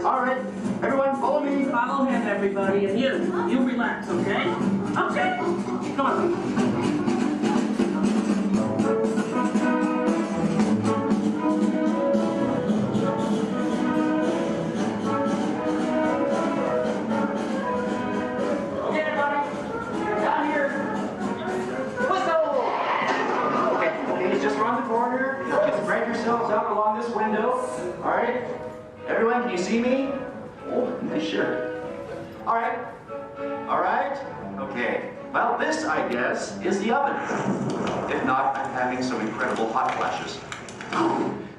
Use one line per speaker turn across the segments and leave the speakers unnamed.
right.
All right, everyone, follow me.
Follow him, everybody, and you relax, okay? Okay. Come on.
Out along this window. All right. Everyone, can you see me? Oh, nice shirt. All right. All right. Okay. Well, this, I guess, is the oven. If not, I'm having some incredible hot flashes.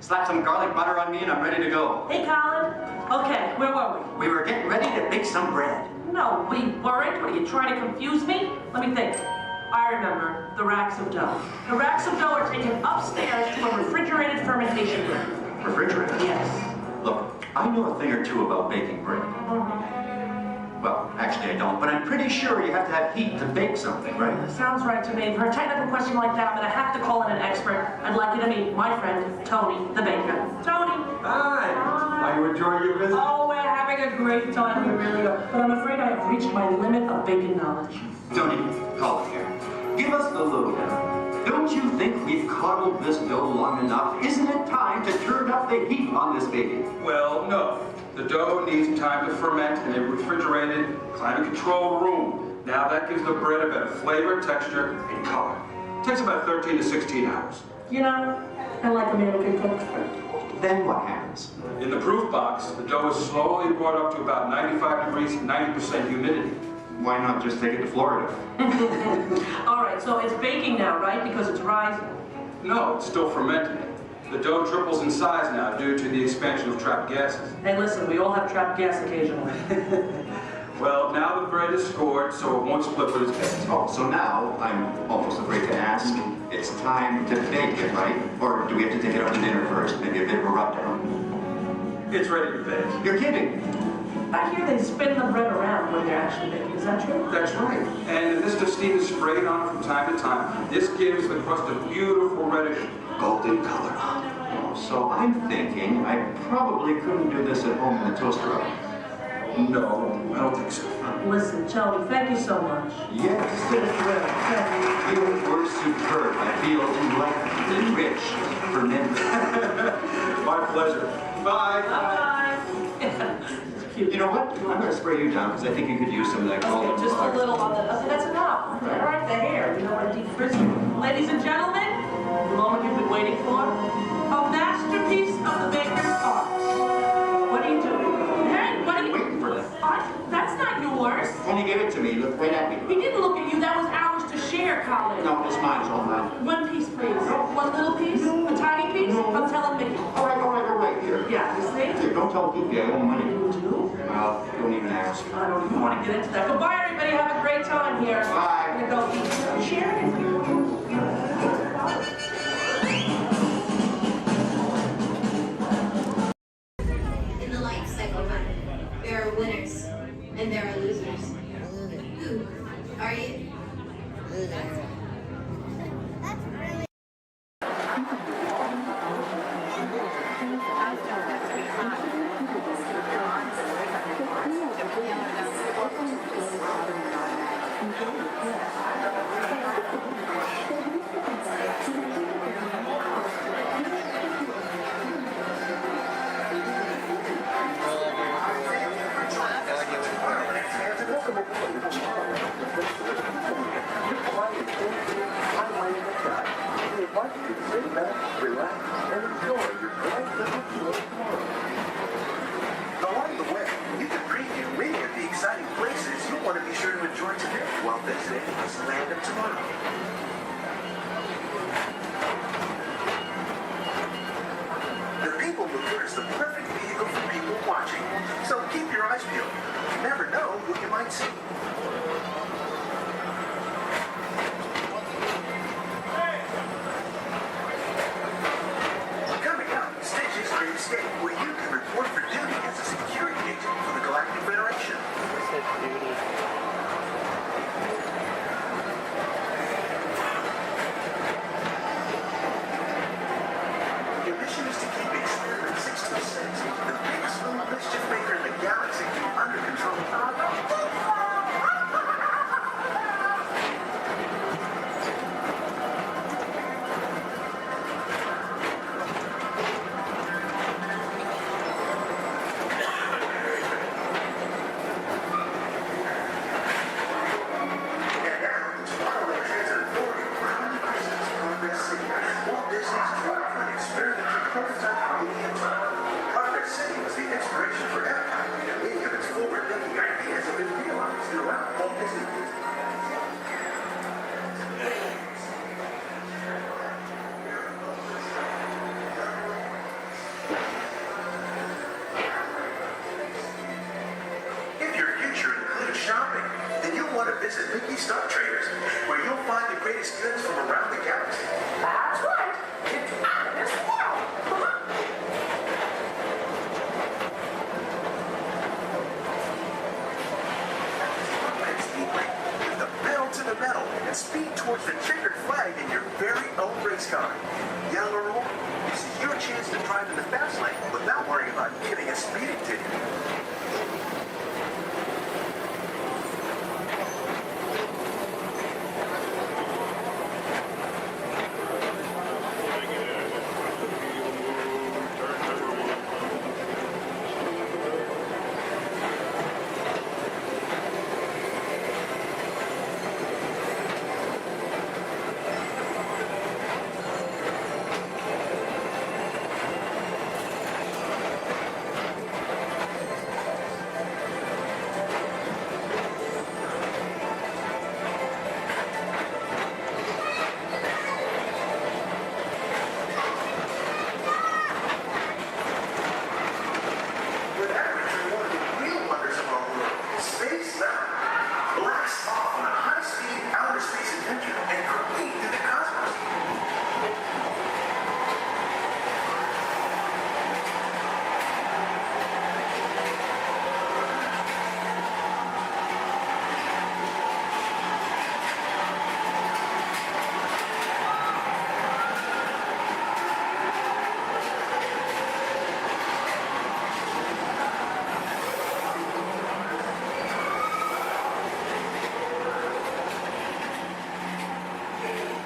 Slap some garlic butter on me and I'm ready to go.
Hey, Colin. Okay, where were we?
We were getting ready to bake some bread.
No, we weren't. What, are you trying to confuse me? Let me think. I remember the racks of dough. The racks of dough are taken upstairs to a refrigerated fermentation room.
Refrigerated?
Yes.
Look, I know a thing or two about baking bread. Well, actually I don't, but I'm pretty sure you have to have heat to bake something, right?
Sounds right to me. For a technical question like that, I'm going to have to call in an expert. I'd like you to meet my friend, Tony, the baker. Tony!
Hi! Are you enjoying your visit?
Oh, we're having a great time. We really are. But I'm afraid I have reached my limit of baking knowledge.
Tony, call it here. Give us the lowdown. Don't you think we've coddled this dough long enough? Isn't it time to turn up the heat on this baby?
Well, no. The dough needs time to ferment in a refrigerated, climate-controlled room. Now that gives the bread a better flavor, texture, and color. It takes about 13 to 16 hours.
You know, I like a man who can cook.
Then what happens?
In the proof box, the dough is slowly brought up to about 95 degrees and 90% humidity.
Why not just take it to Florida?
All right, so it's baking now, right? Because it's rising.
No, it's still fermenting. The dough triples in size now due to the expansion of trapped gases.
Hey, listen, we all have trapped gas occasionally.
Well, now the bread is scored, so it won't split with its base.
Oh, so now I'm almost afraid to ask. It's time to bake it, right? Or do we have to take it out to dinner first? Maybe a bit of a rubdown.
It's ready to bake.
You're kidding.
I hear they spin the bread around when they're actually baking. Is that true?
That's right. And a mist of steam is sprayed on it from time to time. This gives the crust a beautiful reddish golden color.
Oh, so I'm thinking I probably couldn't do this at home in the toaster oven.
No, I don't think so.
Listen, Tony, thank you so much.
Yes. You were superb. I feel enlightened, enriched, fermented.
My pleasure. Bye.
Bye-bye.
You know what? I'm going to spray you down because I think you could use some of that golden
Okay, just
color.
a little on the... Okay, that's enough. All right, the hair. You know what, deep frizzy. Ladies and gentlemen, the moment you've been waiting for. A masterpiece of the baker's art. What are you doing? Hey, what are you...
Waiting for that.
That's not yours.
Tony gave it to me. Look right at me.
He didn't look at you. That was ours to share, Colin.
No, it's mine. It's all mine.
One piece, please. One little piece? A tiny piece? I'm telling Mickey.
All right, here.
Yeah, you see?
Here, don't tell Goofy I owe money.
You do?
Well, don't even ask.
I don't even want to get into that. Goodbye, everybody. Have a great time here.
Bye.
I'm going to go eat. Share it.
In the life cycle, there are winners and there are losers. Who are you?
Along the way, you can preview many of the exciting places you'll want to be sure to enjoy today while visiting Disneyland of tomorrow. The People Mover is the perfect vehicle for people watching, so keep your eyes peeled. You never know who you might see. Coming up, Stitch's Great Escape, where you can report for duty as a security agent for the Galactic Federation. Your mission is to keep Experiment 626, the biggest little mischief maker visit Mickey's Star Traders, where you'll find the greatest goods from around the galaxy.
That's right. It's out of this world.
Let's Speedway with the pedal to the metal and speed towards the checkered flag in your very own race car. Young or old, this is your chance to drive in the fast lane without worrying about getting a speeding ticket.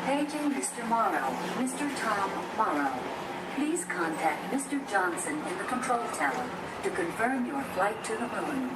Paging Mr. Morrow, Mr. Tom Morrow. Please contact Mr. Johnson in the control tower to confirm your flight to the moon.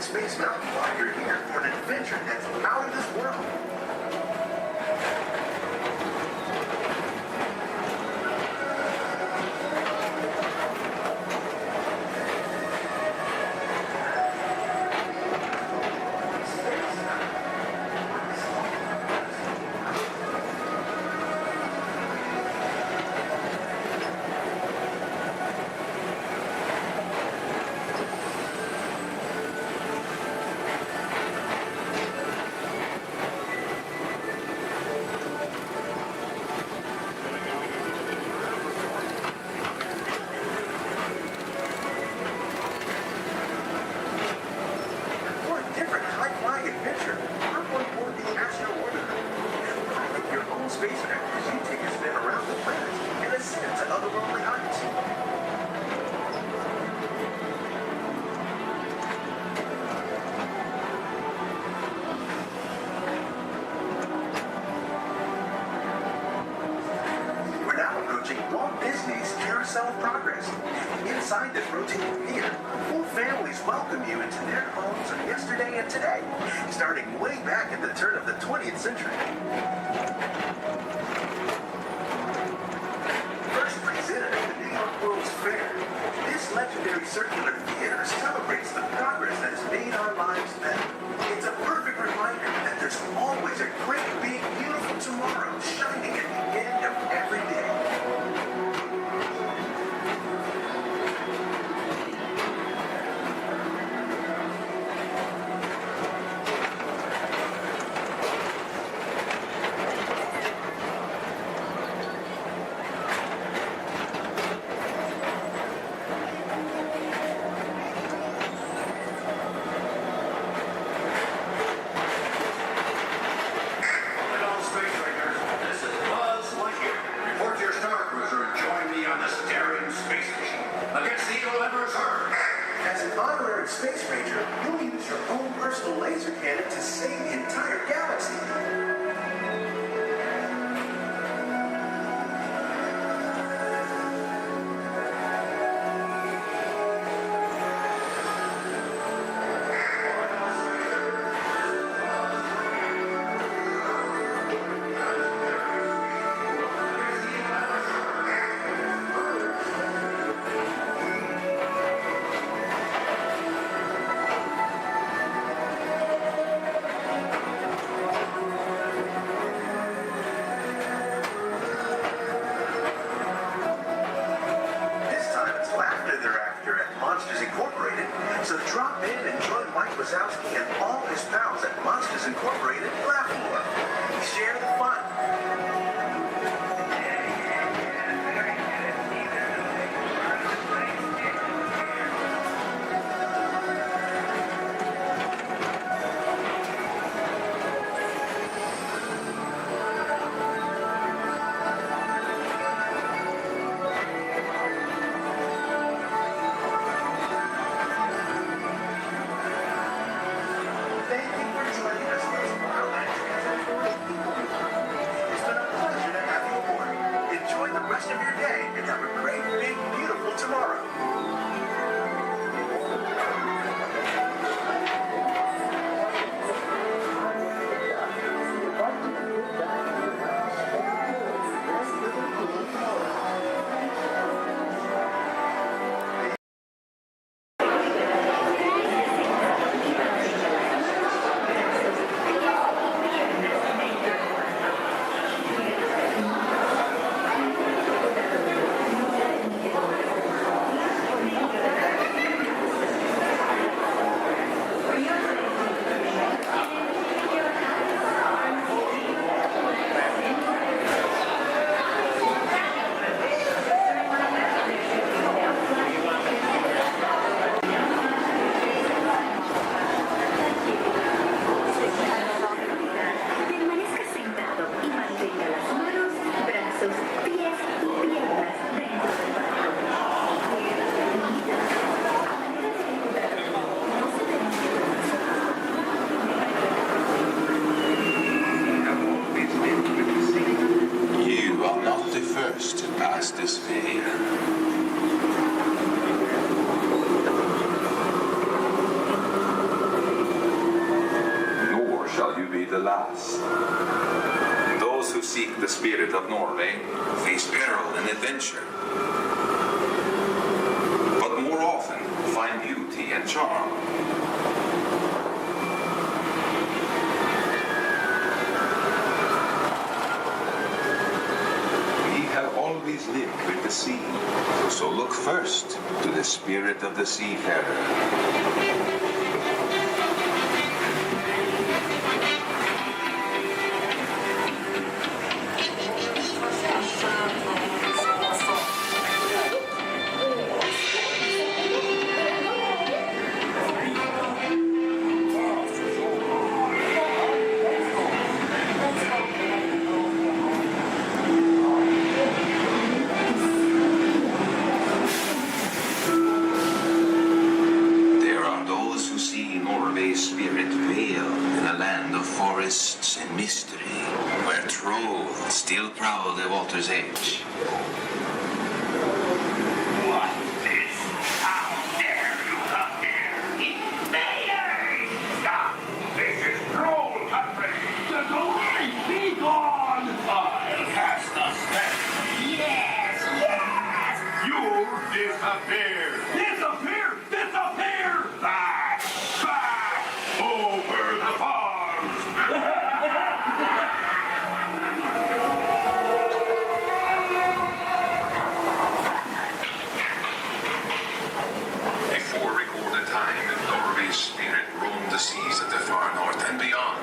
Space Mountain while you're here for an adventure that's out of this world. Walt Disney's Carousel of Progress. Inside this rotating theater, full families welcome you into their homes of yesterday and today, starting way back at the turn of the 20th century. First presented at the New York World's Fair, this legendary circular theater celebrates the progress that has made our lives better. It's a perfect reminder that there's always a great, big, beautiful tomorrow shining at the end of every day. Pirate Space Ranger, you'll use your own personal laser cannon to save the entire galaxy. So drop in and join Mike Wazowski and all his pals at Monsters Incorporated Laugh More. Share the fun.
Those who seek the spirit of Norway face peril and adventure, but more often find beauty and charm. We have always lived with the sea, so look first to the spirit of the seafarer. Still proud of Walter's age.
What is? How dare you come here? Invaders! Stop! This is troll country! Get away! Be gone! I'll cast a spell. Yes! Yes! You disappear! Disappear! Disappear! Back! Back! Over the farms! Spirit roamed the seas of the far north and beyond.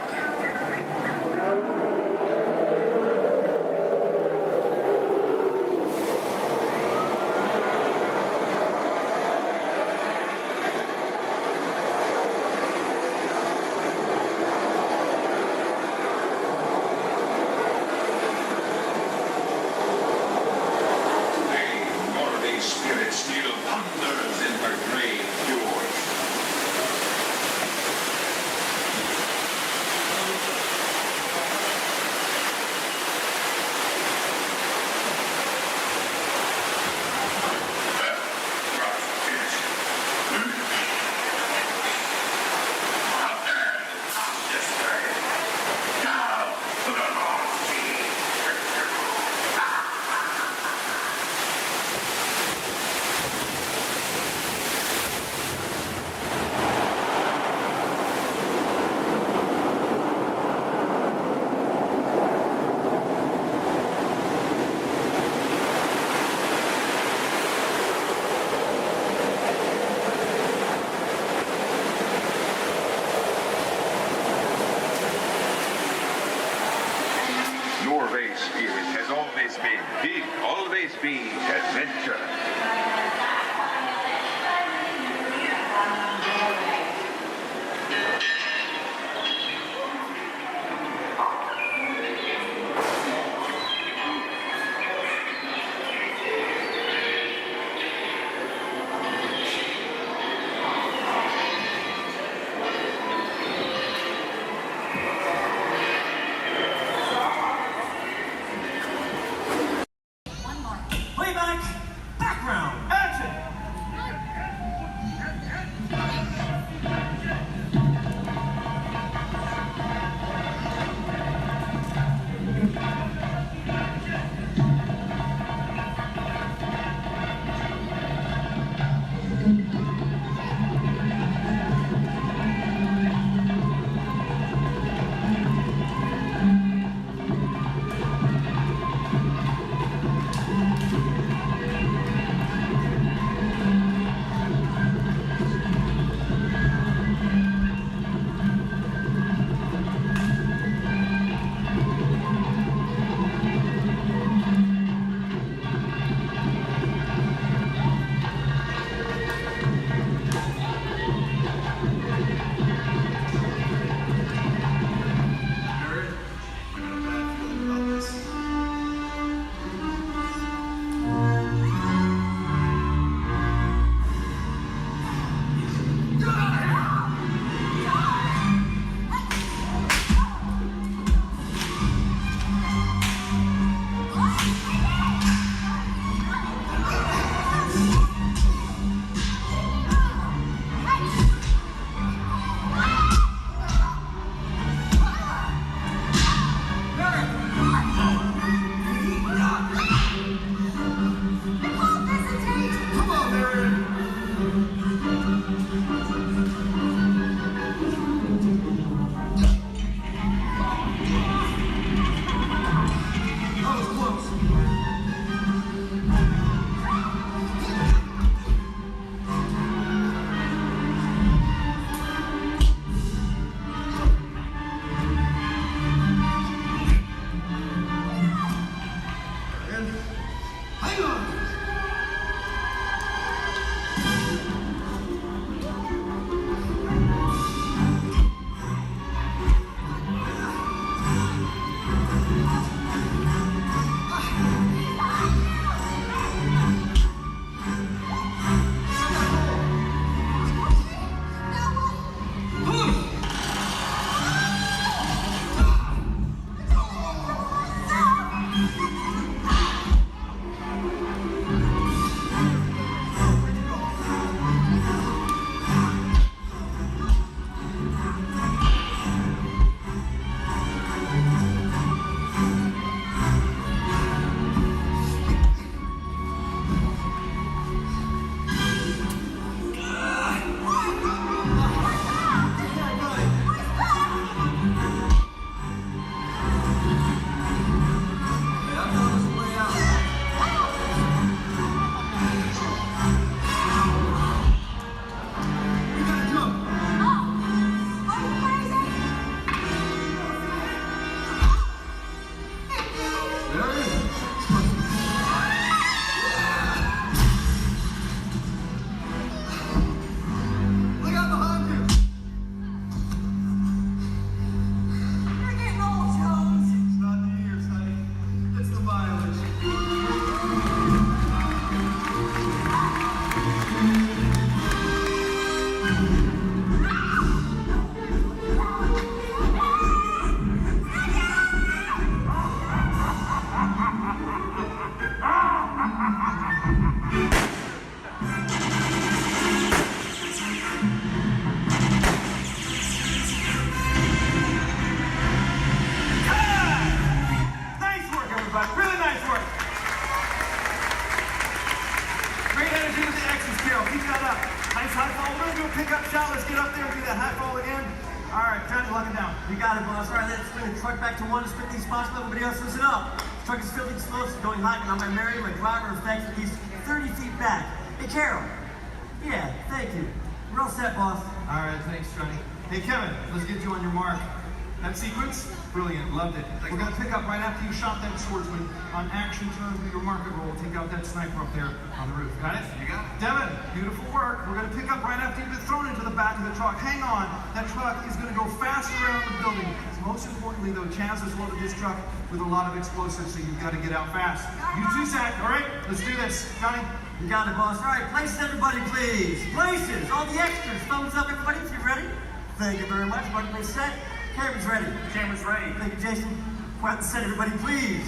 be adventure.
You got it, boss. All right, let's bring the truck back to one as quickly as possible. Everybody else listen up. The truck is filling explosives going hot, and I'm by Mary, my driver, effects at least 30 feet back. Hey, Carol. Yeah, thank you. We're all set, boss.
All right, thanks, Johnny. Hey, Kevin, let's get you on your mark. That sequence? Brilliant, loved it. We're gonna pick up right after you shot that swordsman. On action turn, do your market roll. Take out that sniper up there on the roof. Got it? You got it. Devin, beautiful work. We're gonna pick up right after you've been thrown into the back of the truck. Hang on, that truck is gonna go fast around the building. Most importantly though, Chaz has loaded this truck with a lot of explosives, so you've gotta get out fast. You too, Zach, all right? Let's do this. Johnny?
You got it, boss. All right, places, everybody, please. Places, all the extras. Thumbs up, everybody, if you're ready. Thank you very much. Everybody, please set. Camera's ready. Camera's ready. Thank you, Jason. Quiet the set, everybody, please.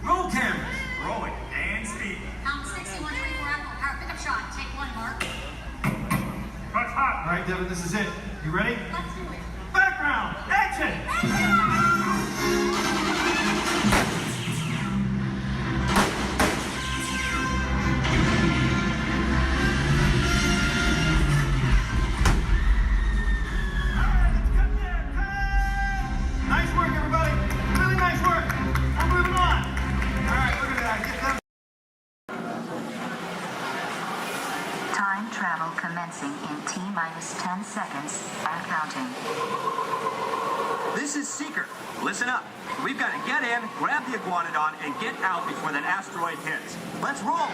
Roll cameras.
Rolling and speed.
Count 6124 Apple Power pickup shot. Take one, Mark.
That's hot.
All right, Devin, this is it. You ready?
Let's do it.
Background, action! Nice work, everybody. Really nice work. We're moving on. All right, look at that. Get them.
Time travel commencing in T-minus 10 seconds and counting.
This is Seeker. Listen up. We've got to get in, grab the iguanodon, and get out before that asteroid hits. Let's roll!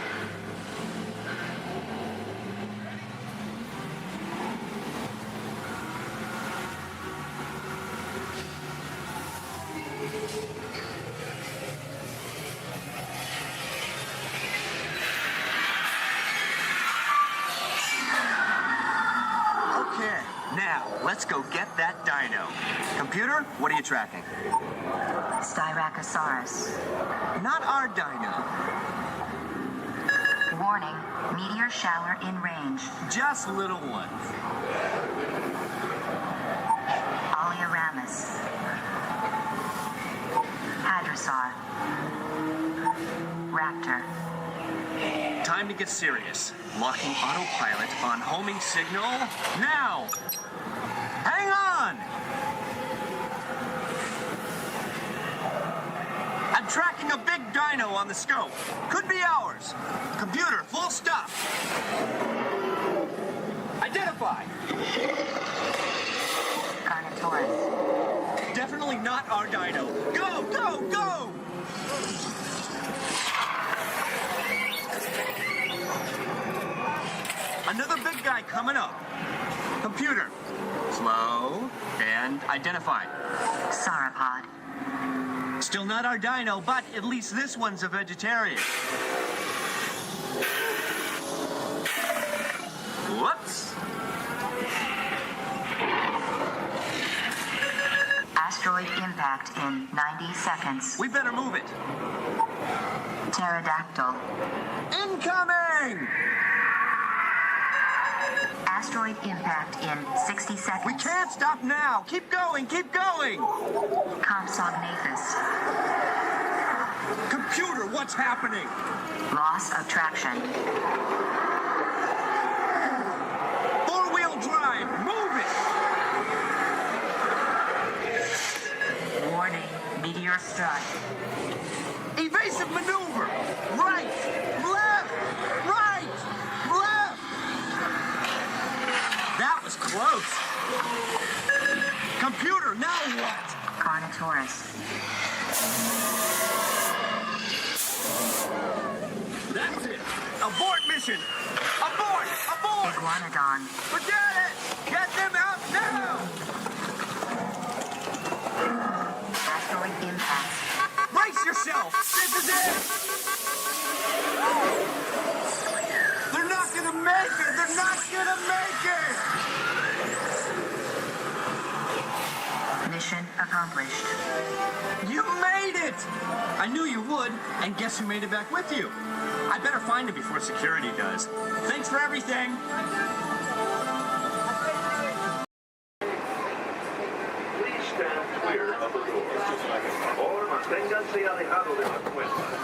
Okay, now let's go get that dino. Computer, what are you tracking?
Styracosaurus.
Not our dino.
Warning, meteor shower in range.
Just little ones.
Oleoramus. Hadrosaur. Raptor.
Time to get serious. Locking autopilot on homing signal now. Hang on! I'm tracking a big dino on the scope. Could be ours. Computer, full stop. Identify.
Carnotaurus.
Definitely not our dino. Go, go, go! Another big guy coming up. Computer, slow, and identify.
Sauropod.
Still not our dino, but at least this one's a vegetarian. Whoops.
Asteroid impact in 90 seconds.
We better move it.
Pterodactyl.
Incoming!
Asteroid impact in 60 seconds.
We can't stop now. Keep going, keep going.
Compsognathus.
Computer, what's happening?
Loss of traction.
Four-wheel drive, move it.
Warning, meteor strike.
Evasive maneuver. Right, left, right, left. That was close. Computer, now what?
Carnotaurus.
That's it. Abort mission. Abort, abort.
Iguanodon.
Forget it. Get them out now.
Asteroid impact.
Brace yourself. This is it. They're not gonna make it. They're not gonna make it.
Mission accomplished.
You made it! I knew you would, and guess who made it back with you? I better find him before security does. Thanks for everything!
Please stand clear of the doors. Or manténganse alejado de las puertas.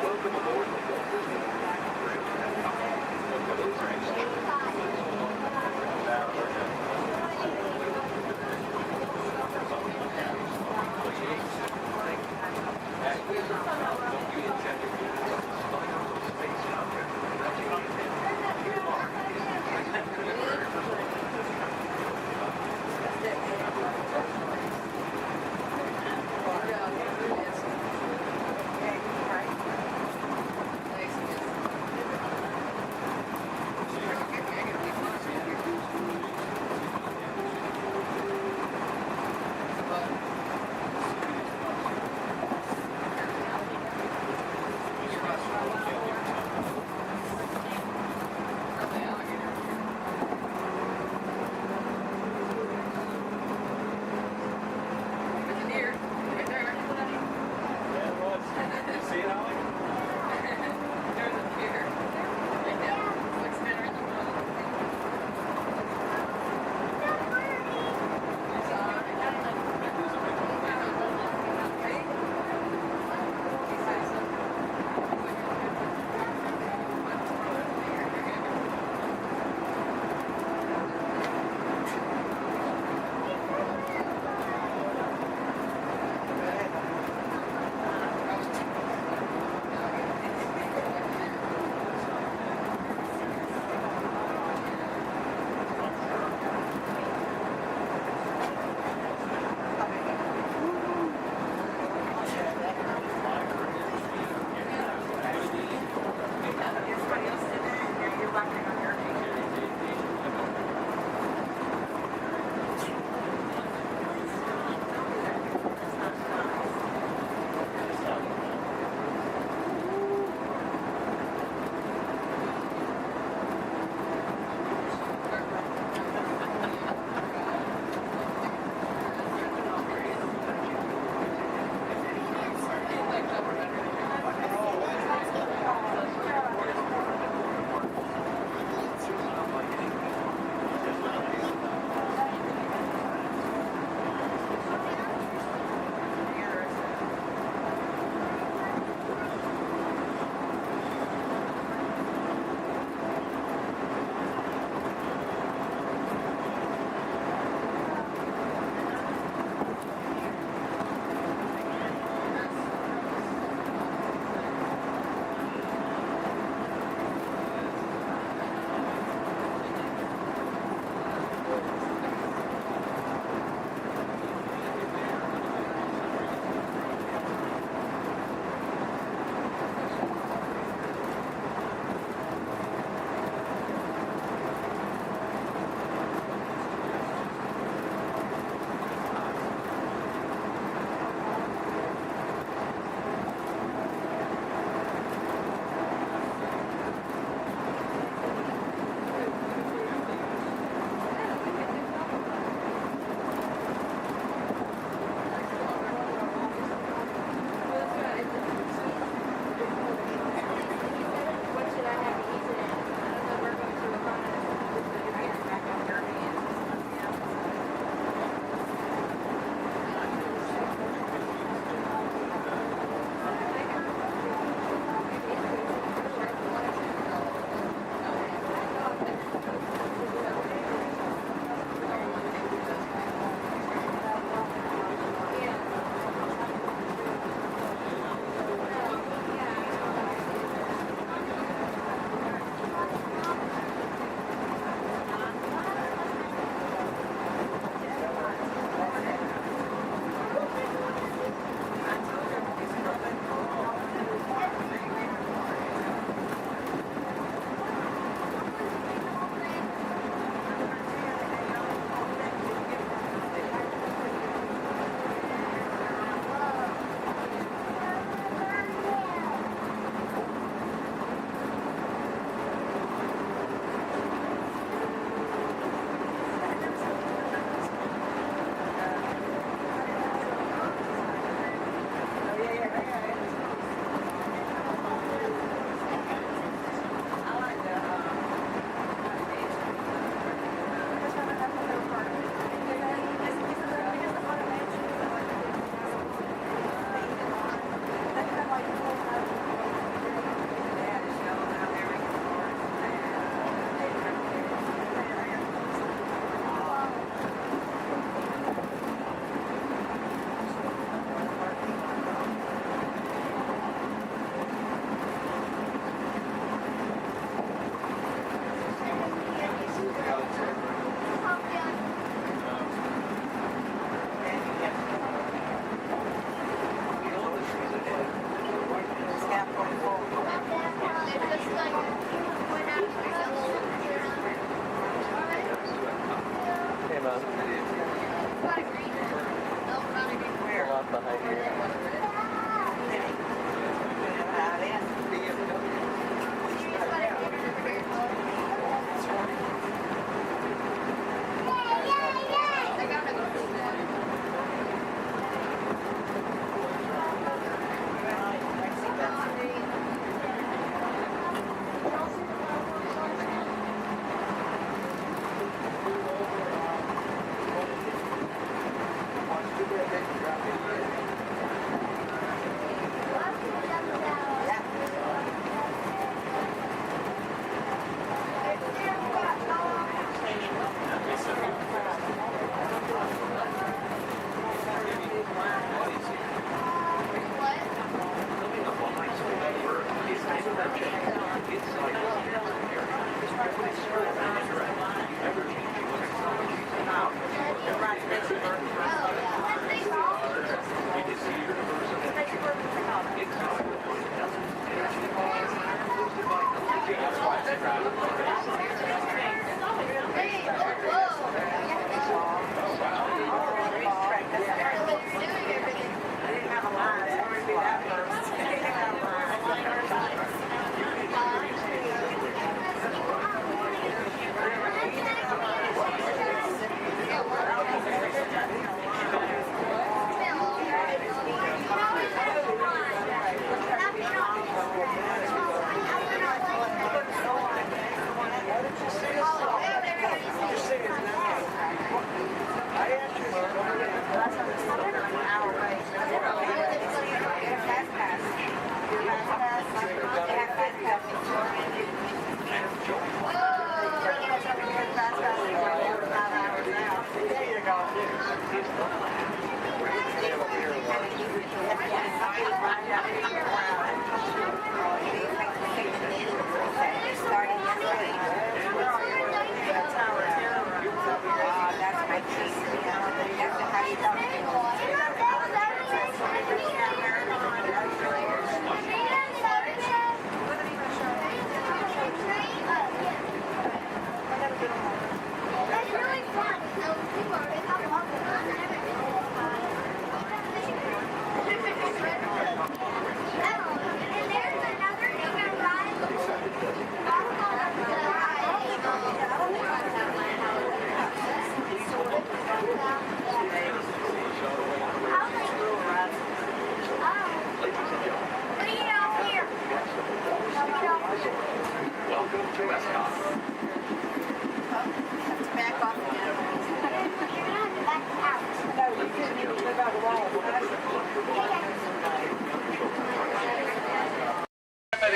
Welcome aboard the Walt Disney.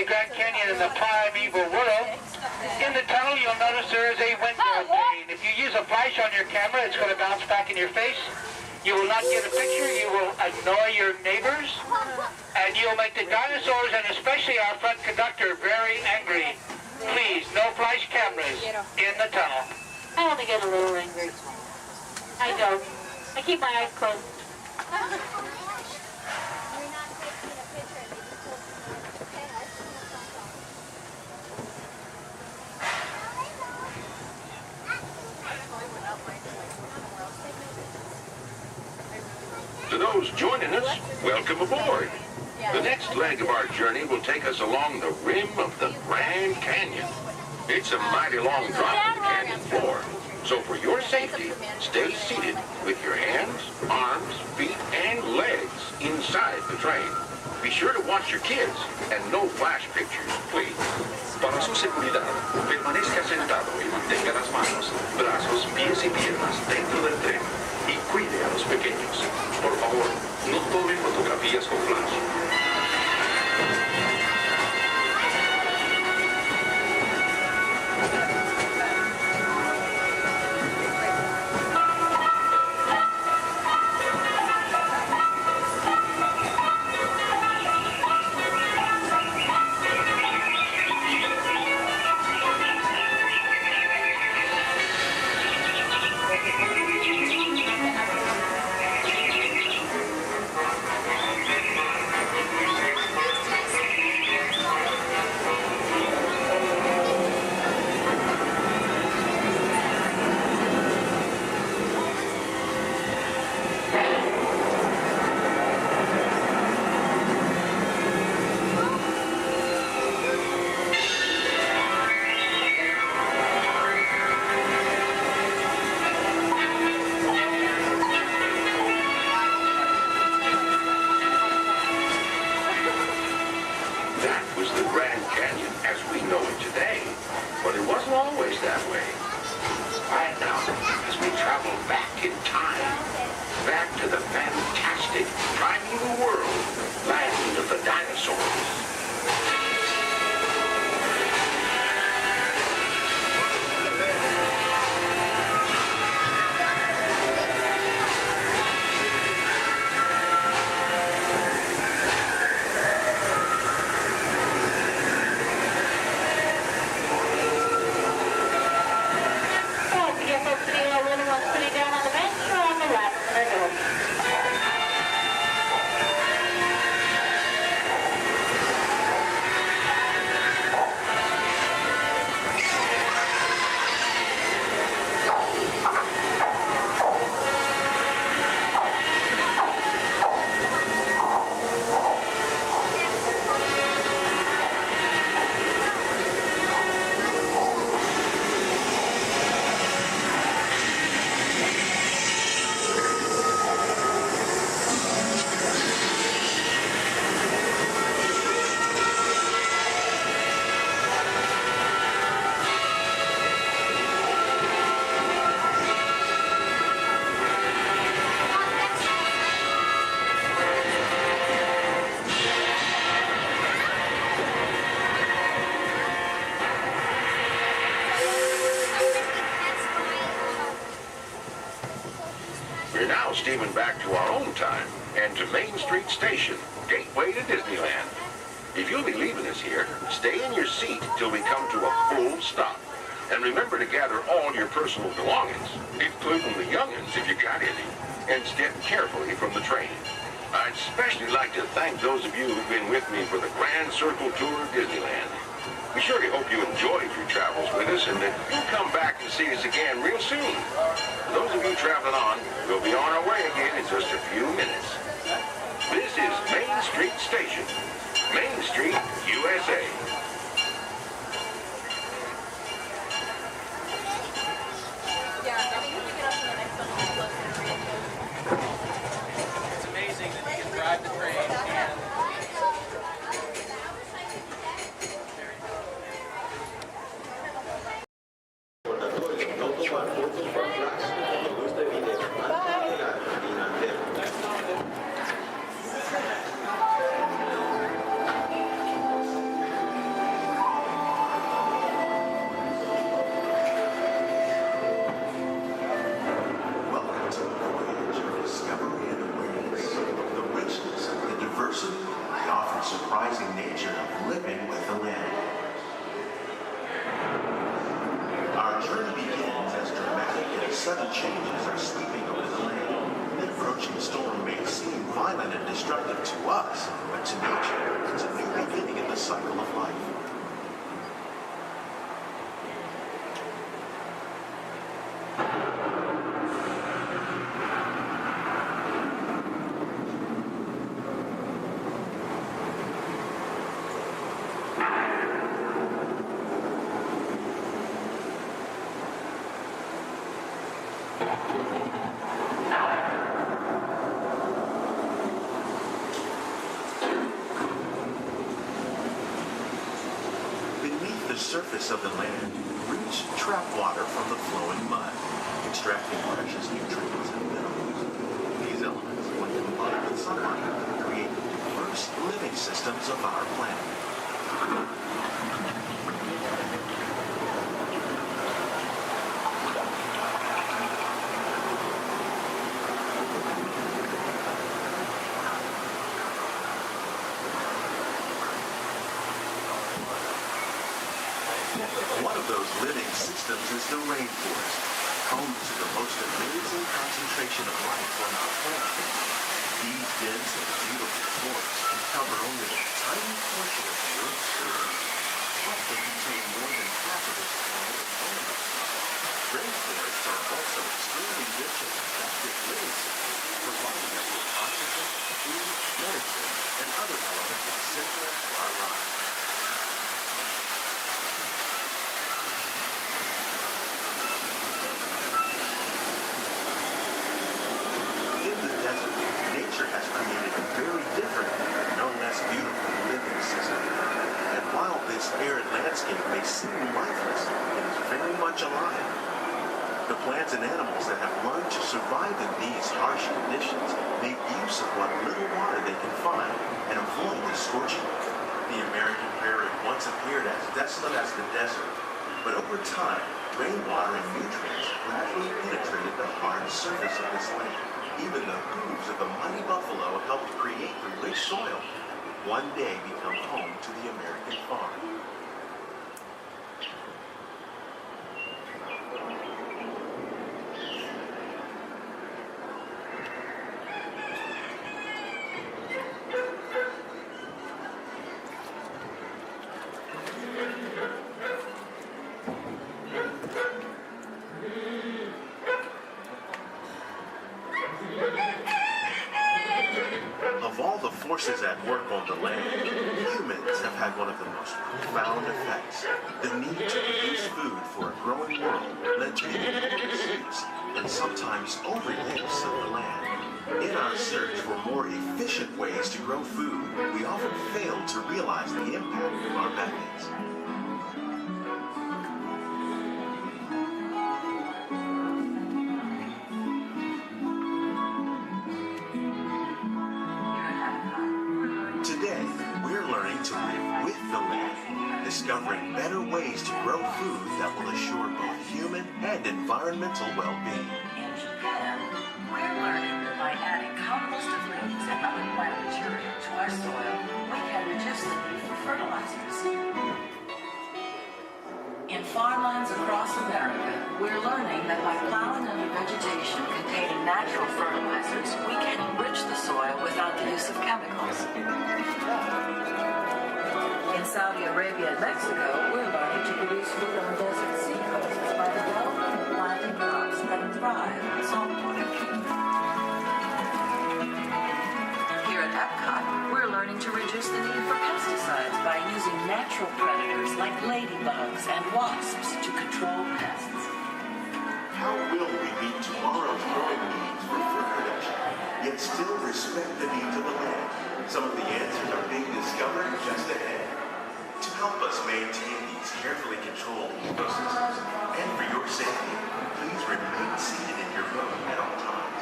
The Grand Canyon in the primeval world. In the tunnel, you'll notice there is a window pane. If you use a flash on your camera, it's going to bounce back in your face. You will not get a picture. You will annoy your neighbors. And you'll make the dinosaurs, and especially our front conductor, very angry. Please, no flash cameras in the tunnel.
I only get a little angry. I don't. I keep my eyes closed.
To those joining us, welcome aboard. The next leg of our journey will take us along the rim of the Grand Canyon. It's a mighty long drop to the canyon floor. So for your safety, stay seated with your hands, arms, feet, and legs inside the train. Be sure to watch your kids and no flash pictures, please.
Para su seguridad, permanezca sentado y mantenga las manos, brazos, pies y piernas dentro del tren y cuide a los pequeños. Por favor, no tomen fotografías con flash.
steaming back to our own time and to Main Street Station, gateway to Disneyland. If you'll be leaving us here, stay in your seat till we come to a full stop. And remember to gather all your personal belongings, including the young'uns if you got any, and step carefully from the train. I'd especially like to thank those of you who've been with me for the Grand Circle Tour of Disneyland. We surely hope you enjoyed your travels with us and that you'll come back and see us again real soon. For those of you traveling on, we'll be on our way again in just a few minutes. This is Main Street Station, Main Street, USA.
It's amazing that you can drive the train and
surprising nature of living with the land. Our journey begins as dramatic and sudden changes are sweeping over the land. An approaching storm may seem violent and destructive to us, but to nature, it's a new beginning in the cycle of life. Beneath the surface of the land, roots trap water from the flowing mud, extracting precious nutrients and minerals. These elements, when combined with sunlight, create the diverse living systems of our planet. One of those living systems is the rainforest, home to the most amazing concentration of life on our planet. These dense and beautiful forests cover only a tiny portion of the Earth's surface, but they contain more than half of its planet environment. Rainforests are also extremely rich in productive living systems, providing us with oxygen, food, medicine, and other elements essential to our lives. Nature has created a very different, no less beautiful living system. And while this arid landscape may seem lifeless, it is very much alive. The plants and animals that have learned to survive in these harsh conditions make use of what little water they can find and avoid the scorching. The American prairie once appeared as desolate as the desert, but over time, rainwater and nutrients gradually penetrated the hard surface of this land. Even the hooves of the mighty buffalo helped create the rich soil, one day become home to the American farm. Of all the forces at work on the land, humans have had one of the most profound effects. The need to produce food for a growing world led to the enormous use and sometimes overuse of the land. In our search for more efficient ways to grow food, we often fail to realize the impact of our methods. Today, we're learning to live with the land, discovering better ways to grow food that will assure both human and environmental well-being.
In Japan, we're learning By adding composted leaves and other plant material to our soil, we can reduce the need for fertilizers. In farmlands across America, we're learning that by plowing under vegetation containing natural fertilizers, we can enrich the soil without the use of chemicals. In Saudi Arabia and Mexico, we're learning to produce food on desert seacoasts by developing and planting crops that thrive in saltwater. Here at Epcot, we're learning to reduce the need for pesticides by using natural predators like ladybugs and wasps to control pests.
How will we meet tomorrow's growing needs for food production, yet still respect the needs of the land? Some of the answers are being discovered just ahead. To help us maintain these carefully controlled ecosystems, and for your safety, please remain seated in your boat at all times.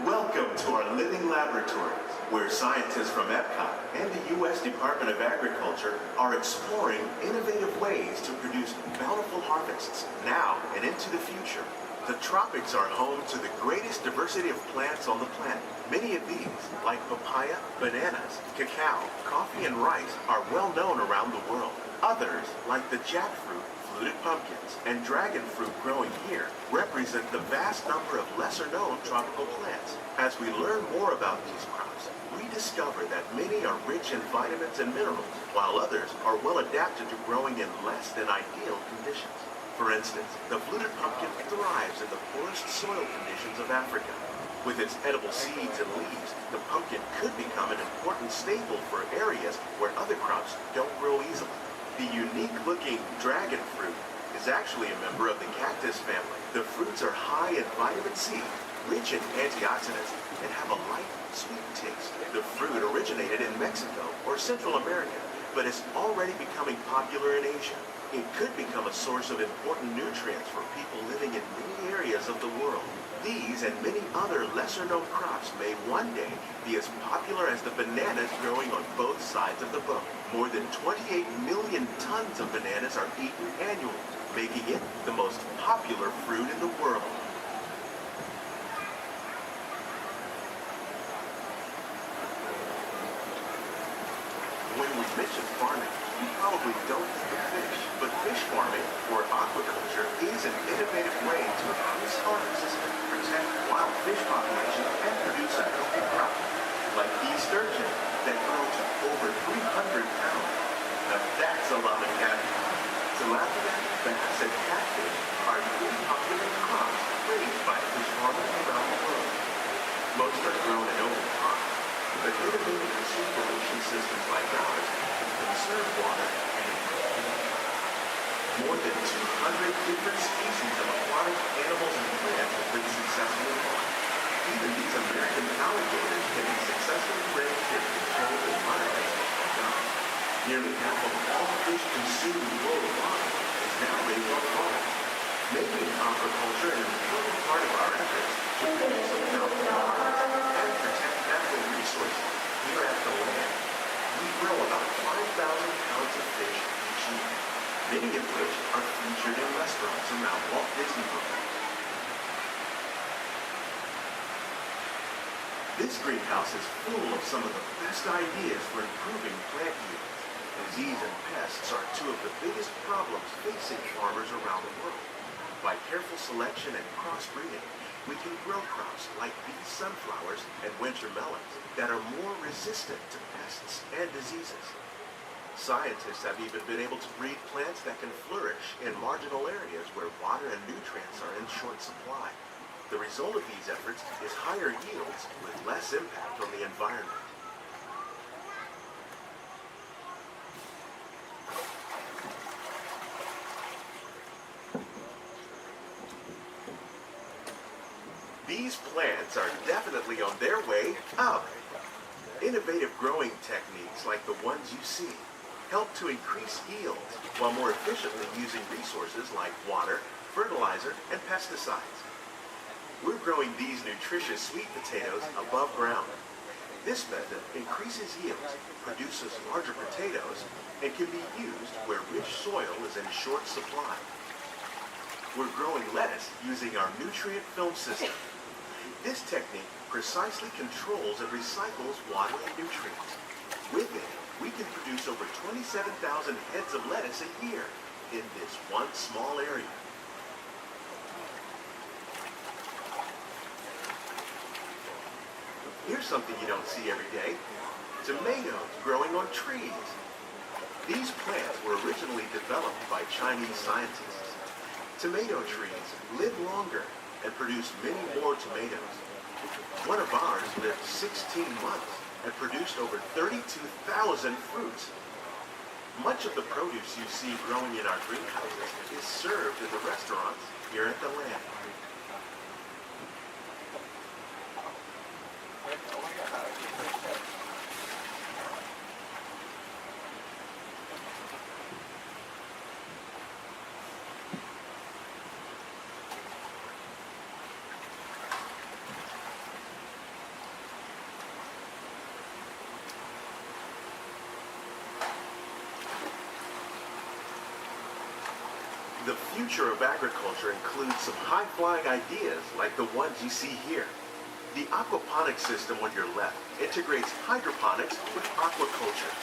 Welcome to our living laboratories, where scientists from Epcot and the U.S. Department of Agriculture are exploring innovative ways to produce bountiful harvests now and into the future. The tropics are home to the greatest diversity of plants on the planet. Many of these, like papaya, bananas, cacao, coffee, and rice, are well known around the world. Others, like the jackfruit, fluted pumpkins, and dragon fruit growing here, represent the vast number of lesser-known tropical plants. As we learn more about these crops, we discover that many are rich in vitamins and minerals, while others are well adapted to growing in less than ideal conditions. For instance, the fluted pumpkin thrives in the poorest soil conditions of Africa. With its edible seeds and leaves, the pumpkin could become an important staple for areas where other crops don't grow easily. The unique-looking dragon fruit is actually a member of the cactus family. The fruits are high in vitamin C, rich in antioxidants, and have a light, sweet taste. The fruit originated in Mexico or Central America, but is already becoming popular in Asia. It could become a source of important nutrients for people living in many areas of the world. These and many other lesser-known crops may one day be as popular as the bananas growing on both sides of the boat. More than 28 million tons of bananas are eaten annually, making it the most popular fruit in the world. When we mention farming, you probably don't think of fish, but fish farming, or aquaculture, is an innovative way to increase harvests, protect wild fish populations, and produce a healthy crop, like these sturgeon that grow to over 300 pounds. Now that's a lot of catfish. Tilapia, bass, and catfish are really popular crops raised by fish farmers around the world. Most are grown in open ponds, but innovative recirculation systems like ours can conserve water and more than 200 different species of aquatic animals and plants have been successfully farmed. Even these American alligators can be successfully raised in controlled environments like ours. Nearly half of all fish consumed worldwide is now raised on farms, making aquaculture an important part of our efforts to produce a bountiful harvest and protect natural resources here at the land. We grow about 5,000 pounds of fish each year, many of which are featured in restaurants around Walt Disney World. This greenhouse is full of some of the best ideas for improving plant yields. Disease and pests are two of the biggest problems facing farmers around the world. By careful selection and crossbreeding, we can grow crops like these sunflowers and winter melons that are more resistant to pests and diseases. Scientists have even been able to breed plants that can flourish in marginal areas where water and nutrients are in short supply. The result of these efforts is higher yields with less impact on the environment. These plants are definitely on their way up. Innovative growing techniques like the ones you see help to increase yields while more efficiently using resources like water, fertilizer, and pesticides. We're growing these nutritious sweet potatoes above ground. This method increases yields, produces larger potatoes, and can be used where rich soil is in short supply. We're growing lettuce using our nutrient film system. This technique precisely controls and recycles water and nutrients. With it, we can produce over 27,000 heads of lettuce a year in this one small area. Here's something you don't see every day. Tomatoes growing on trees. These plants were originally developed by Chinese scientists. Tomato trees live longer and produce many more tomatoes. One of ours lived 16 months and produced over 32,000 fruits. Much of the produce you see growing in our greenhouses is served at the restaurants here at the Land. The future of agriculture includes some high-flying ideas like the ones you see here. The aquaponics system on your left integrates hydroponics with aquaculture.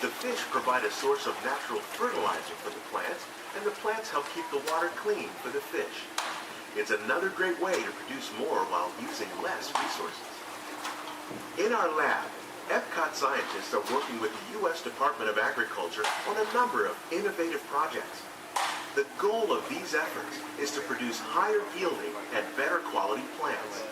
The fish provide a source of natural fertilizer for the plants, and the plants help keep the water clean for the fish. It's another great way to produce more while using less resources. In our lab, Epcot scientists are working with the U.S. Department of Agriculture on a number of innovative projects. The goal of these efforts is to produce higher yielding and better quality plants.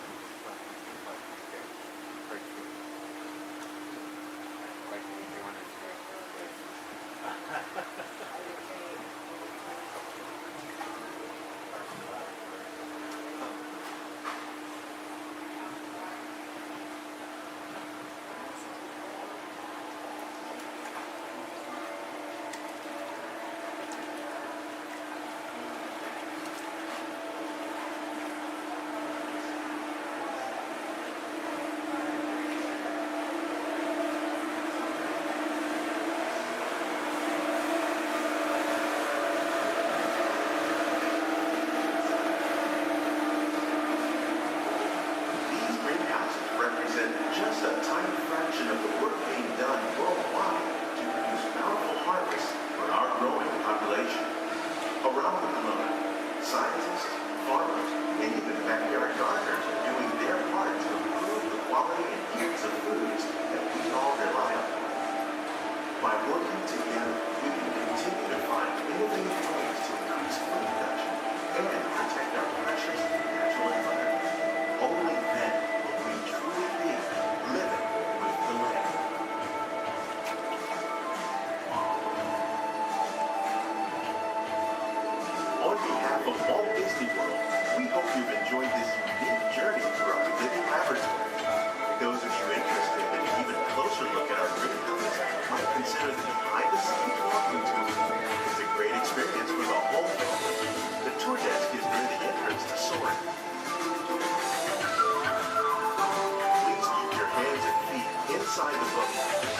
Just a tiny fraction of the work being done worldwide to produce bountiful harvests for our growing population. Around the globe, scientists, farmers, and even backyard gardeners are doing their part to improve the quality and yields of foods that we all rely on. By working together, we can continue to find innovative ways to increase food production and protect our precious natural environment. Only then will we truly be living with the land. On behalf of Walt Disney World, we hope you've enjoyed this unique journey through our living laboratory. Those of you interested in an even closer look at our greenhouses might consider the behind-the-scenes walking tour. It's a great experience for the whole family. The tour desk is near the entrance to Soaring. Hands and feet inside the boat.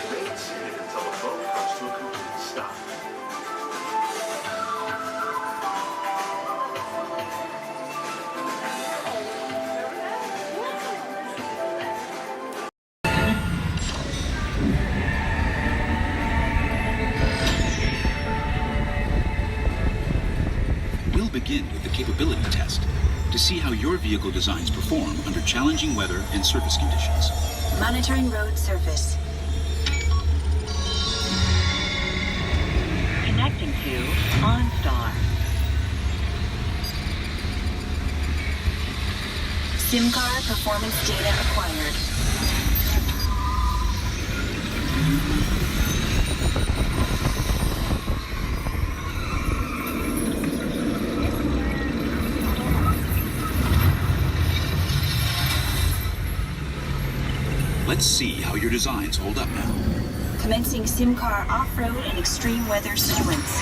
Remain seated until the boat comes to a complete stop.
We'll begin with the capability test to see how your vehicle designs perform under challenging weather and surface conditions.
Monitoring road surface. Connecting to OnStar. SIM card performance data acquired.
Let's see how your designs hold up now.
Commencing SIM car off-road and extreme weather sequence.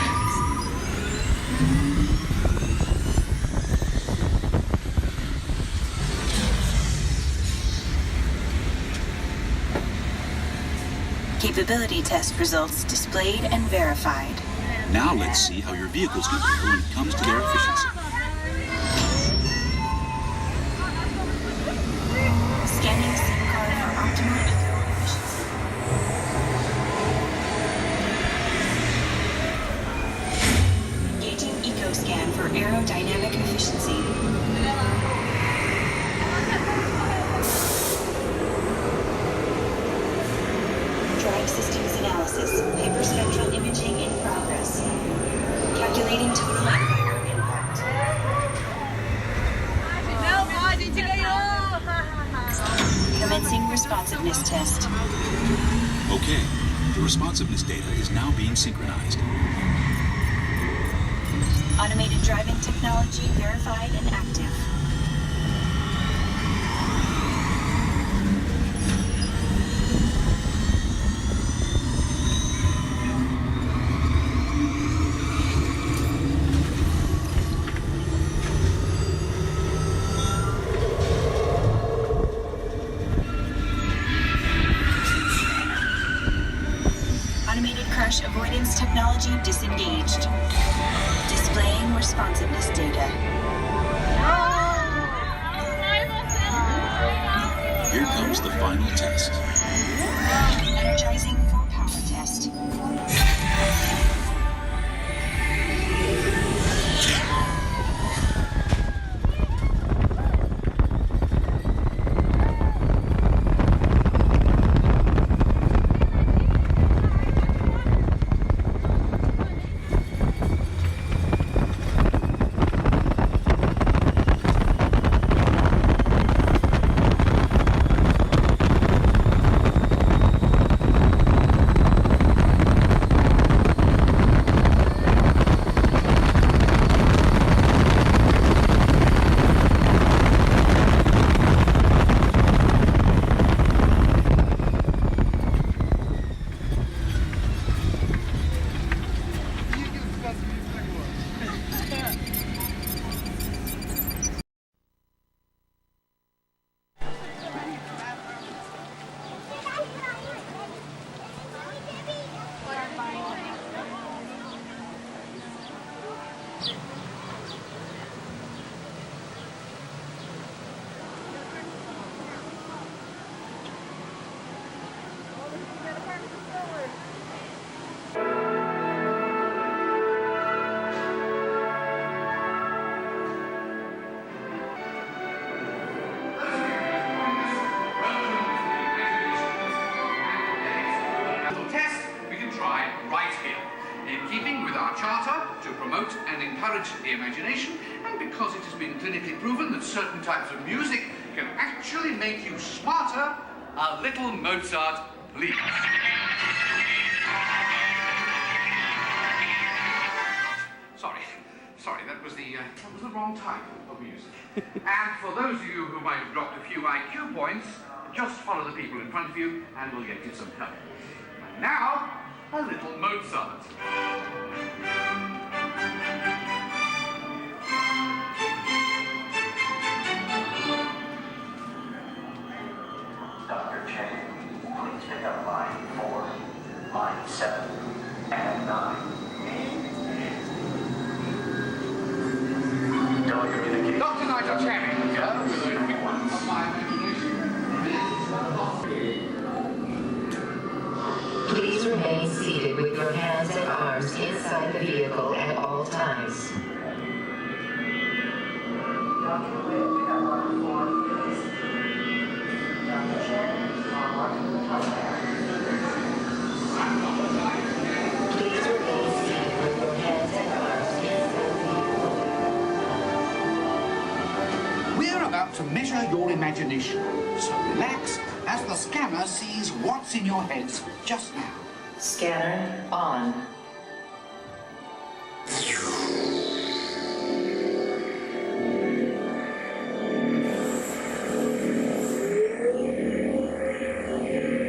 Capability test results displayed and verified.
Now let's see how your vehicles compare when it comes to their efficiency.
Scanning SIM card for optimal eco-efficiency. Engaging EcoScan for aerodynamic efficiency. Drive systems analysis. Hyperspectral imaging in progress. Calculating total environment impact. Commencing responsiveness test.
Okay, the responsiveness data is now being synchronized.
Automated driving technology verified and active. Automated crash avoidance technology disengaged. Displaying responsiveness data.
Here comes the final test.
Energizing for power test.
And encourage the imagination, and because it has been clinically proven that certain types of music can actually make you smarter, a little Mozart, please. Sorry, that was the wrong type of music. And for those of you who might have dropped a few IQ points, just follow the people in front of you, and we'll get you some help. And now, a little Mozart.
Dr. Chang, please pick up line 4, line 7, and 9. Telecommunications.
Dr. Nigel Channing here with a quick one of my imagination.
Please remain seated with your hands and arms inside the vehicle at all times.
We're about to measure your imagination, so relax as the scanner sees what's in your heads just now.
Scanner on.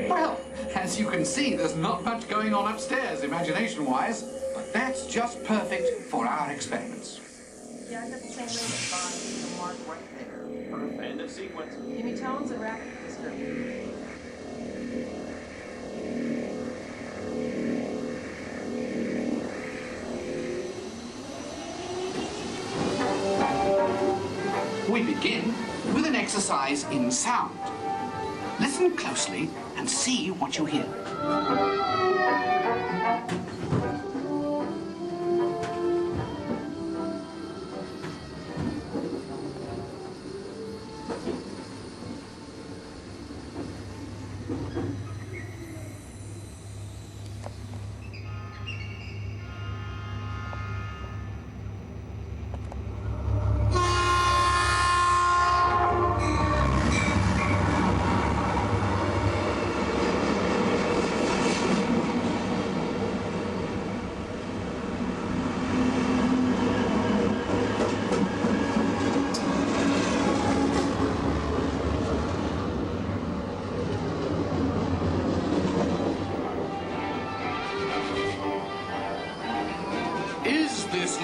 Well, as you can see, there's not much going on upstairs, imagination-wise, but that's just perfect for our experiments.
Yeah, I got the same rate at 5, the mark right there. Perfect. End of sequence. Give me tones and rapid description.
We begin with an exercise in sound. Listen closely and see what you hear.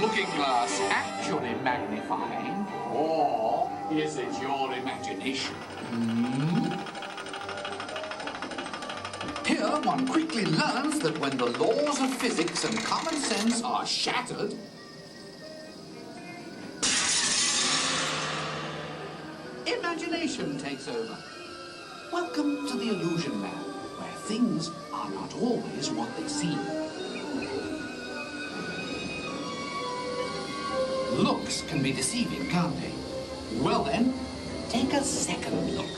Looking glass actually magnifying, or is it your imagination? Here one quickly learns that when the laws of physics and common sense are shattered, imagination takes over. Welcome to the Illusion Lab, where things are not always what they seem. Looks can be deceiving, can't they? Well then, take a second look.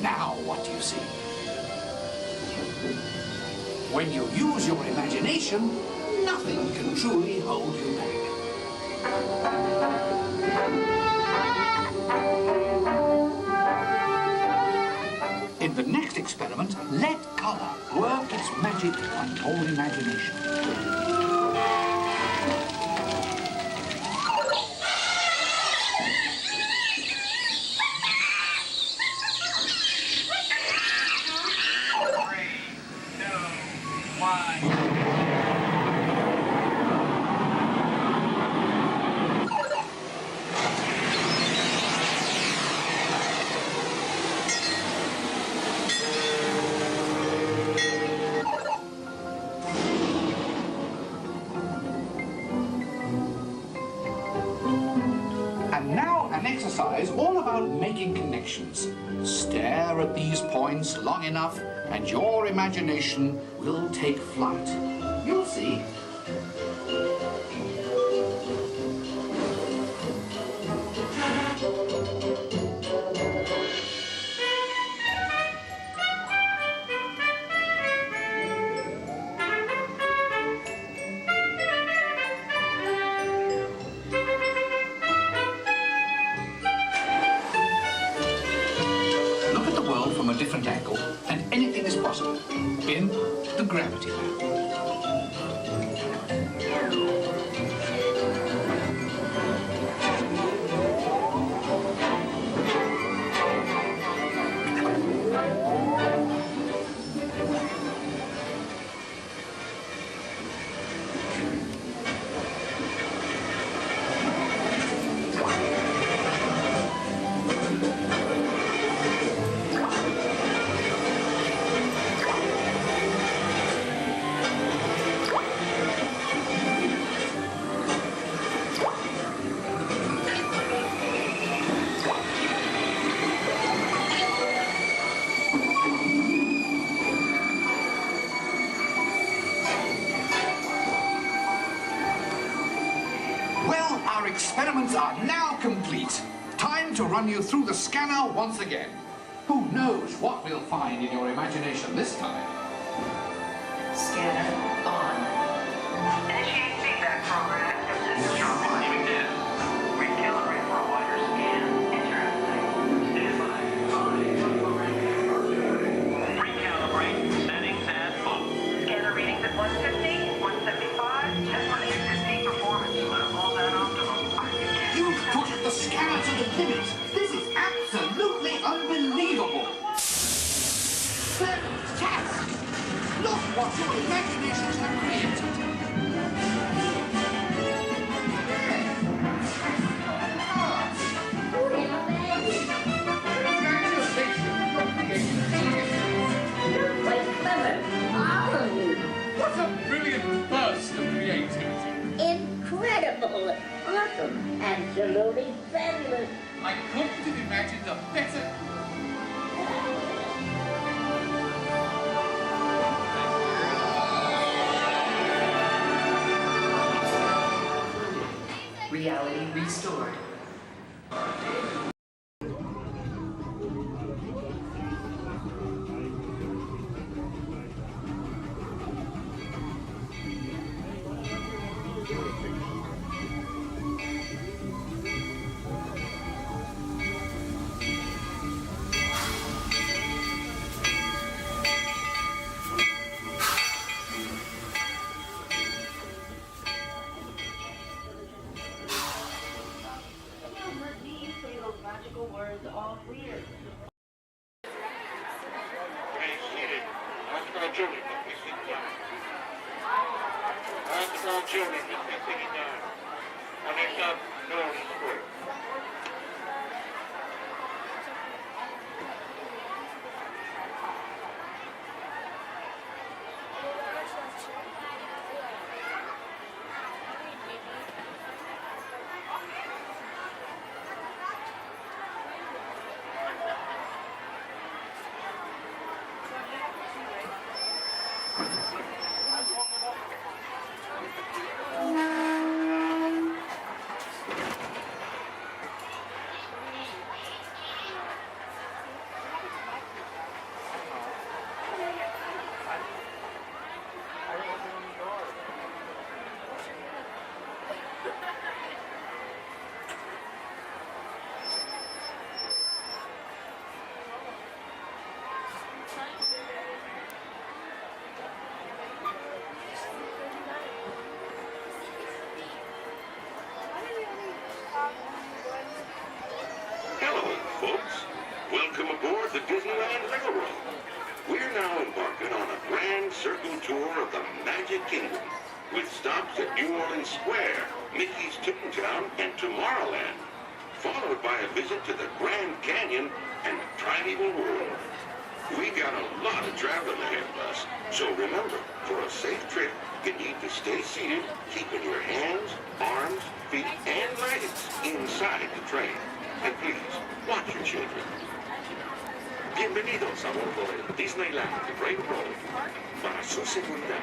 Now what do you see? When you use your imagination, nothing can truly hold you back. In the next experiment, let color work its magic on your imagination. All about making connections. Stare at these points long enough and your imagination will take flight. You'll see. From a different angle, and anything is possible in the Gravity Lab. Our experiments are now complete. Time to run you through the scanner once again. Who knows what we'll find in your imagination this time?
Scanner on.
Initiate feedback program. System launching in. Recalibrate for a wider scan. Interesting. Stand by. Recalibrate. Settings at full. Scanner readings at 150, 175, and 150 performance. Level that optimum.
You've pushed the scanner to the limit. This is absolutely unbelievable. Fantastic! Look what your imaginations have created.
You're quite clever, all of you.
What a brilliant burst of creativity.
Incredible, awesome, absolutely fabulous.
I couldn't have imagined a better...
Reality restored.
Words all weird.
Hello, folks. Welcome aboard the Disneyland Riverworld. We're now embarking on a grand circle tour of the Magic Kingdom, with stops at New Orleans Square, Mickey's Toontown, and Tomorrowland, followed by a visit to the Grand Canyon and Primeval World. We got a lot of traveling ahead of us, so remember, for a safe trip, you need to stay seated, keeping your hands, arms, feet, and legs inside the train. And please, watch your children.
Bienvenidos a bordo del Disneyland Railroad. Para su seguridad,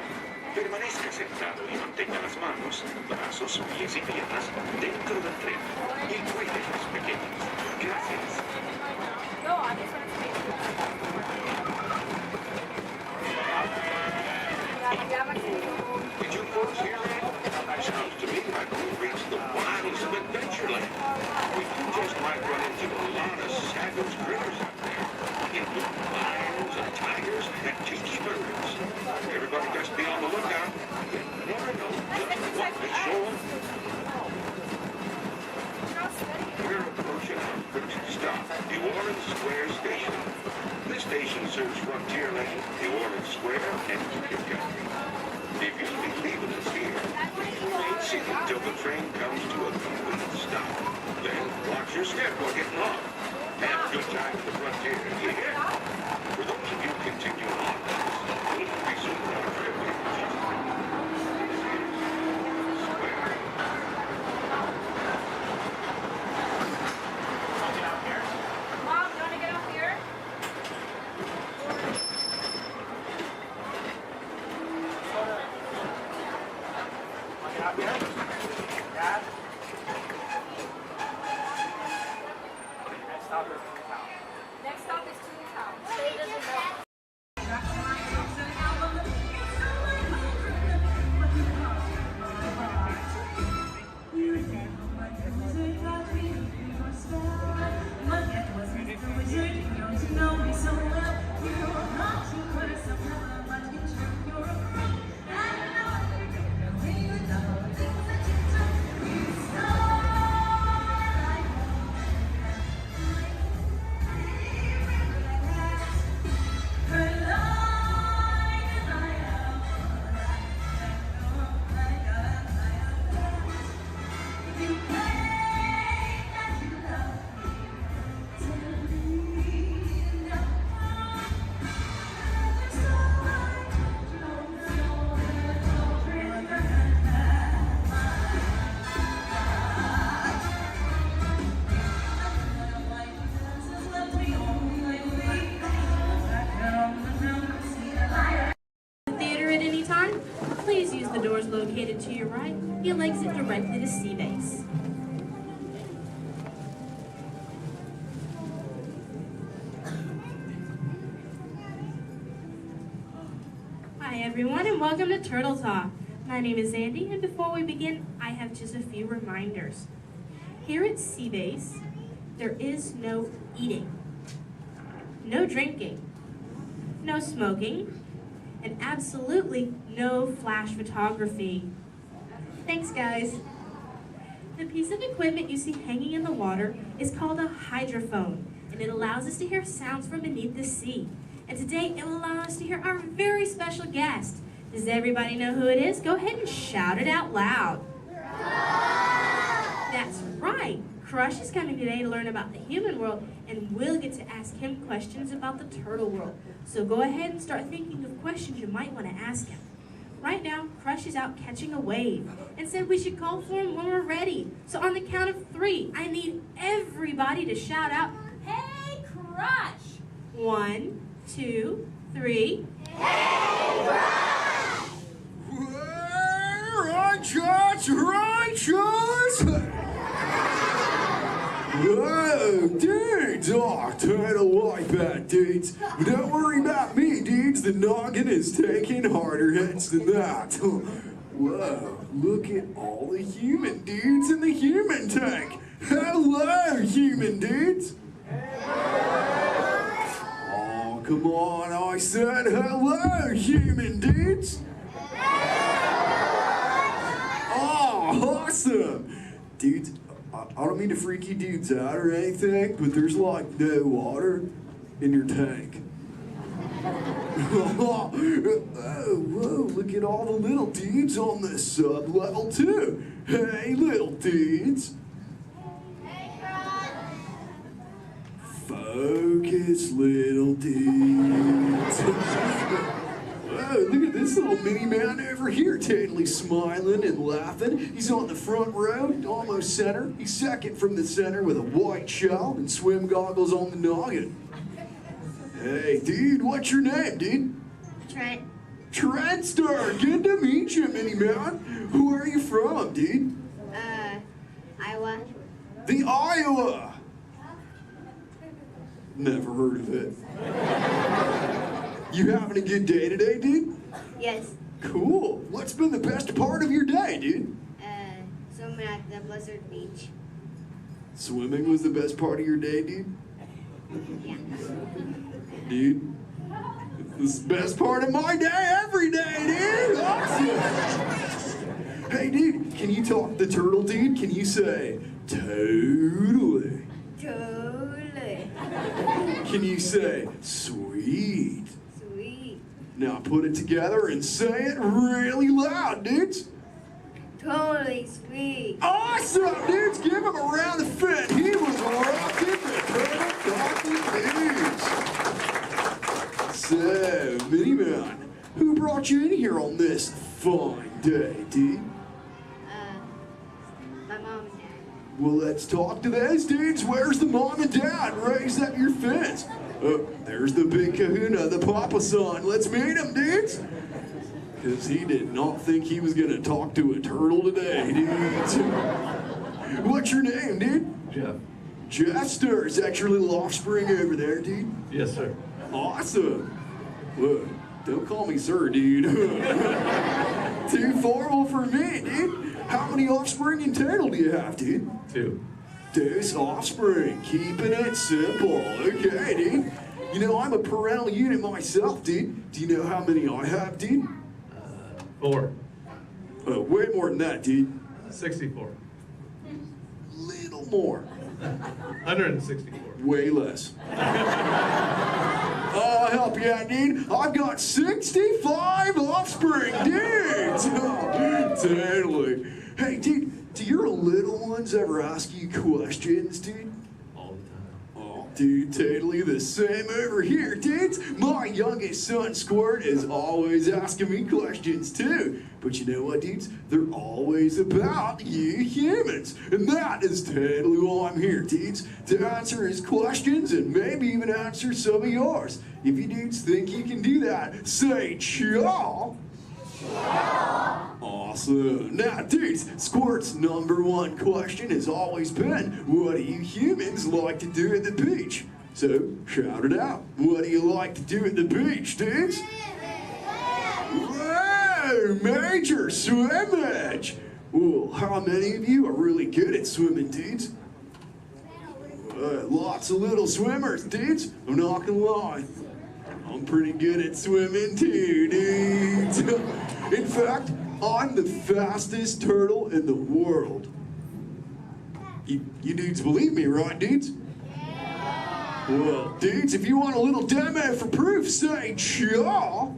permanezca sentado y mantenga las manos, brazos, pies y piernas dentro del tren. Y cuide a los pequeños. Gracias.
Did you folks hear that? Sounds to me like we've reached the wilds of Adventureland. We just might run into a lot of savage critters out there. Including lions and tigers and tiki birds. Everybody just be on the lookout. You never know just what may show up. We're approaching our first stop, New Orleans Square Station. This station serves Frontierland, New Orleans Square, and Utica. If you'll be leaving us here, please remain seated until the train comes to a complete stop. Then watch your step while getting off. Have a good time at the Frontier, you hear? For those of you continuing on, we'll resume our trip in just a moment. Square.
Mom, you want to get up here?
Get up here. Dad. Next stop is Toontown.
Next stop is Toontown.
then to your right, you'll exit directly to Sea Base. Hi everyone, and welcome to Turtle Talk. My name is Andy, and before we begin, I have just a few reminders. Here at Sea Base, there is no eating, no drinking, no smoking, and absolutely no flash photography. Thanks, guys. The piece of equipment you see hanging in the water is called a hydrophone, and it allows us to hear sounds from beneath the sea. And today, it will allow us to hear our very special guest. Does everybody know who it is? Go ahead and shout it out loud. That's right. Crush is coming today to learn about the human world, and we'll get to ask him questions about the turtle world. So go ahead and start thinking of questions you might want to ask him. Right now, Crush is out catching a wave and said we should call for him when we're ready. So on the count of 3, I need everybody to shout out, "Hey, Crush!" 1, 2, 3. Hey, Crush!
Righteous! Whoa, dudes! Oh, turtle like that, dudes. But don't worry about me, dudes. The noggin is taking harder hits than that. Whoa, look at all the human dudes in the human tank. Hello, human dudes. Oh, come on, I said hello, human dudes. Oh, awesome. Dudes, I don't mean to freak you dudes out or anything, but there's like no water in your tank. Oh, whoa, look at all the little dudes on this sub-level too. Hey, little dudes. Focus, little dudes. Whoa, look at this little mini man over here, totally smiling and laughing. He's on the front row, almost center. He's second from the center with a white shell and swim goggles on the noggin. Hey, dude, what's your name, dude?
Trent.
Trentster, good to meet you, mini man. Who are you from, dude?
Iowa.
The Iowa. Never heard of it. You having a good day today, dude?
Yes.
Cool. What's been the best part of your day, dude?
Swimming at the Blizzard Beach.
Swimming was the best part of your day, dude?
Yeah.
Dude, this is the best part of my day every day, dude! Awesome! Hey, dude, can you talk the turtle, dude? Can you say, totally?
Totally.
Can you say, sweet?
Sweet.
Now put it together and say it really loud, dudes.
Totally sweet.
Awesome, dudes! Give him a round of fit. He was rocking the Turtle Talking News. So, Mini Man, who brought you in here on this fine day, dude?
My mom and dad.
Well, let's talk to those dudes. Where's the mom and dad? Raise up your fist. Oh, there's the big kahuna, the papa son. Let's meet him, dudes. Because he did not think he was going to talk to a turtle today, dudes. What's your name, dude?
Jeff.
Jeffster. Is that your little offspring over there, dude?
Yes, sir.
Awesome. Whoa, don't call me sir, dude. Too formal for me, dude. How many offspring in total do you have, dude?
2.
Deuce offspring, keeping it simple. Okay, dude. You know, I'm a parental unit myself, dude. Do you know how many I have, dude?
4.
Oh, way more than that, dude.
64.
Little more.
164.
Way less. I'll help you out, dude. I've got 65 offspring, dudes. Oh, totally. Hey, dude, do your little ones ever ask you questions, dude?
All the time.
Oh, dude, totally the same over here, dudes. My youngest son, Squirt, is always asking me questions, too. But you know what, dudes? They're always about you humans. And that is totally why I'm here, dudes. To answer his questions and maybe even answer some of yours. If you dudes think you can do that, say chaw. Awesome. Now, dudes, Squirt's #1 question has always been, what do you humans like to do at the beach? So, shout it out. What do you like to do at the beach, dudes? Whoa, major swimmage! Well, how many of you are really good at swimming, dudes? Lots of little swimmers, dudes. I'm not gonna lie. I'm pretty good at swimming too, dudes. In fact, I'm the fastest turtle in the world. You dudes believe me, right, dudes? Well, dudes, if you want a little demo for proof, say chaw.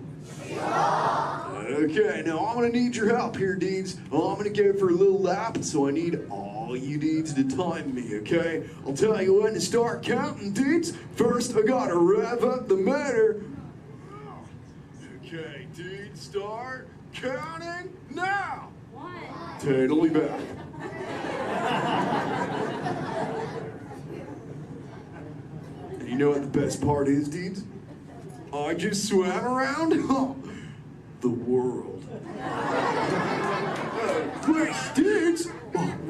Okay, now I'm gonna need your help here, dudes. I'm gonna go for a little lap, so I need all you dudes to time me, okay? I'll tell you when to start counting, dudes. First, I gotta rev up the motor. Okay, dudes, start counting now. Totally back. And you know what the best part is, dudes? I just swam around the world. Wait, dudes!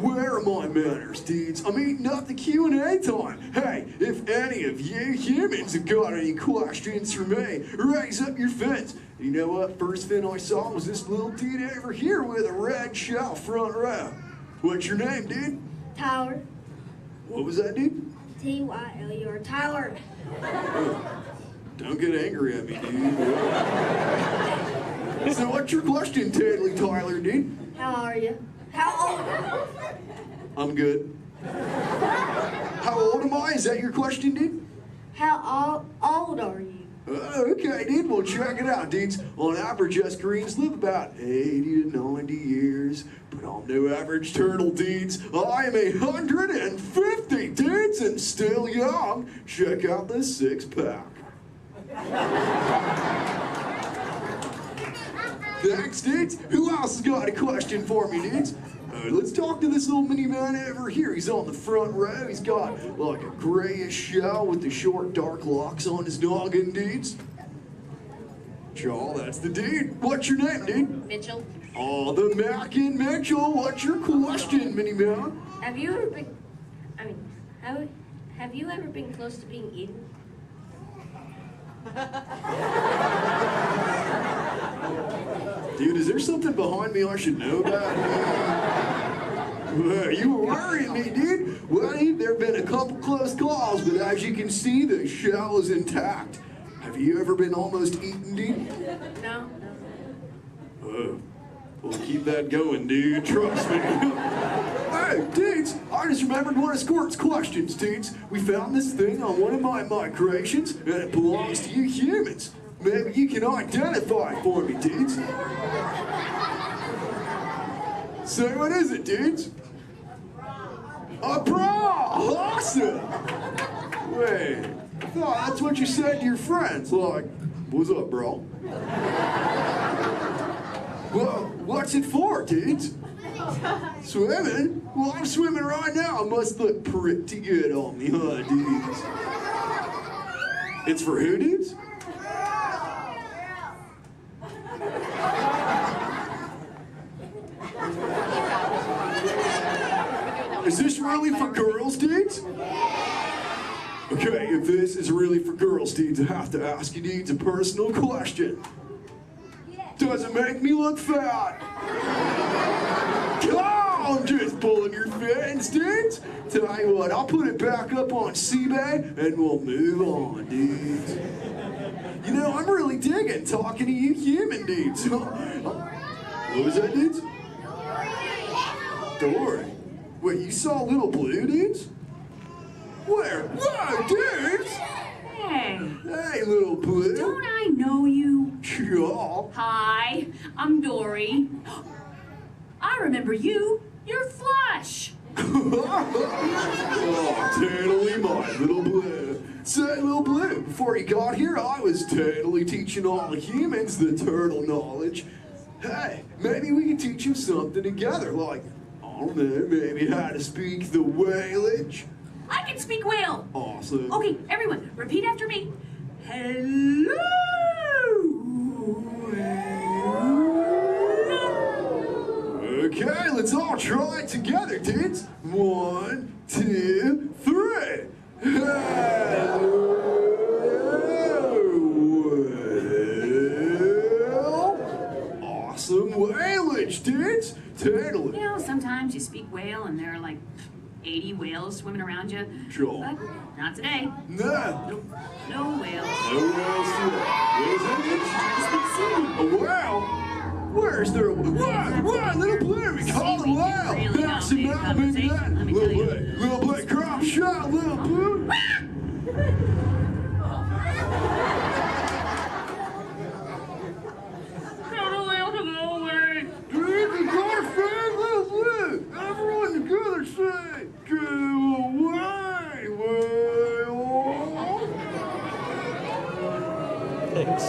Where are my manners, dudes? I'm eating up the Q&A time. Hey, if any of you humans have got any questions for me, raise up your fins. You know what? First fin I saw was this little dude over here with a red shell front row. What's your name, dude?
Tyler.
What was that, dude?
Tyler. Tyler.
Don't get angry at me, dude. So what's your question, Totally Tyler, dude?
How are you? How old?
I'm good. How old am I? Is that your question, dude?
How old are you?
Okay, dude. Well, check it out, dudes. On average, us Greens live about 80 to 90 years. But I'm no average turtle, dudes. I am 150, dudes, and still young. Check out this six-pack. Thanks, dudes. Who else has got a question for me, dudes? Let's talk to this little mini man over here. He's on the front row. He's got like a grayish shell with the short, dark locks on his noggin, dudes. Chaw, that's the dude. What's your name, dude?
Mitchell.
Oh, the Mackin Mitchell. What's your question, mini man?
Have you ever been, have you ever been close to being eaten?
Dude, is there something behind me I should know about? You were worrying me, dude. Well, there have been a couple close calls, but as you can see, the shell is intact. Have you ever been almost eaten, dude?
No.
Well, keep that going, dude. Trust me. Hey, dudes, I just remembered one of Squirt's questions, dudes. We found this thing on one of my migrations, and it belongs to you humans. Maybe you can identify it for me, dudes. So what is it, dudes? A bra! Awesome! Wait, I thought that's what you said to your friends. Like, what's up, bro? Well, what's it for, dudes? Swimming? Well, I'm swimming right now. It must look pretty good on me, huh, dudes? It's for who, dudes? Is this really for girls, dudes? Okay, if this is really for girls, dudes, I have to ask you, dudes, a personal question. Does it make me look fat? Come on, just pulling your fins, dudes. Tell you what, I'll put it back up on eBay and we'll move on, dudes. You know, I'm really digging talking to you human dudes. What was that, dudes? Dory. Wait, you saw Little Blue, dudes? Where? Whoa, dudes!
Hey.
Hey, Little Blue.
Don't I know you?
Yeah.
Hi, I'm Dory. I remember you. You're Flush.
Oh, totally my Little Blue. Say, Little Blue, before you got here, I was totally teaching all the humans the turtle knowledge. Hey, maybe we can teach them something together, like, I don't know, maybe how to speak the whalage.
I can speak whale.
Awesome.
Okay, everyone, repeat after me. Hello.
Okay, let's all try it together, dudes. 1, 2, 3. Hello. Awesome whalage, dudes. Totally.
You know, sometimes you speak whale and there are like 80 whales swimming around you.
Sure.
But not today.
No.
Nope. No whales.
No whales today. A whale? Where's there a whale? What? Little blue, we call it a whale. That's about maybe that. Little blue, crop shot, little blue. Everyone together say, go away, whale. Thanks.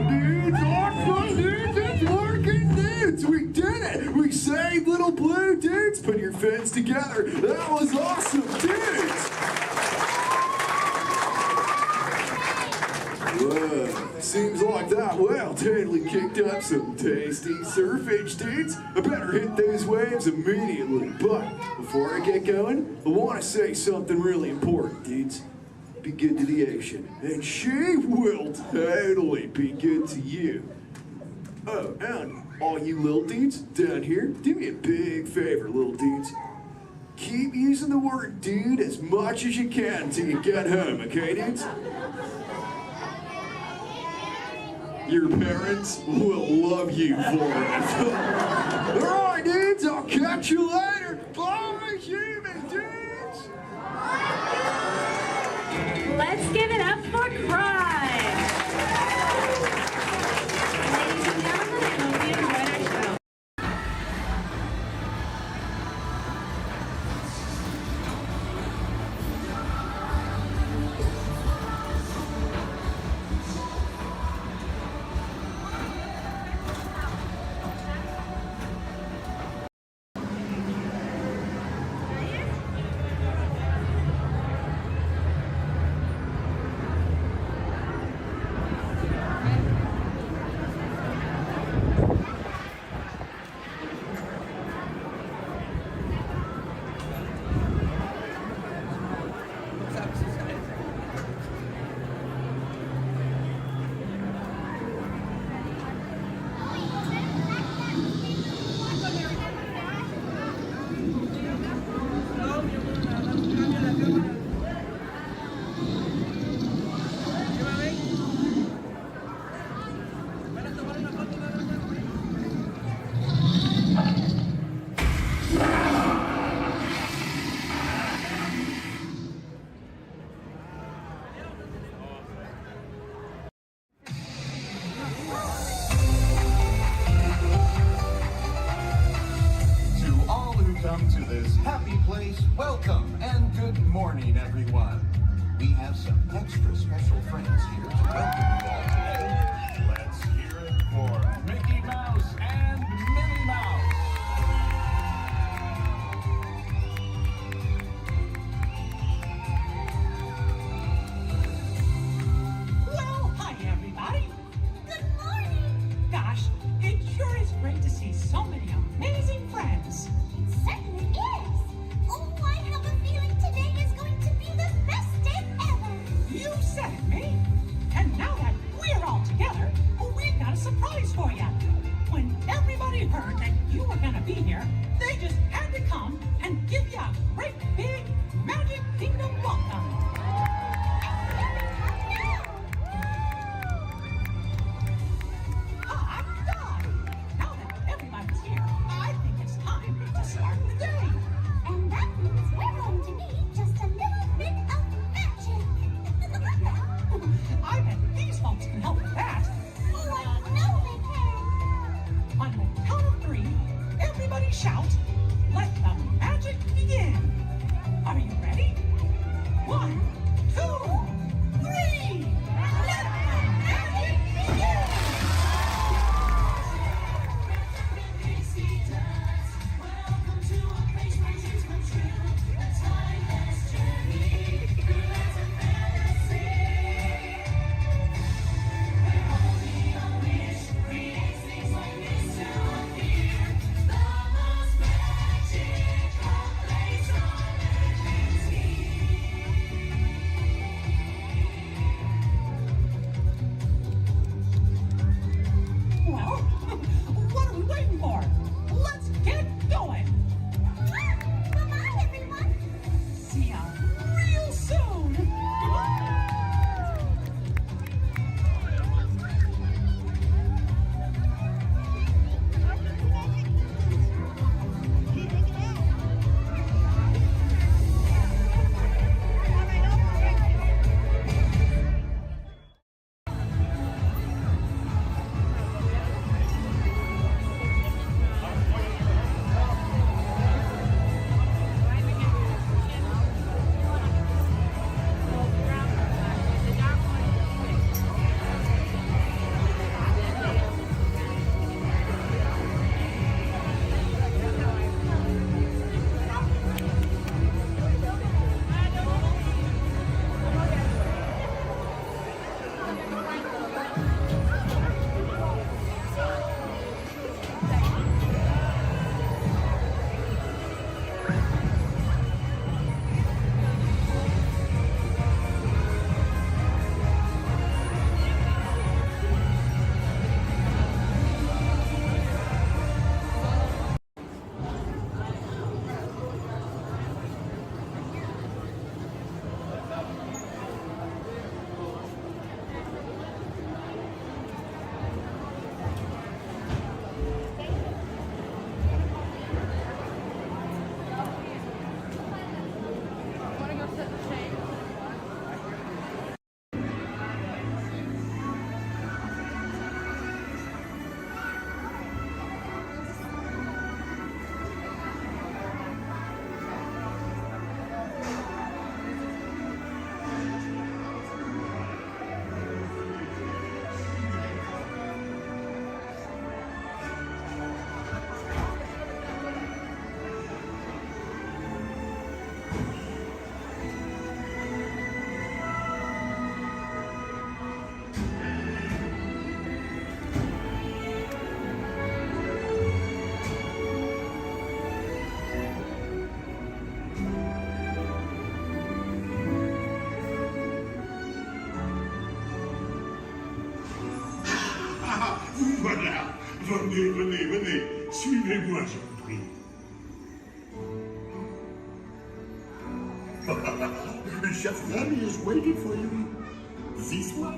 Dudes, awesome, dudes, it's working, dudes. We did it. We saved little blue, dudes. Put your fins together. That was awesome, dudes. Whoa, seems like that whale totally kicked up some tasty surfage, dudes. I better hit those waves immediately. But before I get going, I want to say something really important, dudes. Be good to the ocean, and she will totally be good to you. Oh, and all you little dudes down here, do me a big favor, little dudes. Keep using the word dude as much as you can till you get home, okay, dudes? Your parents will love you for it. All right, dudes, I'll catch you later. Bye, human dudes.
Let's give it up for Cry. Ladies and gentlemen, I hope you enjoyed our show.
Welcome to this happy place. Welcome and good morning, everyone. We have some extra special friends here to welcome you all today. Let's hear it for Mickey Mouse and Minnie Mouse.
Well, hi, everybody. Good morning. Gosh, it sure is great to see so many amazing friends.
It certainly is. Oh, I have a feeling today is going to be the best day ever.
You said it, Minnie. And now that we're all together, we've got a surprise for you. When
Venez, venez, venez. Suivez-moi, je vous prie. Chef Lemmy is waiting for you. This way.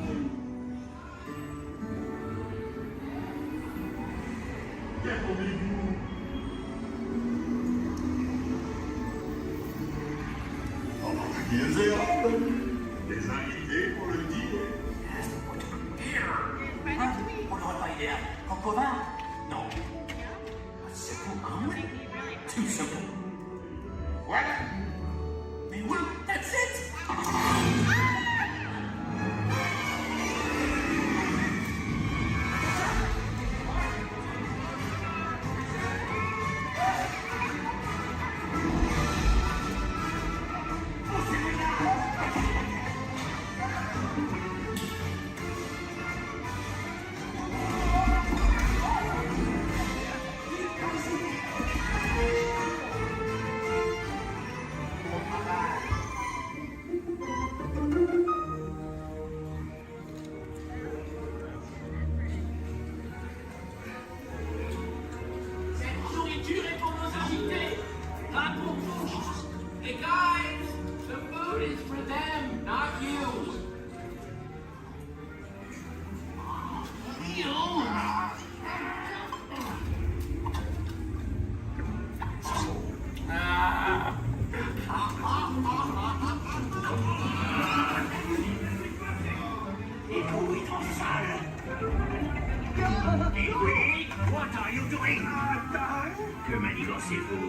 Qu'attendez-vous? Ils et hommes, des invités pour le dîner.
On n'aurait pas idéal. En commun? Non. C'est pour un oui. Tout simplement. Voilà. Mais oui, that's it.
What are you doing? Que manigancez-vous?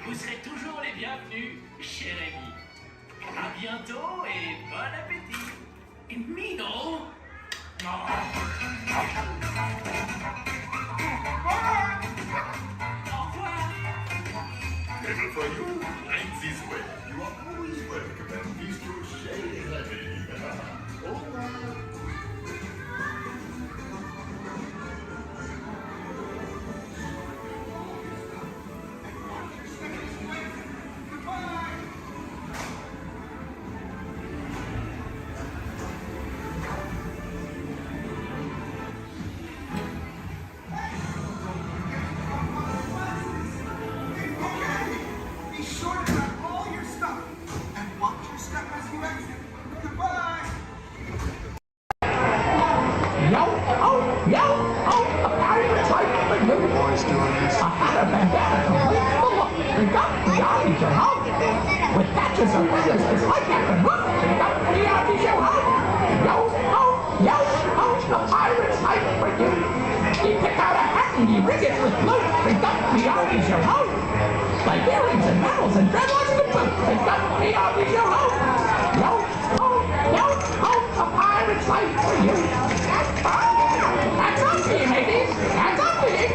Vous serez toujours les bienvenus, cher ami. À bientôt et bon appétit. Mino? Non. Au revoir.
Never for you, right this way. You are always welcome at Bistro Chez Lemmy. Au revoir.
With patches of lettuce, it's like I can look.
tickets with float. They've got POV your home. Like earrings and medals and dreadlocks and boots. They've got POV your home. Yo, ho, a pirate's life for you. That's up to you, ladies. That's up to you.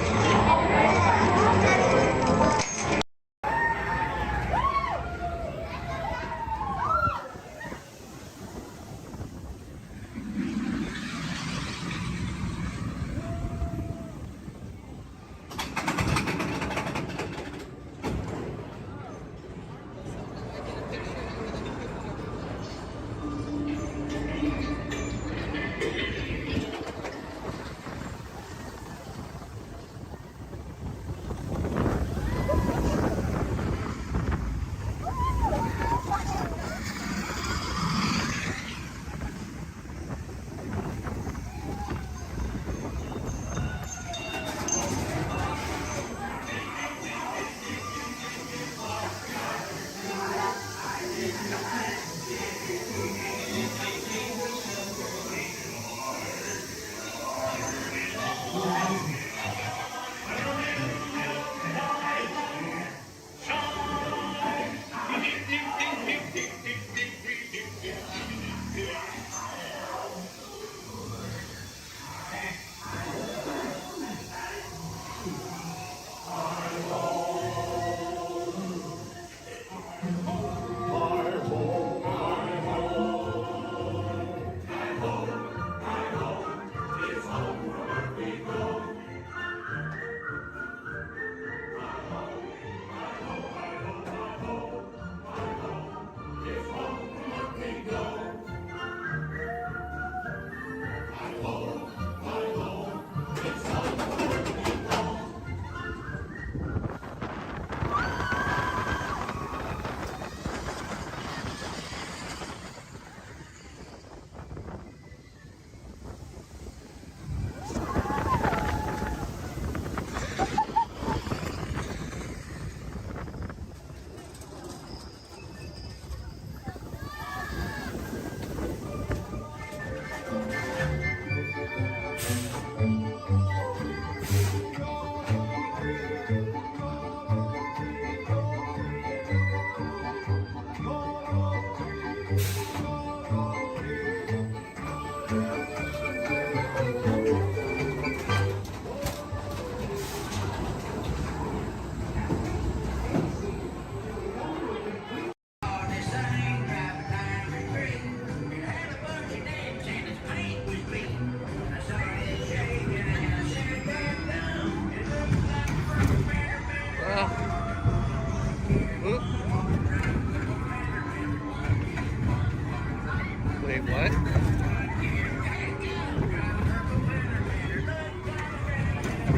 Wait, what?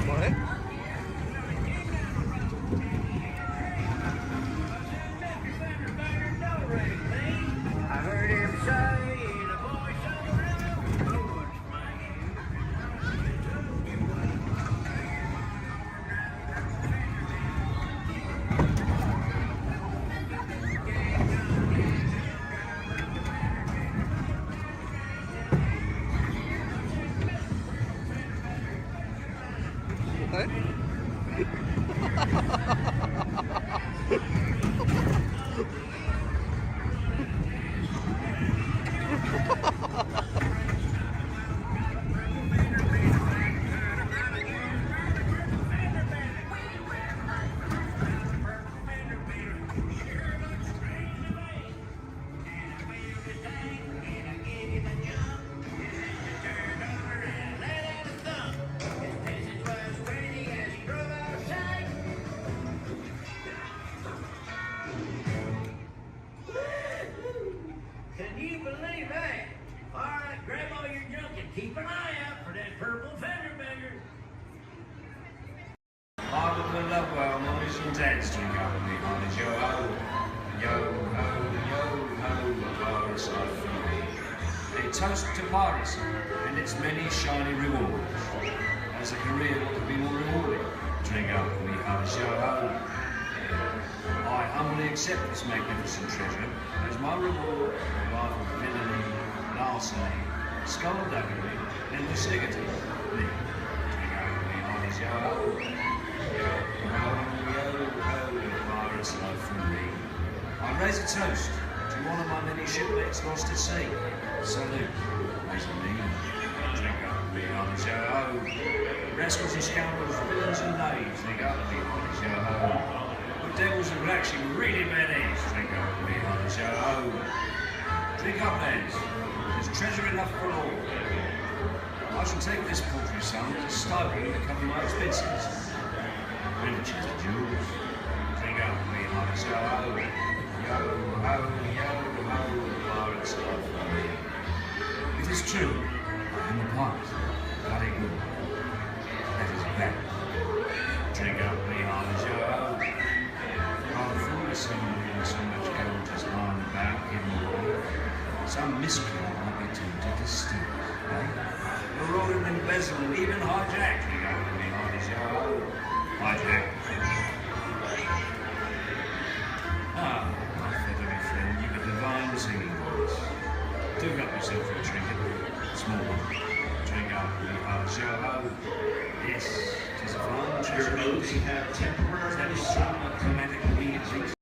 What?
I heard him say the voice of the river. Can you believe that? All right, grab all your junk and keep an eye out for that purple fender bender.
I will love well, noise and dance to go with me on his yo-ho, Paris I feel. A toast to Paris and its many shiny rewards. As a career, what could be more rewarding? Drink up with me on his yo-ho. I humbly accept this magnificent treasure as my reward for a life of villainy, larceny, skullduggery, and lucidity. Drink up with me on his yo-ho. Pirates love from me. I raise a toast to one of my many shipmates lost at sea. Salute, as a mean. Drink up, be honest, yo ho. Rascals and scoundrels, villains and knaves, drink up, be honest, yo ho. The devils and blacks, you really bad eggs, drink up, be honest, yo ho. Drink up, lads, there's treasure enough for all. I shall take this paltry sum as a stipend to cover my expenses. Riches and jewels, drink up, be honest, yo ho. Yo ho, yo ho, pirates love for me. It is true, I am a pirate, bloody good. That is bad. Drink up, me honest, yo ho. I'm foolish in so much gold just lying about hidden away. Some miscreant might be tempted to steal it, eh? Roll and embezzle and even hijack. Drink up, me honest, yo ho. Hijack. Ah, my feathery friend, you've a divine singing voice. Do up yourself a trinket, small one. Drink up, me honest, yo ho. Yes, 'tis a fine treasure.
Your notes have temporarily
That is some chromatic music.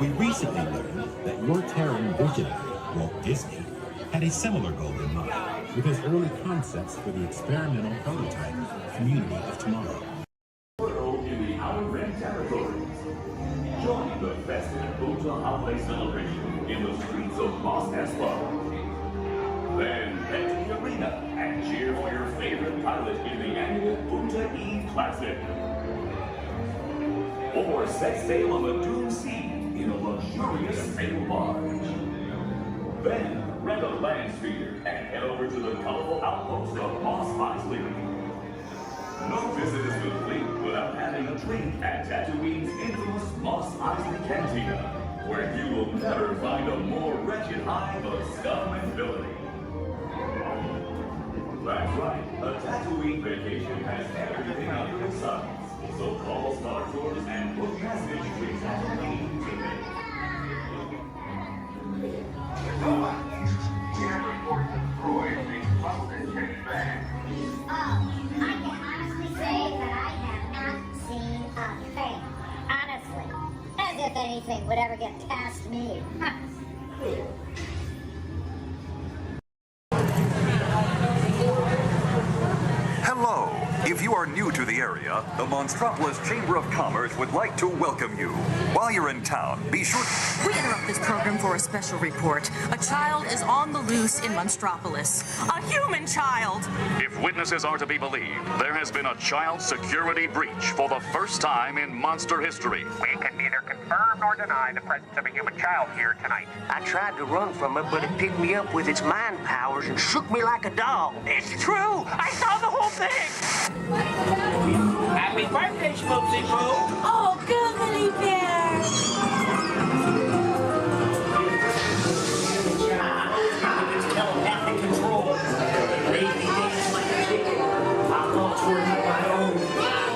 We recently learned that your towering visionary, Walt Disney, had a similar goal in mind with his early concepts for the experimental prototype Community of Tomorrow.
In the Outer Rim territories. Join the festive Boonta holiday celebration in the streets of Mos Espa. Then head to the arena and cheer for your favorite pilot in the annual Boonta Eve Classic. Or set sail on the Doom Sea in a luxurious sail barge. Then rent a land speeder and head over to the colorful outpost of Mos Eisley. No visit is complete without having a drink at Tatooine's infamous Mos Eisley Cantina, where you will never find a more wretched hive of scum and villainy. That's right, a Tatooine vacation has everything under the sun. So call Star Tours and book message to Tatooine today.
I nothing would ever get past me.
Hello. If you are new to the area, the Monstropolis Chamber of Commerce would like to welcome you. While you're in town, be sure...
We interrupt this program for a special report. A child is on the loose in Monstropolis. A human child!
If witnesses are to be believed, there has been a child security breach for the first time in monster history.
We can neither confirm nor deny the presence of a human child here tonight.
I tried to run from it, but it picked me up with its mind powers and shook me like a doll.
It's true! I saw the whole thing! Happy birthday, Schmoopsy Poo!
Oh, googly bear!
Telepathic control. Lazy days like a chicken. I launched toward it my own.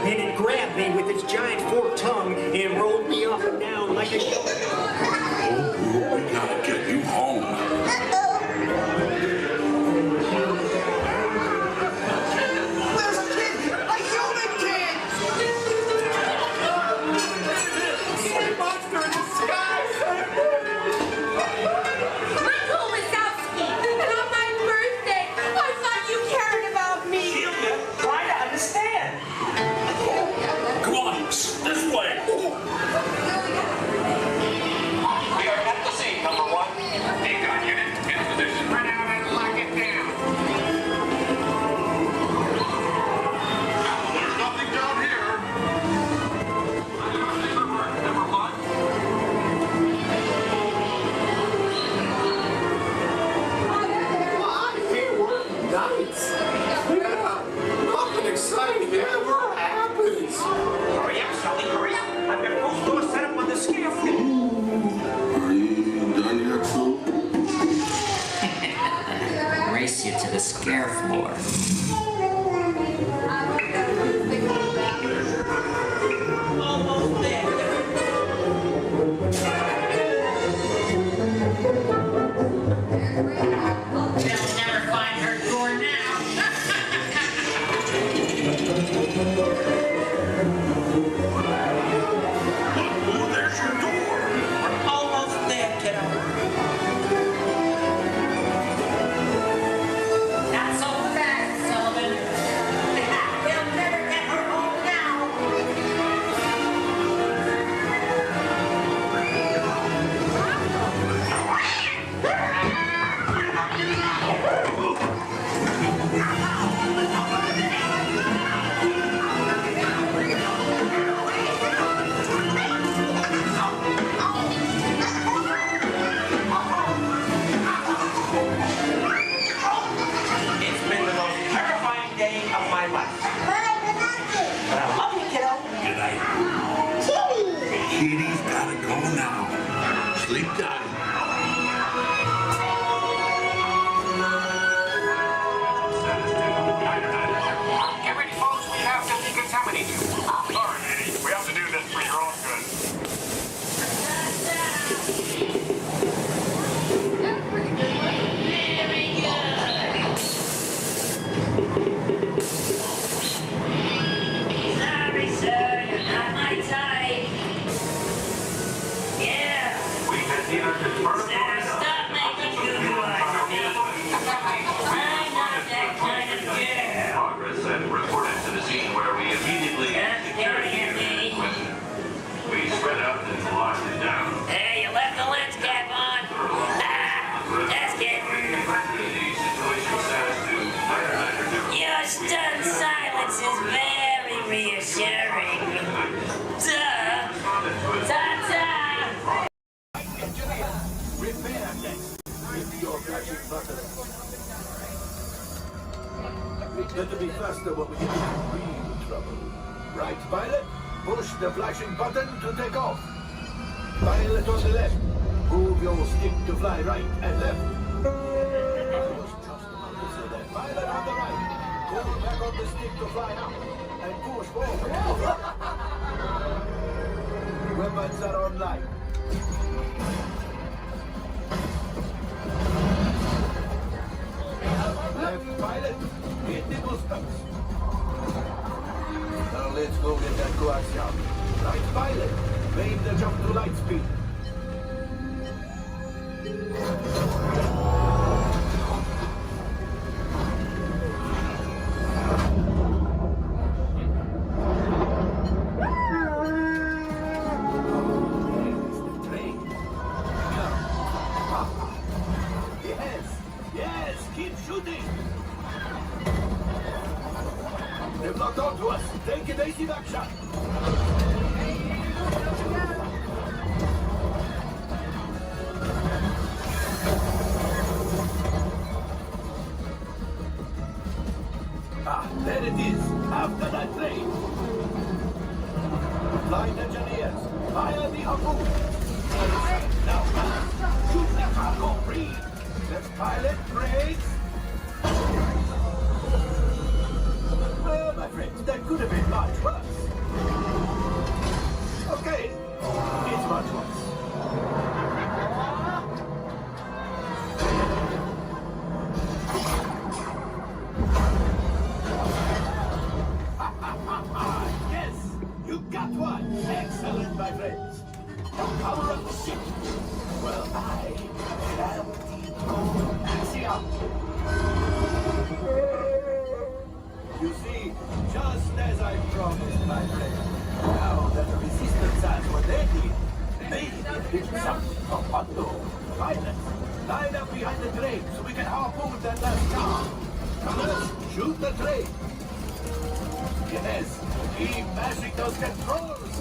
Then it grabbed me with its giant forked tongue and rolled me up and down like a show.
Oh, we gotta get you home.
Race you to the scare floor. Almost there. They'll never find her door now.
Oh, there's your door.
We're almost there, kiddo. Not so fast, Sullivan. We'll never get her home now. It's been the most terrifying day of my life. But I love you, kiddo.
Good night. Kitty's gotta go now. Sleep tight.
Get ready, folks. We have to decontaminate you.
Sorry, Eddie. We have to do this for your own good.
Sorry, sir. You're not my type. Yeah.
We can either confirm
Sir, stop making good eyes at me. I'm not that kind of girl.
progress and reported to the scene where we immediately
Stop staring at me.
we spread out and locked it down.
Hey, you left the lens cap on. That's getting. Your stunned silence is very reassuring. Duh. Ta-ta.
Repair next. With your flashing button. Better be faster when we get into real trouble. Right, pilot? Push the flashing button to take off. Pilot on the left. Move your stick to fly right and left. Pilot on the right. Pull back on the stick to fly up. And push forward. Weapons are online. Left pilot, hit the goosebumps. Now let's go get that coaxium. Right pilot, make the jump to light speed.
Yes, keep shooting. They've locked onto us. Take evasive action. Ah, there it is. After that train. Flight engineers, fire the harpoon. Now, shoot the cargo free. The pilot brakes. Well, my friends, that could have been much worse. Okay, it's much worse. Yes, you got one. Excellent, my friends. Power up the ship. Well, I am Axiom. You see, just as I promised, my friend, now that the resistance has what they need, they did something for Wando. Pilots, line up behind the train so we can harpoon that last car. Colors, shoot the train. Yes, keep mashing those controls.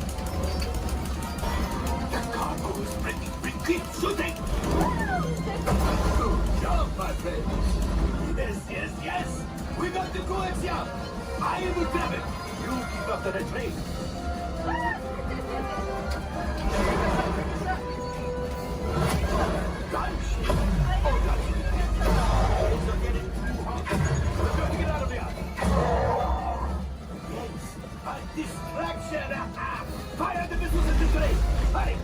The cargo is ready. Keep shooting. Good job, my friend. Yes, yes, yes. We got the coaxium. I will grab it. You keep up to the train. Gunship. Oh, gunship. Things are getting too hot. We're going to get out of here. Yes, a distraction. Fire the missiles at the train. Hurry.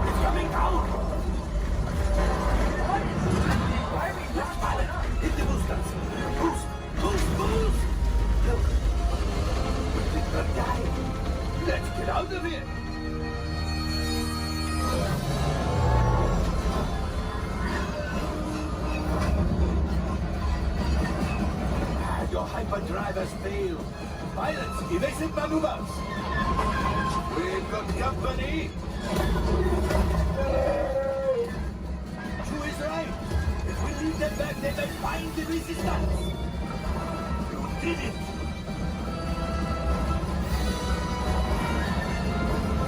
It's coming out. Hit the boosters. Boost, boost, boost. Look. We did not die. Let's get out of here. Your hyperdrive has failed. Pilots, evasive maneuvers. We've got company. Drew is right. If we leave them back, they may find the resistance. You did it.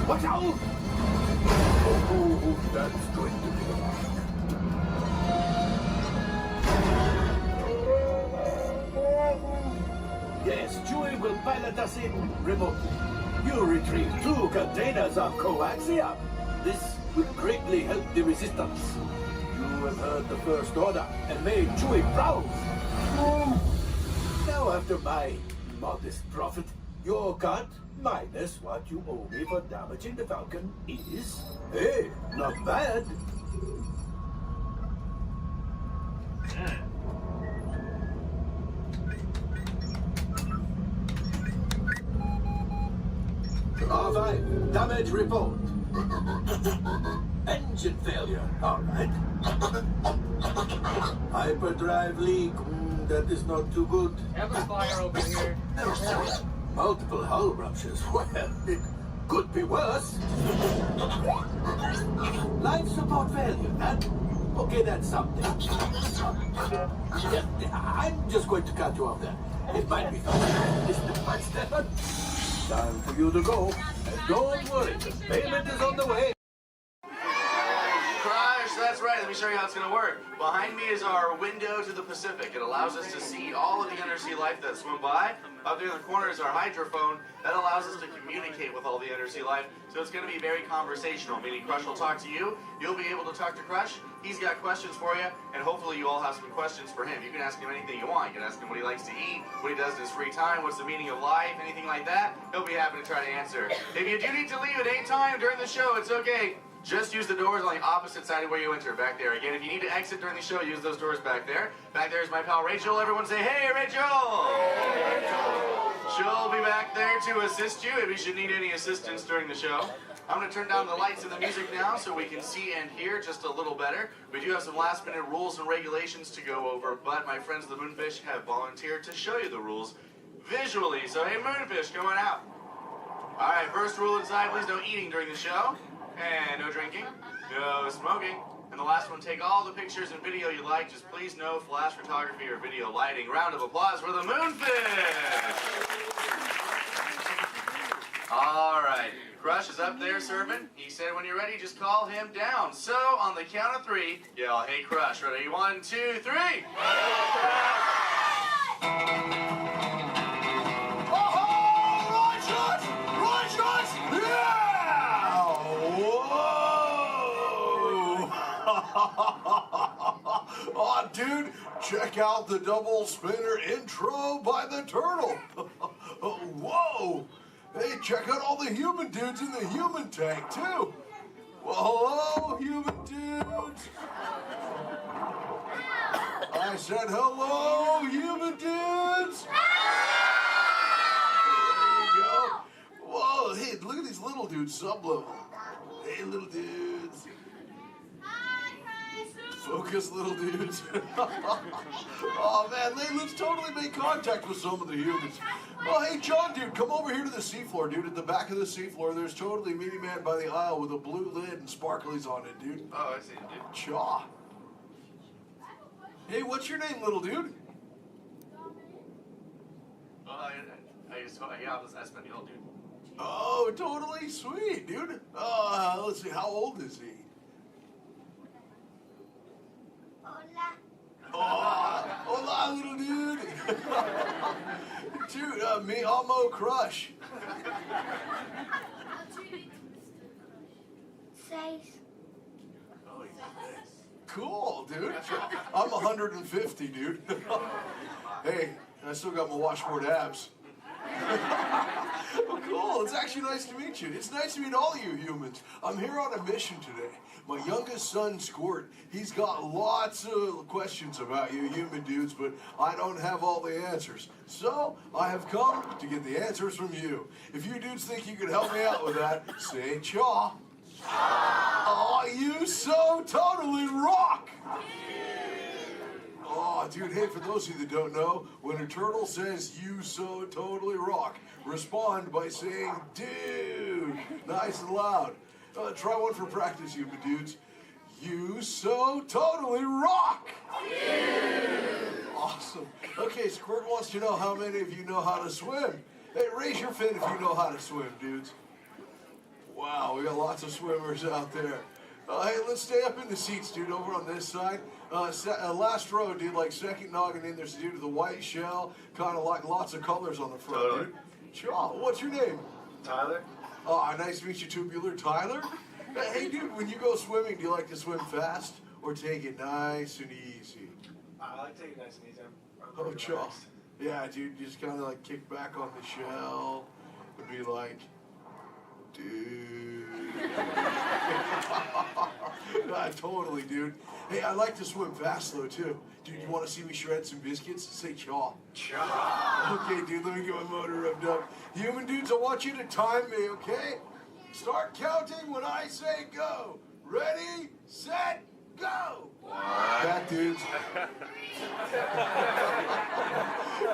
Watch out! Oh, that's going to be a lot. Yes, Chewie will pilot us in remotely. You retrieve 2 containers of coaxium. This will greatly help the resistance. You have heard the First Order and made Chewie proud. Now, after my modest profit, your cut minus what you owe me for damaging the Falcon is, hey, not bad. R5, damage report. Engine failure, all right. Hyperdrive leak, that is not too good.
Have a fire over here.
Multiple hull ruptures, well, it could be worse. Life support failure, huh? Okay, that's something. I'm just going to cut you off there. It might be fun. Mr. Buxton. Time for you to go. And don't worry, the payment is on the way.
Crash, that's right. Let me show you how it's going to work. Behind me is our window to the Pacific. It allows us to see all of the undersea life that swim by. Up there in the corner is our hydrophone. That allows us to communicate with all the undersea life. So it's going to be very conversational, meaning Crush will talk to you. You'll be able to talk to Crush. He's got questions for you, and hopefully you all have some questions for him. You can ask him anything you want. You can ask him what he likes to eat, what he does in his free time, what's the meaning of life, anything like that. He'll be happy to try to answer. If you do need to leave at any time during the show, it's okay. just use the doors on the opposite side of where you enter, back there. Again, if you need to exit during the show, use those doors back there. Back there is my pal Rachel. Everyone say, hey, Rachel! Hey, Rachel! She'll be back there to assist you if you should need any assistance during the show. I'm going to turn down the lights and the music now so we can see and hear just a little better. We do have some last-minute rules and regulations to go over, but my friends the Moonfish have volunteered to show you the rules visually. So, hey, Moonfish, come on out. All right, first rule inside, please no eating during the show, and no drinking, no smoking. And the last one, take all the pictures and video you like, just please no flash photography or video lighting. Round of applause for the Moonfish! All right, Crush is up there serving. He said when you're ready, just call him down. So, on the count of 3, yell, hey, Crush. Ready? 1, 2, 3. Hey,
Oh, dude, check out the double spinner intro by the turtle. Whoa! Hey, check out all the human dudes in the human tank, too. Well, hello, human dudes. I said hello, human dudes. There you go. Whoa, hey, look at these little dudes, sub-level. Hey, little dudes. Focus, little dudes. Oh, man, let's totally make contact with some of the humans. Oh, hey, John, dude, come over here to the seafloor, dude. At the back of the seafloor, there's totally Mini Man by the aisle with a blue lid and sparklies on it, dude.
Oh, I see, dude.
Chaw. Hey, what's your name, little dude?
I'm Espanol, dude.
Oh, totally sweet, dude. Let's see, how old is he? Hola, little dude. Dude, me amo Crush.
6.
Cool, dude. I'm 150, dude. Hey, I still got my washboard abs. Well, cool. It's actually nice to meet you. It's nice to meet all you humans. I'm here on a mission today. My youngest son, Squirt, he's got lots of questions about you human dudes, but I don't have all the answers. So, I have come to get the answers from you. If you dudes think you can help me out with that, say chaw. Oh, you so totally rock! Oh, dude, hey, for those of you that don't know, when a turtle says, you so totally rock, respond by saying, dude, nice and loud. Try one for practice, human dudes. You so totally rock! Awesome. Okay, Squirt wants to know how many of you know how to swim. Hey, raise your fin if you know how to swim, dudes. Wow, we got lots of swimmers out there. Hey, let's stay up in the seats, dude, over on this side. Last row, dude, like second noggin in. There's a dude with a white shell, kind of like lots of colors on the front, dude. Chaw, what's your name?
Tyler.
Oh, nice to meet you, Tubular Tyler. Hey, dude, when you go swimming, do you like to swim fast or take it nice and easy?
I like to take it nice and easy.
Oh, chaw. Yeah, dude, just kind of like kick back on the shell and be like, dude. Totally, dude. Hey, I like to swim fast, though, too. Dude, you want to see me shred some biscuits? Say chaw. Chaw. Okay, dude, let me get my motor revved up. Human dudes, I want you to time me, okay? Start counting when I say go. Ready, set, go. That, dudes.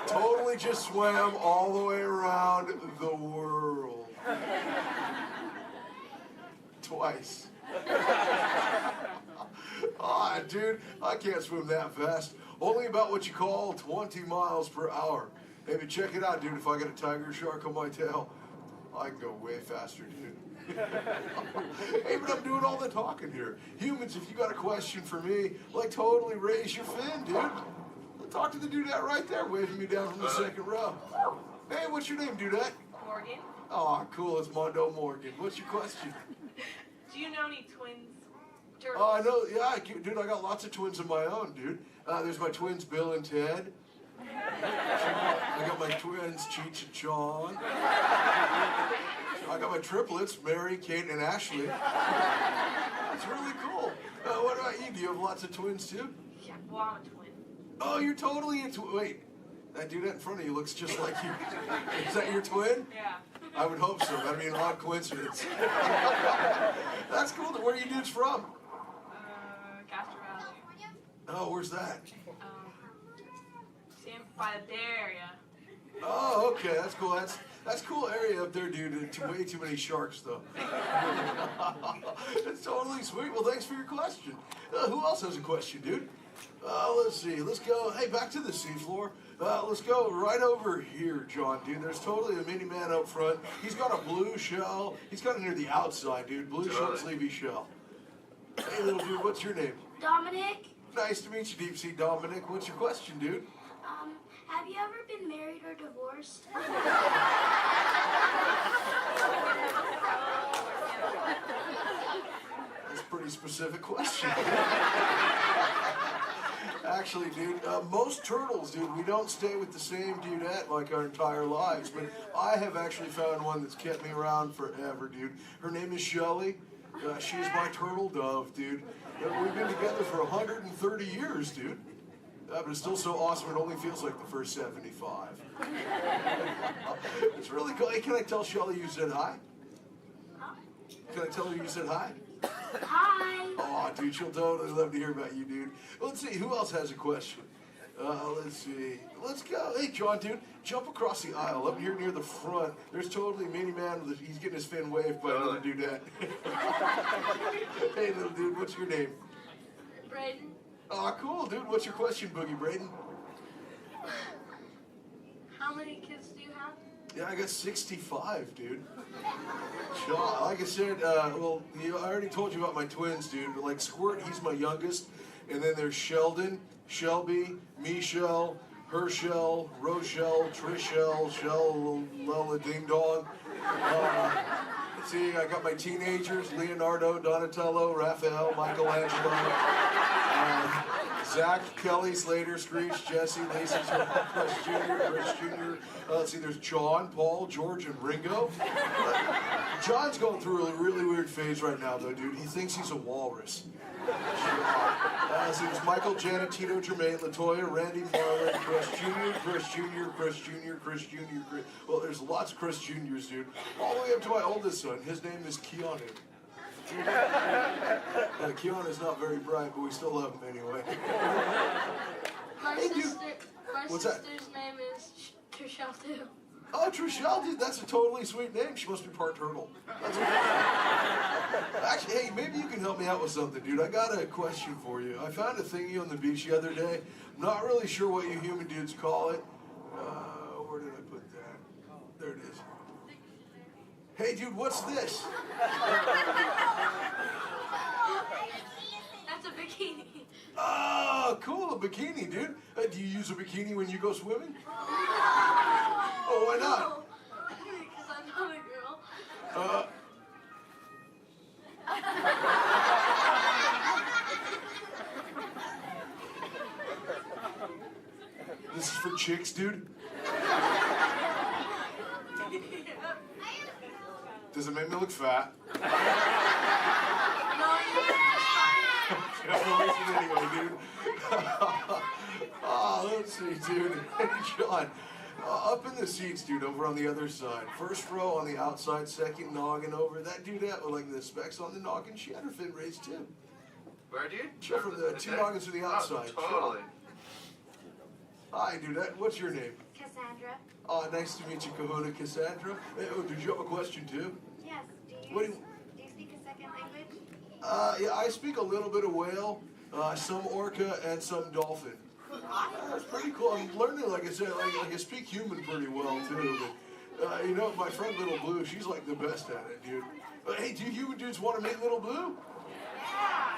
Totally just swam all the way around the world. Twice. Ah, dude, I can't swim that fast. Only about what you call 20 miles per hour. Hey, but check it out, dude. If I got a tiger shark on my tail, I can go way faster, dude. Hey, but I'm doing all the talking here. Humans, if you got a question for me, like totally raise your fin, dude. Talk to the dudette right there, waving me down from the second row. Hey, what's your name, dudette?
Morgan.
Oh, cool. It's Mondo Morgan. What's your question?
Do you know any twins? Turtles?
Oh, I know. Yeah, dude, I got lots of twins of my own, dude. There's my twins, Bill and Ted. I got my twins, Cheech and Chong. I got my triplets, Mary, Kate, and Ashley.
mean? Do you have lots of twins too?
Yeah, well, I'm a twin.
Oh, you're totally a twin. Wait, that dude in front of you looks just like you. Is that your twin?
Yeah.
I would hope so. That'd be an odd coincidence. That's cool. Where are you dudes from?
Castro Valley.
Oh, where's that?
Same by the Bay Area.
Oh, okay. That's cool. That's cool area up there, dude. Way too many sharks, though. It's totally sweet. Well, thanks for your question. Who else has a question, dude? Let's see. Let's go. Hey, back to the seafloor. Let's go right over here, John, dude. There's totally a mini man up front. He's got a blue shell. He's kind of near the outside, dude. Blue shell, sleepy shell. Hey, little dude, what's your name?
Dominic,
Nice to meet you, Deep Sea Dominic. What's your question, dude?
have you ever been married or divorced?
That's a pretty specific question. Actually, dude, most turtles, dude, we don't stay with the same dudette like our entire lives, but I have actually found one that's kept me around forever, dude. Her name is Shelly. She's my turtle dove, dude. We've been together for 130 years, dude. But it's still so awesome, it only feels like the first 75. It's really cool. Hey, can I tell Shelly you said hi? Can I tell her you said hi?
Hi.
Oh, dude, she'll totally love to hear about you, dude. Let's see, who else has a question? Let's see. Let's go. Hey, John, dude, jump across the aisle up here near the front. There's totally a mini man. He's getting his fin waved by another dudette. Hey, little dude, what's your name?
Braden.
Oh, cool, dude. What's your question, Boogie Braden?
How many kids do you have?
Yeah, I got 65, dude. John, like I said, well, I already told you about my twins, dude. But like Squirt, he's my youngest. And then there's Sheldon, Shelby, Michelle, Herschel, Rochelle, Trishelle, Shell, Lella Ding Dong. See, I got my teenagers, Leonardo, Donatello, Raphael, Michelangelo, Zach, Kelly, Slater, Screech, Jesse, Lacey, Chris Jr. Let's see, there's John, Paul, George, and Ringo. John's going through a really weird phase right now, though, dude. He thinks he's a walrus. So there's Michael, Janet, Tito, Jermaine, LaToya, Randy, Marlon, Chris Jr., Chris Jr., Chris Jr., Chris Jr., Chris... Well, there's lots of Chris Jr.'s, dude. All the way up to my oldest son. His name is Keanu. Keanu's not very bright, but we still love him anyway.
My
What's that?
sister's name is Trishelle too.
Oh, Trishelle, dude, that's a totally sweet name. She must be part turtle. That's Actually, hey, maybe you can help me out with something, dude. I got a question for you. I found a thingy on the beach the other day. I'm not really sure what you human dudes call it. Where did I put that? There it is. Hey, dude, what's this?
That's a bikini.
Oh, cool, a bikini, dude. Do you use a bikini when you go swimming? Oh, why not?
Because I'm not a girl.
This is for chicks, dude? Does it make me look fat? Anyway, dude. Oh, let's see, dude. Hey, John. Up in the seats, dude, over on the other side. First row on the outside, second noggin over. That dudette with like the specs on the noggin, she had her fin raised too.
Where, dude?
Sure, from the two noggins to the outside.
Oh, totally.
Hi, dudette. What's your name?
Cassandra.
Oh, nice to meet you, Kahuna Cassandra. Hey, oh, did you have a question too?
Yes. Do
What
you speak a second language?
Yeah, I speak a little bit of whale, some orca, and some dolphin. That's pretty cool. I'm learning, like I said, like I speak human pretty well too. But you know, my friend Little Blue, she's like the best at it, dude. Hey, do you human dudes want to meet Little Blue?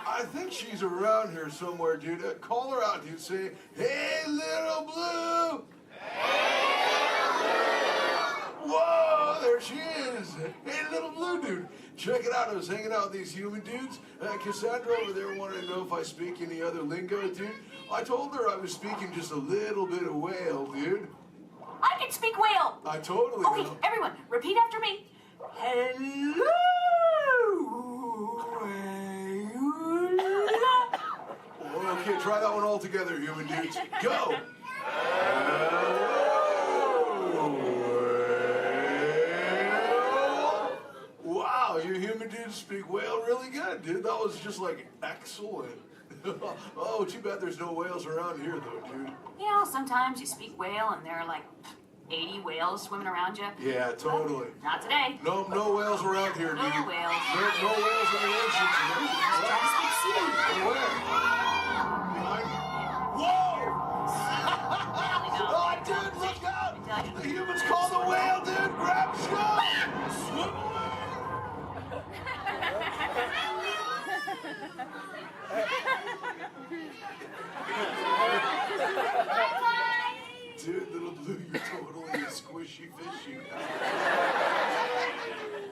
I think she's around here somewhere, dude. Call her out, dude. Say, "Hey, Little Blue." Whoa, there she is. Hey, Little Blue, dude. Check it out. I was hanging out with these human dudes. Cassandra over there wanted to know if I speak any other lingo, dude. I told her I was speaking just a little bit of whale, dude.
I can speak whale.
I totally
Okay,
know.
everyone, repeat after me. Hello.
Okay, try that one all together, human dudes. Go! Wow, you human dudes speak whale really good, dude. That was just like excellent. Oh, too bad there's no whales around here, though, dude.
You know, sometimes you speak whale and there are like 80 whales swimming around you.
Yeah, totally.
Not today.
No whales around here, dude.
No whales.
No whales in the ocean today.
Try to speak sea.
Where? Whoa! Oh, dude, look out! The humans call the whale, dude! Grab stuff! Swim away! Dude, little blue, you're totally a squishy fishy.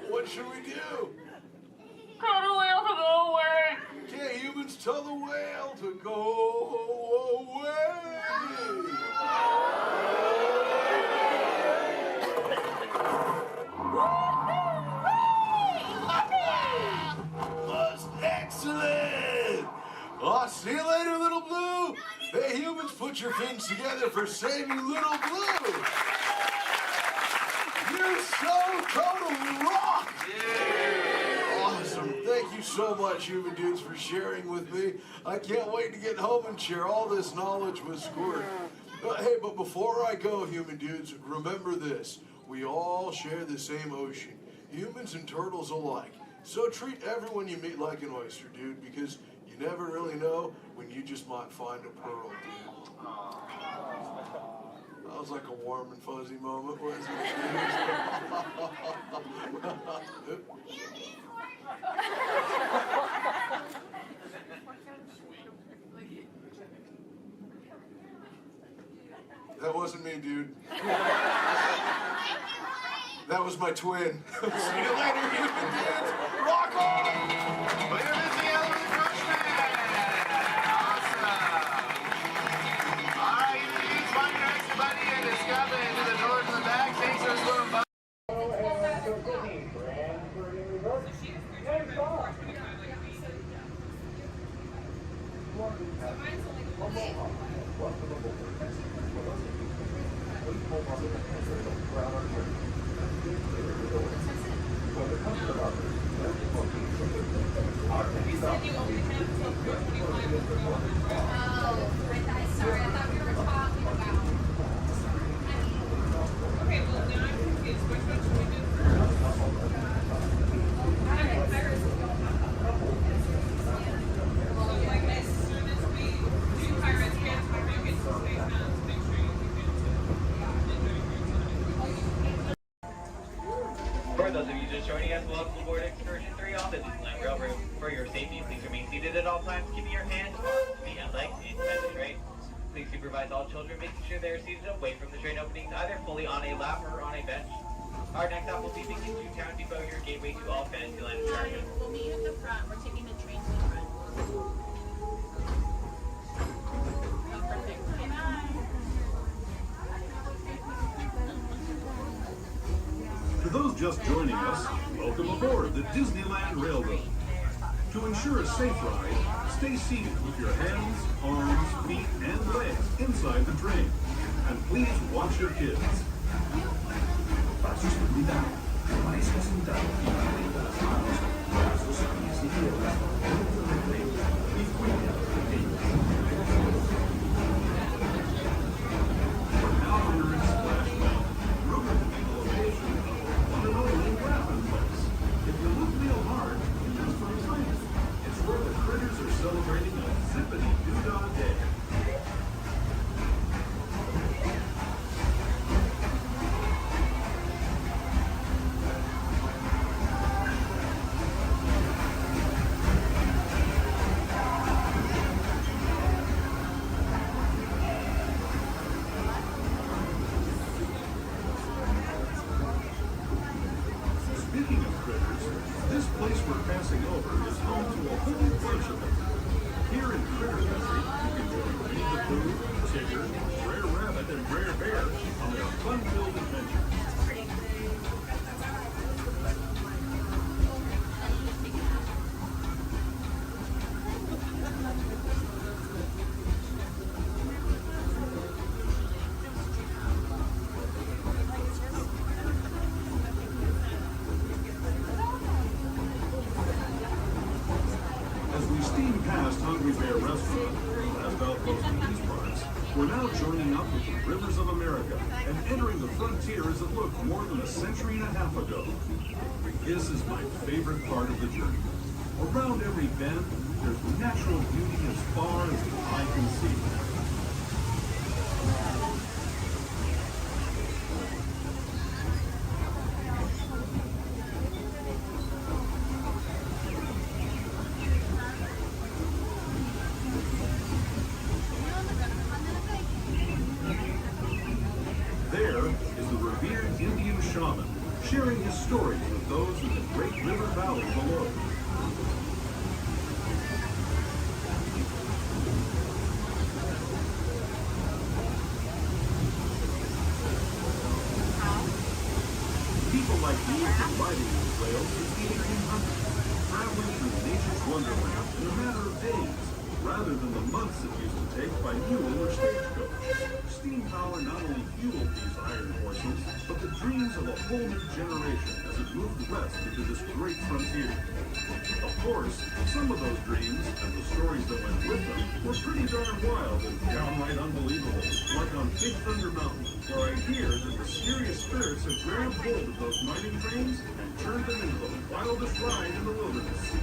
What should we do?
Tell the whale to go away.
Okay, humans, tell the whale to go away. That's excellent. Oh, see you later, little blue. Hey, humans, put your fins together for saving little blue. You so totally rock. Yeah. Awesome. Thank you so much, human dudes, for sharing with me. I can't wait to get home and share all this knowledge with Squirt. Hey, but before I go, human dudes, remember this. We all share the same ocean, humans and turtles alike. So treat everyone you meet like an oyster, dude, because you never really know when you just might find a pearl, dude. That was like a warm and fuzzy moment, wasn't it? That wasn't me, dude. That was my twin. See you later, human dudes. Rock on! Later, Missy Ellen and Freshman. Awesome. All right, you dudes, find your extra buddy and discover into the doors in the back. Thanks for swimming by.
For those of you just joining us, welcome aboard Excursion 3 on the Disneyland Railroad. For your safety, please remain seated at all times, keeping your hands, feet, and legs inside the train. Please supervise all children, making sure they are seated away from the train openings, either fully on a lap or on a bench. Our next stop will be Thinking to Town Depot, your gateway to all Fantasyland attractions.
We'll meet you at the front. We're taking the train to the front. Perfect.
For those just joining us, welcome aboard the Disneyland Railroad. To ensure a safe ride, stay seated with your hands, arms, feet, and legs inside the train. And please watch your kids. Para su seguridad, permanezca sentado y mantenga las manos, brazos, pies y piernas dentro del tren y cuide a los pequeños. We're now here in Splash Mountain, rumored to be the location of a one and only Grappin' Place. If you look real hard, you're just for a time. It's where the critters are celebrating a zippity-doo-dah day. Speaking of critters, this place we're passing over is home to a whole bunch of them. Here in Critter Country, you can join Winnie the Pooh, Tigger, Brer Rabbit, and Brer Bear on their fun-filled adventures. Skiing past Hungry Bear Restaurant, the last outpost in these parts, we're now joining up with the rivers of America and entering the frontier as it looked more than a century and a half ago. This is my favorite part of the journey. Around every bend, there's natural beauty as far as the eye can see. There is the revered Indian shaman, sharing his stories with those in the great river valley below. People like me have been riding these rails since the 1800s, traveling through nature's wonderland in a matter of days, rather than the months it used to take by mule or stagecoach. Steam power not only fueled these iron horses, but the dreams of a whole new generation as it moved west into this great frontier. Of course, some of those dreams, and the stories that went with them, were pretty darn wild and downright unbelievable, like on Big Thunder Mountain, where I hear that mysterious spirits have grabbed hold of those mining trains and turned them into the wildest ride in the wilderness.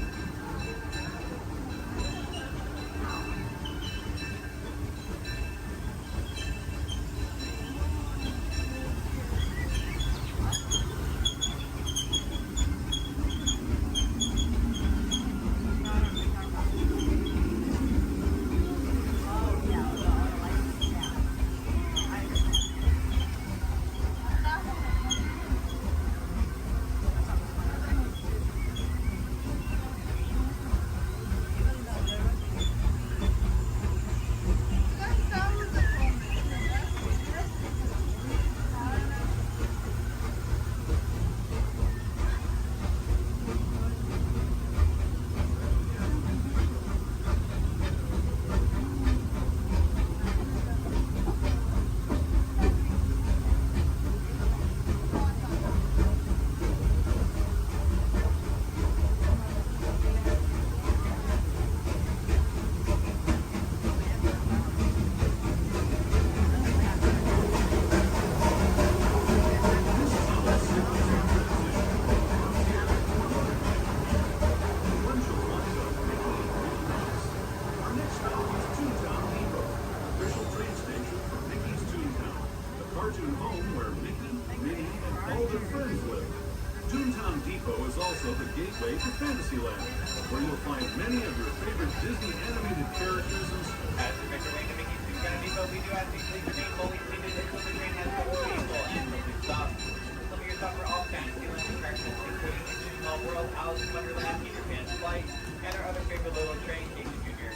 Gateway to Fantasyland, where you'll find many of your favorite Disney animated characters and
as we make our way to Mickey's Toontown Depot, we do ask you please remain fully seated until the train has come vehicle and complete stop. Some of your stop for all kinds of attractions, including the Small World, Alice in Wonderland, Peter Pan's Flight, and our other favorite little train, Casey Jr.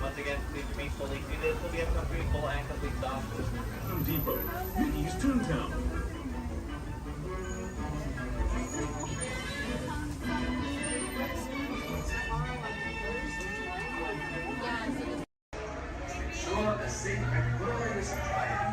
Once again, please remain fully seated until we have come vehicle and complete stop.
Depot, Mickey's Toontown.
Ensure a safe and glorious drive.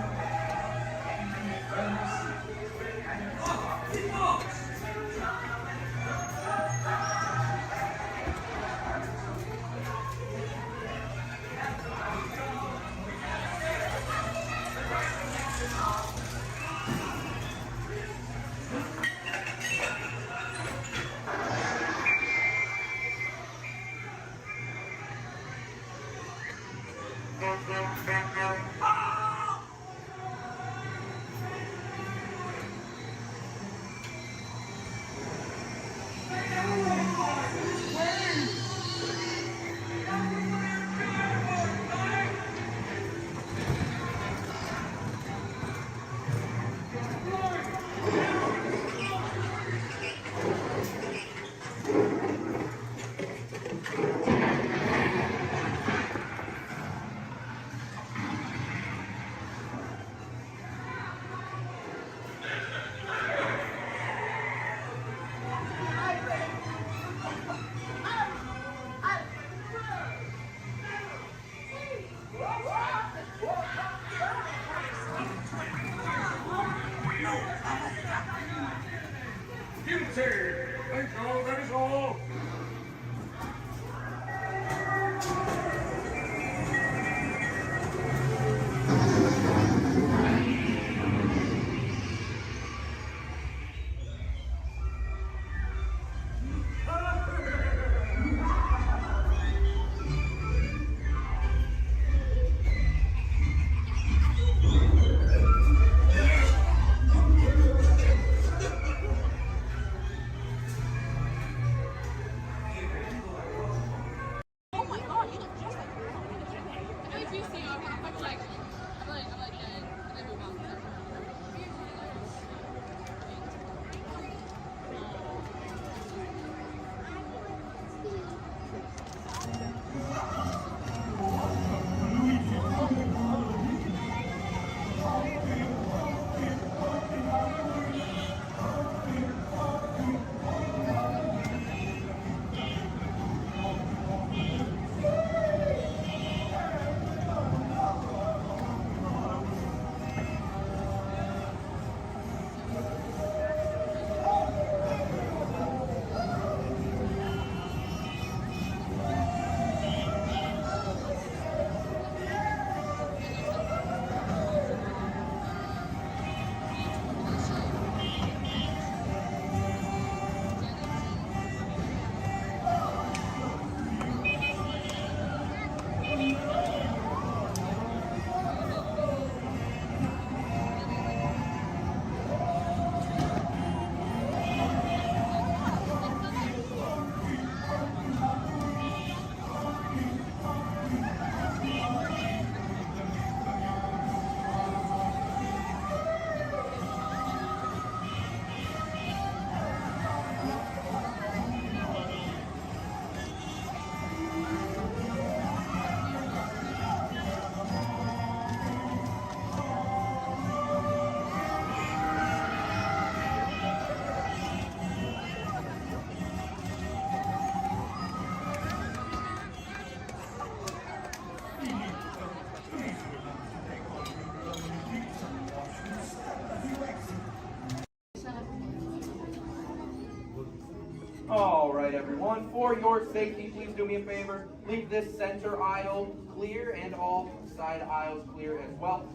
All right, everyone, for your safety, please do me a favor. Leave this center aisle clear and all side aisles clear as well.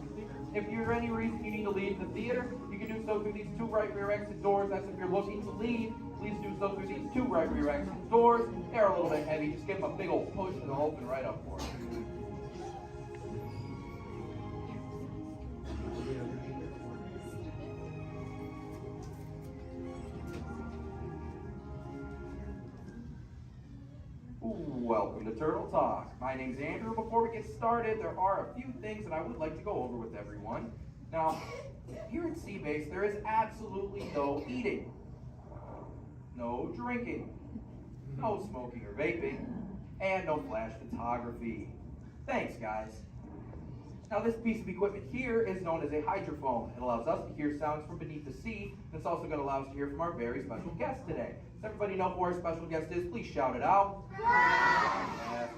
If for any reason you need to leave the theater, you can do so through these two right rear exit doors. That's if you're looking to leave. Please do so through these two right rear exit doors. They're a little bit heavy. Just give them a big old push and they'll open right up for you. Welcome to Turtle Talk. My name's Andrew. Before we get started, there are a few things that I would like to go over with everyone. Now, here at Seabase, there is absolutely no eating, no drinking, no smoking or vaping, and no flash photography. Thanks, guys. Now, this piece of equipment here is known as a hydrophone. It allows us to hear sounds from beneath the sea, and it's also going to allow us to hear from our very special guest today. Does everybody know who our special guest is? Please shout it out.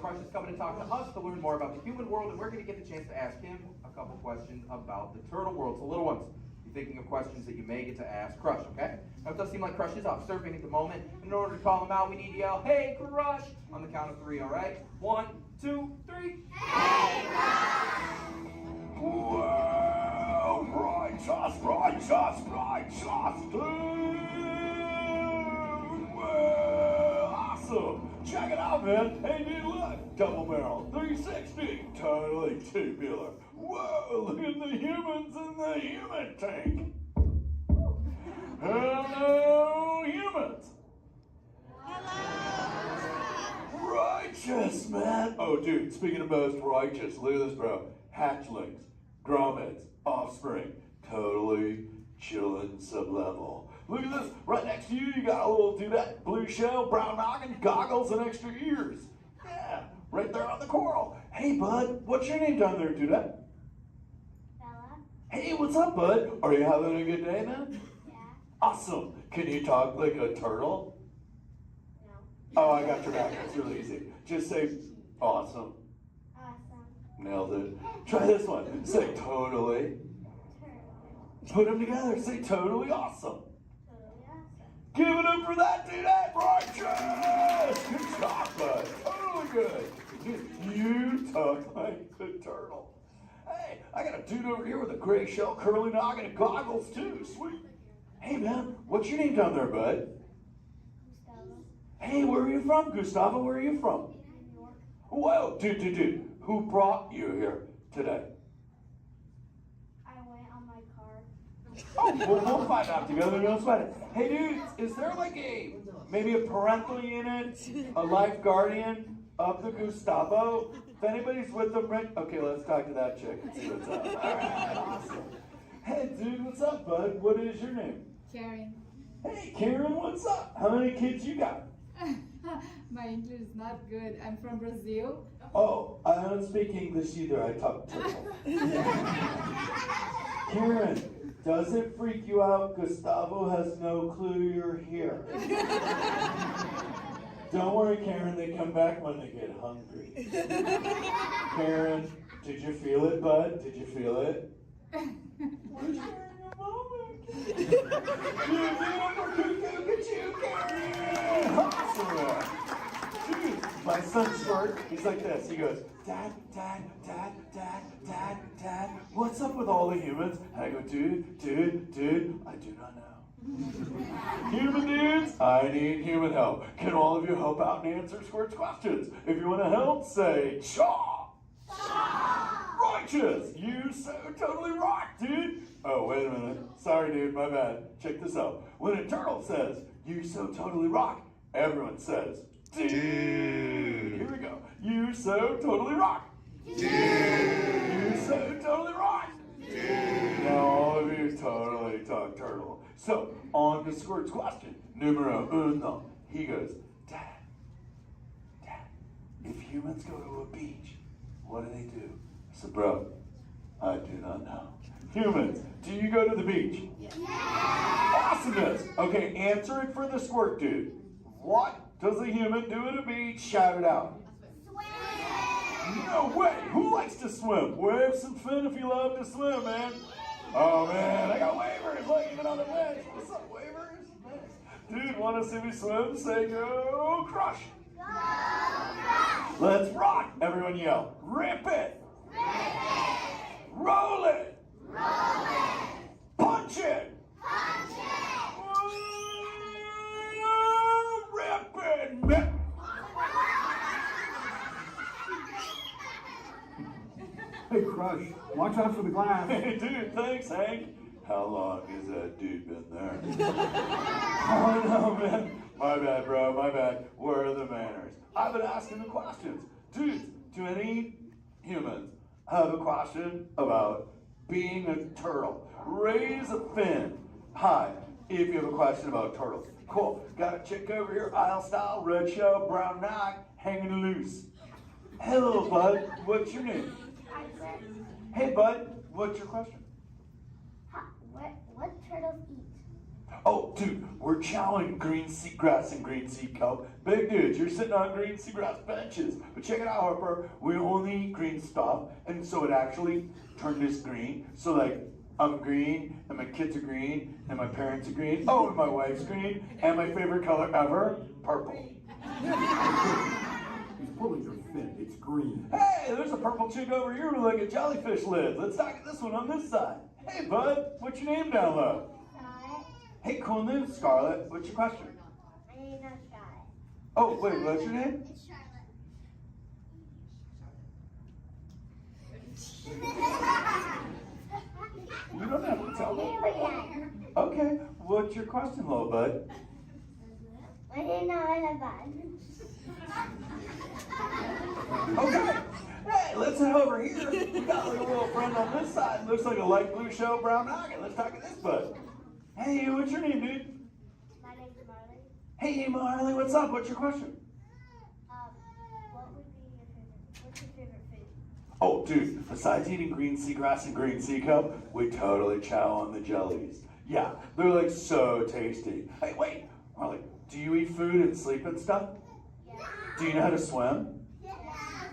Crush is coming to talk to us to learn more about the human world, and we're going to get the chance to ask him a couple questions about the turtle world. So, little ones, be thinking of questions that you may get to ask Crush, okay? Now, it does seem like Crush is off surfing at the moment. In order to call him out, we need to yell, "Hey, Crush!" on the count of 3, all right? 1, 2, 3. Hey, Crush!
Well, righteous, dude! Well, awesome! Check it out, man! Hey, dude, look! Double barrel, 360, totally tubular. Whoa, look at the humans in the human tank! Hello, humans! Righteous, man! Oh, dude, speaking of most righteous, look at this, bro. Hatchlings, grommets, offspring, totally chillin' sub-level. Look at this, right next to you, you got a little dudette, blue shell, brown noggin, goggles, and extra ears. Yeah, right there on the coral. Hey, bud, what's your name down there, dudette?
Bella.
Hey, what's up, bud? Are you having a good day, man?
Yeah.
Awesome. Can you talk like a turtle?
No.
Oh, I got your back. It's really easy. Just say, awesome.
Awesome.
Nailed it. Try this one. Say totally. Put them together. Say totally awesome.
Totally awesome.
Give it up for that dude. Righteous. Good job, bud. Totally good. You talk like a turtle. Hey, I got a dude over here with a gray shell, curly noggin, and goggles too. Sweet. Hey, man, what's your name down there, bud?
Gustavo.
Hey, where are you from, Gustavo? Where are you from?
New York.
Whoa, dude. Who brought you here today?
I went on my car.
Oh, we'll find out together. Don't sweat it. Hey, dude, is there like maybe a parental unit, a life guardian of the Gustavo? If anybody's with them, right? Okay, let's talk to that chick and see what's up. All right, awesome. Hey, dude, what's up, bud? What is your name?
Karen.
Hey, Karen, what's up? How many kids you got?
My English is not good. I'm from Brazil.
Oh, I don't speak English either. I talk turtle. Karen, does it freak you out? Gustavo has no clue you're here. Don't worry, Karen. They come back when they get hungry. Karen, did you feel it, bud? Did you feel it? We're sharing a moment. Look at you, Karen. Awesome. Dude, my son's short. He's like this. He goes, Dad, what's up with all the humans? And I go, dude, I do not know. Human dudes, I need human help. Can all of you help out and answer Squirt's questions? If you want to help, say, Chaw! Righteous! You so totally rock, dude! Oh, wait a minute. Sorry, dude, my bad. Check this out. When a turtle says, you so totally rock, everyone says, dude! Here we go. You so totally rock! Dude! You so totally rock! Dude! Now all of you totally talk turtle. So, on to Squirt's question. Numero uno. He goes, Dad, if humans go to a beach, what do they do? I said, bro, I do not know. Humans, do you go to the beach? Yeah. Awesomeness. Okay, answer it for the Squirt dude. What does a human do at a beach? Shout it out. Swim. No way. Who likes to swim? Wave some fin if you love to swim, man. Oh man, I got wavers. Look, even on the bench. What's up, wavers? Dude, wanna see me swim? Say go crush. Go crush. Let's rock. Everyone yell. Rip it. Rip it. Roll it. Roll it. Punch it. Punch it. Rip it. Rip.
Hey, Crush, watch out for the glass.
Hey, dude, thanks, Hank. How long has that dude been there? Oh, no, man. My bad, bro, my bad. Where are the manners? I've been asking the questions. Dudes, do any humans have a question about being a turtle? Raise a fin. Hi, if you have a question about turtles. Cool. Got a chick over here, aisle style, red shell, brown knock, hanging loose. Hello, bud. What's your name? Hey, bud. What's your question?
What turtles eat?
Oh, dude, we're chowing green seagrass and green sea kelp. Big dudes, you're sitting on green seagrass benches. But check it out, Harper. We only eat green stuff, and so it actually turned us green. So, like, I'm green, and my kids are green, and my parents are green. Oh, and my wife's green, and my favorite color ever, purple.
He's pulling your fin. It's green.
Hey, there's a purple chick over here with like a jellyfish lid. Let's talk to this one on this side. Hey, bud, what's your name down low?
Scarlet.
Hey, cool name, Scarlet. What's your question?
My name's not Scarlet.
Oh, wait, what's your name?
It's Charlotte.
You don't have to tell me. Okay, what's your question, little bud?
My name's not Bud.
Okay. Hey, let's head over here. We got like a little friend on this side. Looks like a light blue shell, brown noggin. Let's talk to this bud. Hey, what's your name, dude?
My name's Marley.
Hey, Marley, what's up? What's your question?
What's your favorite food?
Oh, dude, besides eating green seagrass and green sea kelp, we totally chow on the jellies. Yeah, they're like so tasty. Hey, wait, Marley, do you eat food and sleep and stuff?
Yeah.
Do you know how to swim?
Yeah.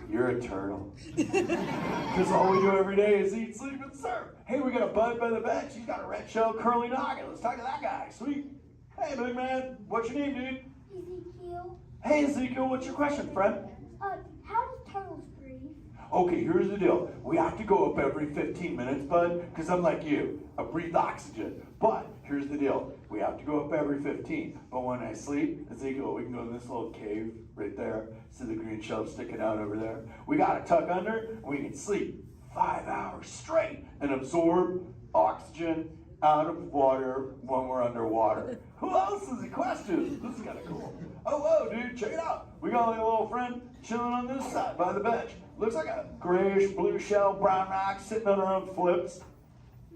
You're a turtle. Because all we do every day is eat, sleep, and surf. Hey, we got a bud by the bench. He's got a red shell curly noggin. Let's talk to that guy. Sweet. Hey, big man. What's your name, dude?
Ezekiel.
Hey, Ezekiel. What's your question, friend?
How do turtles breathe?
Okay, here's the deal. We have to go up every 15 minutes, bud, because I'm like you. I breathe oxygen. But here's the deal. We have to go up every 15. But when I sleep, Ezekiel, we can go in this little cave right there. See the green shell sticking out over there? We got to tuck under, and we can sleep 5 hours straight and absorb oxygen out of water when we're underwater. Who else has a question? This is kind of cool. Oh, whoa, dude, check it out. We got like a little friend chilling on this side by the bench. Looks like a grayish blue shell, brown rock sitting on her own flips.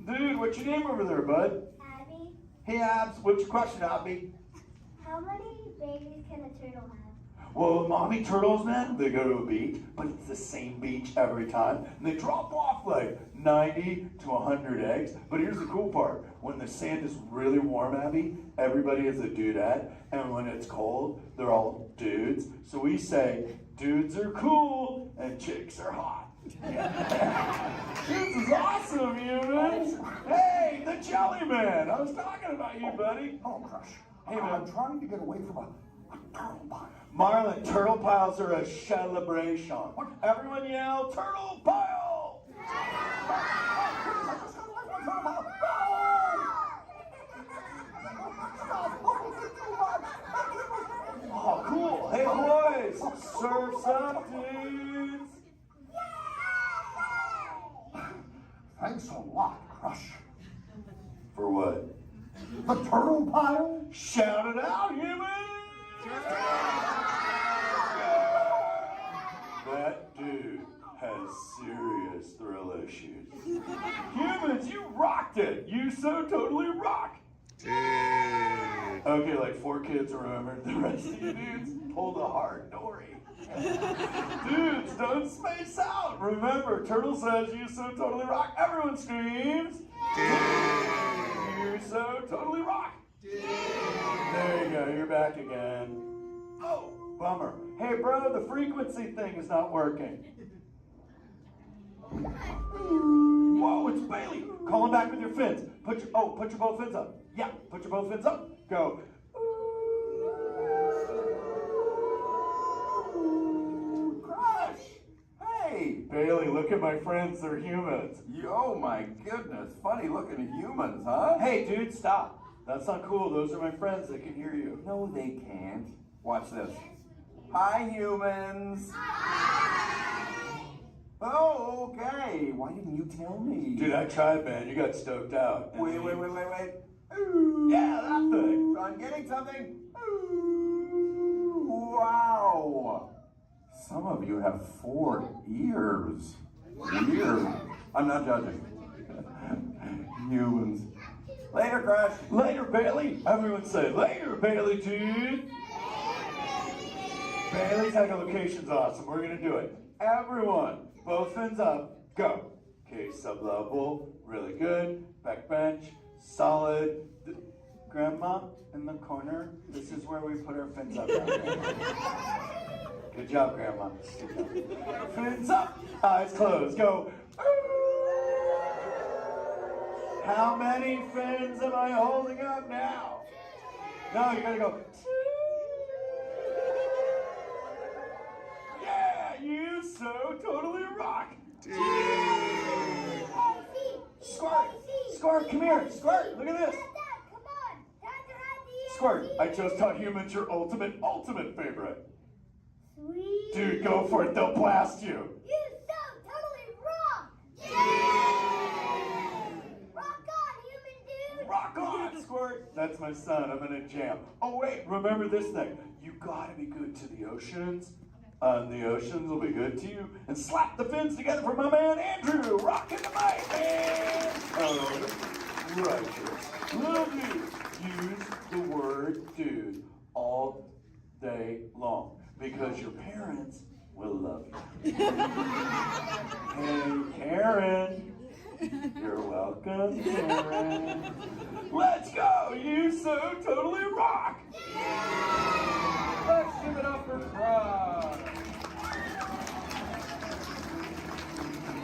Dude, what's your name over there, bud?
Abby.
Hey, Abs, what's your question, Abby?
How many babies can a turtle have?
Well, mommy turtles, man, they go to a beach, but it's the same beach every time. And they drop off like 90 to 100 eggs. But here's the cool part. When the sand is really warm, Abby, everybody is a dudette. And when it's cold, they're all dudes. So we say, dudes are cool and chicks are hot. This is awesome, humans. Hey, the Jelly Man. I was talking about you, buddy.
Oh, Crush.
Hey, man.
I'm trying to get away from a turtle pile.
Marlon, turtle piles are a celebration. Everyone yell, turtle pile! Oh, cool. Hey, boys, surf's up, dudes.
Thanks a lot, Crush.
For what?
The turtle pile?
Shout it out, humans! That dude has serious thrill issues. Humans, you rocked it! You so totally rock! Dude. Okay, like 4 kids remembered. The rest of you dudes pulled a hard Dory. Dudes, don't space out! Remember, Turtle says you so totally rock. Everyone screams! You so totally rock! There you go, you're back again. Oh, bummer. Hey, bro, the frequency thing is not working. Whoa, it's Bailey. Call him back with your fins. Put your both fins up. Yeah, put your both fins up. Go. Bailey, look at my friends, they're humans.
Oh my goodness, funny looking humans, huh?
Hey, dude, stop. That's not cool. Those are my friends. They can hear you.
No, they can't. Watch this. Hi, humans. Oh, okay. Why didn't you tell me?
Dude, I tried, man. You got stoked out.
Wait. Ooh.
Yeah, that thing.
I'm getting something. Ooh, wow. Some of you have 4 ears. Weird. I'm not judging. Humans. Later, Crush.
Later, Bailey. Everyone say, later, Bailey, dude. Bailey's echolocation's awesome. We're going to do it. Everyone, both fins up. Go. Okay, sub-level. Really good. Back bench. Solid. Grandma, in the corner. This is where we put our fins up. Good job, Grandma. Good job. Fins up. Eyes closed. Go. How many fins am I holding up now? No, you gotta go. Yeah, you so totally rock. Squirt, come here. Squirt, look at this. Squirt, I just taught humans your ultimate favorite.
Sweet.
Dude, go for it. They'll blast you.
You so totally rock. Yeah. Rock on, human dude.
Rock on, Squirt. That's my son. I'm gonna jam. Oh wait, remember this thing. You gotta be good to the oceans. And the oceans will be good to you. And slap the fins together for my man Andrew. Rocking the mic, man. Oh, righteous. Love you. Use the word dude all day long because your parents will love you. Hey, Karen. You're welcome, Karen. Let's go. You so totally rock.
Let's give it up for Crush.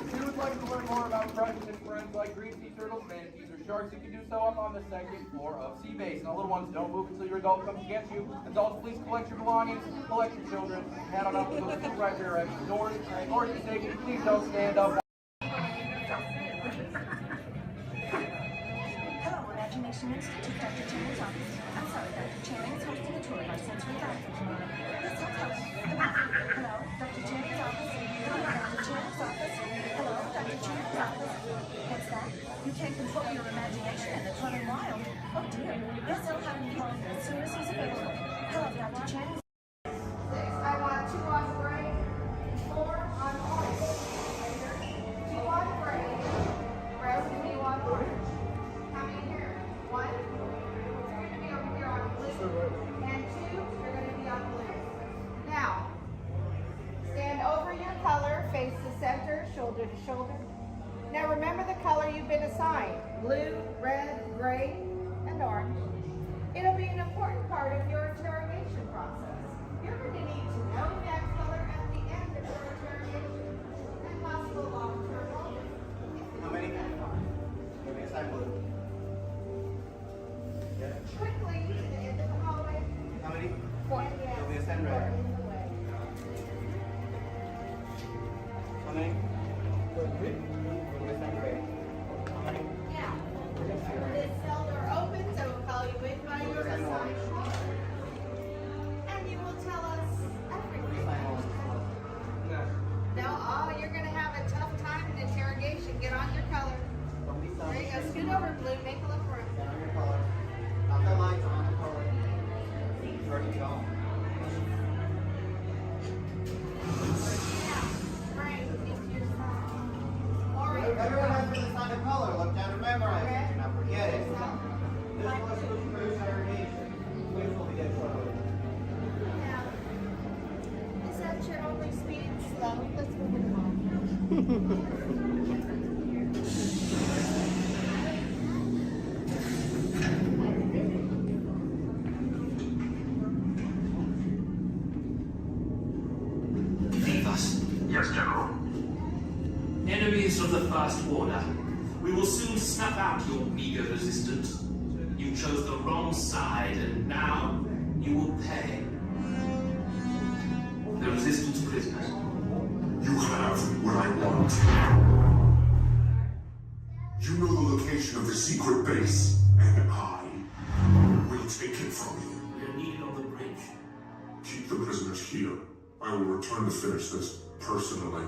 If you would like to learn more about Crush and his friends like green sea turtles, manatees, or sharks, you can do so up on the 2nd floor of Sea Base. Now, little ones, don't move until your adult comes to get you. Adults, please collect your belongings, collect your children, head on up to those 2 right rear exit doors. Or if you're safety, please don't stand up.
Hello, Imagination Institute, Dr. Channing's office. I'm sorry, Dr. Channing is hosting a tour of our sensory dining room. Yes, hello, Dr. Channing's office. Hello, Dr. Channing's office. Hello, Dr. Channing's office. What's that? You can't control your imagination and it's running wild. Oh dear. Yes, I'll have him call you as soon as he's available. Hello, Dr. Channing's.
I want 2 on gray, 4 on orange. 2 on gray, rest of you on orange. How many here? 1. You're going to be over here on blue. And 2, you're going to be on blue. Now, stand over your color, face the center, shoulder to shoulder. Now remember the color you've been assigned. Blue, red, gray, and orange. It'll be an important part of your interrogation process. You're going to need to know that color at the end of your interrogation and possible long-term goals.
How many? Give me a sign blue.
Quickly, to the end of the hallway.
How many?
4.
Give me a sign red. How many?
Now, this cell door opens, I will call you in by your assigned color. And you will tell us everything. No, oh, you're going to have a tough time in interrogation. Get on your color. There you go. Scoot over, Blue. Make a look for him.
Get on your color. Not the lights, on the color. Start to go. Everyone has been assigned a color. Look down and memorize it. Do not forget it. This was for interrogation. Which will be dead shortly.
Is that your only speed? Slow. Let's move it along.
Leave us.
Yes, General.
Enemies of the First Order, we will soon snuff out your meager resistance. You chose the wrong side, and now you will pay. The resistance prisoners.
You have what I want.
You know the location of the secret base, and I will take it from you.
We are needed on the bridge.
Keep the prisoners here. I will return to finish this personally.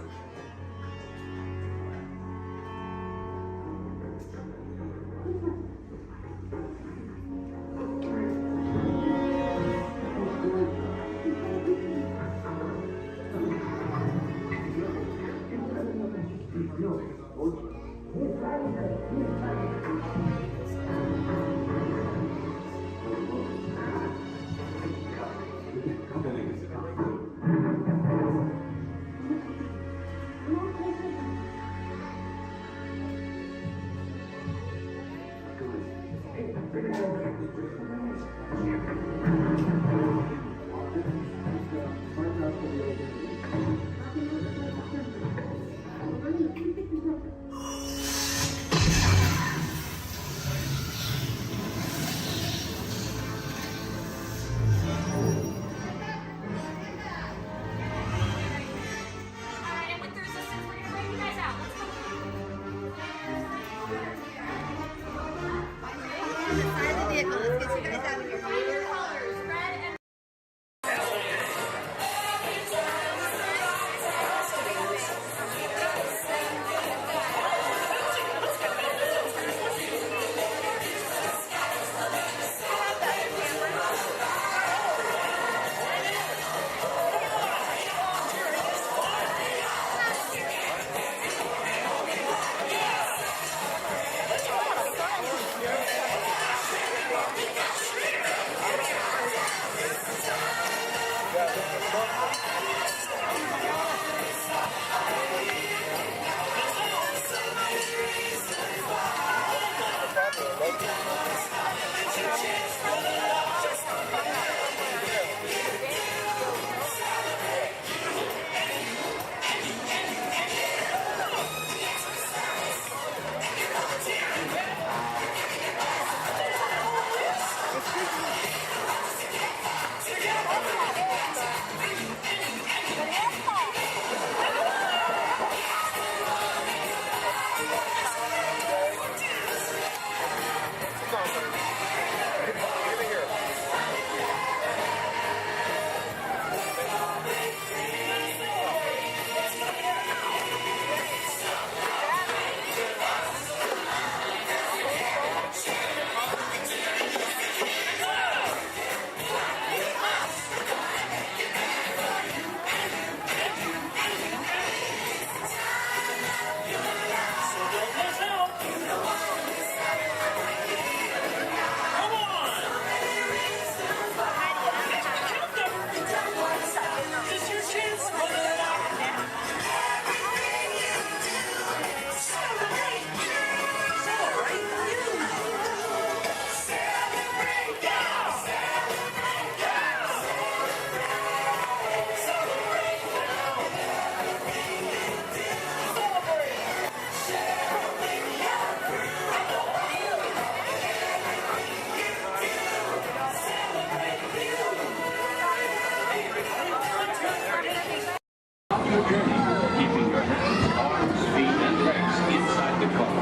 Keeping your hands, arms, feet, and legs inside the car.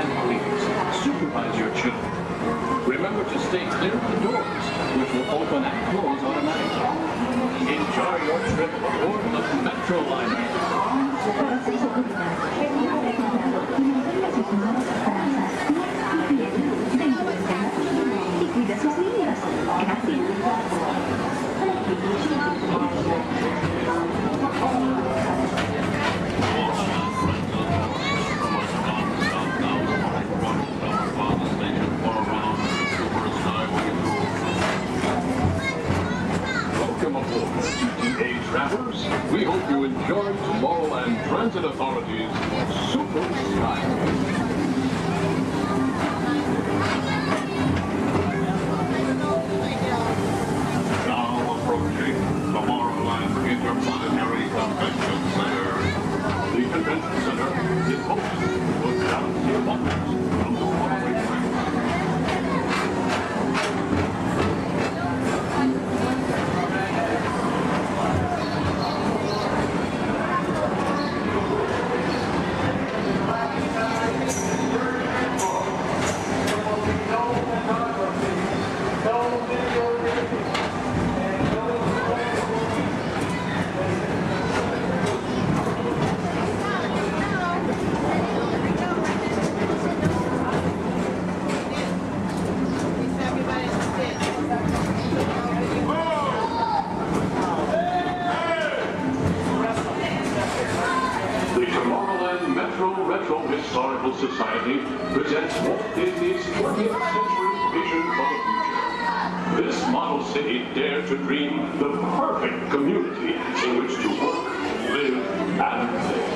And please, supervise your children. Remember to stay clear of the doors, which will open and close automatically. Enjoy your trip aboard the Metro liner.
Welcome aboard, CTA travelers. We hope you enjoyed Tomorrowland Transit Authority's Super Skyway. Now approaching Tomorrowland Interplanetary Convention Center. The convention center is home to a galaxy of wonders from the following planet.
Retro Historical Society presents Walt Disney's 20th century vision for the future. This model city dared to dream the perfect community in which to work, live, and play.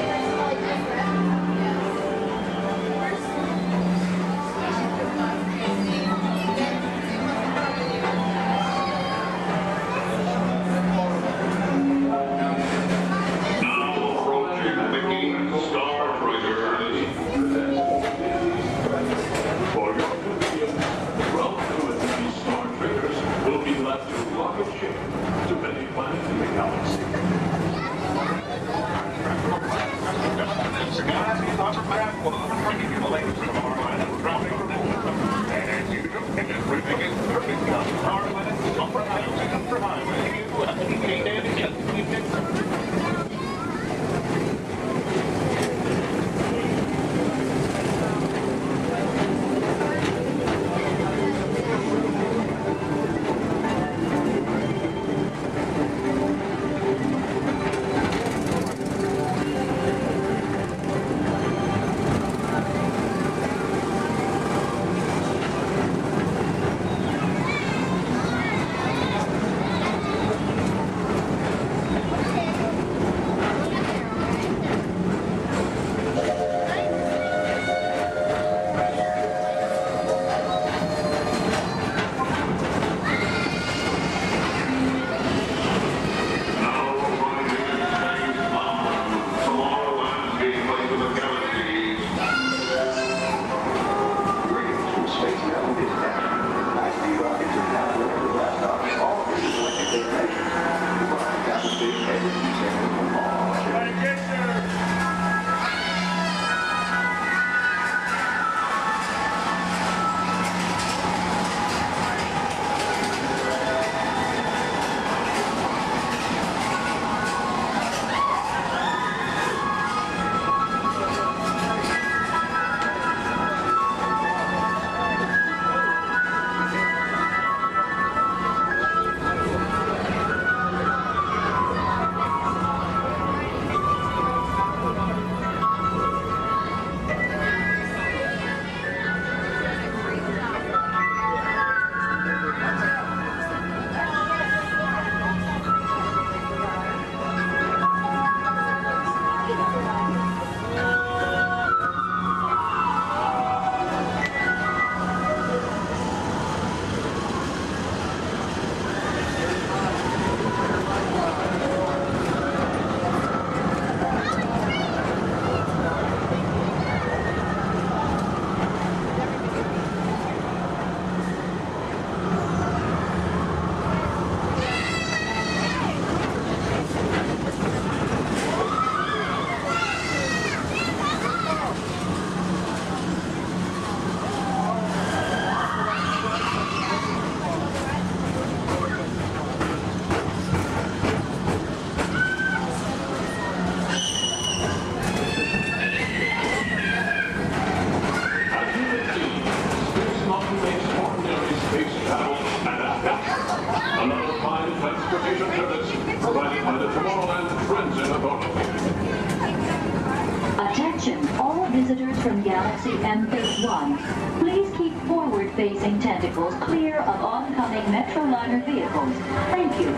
Attention, all visitors from Galaxy M31. Please keep forward-facing tentacles clear of oncoming Metroliner vehicles. Thank you.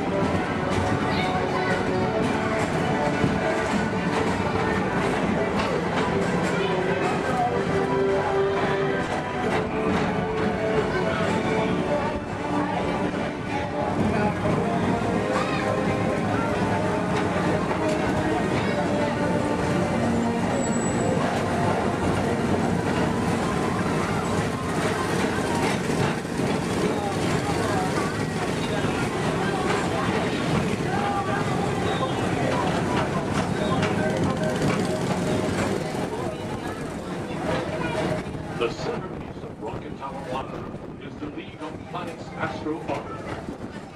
The centerpiece of Rocket Tower 1 is the League of Planets Astro Orbiter.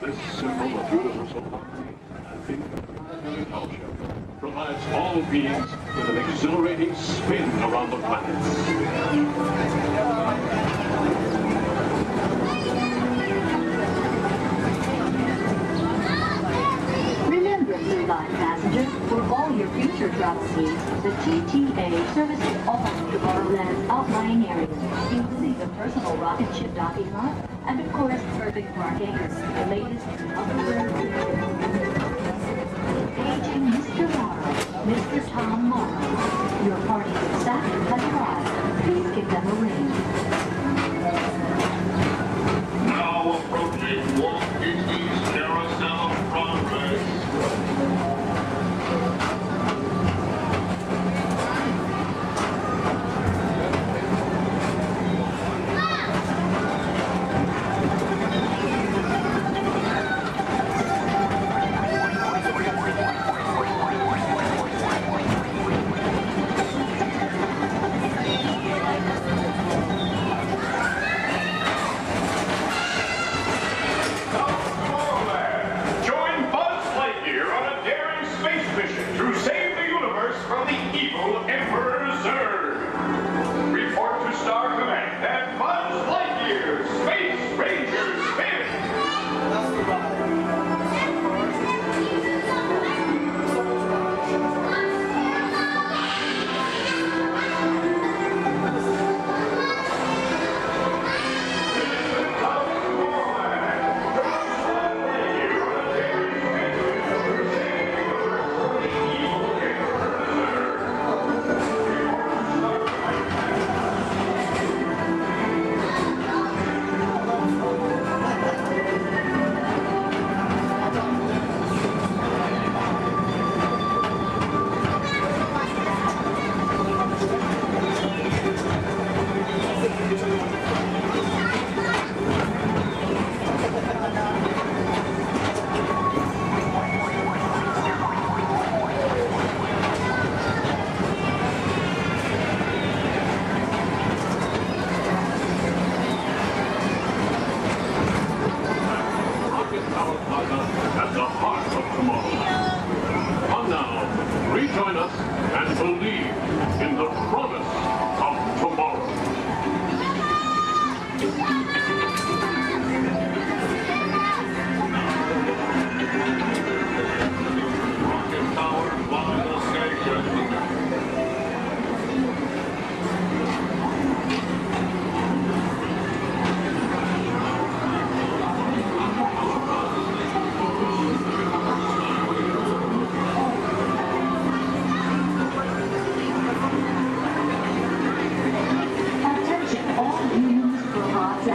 This symbol of universal harmony and big culture provides all beings with an exhilarating spin around the planets.
Remember, Blue Line passengers, for all your future travel needs, the TTA service all of Tomorrowland's outlying areas, including the personal rocket ship docking lot, and of course, perfect parking, the latest upgrade. Aging Mr. Morrow, Mr. Tom Morrow. Your party's staff has arrived. Please give them a ring.
Now approaching Walt Disney's Carousel of Progress. At the heart of tomorrow. Come now, rejoin us and believe in the promise of tomorrow. Rocket powered by the station.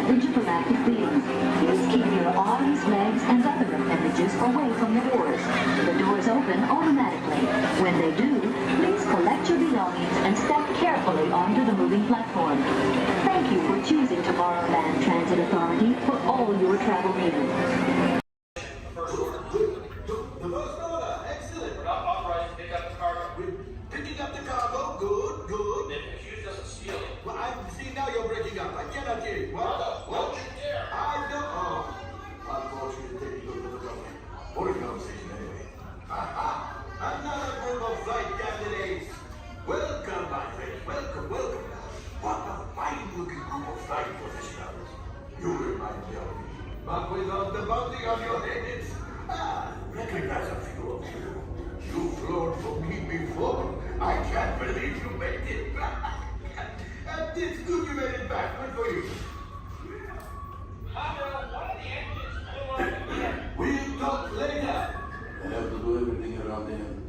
Intergalactic beings. Please keep your arms, legs, and other appendages away from the doors. The doors open automatically. When they do, please collect your belongings and step carefully onto the moving platform. Thank you for choosing Tomorrowland Transit Authority for all your travel needs.
First order, excellent. We're not authorized to pick up the cargo. We're picking up the cargo, good, good. Then accuse us of stealing. Well, see, now you're breaking up. I cannot hear you. What? Don't you dare. I don't. Oh. Unfortunately, take a look at the government. What a conversation anyway. Aha! Another group of flight candidates. Welcome, my friend. Welcome, welcome. What a fine-looking group of flight professionals. You remind me of me. But without the bounty on your heads. Recognize a few of you. You've flown for me before. I can't believe you made it back. And it's good you made it back. Good for you. We'll talk later. I have to do everything around him.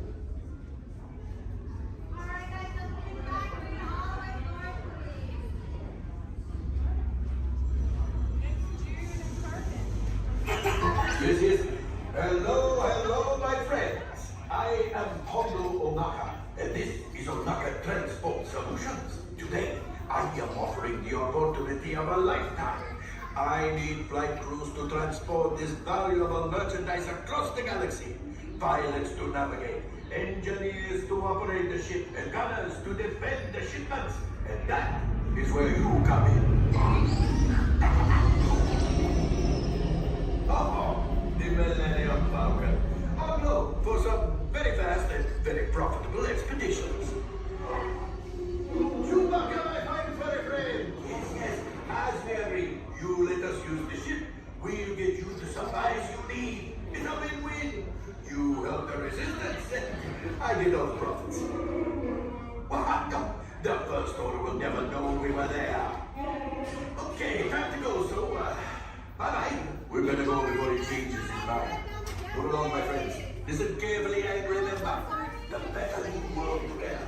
Yes. Hello, my friends. I am Hondo Onaka, and this is Onaka Transport Solutions. Today, I am offering the opportunity of a lifetime. I need flight crews to transport this valuable merchandise across the galaxy. Pilots to navigate, engineers to operate the ship, and gunners to defend the shipments. And that is where you come in. Oh, the Millennium Falcon. Oh no, for some very fast and very profitable expeditions. Chewbacca, my fine furry friend. Yes. As we agreed, you let us use the ship. We'll get you the supplies you need. It's a win-win. You help the resistance. I get all the profits. Well, no, the Now, put it on, my friends. Listen carefully and remember, the better you work together,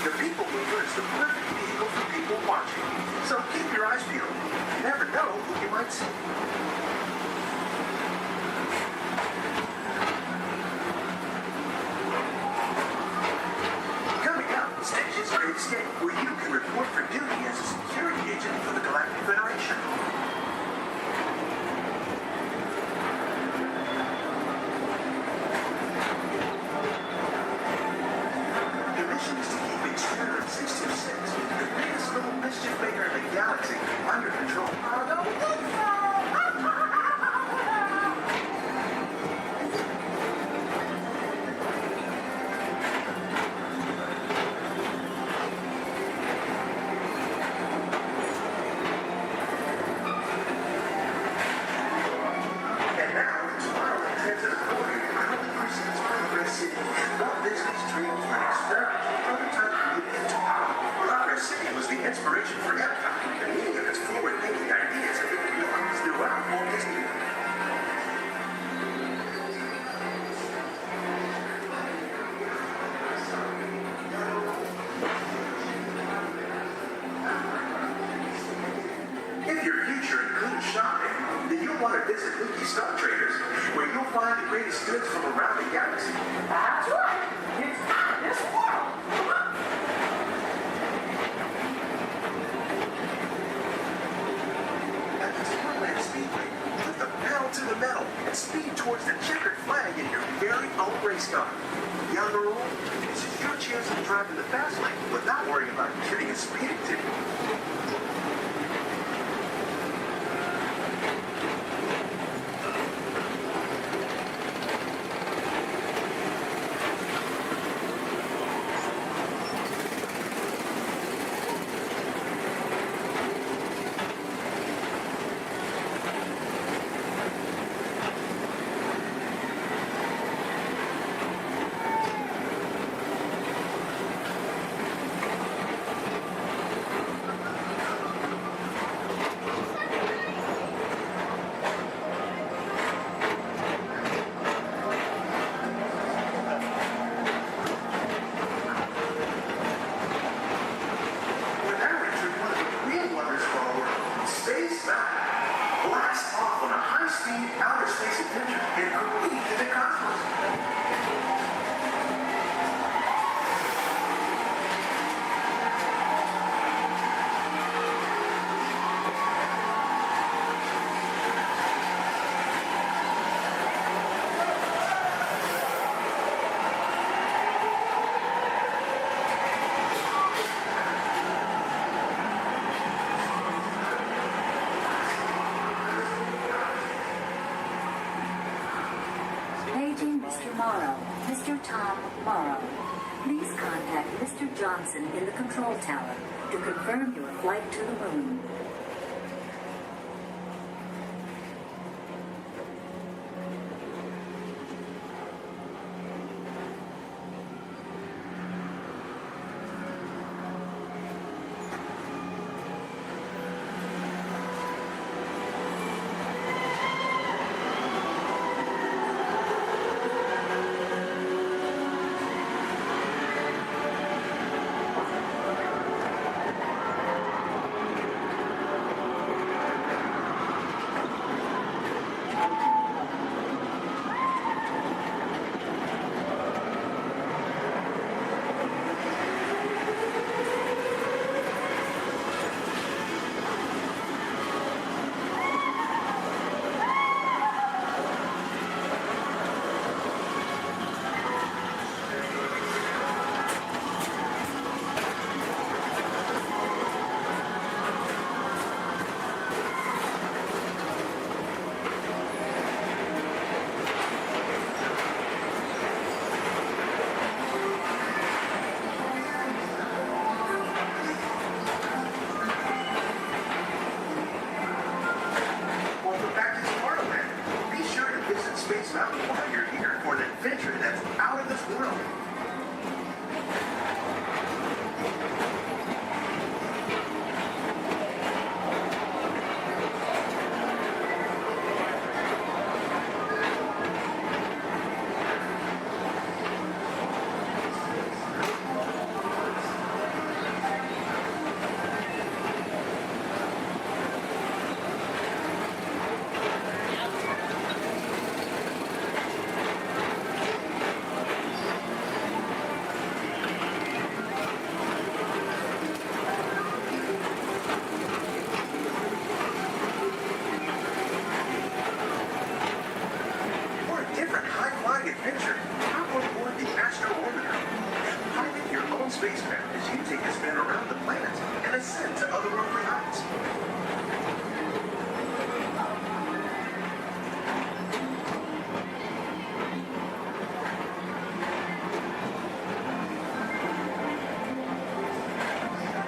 The People Mover is the perfect vehicle for people watching. So keep your eyes peeled. You never know who you might see. Coming up, Station's Great Escape, where you can report for duty as a security agent for the Galactic Federation. The mission is to keep Experiment 626, the biggest little mischief maker in the galaxy, under control. And now, Tomorrowland Transit Authority proudly presents Progress City, Walt Disney's dream for an experimental prototype community into power. Progress City was the inspiration for Epcot, and many of its forward-thinking ideas have been realized throughout Walt Disney. If your future includes shopping, then you'll want to visit Lucky Star Traders, where you'll find the greatest goods from around the galaxy. That's right. It's out of this world. At the Tomorrowland Speedway, put the pedal to the metal and speed towards the checkered flag in your very own race car. Young or old, this is your chance to drive in the fast lane without worrying about getting a speeding ticket.
Please contact Mr. Johnson in the control tower to confirm your flight to the moon.
you take a spin around the planet and ascend to otherworldly heights.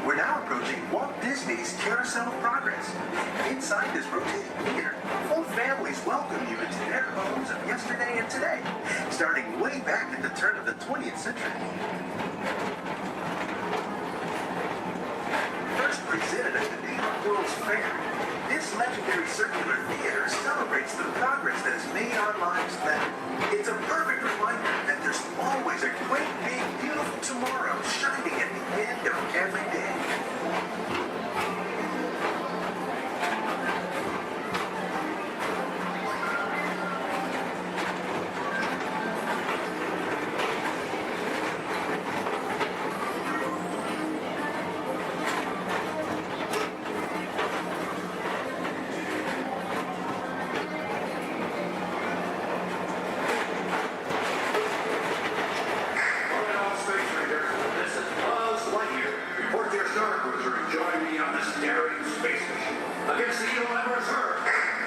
We're now approaching Walt Disney's Carousel of Progress. Inside this rotating theater, full families welcome you into their homes of yesterday and today, starting way back at the turn of the 20th century. First presented at the New York World's Fair, this legendary circular theater celebrates the progress that has made our lives better. It's a perfect reminder that there's always a great, big, beautiful tomorrow shining at the end of every day.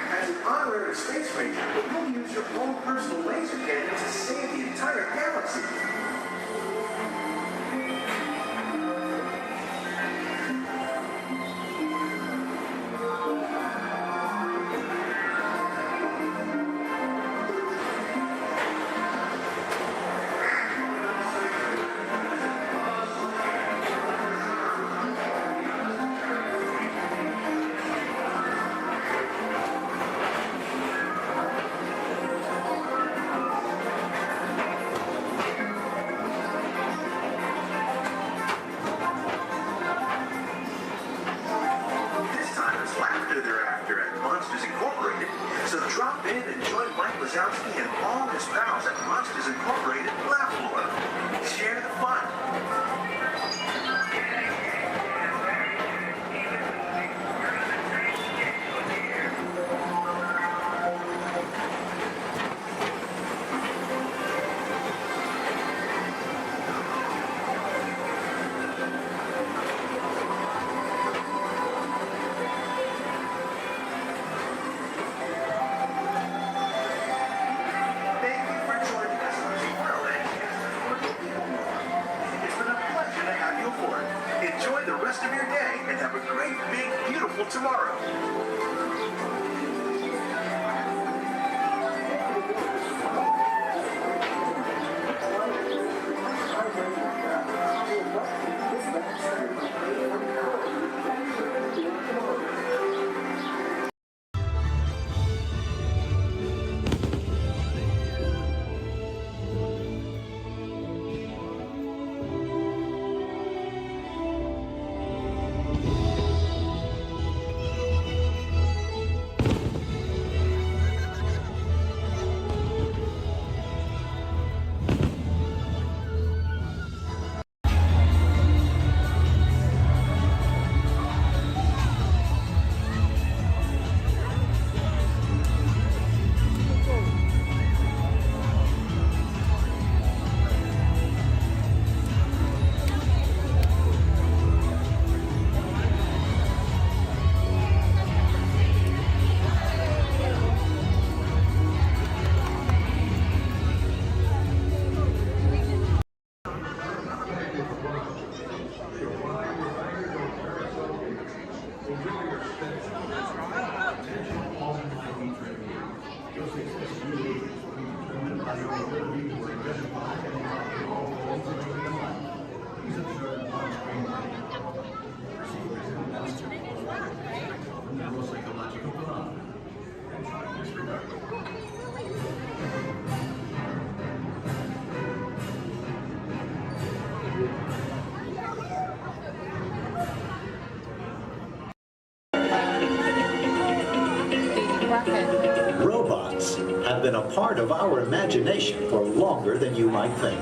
As an honorary space ranger, you'll use your own personal laser cannon to save the entire galaxy. So drop in and join Mike Wazowski and all his pals at Monsters Incorporated Laugh Floor. Share the fun. Enjoy the rest of your day and have a great, big, beautiful tomorrow.
Robots have been a part of our imagination for longer than you might think.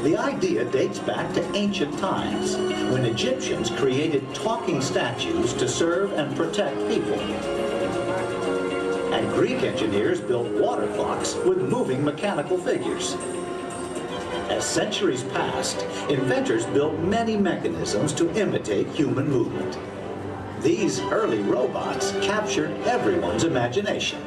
The idea dates back to ancient times, when Egyptians created talking statues to serve and protect people. And Greek engineers built water clocks with moving mechanical figures. As centuries passed, inventors built many mechanisms to imitate human movement. These early robots captured everyone's imagination.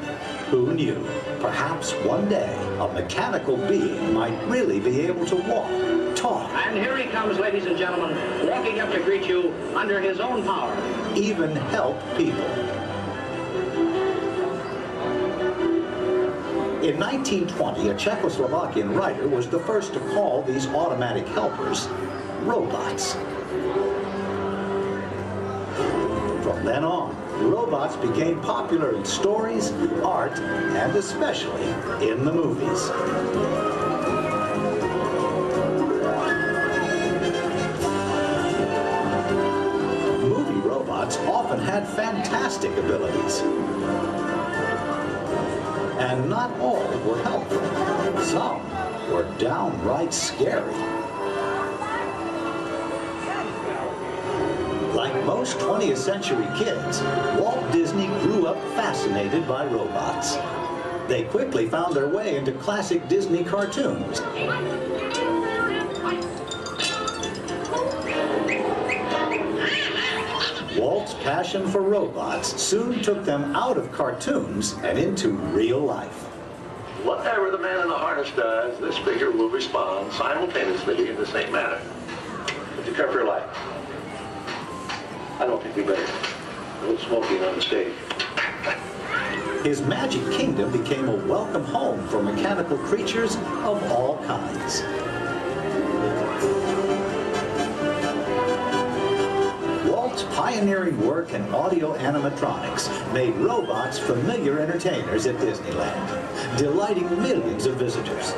Who knew? Perhaps one day, a mechanical being might really be able to walk, talk,
And here he comes, ladies and gentlemen, walking up to greet you under his own power.
even help people. In 1920, a Czechoslovakian writer was the first to call these automatic helpers robots. From then on, robots became popular in stories, art, and especially in the movies. Movie robots often had fantastic abilities. And not all were helpful. Some were downright scary. Like most 20th century kids, Walt Disney grew up fascinated by robots. They quickly found their way into classic Disney cartoons. Walt's passion for robots soon took them out of cartoons and into real life.
Whatever the man in the harness does, this figure will respond simultaneously in the same manner. But you care for your life. I don't think we better go smoking on the stage.
His magic kingdom became a welcome home for mechanical creatures of all kinds. Walt's pioneering work in audio animatronics made robots familiar entertainers at Disneyland, delighting millions of visitors.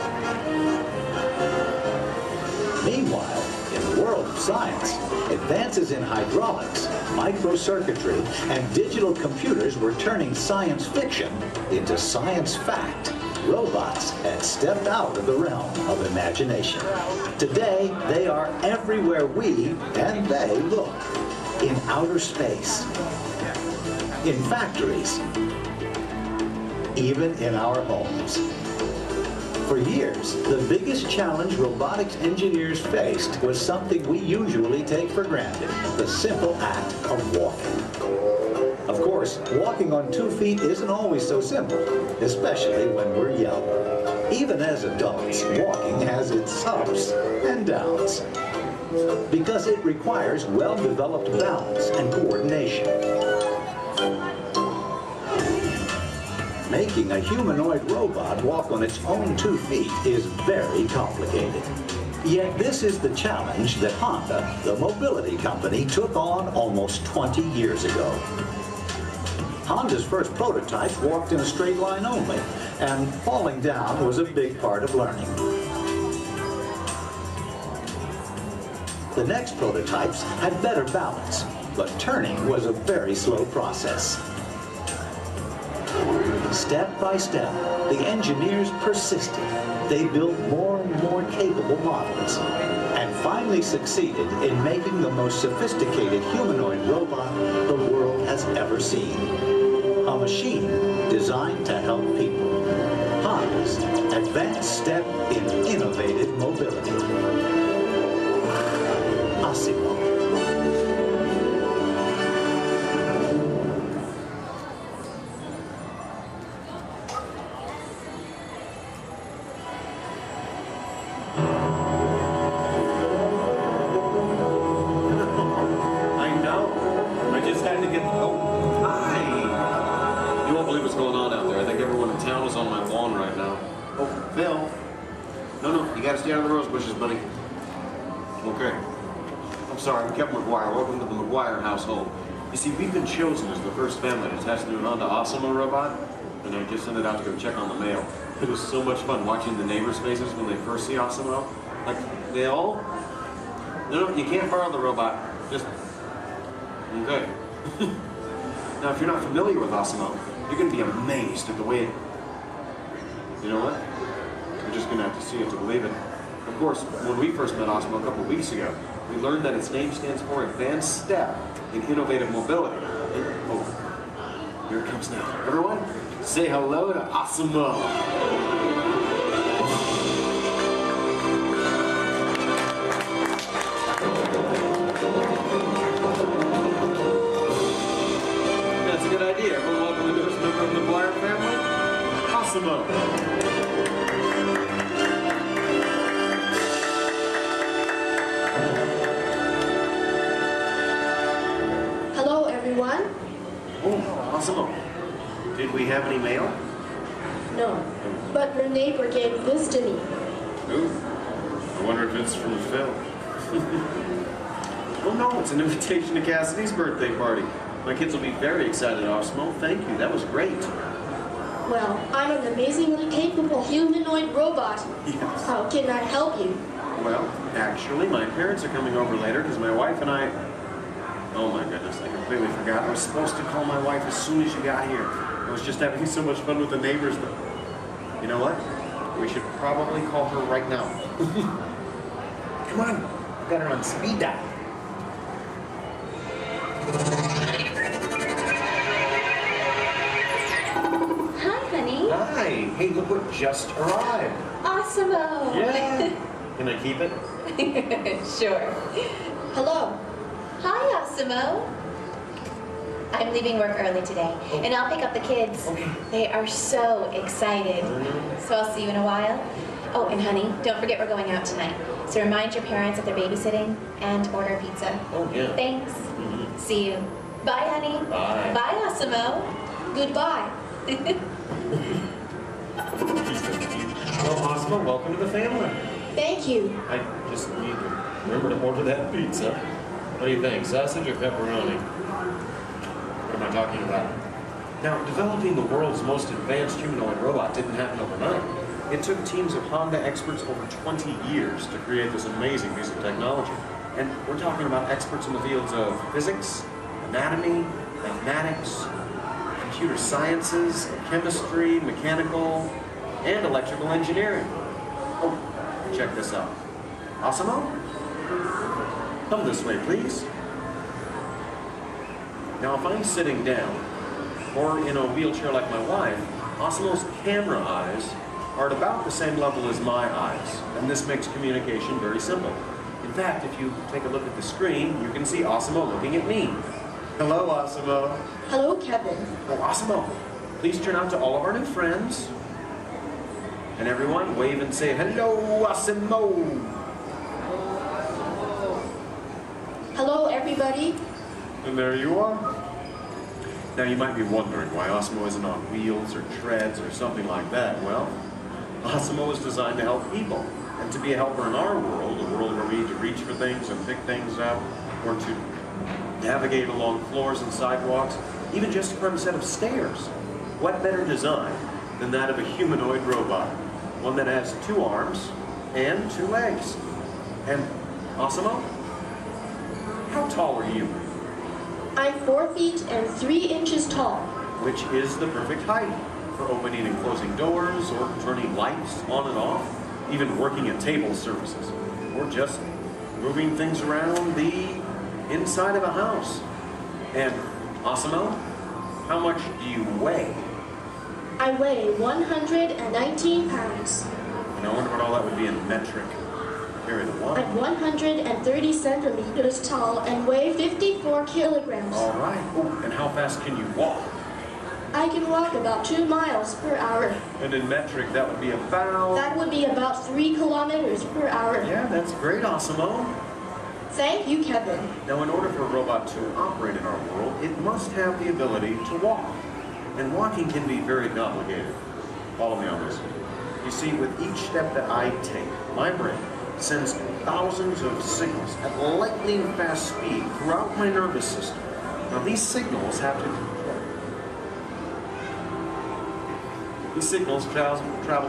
Meanwhile, in the world of science, advances in hydraulics, microcircuitry, and digital computers were turning science fiction into science fact. Robots had stepped out of the realm of imagination. Today, they are everywhere we and they look. In outer space, in factories, even in our homes. For years, the biggest challenge robotics engineers faced was something we usually take for granted, the simple act of walking. Of course, walking on 2 feet isn't always so simple, especially when we're young. Even as adults, walking has its ups and downs, because it requires well-developed balance and coordination. Making a humanoid robot walk on its own 2 feet is very complicated. Yet this is the challenge that Honda, the mobility company, took on almost 20 years ago. Honda's first prototypes walked in a straight line only, and falling down was a big part of learning. The next prototypes had better balance, but turning was a very slow process. Step by step, the engineers persisted. They built more and more capable models, and finally succeeded in making the most sophisticated humanoid robot the world has ever seen. A machine designed to help people. Honda's advanced step in innovative mobility. Asimo.
I know. I just had to get. Oh, hi. You won't believe what's going on out there. I think everyone in town is on my lawn right now. Oh, Bill. No, you gotta stay out of the rose bushes, buddy. Okay. I'm sorry, I'm Kevin McGuire. Welcome to the McGuire household. You see, we've been chosen as the first family to test an Honda Asimo robot, and I just sent it out to go check on the mail. It was so much fun watching the neighbors' faces when they first see Asimo. Like, they all... No, you can't borrow the robot. Just... Okay. Now, if you're not familiar with Asimo, you're going to be amazed at the way it... You know what? You're just going to have to see it to believe it. Of course, when we first met Asimo a couple of weeks ago, we learned that its name stands for Advanced Step in Innovative Mobility. Oh, here it comes now. Everyone, say hello to Asimo. Awesome. Did we have any mail?
No, but your neighbor gave this to me.
Ooh. I wonder if it's from Phil. Oh no, it's an invitation to Cassidy's birthday party. My kids will be very excited, Osmo. Thank you, that was great.
Well, I'm an amazingly capable humanoid robot.
Yes.
How can I help you?
Well, actually, my parents are coming over later because my wife and I... Oh my goodness, I completely forgot. I was supposed to call my wife as soon as you got here. I was just having so much fun with the neighbors though. You know what? We should probably call her right now. Come on, I've got her on speed dial.
Hi, honey.
Hi. Hey, look what just arrived.
Awesome-o.
Yeah. Can I keep it?
Sure.
Hello.
Hi, Awesome-o. I'm leaving work early today, and I'll pick up the kids.
Okay.
They are so excited. So I'll see you in a while. Oh, and honey, don't forget we're going out tonight. So remind your parents that they're babysitting and order pizza.
Oh, yeah.
Thanks. See you. Bye, honey.
Bye.
Bye, Awesome-o.
Goodbye.
Well, Osmo, welcome to the family.
Thank you.
I just need to remember to order that pizza. What do you think, sausage or pepperoni? What am I talking about? Now, developing the world's most advanced humanoid robot didn't happen overnight. It took teams of Honda experts over 20 years to create this amazing piece of technology. And we're talking about experts in the fields of physics, anatomy, mathematics, computer sciences, chemistry, mechanical, and electrical engineering. Oh, check this out. Osmo? Come this way, please. Now, if I'm sitting down, or in a wheelchair like my wife, Osmo's camera eyes are at about the same level as my eyes, and this makes communication very simple. In fact, if you take a look at the screen, you can see Osmo looking at me. Hello, Osmo.
Hello, Kevin.
Oh, Osmo, please turn out to all of our new friends. And everyone, wave and say, hello, Osmo.
Hello, everybody.
And there you are. Now, you might be wondering why Osmo isn't on wheels or treads or something like that. Well, Osmo is designed to help people and to be a helper in our world, a world where we need to reach for things and pick things up, or to navigate along floors and sidewalks, even just to climb a set of stairs. What better design than that of a humanoid robot? One that has 2 arms and 2 legs. And Osmo, how tall are you?
I'm 4 feet and 3 inches tall.
Which is the perfect height for opening and closing doors, or turning lights on and off, even working at table surfaces, or just moving things around the inside of a house. And Osmo, how much do you weigh?
I weigh 119 pounds.
And I wonder what all that would be in metric. Carry the one.
I'm 130 centimeters tall and weigh 54 kilograms.
All right. Oh, and how fast can you walk?
I can walk about 2 miles per hour.
And in metric, that would be about...
That would be about 3 kilometers per hour.
Yeah, that's great, Osmo.
Thank you, Kevin.
Now, in order for a robot to operate in our world, it must have the ability to walk. And walking can be very complicated. Follow me on this. You see, with each step that I take, my brain sends thousands of signals at lightning fast speed throughout my nervous system. Now, these signals travel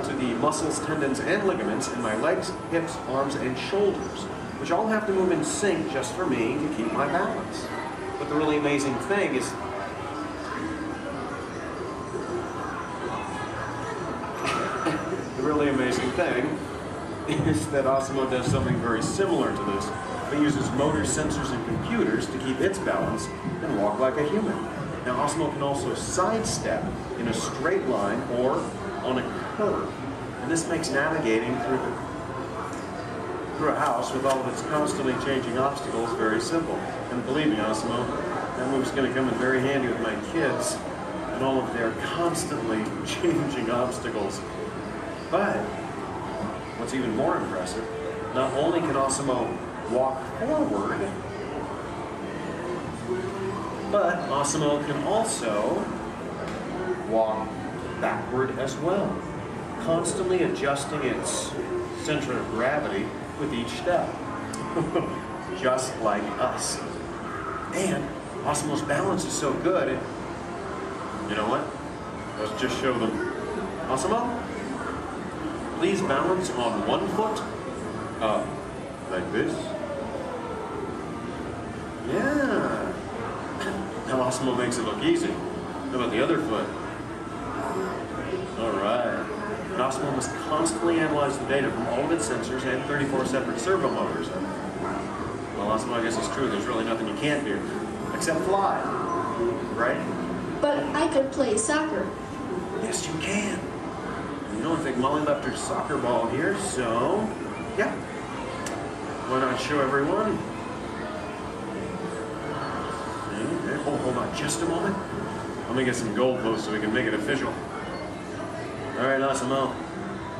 to the muscles, tendons, and ligaments in my legs, hips, arms, and shoulders, which all have to move in sync just for me to keep my balance. But the really amazing thing is that Osmo does something very similar to this. It uses motors, sensors, and computers to keep its balance and walk like a human. Now, Osmo can also sidestep in a straight line or on a curve. And this makes navigating through a house with all of its constantly changing obstacles very simple. And believe me, Osmo, that move's going to come in very handy with my kids and all of their constantly changing obstacles. But what's even more impressive, not only can Osmo walk forward, but Osmo can also walk backward as well, constantly adjusting its center of gravity with each step, just like us. And Osmo's balance is so good, you know what? Let's just show them. Osmo, please balance on one foot, like this. Yeah. Now Osmo makes it look easy. How about the other foot? All right. And Osmo must constantly analyze the data from all of its sensors and 34 separate servo motors. Well, Osmo, I guess it's true. There's really nothing you can't do, except fly, right?
But I could play soccer.
Yes, you can. You know, I think Molly left her soccer ball here, so yeah. Why not show everyone? Okay. Oh, hold on just a moment. Let me get some goalposts so we can make it official. All right, Osmo.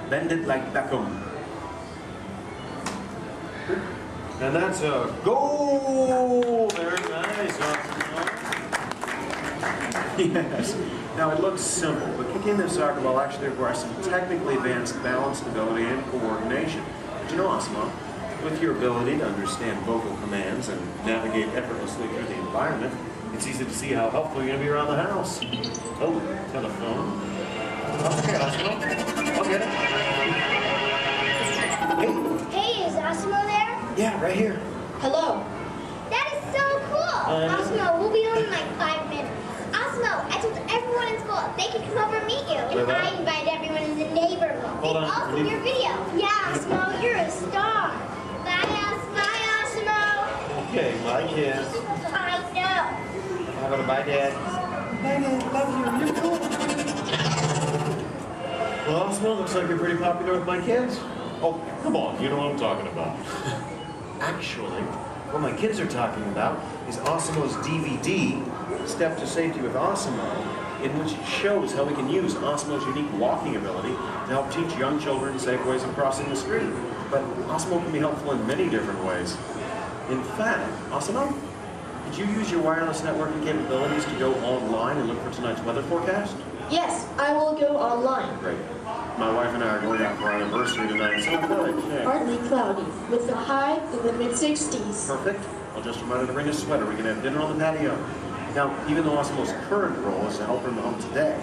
Bend it like Beckham. And that's a goal! Very nice, Osmo. Yes. Now, it looks simple, but kicking the soccer ball actually requires some technically advanced balance, stability, and coordination. But you know, Osmo, with your ability to understand vocal commands and navigate effortlessly through the environment, it's easy to see how helpful you're going to be around the house. Oh, telephone. Okay, Osmo. I'll get it. Hey.
Hey, is Osmo there?
Yeah, right here.
Hello.
That is so cool. Osmo, we'll be home in like 5 minutes. Osmo, I told everyone in school they can come over and meet you. And I invited everyone in the neighborhood.
Hold on.
Also your video. Yeah, Osmo, you're a star. Bye, Osmo.
Okay, my kids.
I know.
How about a bye, Dad? Bye, Dad. Love you. You're cool. Well, Osmo, looks like you're pretty popular with my kids. Oh, come on. You know what I'm talking about. Actually, what my kids are talking about is Osmo's DVD, Step to Safety with Osmo, in which it shows how we can use Osmo's unique walking ability to help teach young children safe ways of crossing the street. But Osmo can be helpful in many different ways. In fact, Osmo, did you use your wireless networking capabilities to go online and look for tonight's weather forecast?
Yes, I will go online.
Great. My wife and I are going out for our anniversary tonight, so good. Yeah.
Partly cloudy, with a high in the mid-60s.
Perfect. I'll just remind her to bring a sweater. We can have dinner on the patio. Now, even though Osmo's current role is to help her in the home today,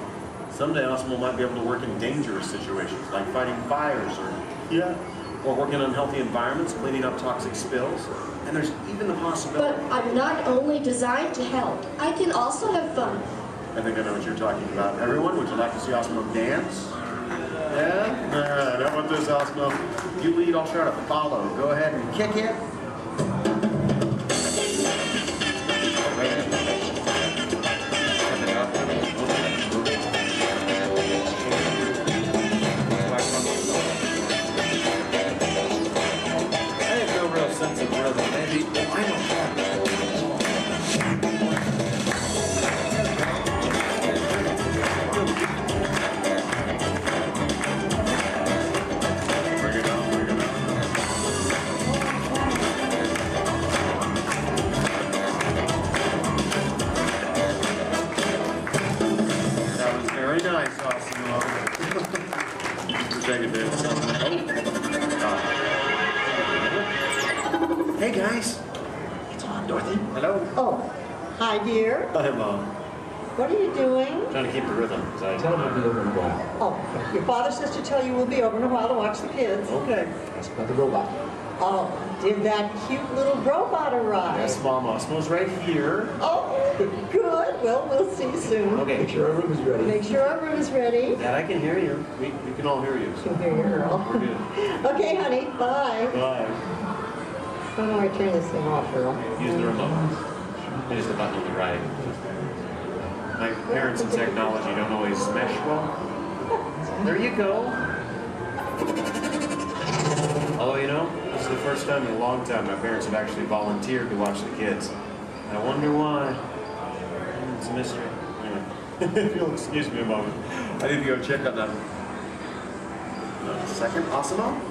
someday Osmo might be able to work in dangerous situations, like fighting fires or working in unhealthy environments, cleaning up toxic spills. And there's even the possibility...
But I'm not only designed to help, I can also have fun.
I think I know what you're talking about. Everyone, would you like to see Osmo dance? Yeah? All right, how about this, Osmo? You lead, I'll try to follow. Go ahead and kick it. I have no real sense of rhythm. Maybe, I don't have it. Hey guys. It's on, Dorothy. Hello.
Oh, hi dear.
Hi, Mom.
What are you doing?
Trying to keep the rhythm. Tell me to be over in a while.
Oh, your father says to tell you we'll be over in a while to watch the kids.
Okay.
That's about the robot. Oh, did that cute little robot arrive?
Yes, Mom. Osmo's right here.
Oh, good. Well, we'll see you soon.
Okay. Make sure our room is ready.
Make sure our room is ready.
Dad, I can hear you. We can all hear you.
So. Can hear you, girl.
We're good.
Okay, honey. Bye.
Bye.
How do I turn this thing off, girl?
Use the remote. Use the button on the right. My parents and technology don't always mesh well. There you go. Although, you know, this is the first time in a long time my parents have actually volunteered to watch the kids. I wonder why. It's a mystery. Anyway, if you'll excuse me a moment, I need to go check on them. A second, Asano?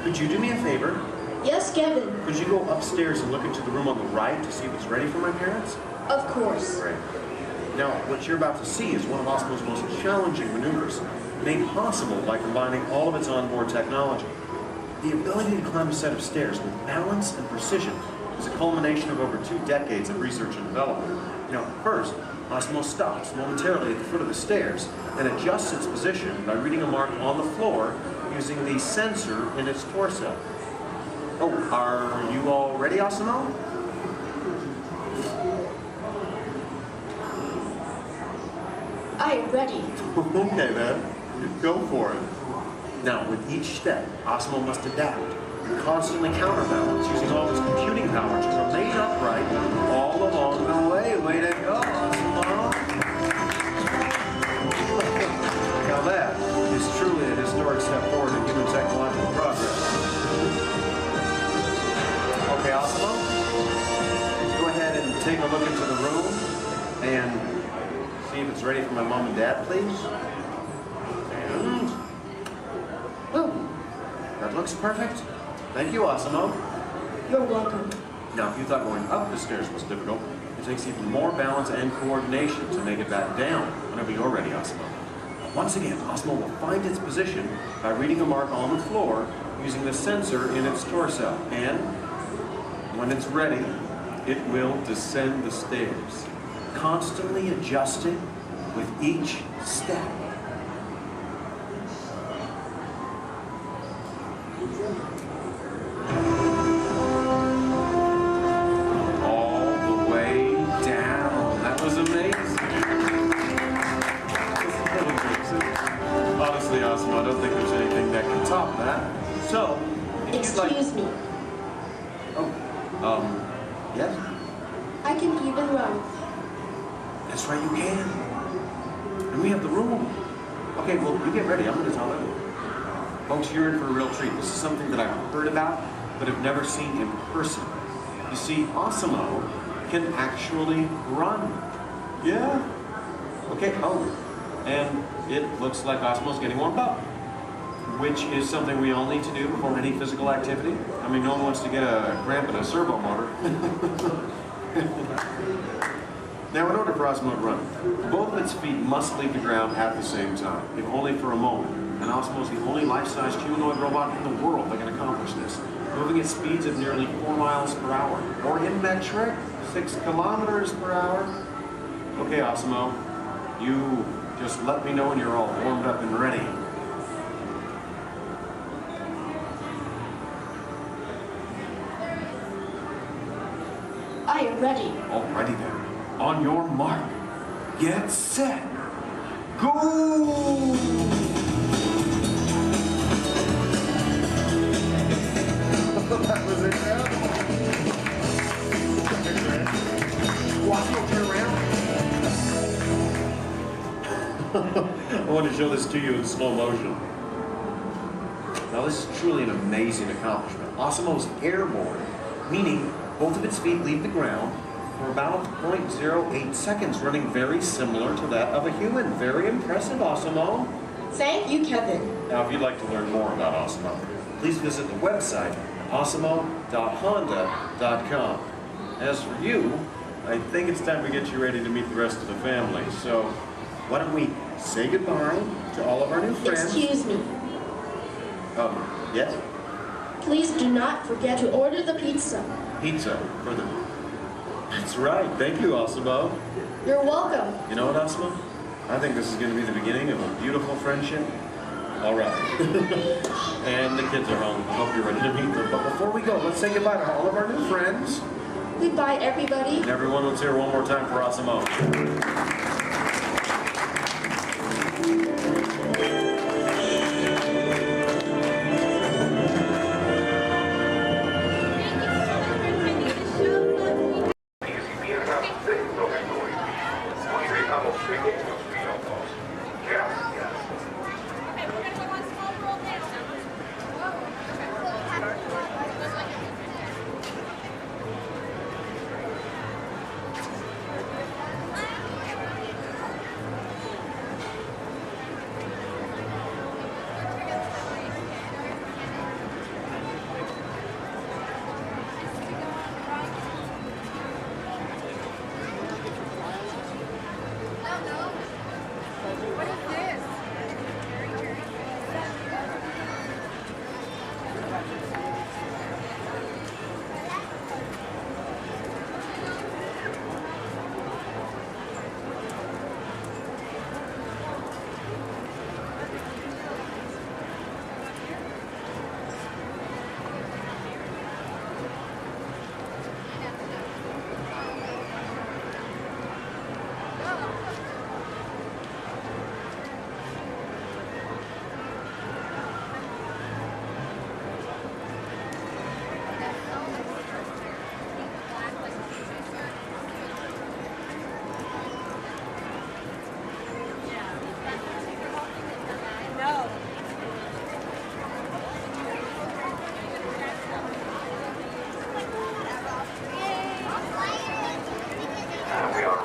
Could you do me a favor?
Yes, Kevin.
Could you go upstairs and look into the room on the right to see if it's ready for my parents?
Of course.
Great. Now, what you're about to see is one of Osmo's most challenging maneuvers, made possible by combining all of its onboard technology. The ability to climb a set of stairs with balance and precision is a culmination of over 2 decades of research and development. Now, first, Osmo stops momentarily at the foot of the stairs and adjusts its position by reading a mark on the floor using the sensor in its torso. Oh, are you all ready, Osmo?
I am ready.
Okay then, go for it. Now, with each step, Osmo must adapt and constantly counterbalance using all its computing power to remain upright all along the way. Way to go, Osmo! Now that is truly a historic step forward in human technological progress. Okay, Osmo, go ahead and take a look into the room and see if it's ready for my mom and dad, please. And, oh, that looks perfect. Thank you, Osmo.
You're welcome.
Now, if you thought going up the stairs was difficult, it takes even more balance and coordination to make it back down whenever you're ready, Osmo. Once again, Osmo will find its position by reading a mark on the floor using the sensor in its torso. And when it's ready, it will descend the stairs, constantly adjusting with each step. All the way down. That was amazing. Honestly, Osmo, I don't think there's anything that can top that. So,
Excuse me.
Oh, yes?
I can even run.
That's right, you can. And we have the room. Okay, well, you get ready. I'm going to tell them. Folks, you're in for a real treat. This is something that I've heard about, but have never seen in person. You see, Osmo can actually run. Yeah. Okay, oh, and it looks like Osmo's getting warmed up, which is something we all need to do before any physical activity. I mean, no one wants to get a cramp in a servo motor. Now, in order for Osmo to run, both of its feet must leave the ground at the same time, if only for a moment. And Osmo is the only life-sized humanoid robot in the world that can accomplish this, moving at speeds of nearly 4 miles per hour, or in metric, 6 kilometers per hour. Okay, Osmo, you just let me know when you're all warmed up and ready.
I am ready.
Alrighty then. On your mark, get set, go! That was incredible. Watch me turn around. I want to show this to you in slow motion. Now this is truly an amazing accomplishment. Osmo's airborne, meaning both of its feet leave the ground for about 0.08 seconds, running very similar to that of a human. Very impressive, Osmo.
Thank you, Kevin.
Now, if you'd like to learn more about Osmo, please visit the website, osmo.honda.com. As for you, I think it's time to get you ready to meet the rest of the family. So, why don't we say goodbye to all of our new friends?
Excuse me.
Yes?
Please do not forget to order the pizza.
Pizza for the... That's right. Thank you, Osmo.
You're welcome.
You know what, Osmo? I think this is going to be the beginning of a beautiful friendship. All right. And the kids are home. I hope you're ready to meet them. But before we go, let's say goodbye to all of our new friends.
Goodbye, everybody.
And everyone, let's hear one more time for Osmo.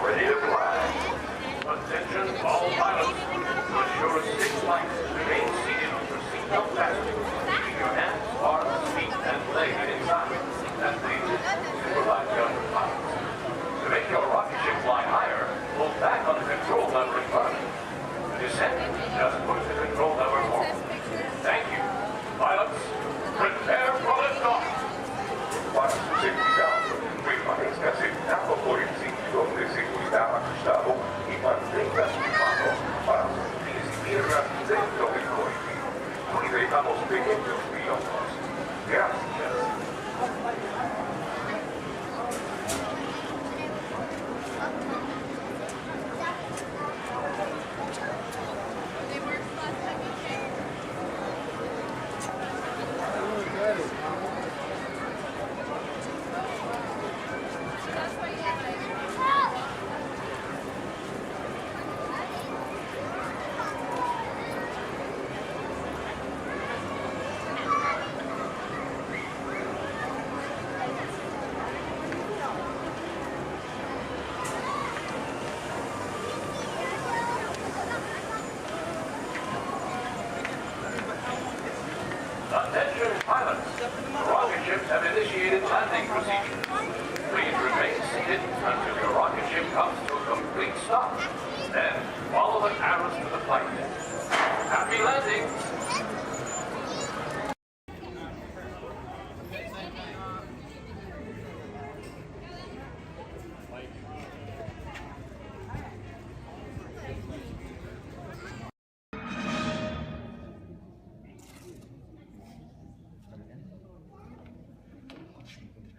Ready to fly. Attention all pilots. To ensure safe flight, remain seated with your seatbelt fastened. Keep your hands, arms, feet, and legs inside. And please, supervise your other pilots. To make your rocket ship fly higher, pull back on the control lever in front of you. To descend, just push the control lever forward. Thank you. Pilots, prepare for liftoff. Pilots, seguridad. Permaneça sentado por el cinturón de seguridad ajustado y mantenga sus manos para sus pies y piernas dentro del cohete. Cuide a los pequeños pilotos. Gracias. Attention pilots, rocket ships have initiated landing procedures. Please remain seated until your rocket ship comes to a complete stop. Then follow the arrows to the flight deck. Happy landing!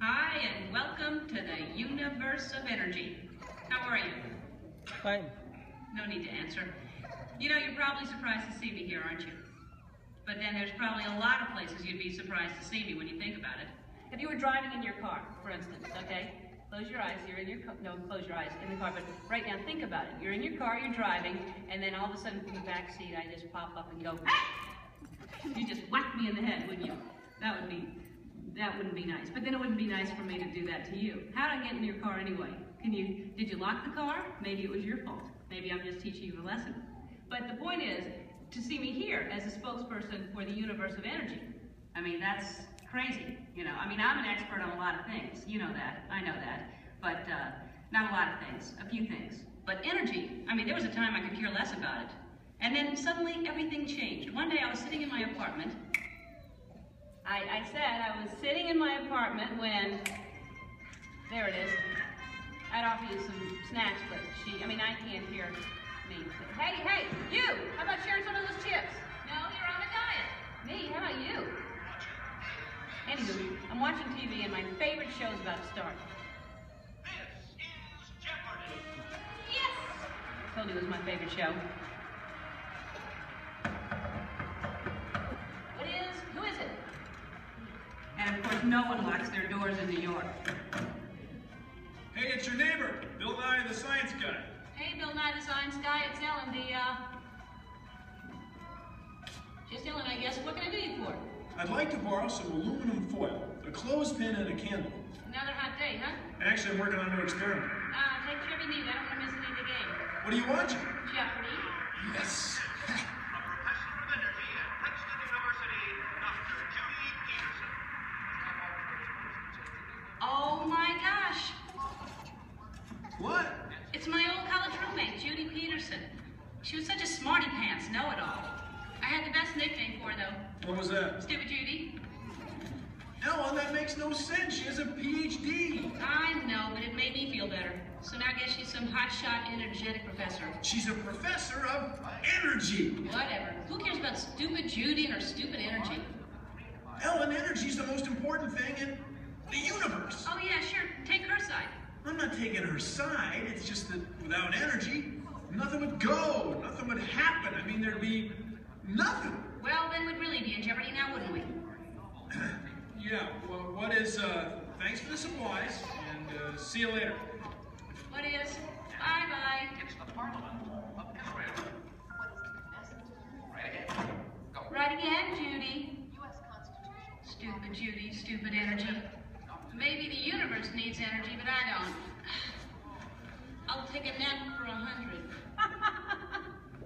Hi, and welcome to the universe of energy. How are you?
Fine.
No need to answer. You know, you're probably surprised to see me here, aren't you? But then there's probably a lot of places you'd be surprised to see me when you think about it. If you were driving in your car, for instance, okay? Close your eyes, you're in your car, no, close your eyes, in the car, but right now think about it. You're in your car, you're driving, and then all of a sudden from the back seat, I just pop up and go, ah! You just whack me in the head, wouldn't you? That wouldn't be nice. But then it wouldn't be nice for me to do that to you. How'd I get in your car anyway? Did you lock the car? Maybe it was your fault. Maybe I'm just teaching you a lesson. But the point is, to see me here as a spokesperson for the universe of energy. I mean, that's crazy, you know. I mean, I'm an expert on a lot of things. You know that, I know that. But not a lot of things, a few things. But energy, I mean, there was a time I could care less about it. And then suddenly everything changed. One day I was sitting in my apartment. I said I was sitting in my apartment when, there it is. I'd offer you some snacks, but I can't hear me. Hey, you! How about sharing some of those chips? No, you're on a diet. Me? How about you? Anywho, I'm watching TV and my favorite show's about to start.
This is Jeopardy!
Yes! I told you it was my favorite show. Who is it? And of course, no one locks their doors in New York.
Hey, it's your neighbor, Bill Nye the Science Guy.
Hey, Bill Nye the Science Guy, it's Ellen, just Ellen, I guess. What can I do you for?
I'd like to borrow some aluminum foil, a clothespin and a candle.
Another hot day, huh?
Actually, I'm working on a new experiment.
Take whatever you need. I don't want to miss any of the game.
What are you watching?
Jeopardy.
Yes.
Oh my gosh.
What?
It's my old college roommate, Judy Peterson. She was such a smarty pants, know-it-all. I had the best nickname for her, though.
What was that?
Stupid Judy.
Ellen, that makes no sense. She has a PhD.
I know, but it made me feel better. So now I guess she's some hotshot, energetic professor.
She's a professor of energy.
Whatever. Who cares about stupid Judy and her stupid energy?
Ellen, energy's the most important thing in the universe.
Oh yeah, sure. Take her side.
I'm not taking her side. It's just that without energy, nothing would go. Nothing would happen. I mean, there'd be nothing.
Well, then we'd really be in jeopardy now, wouldn't we?
Yeah, well, what is, thanks for the supplies, and see you later.
What is? Bye-bye.
It's the Parliament of Israel. Right again. Go.
Right again, Judy. Stupid Judy, stupid energy. Maybe the universe needs energy, but I don't. I'll take a nap for 100.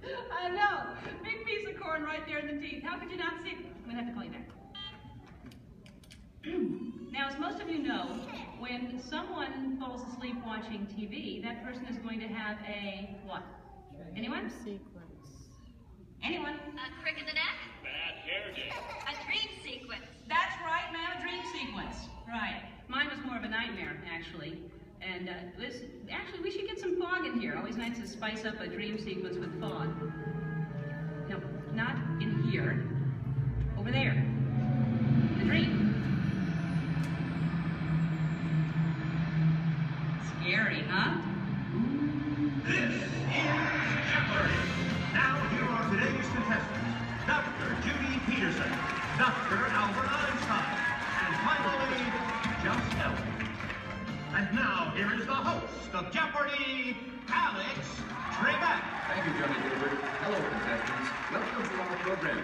I know. Big piece of corn right there in the teeth. How could you not see it? I'm gonna have to call you back. Now, as most of you know, when someone falls asleep watching TV, that person is going to have a what? Anyone?
Sequence.
Anyone?
A crick in the neck?
Bad hair day.
A dream sequence.
That's right, ma'am, a dream sequence. Right. Mine was more of a nightmare, actually. And actually, we should get some fog in here. Always nice to spice up a dream sequence with fog. No, not in here. Over there. The dream. Scary, huh?
This is Jeopardy! Now here are today's contestants. Dr. Judy Peterson, Dr. Albert Einstein, and finally, just Ellen. And now here is the host of Jeopardy, Alex Trebek.
Thank you, Johnny Gilbert. Hello, contestants. Welcome to our program,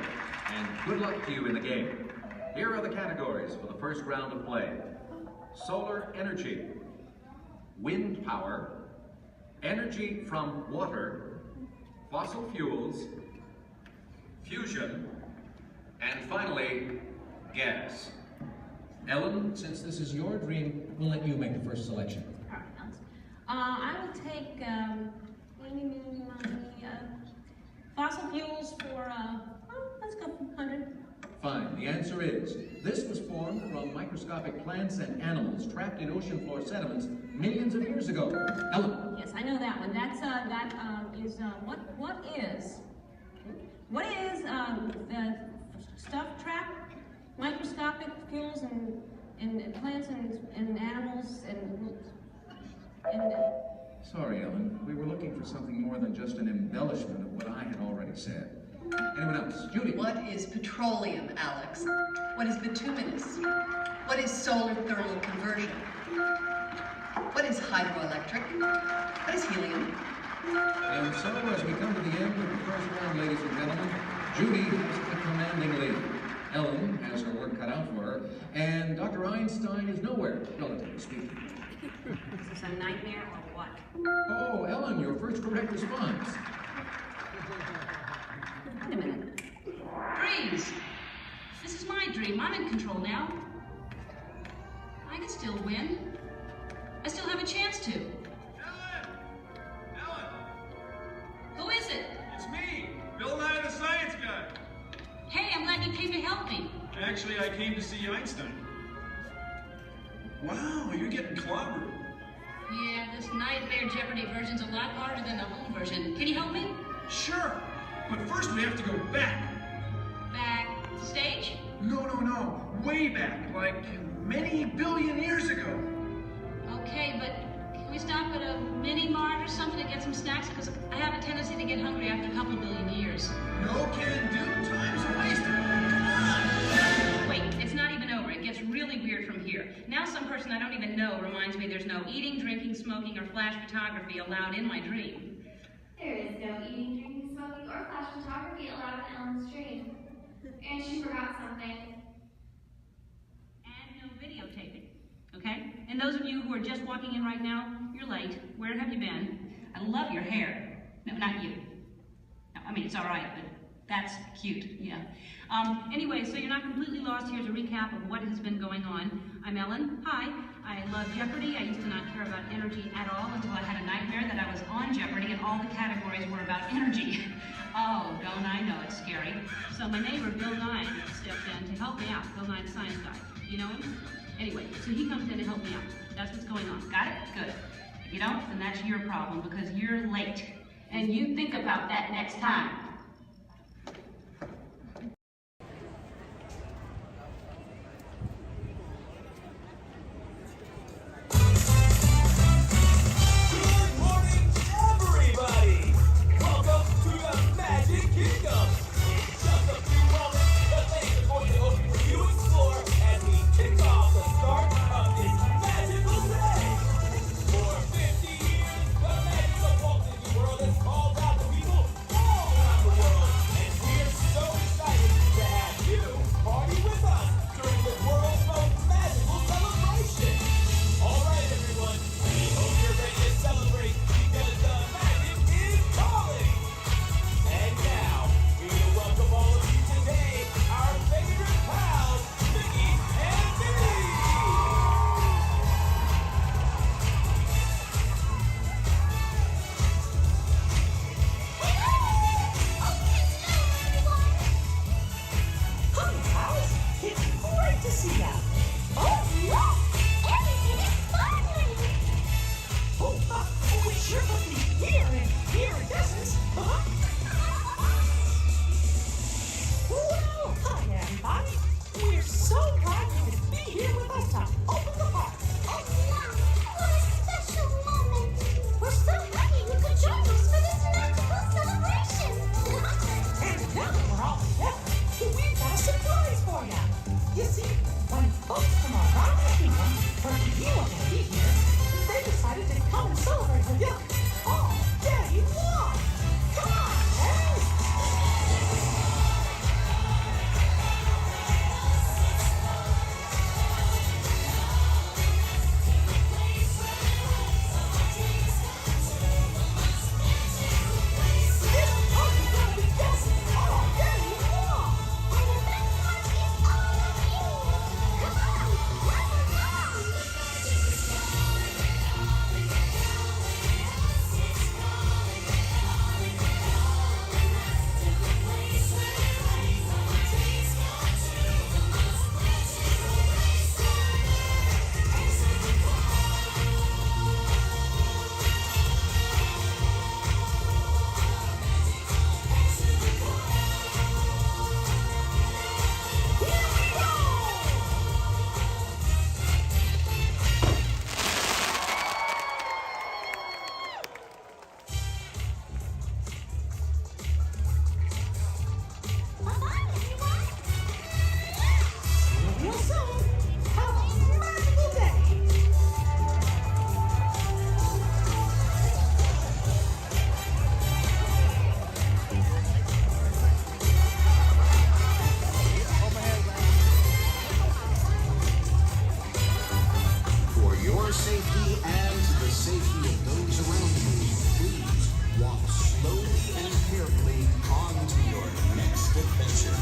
and good luck to you in the game. Here are the categories for the first round of play. Solar energy, wind power, energy from water, fossil fuels, fusion, and finally, gas. Ellen, since this is your dream, we'll let you make the first selection.
I will take fossil fuels for, let's go 100.
Fine. The answer is, this was formed from microscopic plants and animals trapped in ocean floor sediments millions of years ago. Ellen.
Yes, I know that one. That's, what is the stuff trapped? Microscopic fuels and plants and animals and
Sorry, Ellen. We were looking for something more than just an embellishment of what I had already said. Anyone else? Judy.
What is petroleum, Alex? What is bituminous? What is solar thermal conversion? What is hydroelectric? What is helium?
And so, as we come to the end of the first round, ladies and gentlemen, Judy has the commanding lead. Ellen has her work cut out for her, and Dr. Einstein is nowhere, relatively speaking.
Is this a nightmare or what?
Oh, Ellen, your first correct response.
Wait a minute. Dreams! This is my dream. I'm in control now. I can still win. I still have a chance to.
Ellen!
Who is it?
It's me, Bill Nye the Science Guy.
Hey, I'm glad you came to help me.
Actually, I came to see Einstein. Wow, you're getting clobbered.
Yeah, this Nightmare Jeopardy version's a lot harder than the home version. Can you help me?
Sure, but first we have to go back.
Backstage?
No, way back, like many billion years ago.
Okay, but can we stop at a mini-mart or something to get some snacks? Because I have a tendency to get hungry after a couple billion years.
No can do, time's wasted.
Wait, it's not even over. It gets really weird from here. Now some person I don't even know reminds me there's no eating, drinking, smoking, or flash photography allowed in my dream.
There is no eating, drinking, smoking, or flash photography allowed in Ellen's dream. And she forgot something.
And no videotaping, okay? And those of you who are just walking in right now, you're late. Where have you been? I love your hair. No, not you. No, I mean, it's all right, but that's cute, yeah. Anyway, so you're not completely lost. Here's a recap of what has been going on. I'm Ellen. Hi. I love Jeopardy. I used to not care about energy at all until I had a nightmare that I was on Jeopardy and all the categories were about energy. Oh, don't I know it's scary. So my neighbor, Bill Nye, stepped in to help me out. Bill Nye, the science guy. You know him? Anyway, so he comes in to help me out. That's what's going on. Got it? Good. If you don't, then that's your problem because you're late. And you think about that next time.
Yeah, all day long. Come on, hey! This party's gonna be dancing all day long. And the best part is all of you. Come on, clap along. Bye-bye, everyone. See you real soon. Have a magical day.
For your safety and the safety of those around you, please walk slowly and carefully on to your next adventure.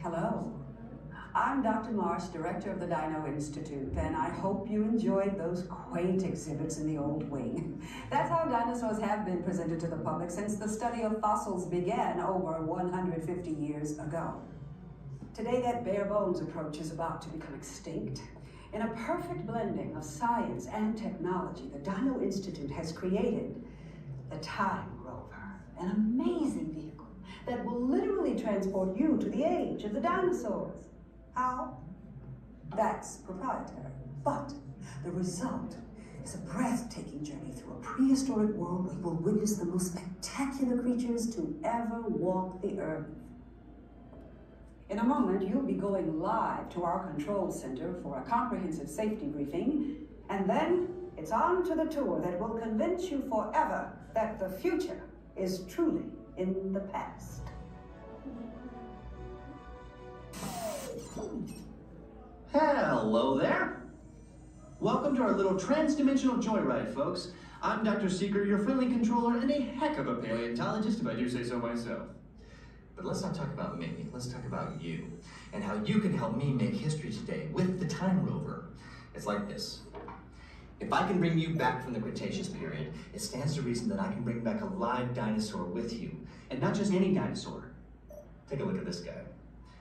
Hello. I'm Dr. Marsh, director of the Dino Institute, and I hope you enjoyed those quaint exhibits in the old wing. That's how dinosaurs have been presented to the public since the study of fossils began over 150 years ago. Today, that bare bones approach is about to become extinct. In a perfect blending of science and technology, the Dino Institute has created the Time Rover, an amazing vehicle that will literally transport you to the age of the dinosaurs. How? That's proprietary. But the result is a breathtaking journey through a prehistoric world where you will witness the most spectacular creatures to ever walk the earth. In a moment, you'll be going live to our control center for a comprehensive safety briefing, and then it's on to the tour that will convince you forever that the future is truly in the past.
Hello there. Welcome to our little trans-dimensional joyride, folks. I'm Dr. Seeker, your friendly controller, and a heck of a paleontologist, if I do say so myself. But let's not talk about me, let's talk about you, and how you can help me make history today with the Time Rover. It's like this. If I can bring you back from the Cretaceous period, it stands to reason that I can bring back a live dinosaur with you. And not just any dinosaur. Take a look at this guy.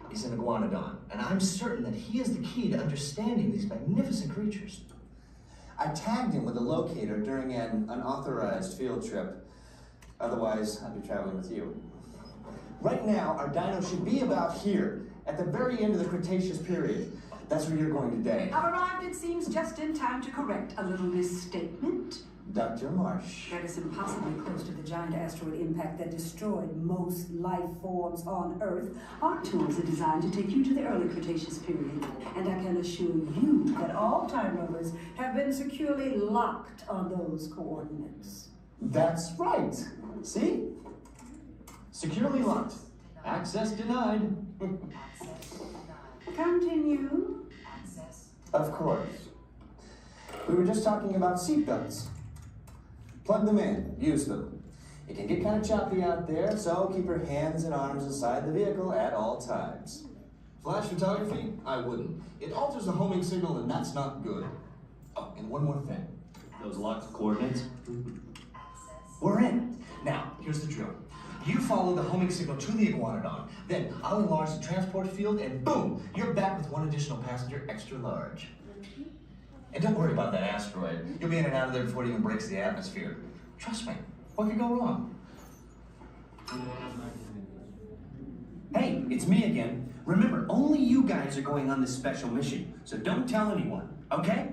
He's an iguanodon, and I'm certain that he is the key to understanding these magnificent creatures.
I tagged him with a locator during an unauthorized field trip. Otherwise, I'd be traveling with you. Right now, our dino should be about here, at the very end of the Cretaceous period. That's where you're going today.
I've arrived, it seems, just in time to correct a little misstatement.
Dr. Marsh.
That is impossibly close to the giant asteroid impact that destroyed most life forms on Earth. Our tours are designed to take you to the early Cretaceous period. And I can assure you that all time rovers have been securely locked on those coordinates.
That's right. See? Securely locked. Access denied.
Continue.
Of course. We were just talking about seatbelts. Plug them in, use them. It can get kind of choppy out there, so keep your hands and arms inside the vehicle at all times.
Flash photography? I wouldn't. It alters the homing signal, and that's not good. Oh, and one more thing.
Those locked coordinates?
We're in. Now, here's the drill. You follow the homing signal to the iguanodon, then I'll enlarge the transport field, and boom, you're back with one additional passenger extra large. And don't worry about that asteroid. You'll be in and out of there before it even breaks the atmosphere. Trust me, what could go wrong? Hey, it's me again. Remember, only you guys are going on this special mission, so don't tell anyone, okay?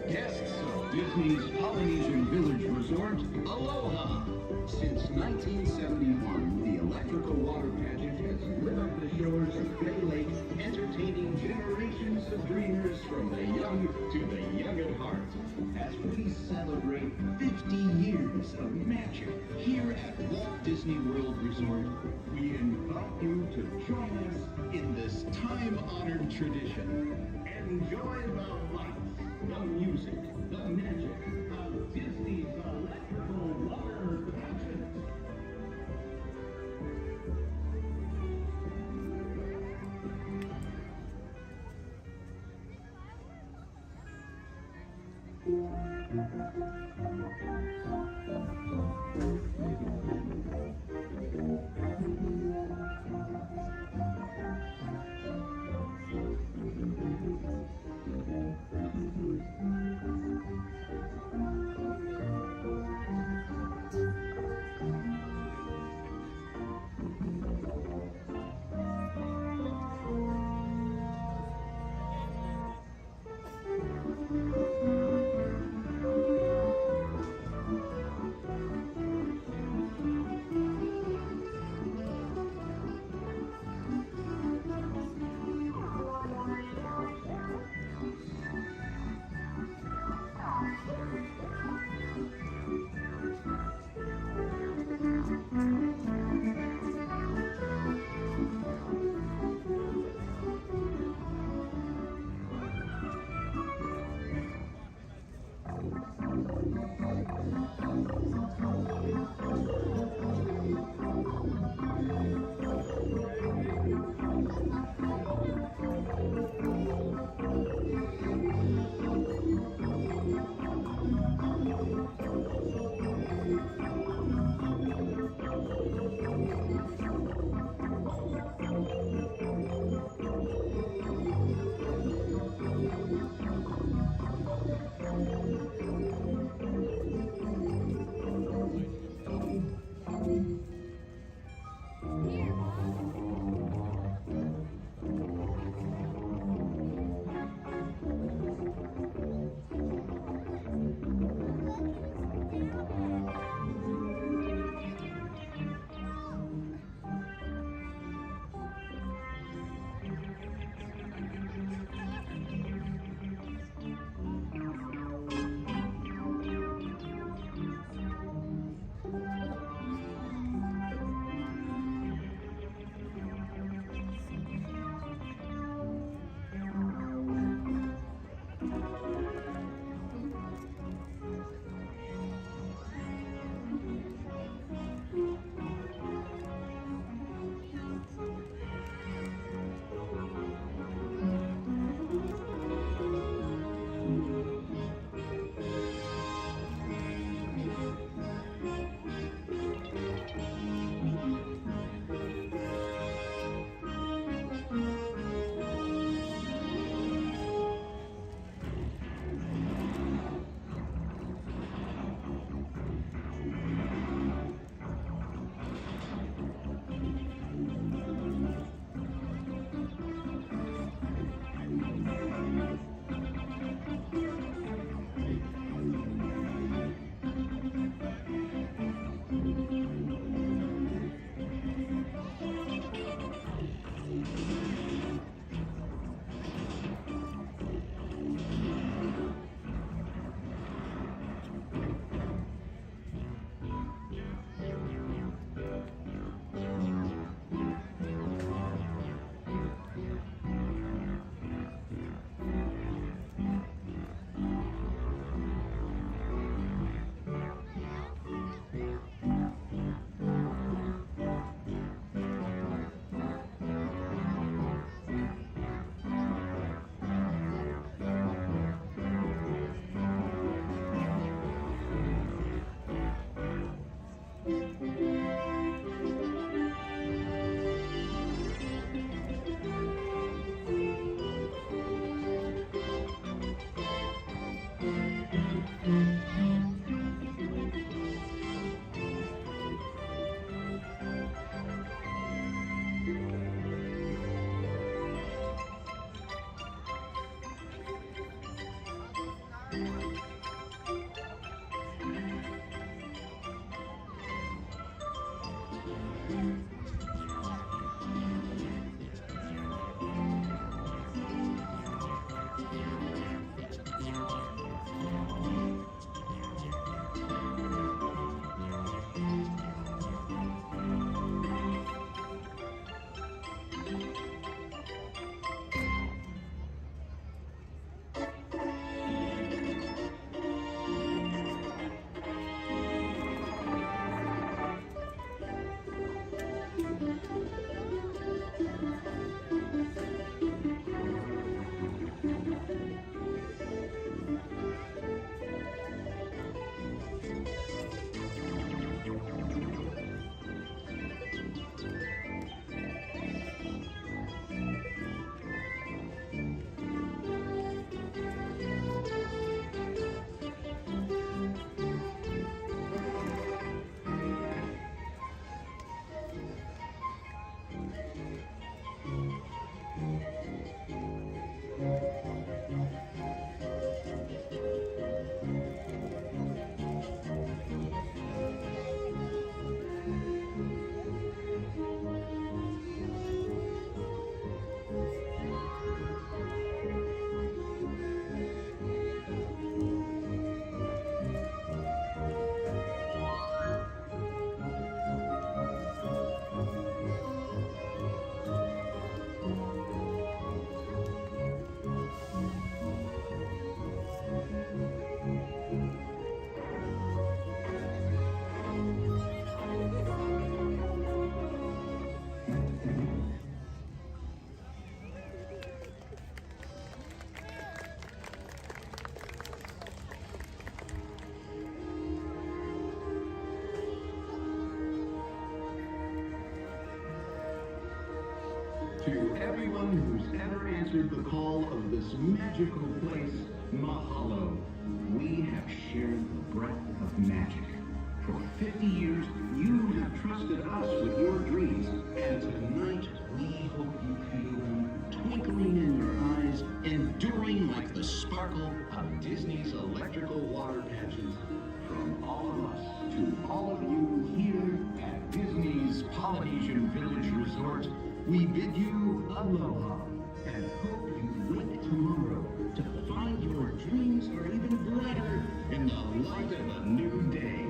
Guests of Disney's Polynesian Village Resort, aloha! Since 1971, the electrical water pageant has lit up the shores of Bay Lake, entertaining generations of dreamers from the young to the young at heart. As we celebrate 50 years of magic here at Walt Disney World Resort, we invite you to join us in this time-honored tradition. Enjoy the lights, the music, the magic of Disney's electrical water pageant. To everyone who's ever answered the call of this magical place, mahalo. We have shared the breath of magic. For 50 years, you have trusted us with your dreams, and tonight we hope you feel them twinkling in your eyes, enduring like the sparkle of Disney's electrical water patches. From all of us to all of you here at Disney's Polynesian Village Resort, we bid you aloha and hope you wake tomorrow to find your dreams are even brighter in the light of a new day.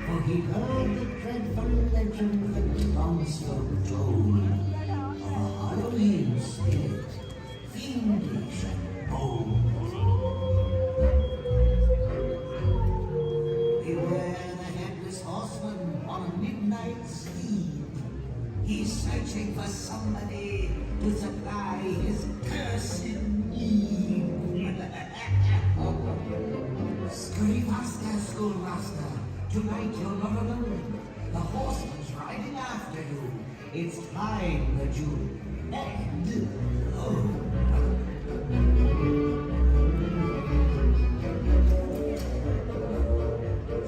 For he heard the dreadful legend that once spoke told of a Halloween spirit, fiendish and bold. Beware the headless horseman on a midnight steed. He's searching for somebody to supply his cursed need. Scurry faster, schoolmaster. Tonight you're not alone. The horseman's riding after you. It's time that you head home.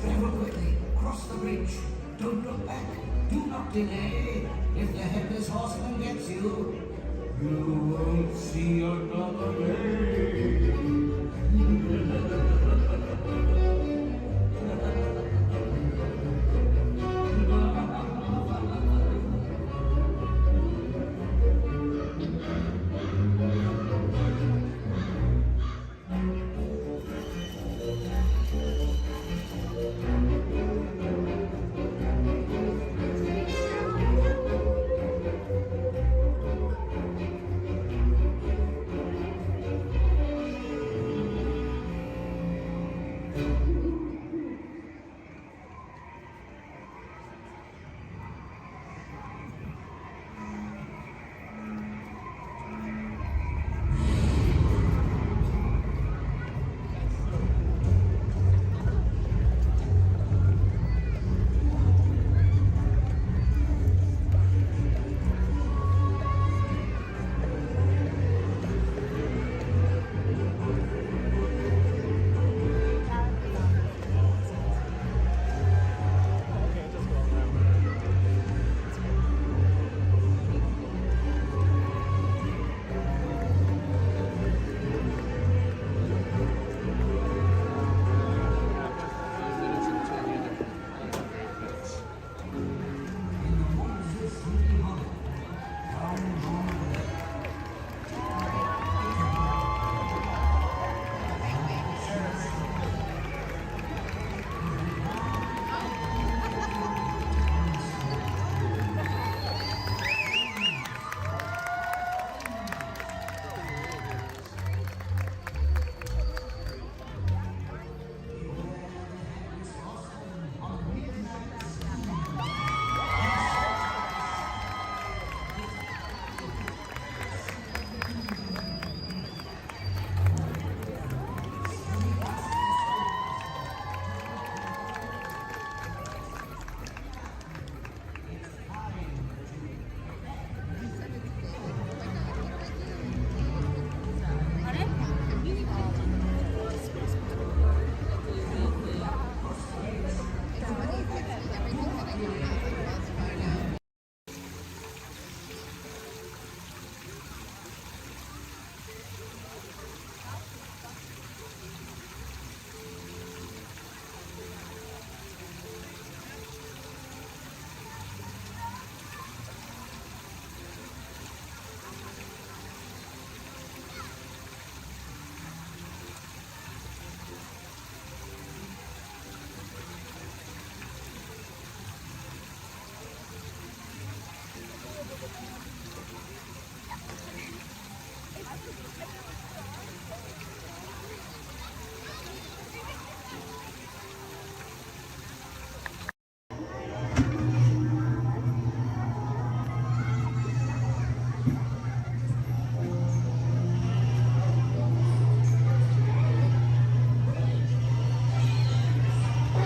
Travel quickly. Cross the bridge. Don't look back. Do not delay. If the headless horseman gets you, you won't see another day.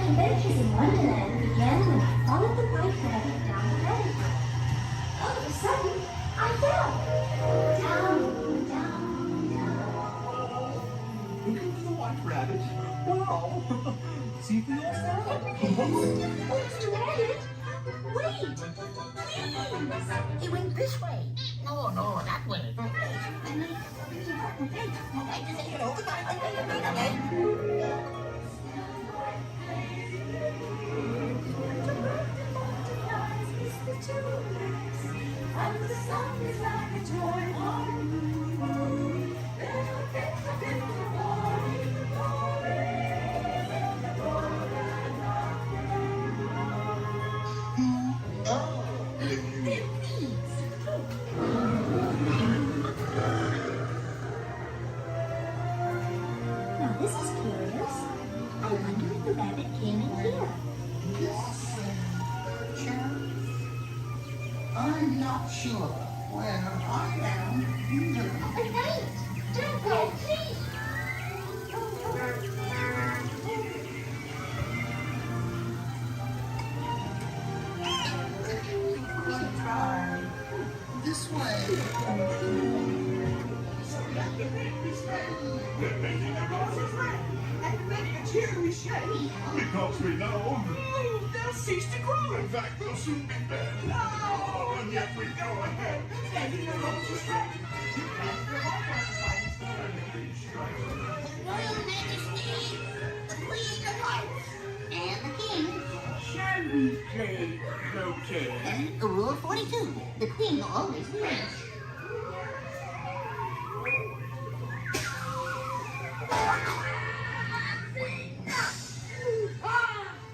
adventures in Wonderland began when I followed the white rabbit down the rabbit hole. All of a sudden, I fell. Down, down, down.
Looking for the white rabbit? Wow! See for yourself.
Oh, Mr. Rabbit, wait, please.
He went this way. No, that way.
And the sun is like a toy Now this is curious. I wonder if the rabbit came in here.
I'm not sure. Well, I am. You do.
Wait! Don't go, please!
Try this way.
They're making the roses red and making a cheery shake. Because we know they'll cease to grow. In fact, they'll soon be dead. Oh, and yet we go ahead making the roses red.
Royal Majesty, the Queen of Hearts, and the King.
Shall we play croquet?
Rule 42, the Queen always wins.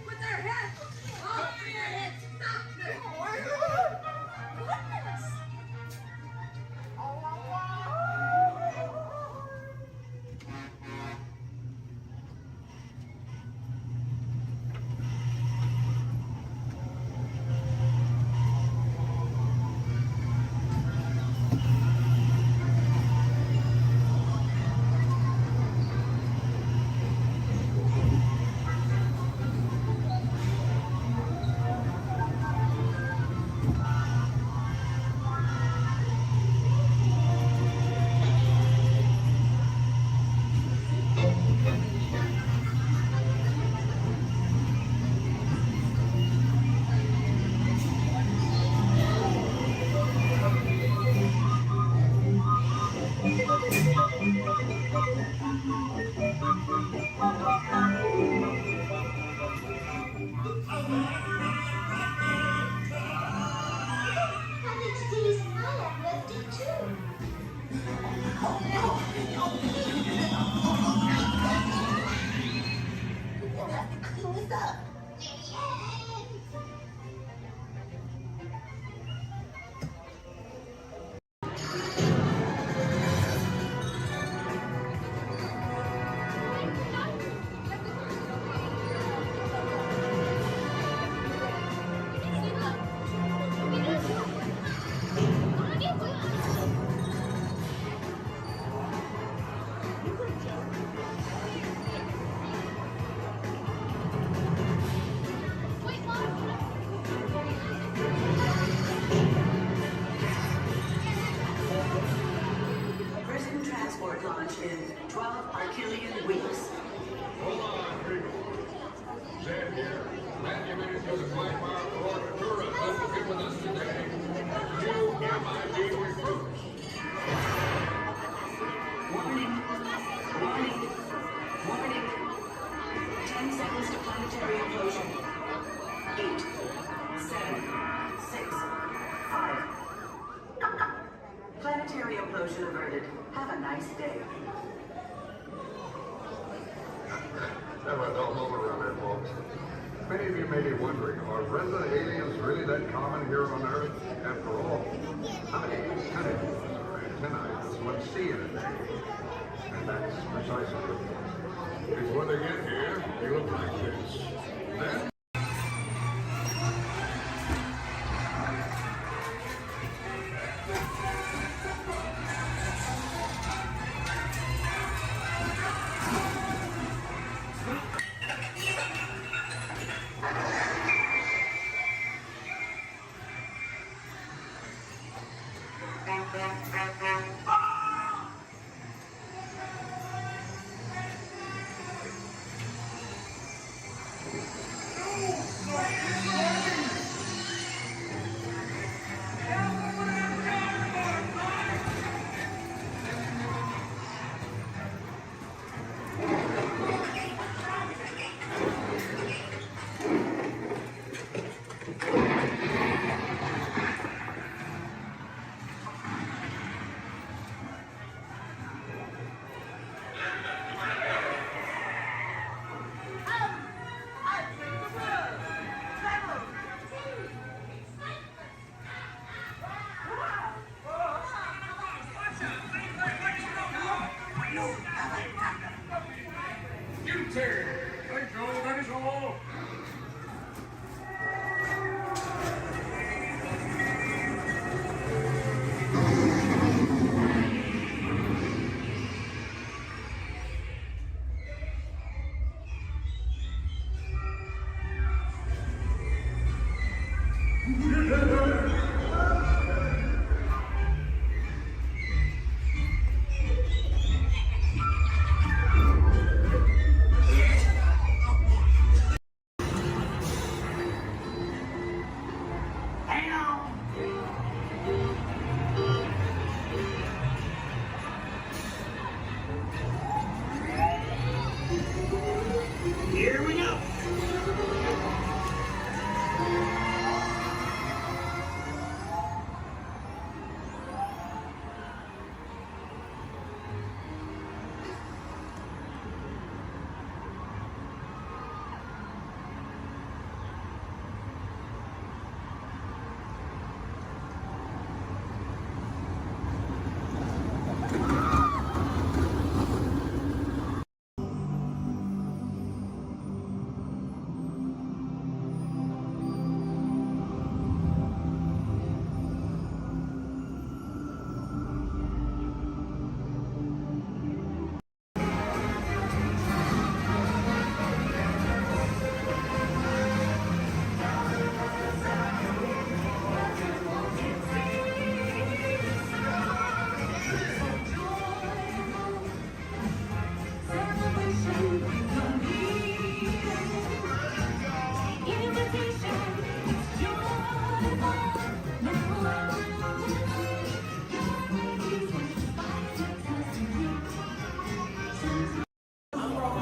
With their heads! Off your heads!
Planetary implosion averted. Have a nice day.
Never a dull moment around here, folks. Many of you may be wondering, are resident aliens really that common here on Earth? After all, how many antennae does one see in a day? And that's precisely the point. Because when they get here, they look like this. Then
Here we go.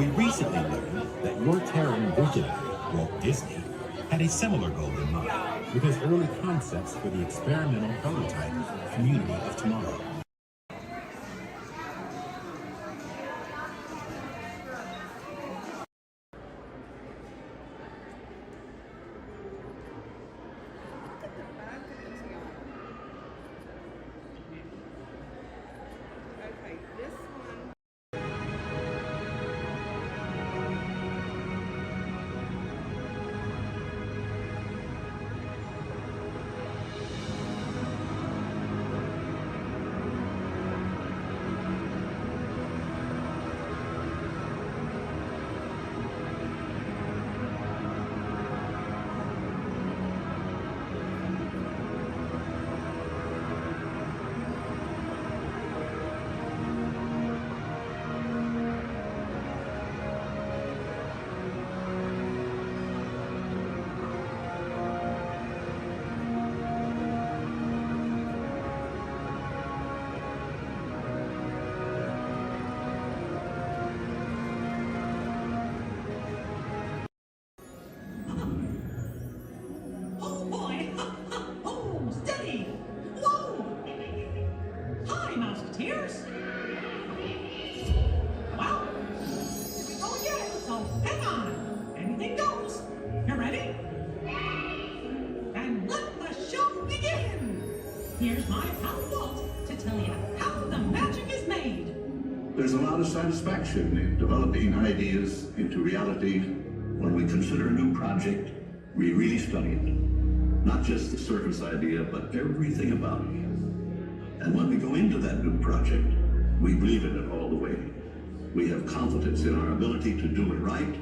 We recently learned that your Terran visionary, Walt Disney, had a similar goal in mind with his early concepts for the experimental prototype Community of Tomorrow.
Here's my pal Walt to tell you how the magic is made.
There's a lot of satisfaction in developing ideas into reality. When we consider a new project, we really study it. Not just the surface idea, but everything about it. And when we go into that new project, we believe in it all the way. We have confidence in our ability to do it right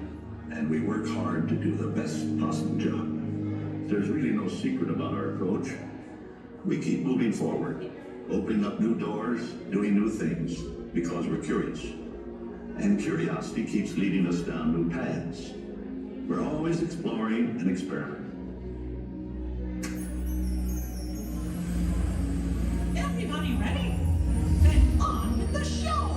and we work hard to do the best possible job. There's really no secret about our approach. We keep moving forward, opening up new doors, doing new things, because we're curious. And curiosity keeps leading us down new paths. We're always exploring and experimenting.
Everybody ready? Then on with the show!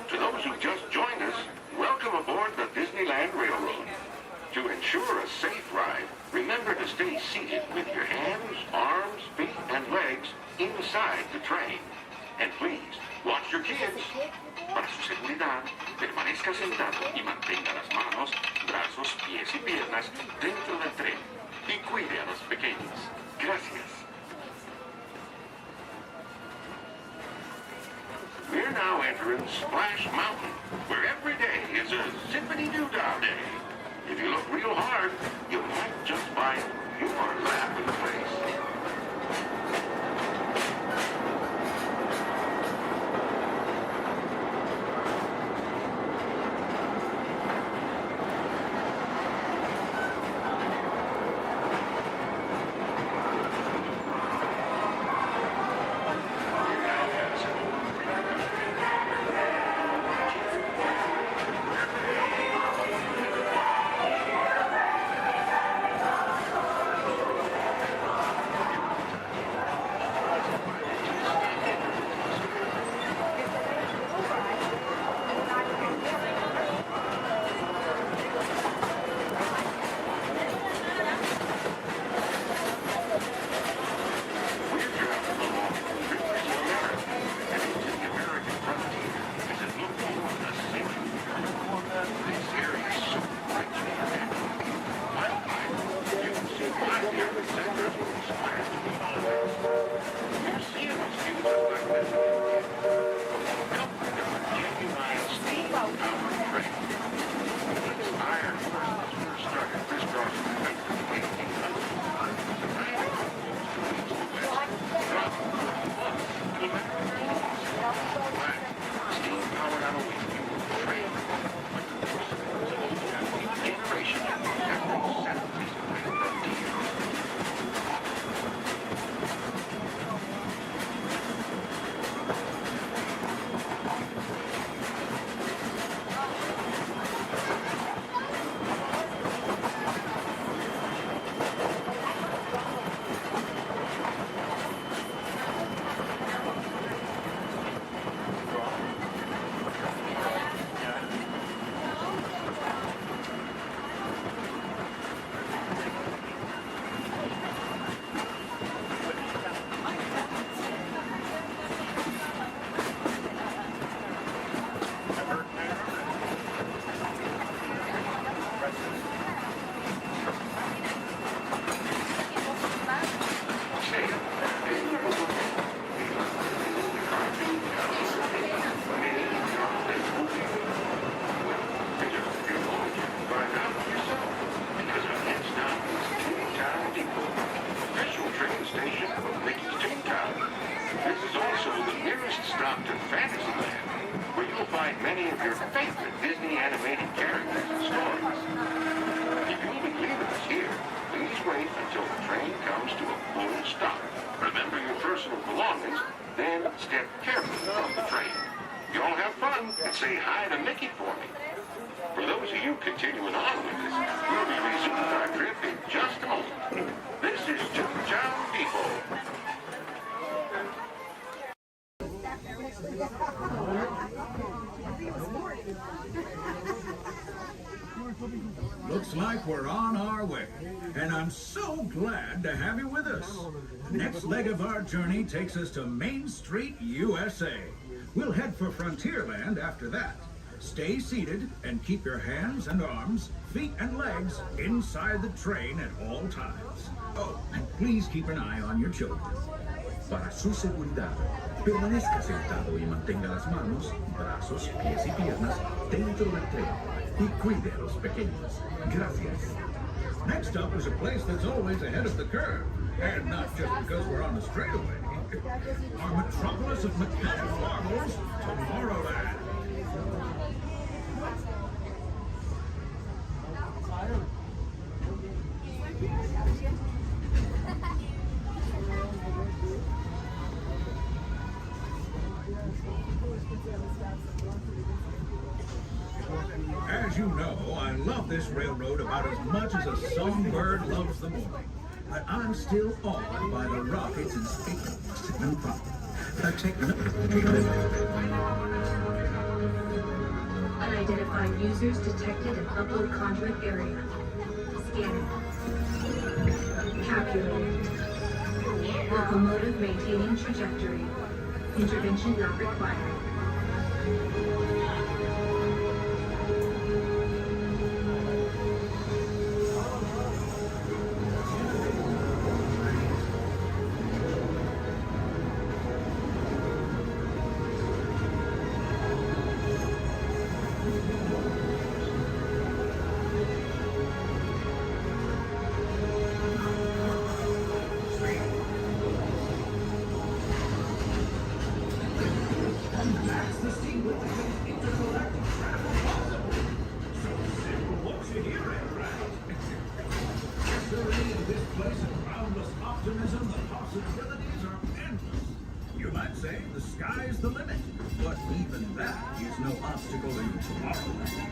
To those who just joined us, welcome aboard the Disneyland Railroad. To ensure a safe ride, remember to stay seated with your hands, arms, feet, and legs inside the train. And please, watch your kids. Para su seguridad, permanezca sentado y mantenga las manos, brazos, pies y piernas dentro del tren. Y cuide a los pequeños. Gracias. We're now entering Splash Mountain, where every day is a zippity-doo-dah day. If you look real hard, you might just find more laugh in the place.
many characters and stories. If you'll be leaving us here, please wait until the train comes to a full stop. Remember your personal belongings, then step carefully from the train. Y'all have fun and say hi to Mickey for me. For those of you continuing on with us, we'll be resuming our trip in just a moment. This is Toontown Depot.
Looks like we're on our way, and I'm so glad to have you with us. The next leg of our journey takes us to Main Street, USA. We'll head for Frontierland after that. Stay seated and keep your hands and arms, feet and legs inside the train at all times. Oh, and please keep an eye on your children. Para su seguridad, permanezca sentado y mantenga las manos, brazos, pies y piernas dentro del tren y cuide a los pequeños. Gracias. Next up is a place that's always ahead of the curve, and not just because we're on the straightaway. Our metropolis of mechanical marvels, Tomorrowland. As you know, I love this railroad about as much as a songbird loves the morning. But I'm still awed by the rockets and space and
Unidentified users detected in upload conduit area. Scanning. Calculating. Locomotive maintaining trajectory. Intervention not required.
You might say the sky's the limit, but even that is no obstacle in Tomorrowland.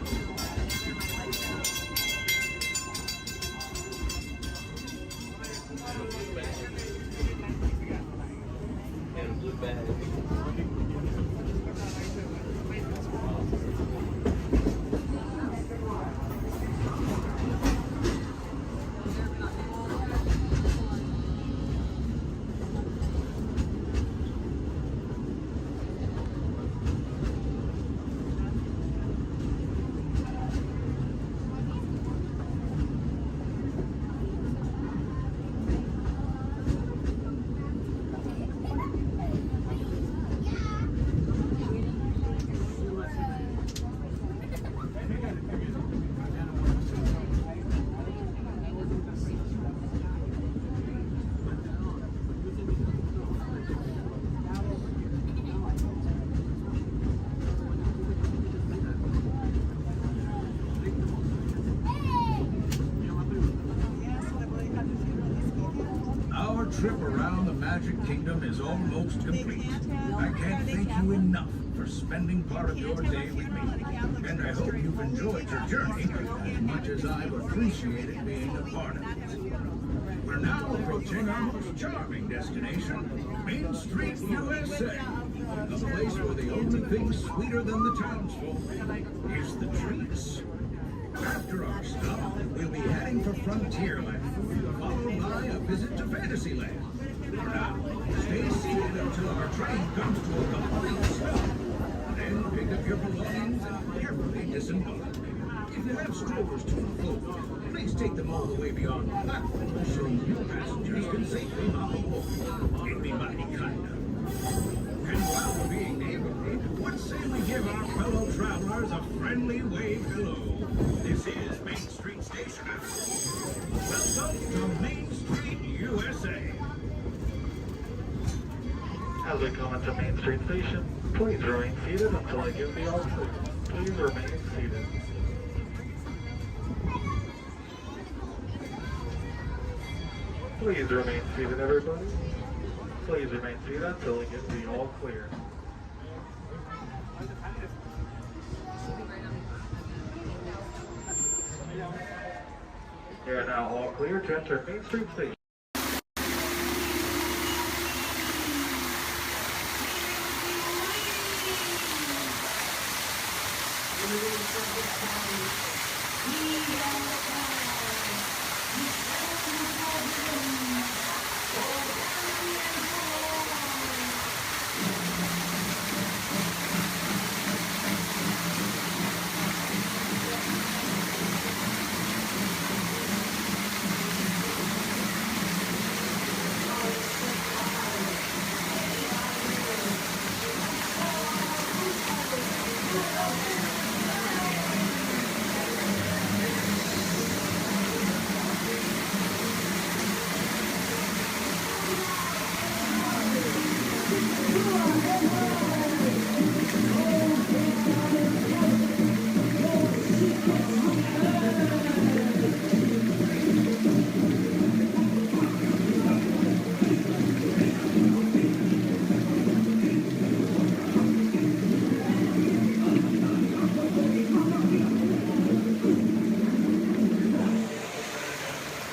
Trip around the Magic Kingdom is almost complete. I can't thank you enough for spending part of your day with me. And I hope you've enjoyed your journey as much as I've appreciated being a part of it. We're now approaching our most charming destination, Main Street, USA. A place where the only thing sweeter than the townsfolk is the treats. After our stop, we'll be heading for Frontierland, followed by a visit to Fantasyland. For now, stay seated until our train comes to a complete stop. Then pick up your belongings and carefully disembark. If you have strollers to unfold, please take them all the way beyond the platform so your passengers can safely hop aboard. It'd be mighty kind of. And while we're being neighborly, what say we give our fellow travelers a friendly wave hello? This is Main Street Station. Welcome to Main Street, USA.
As we come into Main Street Station, please remain seated until I give the all clear. Please remain seated.
Please remain seated, everybody. Please remain seated until we get the all clear. You are now all clear to enter Main Street Station.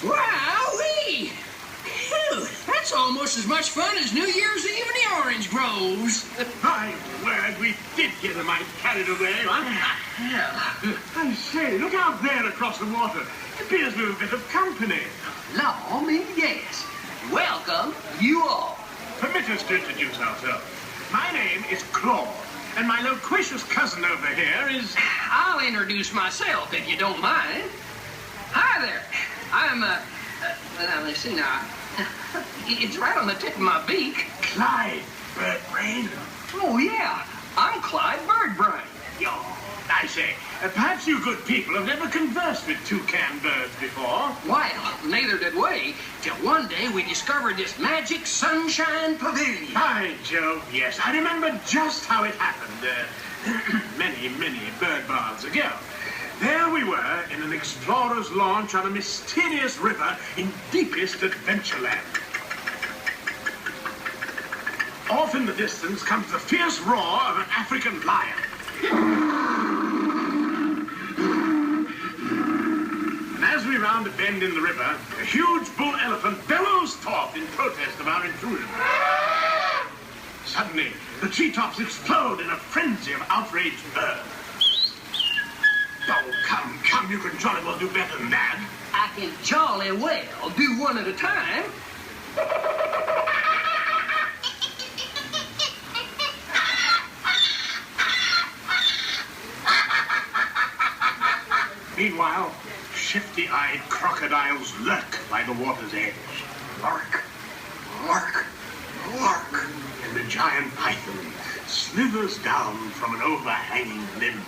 Wowee! Phew, that's almost as much fun as New Year's Eve in the orange groves.
My word, we did get a mite carried away, huh?
Yeah.
I say, look out there across the water. It appears we've a bit of company.
Law me, yes. Welcome, you all.
Permit us to introduce ourselves. My name is Claude, and my loquacious cousin over here is...
I'll introduce myself, if you don't mind. Hi there. I'm, now, let's see now. It's right on the tip of my beak.
Clyde Birdbrain.
Oh, yeah. I'm Clyde Birdbrain.
Yo, I say, perhaps you good people have never conversed with toucan birds before.
Well, neither did we, till one day we discovered this magic sunshine pavilion.
By Jove, yes. I remember just how it happened, many bird baths ago. There we were in an explorer's launch on a mysterious river in deepest Adventureland. Off in the distance comes the fierce roar of an African lion. And as we round a bend in the river, a huge bull elephant bellows forth in protest of our intrusion. Suddenly, the treetops explode in a frenzy of outraged birds. Oh, come, you can jolly well do better than that.
I can jolly well do one at a time.
Meanwhile, shifty-eyed crocodiles lurk by the water's edge. Lurk, lurk, lurk. And the giant python slithers down from an overhanging limb.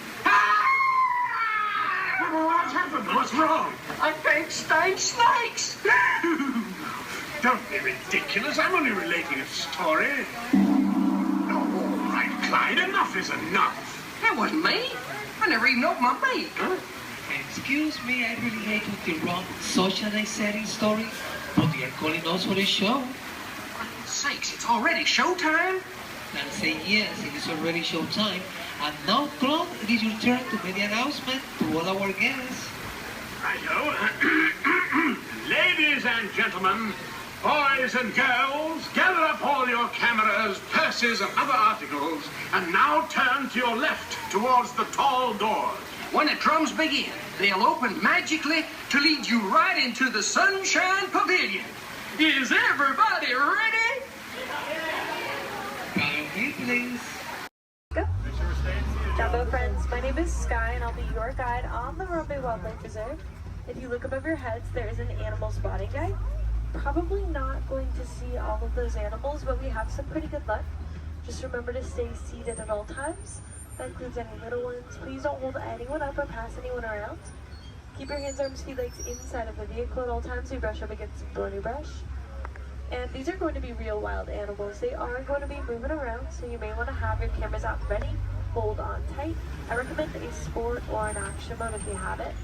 What happened? What's wrong?
I think snakes.
Don't be ridiculous. I'm only relating a story. Oh, all right, Clyde. Enough is enough.
That wasn't me. I never even opened my beak. Huh?
Excuse me, I really hate to interrupt such an exciting story, but they are calling us for a show.
For sakes, it's already showtime?
And say yes, it is already showtime. And now, Claude, it is your turn to make the announcement to all our guests.
Righto. Ladies and gentlemen, boys and girls, gather up all your cameras, purses, and other articles, and now turn to your left towards the tall doors.
When the drums begin, they'll open magically to lead you right into the Sunshine Pavilion. Is everybody ready?
Follow me, please.
Go. Jumbo friends, my name is Sky and I'll be your guide on the Harambe Wildlife Reserve. If you look above your heads, there is an animal spotting guide. Probably not going to see all of those animals, but we have some pretty good luck. Just remember to stay seated at all times. That includes any little ones. Please don't hold anyone up or pass anyone around. Keep your hands, arms, feet, legs inside of the vehicle at all times. We brush up against some thorny brush. And these are going to be real wild animals. They are going to be moving around, so you may want to have your cameras out ready. Hold on tight. I recommend a sport or an action mode if you have it.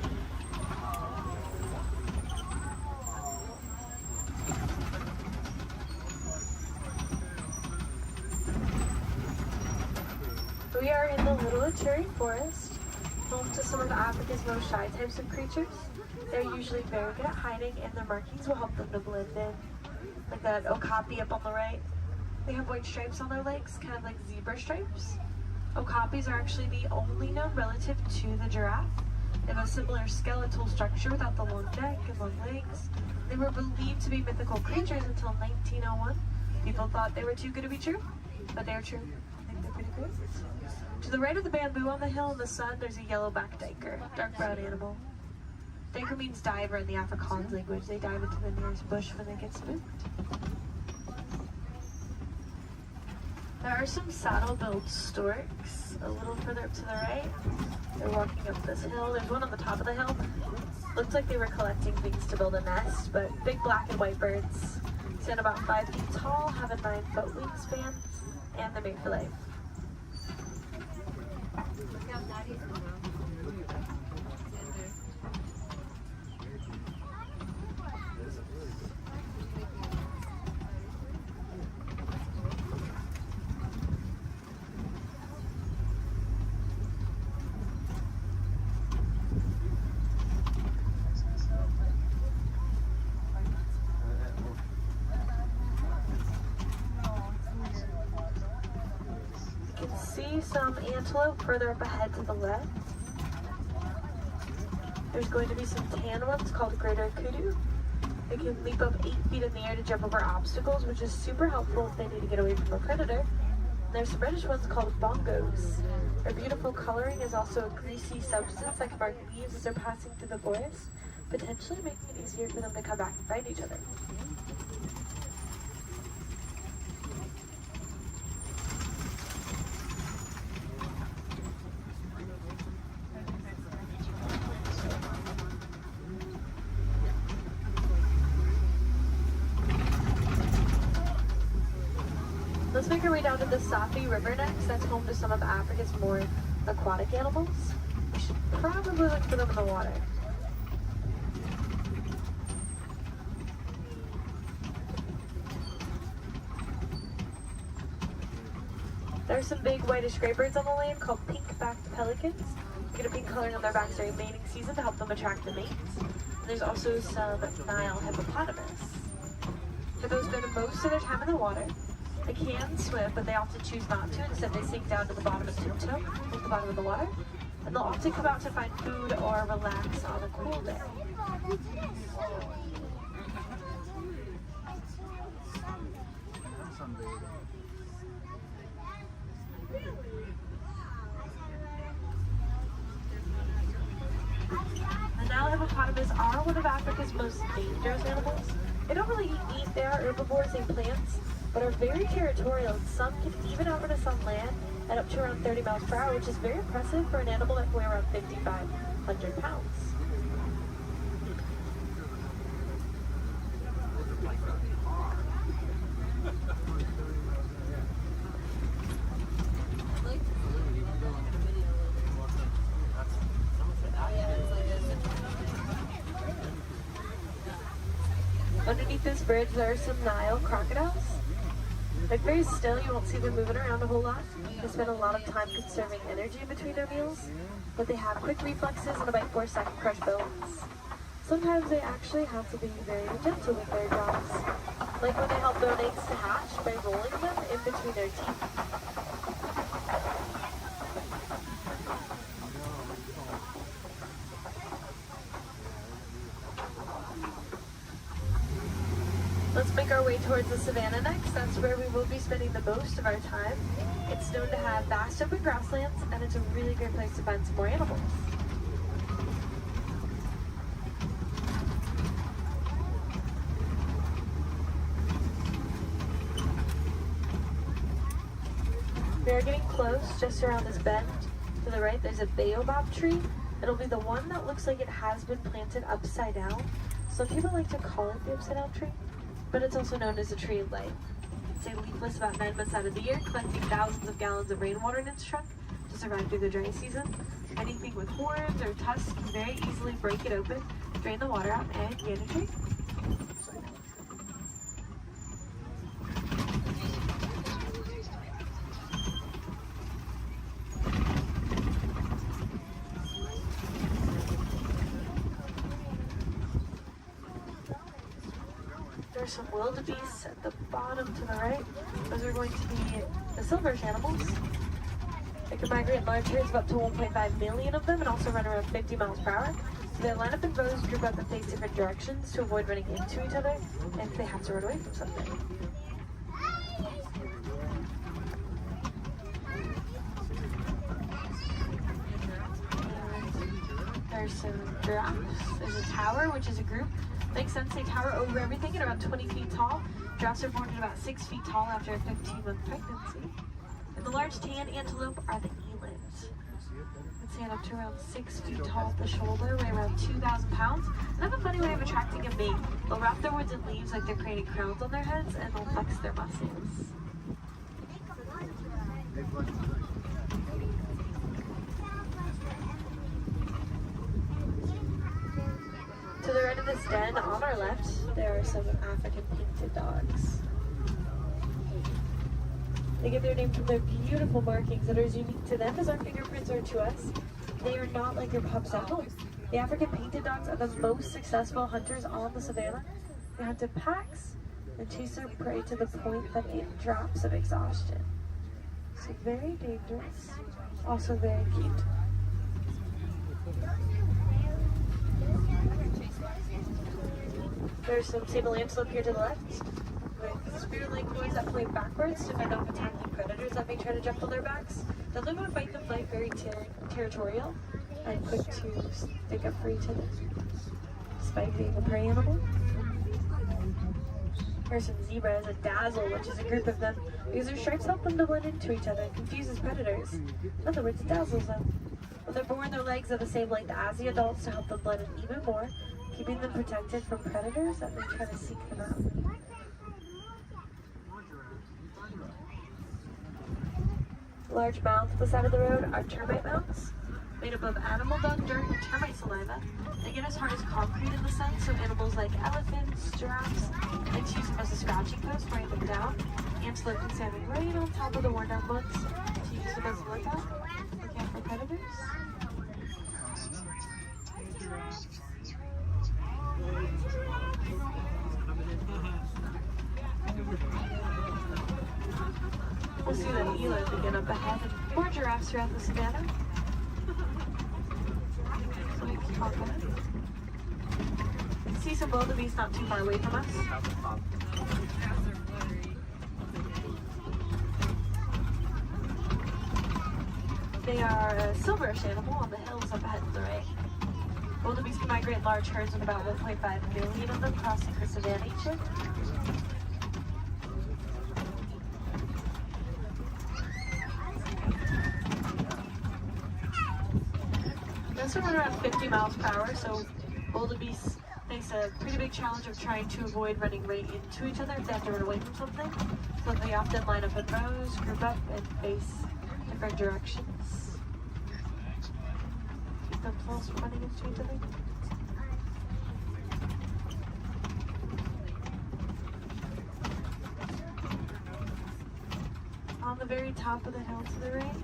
the Little Aturi Forest, home to some of Africa's most shy types of creatures. They're usually very good at hiding, and their markings will help them to blend in. Like that okapi up on the right. They have white stripes on their legs, kind of like zebra stripes. Okapis are actually the only known relative to the giraffe. They have a similar skeletal structure without the long neck and long legs. They were believed to be mythical creatures until 1901. People thought they were too good to be true, but they're true. I think they're pretty great. To the right of the bamboo on the hill in the sun, there's a yellow-backed duiker, dark brown animal. Duiker means diver in the Afrikaans language. They dive into the nearest bush when they get spooked. There are some saddle-billed storks a little further up to the right. They're walking up this hill. There's one on the top of the hill. Looks like they were collecting things to build a nest, but big black and white birds. Stand about 5 feet tall, have a 9-foot wingspan, and they're made for life. Some antelope further up ahead to the left. There's going to be some tan ones called greater kudu. They can leap up 8 feet in the air to jump over obstacles, which is super helpful if they need to get away from a predator. And there's some reddish ones called bongos. Their beautiful coloring is also a greasy substance that can mark leaves as they're passing through the forest, potentially making it easier for them to come back and find each other. Let's make our way down to the Safi River next. That's home to some of Africa's more aquatic animals. We should probably look for them in the water. There are some big whitish gray birds on the lane called pink-backed pelicans. They get a pink coloring on their backs during mating season to help them attract the mates. And there's also some Nile hippopotamus. Hippos spend most of their time in the water. They can swim, but they often choose not to. Instead, they sink down to the bottom and tiptoe at the bottom of the water. And they'll often come out to find food or relax on a cool day. The Nile hippopotamus are one of Africa's most dangerous animals. They don't really eat meat. They are herbivores and plants, but are very territorial, and some can even outrun us on land at up to around 30 miles per hour, which is very impressive for an animal that can weigh around 5,500 pounds. Underneath this bridge, there are some Nile crocodiles. They're very still, you won't see them moving around a whole lot. They spend a lot of time conserving energy between their meals, but they have quick reflexes and a bite force that can crush bones. Sometimes they actually have to be very gentle with their jaws, like when they help their eggs to hatch by rolling them in between their teeth. Let's make our way towards the savannah next. That's where we will be spending the most of our time. It's known to have vast open grasslands, and it's a really great place to find some more animals. We are getting close, just around this bend. To the right, there's a baobab tree. It'll be the one that looks like it has been planted upside down. Some people like to call it the upside down tree, but it's also known as a tree of life. It's leafless about 9 months out of the year, collecting thousands of gallons of rainwater in its trunk to survive through the dry season. Anything with horns or tusks can very easily break it open, drain the water out, and gain a tree. There's some wildebeests at the bottom to the right. Those are going to be the silverish animals. They can migrate in large herds of up to 1.5 million of them and also run around 50 miles per hour. So they line up in rows, group up and face different directions to avoid running into each other and if they have to run away from something. There's some giraffes. There's a tower, which is a group. Makes sense, they tower over everything and are about 20 feet tall. Giraffes are born at about 6 feet tall after a 15-month pregnancy. And the large tan antelope are the elands. They stand up to around 6 feet tall at the shoulder, weigh around 2,000 pounds, and have a funny way of attracting a mate. They'll wrap their woods in leaves like they're creating crowns on their heads, and they'll flex their muscles. To the right of this den, on our left, there are some African painted dogs. They get their name from their beautiful markings that are as unique to them as our fingerprints are to us. They are not like your pups at home. The African painted dogs are the most successful hunters on the savannah. They hunt in packs and chase their prey to the point that it drops of exhaustion. So very dangerous, also very cute. There's some sable antelope here to the left, with spear-like horns that point backwards to fend off attacking predators that may try to jump on their backs. They'll live on fight the flight, very territorial and quick to stick up for each other, despite being a prey animal. Here's some zebras, a dazzle, which is a group of them, because their stripes help them to blend into each other and confuses predators. In other words, it dazzles them. When they're born, their legs are the same length as the adults to help them blend in even more, keeping them protected from predators that may try to seek them out. Large mounds at the side of the road are termite mounds, made up of animal dung, dirt, and termite saliva. They get as hard as concrete in the sun, so animals like elephants, giraffes, like to use them as a scratching post, weighing them down. Antelope can stand right on top of the worn down ones to use them as a lookout, looking out for predators. We'll see that eland begin up ahead and more giraffes throughout the savannah. So we can talk about it. See some wildebeest not too far away from us. They are a silverish animal on the hills up ahead to the right. Wildebeest can migrate in large herds with about 1.5 million of them crossing the savannah each year. Those run around 50 miles per hour, so wildebeest face a pretty big challenge of trying to avoid running right into each other if they have to run away from something. So they often line up in rows, group up, and face different directions. Keep themselves from running into each other. On the very top of the hill to the right,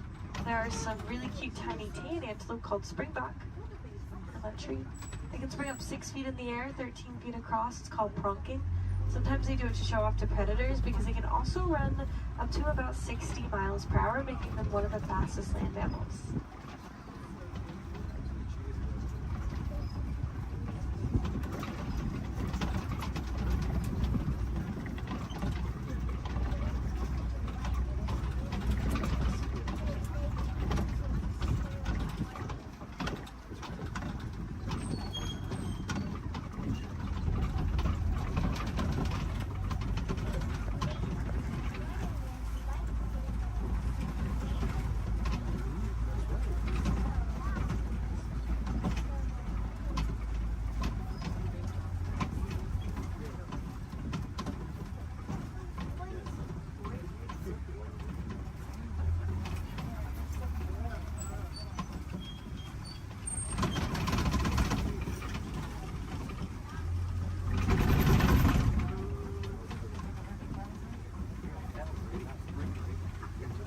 there are some really cute tiny tan antelope called springbok in that tree. They can spring up 6 feet in the air, 13 feet across. It's called pronking. Sometimes they do it to show off to predators because they can also run up to about 60 miles per hour, making them one of the fastest land mammals.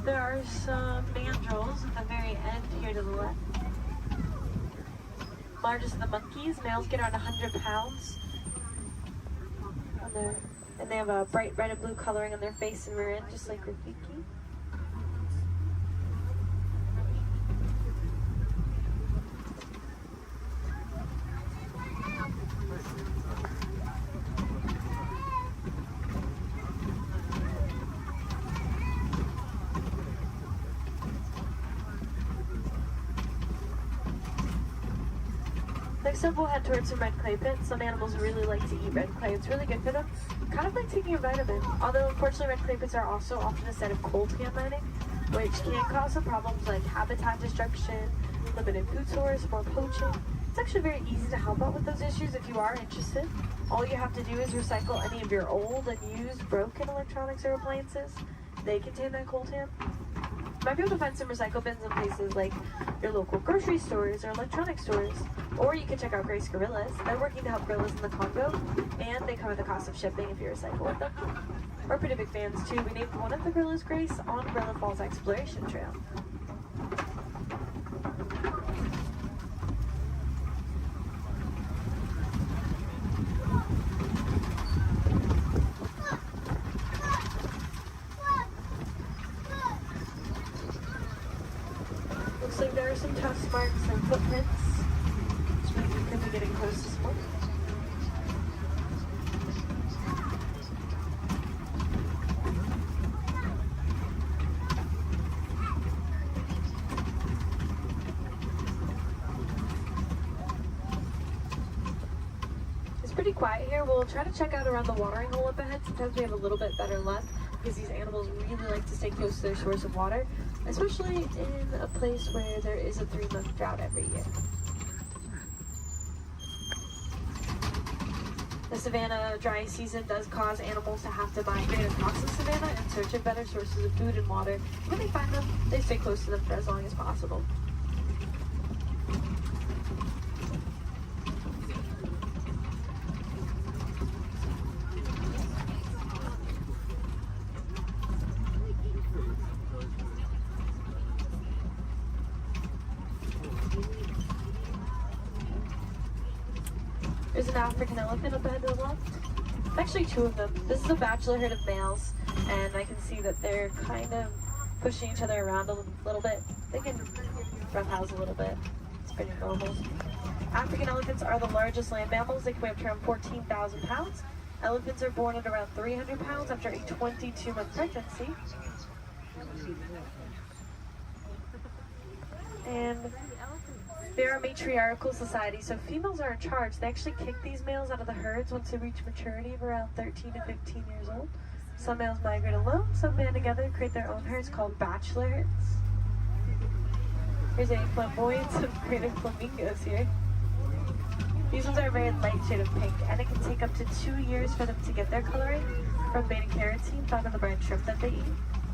There are some mandrills at the very end here to the left. Largest of the monkeys. Males get around 100 pounds when they're
And they have a bright red and blue coloring on their face and rear end, just like Rafiki. Next up, we'll head towards some red clay pits. Some animals really like to eat red clay. It's really good for them. Kind of like taking a vitamin. Although, unfortunately, red clay pits are also often a set of coltan mining, which can cause some problems like habitat destruction, limited food source, more poaching. It's actually very easy to help out with those issues if you are interested. All you have to do is recycle any of your old and used broken electronics or appliances. They contain that coltan. You might be able to find some recycle bins in places like your local grocery stores or electronic stores. Or you can check out Grace Gorillas. They're working to help gorillas in the Congo, and they cover the cost of shipping if you recycle with them. We're pretty big fans too. We named one of the gorillas Grace on Gorilla Falls Exploration Trail. Looks like there are some tusk marks and footprints. We could be getting close to smoke. It's pretty quiet here. We'll try to check out around the watering hole up ahead. Sometimes we have a little bit better luck because these animals really like to stay close to their source of water, especially in a place where there is a 3-month drought every year. The savanna dry season does cause animals to have to migrate across the savanna in search of better sources of food and water. When they find them, they stay close to them for as long as possible. There's an African elephant up ahead to the left. Actually, 2 of them. This is a bachelor herd of males, and I can see that they're kind of pushing each other around a little bit. They can roughhouse a little bit. It's pretty normal. African elephants are the largest land mammals. They can weigh up to around 14,000 pounds. Elephants are born at around 300 pounds after a 22-month pregnancy. And they're a matriarchal society, so females are in charge. They actually kick these males out of the herds once they reach maturity of around 13 to 15 years old. Some males migrate alone, some band together and create their own herds called bachelor herds. Here's a flamboyance of creative flamingos here. These ones are a very light shade of pink, and it can take up to 2 years for them to get their coloring from beta-carotene found in the brine shrimp that they eat.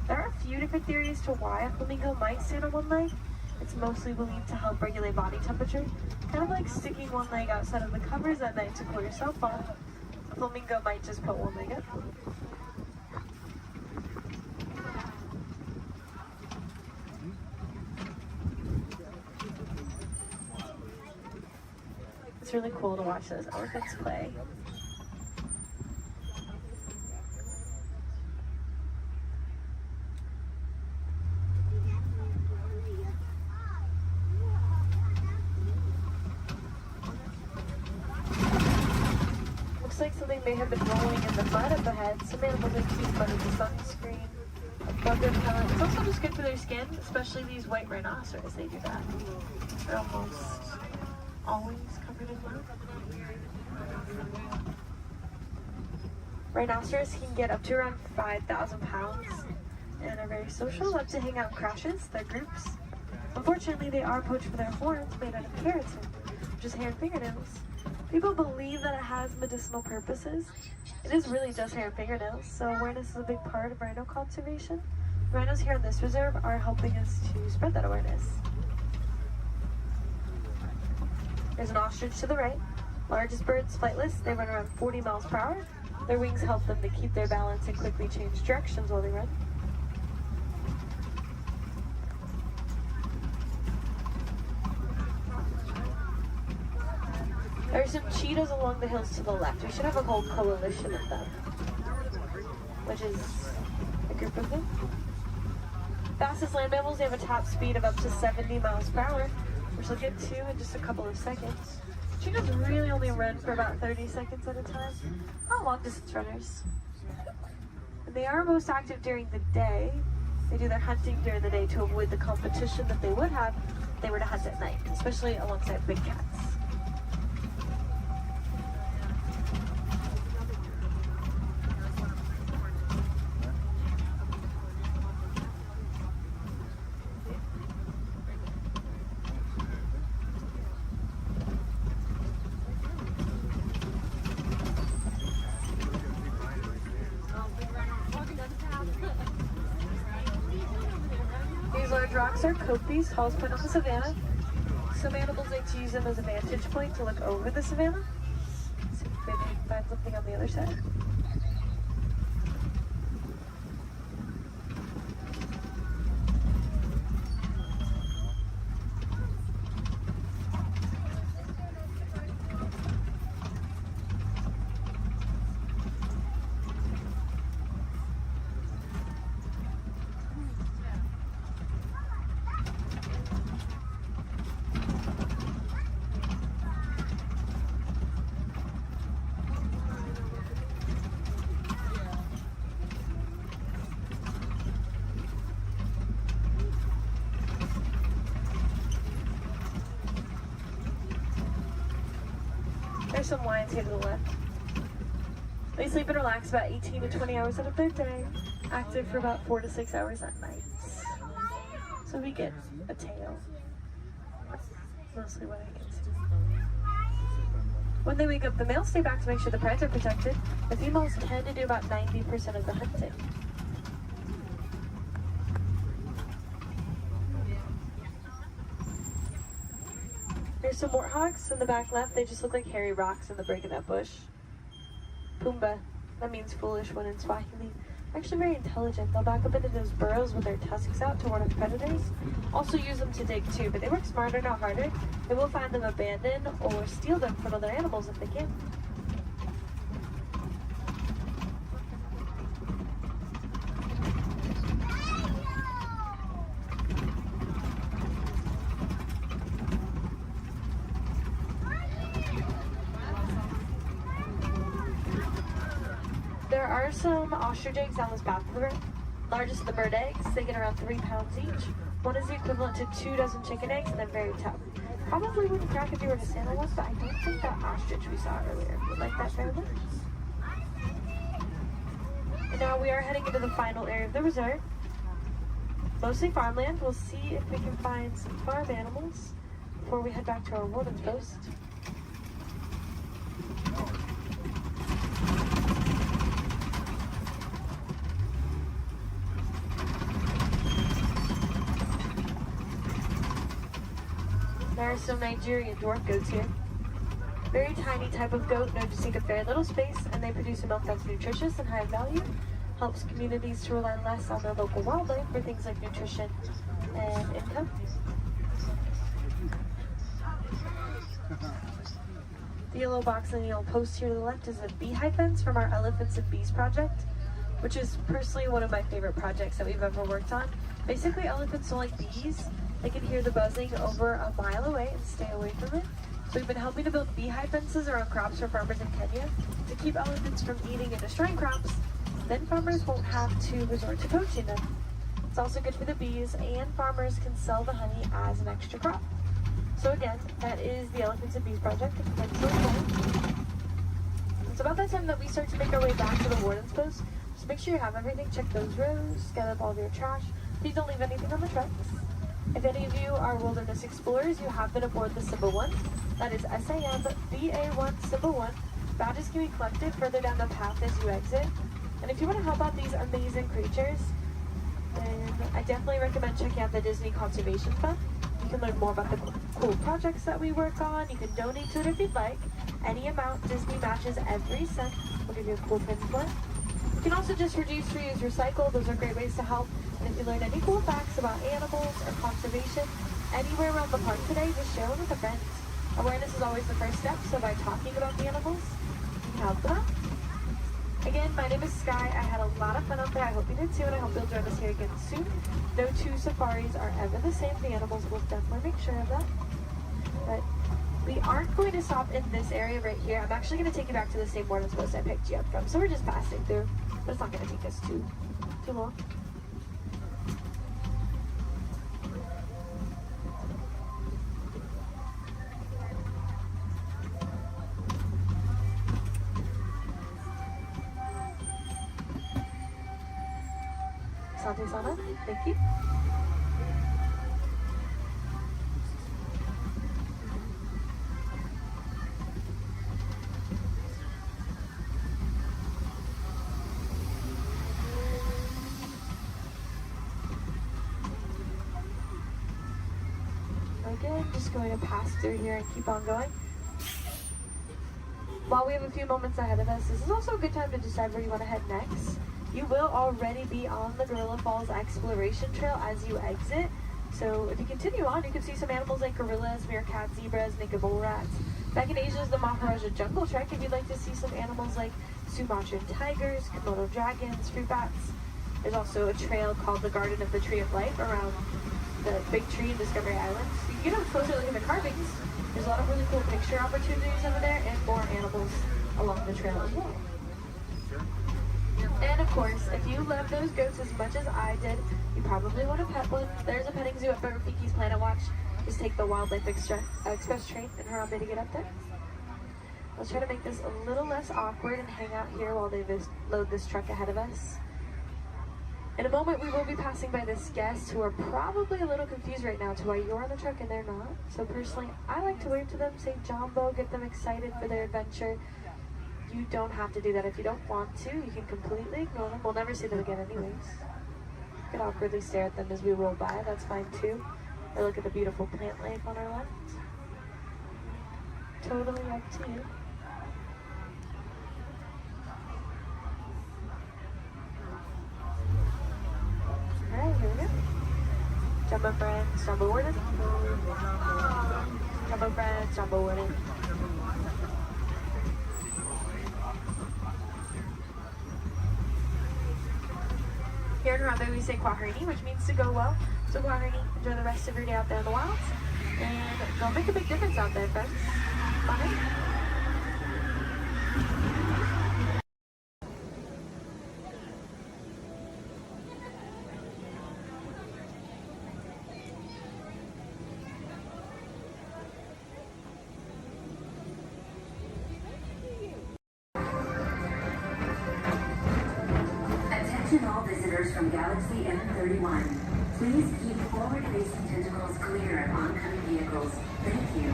There are a few different theories to why a flamingo might stand on one leg. It's mostly believed to help regulate body temperature, kind of like sticking one leg outside of the covers at night to cool yourself off. A flamingo might just put one leg up. It's really cool to watch those elephants play. Looks like something may have been rolling in the mud up ahead. Some animals like to use mud as a sunscreen, a bug repellent. It's also just good for their skin, especially these white rhinoceros. They do that. They're almost always covered in mud. Rhinoceros can get up to around 5,000 pounds and are very social, love to hang out in crashes, their groups. Unfortunately, they are poached for their horns made out of keratin, which is hair and fingernails. People believe that it has medicinal purposes. It is really just hair and fingernails, so awareness is a big part of rhino conservation. Rhinos here in this reserve are helping us to spread that awareness. There's an ostrich to the right. Largest birds, flightless. They run around 40 miles per hour. Their wings help them to keep their balance and quickly change directions while they run. There are some cheetahs along the hills to the left. We should have a whole coalition of them. which is a group of them. Fastest land mammals, they have a top speed of up to 70 miles per hour, which we'll get to in just a couple of seconds. Chinos really only run for about 30 seconds at a time. Not long distance runners. And they are most active during the day. They do their hunting during the day to avoid the competition that they would have if they were to hunt at night, especially alongside big cats. These large rocks are copies, tallest point on the savannah. Some animals like to use them as a vantage point to look over the savannah. See if maybe we can find something on the other side. There's some lions here to the left. They sleep and relax about 18 to 20 hours out of their day, active for about 4 to 6 hours at night. So we get a tail. Mostly what I can see. When they wake up, the males stay back to make sure the prides are protected. The females tend to do about 90% of the hunting. There's some warthogs in the back left. They just look like hairy rocks in the break of that bush. Pumbaa, that means foolish one in Swahili. Actually very intelligent. They'll back up into those burrows with their tusks out to ward off predators. Also use them to dig too, but they work smarter, not harder. They will find them abandoned or steal them from other animals if they can. There are some ostrich eggs down this path of the bird. Largest of the bird eggs, they get around 3 pounds each. One is the equivalent to 2 dozen chicken eggs, and they're very tough. Probably wouldn't crack if you were to stand on one, but I don't think that ostrich we saw earlier would like that very much. And now we are heading into the final area of the reserve. Mostly farmland. We'll see if we can find some farm animals before we head back to our warden's post. There are some Nigerian dwarf goats here. Very tiny type of goat known to take up very little space, and they produce a milk that's nutritious and high value. Helps communities to rely less on their local wildlife for things like nutrition and income. The yellow box and the yellow post here to the left is a beehive fence from our Elephants and Bees project, which is personally one of my favorite projects that we've ever worked on. Basically, elephants don't like bees. They can hear the buzzing over a mile away and stay away from it. So we've been helping to build beehive fences around crops for farmers in Kenya to keep elephants from eating and destroying crops. Then farmers won't have to resort to poaching them. It's also good for the bees, and farmers can sell the honey as an extra crop. So again, that is the Elephants and Bees project. It's about that time that we start to make our way back to the warden's post. Just make sure you have everything. Check those rows, gather up all of your trash. Please don't leave anything on the trucks. If any of you are wilderness explorers, you have been aboard the Simba 1. That is SAM BA1 Simba 1. Badges can be collected further down the path as you exit. And if you want to help out these amazing creatures, then I definitely recommend checking out the Disney Conservation Fund. You can learn more about the cool projects that we work on. You can donate to it if you'd like. Any amount Disney matches every cent. We'll give you a cool pin for it. You can also just reduce, reuse, recycle. Those are great ways to help. And if you learn any cool facts about animals or conservation anywhere around the park today, just share them with a friend. Awareness is always the first step, so by talking about the animals, you can help them out. Again, my name is Sky. I had a lot of fun out there. I hope you did too, and I hope you'll join us here again soon. No two safaris are ever the same. The animals will definitely make sure of that. But we aren't going to stop in this area right here. I'm actually going to take you back to the same boarding post I picked you up from. So we're just passing through, but it's not going to take us too long. Asante Sana, thank you. Again, just going to pass through here and keep on going. While we have a few moments ahead of us, this is also a good time to decide where you want to head next. You will already be on the Gorilla Falls Exploration Trail as you exit. So if you continue on, you can see some animals like gorillas, meerkats, zebras, naked bull rats. Back in Asia is the Maharaja Jungle Trek if you'd like to see some animals like Sumatran tigers, Komodo dragons, fruit bats. There's also a trail called the Garden of the Tree of Life around the big tree in Discovery Island. So you can get a closer look at the carvings. There's a lot of really cool picture opportunities over there and more animals along the trail as well. And of course, if you love those goats as much as I did, you probably want to pet one. There's a petting zoo at Rafiki's Planet Watch. Just take the Wildlife Express train in Harambe to get up there. Let's try to make this a little less awkward and hang out here while they load this truck ahead of us. In a moment, we will be passing by this guest who are probably a little confused right now to why you're on the truck and they're not. So personally, I like to wave to them, say Jumbo, get them excited for their adventure. You don't have to do that if you don't want to. You can completely ignore them. We'll never see them again anyways. You can awkwardly stare at them as we roll by. That's fine too. Or look at the beautiful plant life on our left. Totally up to you. Alright, here we go. Jumbo friends, Jumbo warden. Jumbo friends, Jumbo warden. Here in Harambe we say Kwaherini, which means to go well. So Kwaherini, enjoy the rest of your day out there in the wilds. And go make a big difference out there, friends. Bye.
Attention all visitors from Galaxy M31. Please keep forward-facing tentacles clear of oncoming vehicles. Thank you.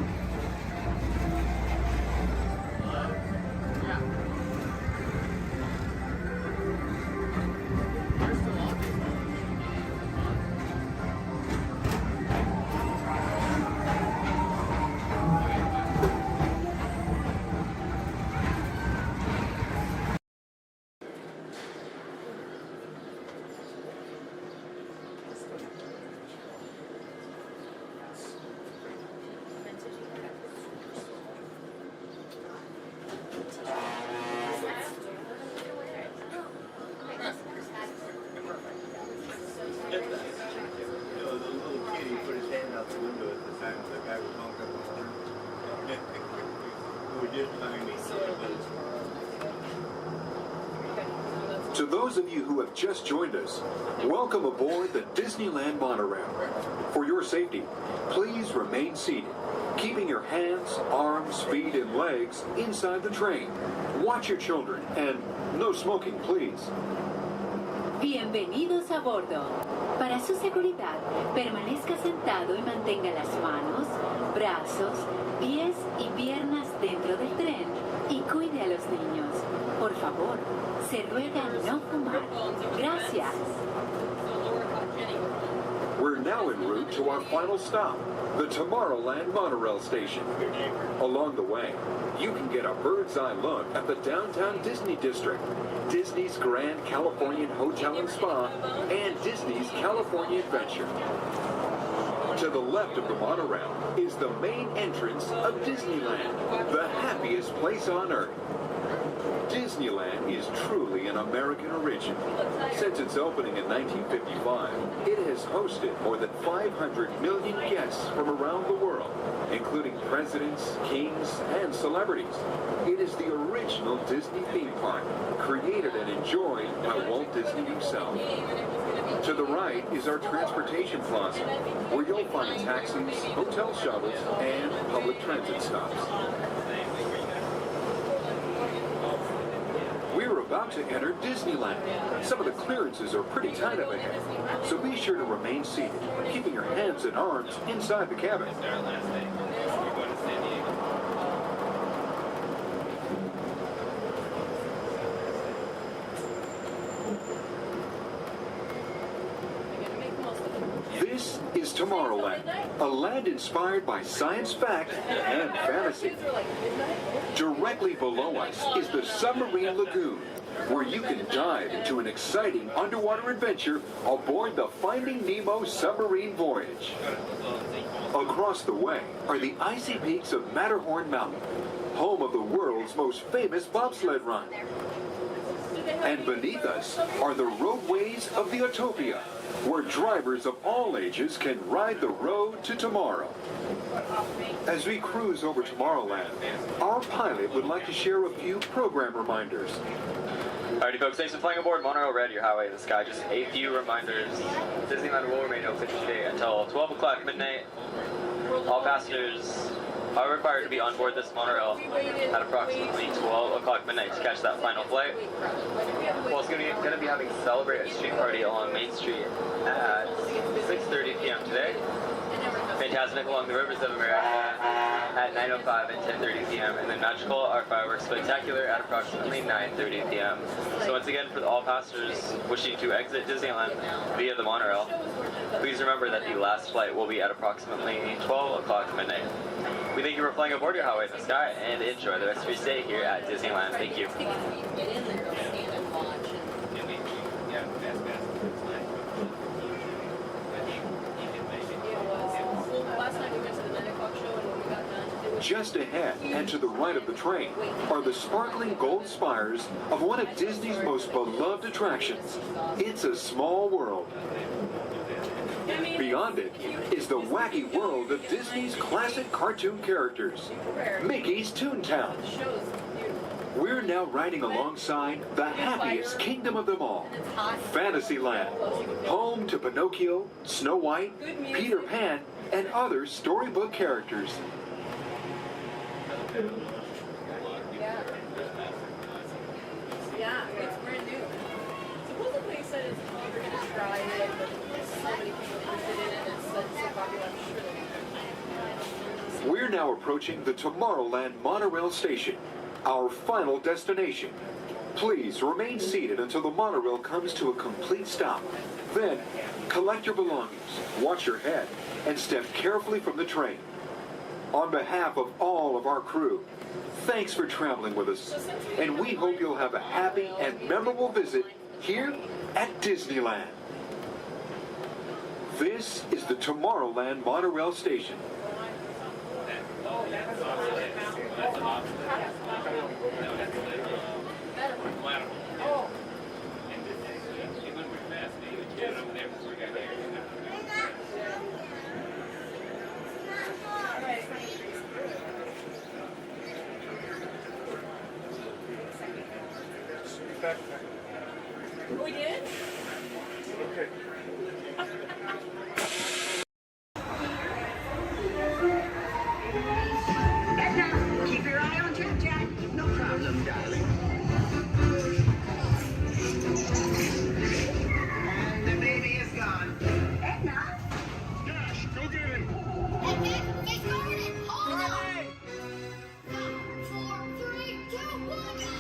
To those of you who have just joined us, welcome aboard the Disneyland monorail. For your safety, please remain seated, keeping your hands, arms, feet, and legs inside the train. Watch your children, and no smoking, please.
Bienvenidos a bordo. Para su seguridad, permanezca sentado y mantenga las manos, brazos, pies y piernas dentro del tren y cuide a los niños. Por favor, se ruega no fumar. Gracias.
We're now en route to our final stop, the Tomorrowland monorail station. Along the way, you can get a bird's eye look at the downtown Disney district, Disney's Grand Californian Hotel and Spa, and Disney's California Adventure. To the left of the monorail is the main entrance of Disneyland, the happiest place on Earth. Disneyland is truly an American origin. Since its opening in 1955, it has hosted more than 500 million guests from around the world, including presidents, kings, and celebrities. It is the original Disney theme park, created and enjoyed by Walt Disney himself. To the right is our transportation plaza, where you'll find taxis, hotel shuttles, and public transit stops. We're about to enter Disneyland. Some of the clearances are pretty tight up ahead, so be sure to remain seated, keeping your hands and arms inside the cabin. This is Tomorrowland, a land inspired by science fact and fantasy. Directly below us is the Submarine Lagoon, where you can dive into an exciting underwater adventure aboard the Finding Nemo submarine voyage. Across the way are the icy peaks of Matterhorn Mountain, home of the world's most famous bobsled run. And beneath us are the roadways of the Utopia, where drivers of all ages can ride the road to tomorrow. As we cruise over Tomorrowland, our pilot would like to share a few program reminders.
Alrighty folks, thanks for flying aboard Monorail Red, your highway in the sky. Just a few reminders. Disneyland will remain open today until 12 o'clock midnight. All passengers are required to be on board this monorail at approximately 12 o'clock midnight to catch that final flight. We're also going to be having a Celebrate a Street Party along Main Street at 6:30 p.m. today. Fantastic along the Rivers of America at 9:05 and 10:30 p.m. And then Magical, our fireworks spectacular, at approximately 9:30 p.m. So once again, for all passengers wishing to exit Disneyland via the monorail, please remember that the last flight will be at approximately 12 o'clock midnight. We thank you for flying aboard your highway in the sky, and enjoy the rest of your stay here at Disneyland. Thank you.
Just ahead and to the right of the train are the sparkling gold spires of one of Disney's most beloved attractions. It's a Small World. Beyond it is the wacky world of Disney's classic cartoon characters, Mickey's Toontown. We're now riding alongside the happiest kingdom of them all, Fantasyland, home to Pinocchio, Snow White, Peter Pan, and other storybook characters.
Yeah, it's brand new. Supposedly it said it's never going to try it, but so many people interested in it, it's so popular, I'm sure they'll be.
We're now approaching the Tomorrowland monorail station, our final destination. Please remain seated until the monorail comes to a complete stop. Then, collect your belongings, watch your head, and step carefully from the train. On behalf of all of our crew, thanks for traveling with us, and we hope you'll have a happy and memorable visit here at Disneyland. This is the Tomorrowland monorail station.
We did?
Okay.
Edna, keep your eye on Jack Jack. No problem, darling. And the baby is gone. Edna?
Dash, go get him.
Edna, get going. Hold on. 5, 4, 3, 2, 1, go.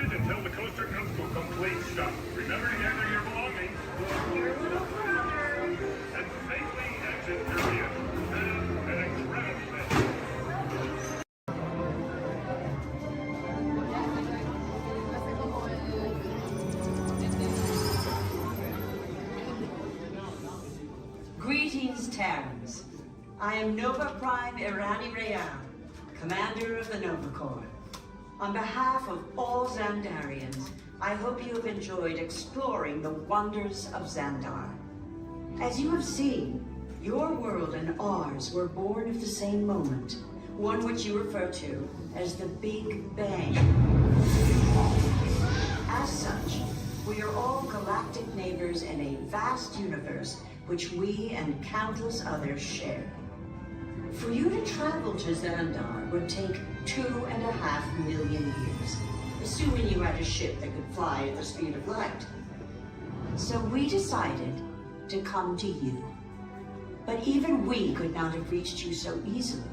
transported until the coaster comes to a complete stop. Remember to gather your belongings.
Your little brother.
And safely exit through the an incredible day.
Greetings, Terrans. I am Nova Prime Irani Rayan, Commander of the Nova Corps. On behalf of all Xandarians, I hope you have enjoyed exploring the wonders of Xandar. As you have seen, your world and ours were born of the same moment, one which you refer to as the Big Bang. As such, we are all galactic neighbors in a vast universe which we and countless others share. For you to travel to Xandar would take 2.5 million years, assuming you had a ship that could fly at the speed of light. So we decided to come to you. But even we could not have reached you so easily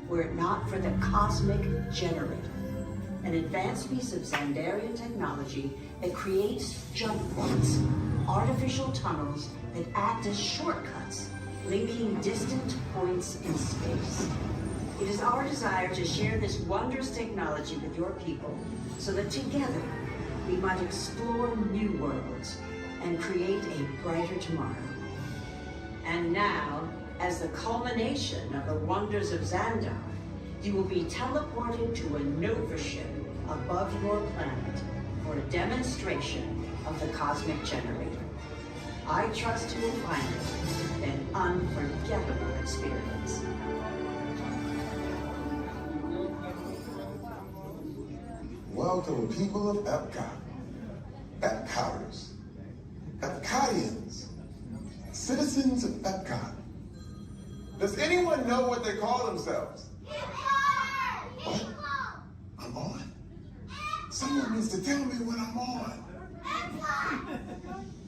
were it not for the Cosmic Generator, an advanced piece of Xandarian technology that creates jump points, artificial tunnels that act as shortcuts, linking distant points in space. It is our desire to share this wondrous technology with your people so that together we might explore new worlds and create a brighter tomorrow. And now, as the culmination of the wonders of Xandar, you will be teleported to a Nova ship above your planet for a demonstration of the Cosmic Generator. I trust you will find it an unforgettable experience.
Welcome, people of Epcot, Epcoters, Epcotians, citizens of Epcot. Does anyone know what they call themselves? What? I'm on? Someone needs to tell me when I'm on.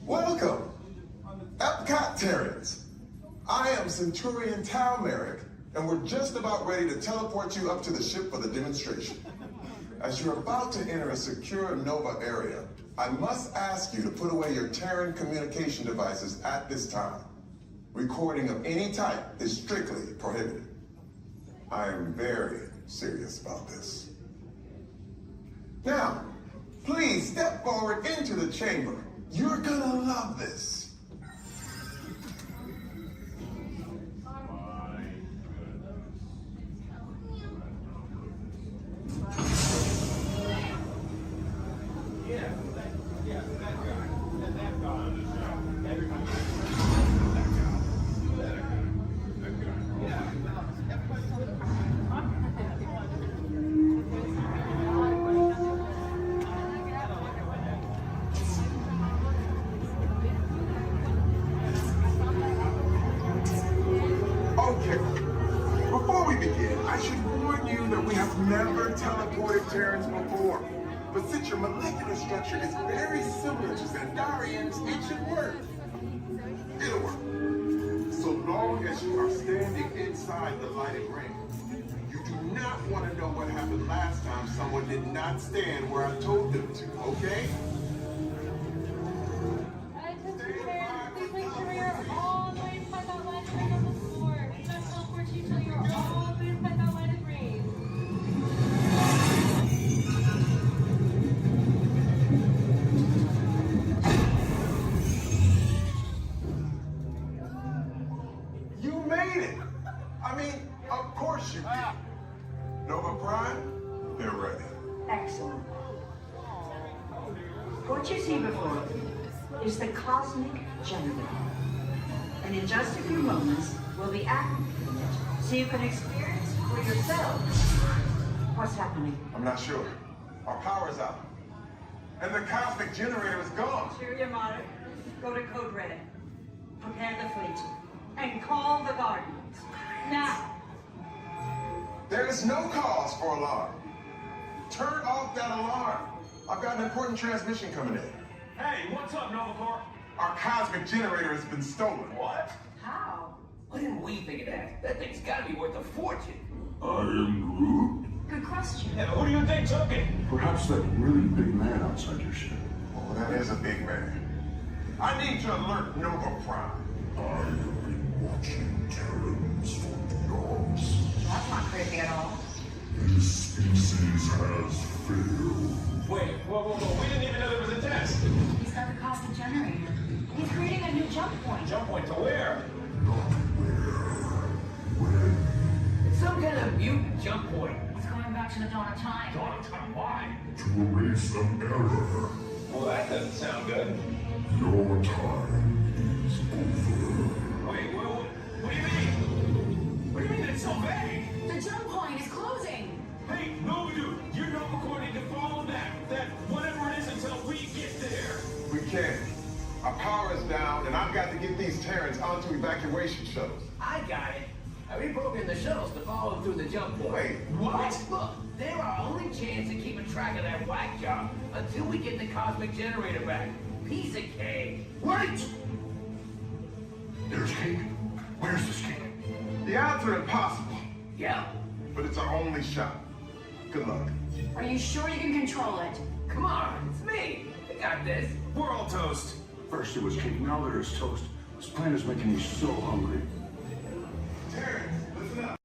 Welcome, Epcot Terrans. I am Centurion Tal Merrick, and we're just about ready to teleport you up to the ship for the demonstration. As you're about to enter a secure Nova area, I must ask you to put away your Terran communication devices at this time. Recording of any type is strictly prohibited. I am very serious about this. Now, please step forward into the chamber. You're gonna love this. Okay, before we begin, I should warn you that we have never teleported Terrans before. But since your molecular structure is very similar to Xandarians, it should work. It'll work. So long as you are standing inside the lighted ring. You do not want to know what happened last time someone did not stand where I told them to, okay?
Please make sure you're all the way inside that lighted ring on the floor. We must teleport you till you're all the way inside that lighted ring.
You made it! I mean, of course you did. Nova Prime, they're ready.
Excellent. What you see before you is the Cosmic Generator. And in just a few moments, we'll be activating it so you can experience for yourself what's happening.
I'm not sure. Our power's out. And the Cosmic Generator is gone.
Interior Monitor, go to Code Red. Prepare the fleet. And call the Guardians. Now!
There is no cause for alarm. Turn off that alarm. I've got an important transmission coming in.
Hey, what's up, Nova Corps?
Our Cosmic Generator has been stolen.
What?
How?
Why didn't we think of that? That thing's gotta be worth a fortune.
I am Groot.
Good question.
asked you.
Yeah, who do you think took it?
Perhaps that really big man outside your ship. Oh, that is a big man. I need to alert Nova Prime. I have been watching Terrans for eons.
That's not crazy at all.
This species has failed.
Wait, whoa. We didn't even know there was a test.
He's got the cosmic generator. He's creating a new jump point.
Jump point to where?
It's some kind of mutant jump point.
It's going back to the dawn of time.
Dawn of time, why?
To erase an error.
Well, that doesn't sound good.
Your time is over.
Wait, what do you mean? What do you mean it's so vague?
The jump point is closing.
Hey, no, you're not recording to follow that whatever it is until we get there.
We can't. Our power is down, and I've got to get these Terrans onto evacuation shuttles.
I got it. I reprogrammed the shuttles to follow them through the jump point.
Wait, what?
Look, they're our only chance of keeping track of that whack job until we get the cosmic generator back. Piece of cake.
Wait! There's cake. Where's this cake? The odds are impossible.
Yeah.
But it's our only shot. Good luck.
Are you sure you can control it?
Come on, it's me. I got this.
We're all toast.
First it was cake, now there's toast. This plan is making me so hungry. Terrence, listen up.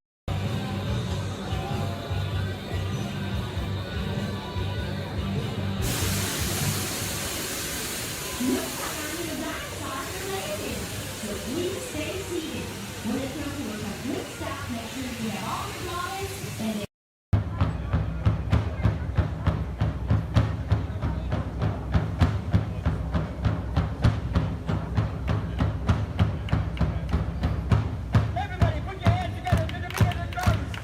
So please stay seated. When it comes to a complete stop, make sure you have all your lines and
Everybody, put your hands together to the beat of the drums.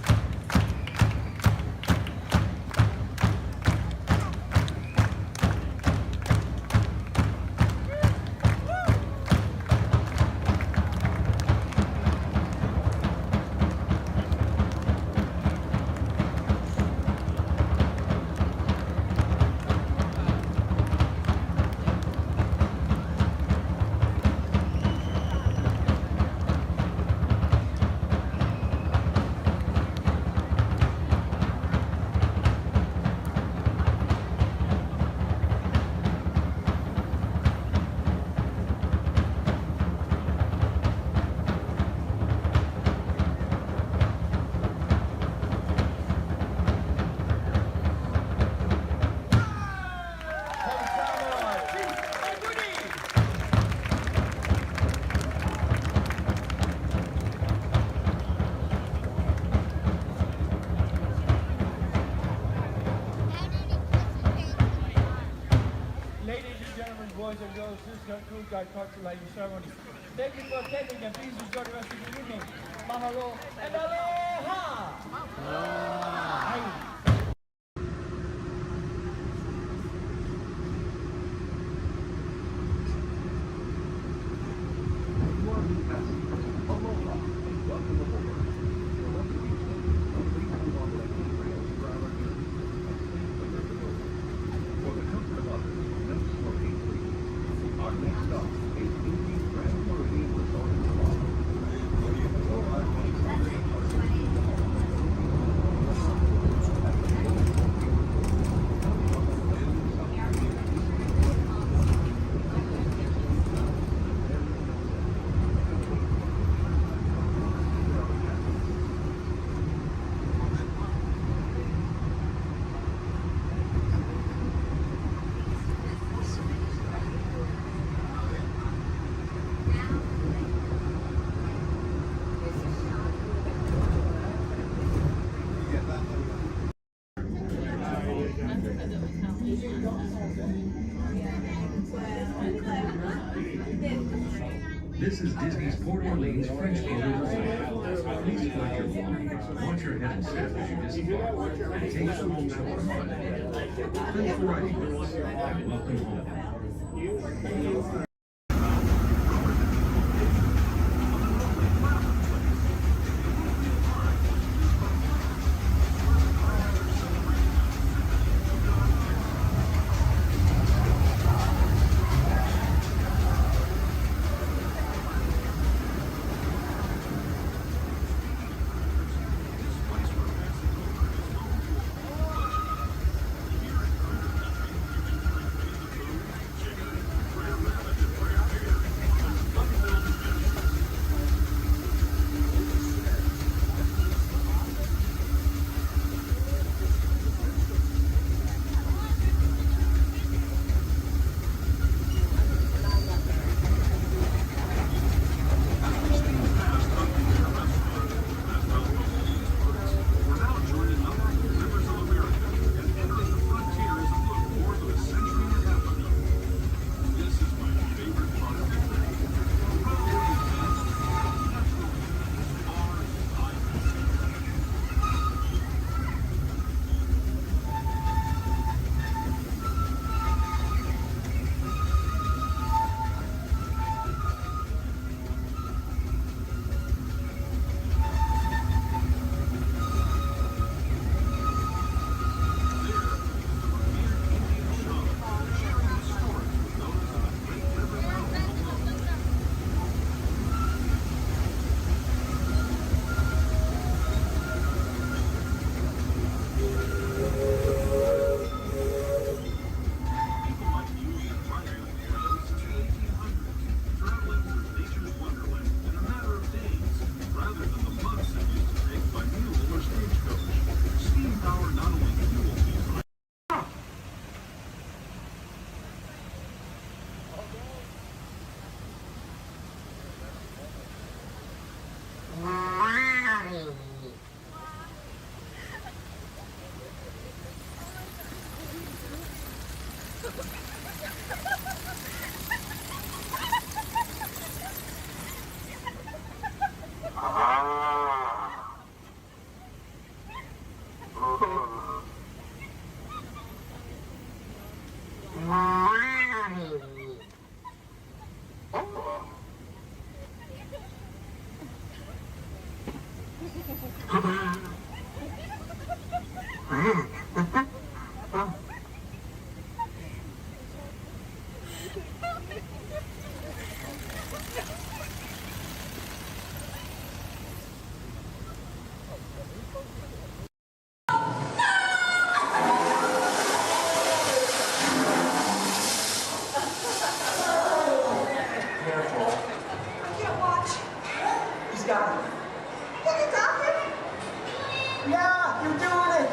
boys and girls, this concludes our culturalizing ceremony. Thank you for attending and please enjoy the rest of the evening. Mahalo and aloha! Aloha!
This is Disney's Port Orleans French Quarter Resort. Please fly your belongings, watch your head and step as you disembark, and take some home to our fun. Thanks for riding with us, and welcome home.
Can't watch. He's got it. Can you got it? Yeah, you're doing it.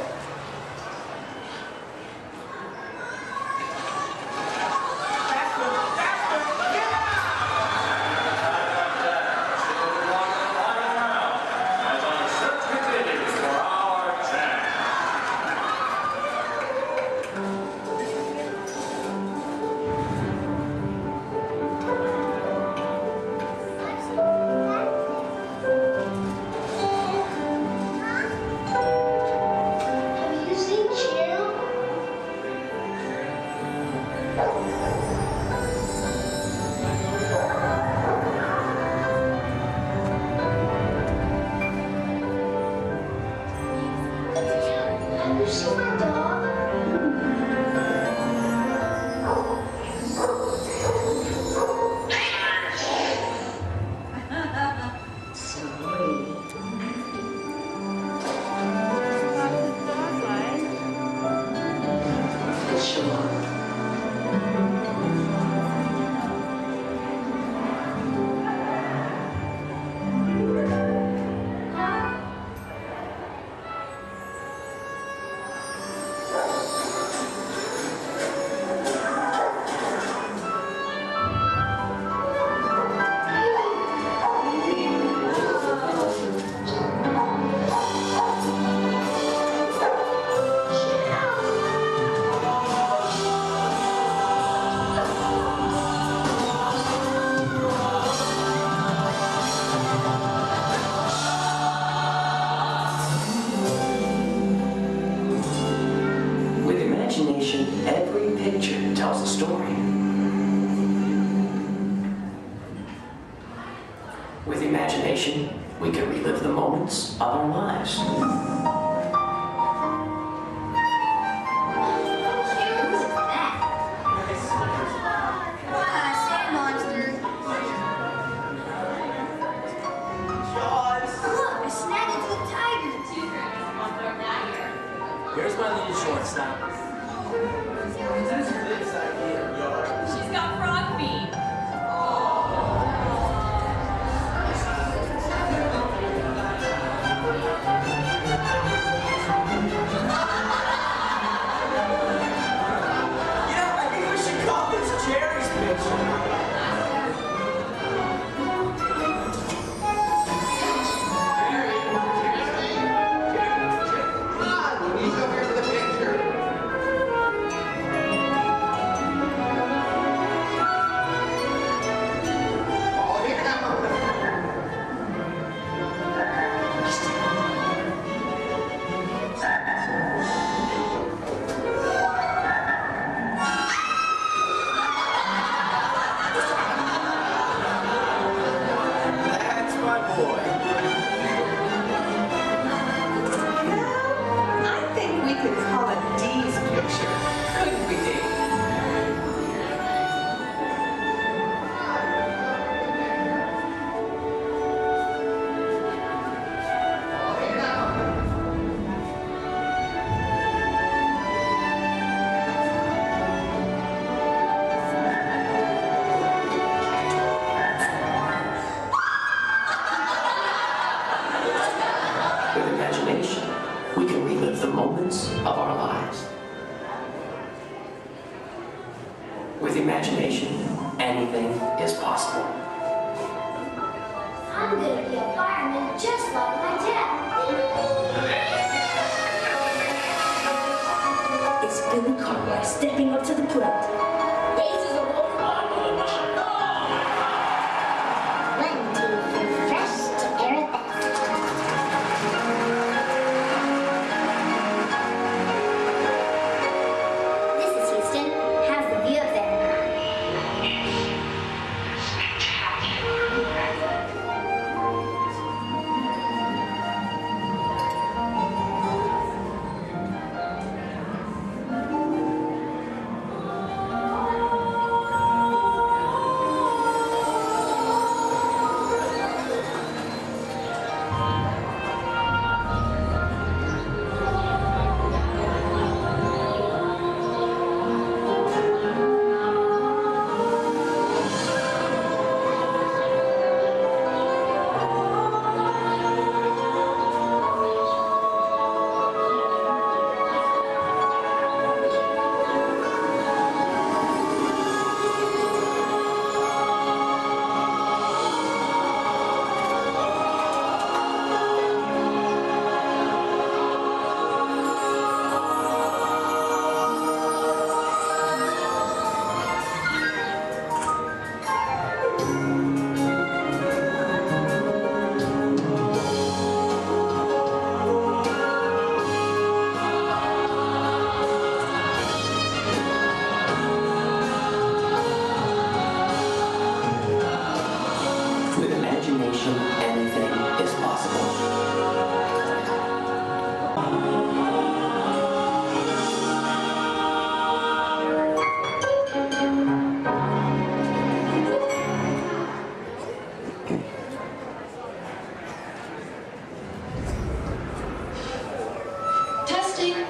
Have you seen Cheryl? Have you seen my dog?
With imagination, every picture tells a story. With imagination, we can relive the moments of our lives.
Sand monster. Look, I snagged into a tiger.
Here's my little shortstop.
She's got frog feet.
I think we should call this Jerry's picture. That's my boy.
I think we could call it Dee's picture. Couldn't we, Dee?
With imagination, we can relive the moments of our lives. With imagination, anything is possible.
I'm gonna be a fireman just like my dad.
It's Billy Cartwright stepping up to the plate. Bases are rolling.
One, 2, 3, fresh to air it back. This is Houston. How's the view up there?
Testing.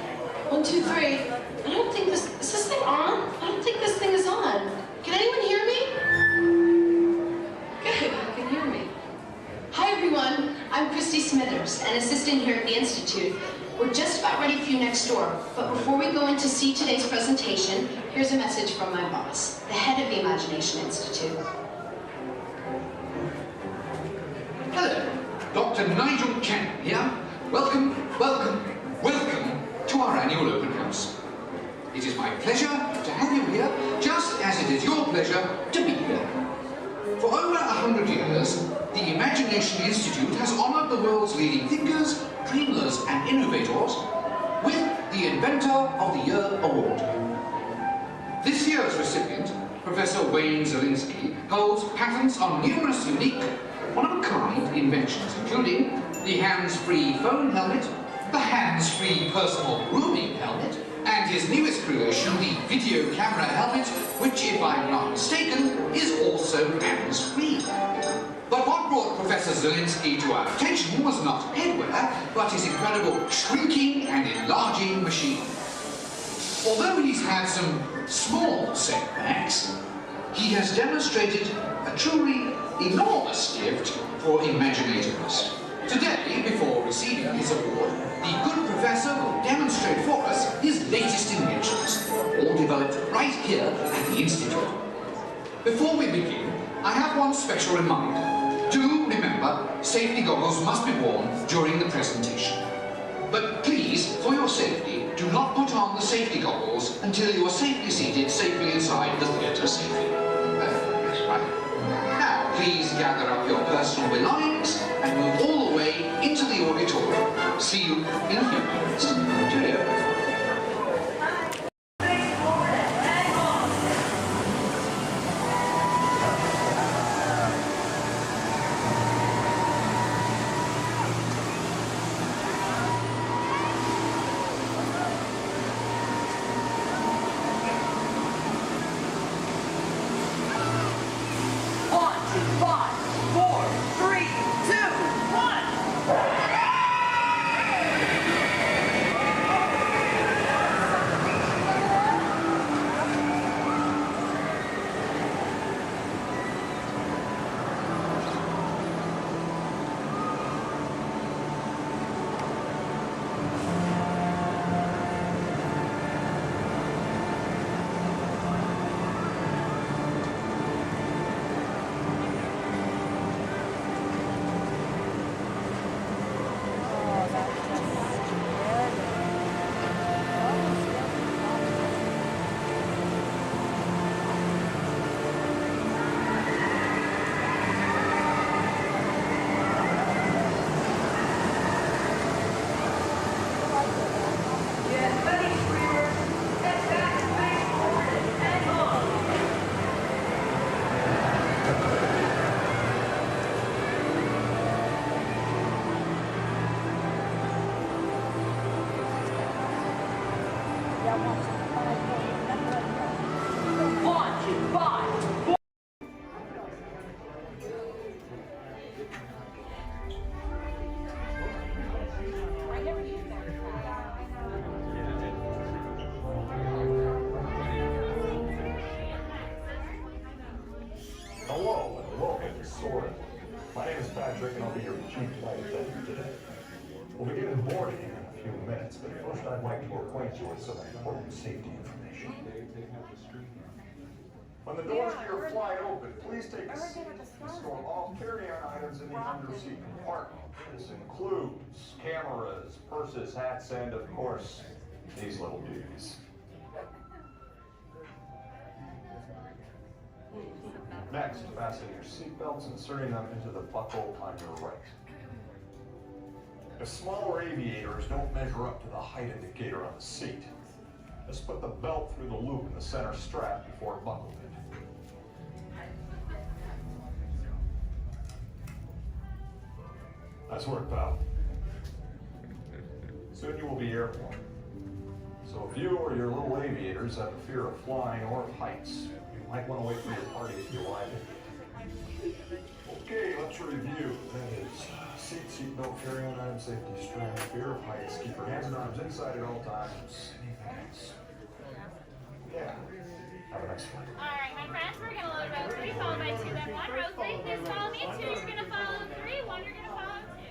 1, 2, 3. I don't think this... Is this thing on? I don't think this thing is on. Can anyone hear me? Good, you can hear me. Hi, everyone. I'm Christy Smithers, an assistant here at the Institute. We're just about ready for you next door. But before we go in to see today's presentation, here's a message from my boss, the head of the Imagination Institute.
Hello, Dr. Nigel Kemp here. Welcome, welcome, welcome to our annual open house. It is my pleasure to have you here, just as it is your pleasure to be here. For over 100 years, the Imagination Institute has honored the world's leading thinkers, dreamers, and innovators with the Inventor of the Year Award. This year's recipient, Professor Wayne Zielinski, holds patents on numerous unique, one-of-a-kind inventions, including the hands-free phone helmet, the hands-free personal grooming helmet, and his newest creation, the video camera helmet, which, if I'm not mistaken, is also hands-free. But what brought Professor Zielinski to our attention was not headwear, but his incredible shrinking and enlarging machine. Although he's had some small setbacks, he has demonstrated a truly enormous gift for imaginativeness. Today, before receiving his award, the good professor will demonstrate for us his latest inventions, all developed right here at the Institute. Before we begin, I have one special reminder. Do remember, safety goggles must be worn during the presentation. But please, for your safety, do not put on the safety goggles until you are safely seated safely inside the theatre safely. Yes, right. Now, please gather up your personal belongings and move all the way into the auditorium. See you in a few minutes. Cheerio.
And I'll be your chief flight attendant today. We'll begin boarding in a few minutes, but first I'd like to acquaint you with some important safety information. When the doors to your flight open, please take a seat and store all carry-on items in the underseat compartment. This includes cameras, purses, hats, and of course, these little beauties. Next, fasten your seatbelts, inserting them into the buckle on your right. If smaller aviators don't measure up to the height indicator on the seat, just put the belt through the loop in the center strap before buckling it. Nice work, pal. Soon you will be airborne. So if you or your little aviators have a fear of flying or of heights, you might want to wait for your party to arrive in. Okay, let's review. That is seat belt, carry-on item, safety strap, fear of heights, keep your hands and arms inside at all times. Anything else? Yeah. Have a nice flight.
Alright, my friends, we're gonna load row 3, followed by 2, then 1. Row 3, please follow me. 2, you're gonna follow 3. 1, you're gonna follow 2.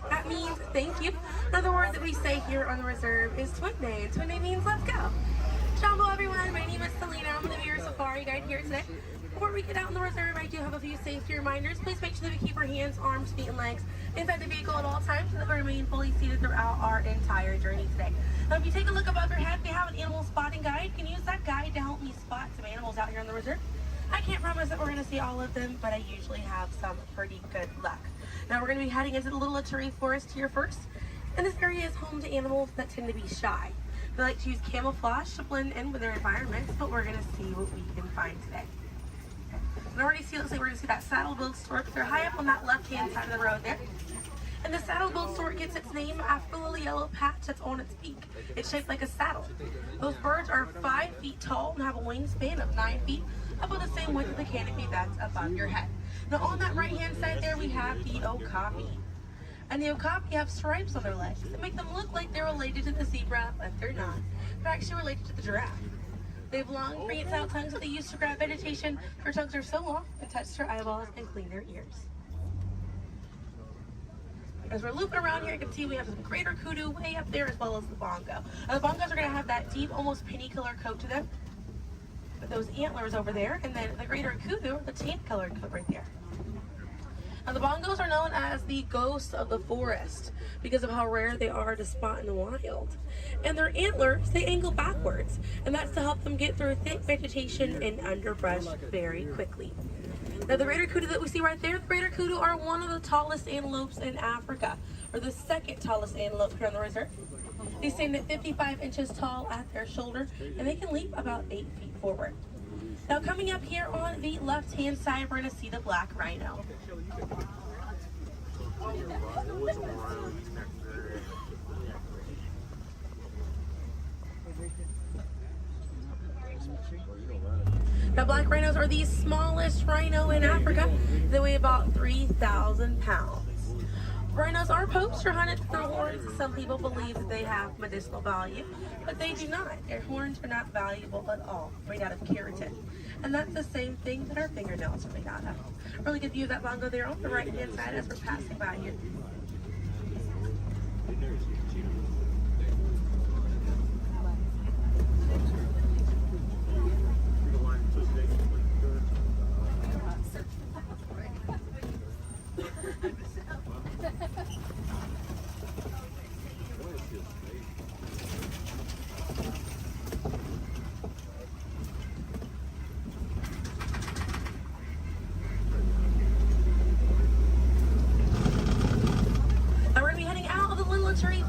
That means thank you. Another word that we say here on the reserve is Twin Day, and Twin Day means let's go. Jumbo everyone, my name is Selena. I'm going to be your safari guide here today. Before we get out on the reserve, I do have a few safety reminders. Please make sure that we keep our hands, arms, feet, and legs inside the vehicle at all times so that we remain fully seated throughout our entire journey today. Now, if you take a look above your head, we have an animal spotting guide. You can use that guide to help me spot some animals out here on the reserve. I can't promise that we're going to see all of them, but I usually have some pretty good luck. Now we're going to be heading into the Little Ituri Forest here first, and this area is home to animals that tend to be shy. They like to use camouflage to blend in with their environments, but we're going to see what we can find today. And already see, looks like we're going to see that saddle-billed stork. They're high up on that left-hand side of the road there. And the saddle-billed stork gets its name after the little yellow patch that's on its beak. It's shaped like a saddle. Those birds are 5 feet tall and have a wingspan of 9 feet, about the same width of the canopy that's above your head. Now on that right-hand side there, we have the okapi. And the okapi have stripes on their legs that make them look like they're related to the zebra, but they're not. They're actually related to the giraffe. They have long, prehensile tongues that they use to grab vegetation. Their tongues are so long, they touch their eyeballs and clean their ears. As we're looping around here, you can see we have some greater kudu way up there, as well as the bongo. Now, the bongos are going to have that deep, almost penny color coat to them, with those antlers over there, and then the greater kudu, the tan colored coat right there. Now, the bongos are known as the ghosts of the forest because of how rare they are to spot in the wild. And their antlers, they angle backwards, and that's to help them get through thick vegetation and underbrush very quickly. Now, the greater kudu that we see right there, the greater kudu are one of the tallest antelopes in Africa, or the second tallest antelope here on the reserve. They stand at 55 inches tall at their shoulder, and they can leap about 8 feet forward. Now, coming up here on the left-hand side, we're going to see the black rhino. Now, black rhinos are the smallest rhino in Africa. They weigh about 3,000 pounds.
Rhinos are poacher hunted for their horns. Some people believe that they have medicinal value, but they do not. Their horns are not valuable at all, made out of keratin. And that's the same thing that our fingernails are made out of. Really good view of that bongo there on the right hand side as we're passing by here.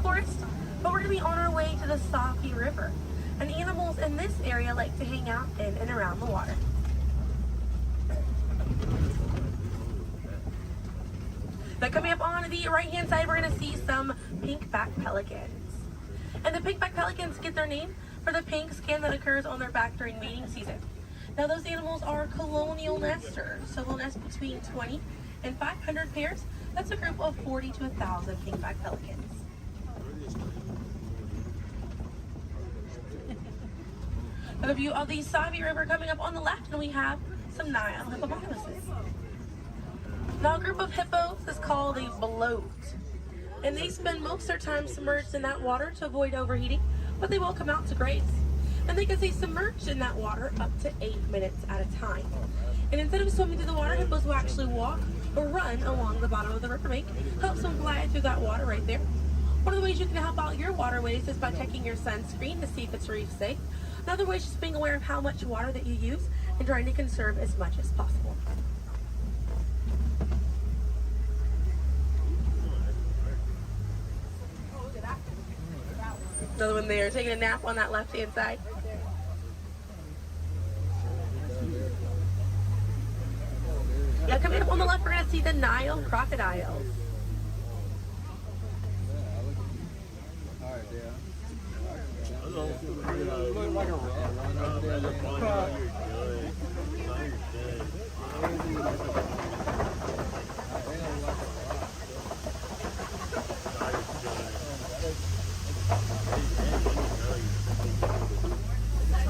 Forest, but we're going to be on our way to the Safi River, and animals in this area like to hang out in and around the water. Now coming up on the right hand side, we're going to see some pink-back pelicans. And the pink-back pelicans get their name for the pink skin that occurs on their back during mating season. Now those animals are colonial nesters, so they'll nest between 20 and 500 pairs. That's a group of 40 to 1,000 pink-back pelicans. A view of the Savi River coming up on the left, and we have some Nile hippopotamuses. Now a group of hippos is called a bloat, and they spend most of their time submerged in that water to avoid overheating, but they will come out to graze. And they can stay submerged in that water up to 8 minutes at a time. And instead of swimming through the water, hippos will actually walk or run along the bottom of the riverbank, helps them glide through that water right there. One of the ways you can help out your waterways is by checking your sunscreen to see if it's reef safe. Another way is just being aware of how much water that you use and trying to conserve as much as possible. Another one there, taking a nap on that left-hand side. Now coming up on the left, we're going to see the Nile crocodiles.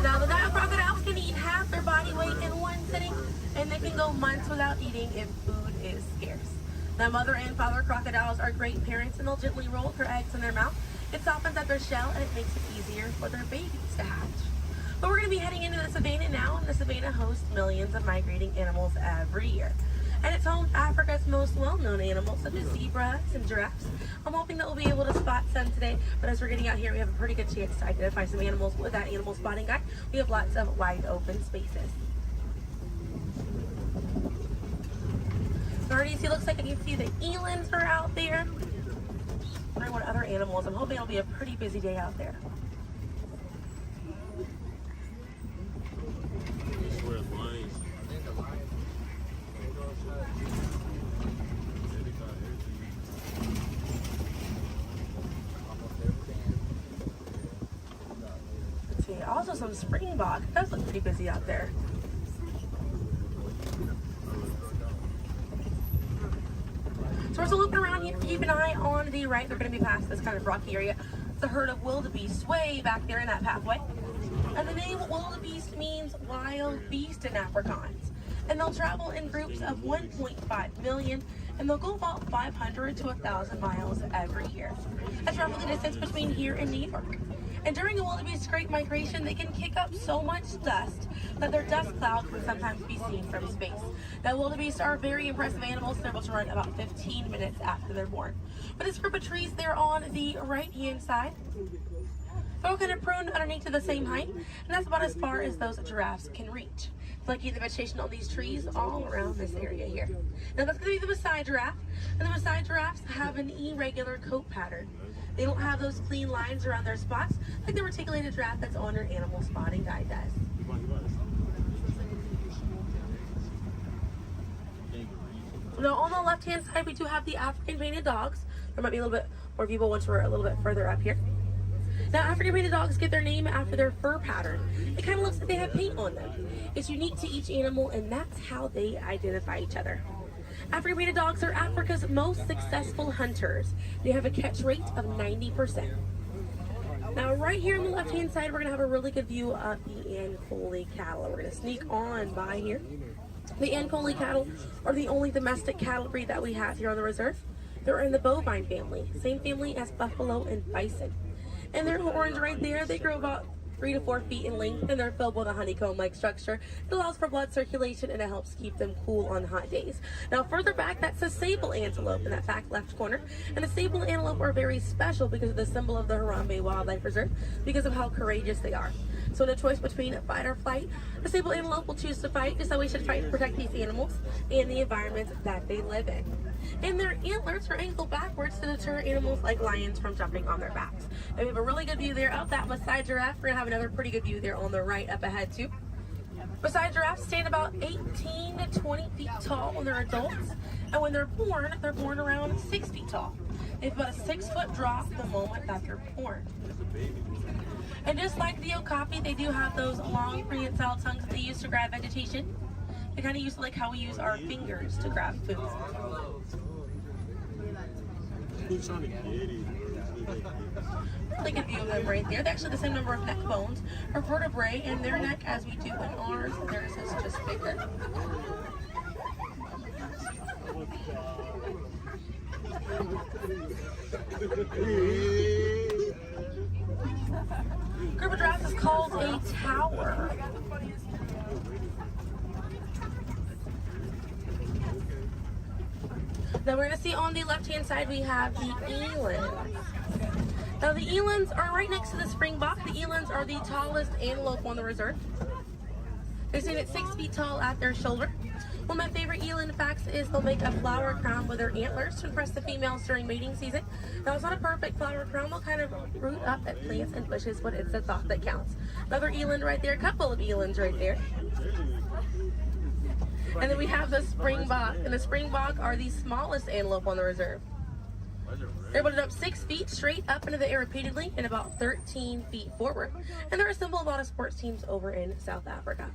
Now the Nile crocodiles can eat half their body weight in one sitting, and they can go months without eating if food is scarce. Now mother and father crocodiles are great parents, and they'll gently roll their eggs in their mouth. It softens up their shell, and it makes it easier for their babies to hatch. But we're going to be heading into the savannah now, and the savannah hosts millions of migrating animals every year. And it's home to Africa's most well-known animals, such as zebras and giraffes. I'm hoping that we'll be able to spot some today, but as we're getting out here, we have a pretty good chance to identify some animals with that animal spotting guide. We have lots of wide open spaces. Already see, looks like I can see the elands are out there. Wondering what other animals. I'm hoping it'll be a pretty busy day out there. Let's see, also some springbok. It does look pretty busy out there. So we're still looking around here. Keep an eye on the right. They're going to be past this kind of rocky area. It's a herd of wildebeest way back there in that pathway. And the name wildebeest means wild beast in Afrikaans. And they'll travel in groups of 1.5 million, and they'll go about 500 to 1,000 miles every year. That's roughly the distance between here and New York. And during a wildebeest's great migration, they can kick up so much dust that their dust cloud can sometimes be seen from space. Now, wildebeest are very impressive animals. They're able to run about 15 minutes after they're born. But this group of trees there on the right-hand side, they're all kind of pruned underneath to the same height, and that's about as far as those giraffes can reach. Like the vegetation on these trees all around this area here. Now that's going to be the Maasai giraffe, and the Maasai giraffes have an irregular coat pattern. They don't have those clean lines around their spots like the reticulated giraffe that's on your animal spotting guide does. Now on the left-hand side, we do have the African painted dogs. There might be a little bit more people once we're a little bit further up here. Now, African painted dogs get their name after their fur pattern. It kind of looks like they have paint on them. It's unique to each animal, and that's how they identify each other. African breed dogs are Africa's most successful hunters. They have a catch rate of 90%. Now, right here on the left-hand side, we're going to have a really good view of the Ankole cattle. We're going to sneak on by here. The Ankole cattle are the only domestic cattle breed that we have here on the reserve. They're in the bovine family, same family as buffalo and bison. And their horns right there, they grow about 3 to 4 feet in length, and they're filled with a honeycomb-like structure. It allows for blood circulation, and it helps keep them cool on hot days. Now, further back, that's a sable antelope in that back left corner. And the sable antelope are very special because of the symbol of the Harambe Wildlife Reserve, because of how courageous they are. So in a choice between fight or flight, the sable antelope will choose to fight, just so we should fight to protect these animals and the environment that they live in. And their antlers are angled backwards to deter animals like lions from jumping on their backs. And we have a really good view there of that Maasai giraffe. We're gonna have another pretty good view there on the right up ahead too. Maasai giraffes stand about 18 to 20 feet tall when they're adults, and when they're born around 6 feet tall. They have about a 6-foot drop the moment that they're born. And just like the okapi, they do have those long prehensile tongues that they use to grab vegetation. They kind of use like how we use our fingers to grab food. Really good view of them right there. They're actually the same number of neck bones or vertebrae in their neck as we do in ours. Theirs is just bigger. Group of giraffes is called a tower. Now we're going to see on the left-hand side we have the elands. Now the elands are right next to the springbok. The elands are the tallest antelope on the reserve. They're sitting at 6 feet tall at their shoulder. One of my favorite eland facts is they'll make a flower crown with their antlers to impress the females during mating season. Now it's not a perfect flower crown, they'll kind of root up at plants and bushes, but it's the thought that counts. Another eland right there, a couple of elands right there. And then we have the springbok, and the springbok are the smallest antelope on the reserve. They're able to jump 6 feet straight up into the air repeatedly and about 13 feet forward. And they're a symbol of a lot of sports teams over in South Africa.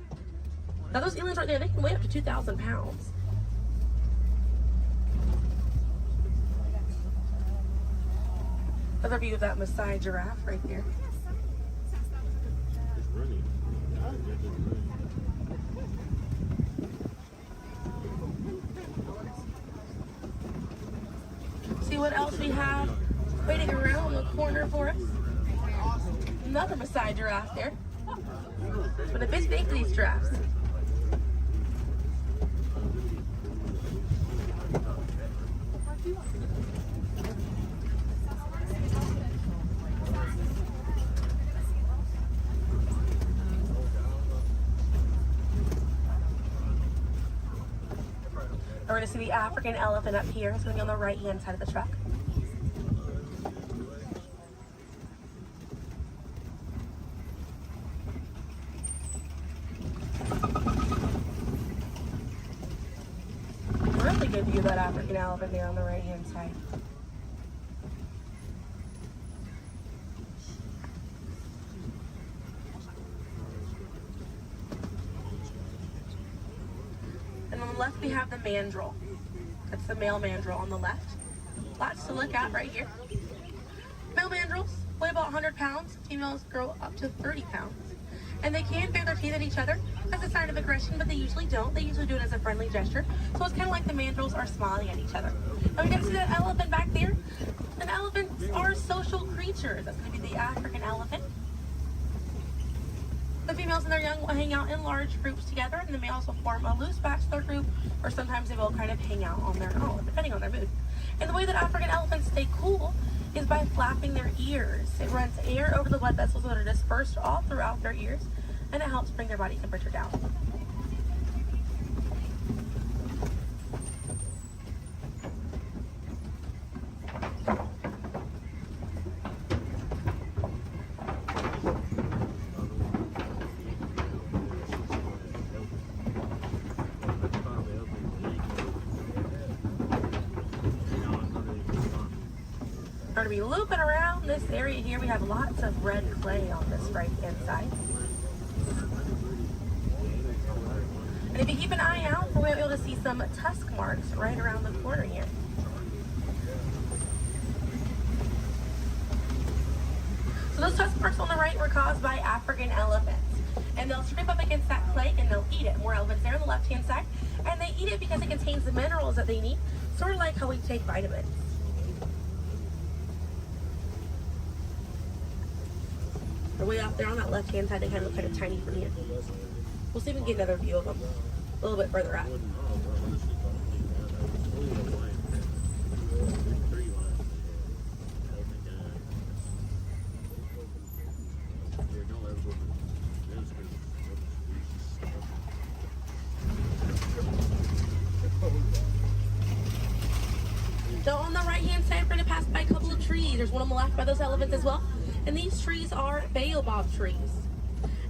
Now those elands right there, they can weigh up to 2,000 pounds. Another view of that Maasai giraffe right there. See what else we have waiting around the corner for us. Another Maasai giraffe there. But a bit big for these giraffes. We're going to see the African elephant up here. It's going to be on the right-hand side of the truck. Really good view of that African elephant there on the right-hand side. And on the left we have the mandrill. That's the male mandrill on the left. Lots to look at right here. Male mandrills weigh about 100 pounds. Females grow up to 30 pounds. And they can bare their teeth at each other as a sign of aggression, but they usually don't. They usually do it as a friendly gesture. So it's kind of like the mandrills are smiling at each other. And we got to see that elephant back there. And elephants are social creatures. That's going to be the African elephant. The females and their young will hang out in large groups together, and the males will form a loose bachelor group, or sometimes they will kind of hang out on their own, depending on their mood. And the way that African elephants stay cool is by flapping their ears. It runs air over the blood vessels that are dispersed all throughout their ears, and it helps bring their body temperature down. We're going to be looping around this area here. We have lots of red clay on this right hand side. And if you keep an eye out, we'll be able to see some tusk marks right around the corner here. So those tusk marks on the right were caused by African elephants. And they'll scrape up against that clay and they'll eat it. More elephants there on the left-hand side. And they eat it because it contains the minerals that they need, sort of like how we take vitamins. They're way off there on that left-hand side. They kind of look kind of tiny from here. We'll see if we can get another view of them a little bit further out. So on the right-hand side, we're going to pass by a couple of trees. There's one on the left by those elephants as well. And these trees are baobab trees.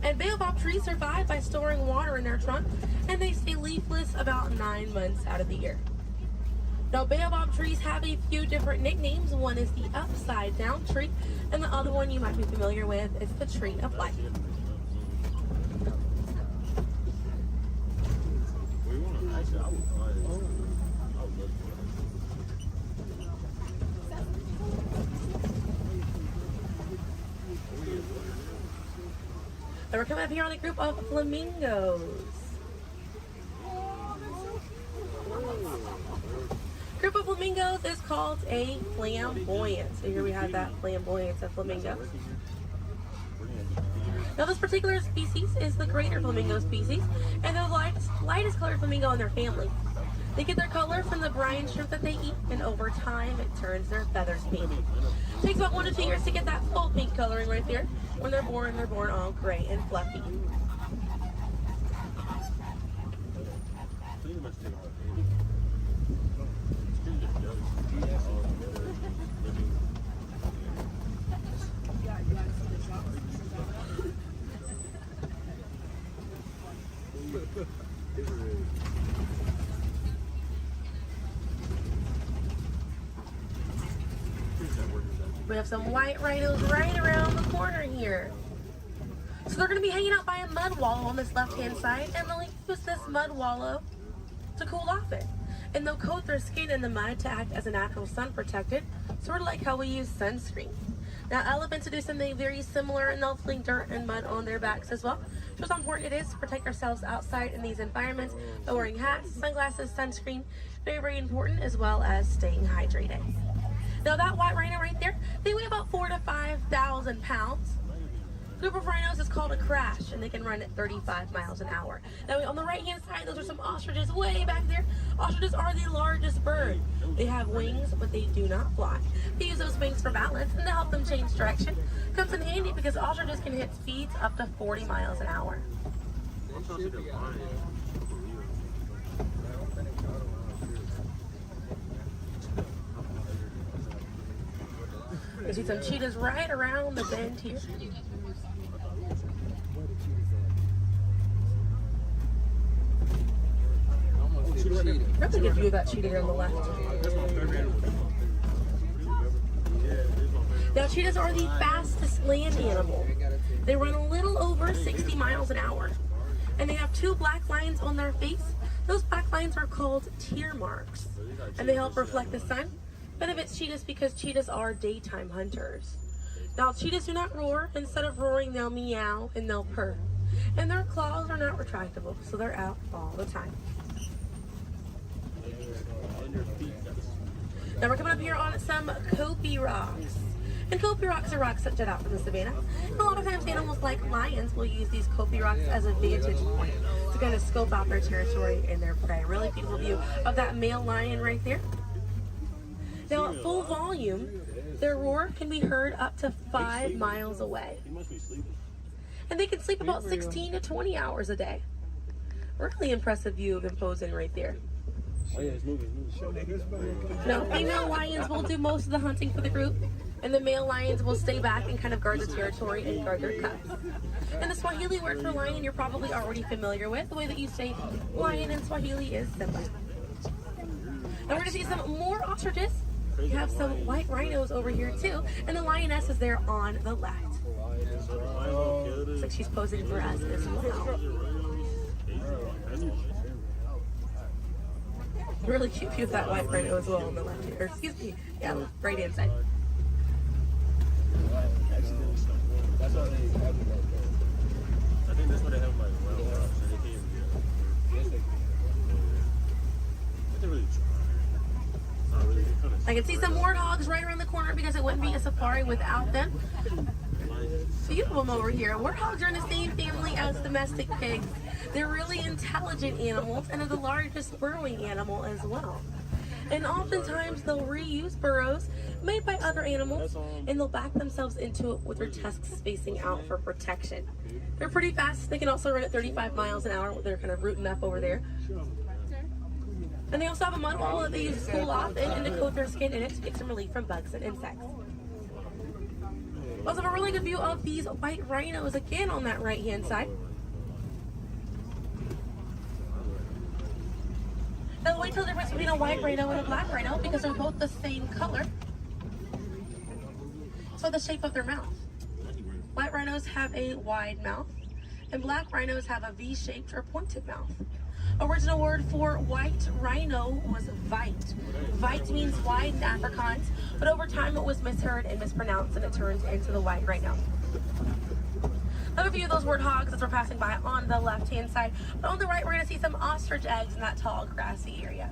And baobab trees survive by storing water in their trunk, and they stay leafless about 9 months out of the year. Now, baobab trees have a few different nicknames. One is the upside down tree, and the other one you might be familiar with is the tree of life. And we're coming up here on a group of flamingos. Group of flamingos is called a flamboyant. So here we have that flamboyant of flamingos. Now this particular species is the greater flamingo species, and they're the lightest colored flamingo in their family. They get their color from the brine shrimp that they eat, and over time it turns their feathers pink. It takes about 1 to 2 years to get that full pink coloring right there. When they're born all gray and fluffy. We have some white rhinos right around the corner here. So they're going to be hanging out by a mud wallow on this left-hand side, and they'll use this mud wallow to cool off it. And they'll coat their skin in the mud to act as a natural sun protectant, sort of like how we use sunscreen. Now elephants do something very similar, and they'll fling dirt and mud on their backs as well. Just how important it is to protect ourselves outside in these environments by wearing hats, sunglasses, sunscreen. Very, very important, as well as staying hydrated. Now that white rhino right there, they weigh about 4,000 to 5,000 pounds. Group of rhinos is called a crash, and they can run at 35 miles an hour. Now on the right-hand side, those are some ostriches way back there. Ostriches are the largest bird. They have wings, but they do not fly. They use those wings for balance and to help them change direction. Comes in handy because ostriches can hit speeds up to 40 miles an hour. You see some cheetahs right around the bend here. That's a good view of that cheetah here on the left. Now cheetahs are the fastest land animal. They run a little over 60 miles an hour. And they have 2 black lines on their face. Those black lines are called tear marks. And they help reflect the sun. Benefits cheetahs because cheetahs are daytime hunters. Now cheetahs do not roar. Instead of roaring, they'll meow and they'll purr. And their claws are not retractable, so they're out all the time. Now we're coming up here on some Kopi rocks. And Kopi rocks are rocks that jut out from the savannah. And a lot of times animals like lions will use these Kopi rocks as a vantage point to kind of scope out their territory and their prey. Really beautiful view of that male lion right there. Now at full volume, their roar can be heard up to 5 miles away. And they can sleep about 16 to 20 hours a day. Really impressive view of them posing right there. Now, female lions will do most of the hunting for the group, and the male lions will stay back and kind of guard the territory and guard their cubs. And the Swahili word for lion you're probably already familiar with. The way that you say lion in Swahili is Simba. And we're going to see some more ostriches. We have some white rhinos over here too, and the lioness is there on the left. Looks like she's posing for us as well. Really cute view of that white rhino as well on the left here. Excuse me. Yeah, right hand side.
That's why they have it like that. I think that's why they have them like round rocks, so they can't even get up. Yes, they can. But they're really trying. Not really.
I can see some warthogs right around the corner because it wouldn't be a safari without them. Few of them over here. Warthogs are in the same family as domestic pigs. They're really intelligent animals and are the largest burrowing animal as well. And oftentimes they'll reuse burrows made by other animals and they'll back themselves into it with their tusks spacing out for protection. They're pretty fast. They can also run at 35 miles an hour. They're kind of rooting up over there. And they also have a mud hole that they use to cool off and to coat their skin, and it takes some relief from bugs and insects. We also have a really good view of these white rhinos again on that right hand side. Now the white difference between a white rhino and a black rhino because they're both the same color. So the shape of their mouth. White rhinos have a wide mouth and black rhinos have a V-shaped or pointed mouth. Original word for white rhino was vite. Vite means wide in Afrikaans, but over time it was misheard and mispronounced and it turned into the white rhino. Another view of those warthogs as we're passing by on the left-hand side, but on the right we're going to see some ostrich eggs in that tall grassy area.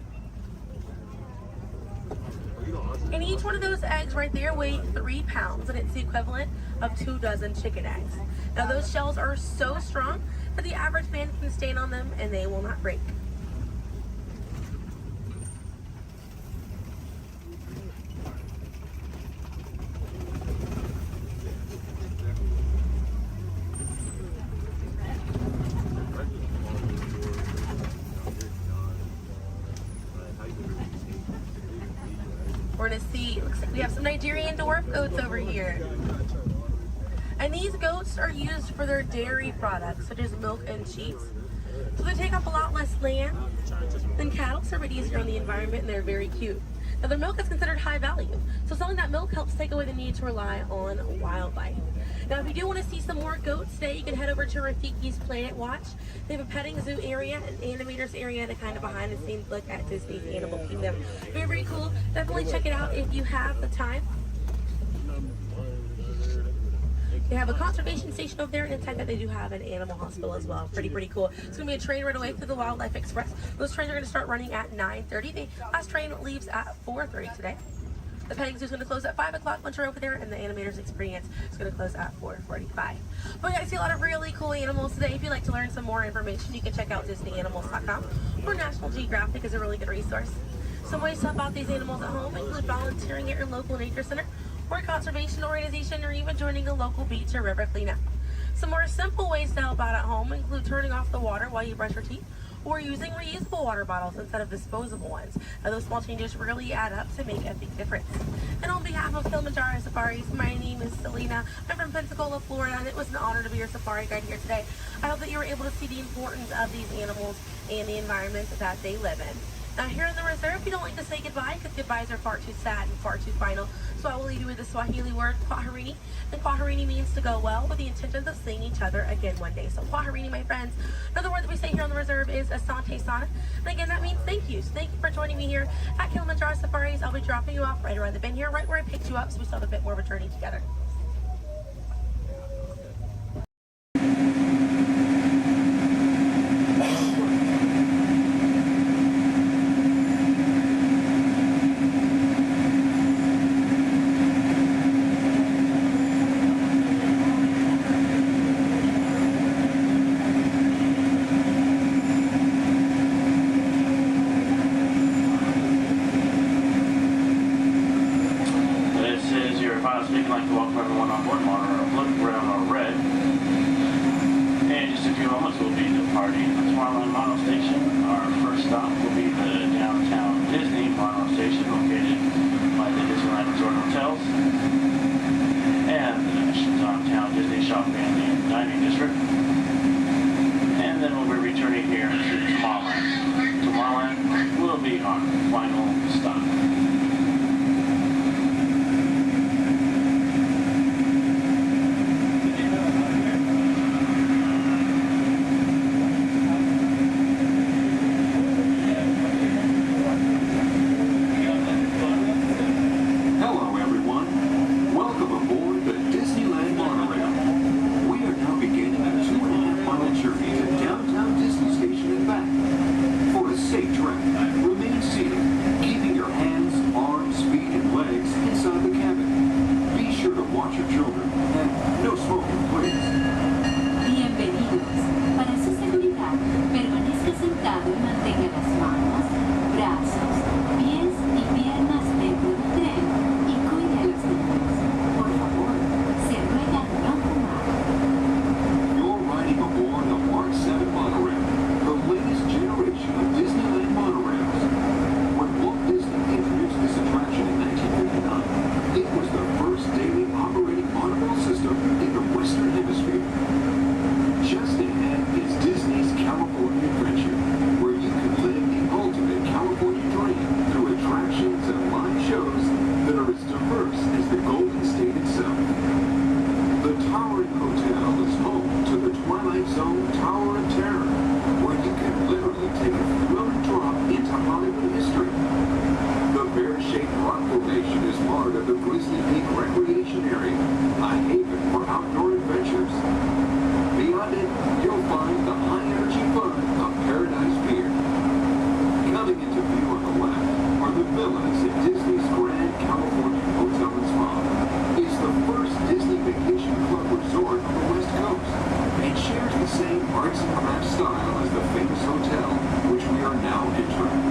And each one of those eggs right there weigh 3 pounds, and it's the equivalent of 2 dozen chicken eggs. Now those shells are so strong that the average man can stand on them and they will not break. We're gonna see, looks like we have some Nigerian dwarf goats over here. And these goats are used for their dairy products, such as milk and cheese. So they take up a lot less land than cattle, so they're a bit easier on the environment, and they're very cute. Now their milk is considered high value, so selling that milk helps take away the need to rely on wildlife. Now if you do want to see some more goats today, you can head over to Rafiki's Planet Watch. They have a petting zoo area, an animators area, and a kind of behind the scenes look at Disney's Animal Kingdom. Very, very cool. Definitely check it out if you have the time. They have a conservation station over there, and inside that they do have an animal hospital as well. Pretty cool. It's going to be a train right away through the Wildlife Express. Those trains are going to start running at 9:30. The last train leaves at 4:30 today. The petting zoo is going to close at 5 o'clock once you're over there, and the animators experience is going to close at 4:45. But we got to see a lot of really cool animals today. If you'd like to learn some more information, you can check out DisneyAnimals.com, or National Geographic is a really good resource. Some ways to help out these animals at home include volunteering at your local nature center, or a conservation organization, or even joining a local beach or river cleanup. Some more simple ways to help out at home include turning off the water while you brush your teeth, or using reusable water bottles instead of disposable ones. Now, those small changes really add up to make a big difference. And on behalf of Kilimanjaro Safaris, my name is Selena. I'm from Pensacola, Florida, and it was an honor to be your safari guide here today. I hope that you were able to see the importance of these animals and the environment that they live in. Now here in the reserve, we don't like to say goodbye because goodbyes are far too sad and far too final. So I will leave you with the Swahili word, kwaherini. And kwaherini means to go well, with the intentions of seeing each other again one day. So kwaherini, my friends. Another word that we say here on the reserve is asante sana. And again, that means thank you. So thank you for joining me here at Kilimanjaro Safaris. I'll be dropping you off right around the bend here, right where I picked you up, so we still have a bit more of a journey together.
Tower of Terror, where you can literally take a thrilling drop into Hollywood history. The bear-shaped rock formation is part of the Grizzly Peak Recreation Area, a haven for outdoor adventures. Beyond it, you'll find the high-energy fun of Paradise Pier. Coming into view on the left are the villas at Disney's Grand California Hotel and Spa. It's the first Disney Vacation Club resort on the West Coast and shares the same arts and crafts style as the famous hotel, which we are now entering.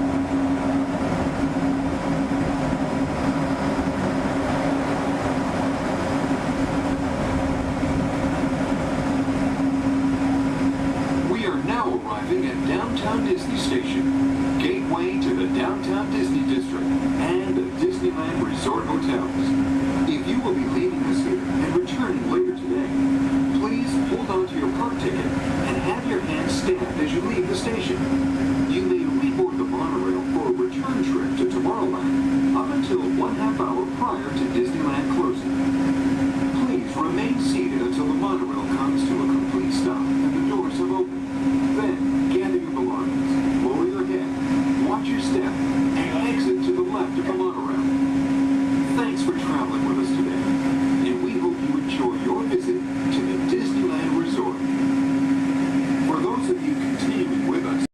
At Downtown Disney Station, gateway to the Downtown Disney District and the Disneyland Resort Hotels. If you will be leaving us here and returning later today, please hold on to your park ticket and have your hand stamped as you leave the station. You may reboard the monorail for a return trip to Tomorrowland up until 1/2 hour prior to Disneyland closing. Please remain seated until the monorail comes to a complete stop and the doors have opened. Then, gather your belongings, lower your head, watch your step, and exit to the left of the monorail. Thanks for traveling with us today, and we hope you enjoy your visit to the Disneyland Resort. For those of you continuing with us,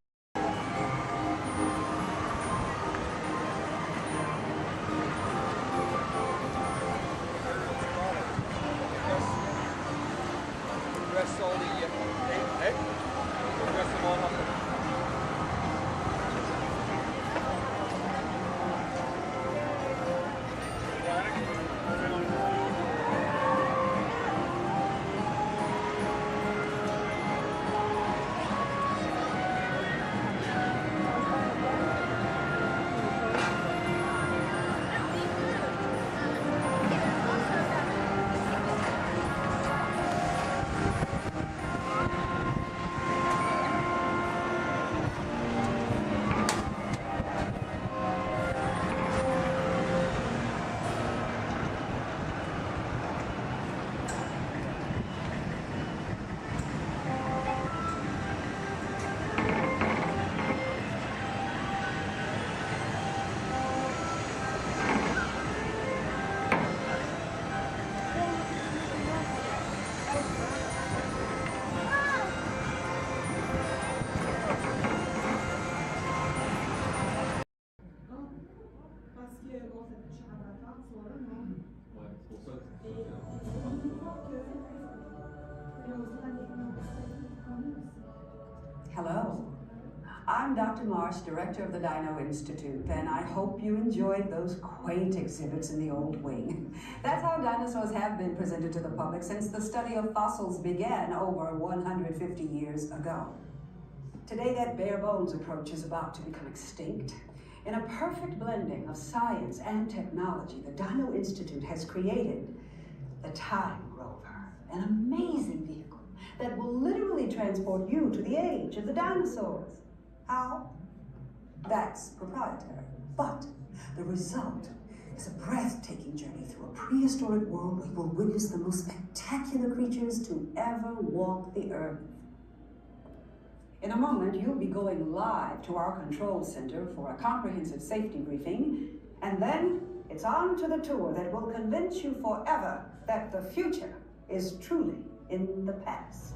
Hello, I'm Dr. Marsh, Director of the Dino Institute, and I hope you enjoyed those quaint exhibits in the old wing. That's how dinosaurs have been presented to the public since the study of fossils began over 150 years ago. Today, that bare bones approach is about to become extinct. In a perfect blending of science and technology, the Dino Institute has created the Time Rover, an amazing vehicle that will literally transport you to the age of the dinosaurs. How? That's proprietary. But the result is a breathtaking journey through a prehistoric world where you will witness the most spectacular creatures to ever walk the earth. In a moment, you'll be going live to our control center for a comprehensive safety briefing, and then it's on to the tour that will convince you forever that the future is truly in the past.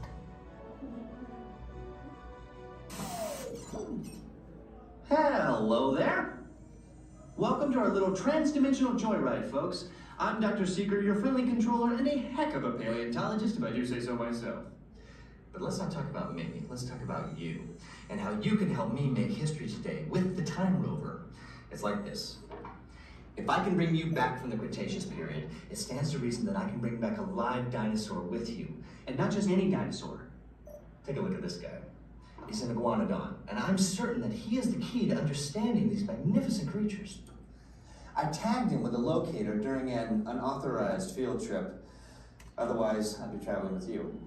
Hello there. Welcome to our little trans-dimensional joyride, folks. I'm Dr. Seeker, your friendly controller, and a heck of a paleontologist, if I do say so myself. But let's not talk about me, let's talk about you, and how you can help me make history today with the Time Rover. It's like this. If I can bring you back from the Cretaceous period, it stands to reason that I can bring back a live dinosaur with you. And not just any dinosaur. Take a look at this guy. He's an iguanodon, and I'm certain that he is the key to understanding these magnificent creatures.
I tagged him with a locator during an unauthorized field trip. Otherwise, I'd be traveling with you.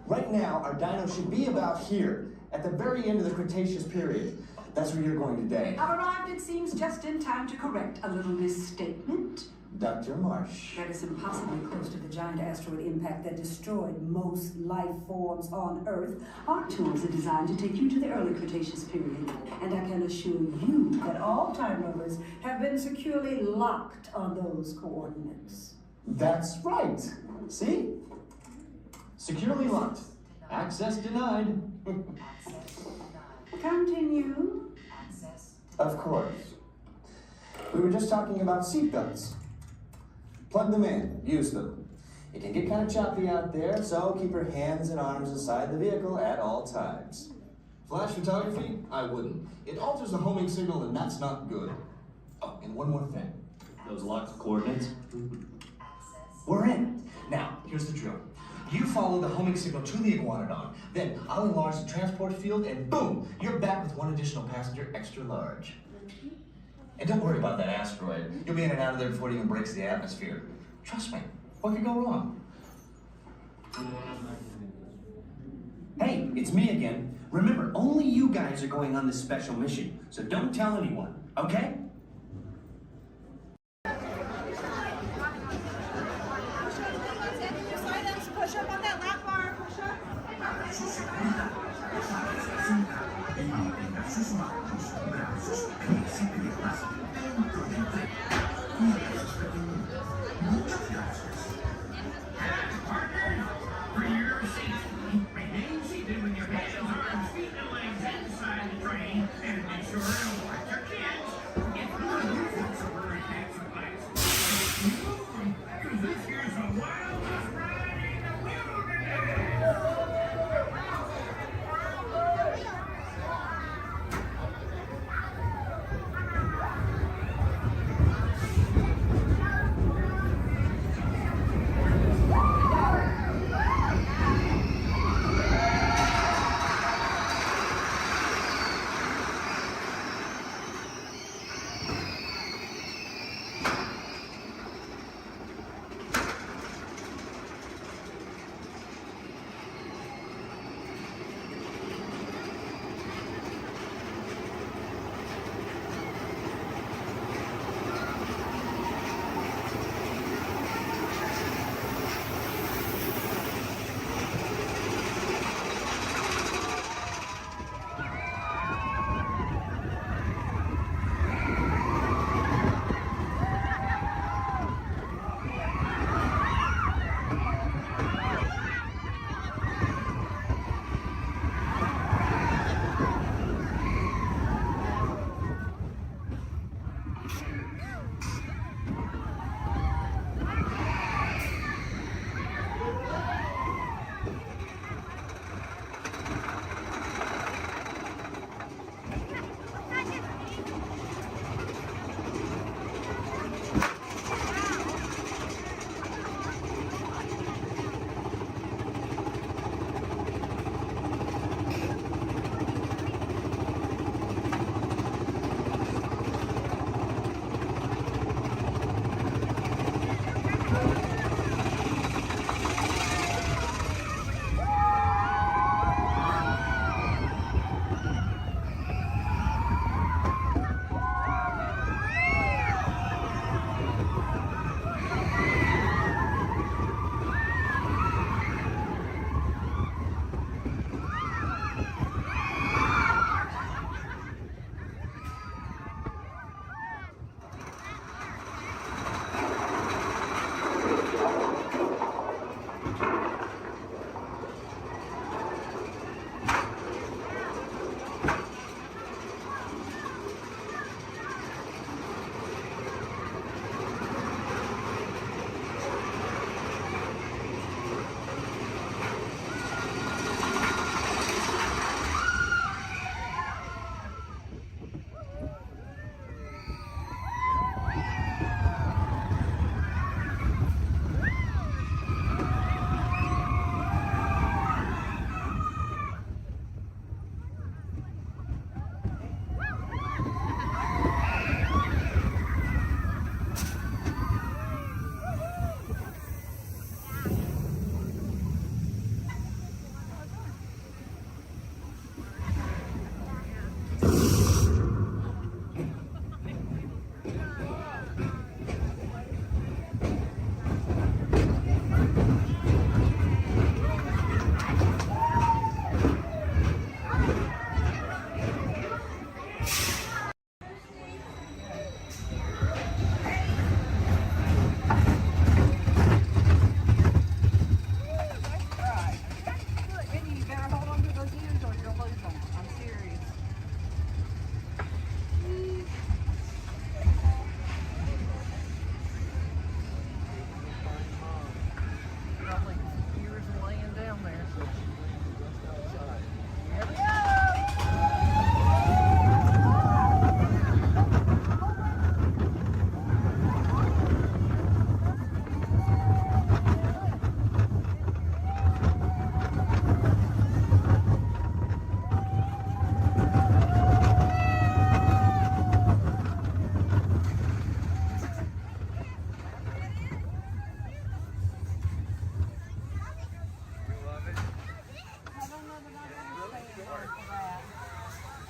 Right now, our dino should be about here, at the very end of the Cretaceous period. That's where you're going today.
I've arrived, it seems, just in time to correct a little misstatement.
Dr. Marsh.
That is impossibly close to the giant asteroid impact that destroyed most life forms on Earth. Our tours are designed to take you to the early Cretaceous period, and I can assure you that all time rovers have been securely locked on those coordinates.
That's right. See? Securely locked. Access denied.
Continue.
Of course. We were just talking about seatbelts. Plug them in, use them. It can get kind of choppy out there, so keep your hands and arms inside the vehicle at all times.
Flash photography? I wouldn't. It alters the homing signal, and that's not good. Oh, and one more thing.
Those locked coordinates?
We're in. Now, here's the drill. You follow the homing signal to the iguanodon, then I'll enlarge the transport field, and boom, you're back with one additional passenger extra large. And don't worry about that asteroid. You'll be in and out of there before it even breaks the atmosphere. Trust me, what could go wrong?
Hey, it's me again. Remember, only you guys are going on this special mission, so don't tell anyone, okay?
Push up on that lap bar. Push up.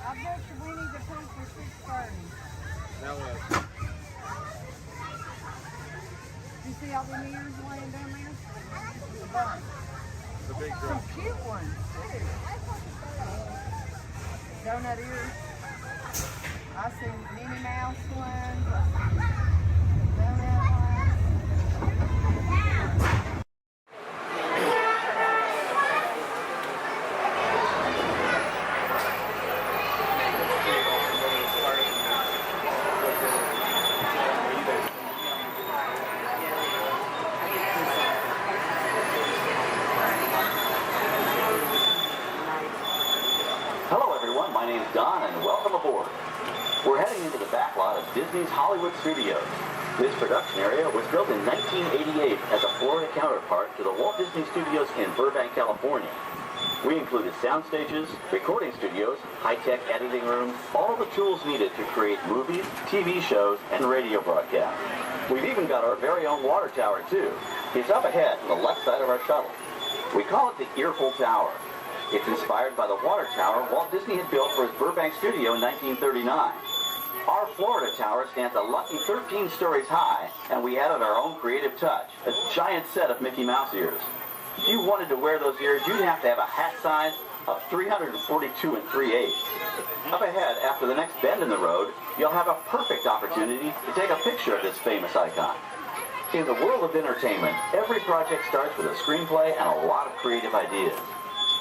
I bet you we need to pay for 6:30.
That was.
You see all the ears laying down there? The bunch.
The big
Some
drum.
cute ones, too. Donut ears. I see Minnie Mouse ones. I see donut ones.
Hello everyone, my name's Don and welcome aboard. We're heading into the back lot of Disney's Hollywood Studios. This production area was built in 1988 as a Florida counterpart to the Walt Disney Studios in Burbank, California. We included sound stages, recording studios, high-tech editing rooms, all the tools needed to create movies, TV shows, and radio broadcasts. We've even got our very own water tower too. It's up ahead on the left side of our shuttle. We call it the Earful Tower. It's inspired by the water tower Walt Disney had built for his Burbank studio in 1939. Our Florida tower stands a lucky 13 stories high, and we added our own creative touch, a giant set of Mickey Mouse ears. If you wanted to wear those ears, you'd have to have a hat size of 342 3/8. Up ahead, after the next bend in the road, you'll have a perfect opportunity to take a picture of this famous icon. In the world of entertainment, every project starts with a screenplay and a lot of creative ideas.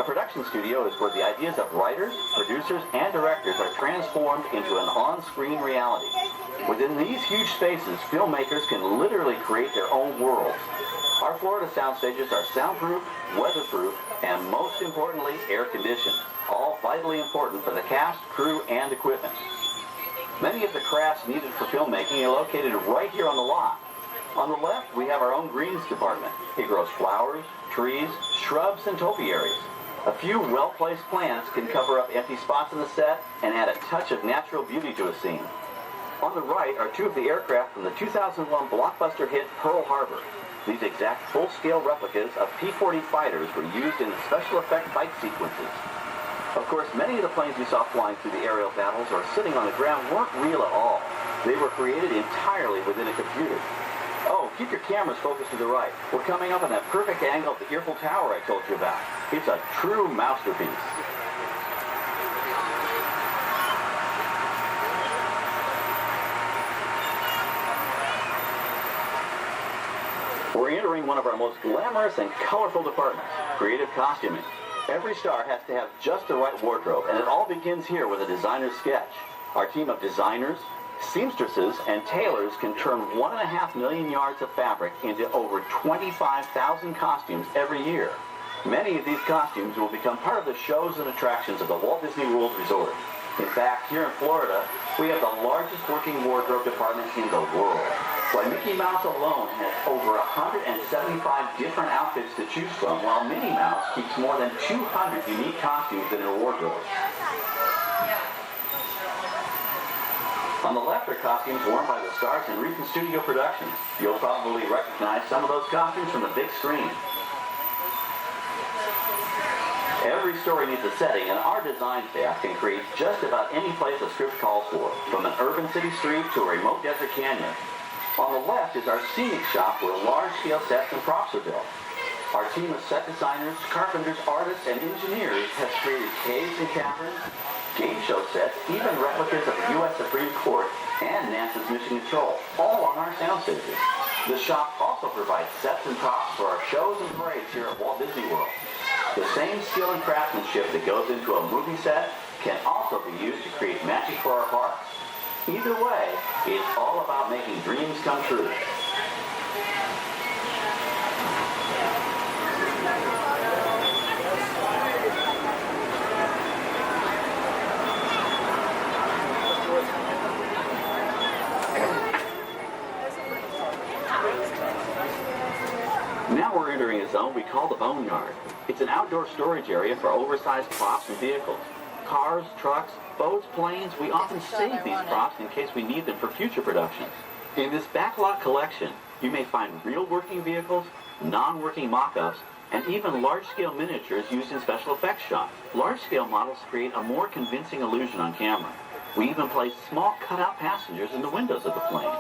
A production studio is where the ideas of writers, producers, and directors are transformed into an on-screen reality. Within these huge spaces, filmmakers can literally create their own worlds. Our Florida sound stages are soundproof, weatherproof, and most importantly, air-conditioned, all vitally important for the cast, crew, and equipment. Many of the crafts needed for filmmaking are located right here on the lot. On the left, we have our own greens department. It grows flowers, trees, shrubs, and topiaries. A few well-placed plants can cover up empty spots in the set and add a touch of natural beauty to a scene. On the right are two of the aircraft from the 2001 blockbuster hit Pearl Harbor. These exact full-scale replicas of P-40 fighters were used in the special effect fight sequences. Of course, many of the planes we saw flying through the aerial battles or sitting on the ground weren't real at all. They were created entirely within a computer. Oh, keep your cameras focused to the right. We're coming up on that perfect angle of the Earful Tower I told you about. It's a true masterpiece. We're entering one of our most glamorous and colorful departments, creative costuming. Every star has to have just the right wardrobe, and it all begins here with a designer's sketch. Our team of designers, seamstresses, and tailors can turn 1.5 million yards of fabric into over 25,000 costumes every year. Many of these costumes will become part of the shows and attractions of the Walt Disney World Resort. In fact, here in Florida, we have the largest working wardrobe department in the world. Why, Mickey Mouse alone has over 175 different outfits to choose from, while Minnie Mouse keeps more than 200 unique costumes in her wardrobe. On the left are costumes worn by the stars in recent studio productions. You'll probably recognize some of those costumes from the big screen. Every story needs a setting, and our design staff can create just about any place a script calls for, from an urban city street to a remote desert canyon. On the left is our scenic shop where large-scale sets and props are built. Our team of set designers, carpenters, artists, and engineers has created caves and caverns, game show sets, even replicas of the U.S. Supreme Court and NASA's Mission Control, all on our sound stages. The shop also provides sets and props for our shows and parades here at Walt Disney World. The same skill and craftsmanship that goes into a movie set can also be used to create magic for our parks. Either way, it's all about making dreams come true. Now we're entering a zone we call the Boneyard. It's an outdoor storage area for oversized props and vehicles. Cars, trucks, boats, planes, we often save these props in case we need them for future productions. In this backlot collection, you may find real working vehicles, non-working mock-ups, and even large-scale miniatures used in special effects shots. Large-scale models create a more convincing illusion on camera. We even placed small cutout passengers in the windows of the plane.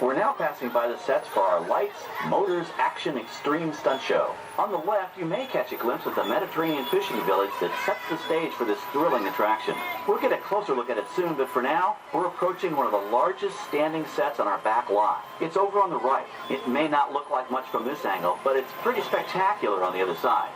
We're now passing by the sets for our Lights, Motors, Action Extreme Stunt Show. On the left, you may catch a glimpse of the Mediterranean fishing village that sets the stage for this thrilling attraction. We'll get a closer look at it soon, but for now, we're approaching one of the largest standing sets on our back lot. It's over on the right. It may not look like much from this angle, but it's pretty spectacular on the other side.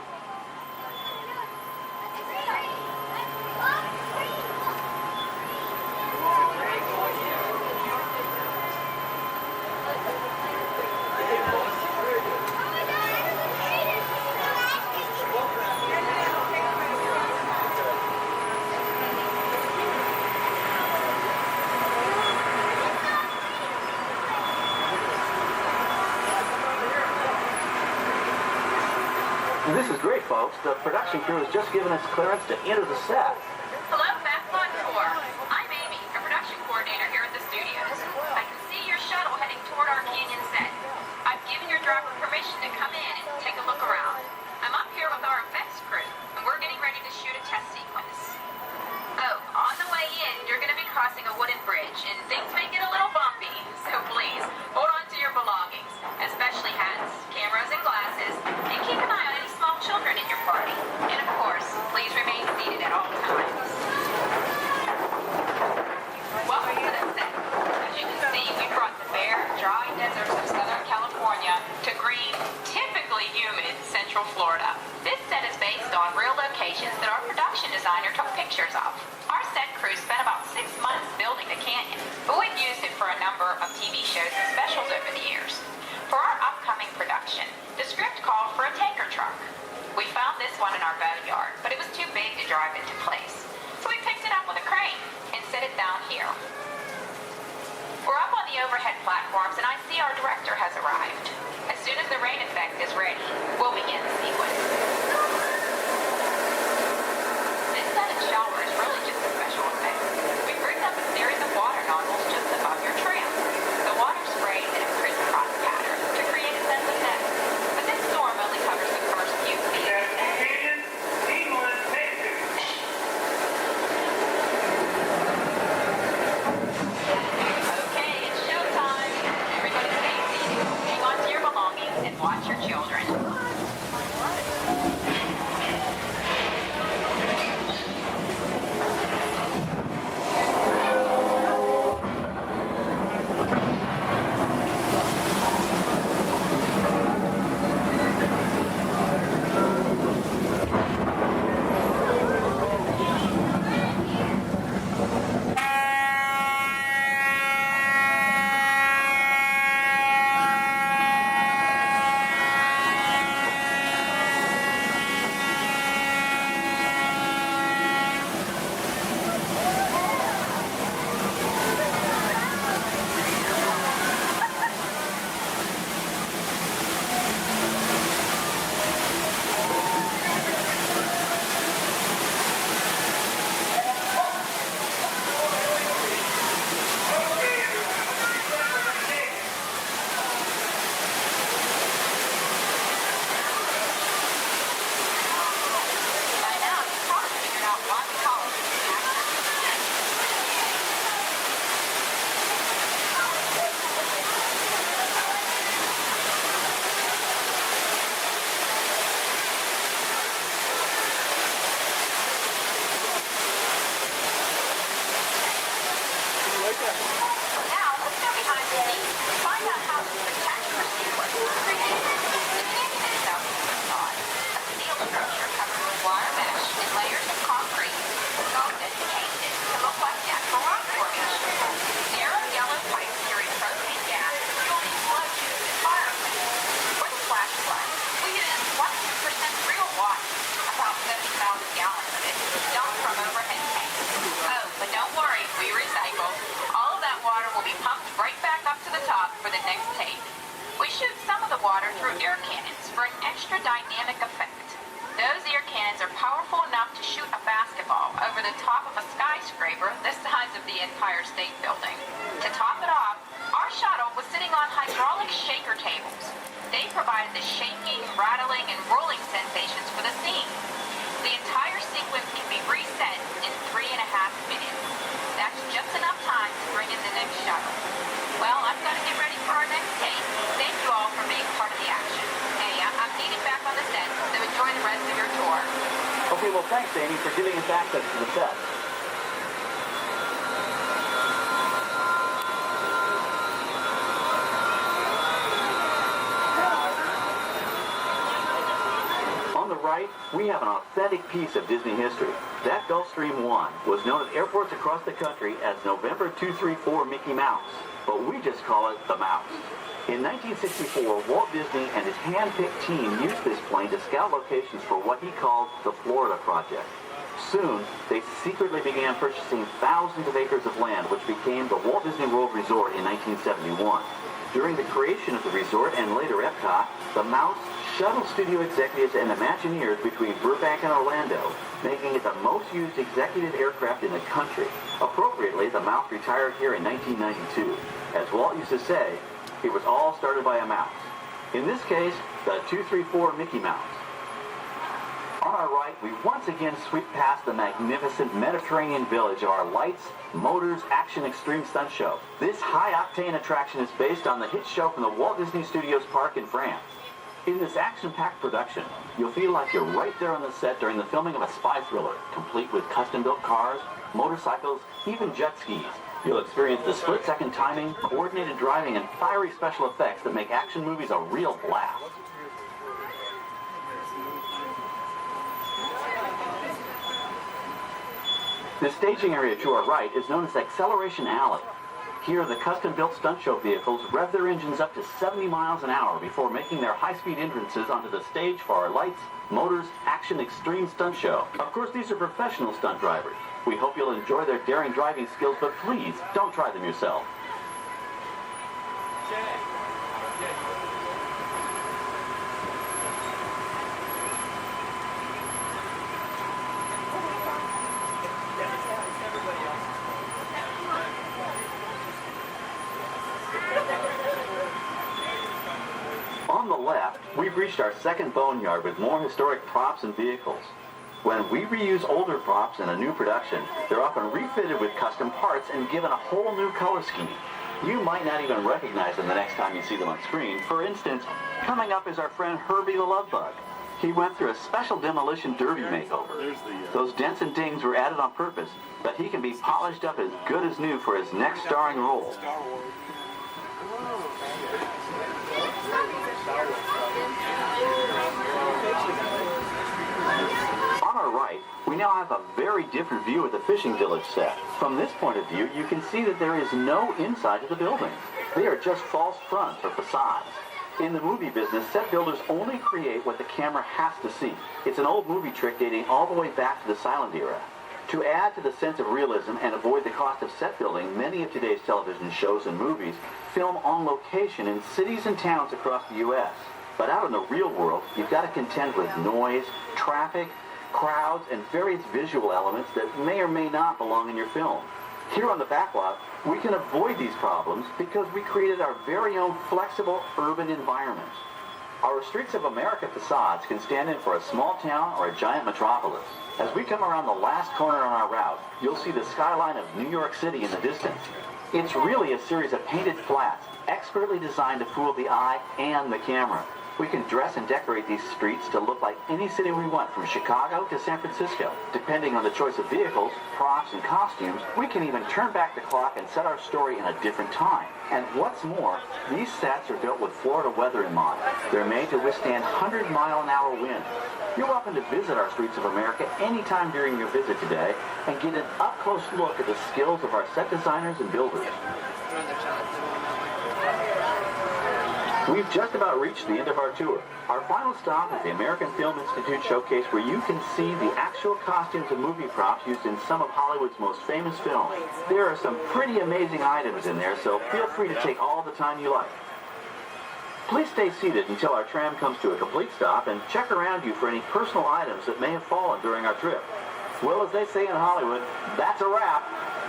This is great, folks. The production crew has just given us clearance to enter the set.
Hello, Backlot Tour. I'm Amy, a production coordinator here at the studios. I can see your shuttle heading toward our canyon set. I've given your driver permission to come in and take a look around. I'm up here with our effects crew, and we're getting ready to shoot a test sequence. Oh, on the way in, you're going to be crossing a wooden bridge, and things may get a little bumpy, so please, hold on to your belongings, especially hats, cameras, and glasses, and keep an eye on any small children in your party. And of course, please remain seated at all times. Welcome to the set. As you can see, we brought the bare, dry deserts of Southern California to green, typically humid Central Florida. This set is based on real locations that our production designer took pictures of. Our set crew spent about 6 months building the canyon, but we've used it for a number of TV shows and specials over the years. For our upcoming production, the script called for a tanker truck. We found this one in our boatyard, but it was too big to drive into place. So we picked it up with a crane and set it down here. We're up on the overhead platforms, and I see our director has arrived. As soon as the rain effect is ready, we'll begin the sequence. This set and shower is really just a special effect. We rigged up a series of water nozzles just above your tram. The water sprays in a crisscross pattern to create a sense of depth. But this storm only covers the first few feet. Okay, it's showtime. Everybody stay seated. Hang on to your belongings and watch your children. For the next water through air cannons for an extra dynamic effect. Those air cannons are powerful enough to shoot a basketball over the top of a skyscraper the size of the Empire State Building. To top it off, our shuttle was sitting on hydraulic shaker tables. They provided the shaking, rattling, and rolling sensations for the scene. The entire sequence can be reset in 3.5 minutes. That's just enough time to bring in the next shuttle. Well, I'm going to get ready for our next take. Thank you all for being part of the action. Hey, I'm needed back on the set, so enjoy the rest of your tour.
Okay, well, thanks, Amy, for giving us access to the set. On the right, we have an authentic piece of Disney history. That Gulfstream 1 was known at airports across the country as November 234 Mickey Mouse, but we just call it the Mouse. In 1964, Walt Disney and his hand-picked team used this plane to scout locations for what he called the Florida Project. Soon, they secretly began purchasing thousands of acres of land, which became the Walt Disney World Resort in 1971. During the creation of the resort and later Epcot, the Mouse shuttled studio executives and Imagineers between Burbank and Orlando, making it the most used executive aircraft in the country. Appropriately, the Mouse retired here in 1992. As Walt used to say, it was all started by a mouse. In this case, the 234 Mickey Mouse. On our right, we once again sweep past the magnificent Mediterranean village of our lights, motors, action extreme stunt show. This high-octane attraction is based on the hit show from the Walt Disney Studios Park in France. In this action-packed production, you'll feel like you're right there on the set during the filming of a spy thriller, complete with custom-built cars, motorcycles, even jet skis. You'll experience the split-second timing, coordinated driving, and fiery special effects that make action movies a real blast. The staging area to our right is known as Acceleration Alley. Here, the custom-built stunt show vehicles rev their engines up to 70 miles an hour before making their high-speed entrances onto the stage for our lights, motors, action extreme stunt show. Of course, these are professional stunt drivers. We hope you'll enjoy their daring driving skills, but please, don't try them yourself. On the left, we've reached our second boneyard with more historic props and vehicles. When we reuse older props in a new production, they're often refitted with custom parts and given a whole new color scheme. You might not even recognize them the next time you see them on screen. For instance, coming up is our friend Herbie the Love Bug. He went through a special demolition derby makeover. Those dents and dings were added on purpose, but he can be polished up as good as new for his next starring role. On our right, we now have a very different view of the fishing village set. From this point of view, you can see that there is no inside to the buildings. They are just false fronts or facades. In the movie business, set builders only create what the camera has to see. It's an old movie trick dating all the way back to the silent era. To add to the sense of realism and avoid the cost of set building, many of today's television shows and movies film on location in cities and towns across the U.S. But out in the real world, you've got to contend with noise, traffic, crowds, and various visual elements that may or may not belong in your film. Here on the backlot, we can avoid these problems because we created our very own flexible urban environment. Our Streets of America facades can stand in for a small town or a giant metropolis. As we come around the last corner on our route, you'll see the skyline of New York City in the distance. It's really a series of painted flats, expertly designed to fool the eye and the camera. We can dress and decorate these streets to look like any city we want, from Chicago to San Francisco. Depending on the choice of vehicles, props, and costumes, we can even turn back the clock and set our story in a different time. And what's more, these sets are built with Florida weather in mind. They're made to withstand 100-mile-an-hour winds. You're welcome to visit our Streets of America anytime during your visit today and get an up-close look at the skills of our set designers and builders. We've just about reached the end of our tour. Our final stop is the American Film Institute Showcase, where you can see the actual costumes and movie props used in some of Hollywood's most famous films. There are some pretty amazing items in there, so feel free to take all the time you like. Please stay seated until our tram comes to a complete stop and check around you for any personal items that may have fallen during our trip. Well, as they say in Hollywood, that's a wrap.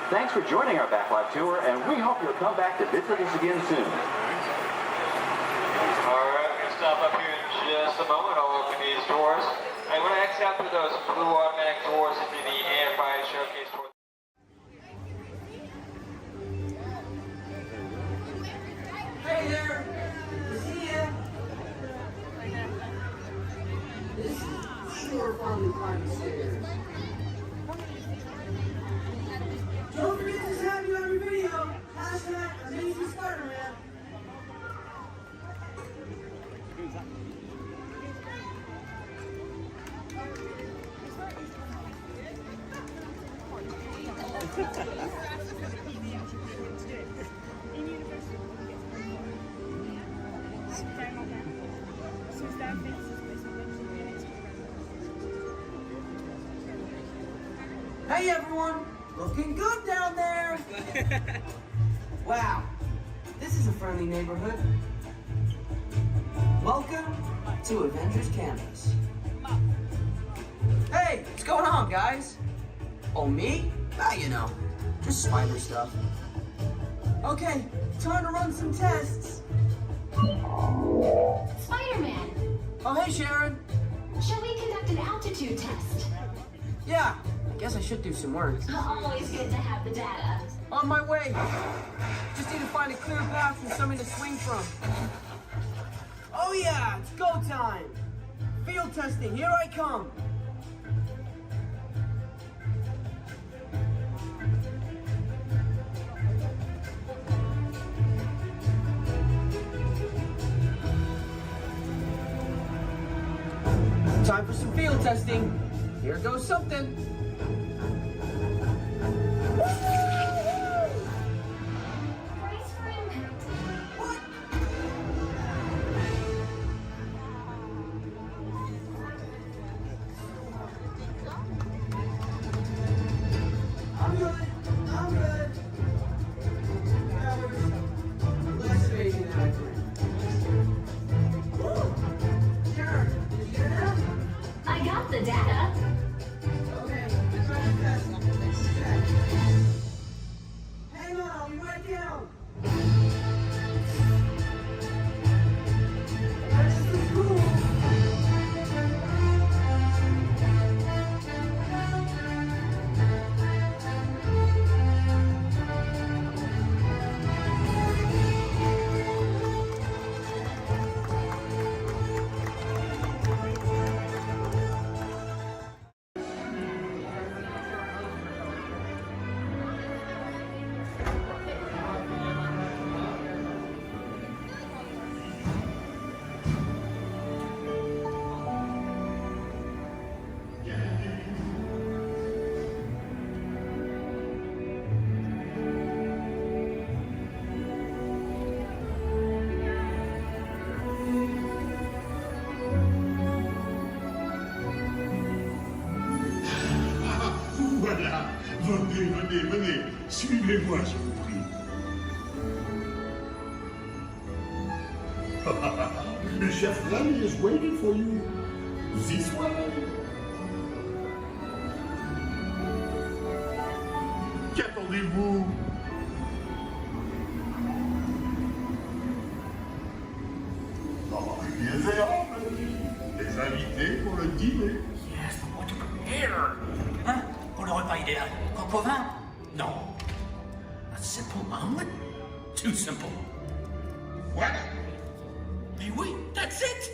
Thanks for joining our backlot tour, and we hope you'll come back to visit us again soon.
All right, we're going to stop up here in just a moment. I'll open these doors. I'm going to exit out through those blue automatic doors into the AFI showcase door.
Hey there! See ya! This is sure fun to climb the stairs. Don't forget to tag me on your video. Hashtag Amazing Spider-Man. Hey everyone! Looking good down there! Wow, this is a friendly neighborhood. Welcome to Avengers Campus. Hey, what's going on, guys? Oh, me? Ah, you know, just spider stuff. Okay, time to run some tests.
Spider-Man,
Oh, hey, Sharon.
shall we conduct an altitude test?
Yeah, I guess I should do some work.
Always good to have the data.
On my way. Just need to find a clear path and something to swing from. Oh yeah, it's go time. Field testing, here I come. Time for some field testing. Here goes something.
Brace for impact.
What? I'm good. I'm good. That was less amazing than I planned. Sharon, did you get it out?
I got the data.
Okay, try to test. Let's check. Hang on, I'll be right down. That's the school.
Voilà, venez, venez, venez, suivez-moi, je vous prie. Le chef Rami is waiting for you. This way. Qu'attendez-vous? Oh, bien fait, les invités pour le dîner.
Yes, but what to prepare? Hein? Pour le repas idéal? Coq au vin? No. A simple omelet? Too simple.
Voilà.
Mais oui, that's it!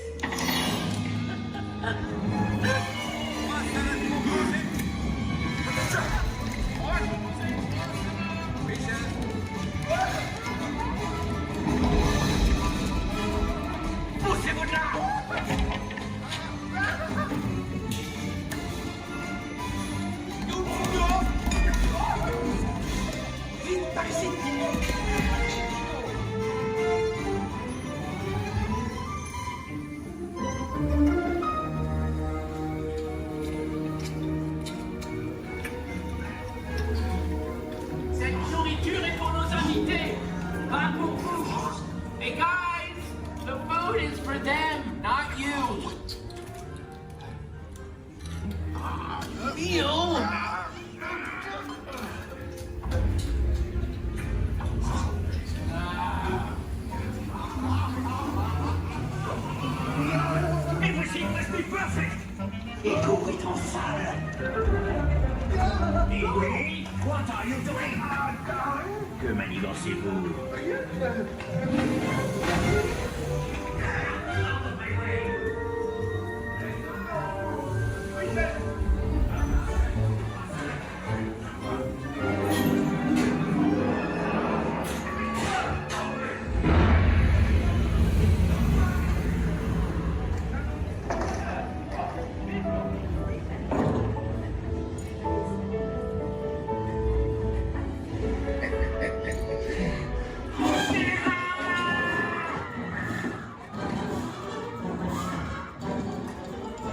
Poussez-vous de là! Vite, par ici!
Cette nourriture est pour nos invités, pas pour vous. Et guys, the food
Ego est en salle. Et oui, what are you doing? Que manigancez-vous?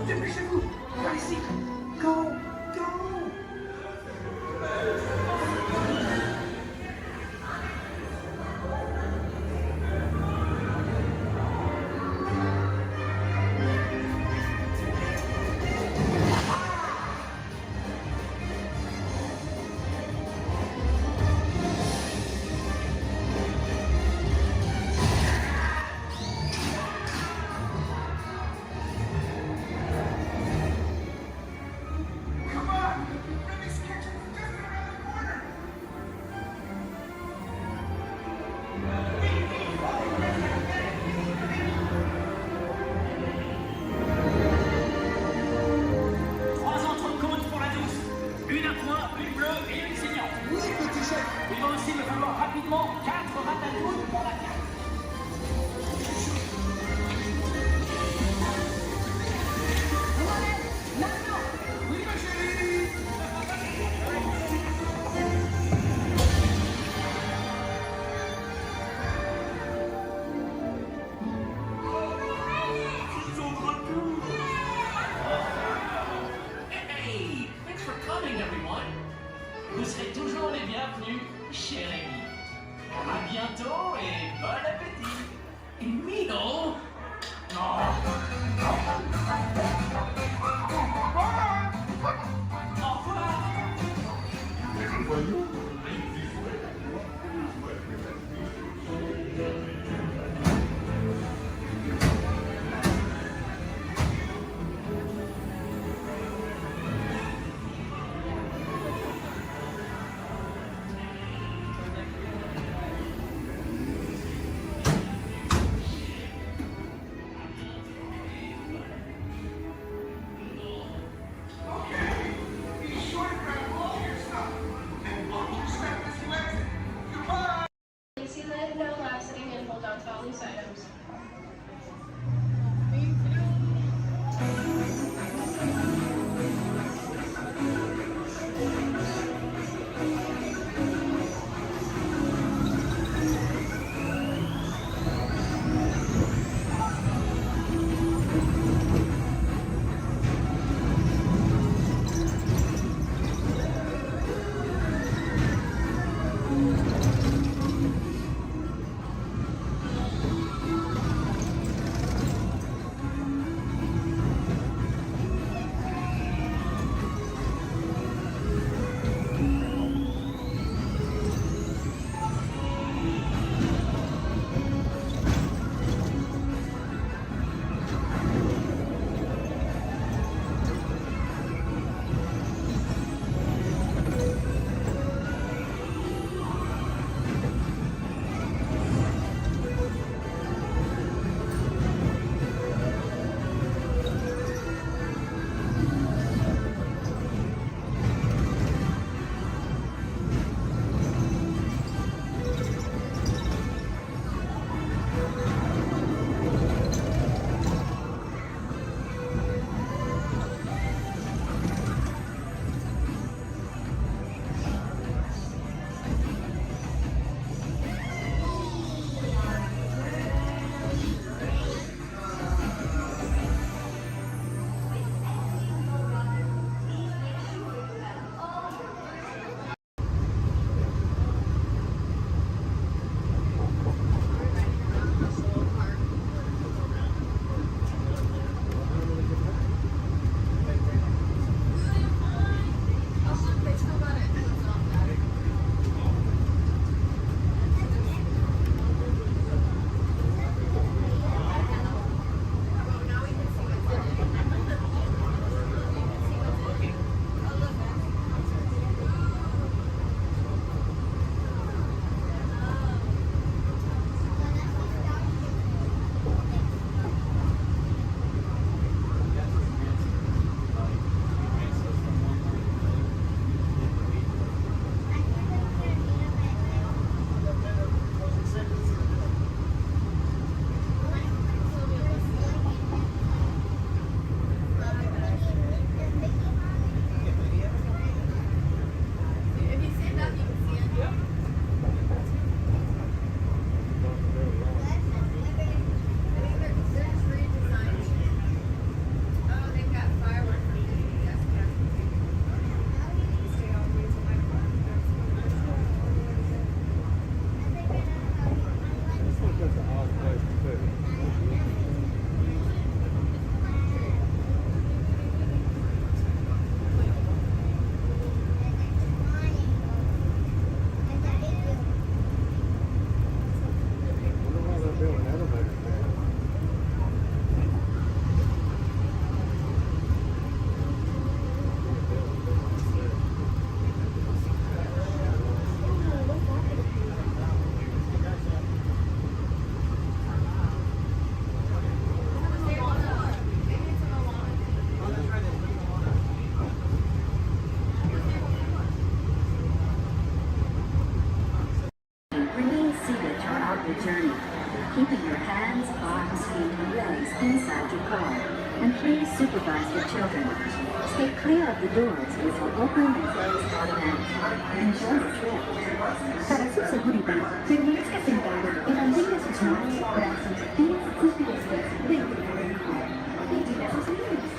Dépêchez-vous! Par ici! Go! Go! Come on! Remy's kitchen is just around the corner!
Trois entrecôtes pour la douce. Une à point, une bleue et une saignante. Oui, petit chef. Il va aussi me falloir rapidement 4 ratatouilles pour la carte.
Oui, ma chérie!
Hey, thanks for coming, everyone. Vous serez toujours les bienvenus chez Rémi. À bientôt et bon appétit. Et Mino. Oh. Au revoir.
journey, keeping your hands, arms, feet, and legs inside your car. And please supervise the children. Stay clear of the doors, which will open and close automatically. Enjoy the trip.
Para su seguridad, permanezca sentado y mantenga sus manos, brazos, pies y pies dentro del car. Vigila sus niños.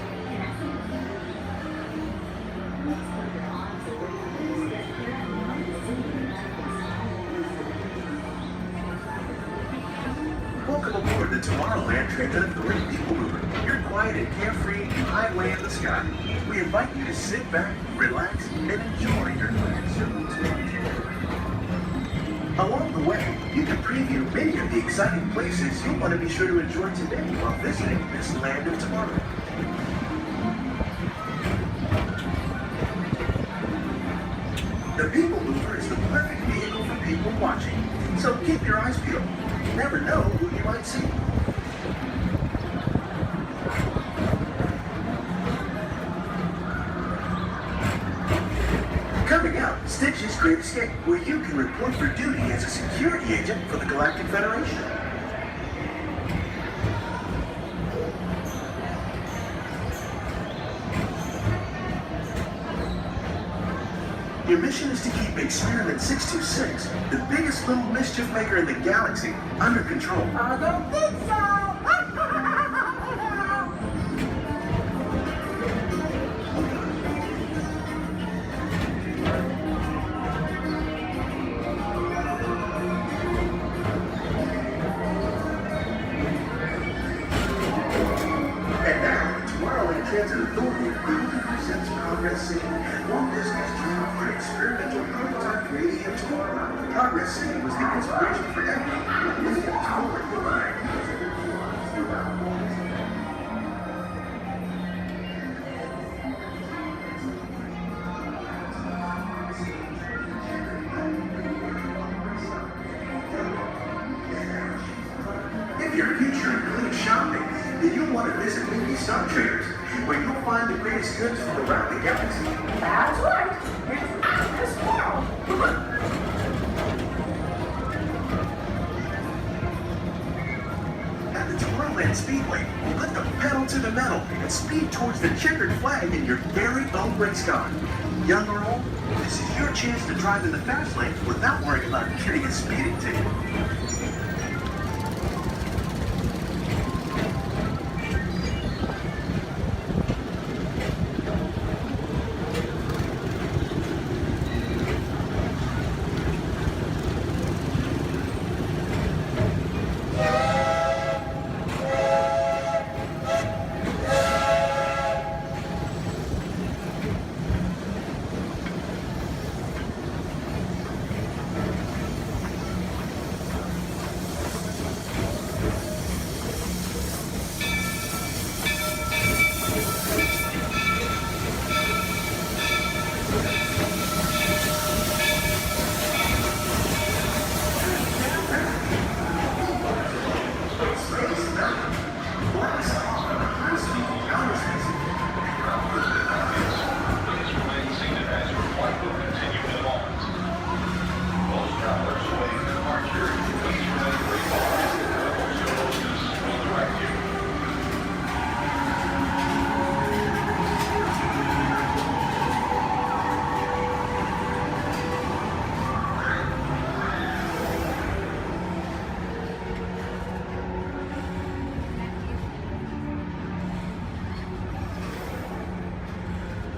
Welcome aboard the Tomorrowland Transit Authority People Mover. Your quiet and carefree highway in the sky. We invite you to sit back, relax, and enjoy your next Along the way, you can preview many of the exciting places you'll want to be sure to enjoy today while visiting this land of tomorrow. The People Mover is the perfect vehicle for people watching, so keep your eyes peeled. You never know who you might see. Coming up, Stitch's Great Escape, where you can report for duty as a security agent for the Galactic Federation. Your mission is to keep Experiment 626, the biggest little mischief maker in the galaxy, under control.
I don't think so!
And now, the Tomorrowland Transit Authority proudly presents Progress City, Walt Disney's dream for an experimental prototype radio tomorrow. Progress City was the inspiration for everything Disney was forward moving throughout Walt Disney. If your future includes shopping, then you'll want to visit Mickey Star Traders, where you'll find the greatest goods from around the galaxy.
That's right! It's after tomorrow!
At the Tomorrowland Speedway, put the pedal to the metal and speed towards the checkered flag in your very own race car. Young or old, this is your chance to drive in the fast lane without worrying about getting a speeding ticket.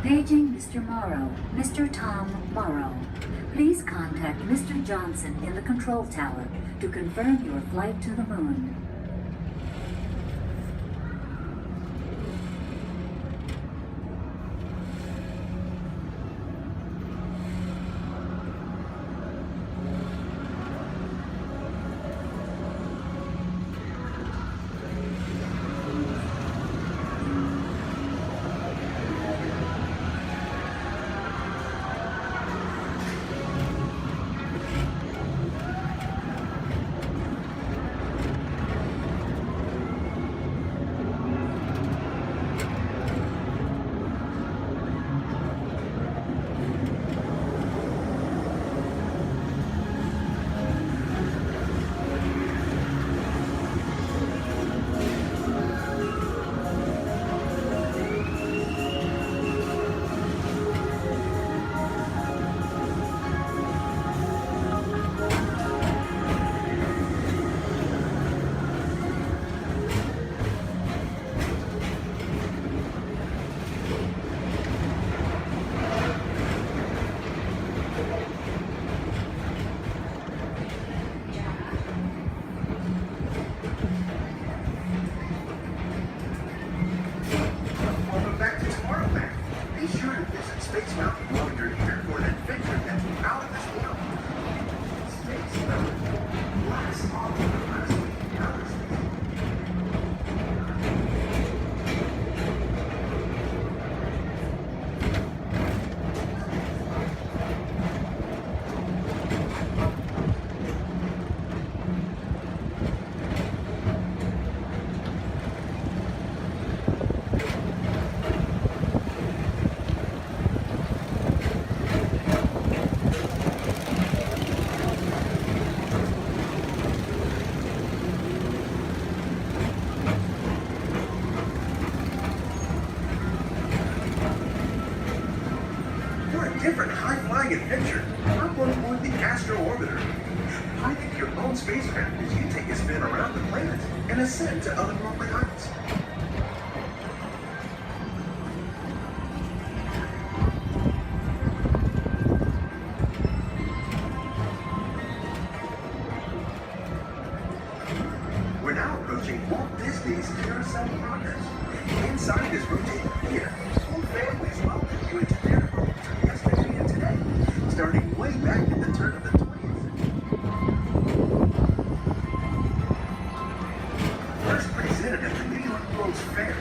Paging Mr. Morrow, Mr. Tom Morrow. Please contact Mr. Johnson in the control tower to confirm your flight to the moon.
Welcome back to Tomorrowland. Be sure to visit Space Mountain while you're here for an adventure that's out of this world. Space Mountain. Blast off the last week in outer space. For a different high-flying adventure, hop on board the Astro Orbiter. Pilot your own spacecraft as you take a spin around the planet and ascend to otherworldly heights. We're now approaching Walt Disney's Carousel Progress. Inside this rotating theater, whole families welcome you into their homes yesterday and today, starting way back at the turn of the 20th. First presented at the New York World's Fair,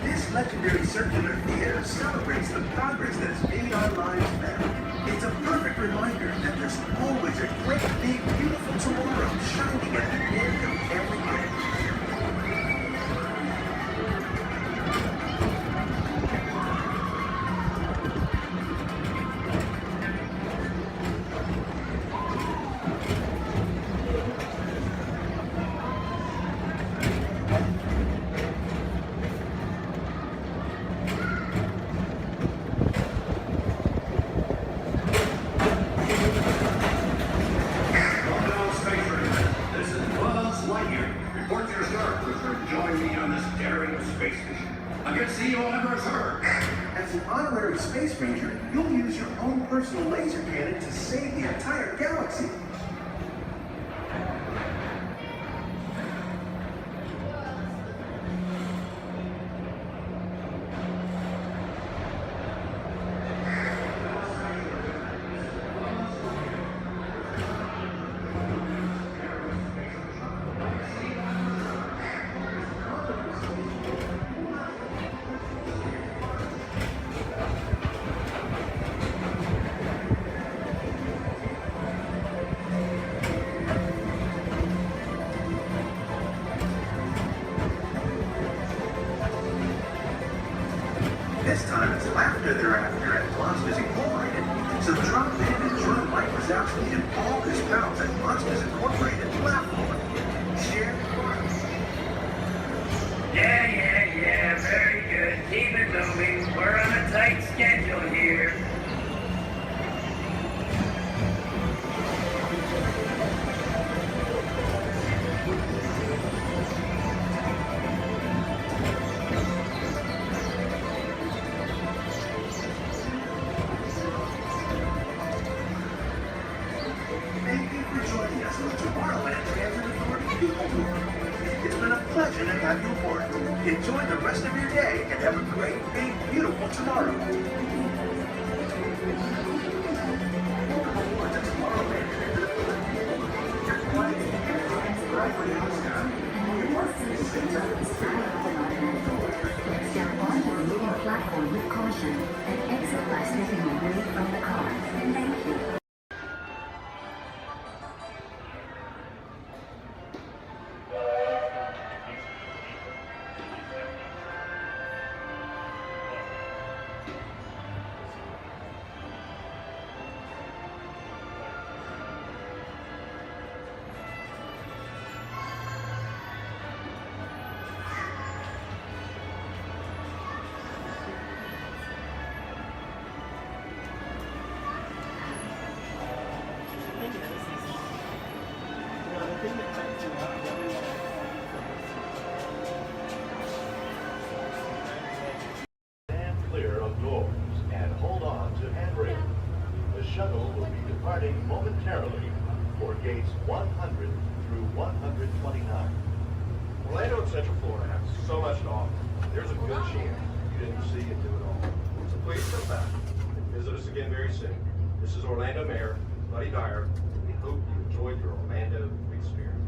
this legendary circular theater celebrates the progress that has made our lives better. It's a perfect reminder that there's always a great, big, beautiful tomorrow shining at the end of every day. As an honorary space ranger, you'll use your own personal laser cannon to save the entire galaxy. This time it's laughter they're after at Monsters Incorporated. So drop in and join Mike Wazowski and all his pals at Monsters Incorporated. Laugh more. Share fun.
Yeah, very good. Keep it moving. We're on a tight schedule here.
Thank you for joining us on the Tomorrowland Transit Authority People Tour. It's been a pleasure to have you aboard. Enjoy the rest of your day and have a great, big, beautiful tomorrow. Welcome aboard the Tomorrowland Transit Authority People Tour. Your flight is right for the sky.
Step on the moving platform with caution and exit by stepping away from the car. Thank you.
to handrail. The shuttle will be departing momentarily for gates 100 through 129.
Orlando and Central Florida have so much to offer. There's a good chance you didn't see and do it all. So please come back and visit us again very soon. This is Orlando Mayor Buddy Dyer. We hope you enjoyed your Orlando experience.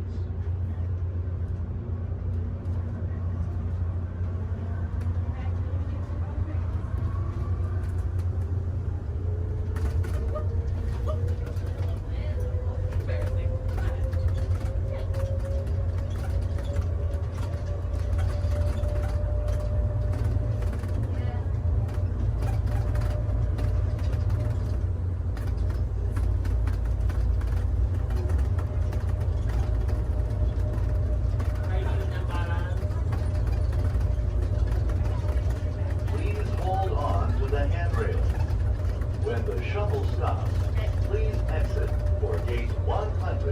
Please hold on to the handrail. When the shuttle stops, please exit for gate 100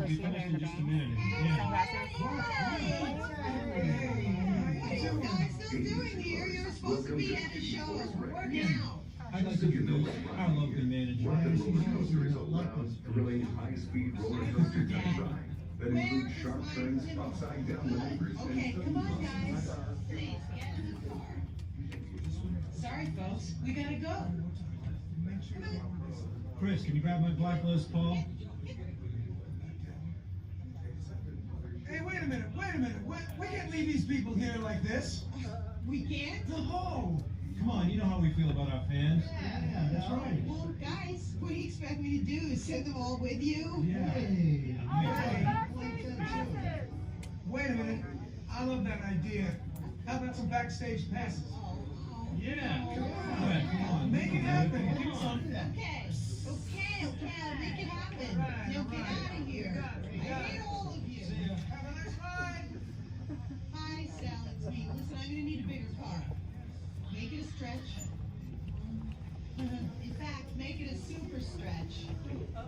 will be finished in just a minute. I love the manager.
Thrilling high-speed roller coaster test ride that includes sharp turns, upside down maneuvers,
Okay, come on, guys. Please, get in the car. Sorry, folks, we gotta go.
Chris, can you grab my blacklist, Paul?
Hey, wait a minute. We can't leave these people here like this.
We can't?
No! Come on, you know how we feel about our fans. Yeah, that's right.
Well, guys, what do you expect me to do? Send them all with you?
Yeah.
Hey. Wait a minute. I love that idea. How about some backstage passes?
Yeah. Come on.
Make it happen.
Come on.
Okay, I'll make it happen. Now get out of here. I hate all of you.
Have a nice ride.
Hi, Sal, it's me. Listen, I'm gonna need a bigger car. Make it a stretch. In fact, make it a super stretch.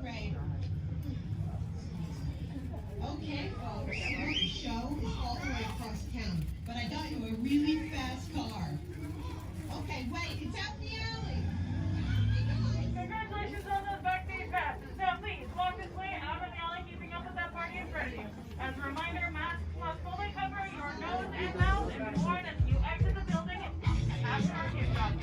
Right. Okay, folks, the show is all the way across town, but I got you a really fast car. Okay, wait, it's out in the alley.
Congratulations on those backstage passes. Now please, walk this way out of the alley, keeping up with that party in front of you. As a reminder, masks must fully cover your nose and mouth and be worn as you exit the building after our kickoff.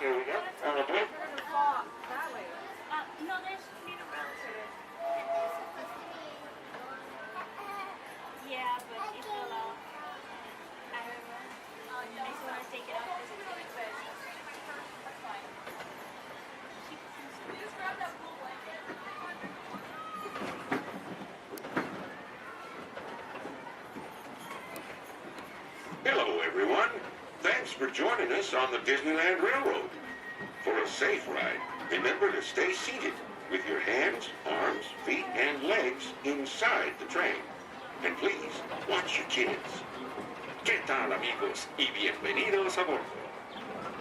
Here we go. On the blue.
No, there's need a relative. Yeah, but if you'll allow, I don't know. I just want to take it off. That's fine. Just grab that blue blanket.
Hello, everyone. Thanks for joining us on the Disneyland Railroad. For a safe ride, remember to stay seated with your hands, arms, feet, and legs inside the train. And please, watch your kids. ¿Qué tal, amigos? Y bienvenidos a bordo.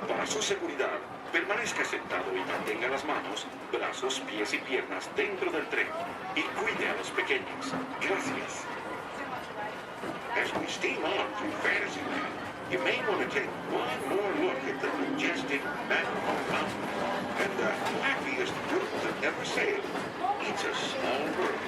Para su seguridad, permanezca sentado y mantenga las manos, brazos, pies y piernas dentro del tren. Y cuide a los pequeños. Gracias. As we steam on through Fantasyland, you may want to take one more look at the majestic Matterhorn Mountain and the happiest group that ever sailed. It's a small world.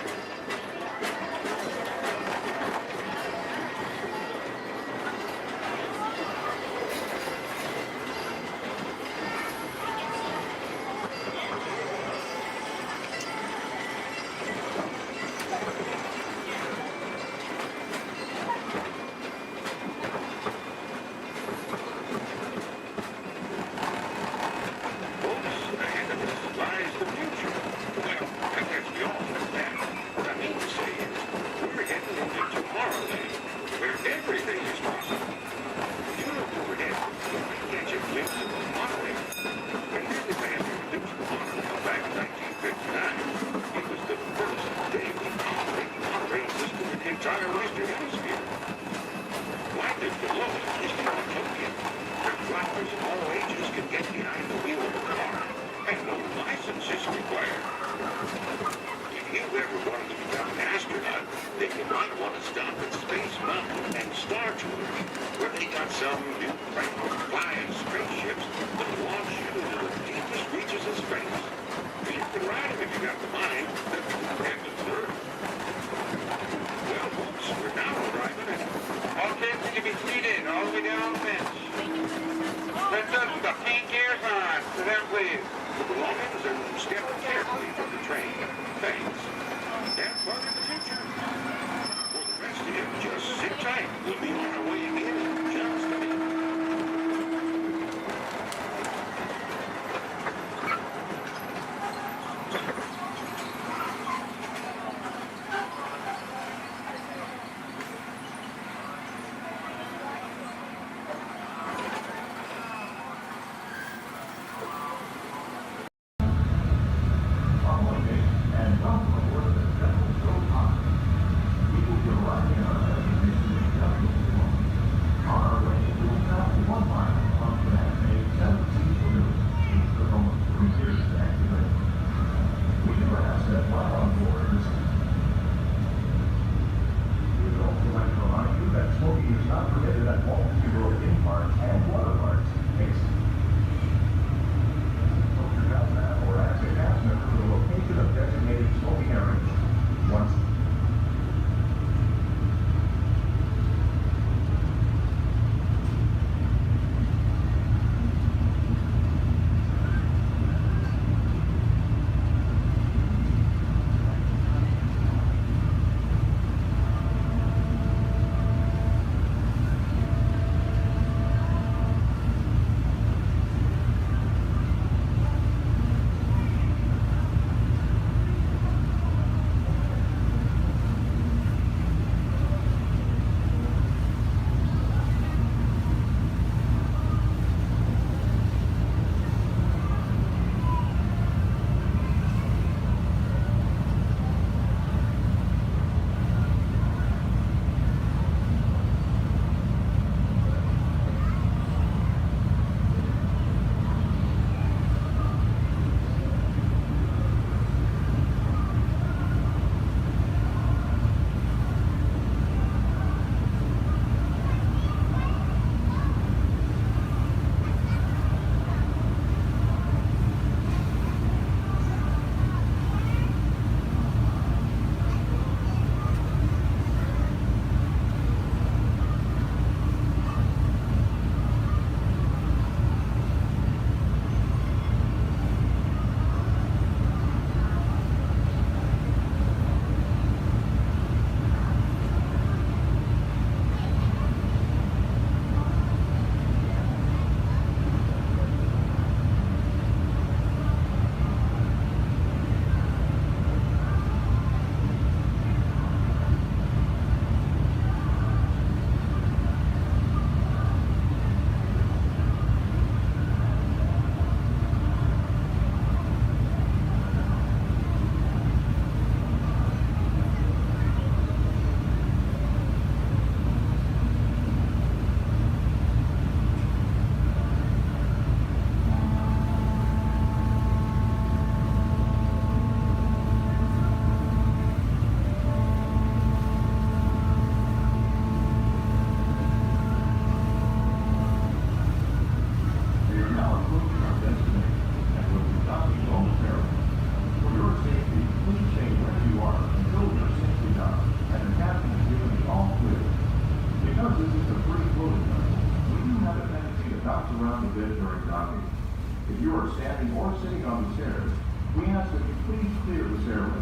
you are standing or sitting on the stairs, we ask that you please clear the stairway.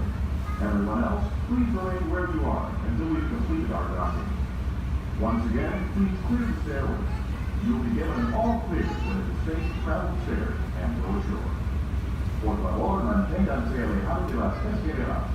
Everyone else, please remain where you are until we've completed our docking. Once again, please clear the stairway. You'll be given an all clear when it is safe to travel stairs and go ashore. Por favor, manténganse alejados de las escaleras.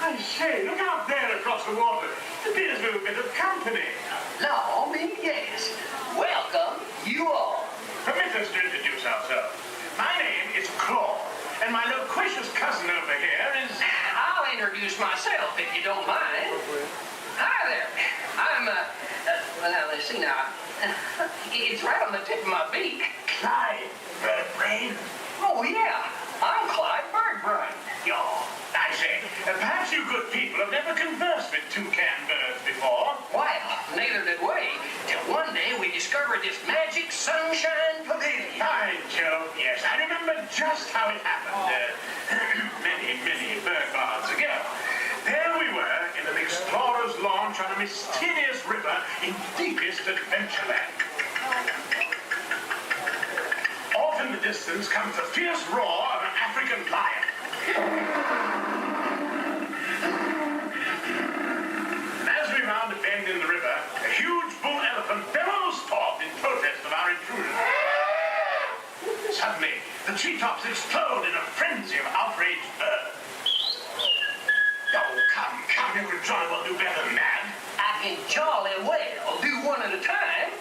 I say, look out there across the water. It appears to be a bit of company.
No, me, yes. Welcome, you all.
Permit us to introduce ourselves. My name is Claw, and my loquacious cousin over here is...
I'll introduce myself, if you don't mind. Hi there. I'm, well, now, let's see now. It's right on the tip of my beak.
Clyde Birdbrain?
Oh, yeah. I'm Clyde Birdbrain.
I say, perhaps you good people have never conversed with toucan birds before.
Well, neither did we, till one day we discovered this magic sunshine pavilion.
By Jove, yes, I remember just how it happened. Many bird baths ago. There we were in an explorer's launch on a mysterious river in deepest Adventureland. Off in the distance comes the fierce roar of an African lion. As we round a bend in the river, a huge bull elephant bellows forth in protest of our intrusion. Suddenly, the treetops explode in a frenzy of outraged birds. Oh, come, you can jolly well do better than that.
I can jolly well do one at a time.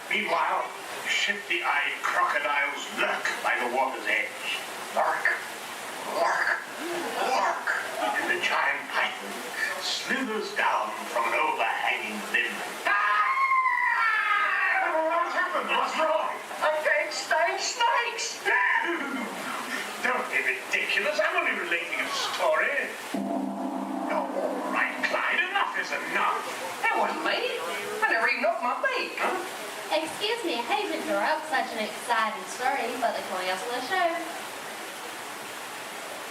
Meanwhile, shifty-eyed crocodiles lurk by the water's edge. Lurk, lurk, lurk, and the giant python slithers down from an overhanging limb. What's happened? What's wrong?
I can't stand snakes.
Don't be ridiculous. I'm only relating a story. Oh, all right, Clyde, enough is enough.
That wasn't me. I never even opened my beak.
Huh?
Excuse me, I hate to interrupt such an exciting story, but the class will show.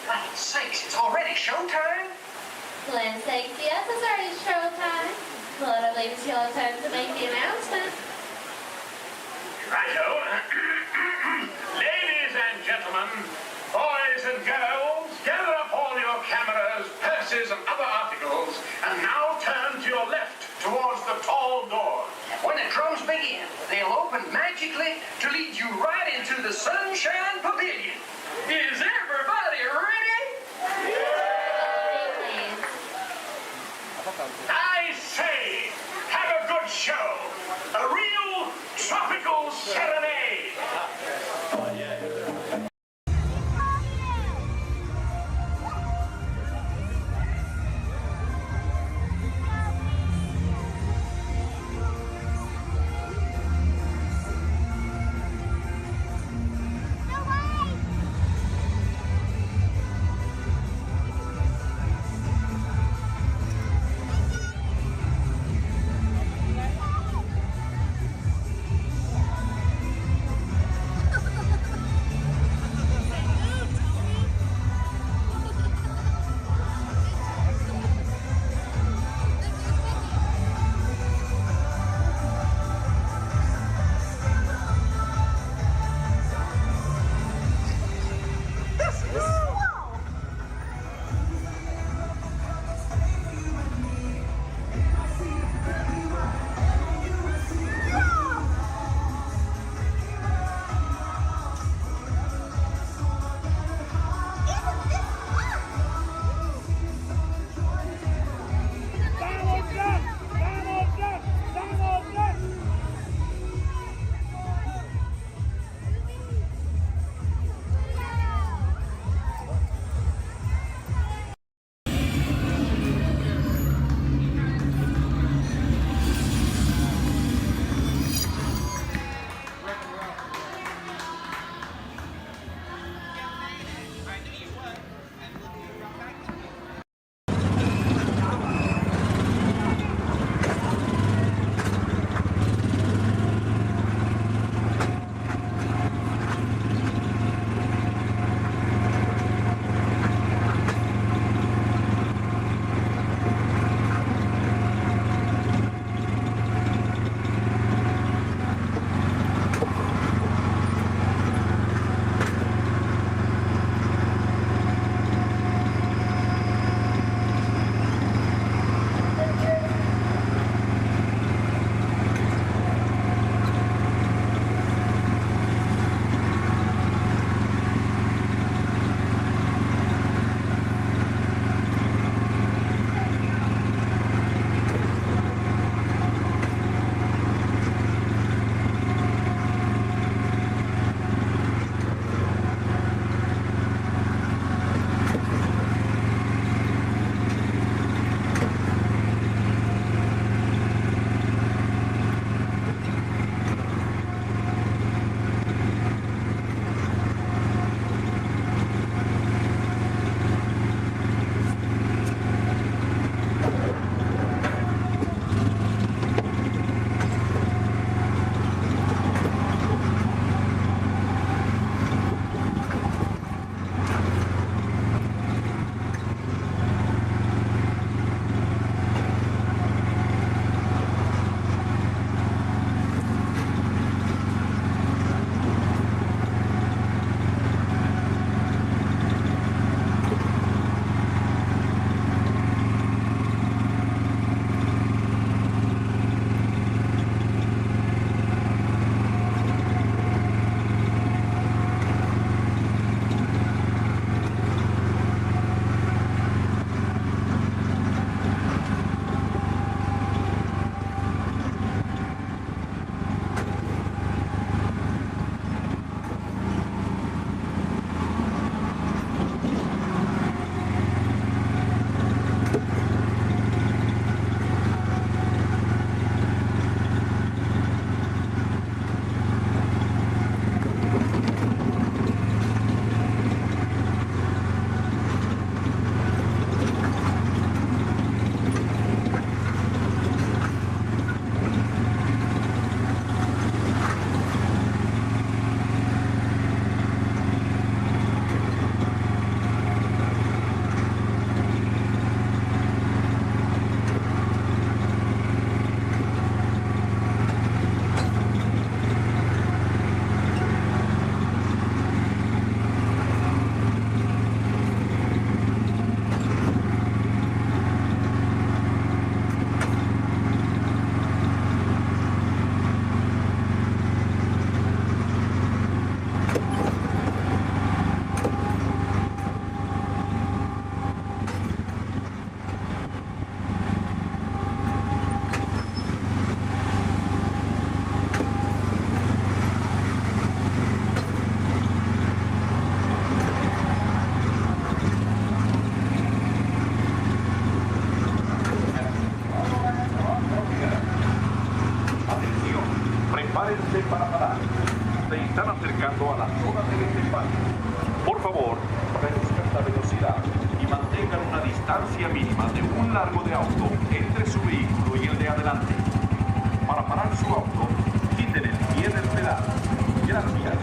God's sakes, it's already showtime?
Glenn sakes, yes, it's already showtime. But I believe it's your turn to make the announcement.
Righto. Ladies and gentlemen, boys and girls, gather up all your cameras, purses, and other articles, and now turn to your left towards the tall door.
When the drums begin, they'll open magically to lead you right into the Sunshine Pavilion. Is everybody ready?
I say, show. A real tropical serenade.
se están acercando a la zona de desembarque. Por favor, reduzcan la velocidad y mantengan una distancia mínima de un largo de auto entre su vehículo y el de adelante. Para parar su auto, quiten el pie del pedal. Gracias.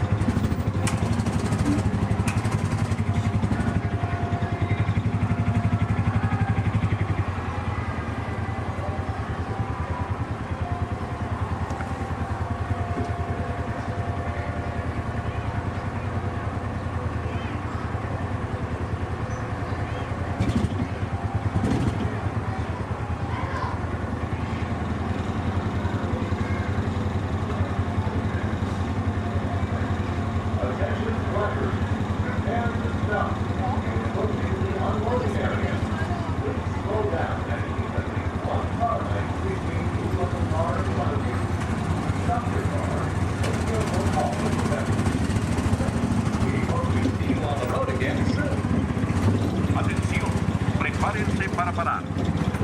Atención, prepárense para parar.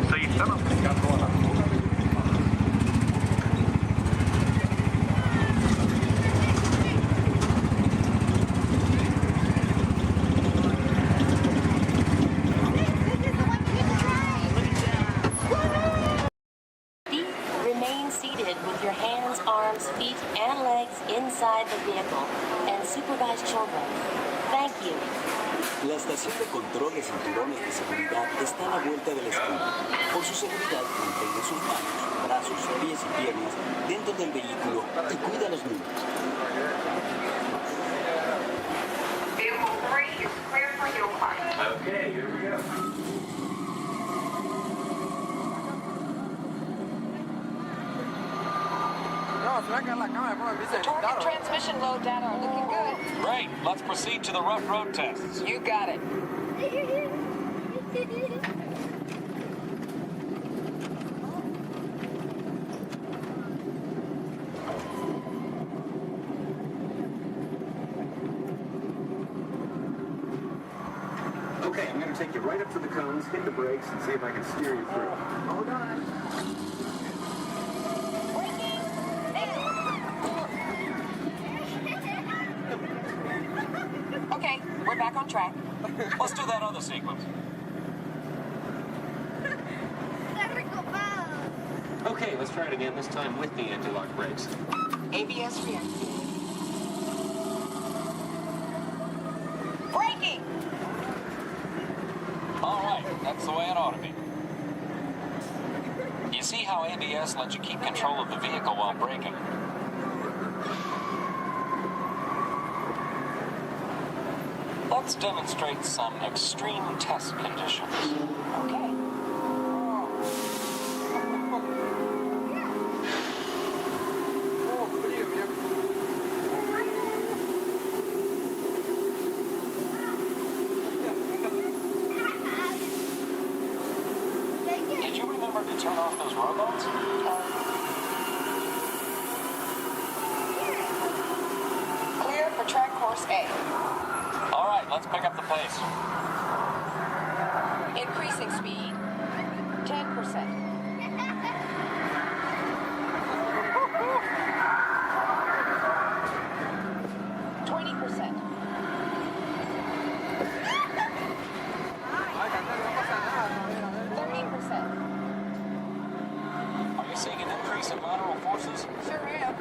Se están acercando a la zona de
Remain seated with your hands, arms, feet, and legs inside the vehicle and supervise children. Thank you.
La estación de control de cinturones de seguridad está a la vuelta de la esquina. Por su seguridad, mantenga sus manos, brazos, pies y piernas dentro del vehículo y cuida a los niños.
Vehicle 3 is cleared for hill climb.
Okay, here we go.
The torque and transmission load data are looking good.
Great. Let's proceed to the rough road tests.
You got it.
Okay, I'm going to take you right up to the cones, hit the brakes, and see if I can steer you through. Hold on.
Okay, we're back on track.
Let's do that other sequence.
Okay, let's try it again, this time with the anti-lock brakes.
ABS rear. Braking!
All right, that's the way it ought to be. You see how ABS lets you keep control of the vehicle while braking? Let's demonstrate some extreme test conditions.
Okay.
Did you remember to turn off those robots?
Clear for track course A.
All right, let's pick up the pace.
Increasing speed. 10%.
Are you seeing an increase in lateral forces?
Sure am.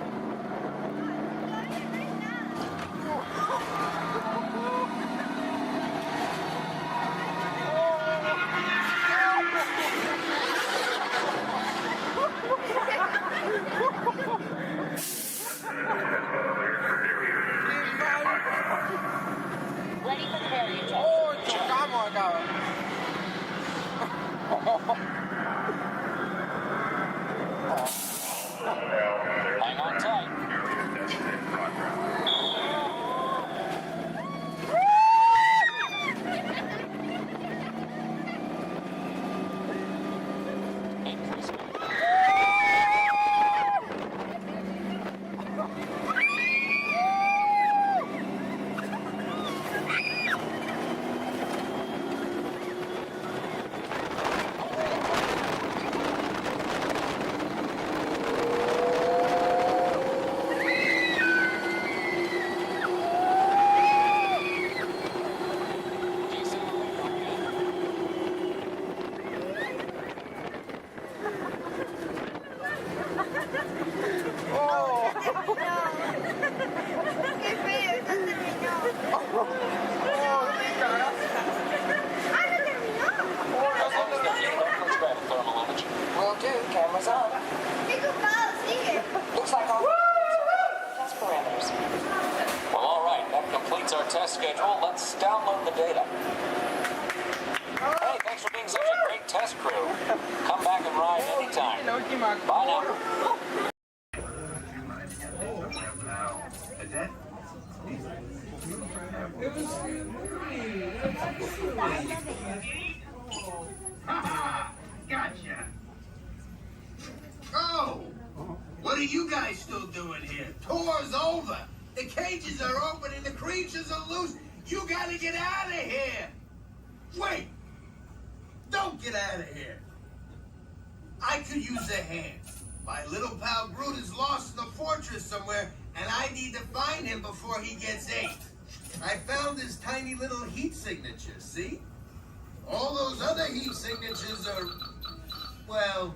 test schedule, let's download the data. Hey, thanks for being such a great test crew. Come back and ride anytime. Bye now.
Gotcha. Oh, what are you guys still doing here? Tour's over. The cages are open and the creatures are loose. You gotta get out of here. Wait. Don't get out of here. I could use a hand. My little pal Groot is lost in the fortress somewhere, and I need to find him before he gets ate. I found his tiny little heat signature, see? All those other heat signatures are, well,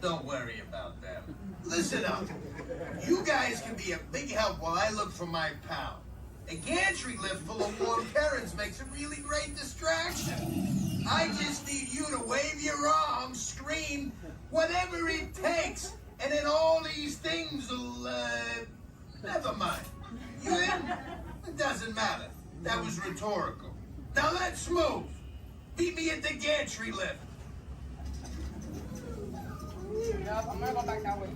don't worry about them. Listen up. You guys can be a big help while I look for my pal. A gantry lift full of warm Karens makes a really great distraction. I just need you to wave your arms, scream, whatever it takes, and then all these things will, never mind. You in? It doesn't matter. That was rhetorical. Now let's move. Meet me at the gantry lift.
I'm gonna go back that way.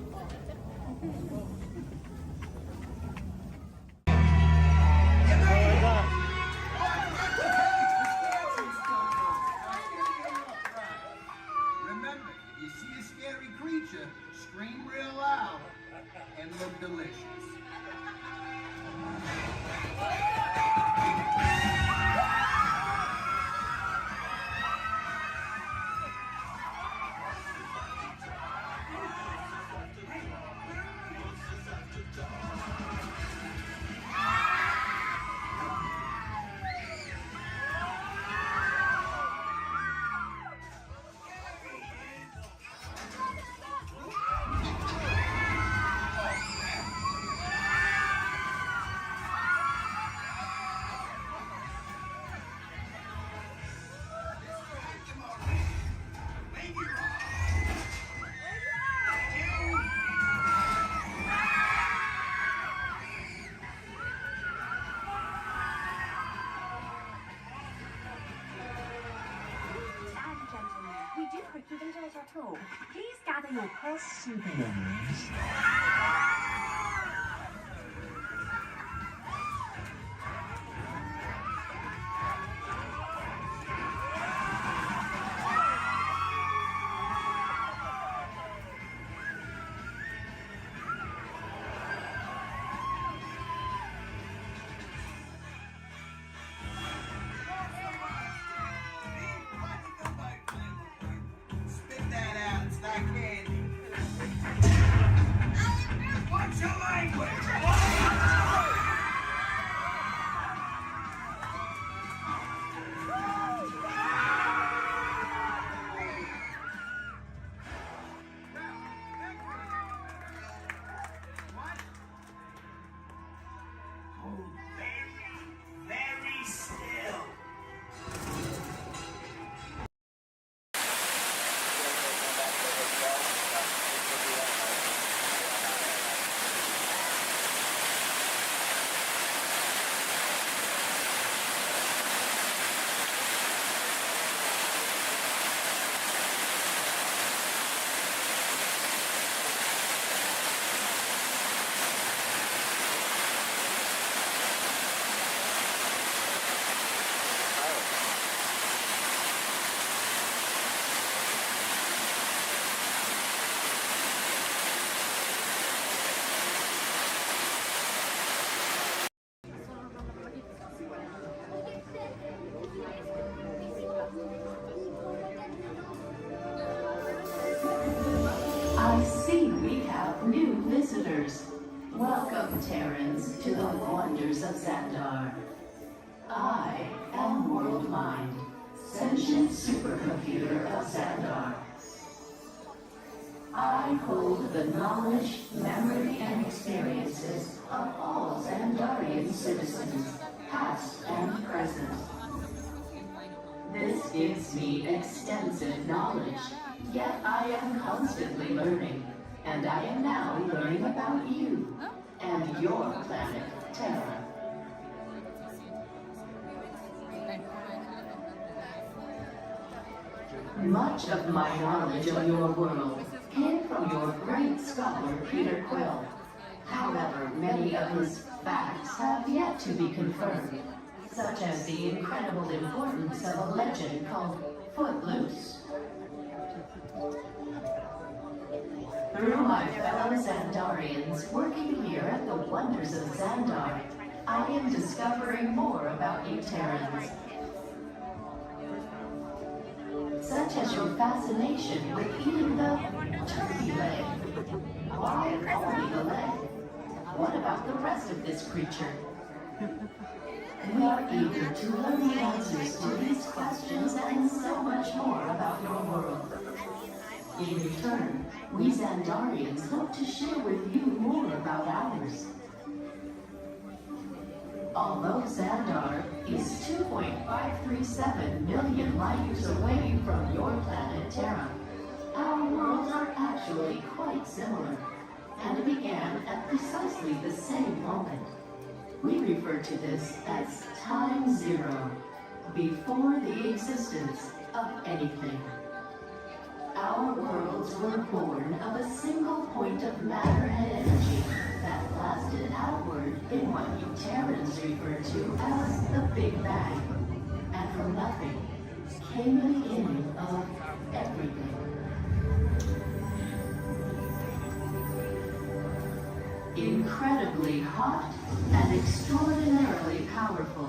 Remember, if you see a scary creature, scream real loud and look delicious.
We do hope you've enjoyed our tour. Please gather your personal belongings.
Spit that out, it's not candy. What's your language? Very still.
I see we have new visitors. Welcome, Terrans, to the wonders of Xandar. I am World Mind, sentient supercomputer of Xandar. I hold the knowledge, memory, and experiences of all Xandarian citizens, past and present. This gives me extensive knowledge, yet I am constantly learning, and I am now learning about you and your planet, Terra. Much of my knowledge of your world came from your great scholar, Peter Quill. However, many of his facts have yet to be confirmed, such as the incredible importance of a legend called Footloose. Through my fellow Xandarians working here at the wonders of Xandar, I am discovering more about you Terrans. Such as your fascination with eating the turkey leg. Why only the leg? What about the rest of this creature? We are eager to learn the answers to these questions and so much more about your world. In return, we Xandarians hope to share with you more about ours. Although Xandar is 2.537 million light years away from your planet Terra, our worlds are actually quite similar, and began at precisely the same moment. We refer to this as Time Zero, before the existence of anything. Our worlds were born of a single point of matter and energy that blasted outward in what you Terrans refer to as the Big Bang. And from nothing came the beginning of everything. Incredibly hot and extraordinarily powerful,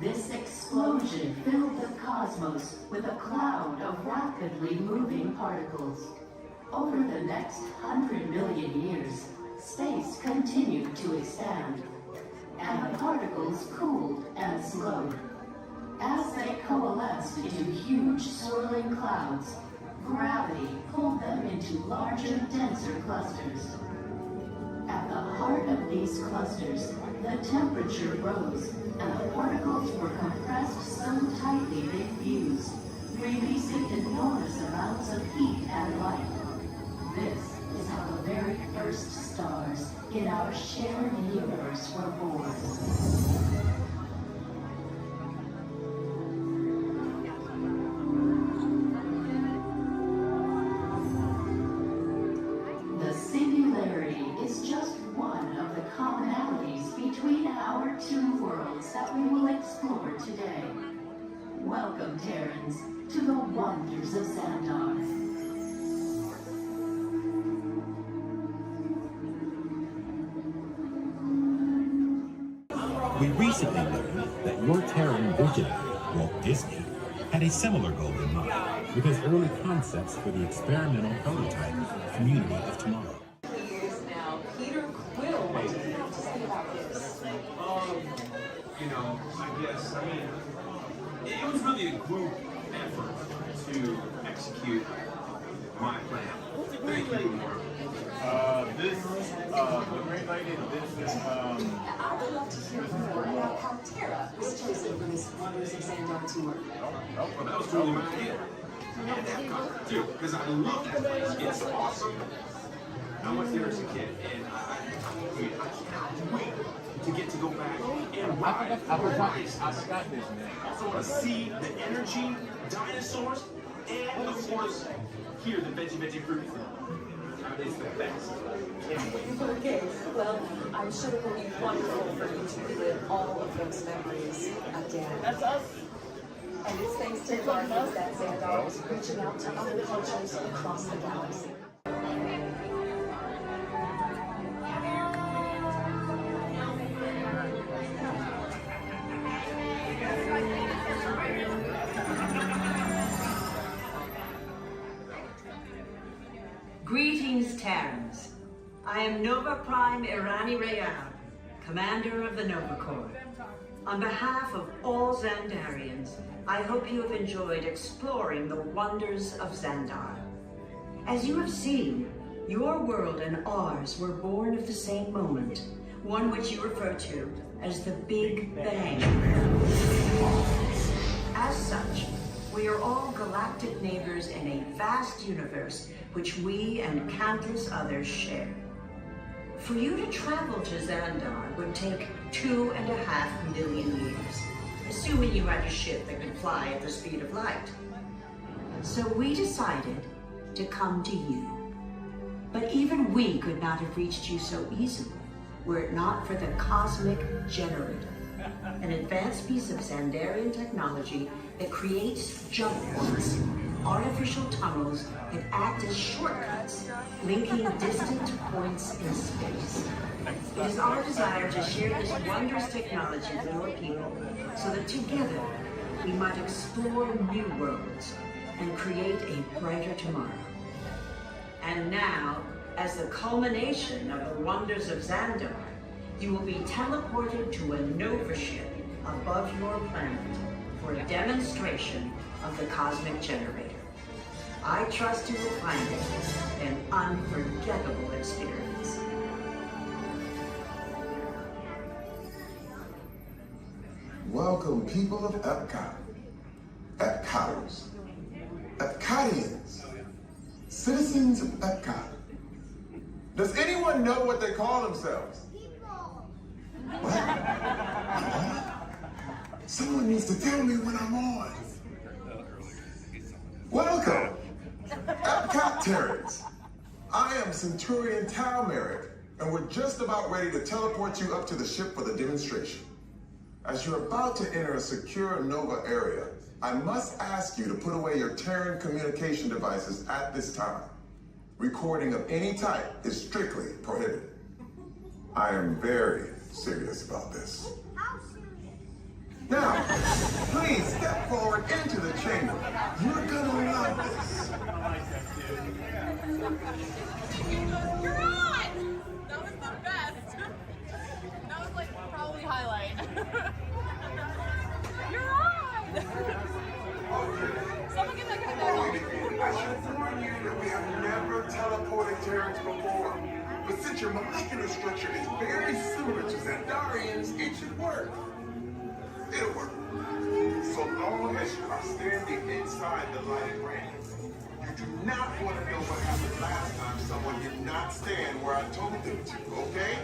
this explosion filled the cosmos with a cloud of rapidly moving particles. Over the next 100 million years, space continued to expand, and the particles cooled and slowed. As they coalesced into huge swirling clouds, gravity pulled them into larger, denser clusters. At the heart of these clusters, the temperature rose, and the particles were compressed so tightly they fused, releasing enormous amounts of heat and light. This is how the very first stars in our shared universe were born. The singularity is just one of the commonalities between our two worlds that we will explore today. Welcome, Terrans, to the wonders of Xandar.
We recently learned that your Terran visionary, Walt Disney, had a similar goal in mind with his early concepts for the experimental prototype Community of Tomorrow.
Years now, Peter Quill, what do you have to say about this?
You know, I mean, it was really a group effort to execute my plan. Thank you, Mark.
The Great Lady,
I would love to hear more about how Terra was chosen for this Wonders of Xandar tour.
Well, that was totally my idea. And that got too, because I love that place. It's awesome. I went there as a kid, and I can't wait to get to go back and ride. I forgot this, man. I also want to see the energy, dinosaurs, and of course, here the veggie fruit. It's the best.
Okay, well, I'm sure it will be wonderful for you to relive all of those memories again.
That's us.
And it's thanks to Darkness that Xandar is reaching out to other cultures across the galaxy.
Greetings, Terrans. I am Nova Prime Irani Rayal, Commander of the Nova Corps. On behalf of all Xandarians, I hope you have enjoyed exploring the wonders of Xandar. As you have seen, your world and ours were born of the same moment, one which you refer to as the Big Bang. As such, we are all galactic neighbors in a vast universe which we and countless others share. For you to travel to Xandar would take 2.5 million years, assuming you had a ship that could fly at the speed of light. So we decided to come to you. But even we could not have reached you so easily were it not for the Cosmic Generator, an advanced piece of Xandarian technology that creates jump points, artificial tunnels that act as shortcuts, linking distant points in space. It is our desire to share this wondrous technology with your people so that together we might explore new worlds and create a brighter tomorrow. And now, as the culmination of the wonders of Xandar, you will be teleported to a Nova ship above your planet for a demonstration of the Cosmic Generator. I trust you will find it an unforgettable experience.
Welcome, people of Epcot, Epcoters, Epcotians, citizens of Epcot. Does anyone know what they call themselves? What? Someone needs to tell me when I'm on. Welcome, Epcot Terrans. I am Centurion Tal Merrick, and we're just about ready to teleport you up to the ship for the demonstration. As you're about to enter a secure Nova area, I must ask you to put away your Terran communication devices at this time. Recording of any type is strictly prohibited. I am very serious about this. Now, please step forward into the chamber. You're gonna love this.
You're on! That was the best. That was like probably highlight. You're on! Someone get that guy back.
I should warn you that we have never teleported Terrans before. But since your molecular structure is very similar to Xandarians, it should work. It'll work. So long as you are standing inside the lighted ring. You do not want to know what happened last time someone did not stand where I told them to, okay?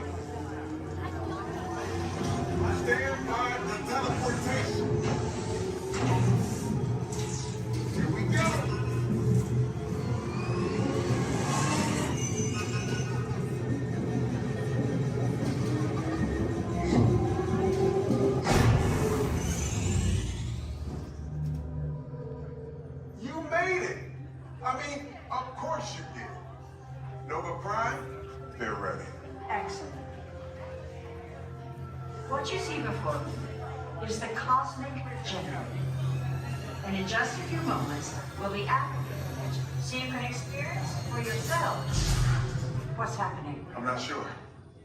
Stand by the teleportation. Here we go.
What you see before you is the Cosmic Generator. And in just a few moments, we'll be activating it so you can experience for yourself what's happening.
I'm not sure.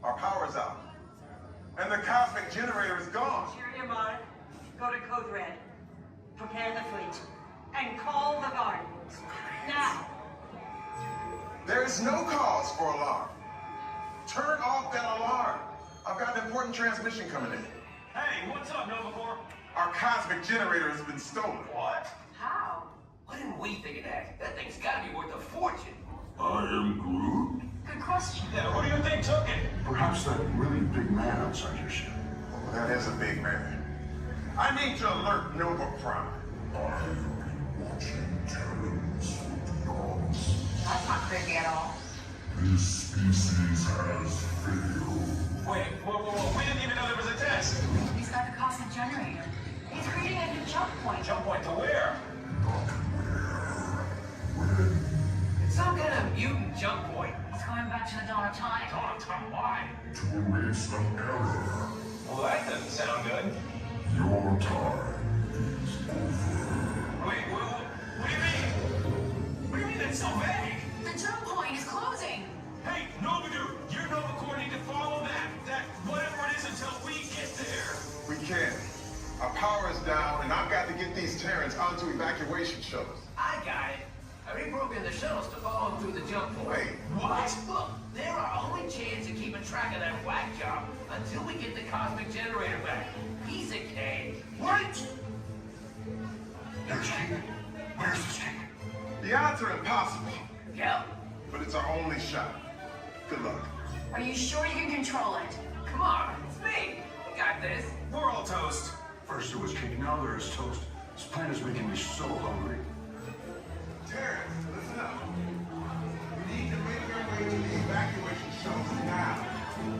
Our power's out. And the Cosmic Generator is gone.
Interior Mod, go to Code Red. Prepare the fleet. And call the Guardians. Now.
There is no cause for alarm. Turn off that alarm. I've got an important transmission coming in.
Hey, what's up, Nova Corps?
Our Cosmic Generator has been stolen.
What?
How?
Why didn't we think of that? That thing's gotta be worth a fortune.
I am Groot.
Good question.
Yeah, who do you think took it?
Perhaps that really big man outside your ship.
Oh, that is a big man. I need to alert Nova Prime.
I'm watching Terrans with dogs.
That's not creepy at all.
This species has failed.
Wait, whoa, we didn't even know there was a test.
He's got the Cosmic Generator. He's creating a new jump point.
Jump point to where?
It's some kind of mutant jump point.
It's going back to the dawn of time.
Dawn of time, why?
To erase an error.
Well, that doesn't sound good.
Your time is over.
Wait, what do you mean? What do you mean that's so vague?
The jump point is closing.
Hey, Nova Dude, your Nova Corps need to follow that whatever it is until we get there.
We can. Our power is down, and I've got to get these Terrans onto evacuation shuttles.
I got it. I reprogrammed the shuttles to follow them through the jump point.
Wait,
what?
Look, they're our only chance of keeping track of that whack job until we get the Cosmic Generator back. Piece of cake.
What?
There's King. Where's this King?
The odds are impossible,
Yeah.
but it's our only shot. Good luck.
Are you sure you can control it?
Come on, it's me. We got this.
We're all toast.
First there was King, now there is toast. This plan is making me so hungry.
Terrence, listen up. You need to make your way to the evacuation shelter now.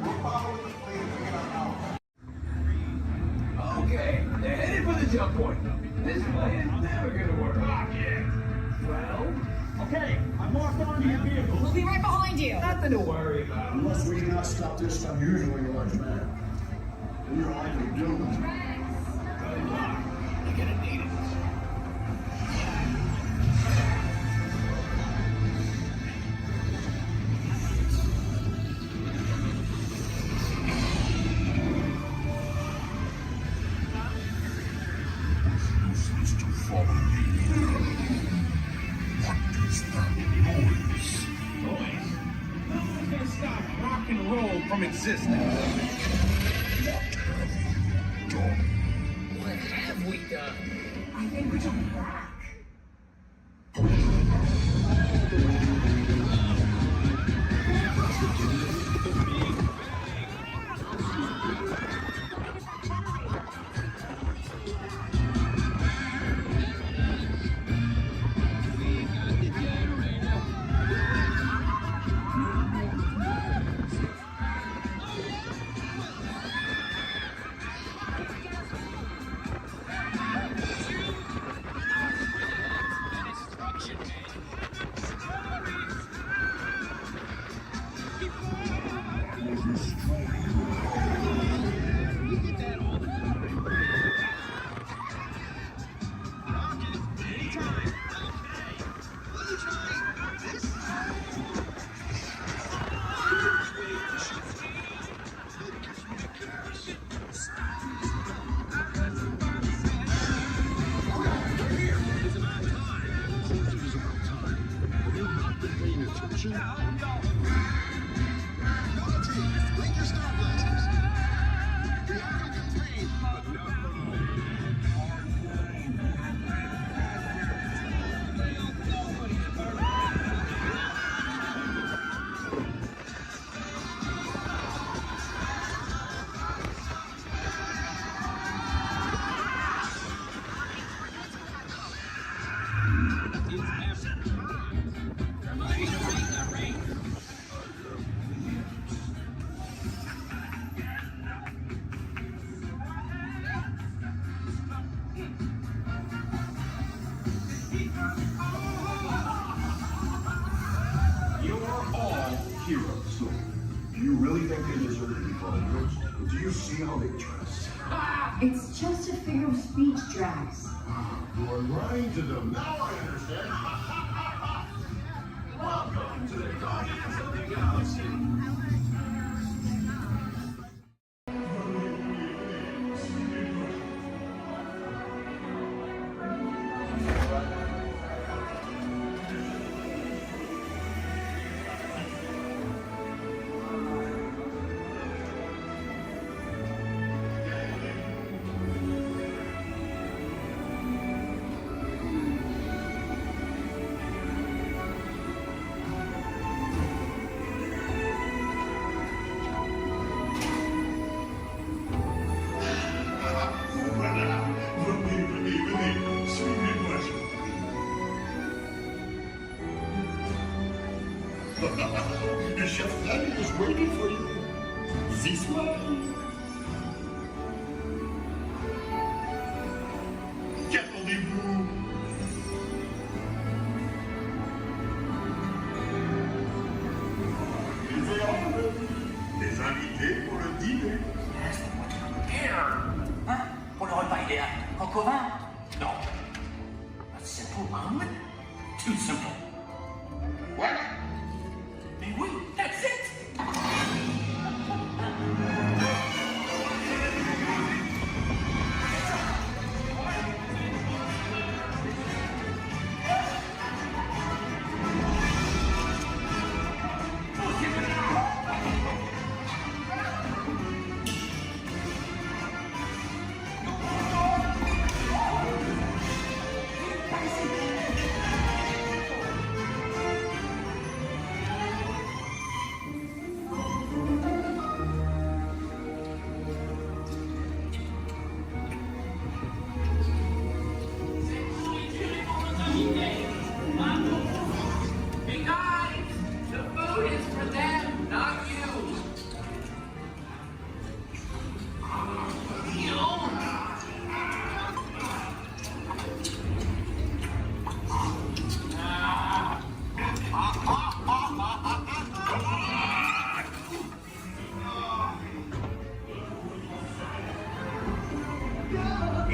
We'll follow the plane to get our power.
Okay, they're headed for the jump point. This plane is never gonna work. Rocket! Well, okay, I'm locked onto your vehicle.
We'll be right behind you.
Nothing to worry about.
Unless we cannot stop this unusually large man. We are likely doomed.
Good luck. You're gonna need it.
Useless to follow me. What is that noise?
Boys, no one can stop rock and roll from existing.
What have we done?
What have we done? I think we took back.
Heroes. Do you really think they deserve to be called heroes? Do you see how they dress?
It's just a figure of speech, Drax.
You are lying to them. Now I understand. Welcome to the Guardians of the Galaxy. Chef Daddy is waiting for you. This way. Qu'attendez-vous? Des invités pour le dîner.
Hein? Pour le repas idéal. En commun? Non. A simple moment? Too simple.
Voilà.
Mais oui, that's it!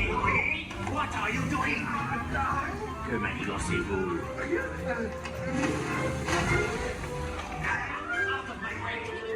What are you doing? Que manigocez-vous? Out of my way!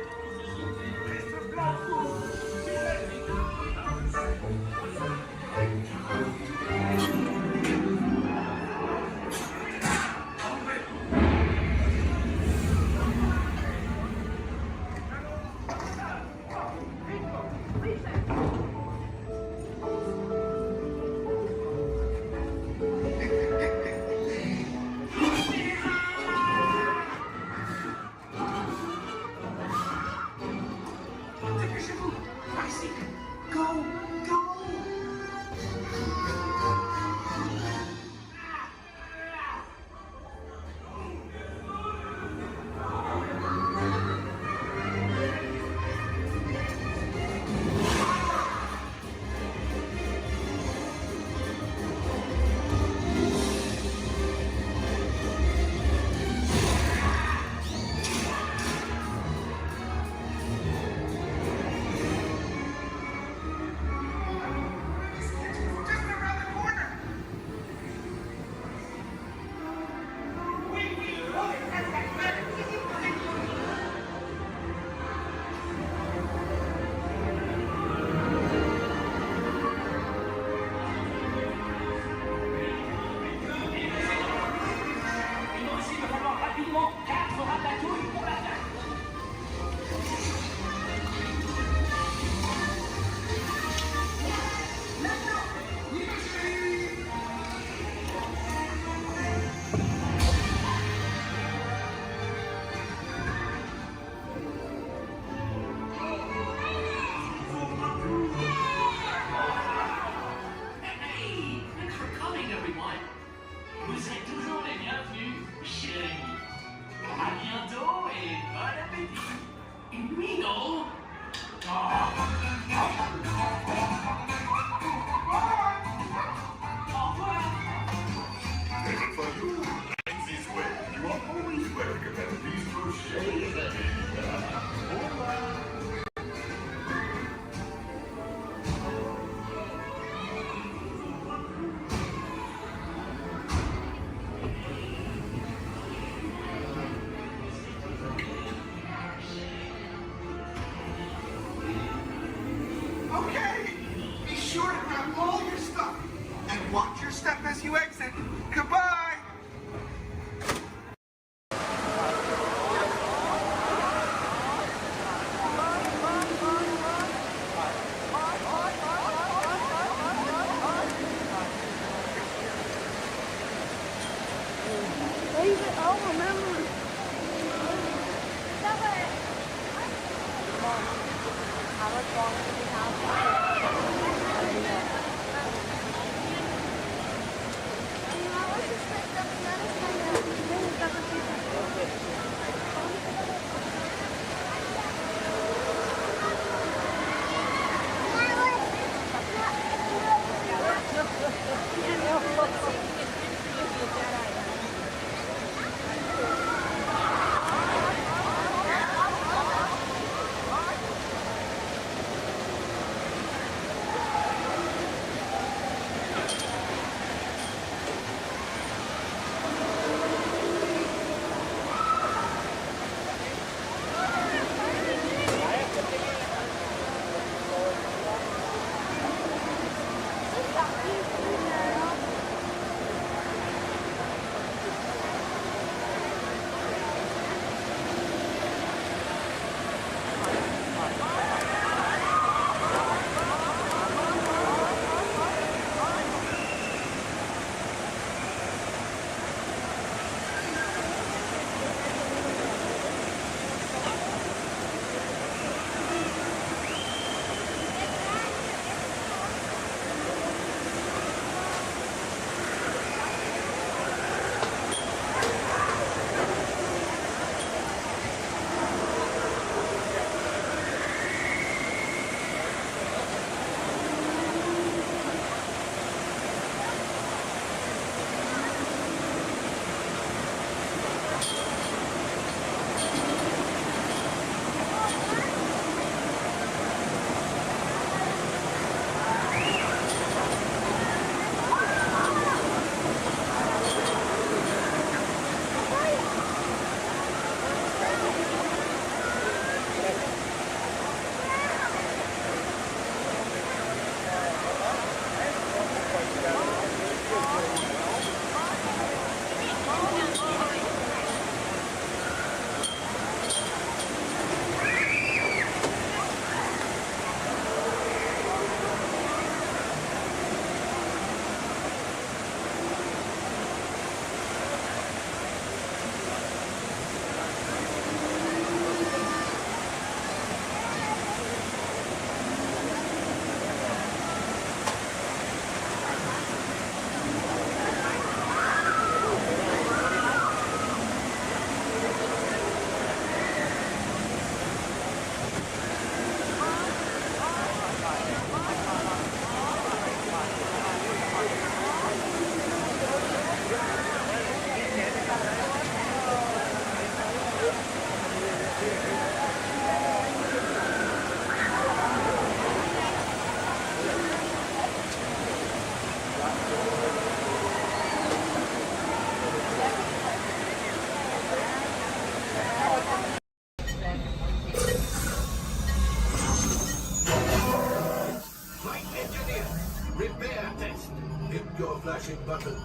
Repair test. Hit your flashing buttons.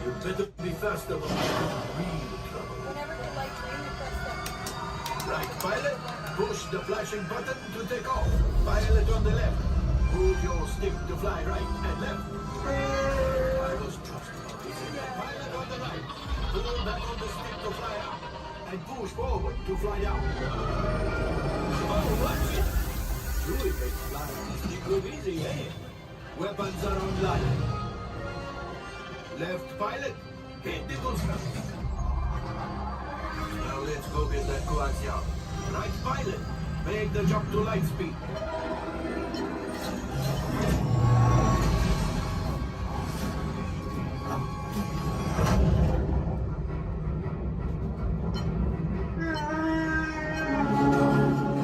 You better be faster when you're in real trouble.
Whenever they like green, that's them.
Right, pilot, push the flashing button to take off. Pilot on the left. Move your stick to fly right and left. I was just about to say that. Pilot on the right. Pull back on the stick to fly up. And push forward to fly down. Oh, watch it! Chewie makes flying this thing look easy, eh? Weapons are online. Left pilot, hit the booster. Now let's go get that coaxium. Right pilot, make the jump to light speed.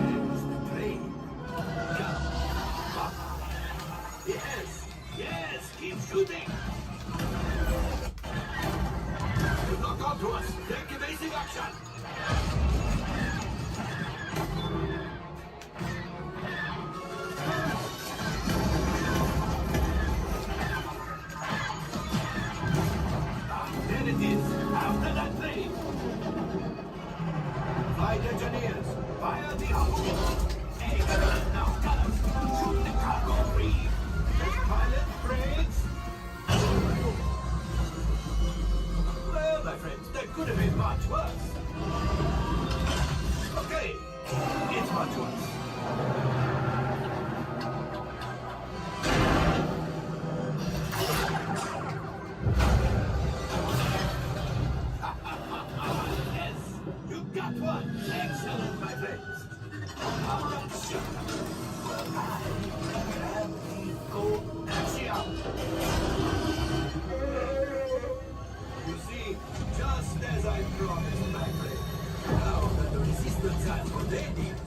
There's the train. Come. Up. Yes, yes, keep shooting. Lock onto us. Take evasive action. There it is. After that train. Flight engineers, fire the engine. Hey, now, gunners, shoot the cargo free. Left pilot, brakes. Well, my friends, that could have been much worse. Okay, it's much worse. Yes, you got one. Excellent, my friends. All right, ship. Go axiom. You see, just as I promised, my friend, now that the resistance has what they need,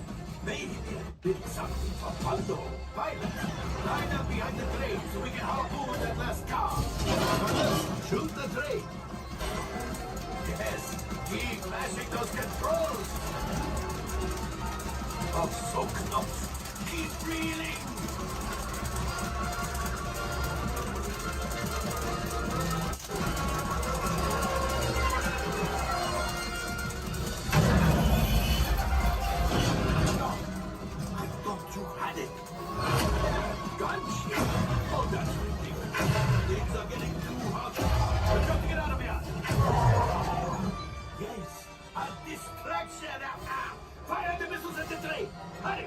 maybe they'll build something for Waldo. Pilots, line up behind the train so we can harpoon that last car. Shoot the train. Yes, keep mashing those controls. Oh, so close. Keep reeling. You had it. Gunship. Oh, that's ridiculous. Things are getting too hot. We've got to get out of here. Yes, a distraction. Fire the missiles at the train. Hurry.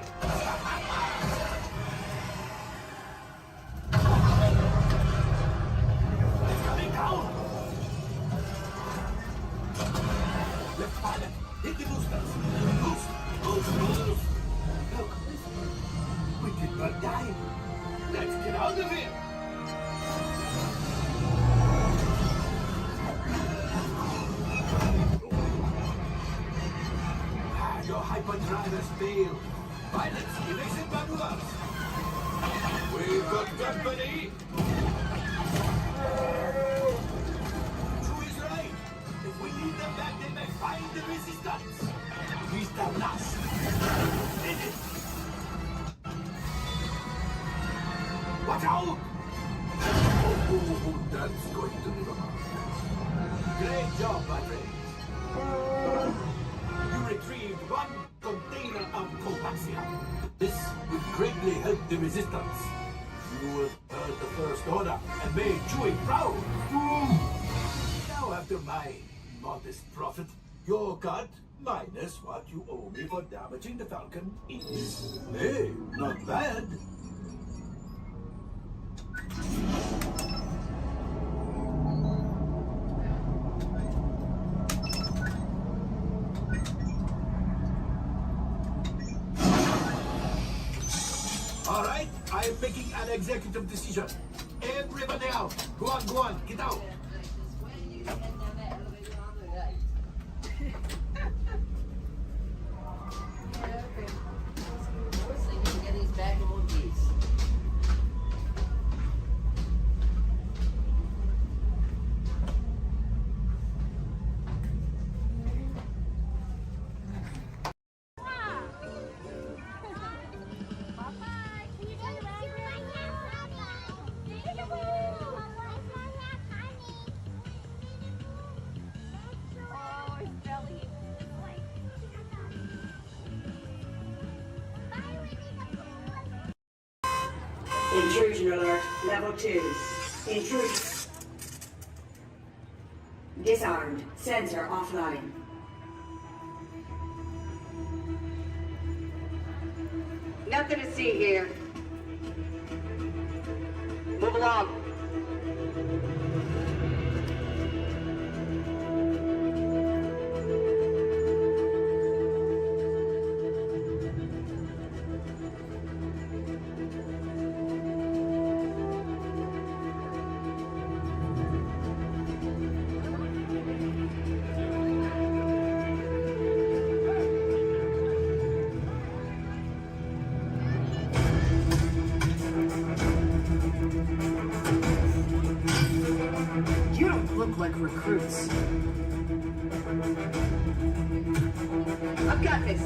It's coming down. Left pilot. Hit the boosters. Boost. Look. We did not die. Let's get out of here. Your hyperdrivers failed. Pilots, evasive maneuvers. We've got company. True is right. If we need them back, they may find the resistance. He's the last. Did it. Watch out! Oh, that's going to be wrong. Great job, my friends. You retrieved one container of coaxium. This will greatly help the resistance. You have heard the first order and made Chewie proud. Now, after my modest profit, your cut, minus what you owe me for damaging the Falcon, is, hey, not bad. All right, I am making an executive decision. Everybody out. Go on, get out.
Intrusion alert, level 2. Intrusion. Disarmed. Sensor offline. Nothing to see here. Move along.
You don't look like recruits.
I've got this.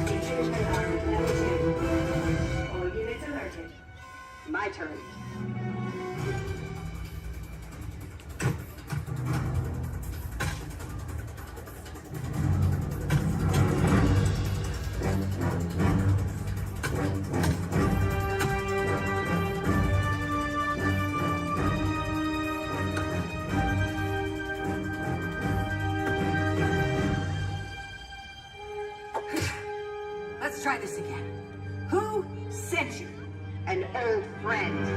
Intrusion alarm level 2. All units alerted. My turn.
Let's try this again. Who sent you?
An old friend.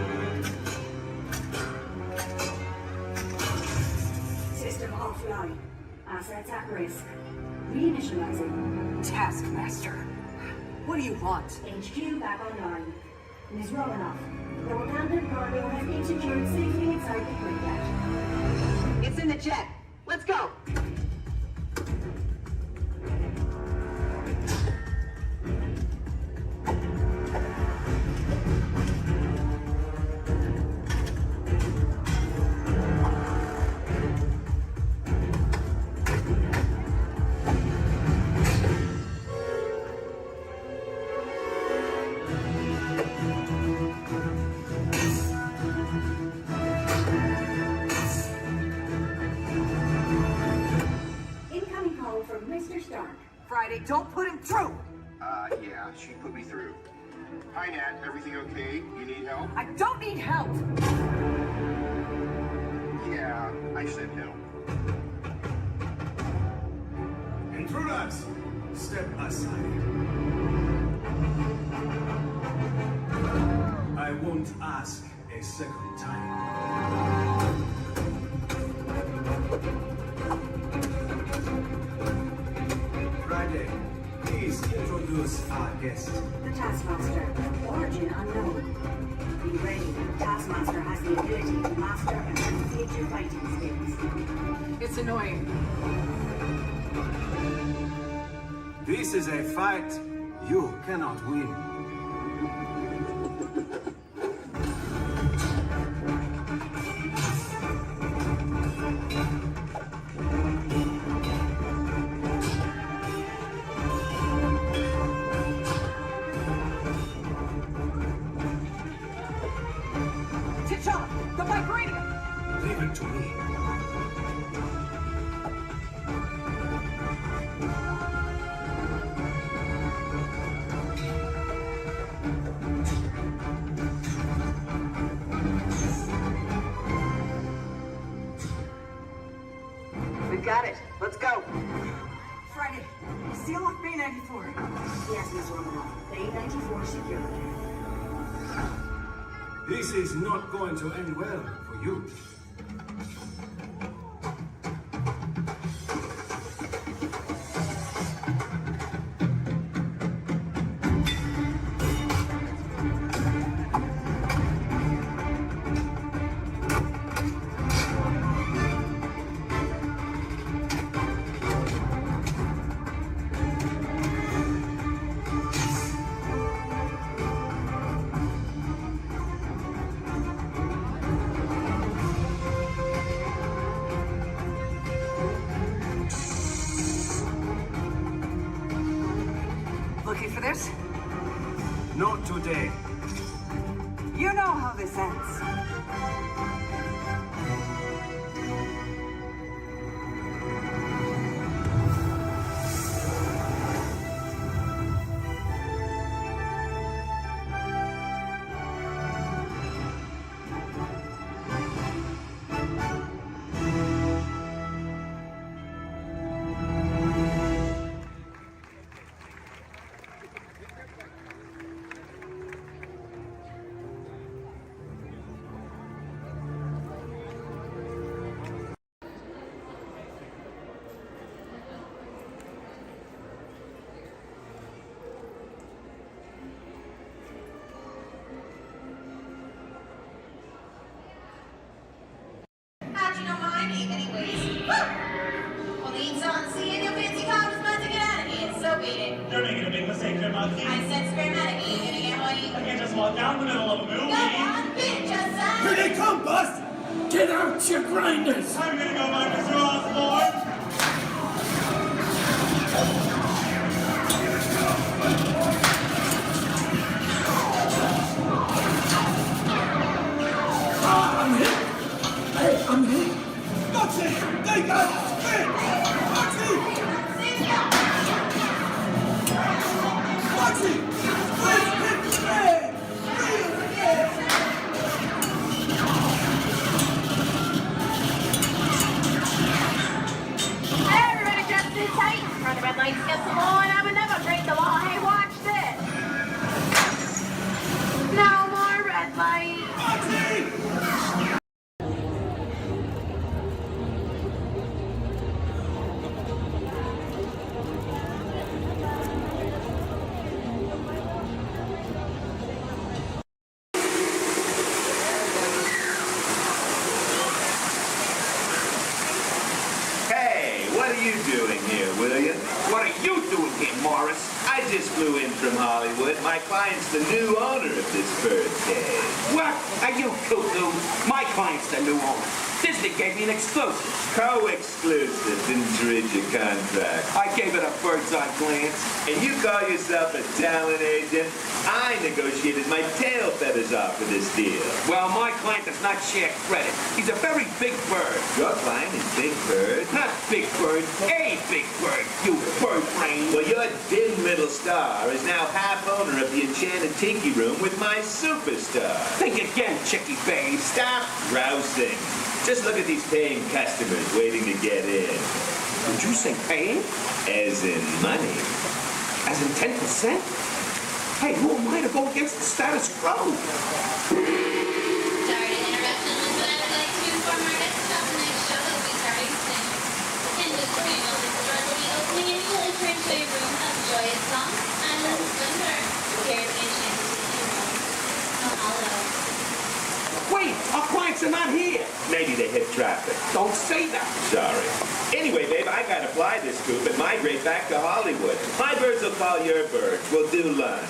System offline. Assets at risk. Reinitializing.
Taskmaster. What do you want?
HQ back online. Ms. Romanoff, the Wakandan cargo has been secured safely inside the grid. It's in the jet. Let's go. Incoming call from Mr. Stark.
Friday, don't put him through!
Yeah, she put me through. Hi, Nat. Everything okay? You need help?
I don't need help!
Yeah, I said help.
Intruders, step aside. I won't ask a second time. Friday, please introduce our guest.
The Taskmaster. Origin unknown. Be ready. Taskmaster has the ability to master and replicate your fighting skills.
It's annoying.
This is a fight you cannot win.
T'Challa, the vibranium!
Leave it to me.
We got it. Let's go.
Friday, seal off Bay 94.
Yes, Ms. Romanoff. Bay 94 secured.
This is not going to end well for you.
Looking for this?
Not today.
You know how this ends.
on, down the middle of a movie.
Here they come, Bust! Get out your grinders!
I'm gonna go by Mr. Osborne.
I'm hit! Hey, I'm hit! Foxy! They got spin! Foxy! Foxy! Let's hit the man! Real man!
Everybody just sit tight. Run the red lights against the law, and I would never break the law. Hey, watch this. No more red light.
Hey, what are you doing here, William?
What are you doing here, Morris?
I just flew in from Hollywood. My client's the new owner of this bird cage.
What? Are you cuckoo? My client's the new owner. Disney gave me an exclusive.
Co-exclusive. Didn't you read your contract?
I gave it a bird's eye glance.
And you call yourself a talent agent? I negotiated my tail feathers off for this deal.
Well, my client does not share credit. He's a very big bird.
Your client is Big Bird?
Not Big Bird, a big bird, you bird brain.
Well, your dim middle star is now half owner of the Enchanted Tiki Room with my superstar.
Think again, Chicky babe.
Stop grousing. Just look at these paying customers waiting to get in.
Did you say paying?
As in money.
As in 10%? Hey, who am I to go against the status quo?
Sorry to interrupt, but I would like to inform our guests about the next show that will be starting soon. Industry Multi-Store will be opening a new entryway room of joyous songs and splendor here at the Enchanted Tiki Room. Mahalo.
Wait, our clients are not here.
Maybe they hit traffic.
Don't say that.
Sorry. Anyway, babe, I gotta fly this coop and migrate back to Hollywood. My birds will call your birds. We'll do lunch.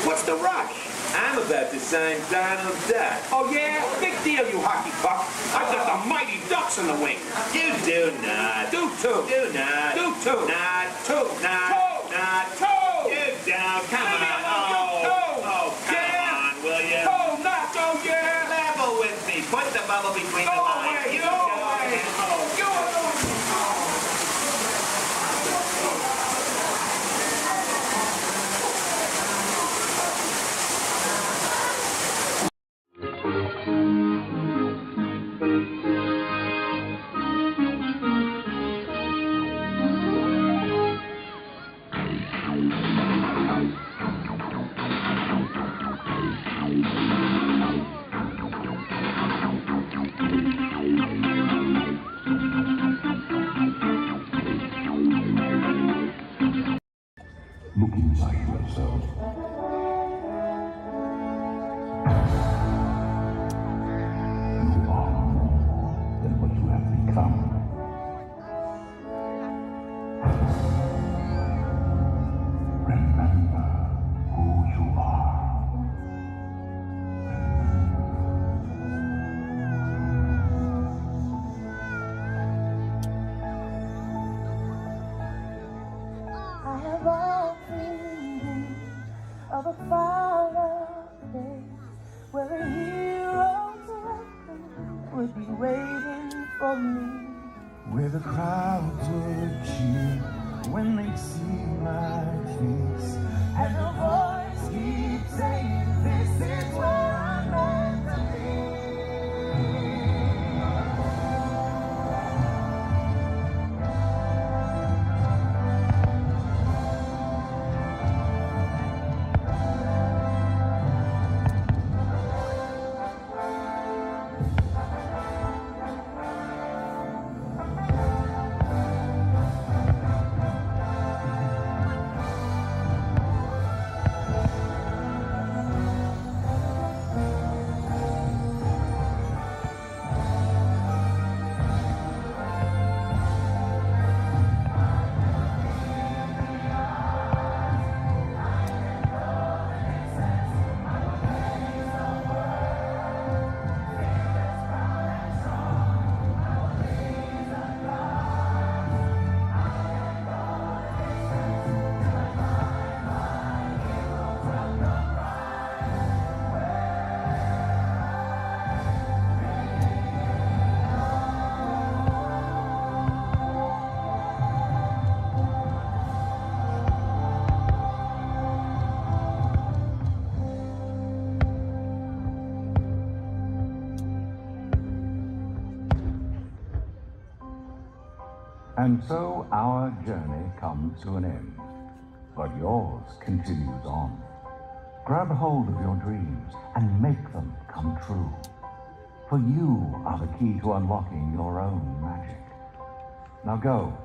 What's the rush?
I'm about to sign Donald Duck.
Oh, yeah? Big deal, you hockey puck. I've got the mighty ducks in the wing.
You do not.
Do too.
Do not.
Do too.
Not.
Two.
Not.
Two.
Not.
Two.
You don't. Come
Leave me
on.
alone,
Oh, come on, will you?
Two. Not. Oh, yeah.
Level with me. Put the bubble between the lines.
Away.
You
Go
go
away.
ahead. Oh.
Go away.
Look inside yourself. You are more than what you have become. Remember who you are.
I have often dreamed of a far place where a hero's welcome would be waiting for me.
Where the crowds would cheer when they see my face,
And a voice keeps saying, this is where I'm meant to be.
And so our journey comes to an end, but yours continues on. Grab hold of your dreams and make them come true. For you are the key to unlocking your own magic. Now go,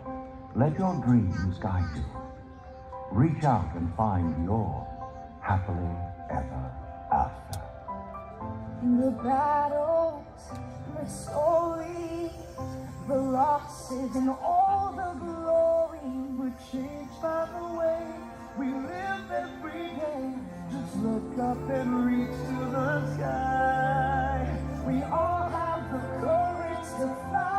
let your dreams guide you. Reach out and find your happily ever after.
The battles, the stories, the losses, and all the glory were changed by the way we live every day. Just look up and reach to the sky. We all have the courage to fly.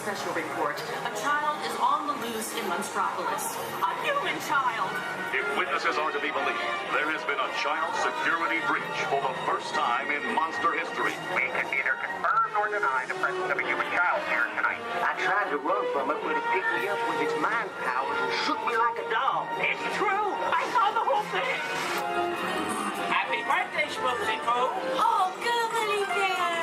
special report. A child is on the loose in Monstropolis. A human child!
If witnesses are to be believed, there has been a child security breach for the first time in monster history.
We can neither confirm nor deny the presence of a human child here tonight.
I tried to run from it, but it picked me up with its mind powers and shook me like a dog.
It's true! I saw the whole thing! Happy birthday, Schmoozy Poo! Oh, googly bear!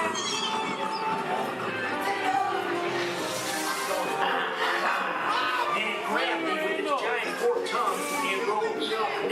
And it grabbed me with its giant forked tongue and rolled me up and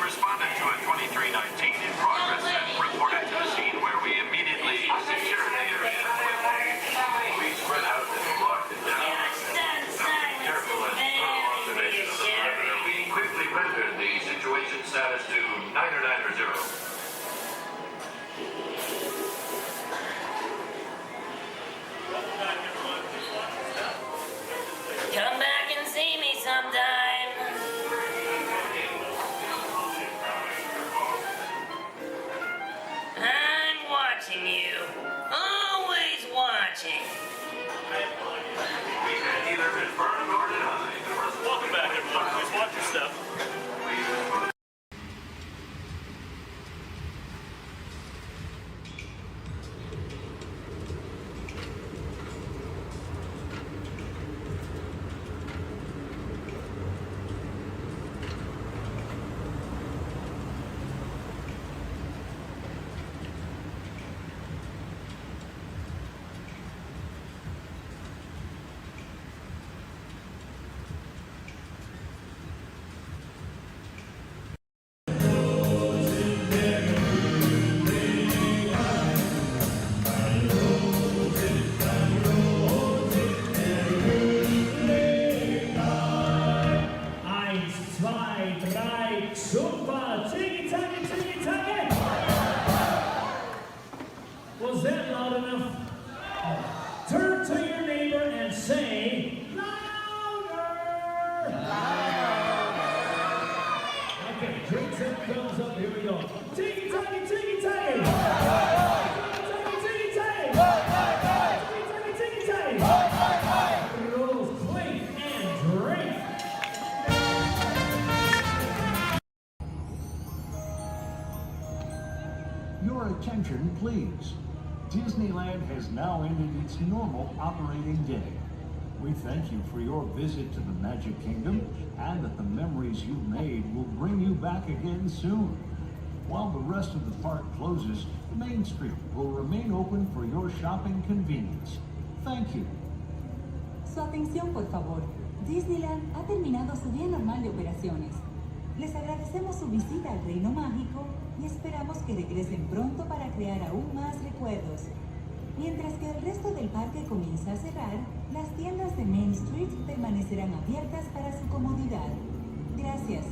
responded to a 2319 in progress and reported to the scene where we immediately secured the area. We spread out and locked it down. Careful and thorough observation of the perimeter, we quickly rendered the situation status to 990.
Come back and see me sometime. I'm watching you. Always watching.
We can neither confirm nor deny the presence.
Welcome back, everyone. Please watch your step.
Was that loud enough? Turn to your neighbor and say, louder! Okay, drinks and thumbs up, here we go. Tiggy, taggy, tiggy, taggy! Tiggy, taggy, tiggy, taggy! Rolls, clink, and drink!
Your attention, please. Disneyland has now ended its normal operating day. We thank you for your visit to the Magic Kingdom and that the memories you've made will bring you back again soon. While the rest of the park closes, Main Street will remain open for your shopping convenience. Thank you.
Su atención, por favor. Disneyland ha terminado su día normal de operaciones. Les agradecemos su visita al Reino Mágico y esperamos que regresen pronto para crear aún más recuerdos. Mientras que el resto del parque comienza a cerrar, las tiendas de Main Street permanecerán abiertas para su comodidad. Gracias.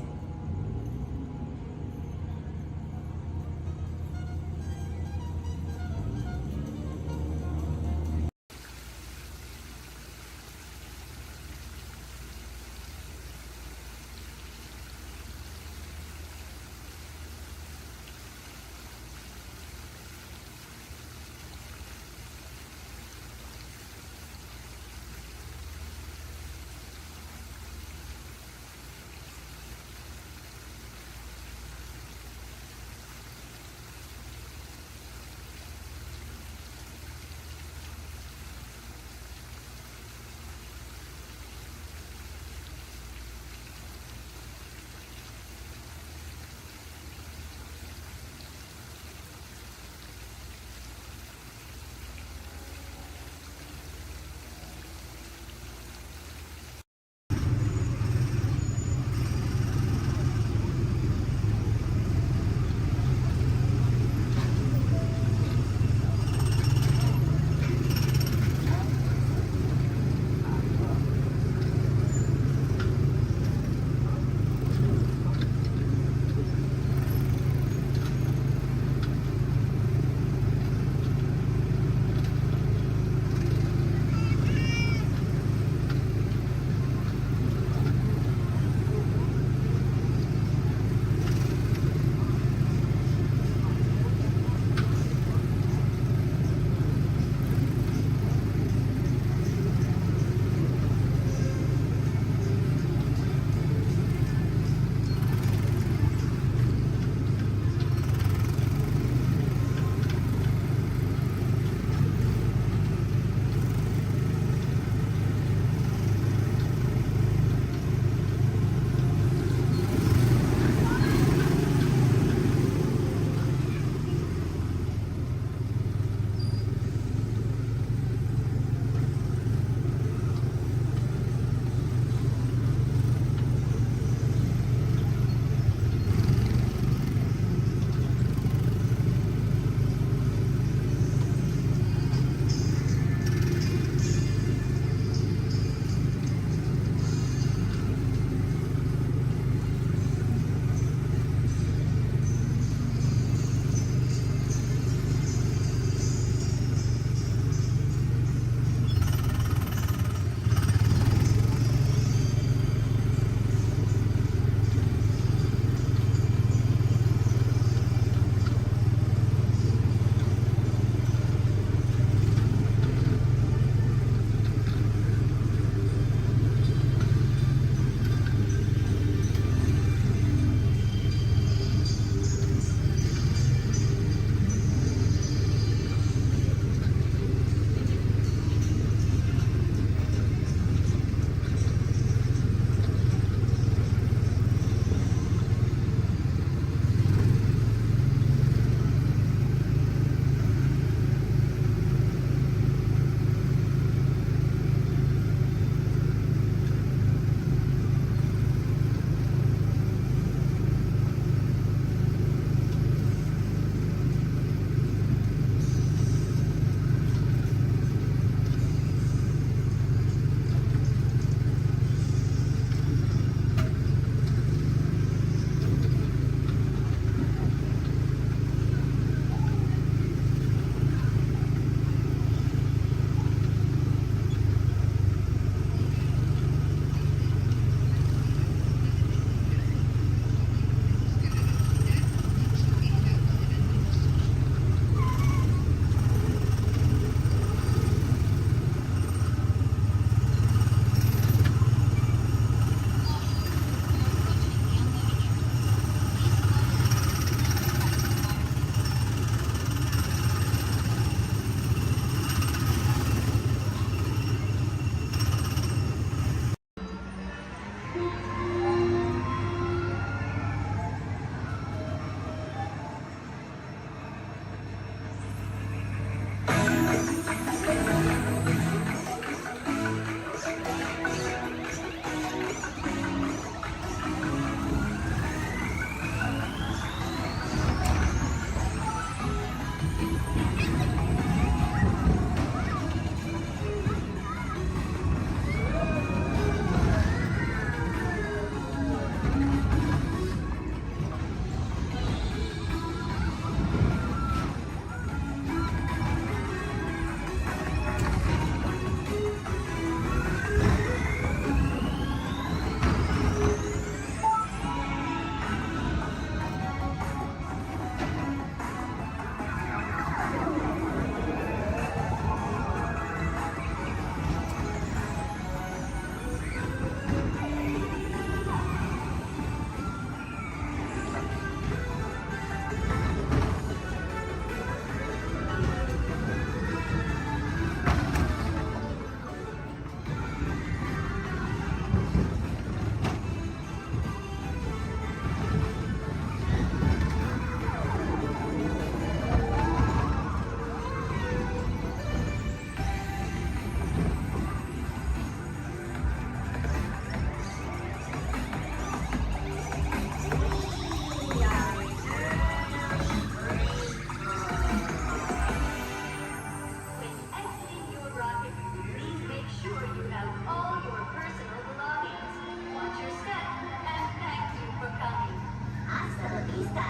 Step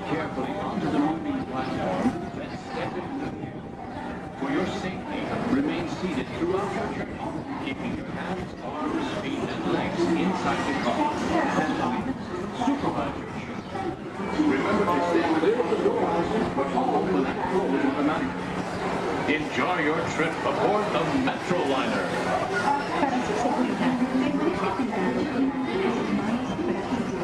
carefully onto the moving platform, then step in. For your safety, remain seated throughout your journey, keeping your hands, arms, feet, and legs inside the car. And supervise your trip. Remember to stay clear of the doors, but follow the left rules automatically. Enjoy your trip aboard the Metroliner.
Para su seguridad, permanezca sentado y mantenga sus manos operativas.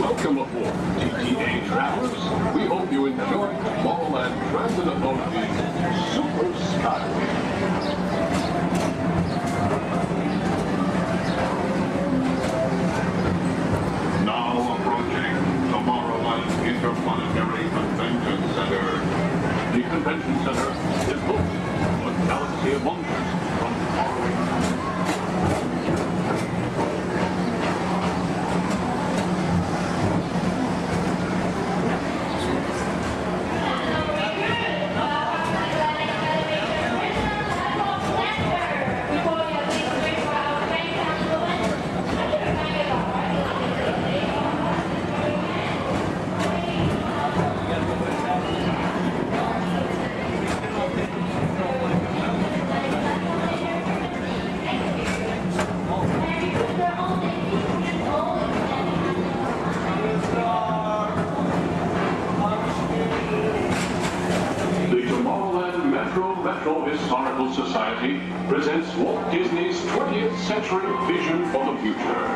Welcome aboard, TTA travelers. We hope you enjoy Tomorrowland Transit Authority's Super Skyway. Now approaching Tomorrowland Interplanetary Convention Center. The convention center is home to a galaxy of wonders from faraway times. Historical Society presents Walt Disney's 20th century vision for the future.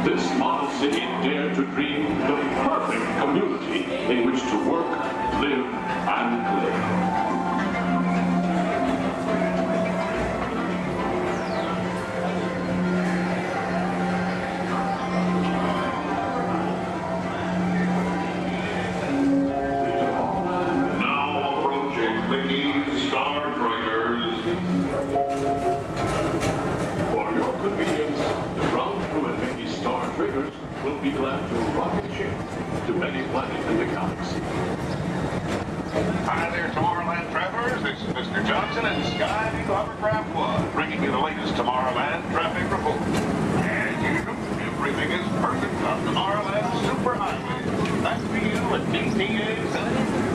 This model city dared to dream the perfect community in which to work, live, and play. Will be glad to rocket ship to many planets in the galaxy.
Hi there, Tomorrowland travelers. This is Mr. Johnson and Sky Eagle Hovercraft 1, bringing you the latest Tomorrowland traffic report. As usual, everything is perfect on Tomorrowland Superhighway. Back to you at DTA Center.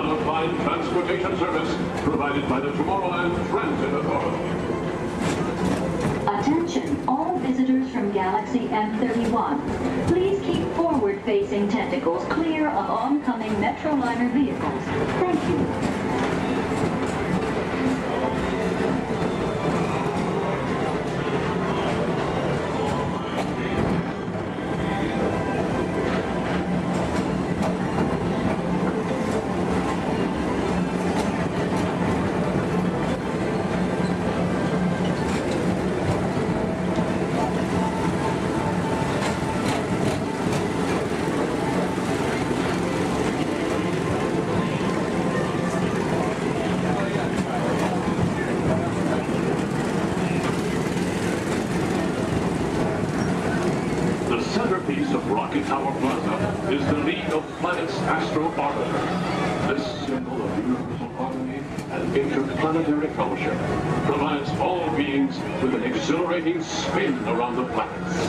non-applied transportation service provided by the Tomorrowland Transit Authority.
Attention, all visitors from Galaxy M31. Please keep forward-facing tentacles clear of oncoming Metroliner vehicles. Thank you.
Rocket Tower Plaza is the lead of planet's astro orbiter. This symbol of universal harmony and interplanetary fellowship provides all beings with an exhilarating spin around the planets.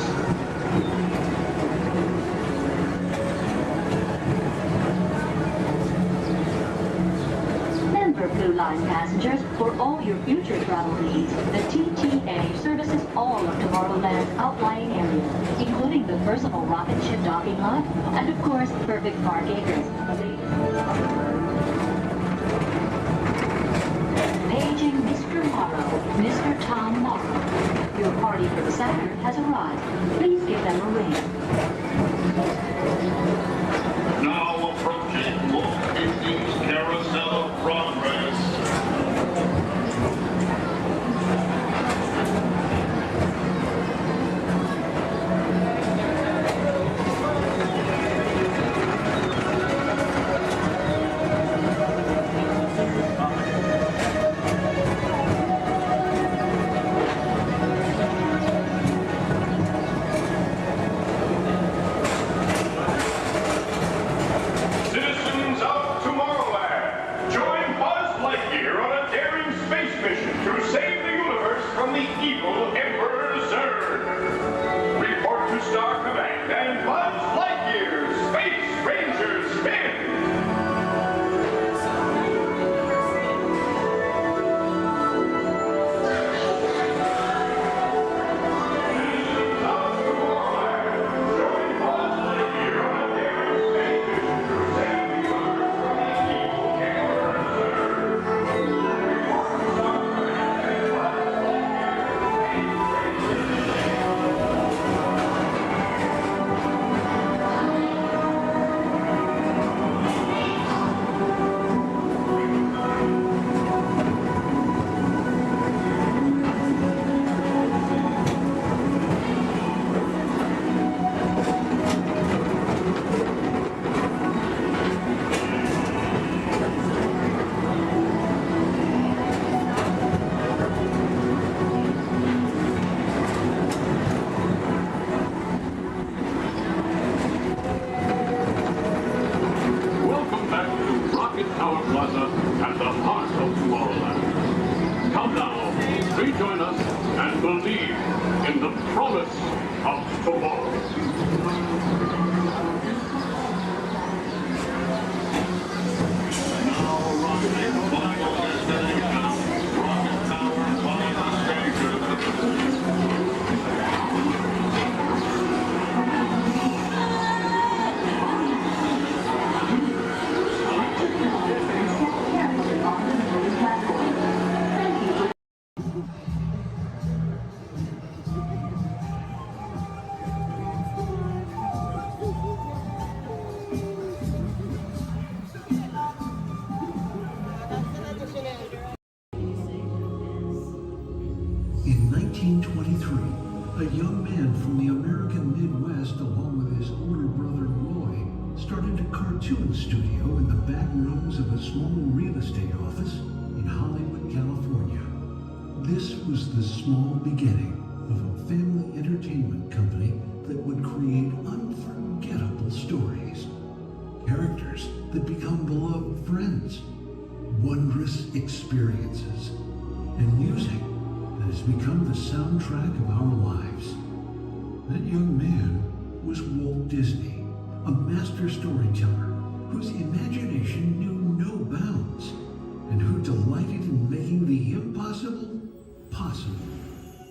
Blue Line passengers, for all your future travel needs, the TTA services all of Tomorrowland's outlying areas, including the personal rocket ship docking lot, and of course, Perfect Park Acres. Paging Mr. Morrow, Mr. Tom Morrow. Your party for the Saturn has arrived. Please give them a ring.
Now approaching Walt Disney's Carousel of Progress.
In 1923, a young man from the American Midwest, along with his older brother Roy, started a cartoon studio in the back rooms of a small real estate office in Hollywood, California. This was the small beginning of a family entertainment company that would create unforgettable stories, characters that become beloved friends, wondrous experiences, and music that has become the soundtrack of our lives. That young man was Walt Disney, a master storyteller whose imagination knew no bounds, and who delighted in making the impossible possible.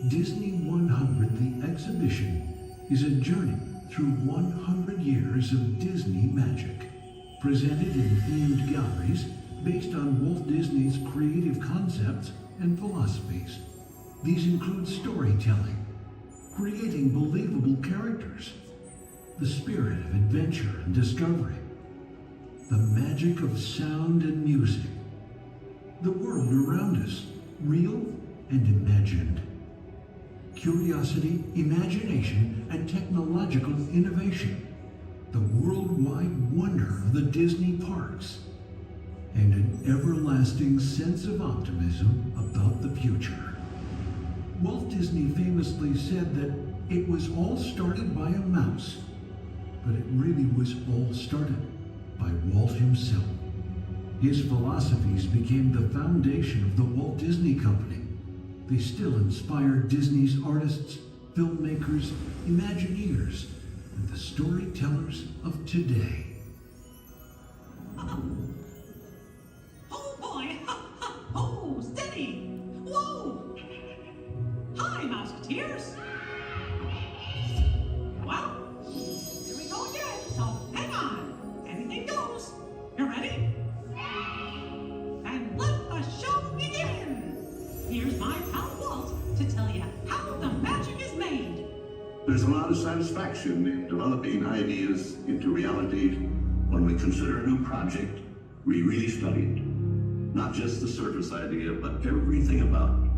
Disney 100, the exhibition, is a journey through 100 years of Disney magic, presented in themed galleries based on Walt Disney's creative concepts and philosophies. These include storytelling, creating believable characters, the spirit of adventure and discovery, the magic of sound and music, the world around us, real and imagined, curiosity, imagination, and technological innovation, the worldwide wonder of the Disney parks, and an everlasting sense of optimism about the future. Walt Disney famously said that it was all started by a mouse, but it really was all started by Walt himself. His philosophies became the foundation of the Walt Disney Company. They still inspire Disney's artists, filmmakers, Imagineers, and the storytellers of today.
Oh boy! Oh, steady! Whoa! Hi, Mouseketeers! Well, here we go again, so hang on. Anything goes. You ready? And let the show begin! Here's my pal Walt to tell you how the magic is made.
There's a lot of satisfaction in developing ideas into reality when we consider a new project we really studied. Not just the surface idea, but everything about it.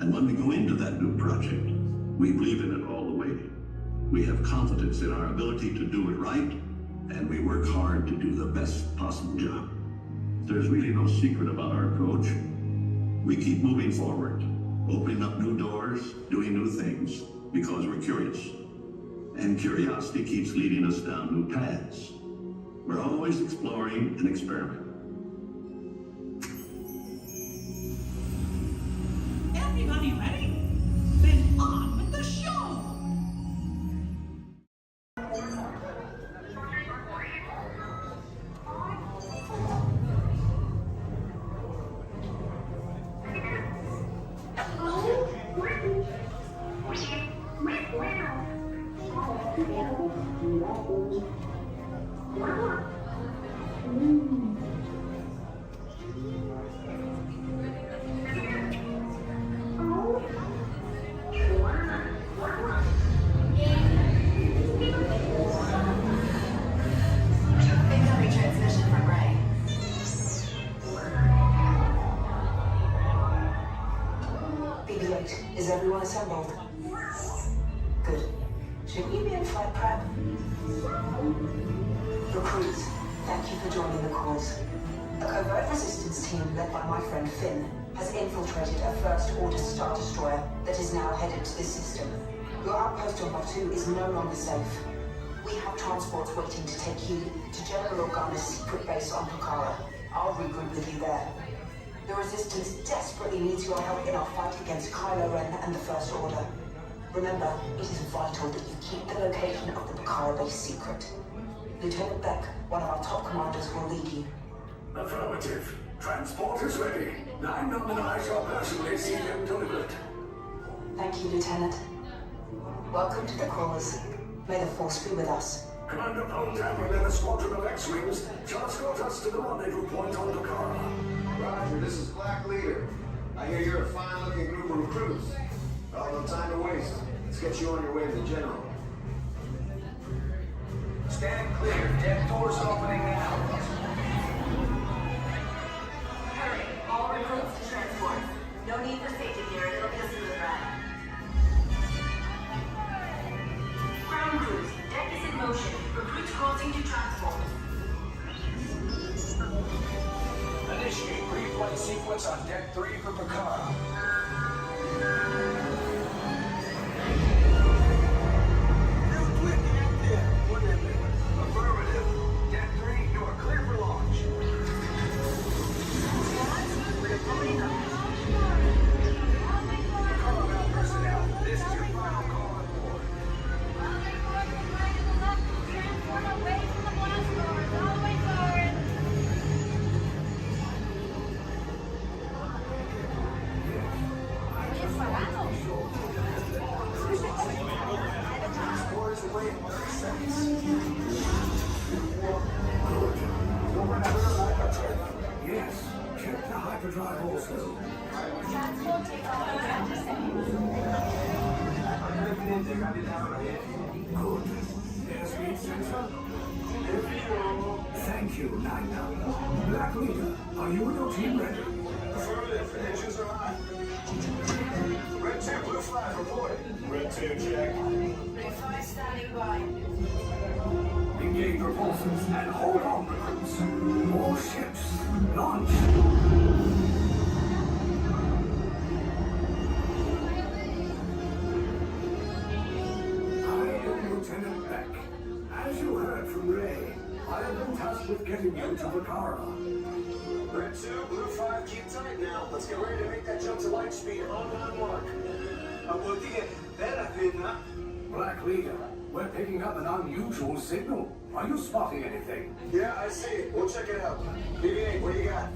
And when we go into that new project, we believe in it all the way. We have confidence in our ability to do it right, and we work hard to do the best possible job. There's really no secret about our approach. We keep moving forward, opening up new doors, doing new things, because we're curious. And curiosity keeps leading us down new paths. We're always exploring and experimenting.
Everybody ready? Then on with the show!
Incoming transmission from Ray. BB-8, is everyone assembled? Good. Should we be in flight prep? Recruits, thank you for joining the cause. A covert resistance team led by my friend Finn has infiltrated a first-order Star Destroyer that is now headed to this system. Your outpost on Batu is no longer safe. We have transports waiting to take you to General Organa's secret base on Pucara. I'll regroup with you there. The Resistance desperately needs your help in our fight against Kylo Ren and the First Order. Remember, it is vital that you keep the location of the Pucara base secret. Lieutenant Beck, one of our top commanders, will lead you.
Affirmative. Transport is ready. 9 and I shall personally see them delivered.
Thank you, Lieutenant. Welcome to the cause. May the Force be with us.
Commander Poltam and a squadron of X-Wings shall escort us to the rendezvous point on Pucara.
Roger, this is Black Leader. I hear you're a fine-looking group of recruits. Well, no time to waste. Let's get you on your way to the General.
Stand clear. Deck doors opening now.
Hurry, all recruits to transport. No need for safety gear, it'll be a smooth ride. Ground crews, deck is in motion. Recruits crossing to transport.
Initiate pre-flight sequence on Deck 3 for Pucara. Affirmative. Deck 3, you are clear for launch. Pucara personnel, this is your final call on board.
Transform away from the blast doors, all the way forward.
have to drive also.
Transport takeoff in 20 seconds.
Good. Airspeed sensor. Thank you, Nina. Black Leader, are you and your team ready?
Affirmative. Engines are hot. Red 2, blue flag reporting. Red 2, check.
Blue 5 standing by.
Engage repulsors and hold on, recruits. More ships. Launch. I am Lieutenant Beck. As you heard from Ray, I have been tasked with getting you to Vakara.
Red 2, blue 5, keep tight now. Let's get ready to make that jump to light speed on mark.
Black Leader, we're picking up an unusual signal. Are you spotting anything?
Yeah, I see it. We'll check it out. BB-8, what do you got?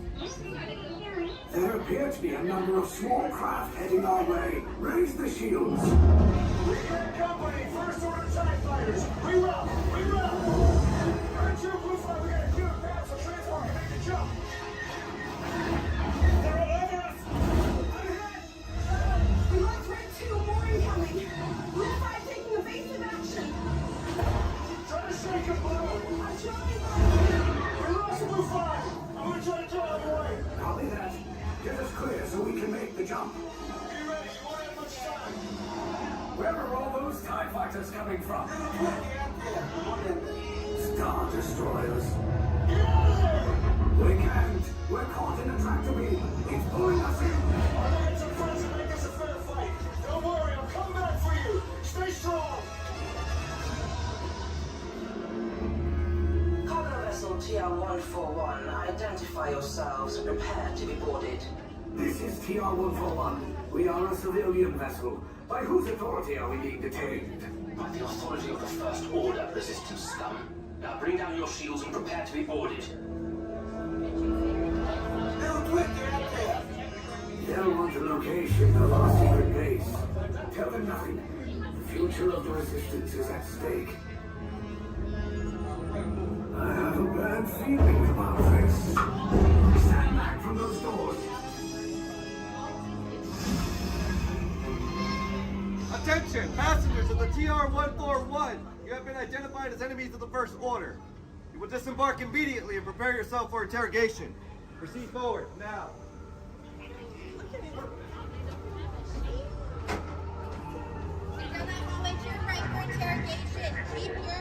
There appear to be a number of small craft heading our way. Raise the shields.
We get company. First order TIE fighters. Reroute. Reroute. Red 2, blue 5, we got a queue of crowds so transport can make the jump. They're all over us. I'm hit.
We lost Red 2, more incoming. Blue 5 taking evasive action.
Try to shake him, Blue.
I'm trying.
We lost the blue 5. I'm going to try to draw him away.
Copy that. Get us clear so we can make the jump.
Be ready. You won't have much time.
Where are all those TIE fighters coming from? Star Destroyers.
Get out of there.
We can't. We're caught in a tractor beam. It's pulling us in.
Our lads and friends will make this a fair fight. Don't worry. I'll come back for you. Stay strong.
Cargo vessel TR-141, identify yourselves and prepare to be boarded.
This is TR-141. We are a civilian vessel. By whose authority are we being detained?
By the authority of the First Order, resistance scum. Now bring down your shields and prepare to be boarded.
They'll want the location of our secret base. Tell them nothing. The future of the Resistance is at stake. I have a bad feeling about this. Stand back from those doors.
Attention, passengers of the TR-141. You have been identified as enemies of the First Order. You will disembark immediately and prepare yourself for interrogation. Proceed forward, now.
Go that hallway to your right for interrogation. Keep your...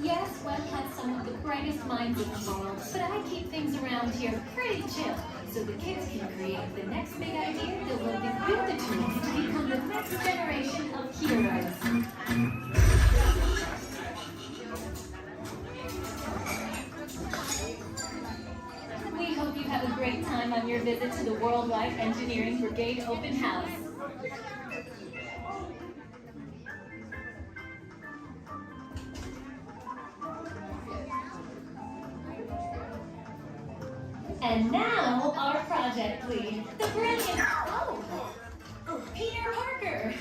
Yes, Walt has some of the brightest minds in the world, but I keep things around here pretty chill, so the kids can create the next big idea that will give you the tools to become the next generation of heroes. We hope you have a great time on your visit to the Worldwide Engineering Brigade Open House. And now, our project lead, the brilliant... Peter Parker!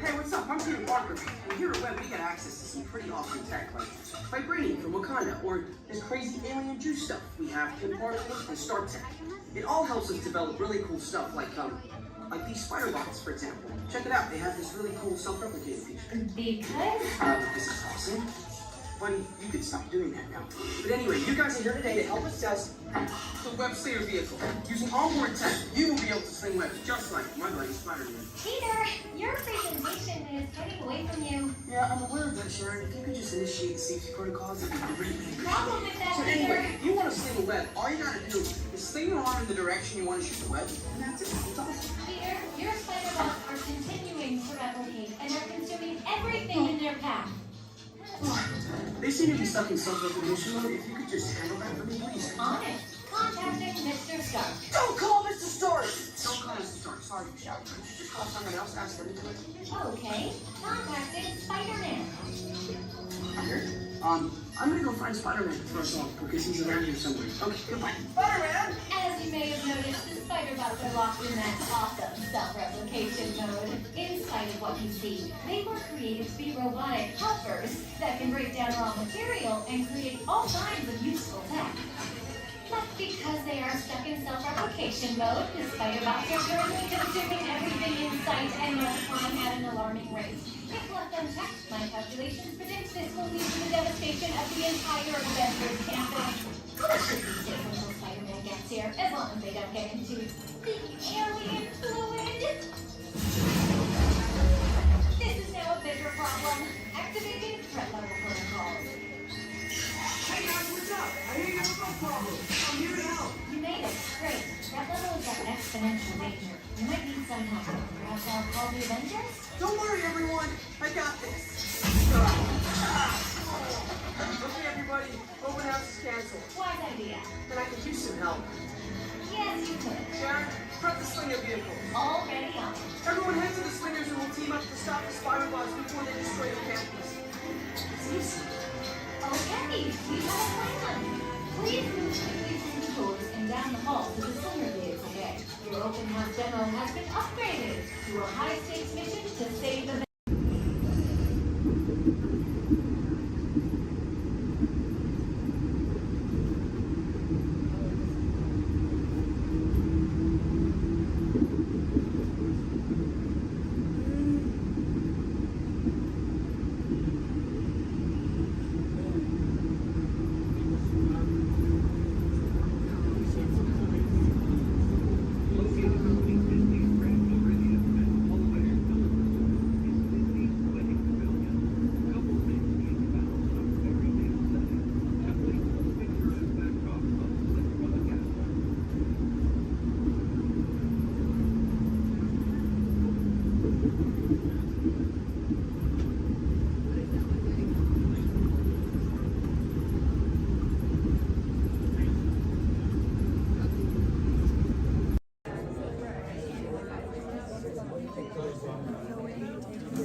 Hey, what's up? I'm Peter Parker. And here at Web, we get access to some pretty awesome tech, like vibranium from Wakanda, or this crazy alien juice stuff we have in particles and Star Tech. It all helps us develop really cool stuff, like these spider bots, for example. Check it out. They have this really cool self-replicating feature.
Because?
This is awesome. Funny, you could stop doing that now. But anyway, you guys are here today to help us test the Web Slayer vehicle. Using onboard tech, you will be able to sling webs just like my buddy Spider-Man.
Peter, your presentation is getting away from you.
Yeah, I'm aware of that, Sharon. If you could just initiate the safety protocols, it'd be great.
Problem with that,
So
Peter.
anyway, if you want to sling a web, all you gotta do is sling your arm in the direction you want to shoot the web, and that's it. It's awesome.
Peter, your spider bot
path.
They seem to be stuck in self-recognition mode. If you could just handle that for me, please.
On it. Contacting Mr. Stark.
Don't call Mr. Stark! Don't call Mr. Stark. Sorry, Michelle. Could you just call someone else? Ask them to do it.
Okay. Contacting Spider-Man.
Here. I'm gonna go find Spider-Man to throw us off because he's around here somewhere. Okay, goodbye. Spider-Man!
As you may have noticed, the Spider-Bots are locked in that awesome self-replication mode. In spite of what you see, they were created to be robotic helpers that can break down raw material and create all kinds of useful tech. But because they are stuck in self-replication mode, the Spider-Bots are currently consuming everything in sight and multiplying at an alarming rate. If left unchecked, my calculations predict this will lead to the devastation of the entire Avengers campus. This should be safe until Spider-Man gets here, as long as they don't get into the alien fluid. This is now a bigger problem. Activating threat level protocols.
Hey guys, what's up? I hear you have a problem. I'm here to help.
You made it. Great. Threat level is at exponential danger. You might need some help. Perhaps I'll call the Avengers?
Don't worry, everyone. I got this. Okay, everybody. Open house is canceled.
Wise idea.
And I could use some help.
Yes, you could.
Sharon, prep the Slinger vehicle.
Already on.
Everyone head to the Slingers and we'll team up to stop the Spider-Bots before they destroy the campus. It's easy.
Okay, we have a plan. Please move quickly through the doors and down the hall to the Slinger vehicle bay. Your open house demo has been upgraded to a high-stakes mission to save the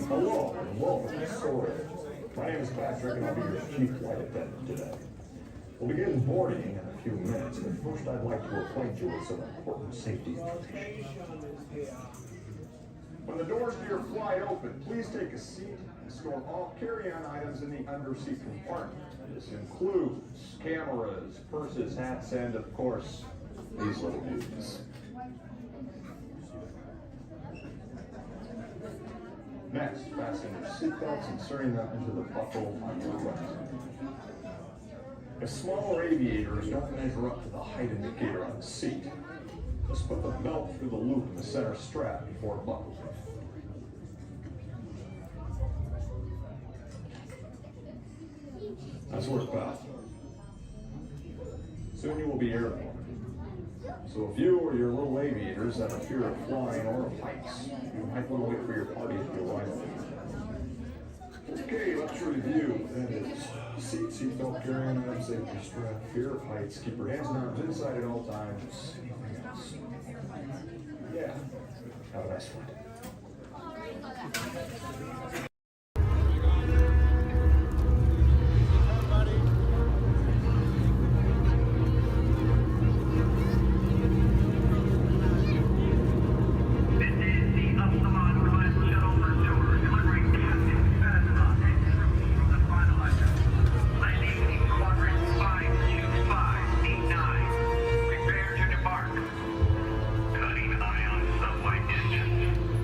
Hello, and welcome to Storage. My name is Patrick, and I'll be your chief flight attendant today. We'll begin boarding in a few minutes, but first I'd like to acquaint you with some important safety information. When the doors to your flight open, please take a seat and store all carry-on items in the underseat compartment. This includes cameras, purses, hats, and of course, these little dudes. Next, fasten your seatbelts, inserting them into the buckle on your right. If smaller aviators don't measure up to the height indicator on the seat, just put the belt through the loop in the center strap before buckling. Nice work, pal. Soon you will be airborne. So if you or your little aviators have a fear of flying or of heights, you might want to wait for your party to arrive. Okay, let's review. That is seatbelt, carry-on items, safety strap, fear of heights, keep your hands and arms inside at all times. Yeah, have a nice flight.
Prepare to depart. Cutting ion sublight engines.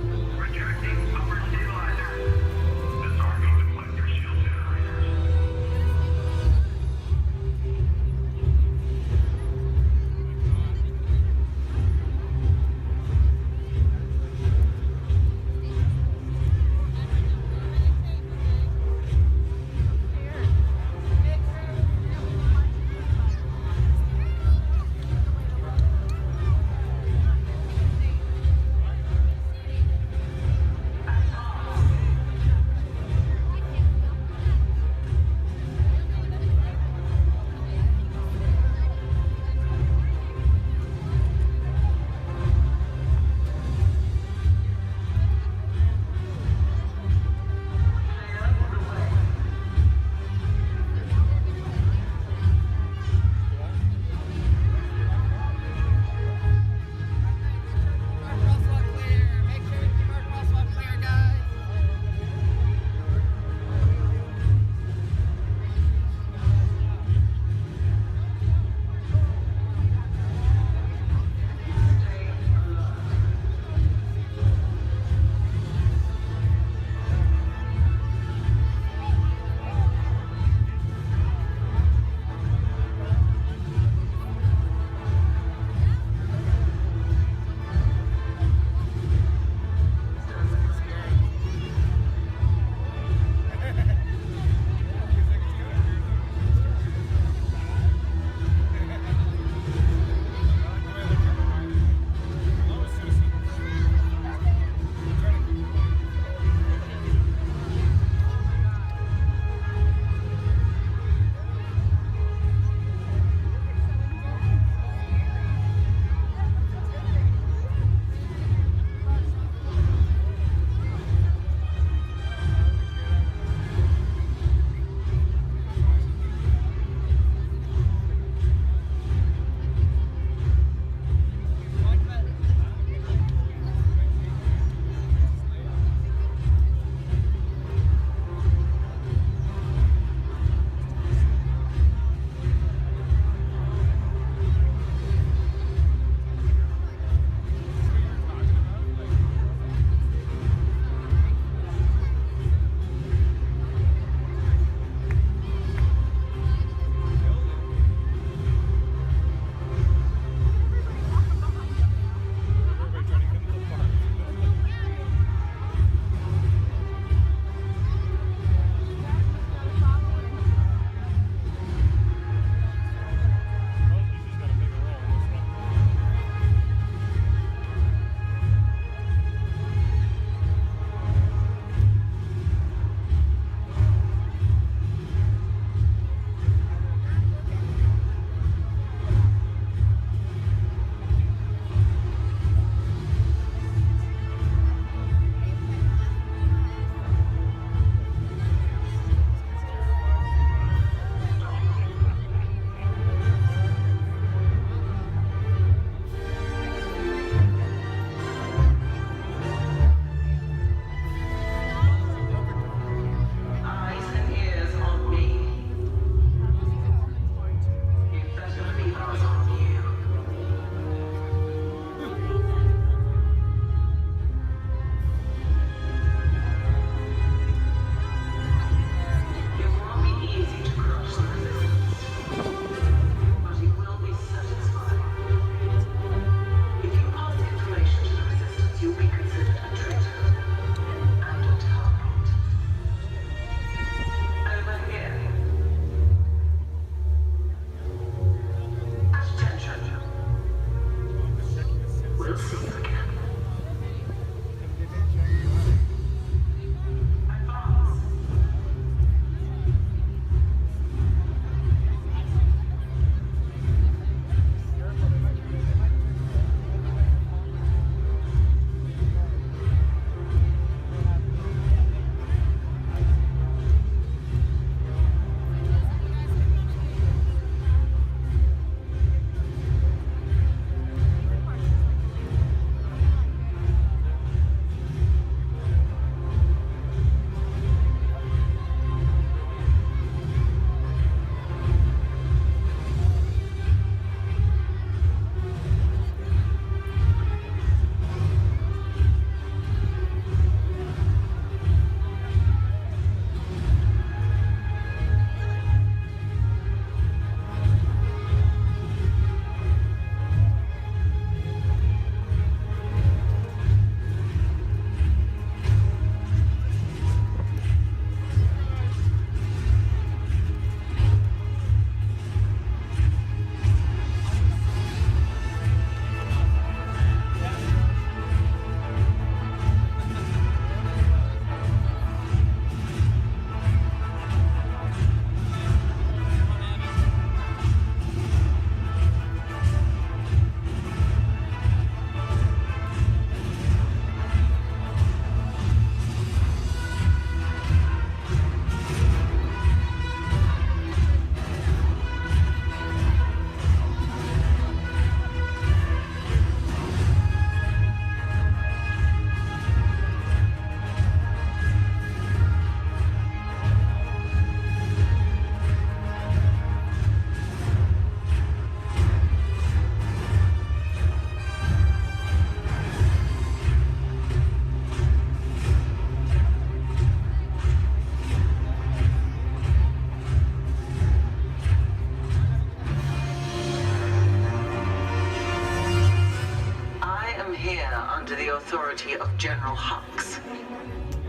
under the authority of General Hux.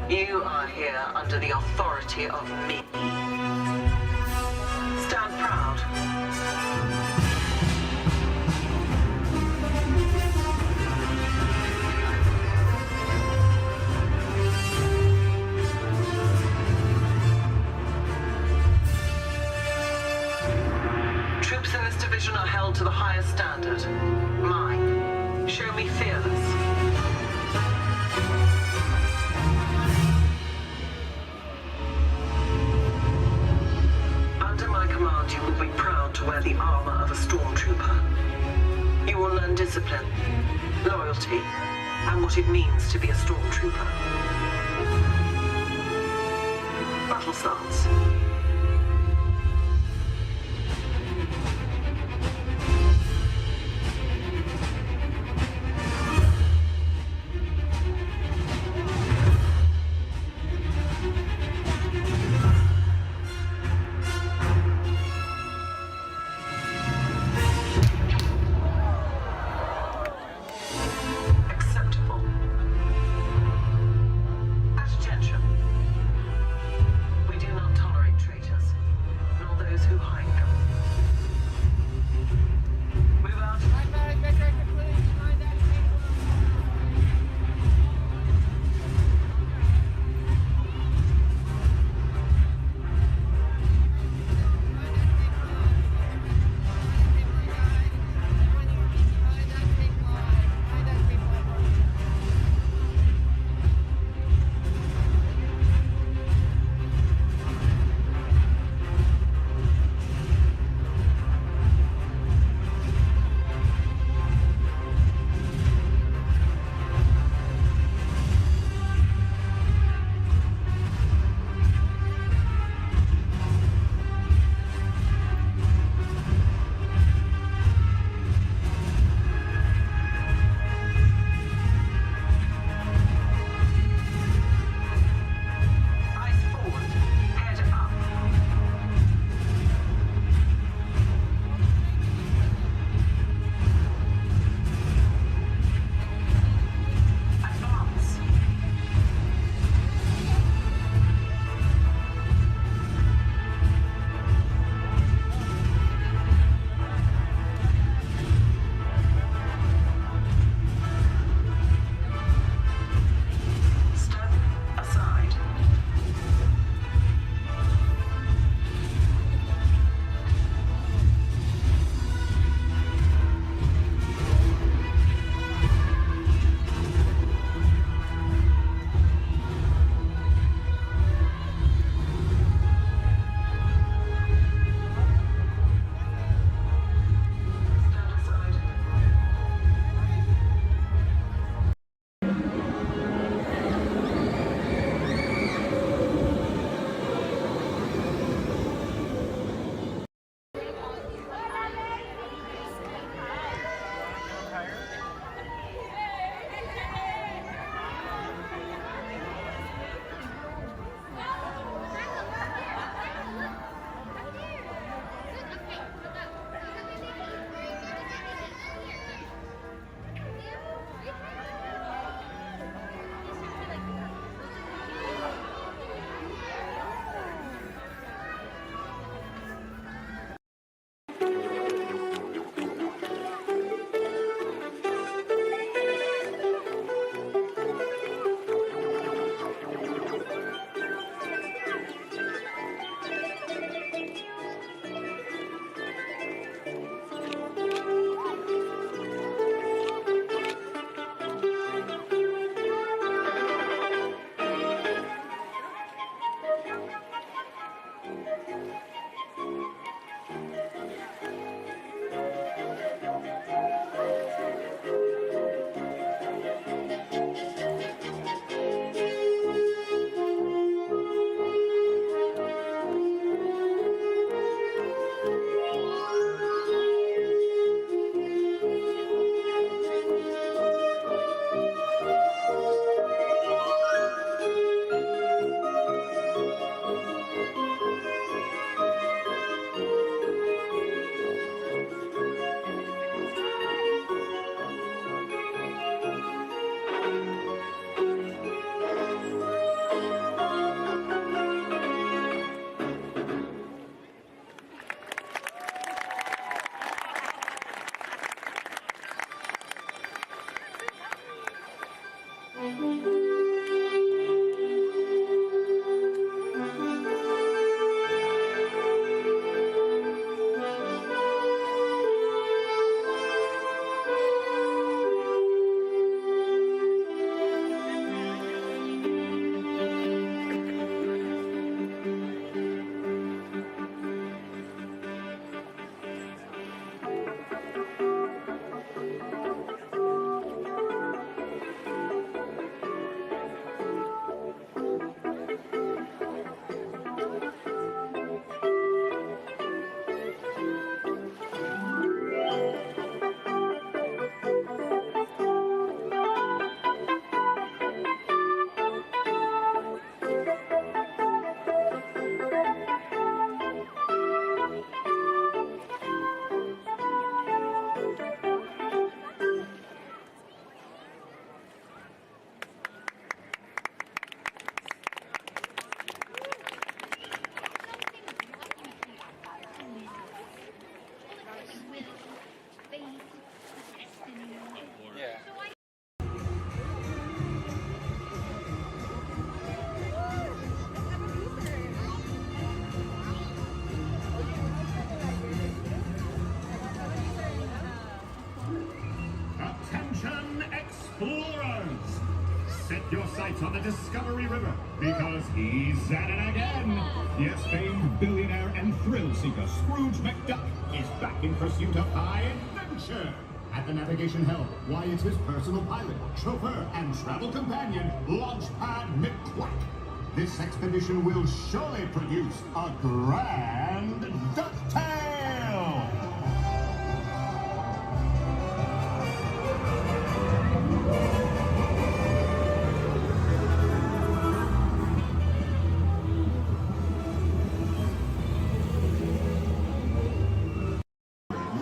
You are here under the authority of me. Stand proud. Troops in this division are held to the highest standard. Mine. Show me fearless. Under my command, you will be proud to wear the armor of a stormtrooper. You will learn discipline, loyalty, and what it means to be a stormtrooper. Battle stance. We do not tolerate
Attention explorers! Set your sights on the Discovery River, because he's at it again! Yes, famed billionaire and thrill seeker Scrooge McDuck is back in pursuit of high adventure! At the navigation helm, why, it's his personal pilot, chauffeur, and travel companion, Launchpad McQuack. This expedition will surely produce a grand ducktail!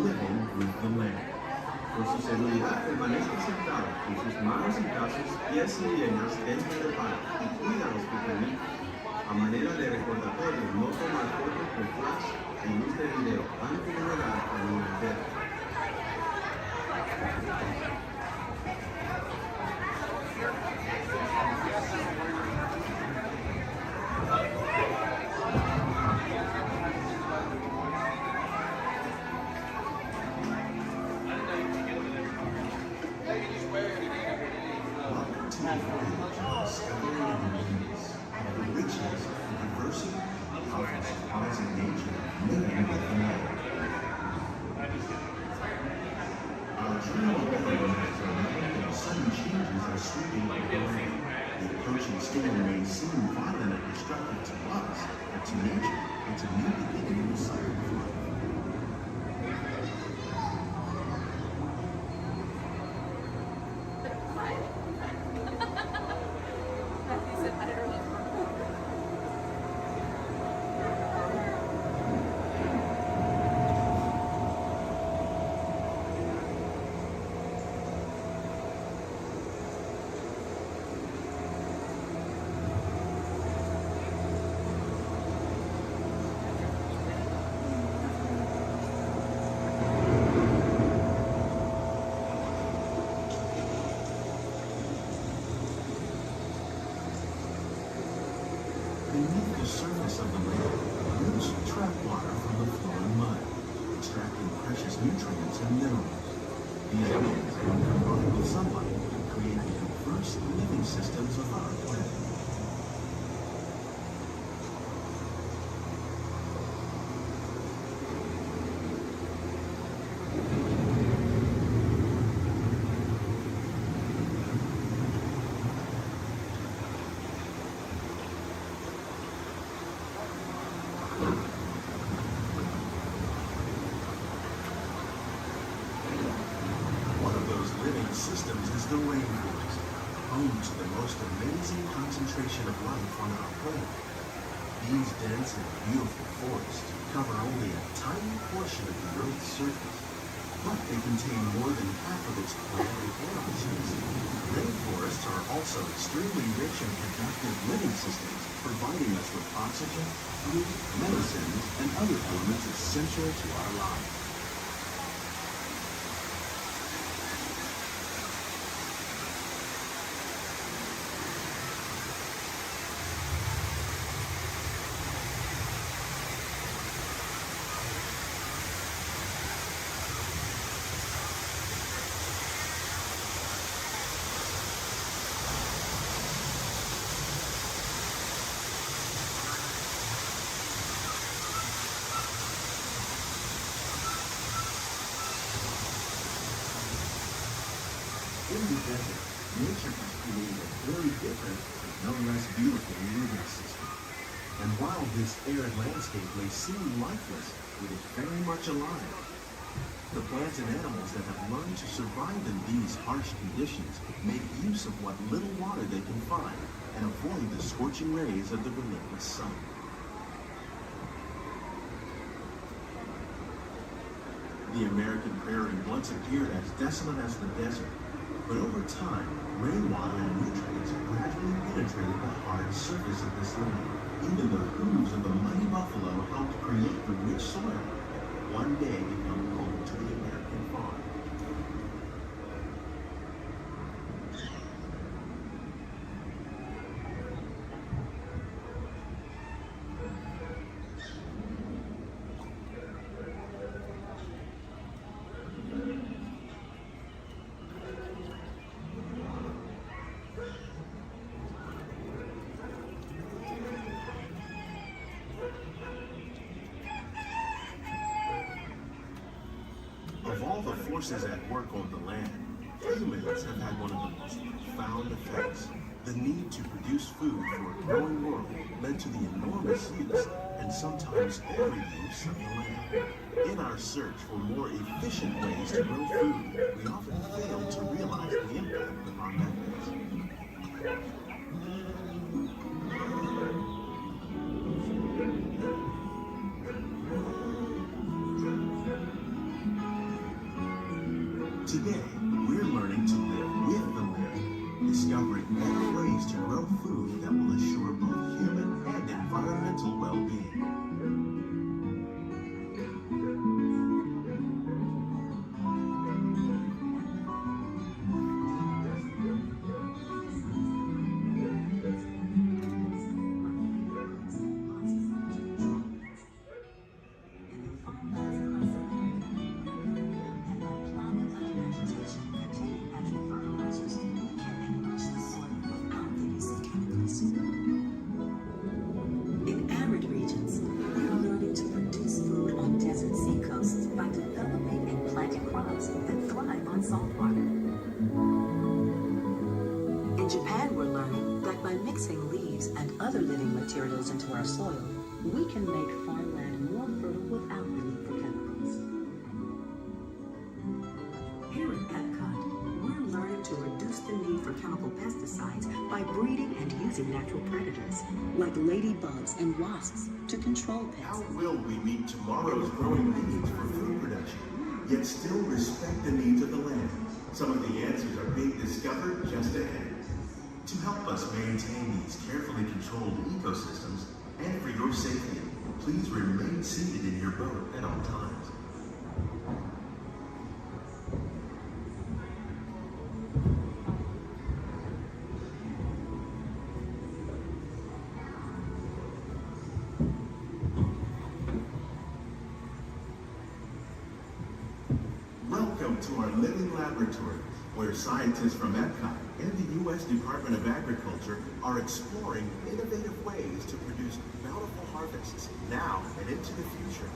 Living with the land. Por su seguridad, permanezca sentado con sus manos y brazos, pies y piernas dentro del barco y cuida a los pequeñitos. A manera de recordatorio, no tomar fotos con flash y luz de video antes de llegar a una tierra. Storm may seem violent and destructive to us, but to nature, it's a new beginning in the cycle of life. Beneath the surface of the lake, roots trap water from the flowing mud, extracting precious nutrients and minerals. These elements, when combined with sunlight, create the diverse living systems of our planet. Systems is the rainforest, home to the most amazing concentration of life on our planet. These dense and beautiful forests cover only a tiny portion of the Earth's surface, but they contain more than half of its plant and animal species. Rainforests are also extremely rich in productive living systems, providing us with oxygen, food, medicines, and other elements essential to our lives. the desert, nature has created a very different, but no less beautiful living system. And while this arid landscape may seem lifeless, it is very much alive. The plants and animals that have learned to survive in these harsh conditions make use of what little water they can find and avoid the scorching rays of the relentless sun. The American prairie once appeared as desolate as the desert, but over time, rainwater and nutrients gradually penetrated the hard surface of this land. Even the hooves of the mighty buffalo helped create the rich soil that one day become home to the American farm. Of all the forces at work on the land, humans have had one of the most profound effects. The need to produce food for a growing world led to the enormous use and sometimes overuse of the land. In our search for more efficient ways to grow food, we often fail to realize the impact of our methods. Today, we're learning to live with the land, discovering better ways to grow food that will assure both human and environmental well-being.
In arid regions, we are learning to produce food on desert seacoasts by developing and planting crops that thrive on salt water. In Japan, we're learning that by mixing leaves and other living materials into our soil, we can make farmland more fertile without the need for chemicals. Here at Epcot, we're learning to reduce the need for chemical pesticides by breeding and using natural predators, like ladybugs and wasps, to control pests.
How will we meet tomorrow's growing needs for food production, yet still respect the needs of the land? Some of the answers are being discovered just ahead. To help us maintain these carefully controlled ecosystems, and for your safety, please remain seated in your boat at all times. Welcome to our living laboratory, where scientists from Epcot and the U.S. Department of Agriculture are exploring innovative ways to produce bountiful harvests now and into the future.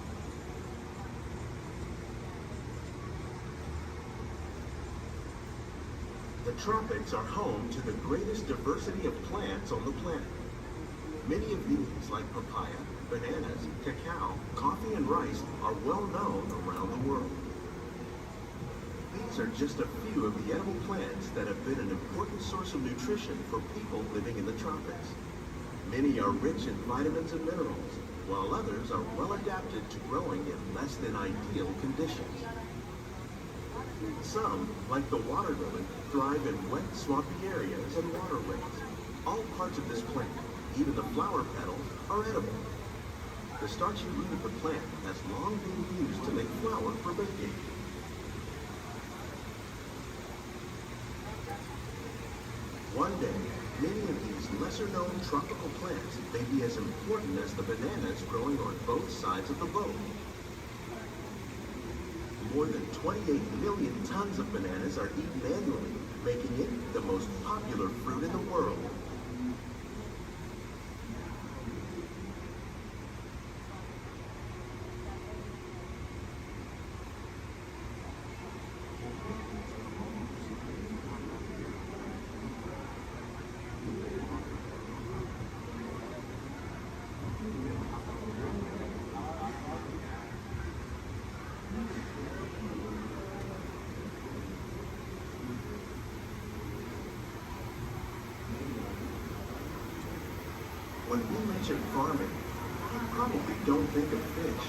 The tropics are home to the greatest diversity of plants on the planet. Many of these, like papaya, bananas, cacao, coffee, and rice, are well known around the world. These are just a few of the edible plants that have been an important source of nutrition for people living in the tropics. Many are rich in vitamins and minerals, while others are well adapted to growing in less than ideal conditions. Some, like the water lily, thrive in wet, swampy areas and waterways. All parts of this plant, even the flower petals, are edible. The starchy root of the plant has long been used to make flour for baking. One day, many of these lesser-known tropical plants may be as important as the bananas growing on both sides of the boat. More than 28 million tons of bananas are eaten annually, making it the most popular fruit in the world. When we mention farming, you probably don't think of fish.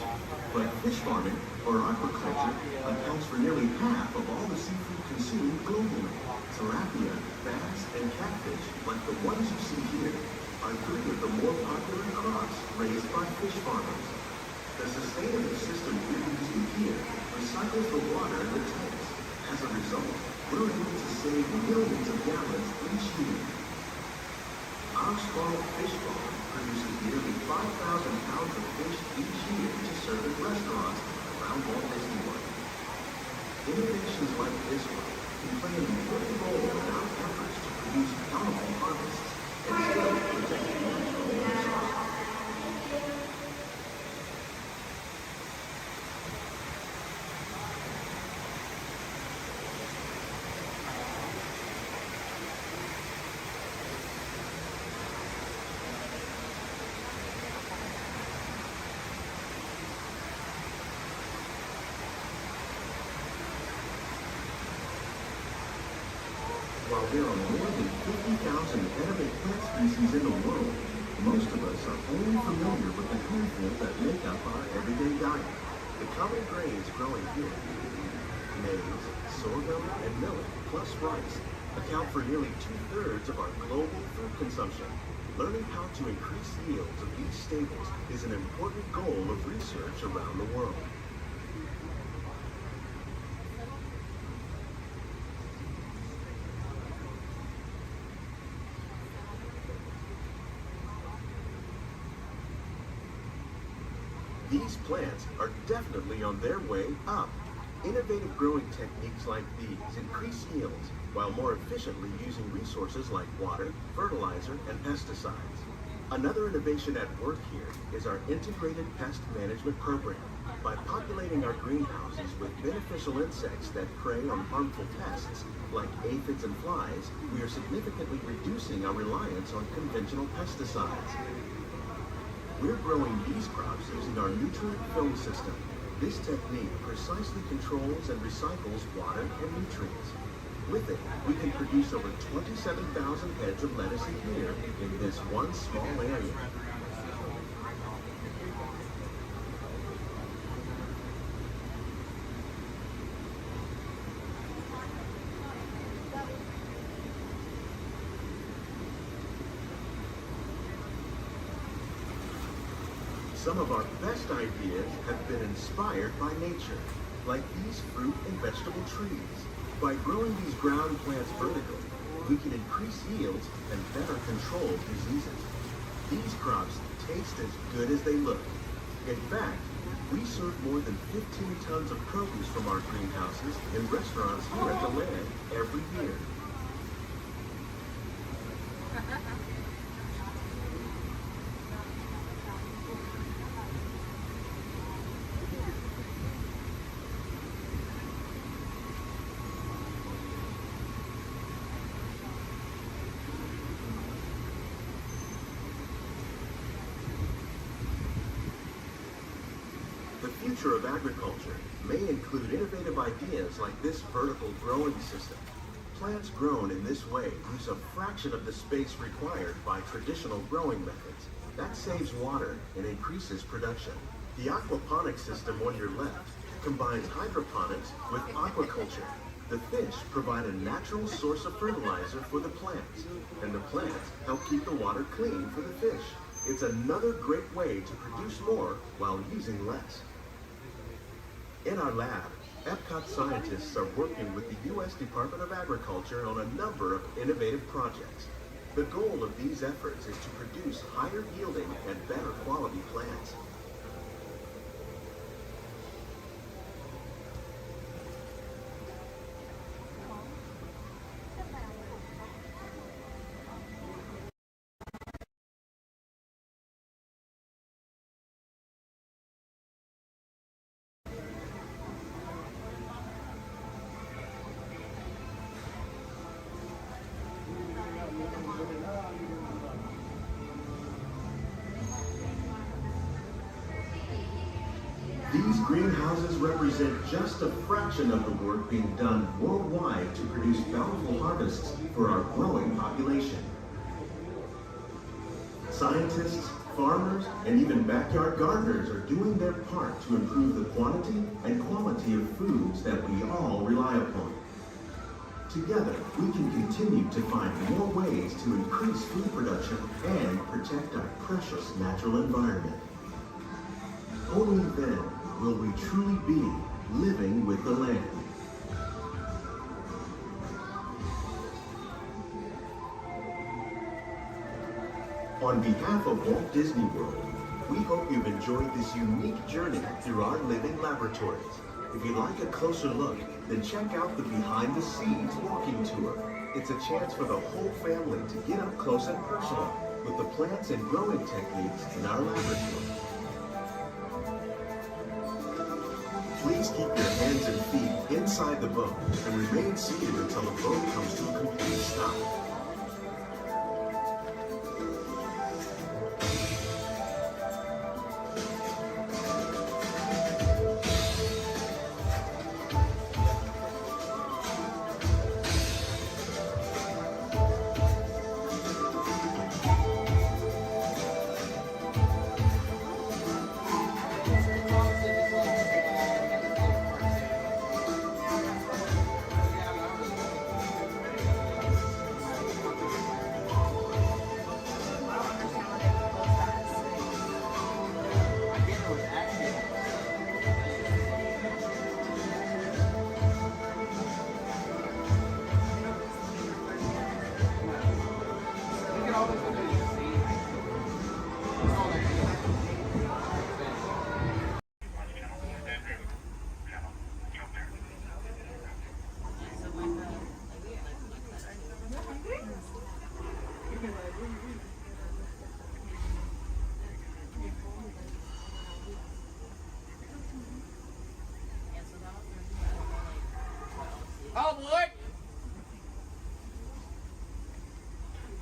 But fish farming, or aquaculture, accounts for nearly half of all the seafood consumed globally. Tilapia, bass, and catfish, like the ones you see here, are three of the more popular crops raised by fish farmers. The sustainable system we're using here recycles the water in the tanks. As a result, we're able to save millions of gallons each year. Our small fish farm produces nearly 5,000 pounds of fish each year to serve in restaurants around Walt Disney World. Innovations like this one can play an important role in our efforts to produce bountiful harvests and still protect the natural resources. While there are more than 50,000 edible plant species in the world, most of us are only familiar with the handful that make up our everyday diet. The common grains growing here, maize, sorghum, and millet, plus rice, account for nearly 2/3 of our global food consumption. Learning how to increase yields of these staples is an important goal of research around the world. These plants are definitely on their way up. Innovative growing techniques like these increase yields while more efficiently using resources like water, fertilizer, and pesticides. Another innovation at work here is our integrated pest management program. By populating our greenhouses with beneficial insects that prey on harmful pests like aphids and flies, we are significantly reducing our reliance on conventional pesticides. We're growing these crops using our nutrient film system. This technique precisely controls and recycles water and nutrients. With it, we can produce over 27,000 heads of lettuce a year in this one small area. Some of our best ideas have been inspired by nature, like these fruit and vegetable trees. By growing these ground plants vertically, we can increase yields and better control diseases. These crops taste as good as they look. In fact, we serve more than 15 tons of produce from our greenhouses in restaurants here at the land every year. The future of agriculture may include innovative ideas like this vertical growing system. Plants grown in this way use a fraction of the space required by traditional growing methods. That saves water and increases production. The aquaponics system on your left combines hydroponics with aquaculture. The fish provide a natural source of fertilizer for the plants, and the plants help keep the water clean for the fish. It's another great way to produce more while using less. In our lab, Epcot scientists are working with the U.S. Department of Agriculture on a number of innovative projects. The goal of these efforts is to produce higher yielding and better quality plants. These greenhouses represent just a fraction of the work being done worldwide to produce bountiful harvests for our growing population. Scientists, farmers, and even backyard gardeners are doing their part to improve the quantity and quality of foods that we all rely upon. Together, we can continue to find more ways to increase food production and protect our precious natural environment. Only then will we truly be living with the land. On behalf of Walt Disney World, we hope you've enjoyed this unique journey through our living laboratories. If you'd like a closer look, then check out the Behind the Scenes walking tour. It's a chance for the whole family to get up close and personal with the plants and growing techniques in our laboratory. Please keep your hands and feet inside the boat and remain seated until the boat comes to a complete stop.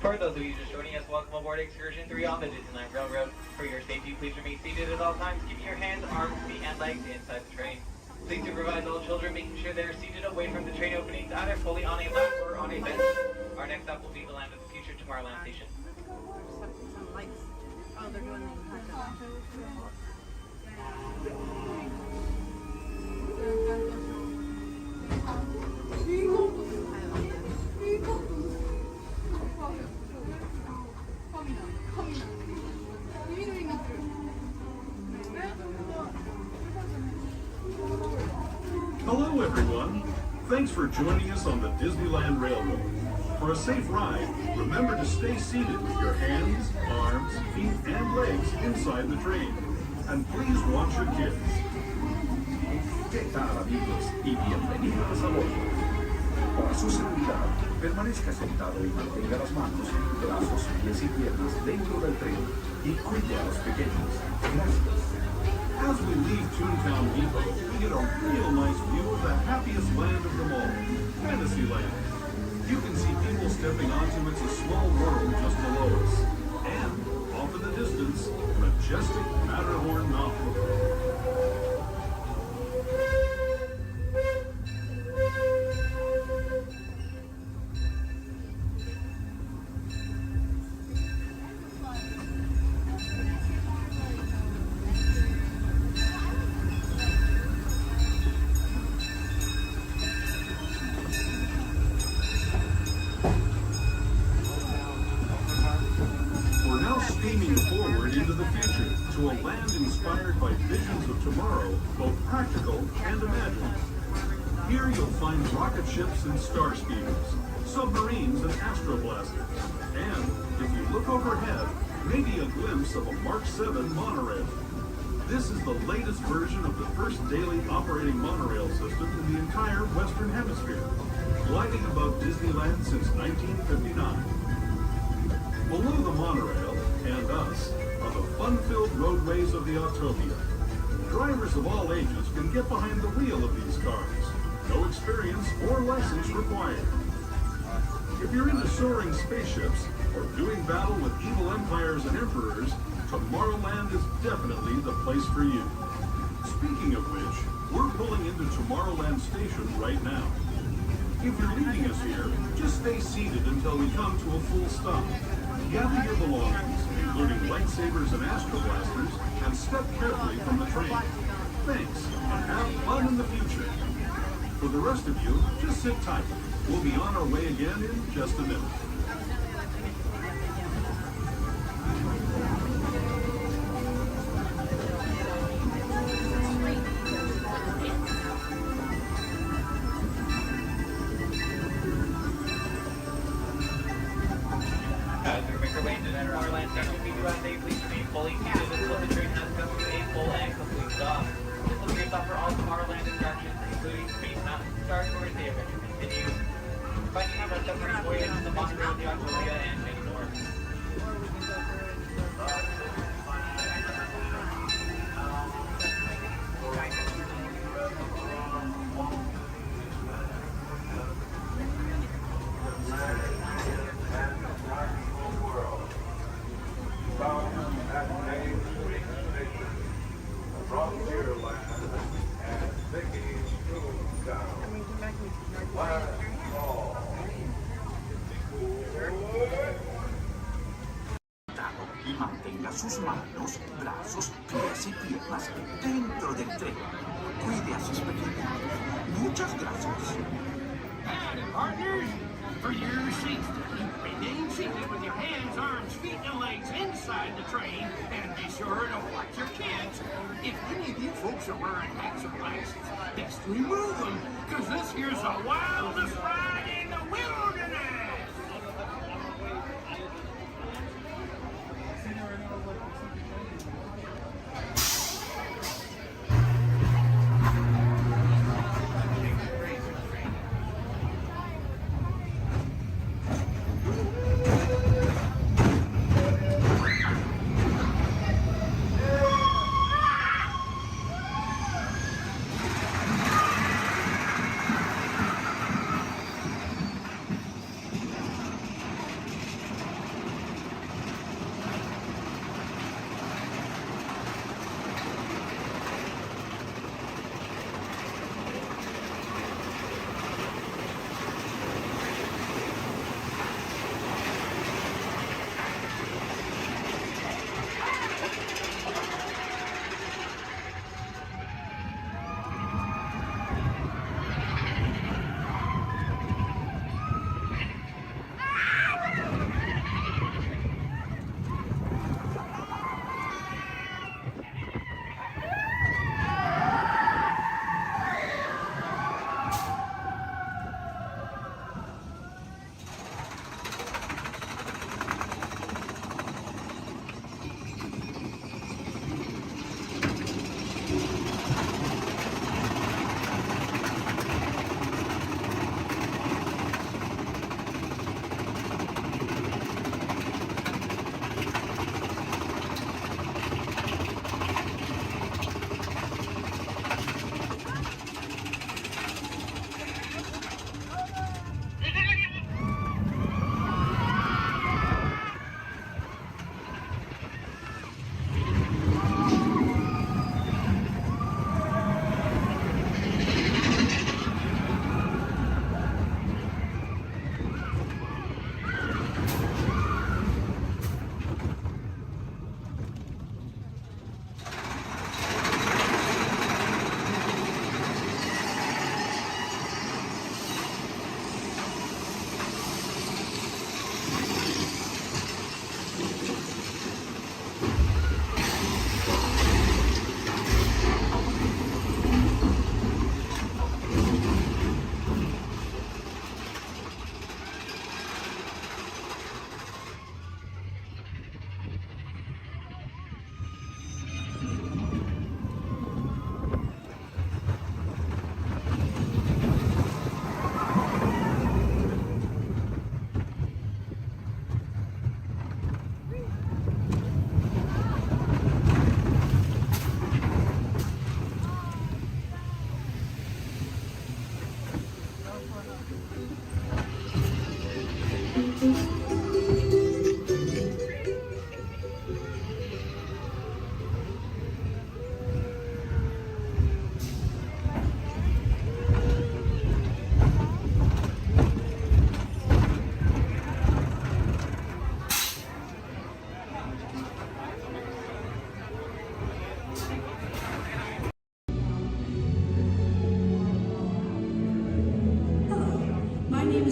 For those of you just joining us, welcome aboard Excursion 3 on the Disneyland Railroad. For your safety, please remain seated at all times, keeping your hands, arms, feet, and legs inside the train. Please supervise all children, making sure they are seated away from the train openings, either fully on a lap or on a bench. Our next stop will be the Land of the Future, Tomorrowland Station.
Oh, they're doing
Hello everyone! Thanks for joining us on the Disneyland Railroad. For a safe ride, remember to stay seated with your hands, arms, feet, and legs inside the train. And please watch your kids.
¿Qué tal, amigos? Y bienvenidos a bordo. Para su seguridad, permanezca sentado y mantenga las manos, brazos, pies y piernas dentro del tren y cuide a los pequeños. Gracias.
As we leave Toontown Depot, we get a real nice view of the happiest land of them all, Fantasyland. You can see people stepping onto It's a Small World just below us. And, off in the distance, majestic Matterhorn Mountain. Steaming forward into the future to a land inspired by visions of tomorrow, both practical and imagined. Here you'll find rocket ships and star speeders, submarines and astroblasters, and if you look overhead, maybe a glimpse of a Mark 7 monorail. This is the latest version of the first daily operating monorail system in the entire Western Hemisphere, gliding above Disneyland since 1959. Below the monorail, and us, are the fun-filled roadways of the Autopia. Drivers of all ages can get behind the wheel of these cars. No experience or license required. If you're into soaring spaceships or doing battle with evil empires and emperors, Tomorrowland is definitely the place for you. Speaking of which, we're pulling into Tomorrowland Station right now. If you're leaving us here, just stay seated until we come to a full stop. Gather your belongings,
including lightsabers and astro blasters, and step carefully from the train. Thanks, and have fun in the future. For the rest of you, just sit tight. We'll be on our way again in just a minute.
As we make our way into Tomorrowland Station, we do ask that you please remain fully seated until the train has come to a full and complete stop. Just look yourself for all Tomorrowland attractions, including Space Mountain, Star Tours, the adventure continues. Finding out about submarine voyage, the Monorail, the Autolia, and many more.
Y mantenga sus manos, brazos, pies y piernas dentro del tren. Cuide a sus pequeños. Muchas gracias.
Howdy, partners. For your safety, remain seated with your hands, arms, feet, and legs inside the train, and be sure to watch your kids. If any of you folks are wearing hats or glasses, best remove them, because this here's the wildest ride in the wilderness.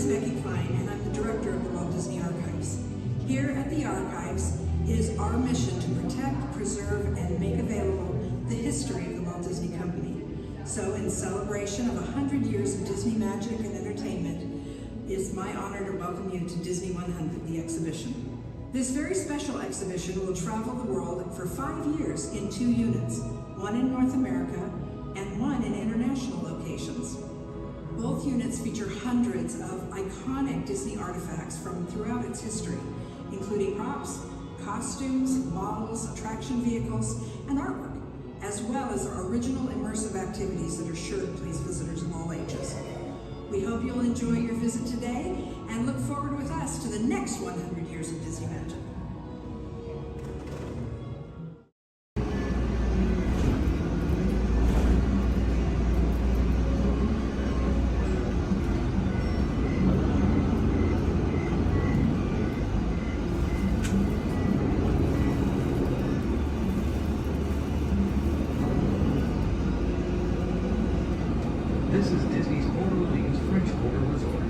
is Becky Klein, and I'm the director of the Walt Disney Archives. Here at the Archives, it is our mission to protect, preserve, and make available the history of the Walt Disney Company. So in celebration of 100 years of Disney magic and entertainment, it's my honor to welcome you to Disney 100, the exhibition. This very special exhibition will travel the world for 5 years in 2 units, one in North America and one in international locations. Both units feature hundreds of iconic Disney artifacts from throughout its history, including props, costumes, models, attraction vehicles, and artwork, as well as our original immersive activities that are sure to please visitors of all ages. We hope you'll enjoy your visit today and look forward with us to the next 100 years of Disney magic.
This is Disney's Orleans French Quarter Resort.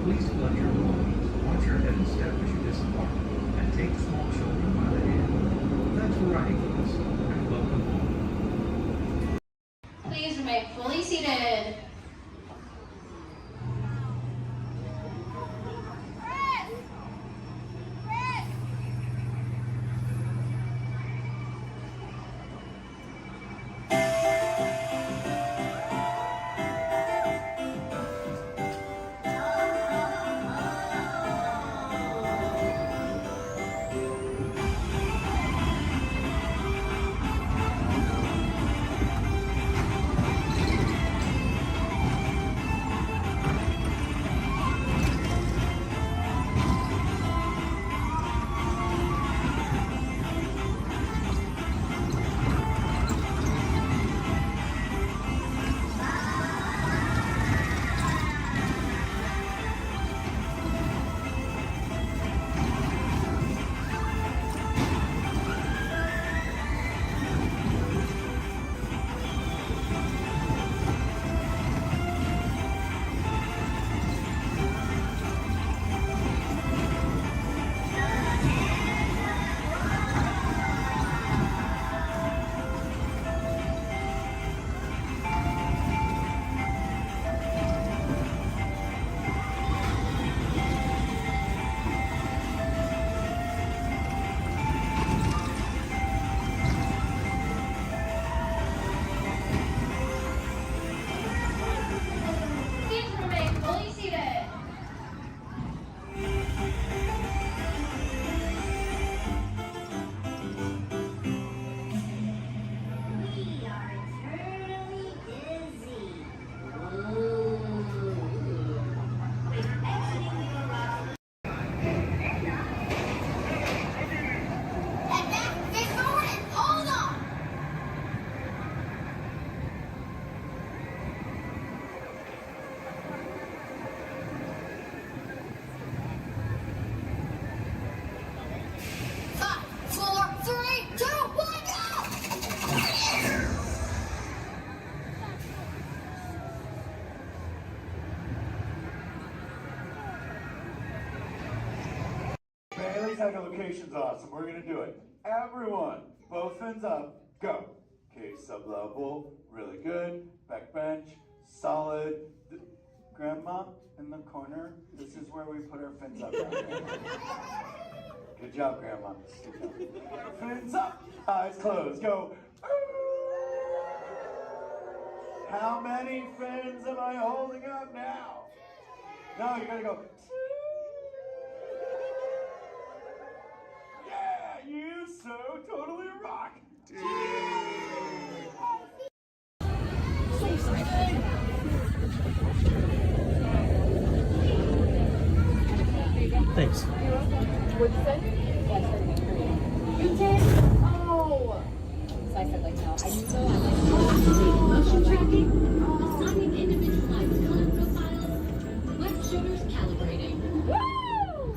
Please collect your belongings, watch your head and step as you disembark, and take small children by the hand. Thanks for riding with us, and welcome home.
Please remain fully seated.
Echolocation's awesome. We're gonna do it. Everyone, both fins up, go. Okay, sub-level, really good. Back bench, solid. Grandma in the corner. This is where we put our fins up. Good job, Grandma. Good job. Fins up, eyes closed, go. How many fins am I holding up now? No, you gotta go. Yeah, you so totally rock. So excited.
Thanks.
What'd you say? Yeah, I started in Korean. You did? Oh! So I said, like, no. I knew so. I'm like, motion tracking, assigning individualized color profiles, web shooters calibrating. Woo!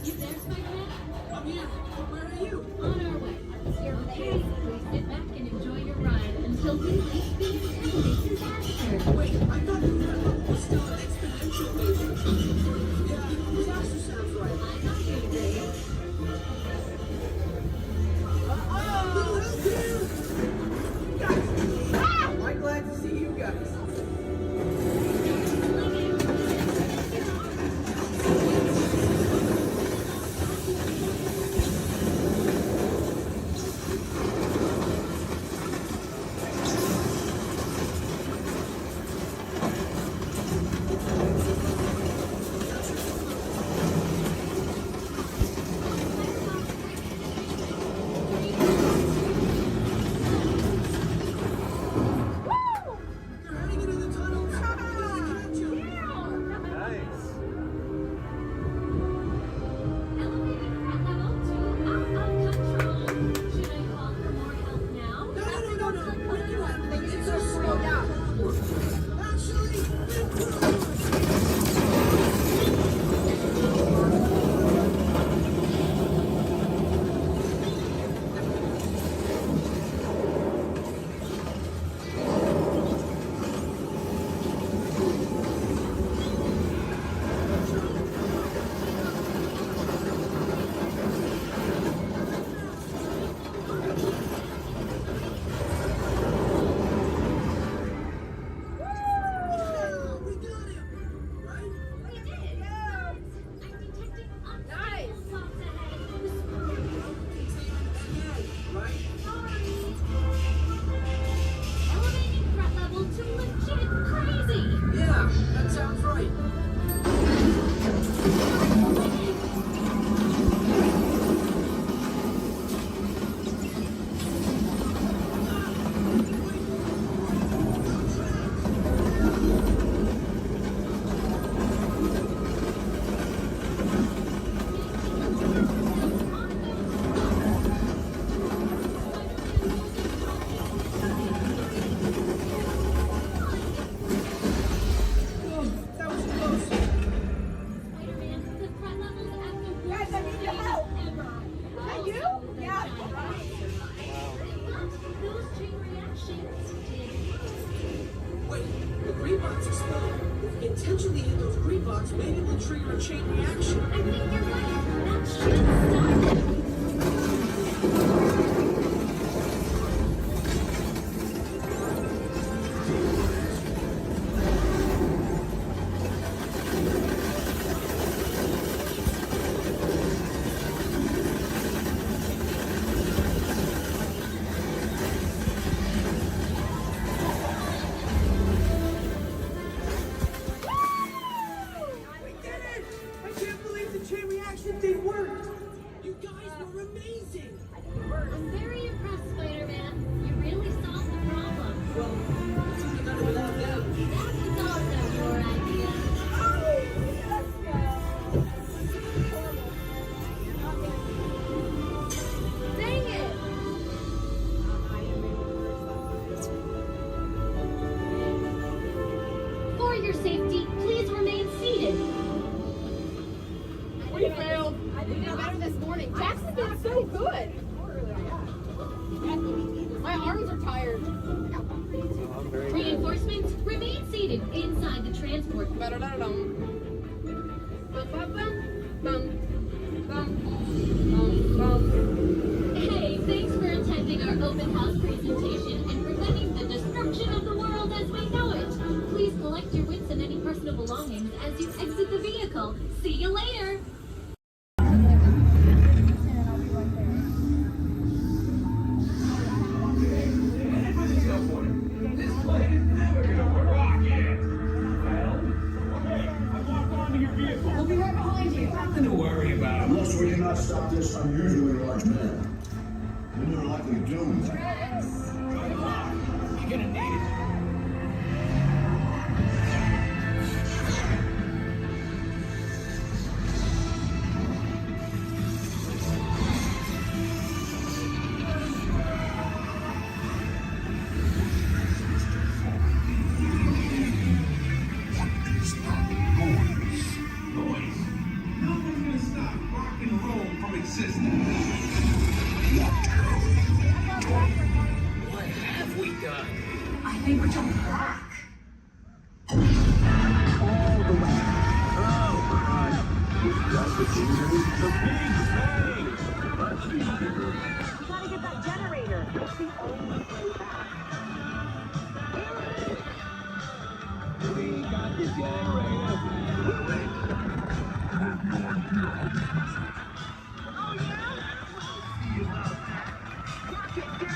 You there, Spider-Man? I'm here. Where are you? On our way. Okay, please sit back and enjoy your ride until we reach speed and faces faster. Wait, I thought you were supposed to start exponentially.
Catching the end of green box may be able to trigger a chain reaction.
I think you're right. That should stop it. I'm very impressed, Spider-Man. You really solved the problem.
Well, what's even better without them?
That was also your idea. Dang it! For your safety, please remain seated.
We failed. We did better this morning. Jackson did so good. My arms are tired.
Reinforcements, remain seated inside the transport. Hey, thanks for attending our open house presentation and preventing the destruction of the world as we know it. Please collect your wits and any personal belongings as you exit the vehicle. See you later.
Nothing to worry about. Unless we cannot stop this unusually large man. Then you're likely doomed.
You're gonna need it.
What have we done?
I think we're jumping back.
All the way. Oh, Christ. We've got the big bang. Let's be bigger.
We gotta get that generator. It's the only way back.
We got the generator. Oh, yeah? See about that. Watch it, get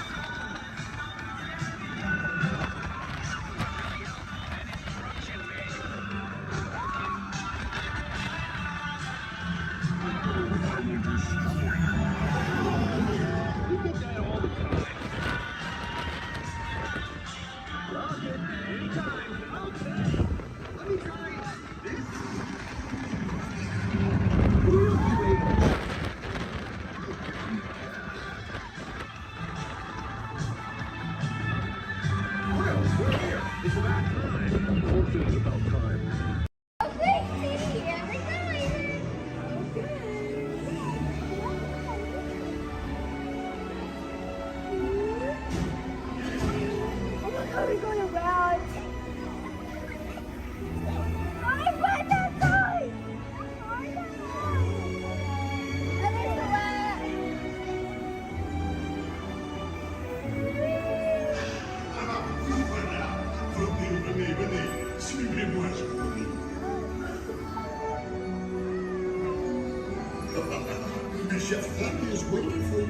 Le chef Walt is waiting for you.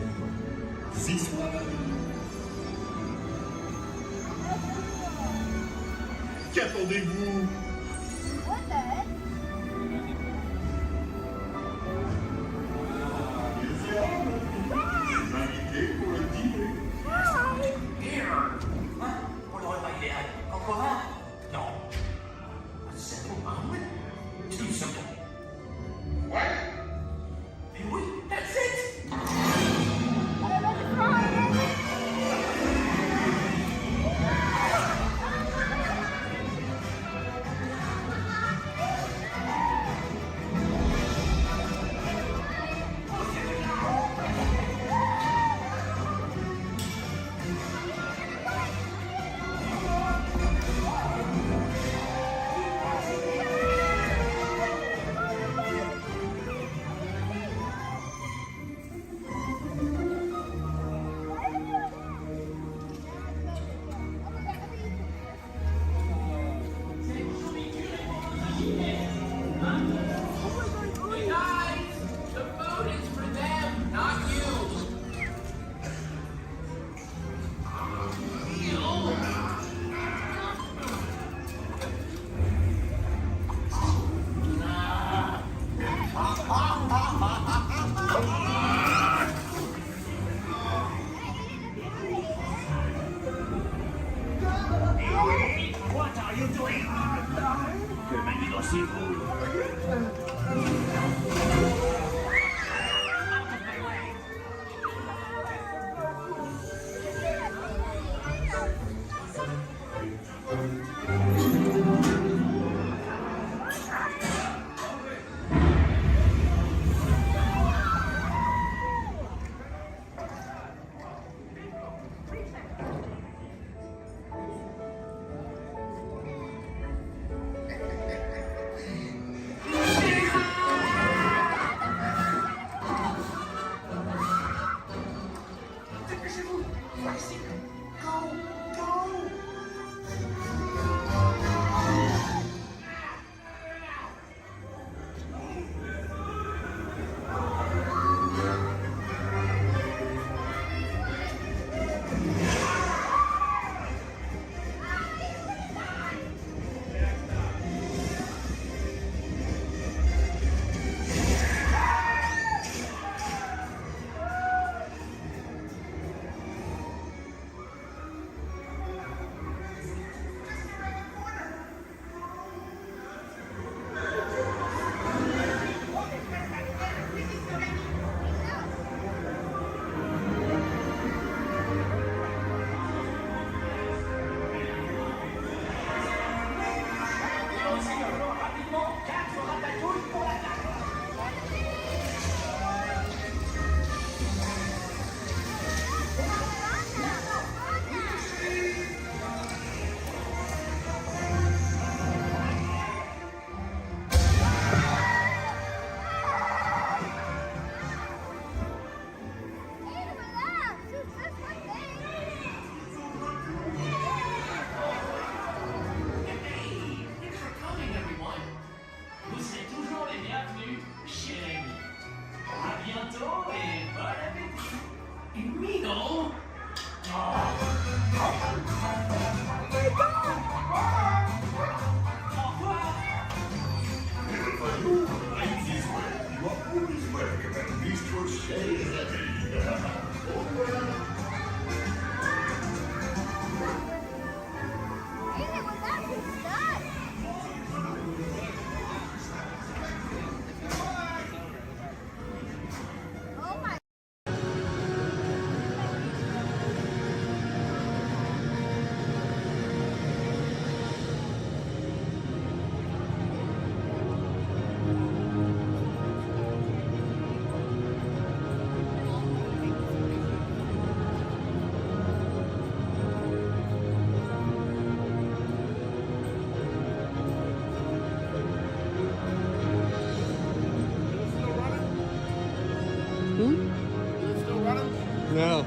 This one. Qu'attendez-vous?
What the heck?
Invité pour le dîner.
What do I did? Cocoa? No. A simple omelet? Too simple. What? Wait, that's it!
No.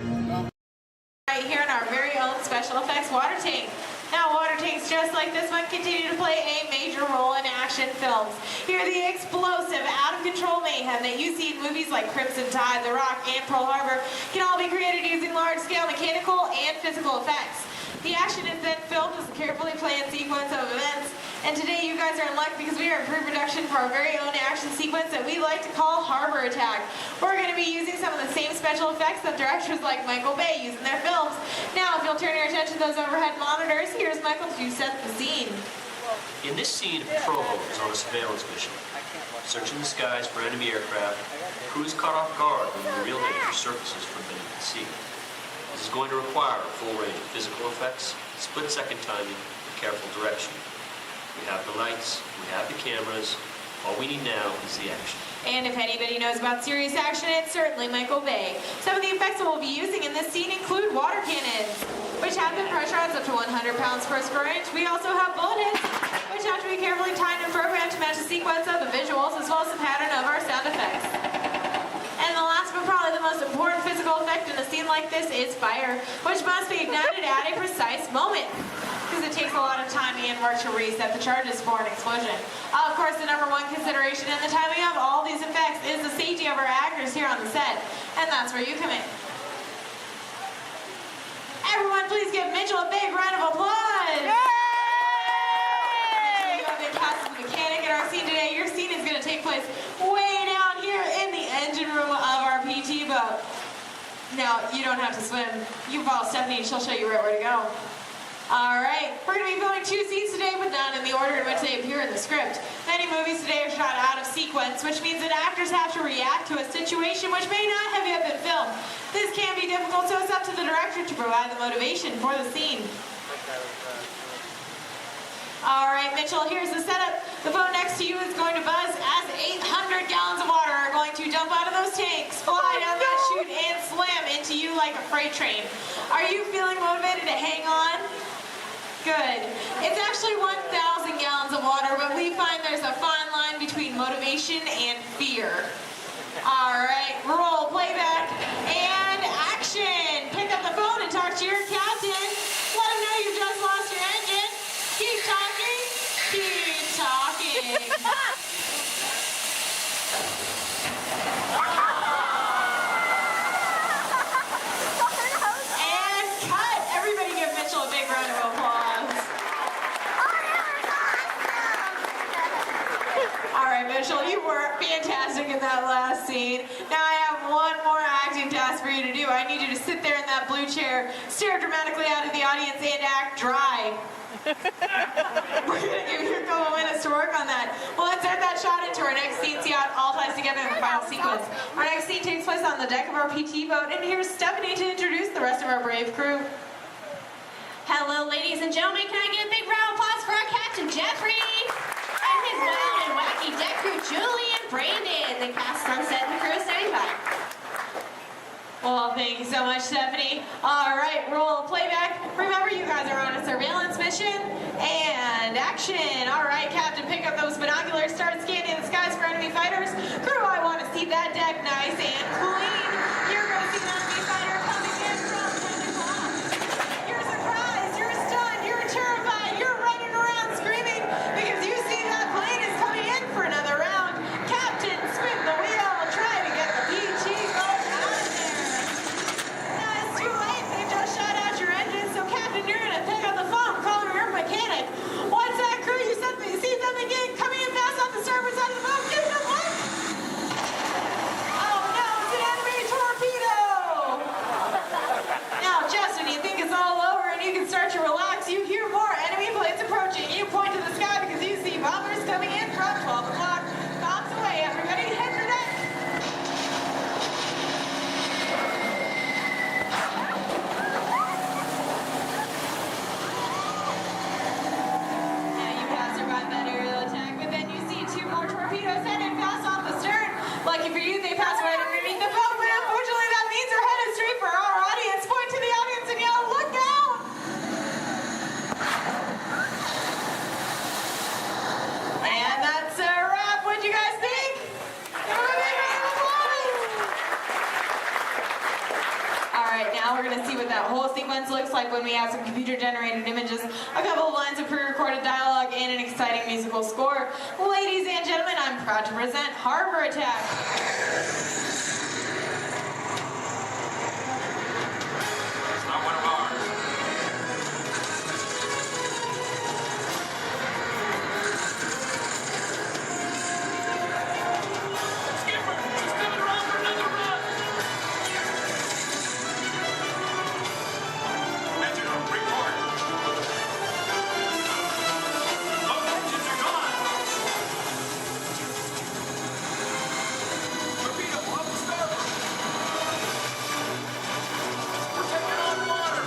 Right here in our very own special effects water tank. Now water tanks just like this one continue to play a major role in action films. Here the explosive, out-of-control mayhem that you see in movies like Crimson Tide, The Rock, and Pearl Harbor can all be created using large-scale mechanical and physical effects. The action is then filmed as a carefully planned sequence of events. And today you guys are in luck because we are in pre-production for our very own action sequence that we like to call Harbor Attack. We're going to be using some of the same special effects that directors like Michael Bay use in their films. Now, if you'll turn your attention to those overhead monitors, here's Michael to set the scene.
In this scene, a patrol boat is on a surveillance mission. Searching the skies for enemy aircraft, the crew is caught off guard when the real danger surfaces from beneath the sea. This is going to require a full range of physical effects, split-second timing, and careful direction. We have the lights, we have the cameras, all we need now is the action.
And if anybody knows about serious action, it's certainly Michael Bay. Some of the effects that we'll be using in this scene include water cannons, which have been pressurized up to 100 pounds per square inch. We also have bullet hits, which have to be carefully timed and programmed to match the sequence of the visuals as well as the pattern of our sound effects. And the last but probably the most important physical effect in a scene like this is fire, which must be ignited at a precise moment, because it takes a lot of time and work to reset the charges for an explosion. Of course, the number one consideration in the timing of all these effects is the safety of our actors here on the set, and that's where you come in. Everyone, please give Mitchell a big round of applause! Yay! You have been cast as the mechanic in our scene today. Your scene is going to take place way down here in the engine room of our PT boat. Now, you don't have to swim. You follow Stephanie, she'll show you right where to go. All right, we're going to be filming 2 scenes today, but not in the order in which they appear in the script. Many movies today are shot out of sequence, which means that actors have to react to a situation which may not have yet been filmed. This can be difficult, so it's up to the director to provide the motivation for the scene. All right, Mitchell, here's the setup. The phone next to you is going to buzz as 800 gallons of water are going to dump out of those tanks, fly down that chute, and slam into you like a freight train. Are you feeling motivated to hang on? Good. It's actually 1,000 gallons of water, but we find there's a fine line between motivation and fear. All right, roll playback and action. Pick up the phone and talk to your captain. Let him know you just lost your engine. Keep talking. Keep talking. And cut. Everybody give Mitchell a big round of applause. All right, Mitchell, you were fantastic in that last scene. Now I have one more acting task for you to do. I need you to sit there in that blue chair, stare dramatically out at the audience, and act dry. We're going to give you a couple minutes to work on that. Well, let's add that shot into our next scene, see how it all ties together in the final sequence. Our next scene takes place on the deck of our PT boat, and here's Stephanie to introduce the rest of our brave crew.
Hello, ladies and gentlemen. Can I get a big round of applause for our Captain Jeffrey and his wild and wacky deck crew, Julie and Brandon, the cast Sunset and the crew standing by.
Well, thank you so much, Stephanie. All right, roll playback. Remember, you guys are on a surveillance mission. And action. All right, Captain, pick up those binoculars. Start scanning the skies for enemy fighters. Crew, I want to see that deck nice and clean. You're going to see an enemy fighter coming in from 10 o'clock. You're surprised. You're stunned. You're terrified. You're running around screaming because you see that plane is coming in for another round. Captain, spin the wheel. Try to get the PG boat out of there. Now it's too late. They've just shut out your engine. So, Captain, you're going to pick up the phone, call your mechanic. What's that, crew? You see something coming in fast off the starboard side of the boat? Give them one. Oh, no, it's an enemy torpedo. Now, Justin, you think it's all over and you can start to relax. You hear more enemy planes approaching. You point to the sky because you see bombers coming in from 12 o'clock. Bombs away. Everybody head for deck. Now you have survived that aerial attack, but then you see 2 more torpedoes headed fast off the stern. Lucky for you, they pass right underneath the boat, but unfortunately that means they're headed straight for our audience. Point to the audience and yell, "Look out!" And that's a wrap. What'd you guys think? Give them a big round of applause. All right, now we're going to see what that whole sequence looks like when we have some computer-generated images, a couple of lines of pre-recorded dialogue, and an exciting musical score. Ladies and gentlemen, I'm proud to present Harbor Attack.
It's not one of ours. Skipper, he's coming around for another run. Engine room, report. Both engines are gone. Torpedo off the starboard. We're taking on water.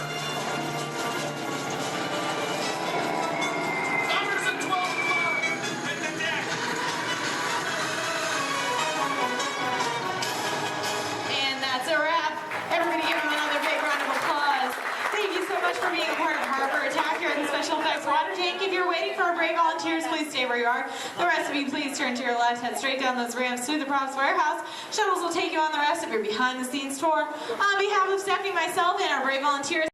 Numbers at 12 o'clock. Hit the deck.
And that's a wrap. Everybody give them another big round of applause. Thank you so much for being a part of Harbor Attack here at the Special Effects Water Tank. If you're waiting for our break, volunteers, please stay where you are. The rest of you, please turn to your left, head straight down those ramps to the props warehouse. Shuttles will take you on the rest of your behind-the-scenes tour. On behalf of Stephanie, myself, and our brave volunteers,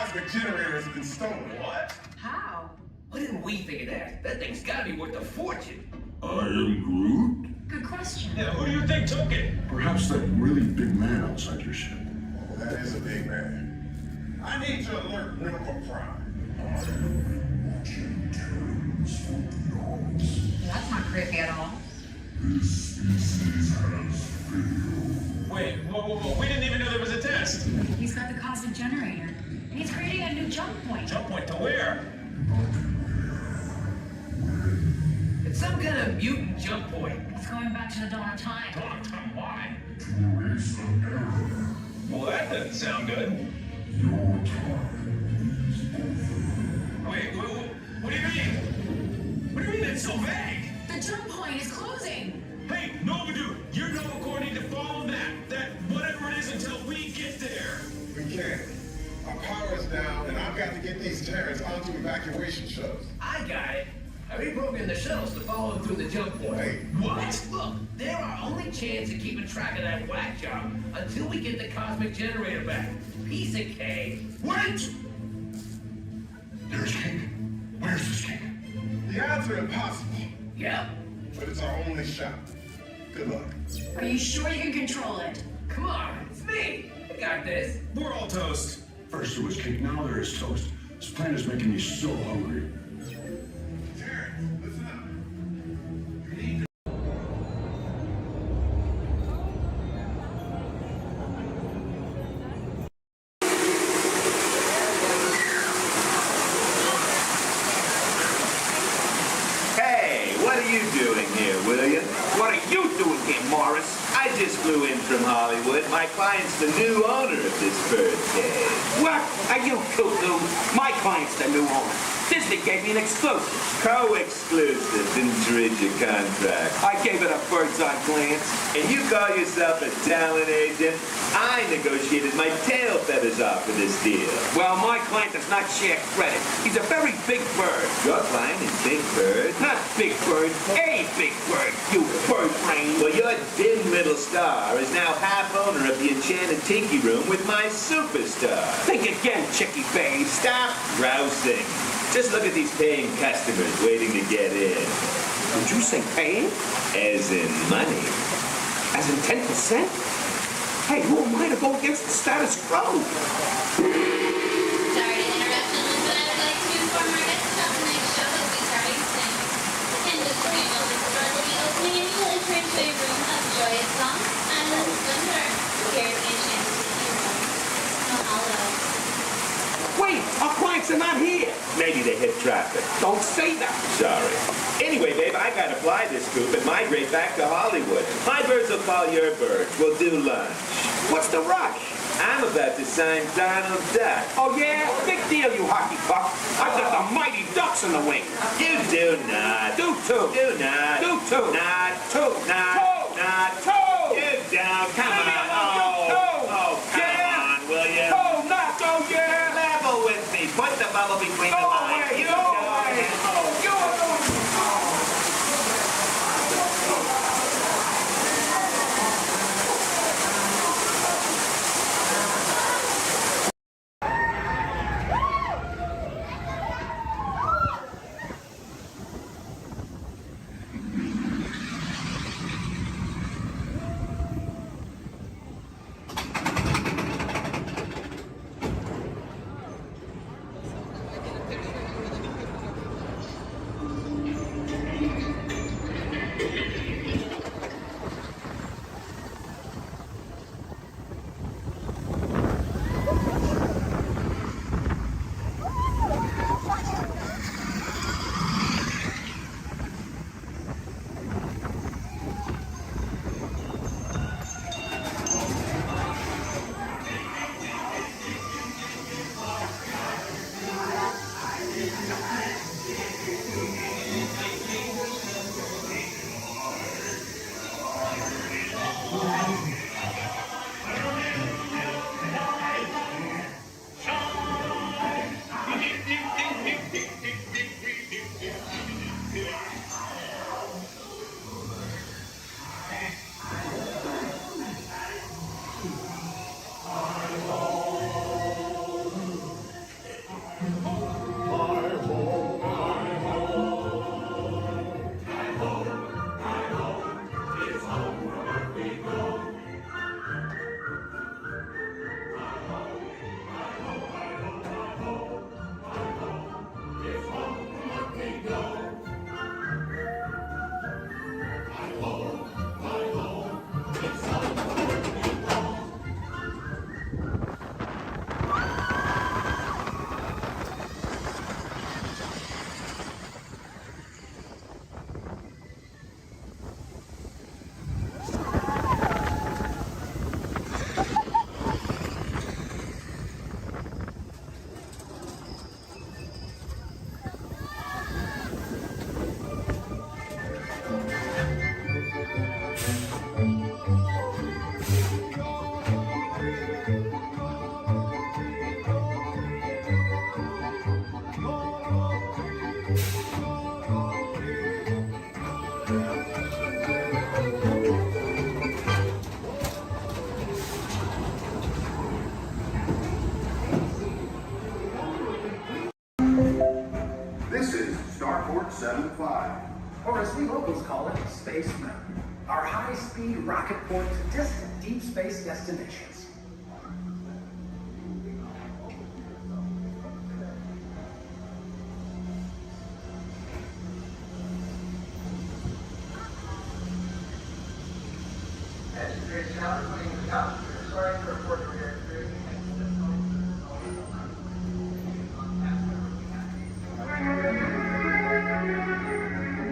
cosmic generator has been stolen. What?
How? Why didn't we think of that? That thing's gotta be worth a fortune.
I am Groot?
Good question.
Yeah, who do you think took it?
Perhaps that really big man outside your ship. That is a big man. I need to alert Miracle Prime.
That's not creepy at all.
This species has failed.
Wait, whoa. We didn't even know there was a test.
He's got the cosmic generator. And he's creating a new jump point.
Jump point to where? It's some kind of mutant jump point.
It's going back to the dawn of time.
Dawn of time, why?
To erase an error.
Well, that doesn't sound good.
Your time is over.
Wait, what do you mean? What do you mean it's so vague?
The jump point is closing.
Hey, Novadude, your Nova Corps need to follow that whatever it is until we get there.
We can't. Our power is down, and I've got to get these Terrans onto evacuation shuttles.
I got it. I reprogrammed the shuttles to follow them through the jump point.
Hey.
What? Look, they're our only chance of keeping track of that whack job until we get the cosmic generator back. Piece of cake.
Wait! There's cake. Where's this cake? The odds are impossible.
Yeah.
But it's our only shot. Good luck.
Are you sure you can control it?
Come on, it's me. I got this. We're all toast.
First there was cake, now there is toast. This plan is making me so hungry. Terrence, listen up. You need to...
Hey, what are you doing here, William?
What are you doing here, Morris?
I just flew in from Hollywood. My client's the new owner of this bird cage.
What? Are you cuckoo? My client's the new owner. Disney gave me an exclusive.
Co-exclusive. Didn't you read your contract?
I gave it a bird's eye glance.
And you call yourself a talent agent? I negotiated my tail feathers off for this deal.
Well, my client does not share credit. He's a very big bird.
Your client is Big Bird?
Not Big Bird, a Big Bird, you bird brain.
Well, your dim middle star is now half owner of the Enchanted Tiki Room with my superstar.
Think again, Chicky Babe.
Stop grousing. Just look at these paying customers waiting to get in.
Did you say paying?
As in money.
As in 10%? Hey, who am I to go against the status quo?
Sorry to interrupt, but I would like to inform our guests about tonight's show that will be starting soon. Attendance premium store will be opening and you will enter into a room of joyous song and splendor. Here at the Enchanted Tiki Room. Mahalo.
Wait, our clients are not here.
Maybe they hit traffic.
Don't say that.
Sorry. Anyway, babe, I gotta fly this coop and migrate back to Hollywood. My birds will follow your birds. We'll do lunch.
What's the rush?
I'm about to sign Donald Duck.
Oh, yeah? Big deal, you hockey puck. I've got the mighty Ducks in the wing.
You do not.
Do too.
Do not.
Do too.
Not.
Two.
Not.
Two.
Not.
Two.
You don't. Come
Leave me
on.
alone,
Oh, come on, will you?
Two. Not go, yeah.
Level with me. Put the bubble between the
Go
lines.
away.
You
Go
don't.
away.
Oh.
Go away.
475, or as we locals call it, Space Mountain. Our high-speed rocket port to distant deep space destinations.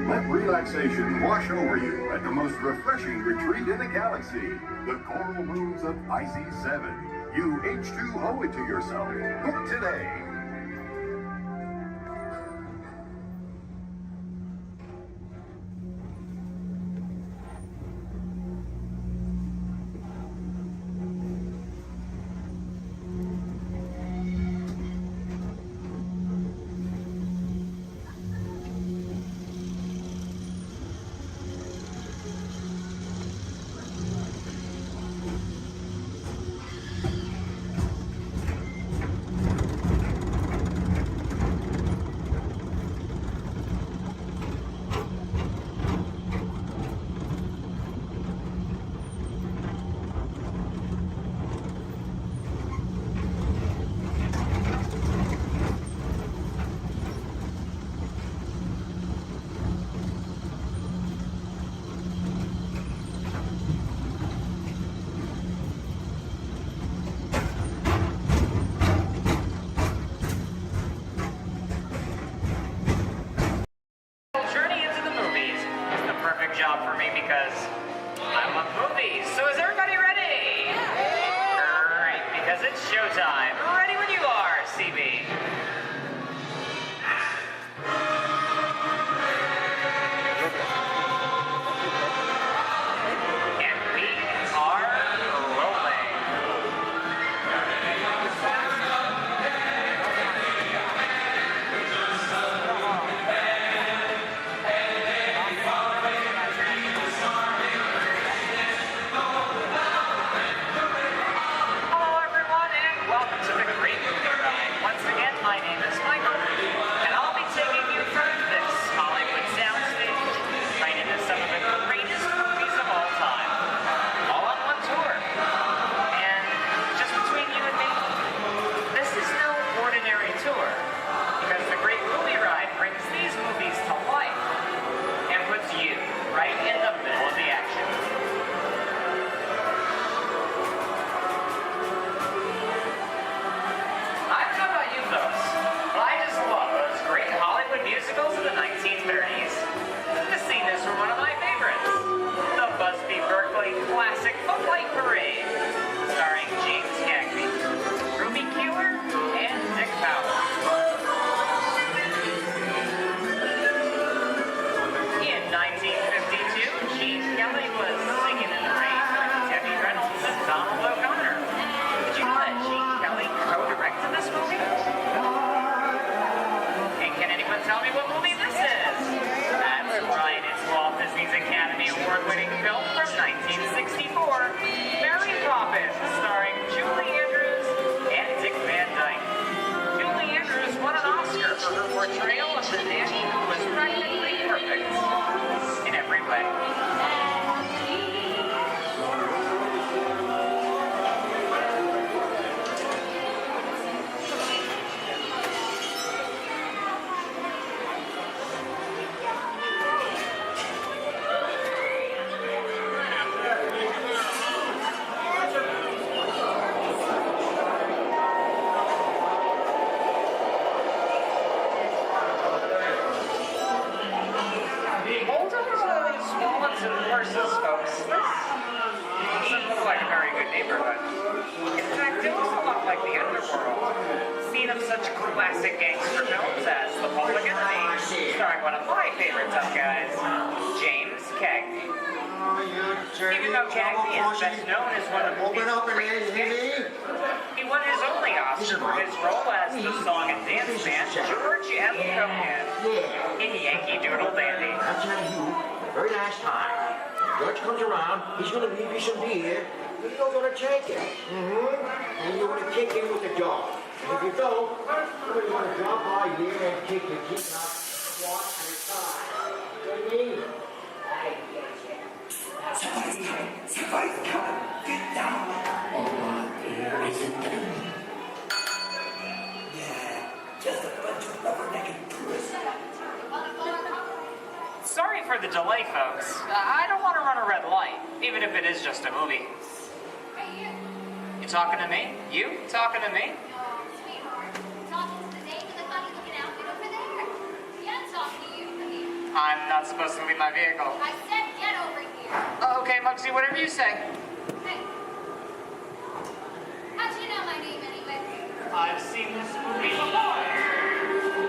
Let relaxation wash over you at the most refreshing retreat in the galaxy, the coral rooms of Pisces 7. You H2O it to yourself. Book today.
Journey into the movies is the perfect job for me because I love movies. So is everybody ready? Great, because it's showtime. Ready when you are, CB. And we are rolling. Hello everyone and welcome to the Great Movie Ride. Once again, my name is Michael, and I'll be taking you from this Hollywood soundstage right into some of the greatest movies of all time, all on one tour. And just between you and me, this is no ordinary tour, because the Great Movie Ride brings these movies to life and puts you right in the middle of the action. I don't know about you folks, but I just love those great Hollywood musicals of the 1930s. This scene is from one of my favorites, the Busby Berkeley classic The Light Parade, starring James Cagney, Ruby Keeler, and Dick Powell. In 1952, Gene Kelly was singing in the rain with Debbie Reynolds and Donald O'Connor. Did you know that Gene Kelly co-directed this movie? And can anyone tell me what movie this is? That's right, it's Walt Disney's Academy Award-winning film from 1964, Mary Poppins, starring Julie Andrews and Dick Van Dyke. Julie Andrews won an Oscar for her portrayal of the nanny who was practically perfect in every way. Hold on to these wallets and purses, folks. This doesn't look like a very good neighborhood. In fact, it looks a lot like the underworld. Scene of such classic gangster films as The Public Enemy, starring one of my favorite tough guys, James Cagney. Even though Cagney is best known as one of the movie's greatest gangsters, he won his only Oscar for his role as the song and dance man George M. Cohan in Yankee Doodle Dandy.
I'm telling you, the very last time George comes around, he's going to leave you some beer, but you're going to take it. And you're going to kick him with the dog. And if you don't, you're going to drop by here and kick your teeth out once at a time.
for the delay, folks. I don't want to run a red light, even if it is just a movie.
Hey,
You talking to me? You talking to me?
no, sweetheart. Talking to the dame in the funny-looking outfit over there. Yeah, I'm talking to you, honey.
I'm not supposed to leave my vehicle.
I said get over here.
Okay, Muggsy, whatever you say.
Hey. How'd you know my name anyway?
I've seen this movie before.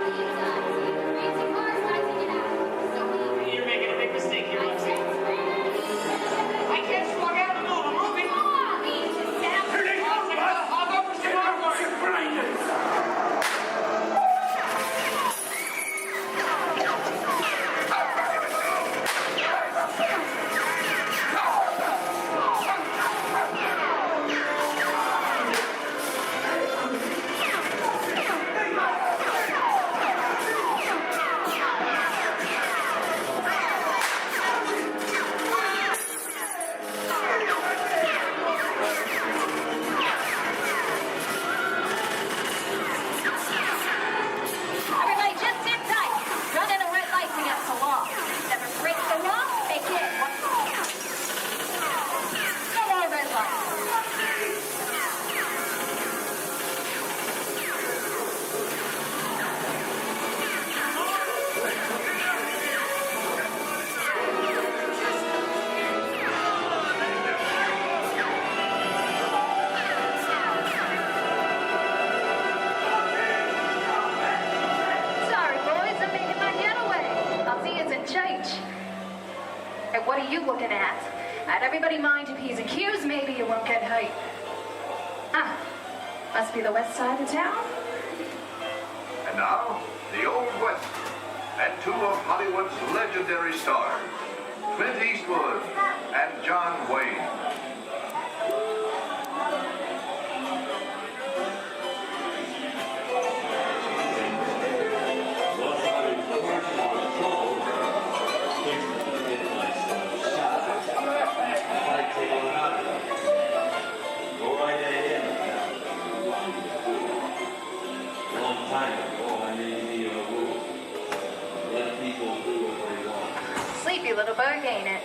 You're making a big mistake here, Muggsy. I can't just walk out in the middle of a movie. Here they come, bud. I'll go for some armor.
Everybody just sit tight. Running a red light's against the law. Never break the law, they get one. No more red lights. Sorry, boys, I'm making my getaway. I'll see you in church. Hey, what are you looking at? I'd everybody mind if he's accused, maybe you won't get hurt. Ah, must be the west side of town.
And now, the Old West, and two of Hollywood's legendary stars, Clint Eastwood and John Wayne.
Go right ahead. Long time ago, I made the rule. Let people do what they want.
Sleepy little bug, ain't it?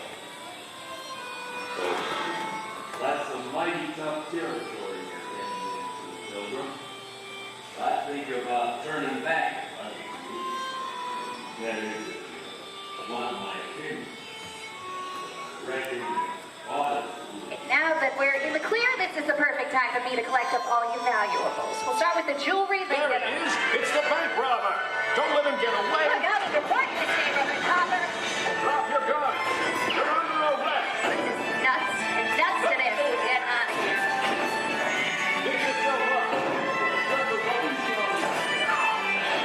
That's a mighty tough territory you're heading into, Pilgrim. I think about turning back. That is, one my opinion. Reckon
Now that we're in the clear, this is the perfect time for me to collect up all your valuables. We'll start with the jewelry.
There it is. It's the bank robber. Don't let him get away.
Look out, it's important this neighborhood, copper.
Drop your gun. You're under arrest.
This is nuts. It's nuts to this. We'll get out of here.
Get yourself up.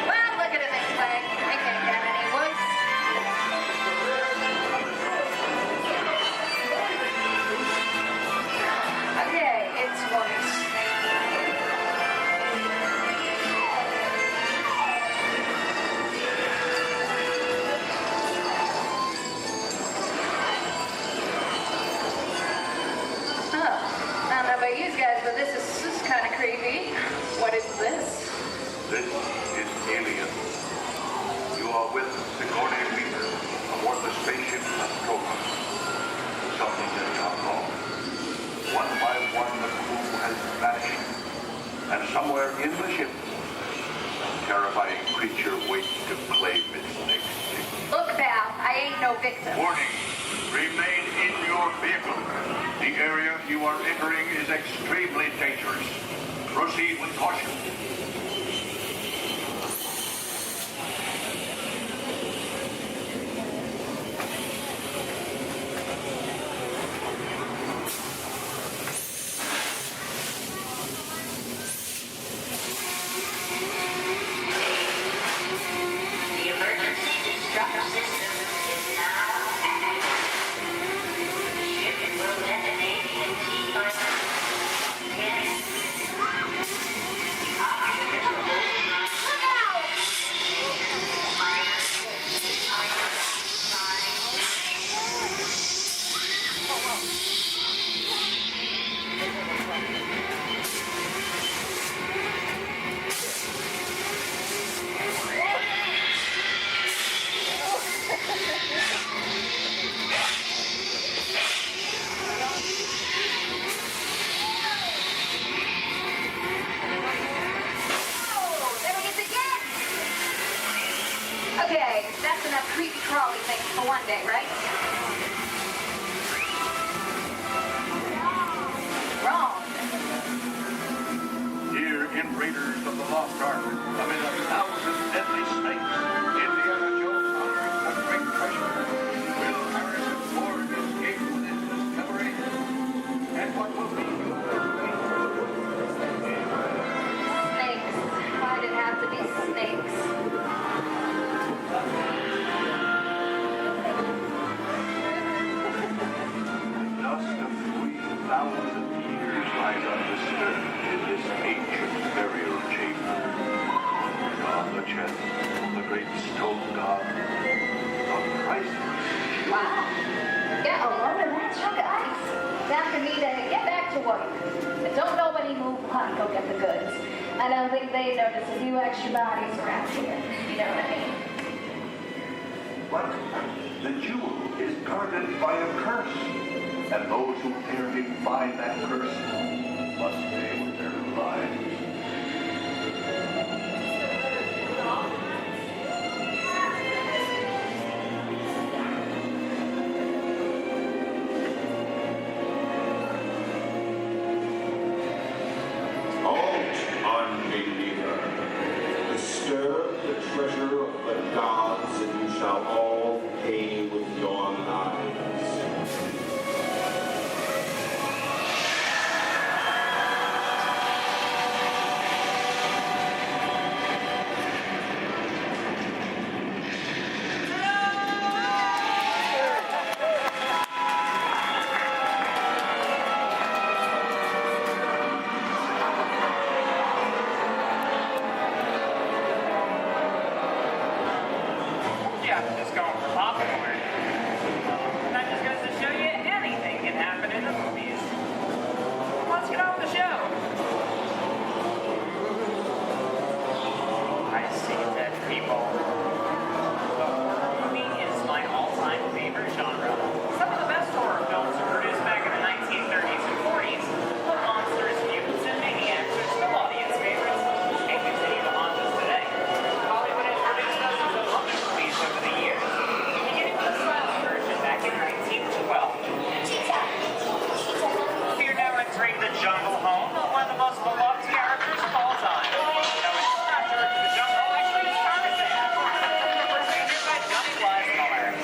Well, look at it this way. I can't get any worse. Okay, it's worse. I don't know about you guys, but this is kind of creepy. What is this?
This is Alien. You are with Sigourney Weaver aboard the spaceship Nostromo. Something has gone wrong. One by one, the crew has vanished. And somewhere in the ship, a terrifying creature waits to claim its next victim.
Look, pal, I ain't no victim.
Warning, remain in your vehicle. The area you are entering is extremely dangerous. Proceed with caution.
The emergency destruct system is now active. Ship will detonate in T-minus 10. Oxygen That's enough creepy crawly things for one day, right? Wrong.
Here in Raiders of the Lost Ark, amid 1,000 deadly snakes, Indiana Jones unearths a great treasure. Will Harrison Ford escape with his discovery? And what will be your
Snakes. Why'd it have to be snakes?
dust of 3,000 years lies undisturbed in this ancient burial chamber. And on the chest, the great stone god, a priceless.
Wow. Get a load of that chunk of ice. Time for me to get back to work. But don't nobody move while I go get the goods. I don't think they notice a few extra bodies around here. You know what I mean?
But the jewel is guarded by a curse. And those who dare defy that curse must pay with their lives.
Unbeliever, disturb the treasure of the gods, and you shall all pay with your lives.
Yeah, just going for popcorn. That just goes to show you anything can happen in the movies. Let's get on with the show. I see dead people. The horror movie is my all-time favorite genre. Some of the best horror films were produced back in the 1930s and 40s, but monsters, mutants, and maniacs are still audience favorites and continue to haunt us today. Hollywood has produced dozens of other movies over the years, beginning with a silent version back in 1912. We are now entering the jungle home of one of the most beloved characters of all time. No, it's not George of the Jungle, actually it's Tarzan. Represented by Johnny Wise Muller.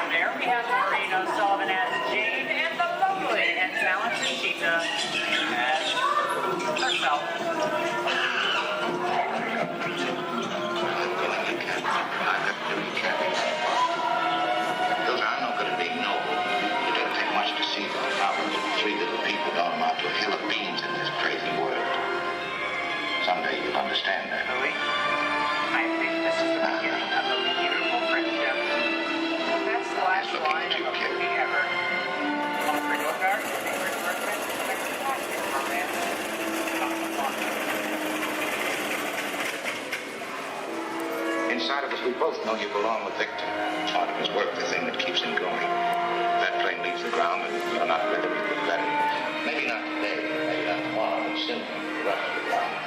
There we have Maureen O'Sullivan as Jane and the lovely and talented Cheetah as herself.
Those are no good at being noble. It doesn't take much to see that the problems of three little people don't amount to a hill of beans in this crazy world. Someday you'll understand that.
Louis, I think this is the beginning of a beautiful friendship. That's the last line of a movie ever. On the regular card, your favorite person, fantastic romance.
Inside of us, we both know you belong with Victor. Part of his work, the thing that keeps him going. If that plane leaves the ground and you're not with him, you'll be better. Maybe not today, maybe not tomorrow, but soon. The rest of the time.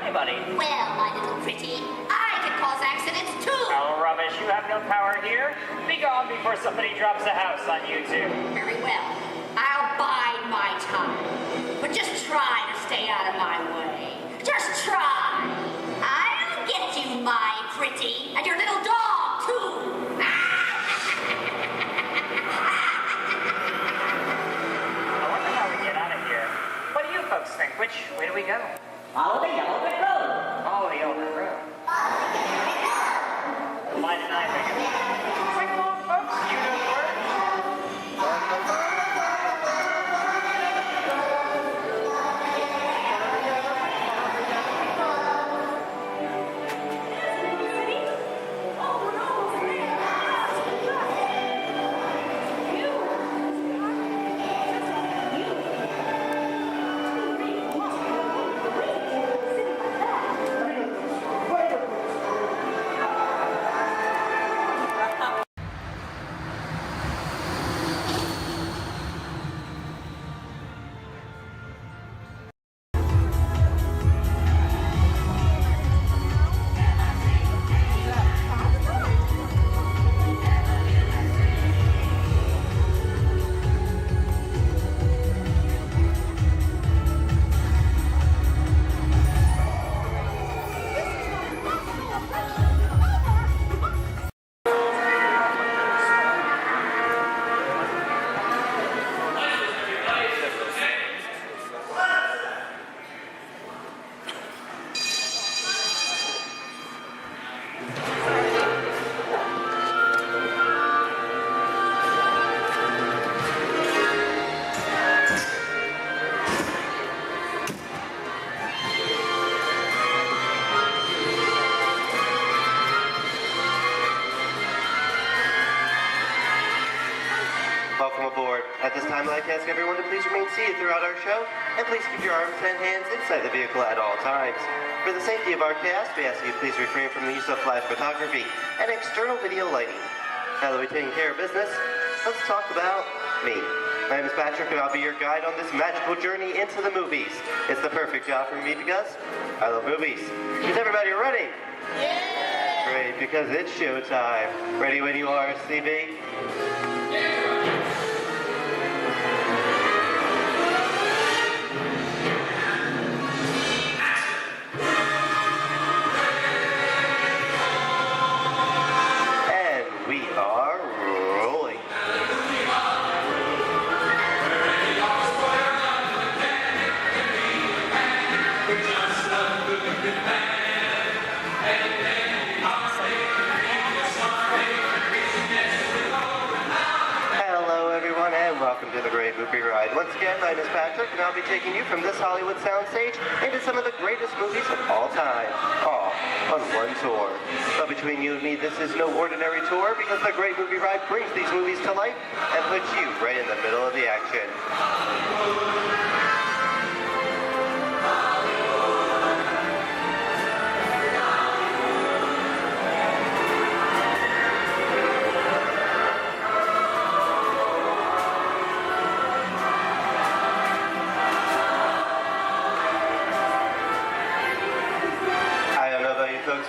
anybody.
Well, my little pretty, I can cause accidents too.
Oh, rubbish. You have no power here. Be gone before somebody drops a house on you, too.
Very well. I'll bide my time. But just try to stay out of my way. Just try. I'll get you, my pretty, and your little dog, too.
I wonder how we get out of here. What do you folks think? Which way do we go?
Follow the yellow brick road.
Follow the yellow brick road. Why didn't I think of it? Sing along, folks. You know the words.
Welcome aboard. At this time, I'd like to ask everyone to please remain seated throughout our show, and please keep your arms and hands inside the vehicle at all times. For the safety of our cast, we ask you please refrain from the use of flash photography and external video lighting. Now that we've taken care of business, let's talk about me. My name is Patrick, and I'll be your guide on this magical journey into the movies. It's the perfect job for me because I love movies. Is everybody ready? Yeah! Great, because it's showtime. Ready when you are, CB? Welcome to the Great Movie Ride. Once again, my name is Patrick, and I'll be taking you from this Hollywood soundstage into some of the greatest movies of all time, all on one tour. But between you and me, this is no ordinary tour, because the Great Movie Ride brings these movies to life and puts you right in the middle of the action.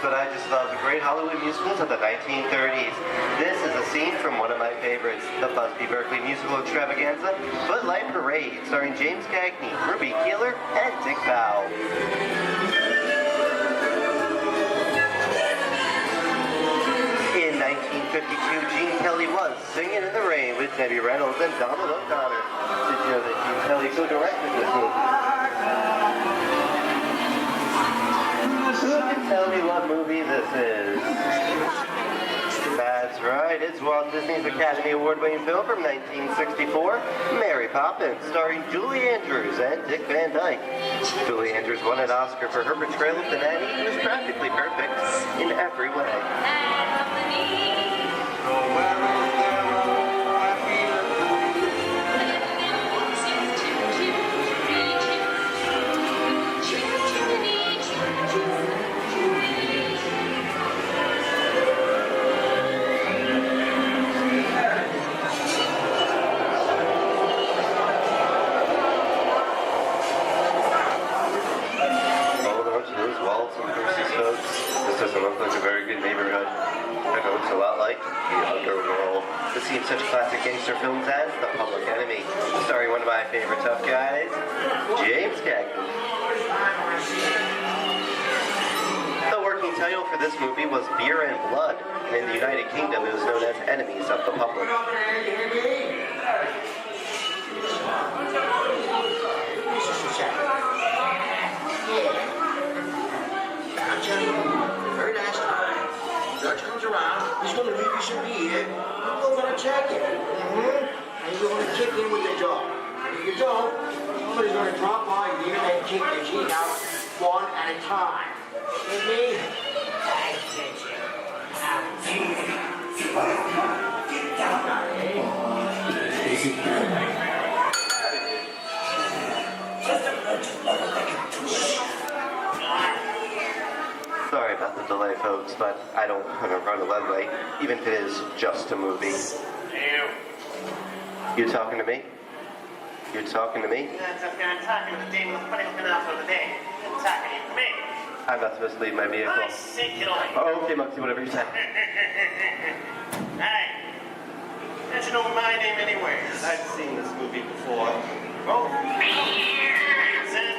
But I just love the great Hollywood musicals of the 1930s. This is a scene from one of my favorites, the Busby Berkeley musical extravaganza, Footlight Parade, starring James Cagney, Ruby Keeler, and Dick Powell. In 1952, Gene Kelly was Singing in the Rain with Debbie Reynolds and Donald O'Connor. Did you know that Gene Kelly co-directed this movie? Who can tell me what movie this is? That's right, it's Walt Disney's Academy Award-winning film from 1964, Mary Poppins, starring Julie Andrews and Dick Van Dyke. Julie Andrews won an Oscar for her portrayal of the nanny, who is practically perfect in every way. Walt versus folks. This doesn't look like a very good neighborhood. It looks a lot like the underworld. This seems such classic gangster films as The Public Enemy, starring one of my favorite tough guys, James Cagney. The working title for this movie was Beer and Blood, and in the United Kingdom it was known as Enemies of the Public.
Very nice time. Judge comes around, he's gonna leave you some beer. You're gonna check it. And you're gonna kick in with the dog. If you don't, somebody's gonna drop by here and kick the cheek out one at a time. With me? I get you.
Sorry about the delay, folks, but I don't want to run a red light, even if it is just a movie. You talking to me? You talking to me?
I'm talking to the demon who's putting me out for the day. I'm talking to me.
I'm not supposed to leave my vehicle.
I say get away.
Oh, okay, Muggsy, whatever you say.
Hey, how'd you know my name anyway?
I've seen this movie before.
Oh.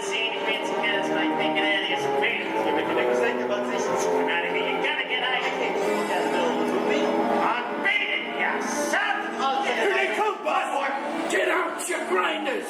Seen fancy cats like thinking that is amazing. You make me think about this. I'm out of here. You gotta get out of here. You gotta know the movie. I'm beating you, son.
Here they come, boss! Get out, you grinders!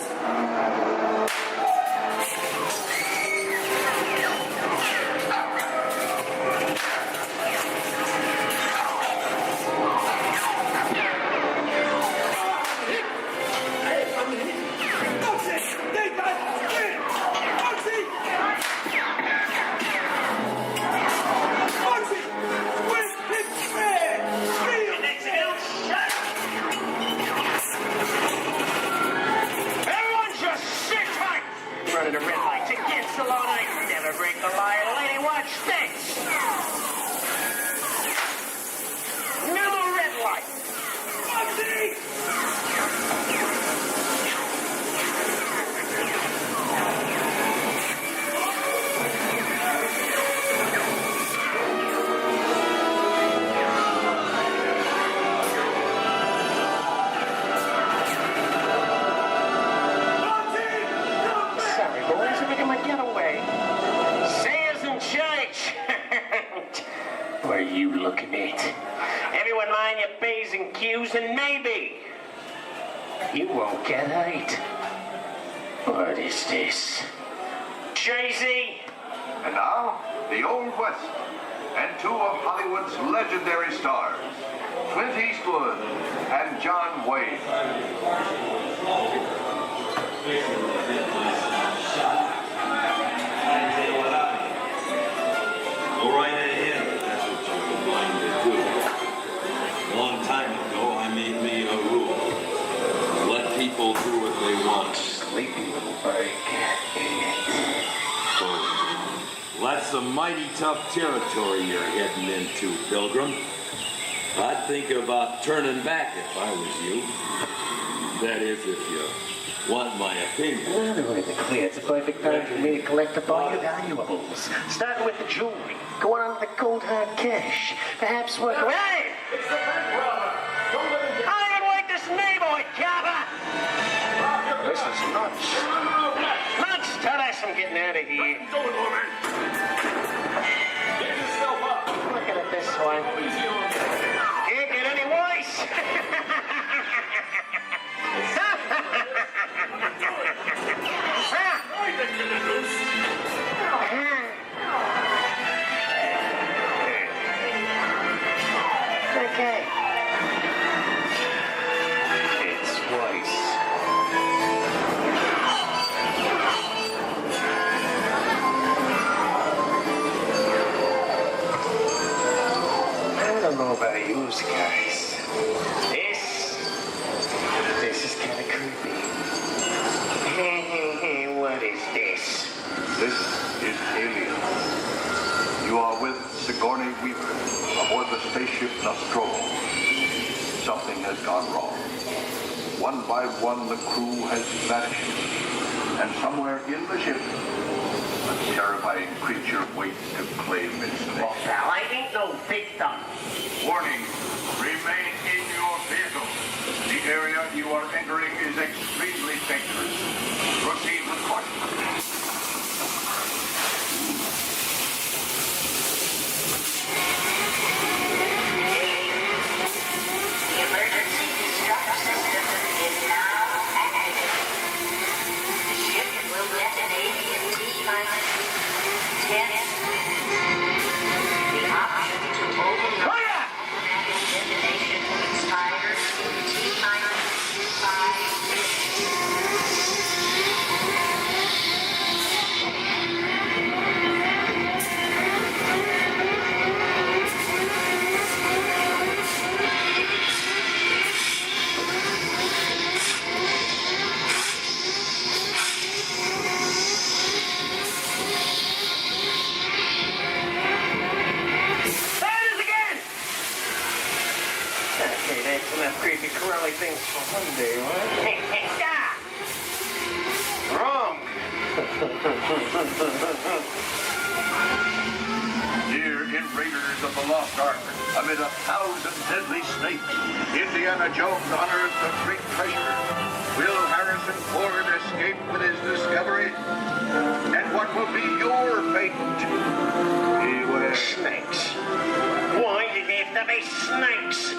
Running a red light against the law. I never break the law. Lady, watch this. No red light.
What are you looking at? Everyone mind your P's and Q's and maybe you won't get hurt. What is this? Jay-Z?
And now, the Old West, and two of Hollywood's legendary stars, Clint Eastwood and John Wayne.
Go right ahead. That's what you're going to do. A long time ago, I made me a rule. Let people do what they want.
Sleepy little break.
So, that's some mighty tough territory you're heading into, Pilgrim. I'd think about turning back if I was you. That is, if you want my opinion.
Well, to make it clear, it's a perfect time for me to collect up all your valuables. Starting with the jewelry, going on to the cold hard cash. Perhaps work around. Hey! I don't like this neighborhood, Kappa! This is nuts. Nuts! Tell us I'm getting out of here.
Get yourself up.
Looking at this one. Can't get any worse. Okay. It's twice. I don't know about you guys. This is kind of creepy. What is this?
This is Alien. You are with Sigourney Weaver aboard the spaceship Nostromo. Something has gone wrong. One by one, the crew has vanished. And somewhere in the ship, a terrifying creature waits to claim its name.
Well, pal, I ain't no victim.
Warning, remain in your vehicle. The area you are entering is extremely dangerous. Proceed with caution.
Creepy curly things for one day, what? Wrong.
Here in Raiders of the Lost Ark, amid 1,000 deadly snakes, Indiana Jones unearthed a great treasure. Will Harrison Ford escape with his discovery? And what will be your fate? Beware.
Snakes. Why did there have to be snakes?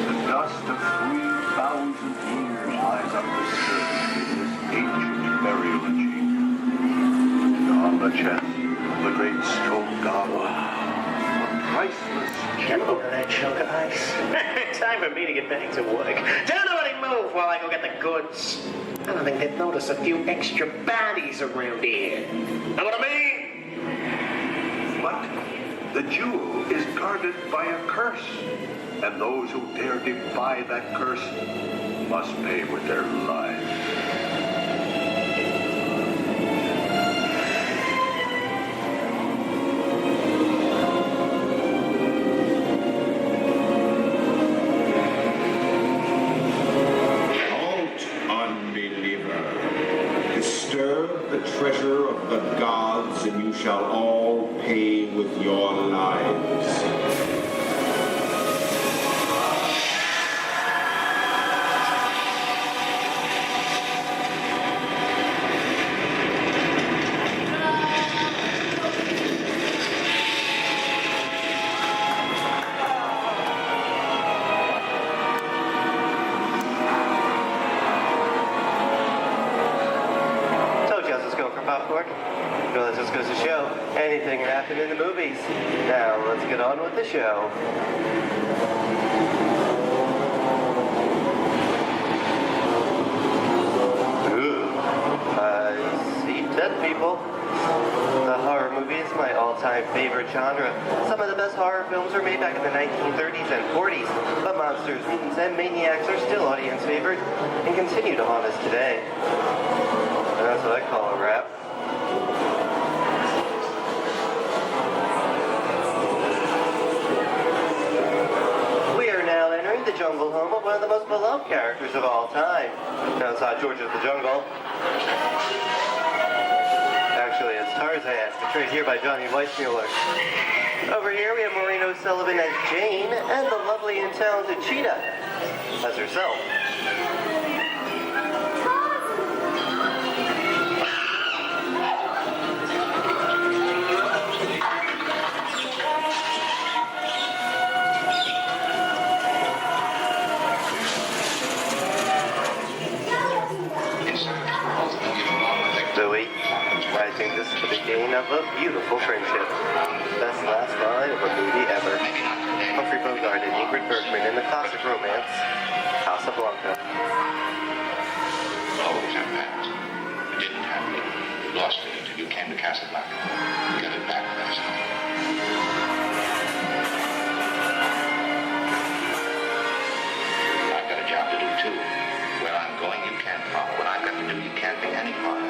The dust of 3,000 years lies up the surface in this ancient burial chamber. And on the chest of the great stone god, a priceless
Get a load of that chunk of ice. Time for me to get back to work. Don't nobody move while I go get the goods. I don't think they'd notice a few extra bodies around here. Know what I mean?
But the jewel is guarded by a curse, and those who dare defy that curse must pay with their lives.
Disturb the treasure of the gods, and you shall all pay with your lives.
Well, that just goes to show anything can happen in the movies. Now, let's get on with the show. I see dead people. The horror movie is my all-time favorite genre. Some of the best horror films were made back in the 1930s and 40s, but monsters, mutants, and maniacs are still audience favorite and continue to haunt us today. And that's what I call a wrap. We are now entering the jungle home of one of the most beloved characters of all time. Now it's not George of the Jungle. Actually, it's Tarzan, portrayed here by Johnny Weissmuller. Over here we have Maureen O'Sullivan as Jane, and the lovely and talented Cheetah as herself. Zoe, I think this is the beginning of a beautiful friendship. Best last line of a movie ever. Humphrey Bogart and Ingrid Bergman in the classic romance, Casablanca.
Always have that. You didn't have it. You lost it until you came to Casablanca. You got it back last night. I've got a job to do too. Where I'm going, you can't follow. What I've got to do, you can't be any part of.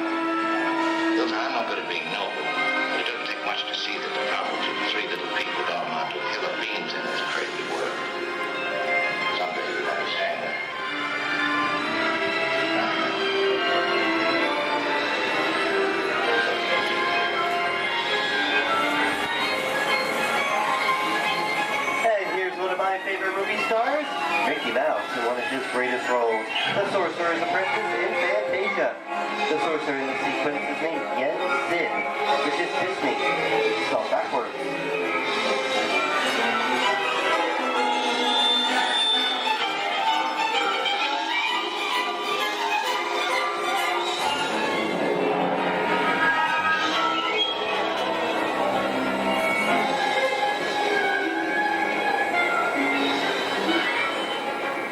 Hilton, I'm no good at being noble, but it doesn't take much to see that the problems of three little people don't amount to a hill of beans in this crazy world. Someday you'll understand that.
Sorcerer's Apprentice in Fantasia. The sorcerer in the sequence is named Yen Sin, which is Disney, spelled backwards.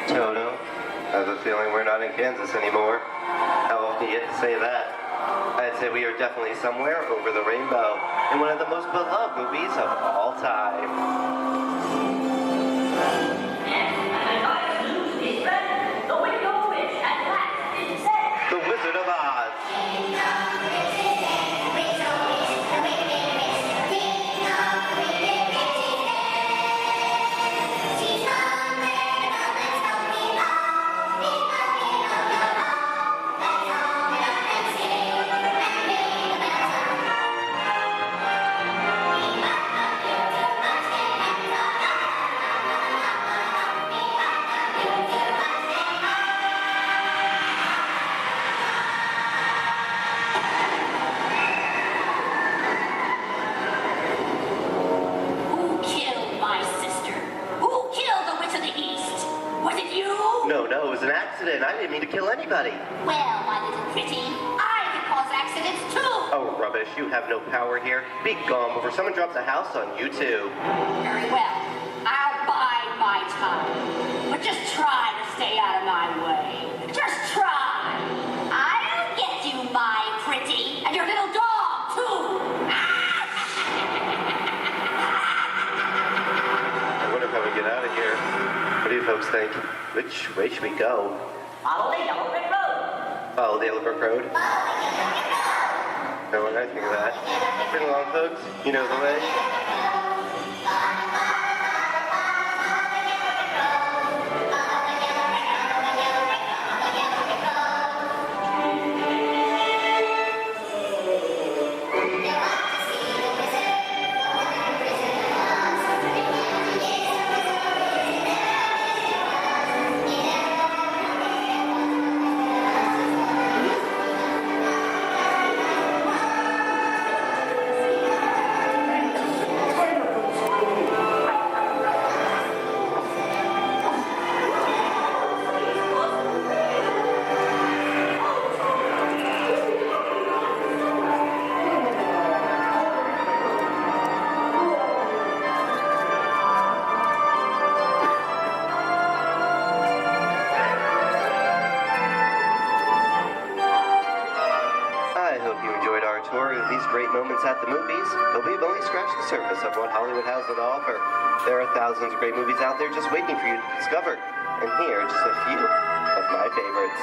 Toto, I have a feeling we're not in Kansas anymore. How often do you get to say that? I'd say we are definitely somewhere over the rainbow in one of the most beloved movies of all time. The Wizard of Oz.
Who killed my sister? Who killed the Witch of the East? Was it you?
No, it was an accident. I didn't mean to kill anybody.
Well, my little pretty, I can cause accidents too.
Oh, rubbish. You have no power here. Be gone before someone drops a house on you, too.
Very well. I'll bide my time. But just try to stay out of my way. Just try. I'll get you, my pretty. And your little dog, too.
I wonder how we get out of here. What do you folks think? Which way should we go?
Follow the yellow brick road.
Follow the Yellow Brick Road? No, what did I think of that? Bring along, folks. You know the way. I hope you enjoyed our tour of these great moments at the movies, but we've only scratched the surface of what Hollywood has to offer. There are thousands of great movies out there just waiting for you to discover, and here are just a few of my favorites.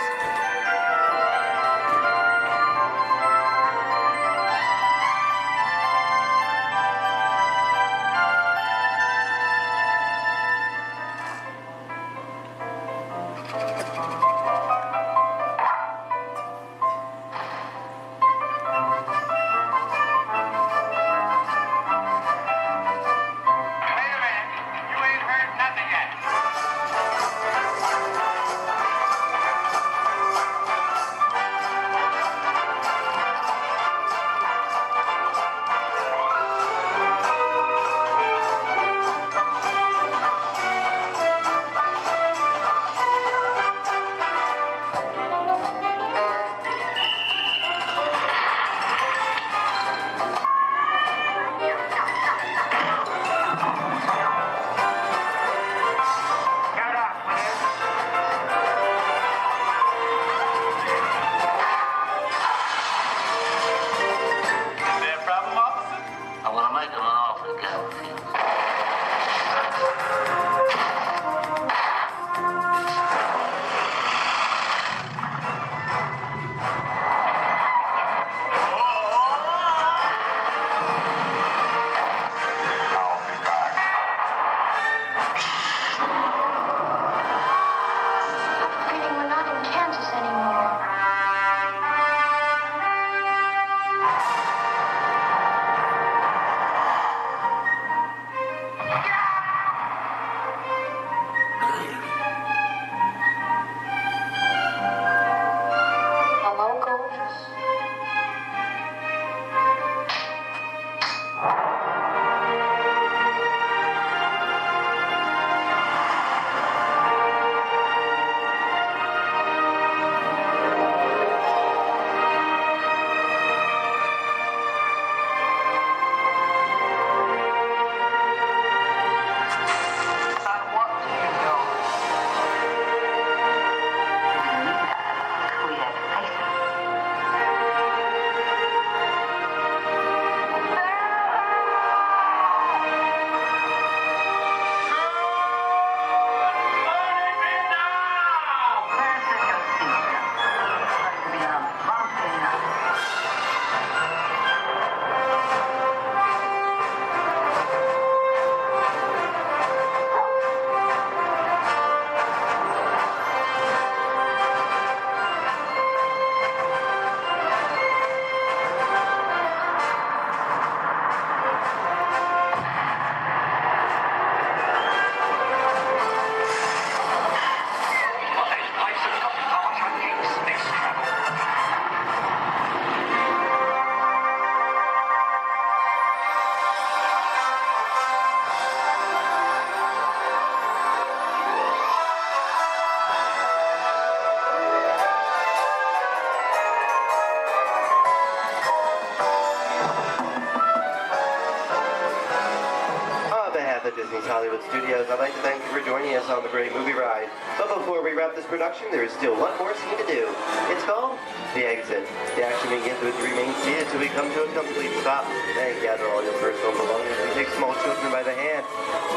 Disney's Hollywood Studios, I'd like to thank you for joining us on the great movie ride. But before we wrap this production, there is still one more scene to do. It's called The Exit. The action begins with you remain seated till we come to a complete stop. Then gather all your personal belongings and take small children by the hand.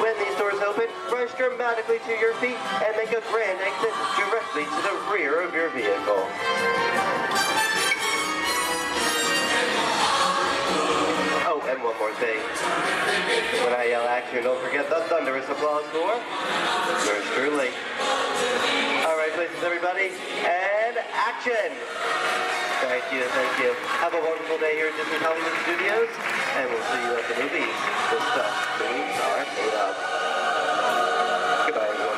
When these doors open, rush dramatically to your feet and make a grand exit directly to the rear of your vehicle. Oh, and one more thing. When I yell action, don't forget the thunderous applause for yours truly. All right, places, everybody, and action! Thank you, thank you. Have a wonderful day here at Disney Hollywood Studios, and we'll see you at the movies. The stuff movies are made of. Goodbye, everyone.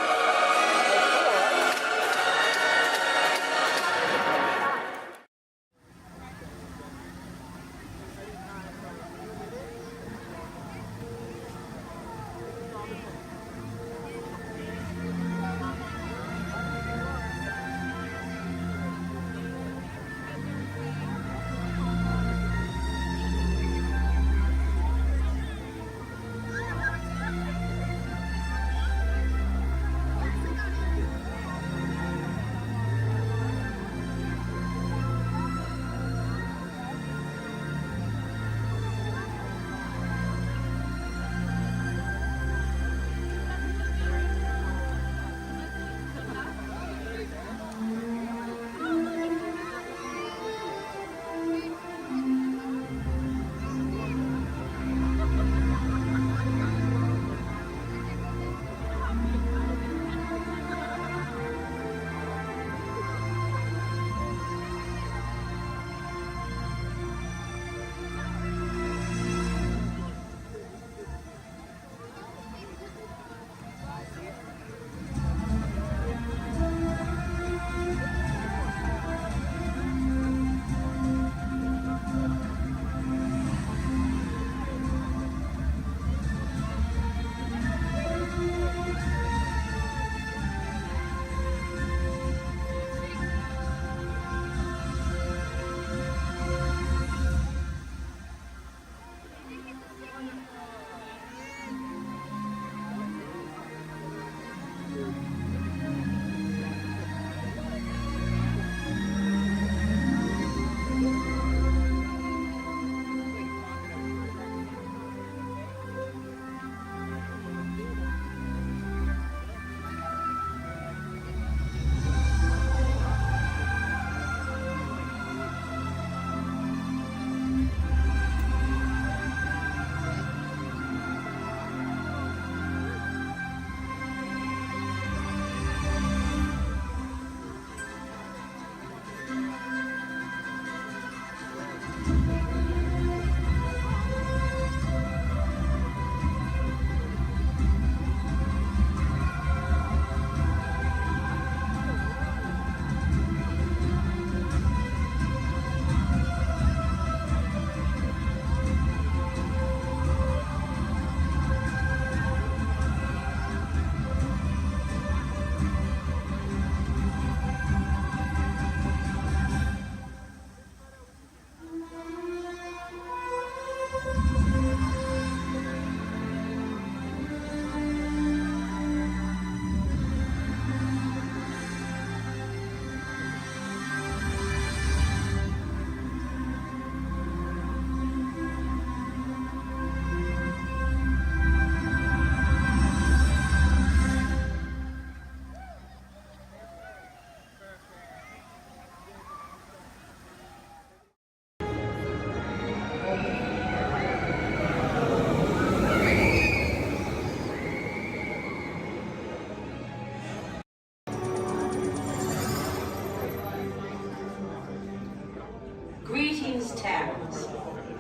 Greetings, Terrans.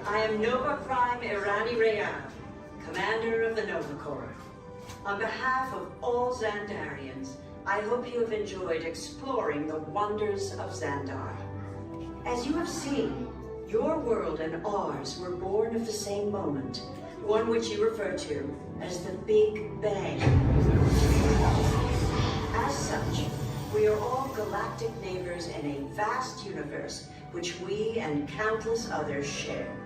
I am Nova Prime Irani Rayan, Commander of the Nova Corps. On behalf of all Xandarians, I hope you have enjoyed exploring the wonders of Xandar. As you have seen, your world and ours were born of the same moment, one which you refer to as the Big Bang. As such, we are all galactic neighbors in a vast universe which we and countless others share.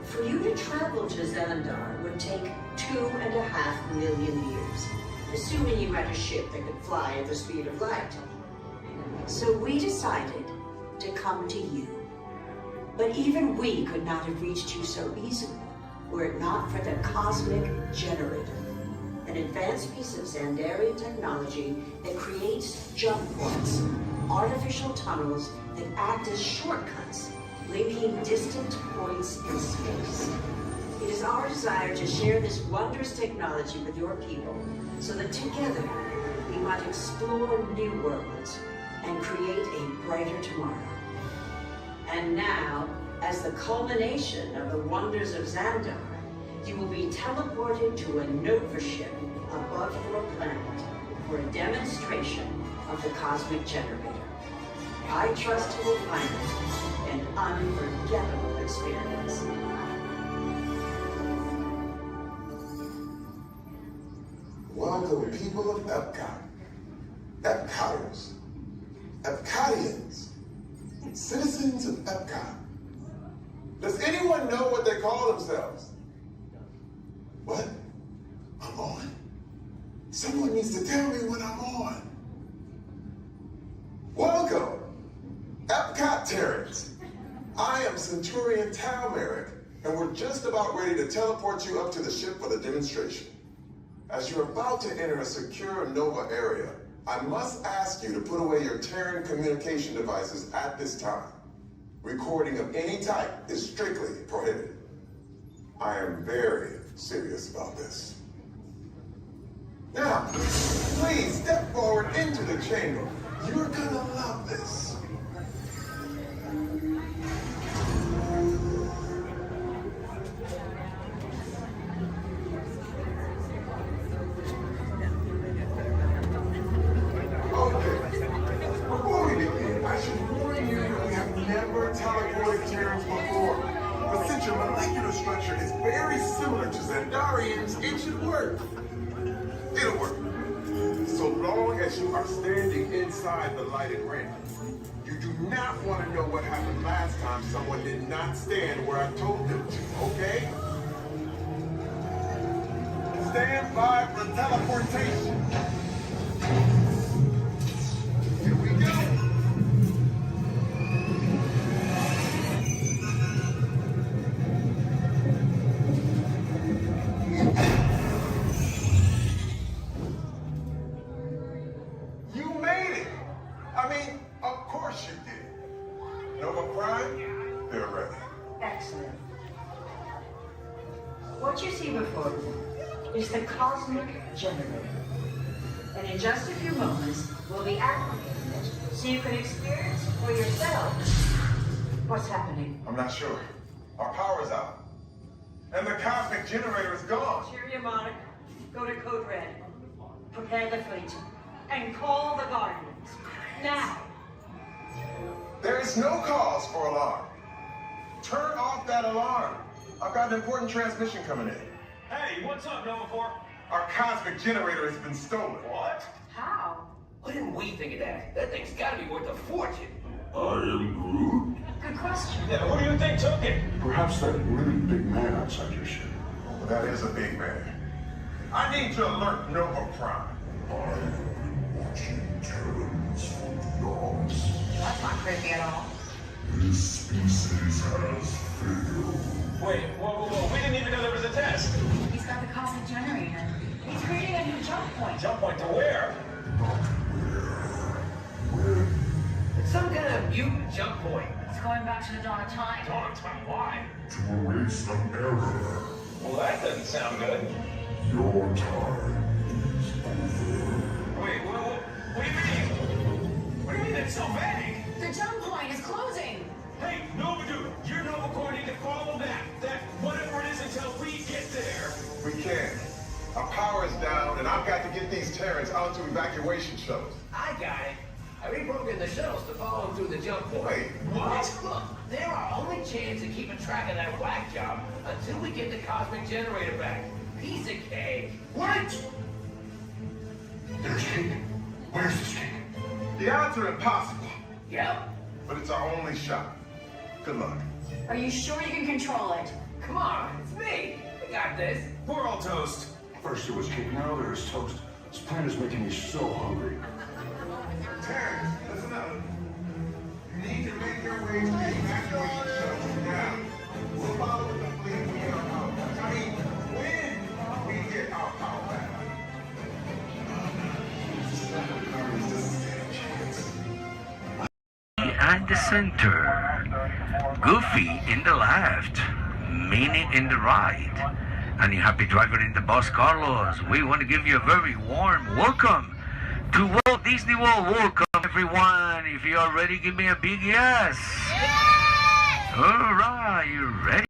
For you to travel to Xandar would take 2.5 million years, assuming you had a ship that could fly at the speed of light. So we decided to come to you. But even we could not have reached you so easily were it not for the Cosmic Generator, an advanced piece of Xandarian technology that creates jump points, artificial tunnels that act as shortcuts, linking distant points in space. It is our desire to share this wondrous technology with your people so that together we might explore new worlds and create a brighter tomorrow. And now, as the culmination of the wonders of Xandar, you will be teleported to a Nova ship above your planet for a demonstration of the Cosmic Generator. I trust you will find it an unforgettable experience.
Welcome, people of Epcot, Epcoters, Epcotians, citizens of Epcot. Does anyone know what they call themselves? What? I'm on? Someone needs to tell me when I'm on. Welcome, Epcot-tarians. I am Centurion Talmeric, and we're just about ready to teleport you up to the ship for the demonstration. As you're about to enter a secure Nova area, I must ask you to put away your Terran communication devices at this time. Recording of any type is strictly prohibited. I am very serious about this. Now, please step forward into the chamber. You're gonna love this. Before we begin, I should warn you that we have never teleported Terrans before. But since your molecular structure is very similar to Xandarians, it should work. It'll work. So long as you are standing inside the lighted ring. You do not want to know what happened last time someone did not stand where I told them to, okay? Stand by for teleportation. Here we go. You made it. I mean, of course you did. Nova Prime, they're ready.
Excellent. What you see before you is the Cosmic Generator. And in just a few moments, we'll be activating it so you can experience for yourselves what's happening.
I'm not sure. Our power's out. And the Cosmic Generator is gone.
Cheerio, Monarch. Go to Code Red. Prepare the fleet. And call the Guardians. Now.
There is no cause for alarm. Turn off that alarm. I've got an important transmission coming in.
Hey, what's up, Nova Corps?
Our Cosmic Generator has been stolen.
What?
How?
Why didn't we think of that? That thing's gotta be worth a fortune.
I am Groot.
Good question.
Yeah, who do you think took it?
Perhaps that really big man outside your ship.
Well, that is a big man. I need to alert Nova Prime.
I'm watching Terrans for dogs.
That's not creepy at all.
This species has failed.
Wait, whoa. We didn't even know there was a test.
He's got the Cosmic Generator. He's creating a new jump point.
Jump point to where?
Not where. When?
It's some kind of mutant jump point.
It's going back to the dawn of time.
Dawn of time, why?
To erase an error.
Well, that doesn't sound good.
Your time is over.
Wait, what do you mean? What do you mean it's so vague?
The jump point is closing.
Hey, Nova Dude, you're Nova Corps need to follow that whatever it is until we get there.
We can. Our power is down, and I've got to get these Terrans onto evacuation shuttles.
I got it. I reprogrammed the shuttles to follow him through the jump point.
Wait,
what?
Look, they're our only chance of keeping track of that whack job until we get the Cosmic Generator back. Piece of cake.
Wait! There's cake. Where's this cake?
The odds are impossible,
Yep.
but it's our only shot. Good luck.
Are you sure you can control it?
Come on, it's me. I got this.
We're all toast. First it was cake, now there's toast. This plan is making me so hungry. Terrence, listen up. You need to make your way to the evacuation shelter now. We'll follow with the fleet when we get our power back. I mean, when we get our power back.
Behind the center, Goofy in the left, Minnie in the right, and the happy driver in the bus, Carlos. We want to give you a very warm welcome to Walt Disney World. Welcome, everyone. If you are ready, give me a big yes. Yes! All right, you ready?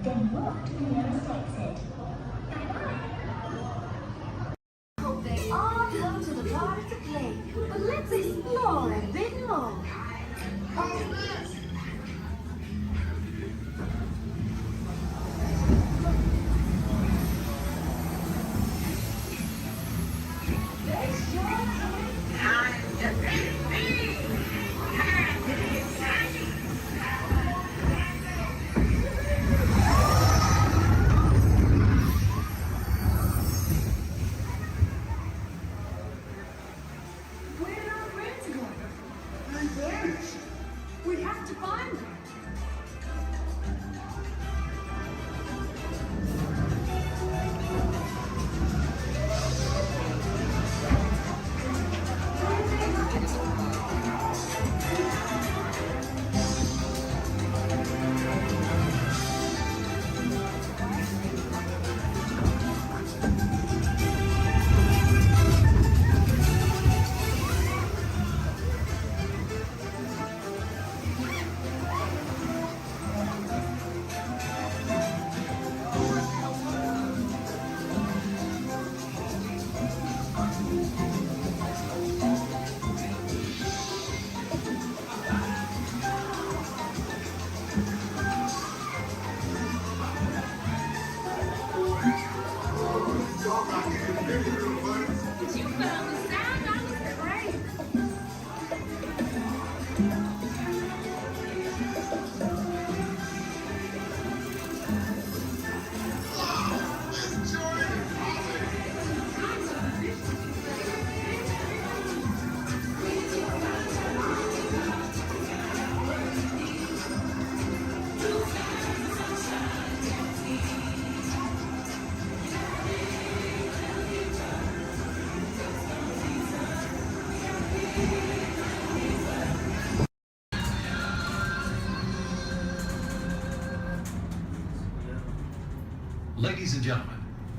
Then walk to the nearest exit. Hope they all come to the party to play, but let's explore a bit more.
We have to find them.
Ladies and gentlemen,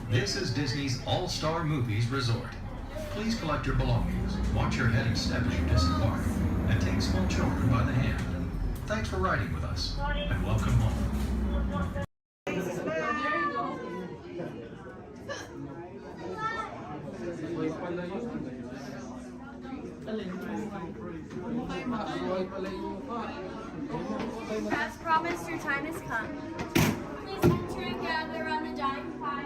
this is Disney's All-Star Movies Resort. Please collect your belongings, watch your head and step as you disembark, and take small children by the hand. Thanks for riding with us, and welcome home.
As promised, your time has come. Please enter and gather around the dying fire.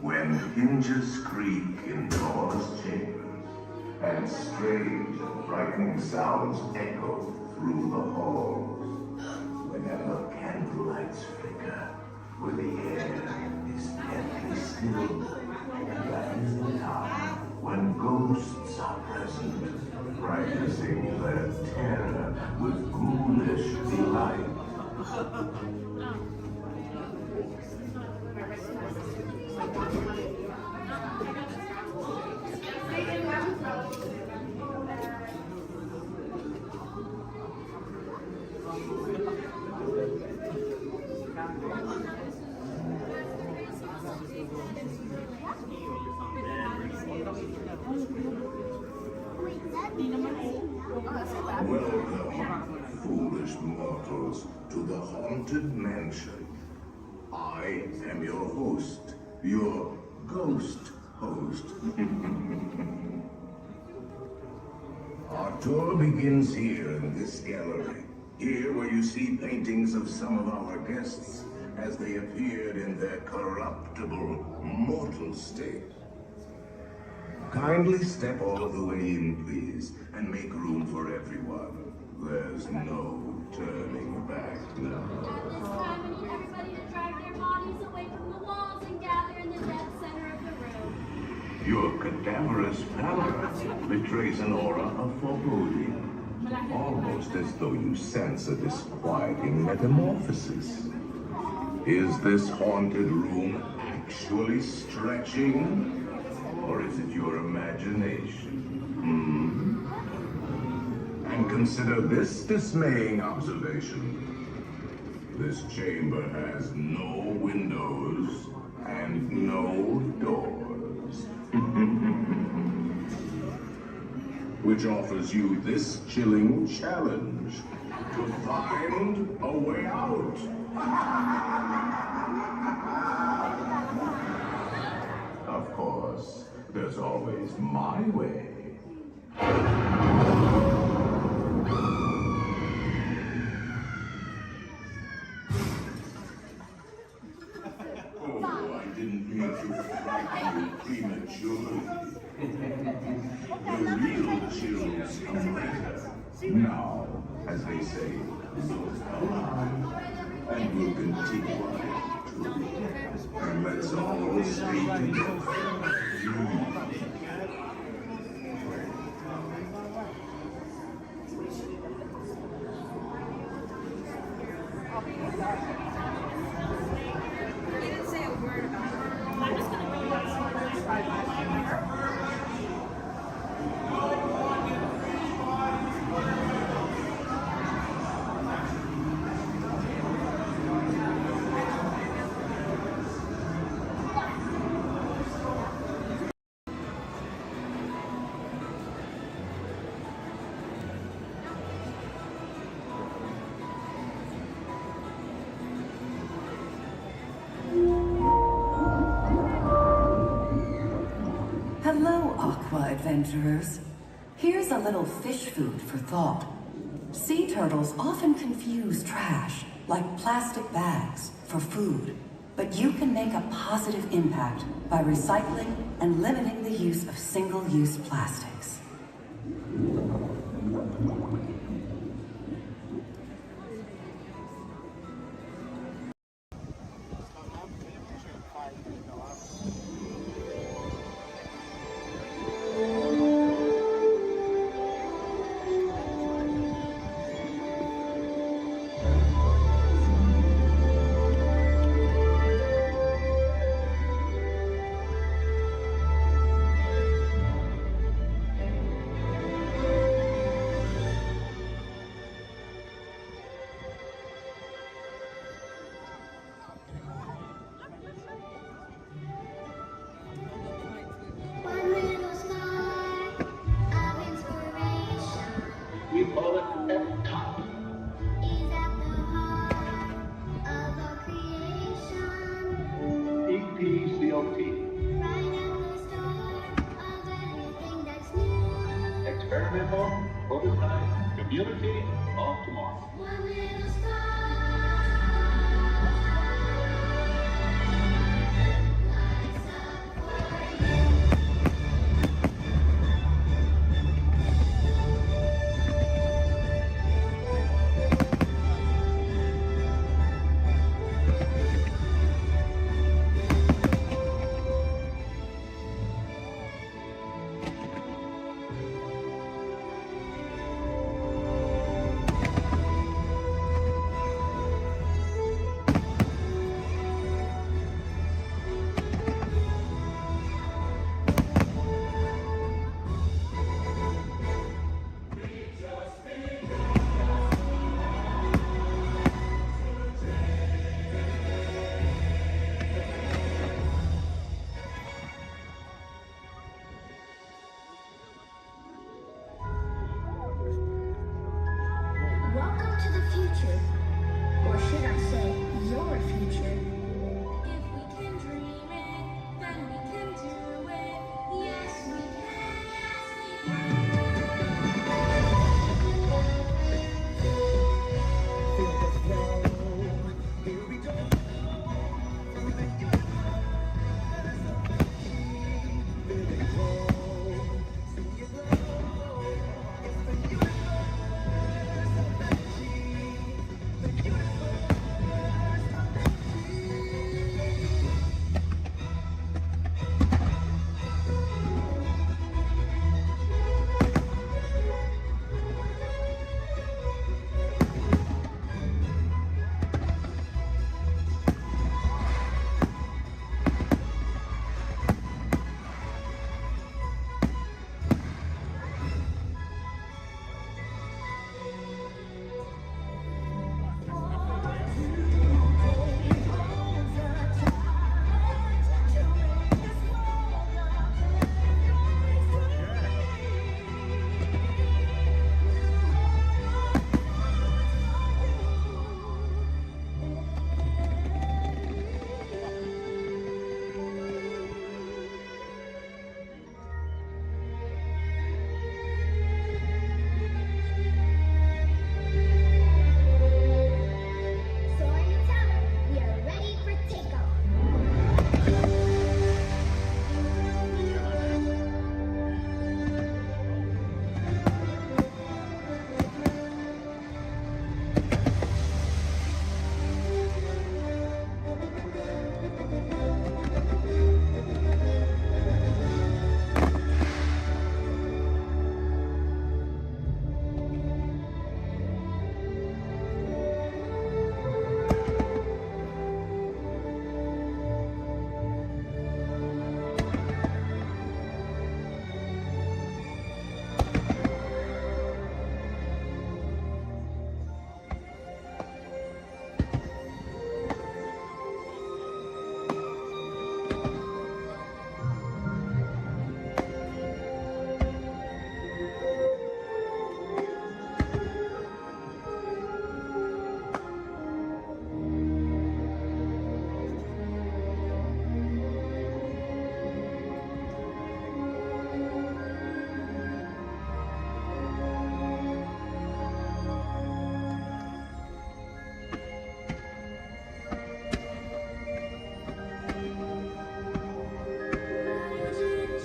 When hinges creak in doors chambers, and strange and frightening sounds echo through the halls, whenever candlelights flicker, where the air is deadly still, that is the time when ghosts are present, practicing their terror with ghoulish delight. Welcome, foolish mortals, to the Haunted Mansion. I am your host, your ghost host. Our tour begins here in this gallery. Here where you see paintings of some of our guests as they appeared in their corruptible, mortal state. Kindly step all the way in, please, and make room for everyone. There's no turning back now.
At this time, I need everybody to drag their bodies away from the walls and gather in the dead center of the room.
Your cadaverous pallor betrays an aura of foreboding, almost as though you sense a disquieting metamorphosis. Is this haunted room actually stretching? Or is it your imagination? And consider this dismaying observation. This chamber has no windows and no doors. Which offers you this chilling challenge to find a way out. Of course, there's always my way. Oh, I didn't mean to frighten you prematurely. The real chills come later. Now, as they say, look alive, and we'll continue on too. And let's all stay together.
You didn't say a word about it. I'm just going to go
Hello, Aqua Adventurers. Here's a little fish food for thought. Sea turtles often confuse trash, like plastic bags, for food. But you can make a positive impact by recycling and limiting the use of single-use plastics.
environmental, oversight, community of tomorrow.
Welcome to the future. Or should I say, your future. If we can dream it, then we can do it. Yes, we can. Yes, we can. Feel the flow. Here we go. Through the universe. Feel it grow. See it grow. It's the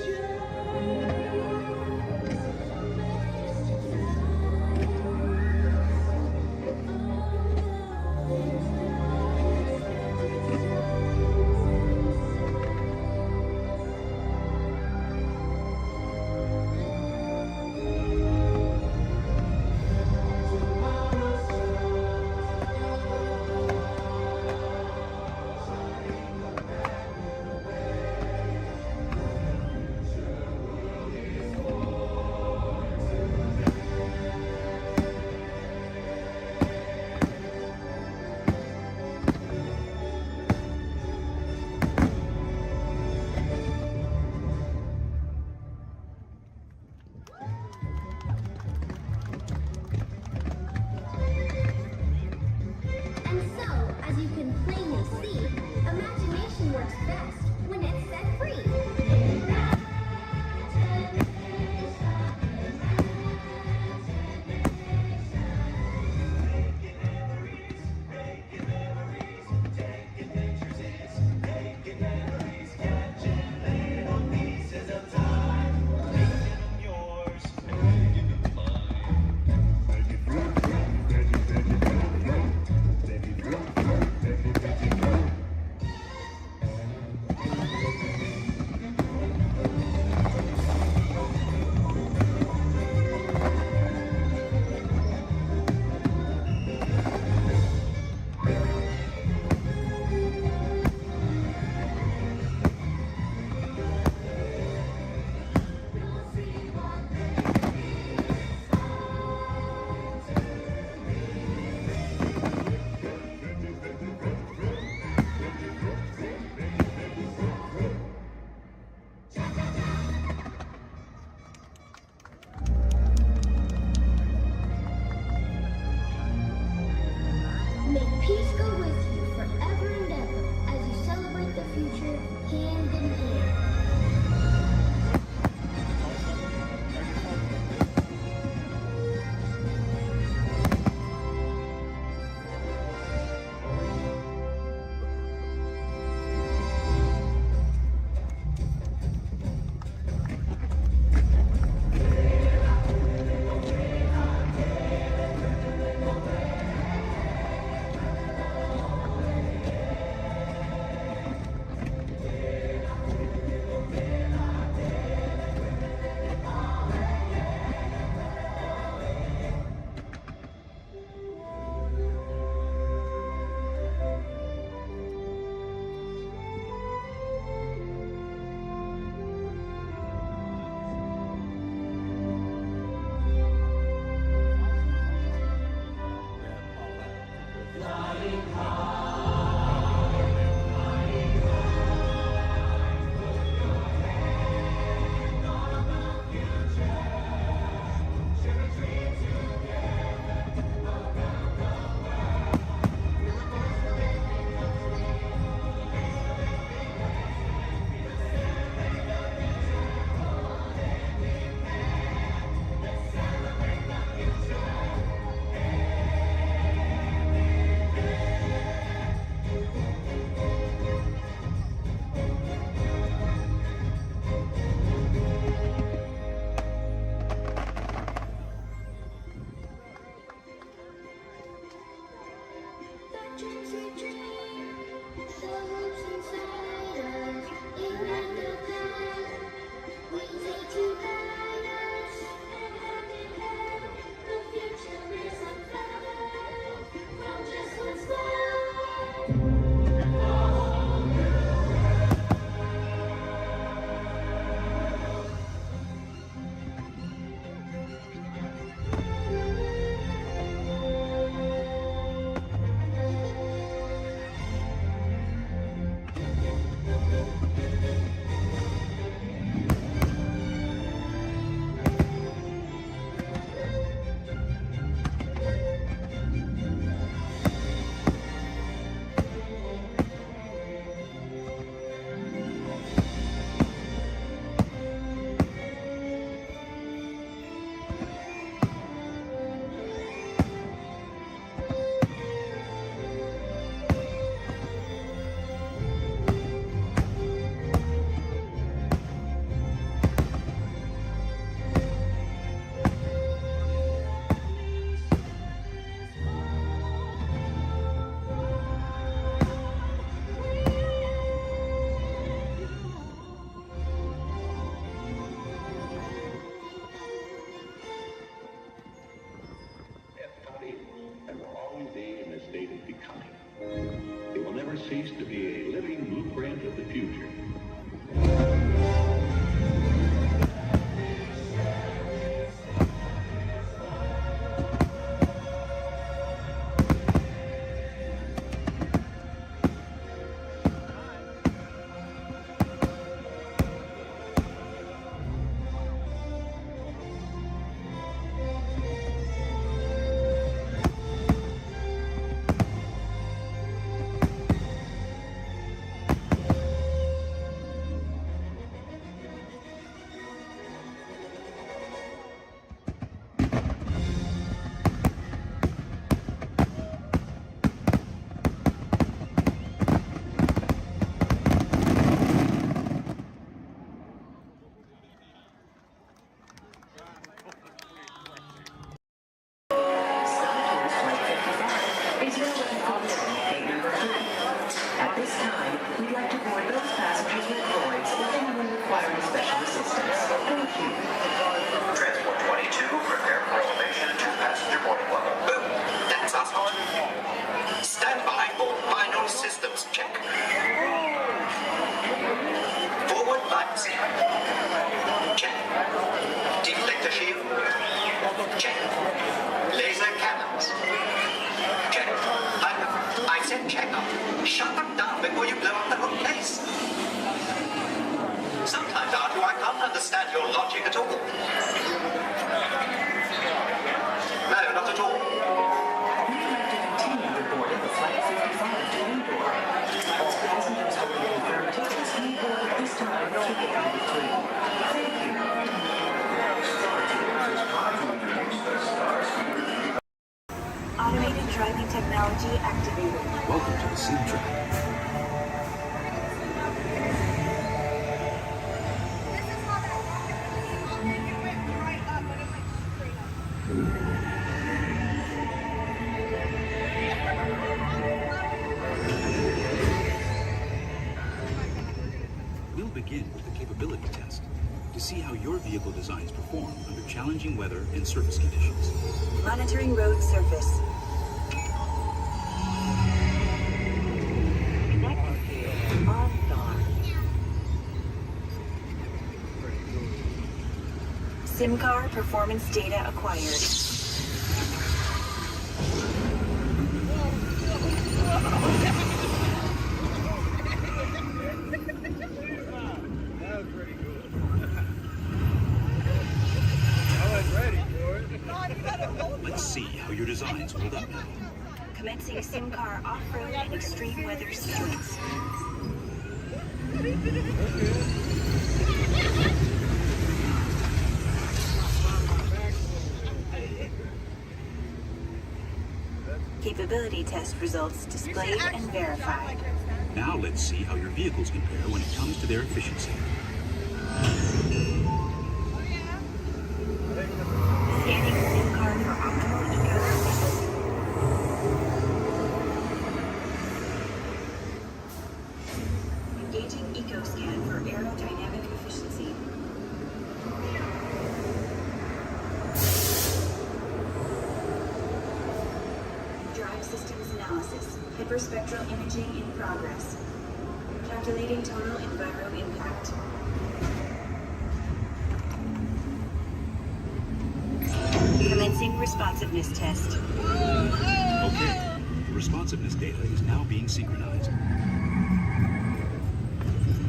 universe.
The shield? Check. Laser cannons? Check. I said check up. Shut them down before you blow up the whole place. Sometimes, Arthur, I can't understand your logic at all. No, not at all.
We'd like to continue the boarding of Flight 55 to Endor. All passengers holding confirmed tickets may board at this time to get in between. Thank you.
Automated driving technology activated.
Welcome to the sim track.
We'll begin with the capability test to see how your vehicle designs perform under challenging weather and surface conditions.
Monitoring road surface. SIM car performance data acquired.
Let's see how your designs hold up now.
Commencing SIM car off-road and extreme weather sequence. Capability test results displayed and verified.
Now let's see how your vehicles compare when it comes to their efficiency.
Scanning SIM card for optimal eco efficiency. Engaging eco scan for aerodynamic efficiency. Drive systems analysis. Hyperspectral imaging in progress. Calculating total enviro impact. Commencing responsiveness test.
Okay, the responsiveness data is now being synchronized.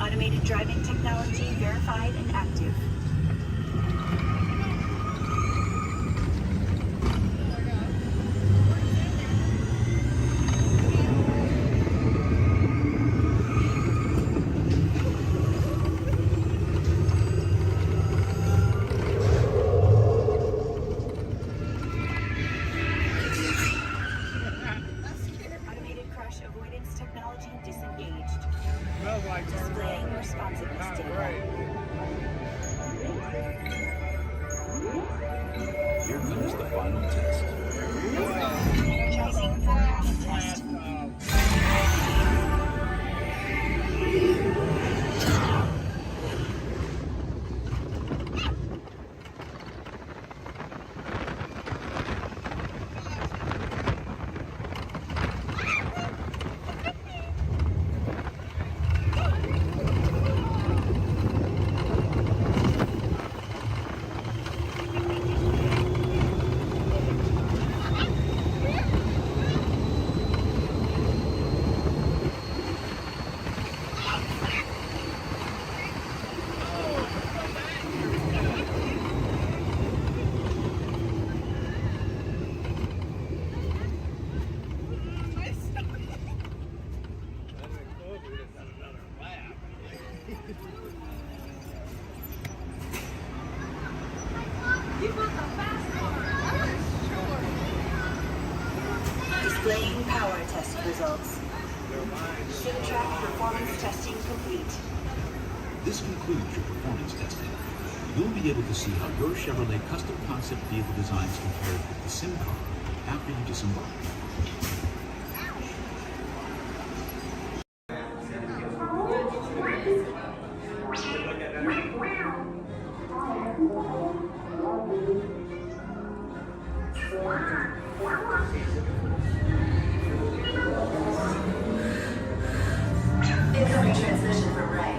Automated driving technology verified and active. Automated crash avoidance technology disengaged. Displaying responsiveness data.
Here comes the final test.
Energizing forecast test. Displaying power test results. SIM track performance testing complete.
This concludes your performance testing. You'll be able to see how your Chevrolet custom concept vehicle designs compared with the sim car after you disembark.
Incoming transmission from Ray.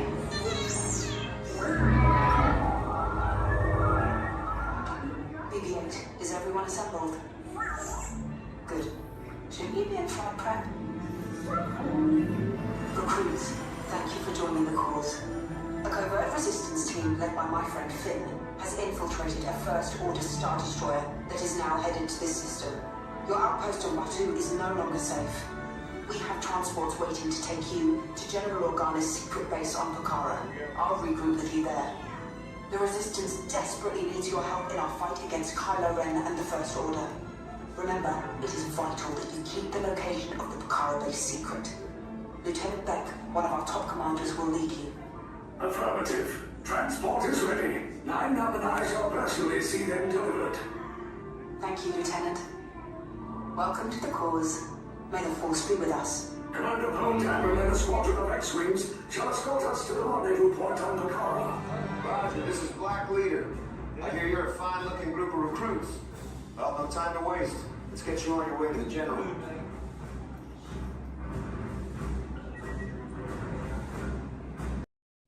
crew led by my friend Finn has infiltrated a First Order Star Destroyer that is now headed to this system. Your outpost on Batu is no longer safe. We have transports waiting to take you to General Organa's secret base on Pucara. I'll regroup with you there. The Resistance desperately needs your help in our fight against Kylo Ren and the First Order. Remember, it is vital that you keep the location of the Pucara base secret. Lieutenant Beck, one of our top commanders, will lead you.
Affirmative. Transport is ready. Line up and I shall personally see them delivered.
Thank you, Lieutenant. Welcome to the cause. May the Force be with us.
Commander Poltam and a squadron of X-Wings shall escort us to the rendezvous point on Pucara.
Roger, this is Black Leader. I hear you're a fine-looking group of recruits. Well, no time to waste. Let's get you on your way to the General.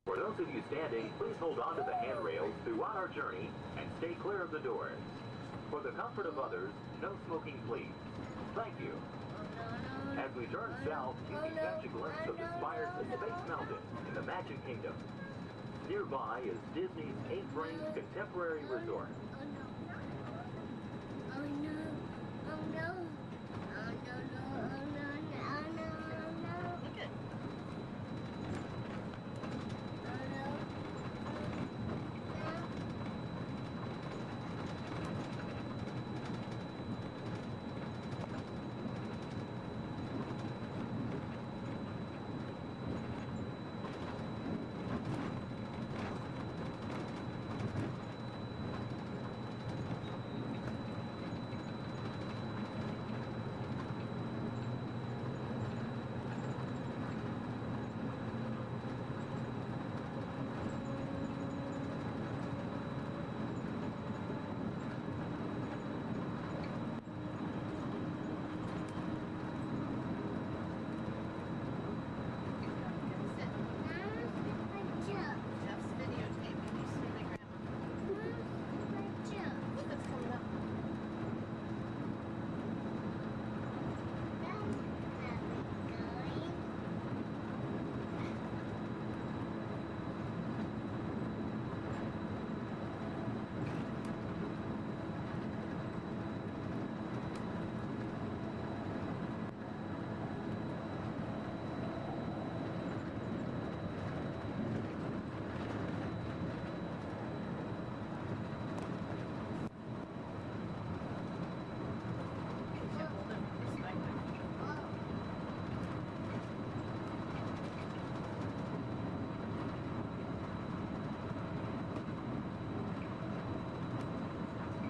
For those of you standing, please hold on to the handrails throughout our journey and stay clear of the doors. For the comfort of others, no smoking, please. Thank you. As we turn south, you can catch a glimpse of the spires of Space Mountain in the Magic Kingdom. Nearby is Disney's 8th-ranked contemporary resort.
Oh no. Oh no. Oh no, no, oh no, no, no, no. Look at. Oh no.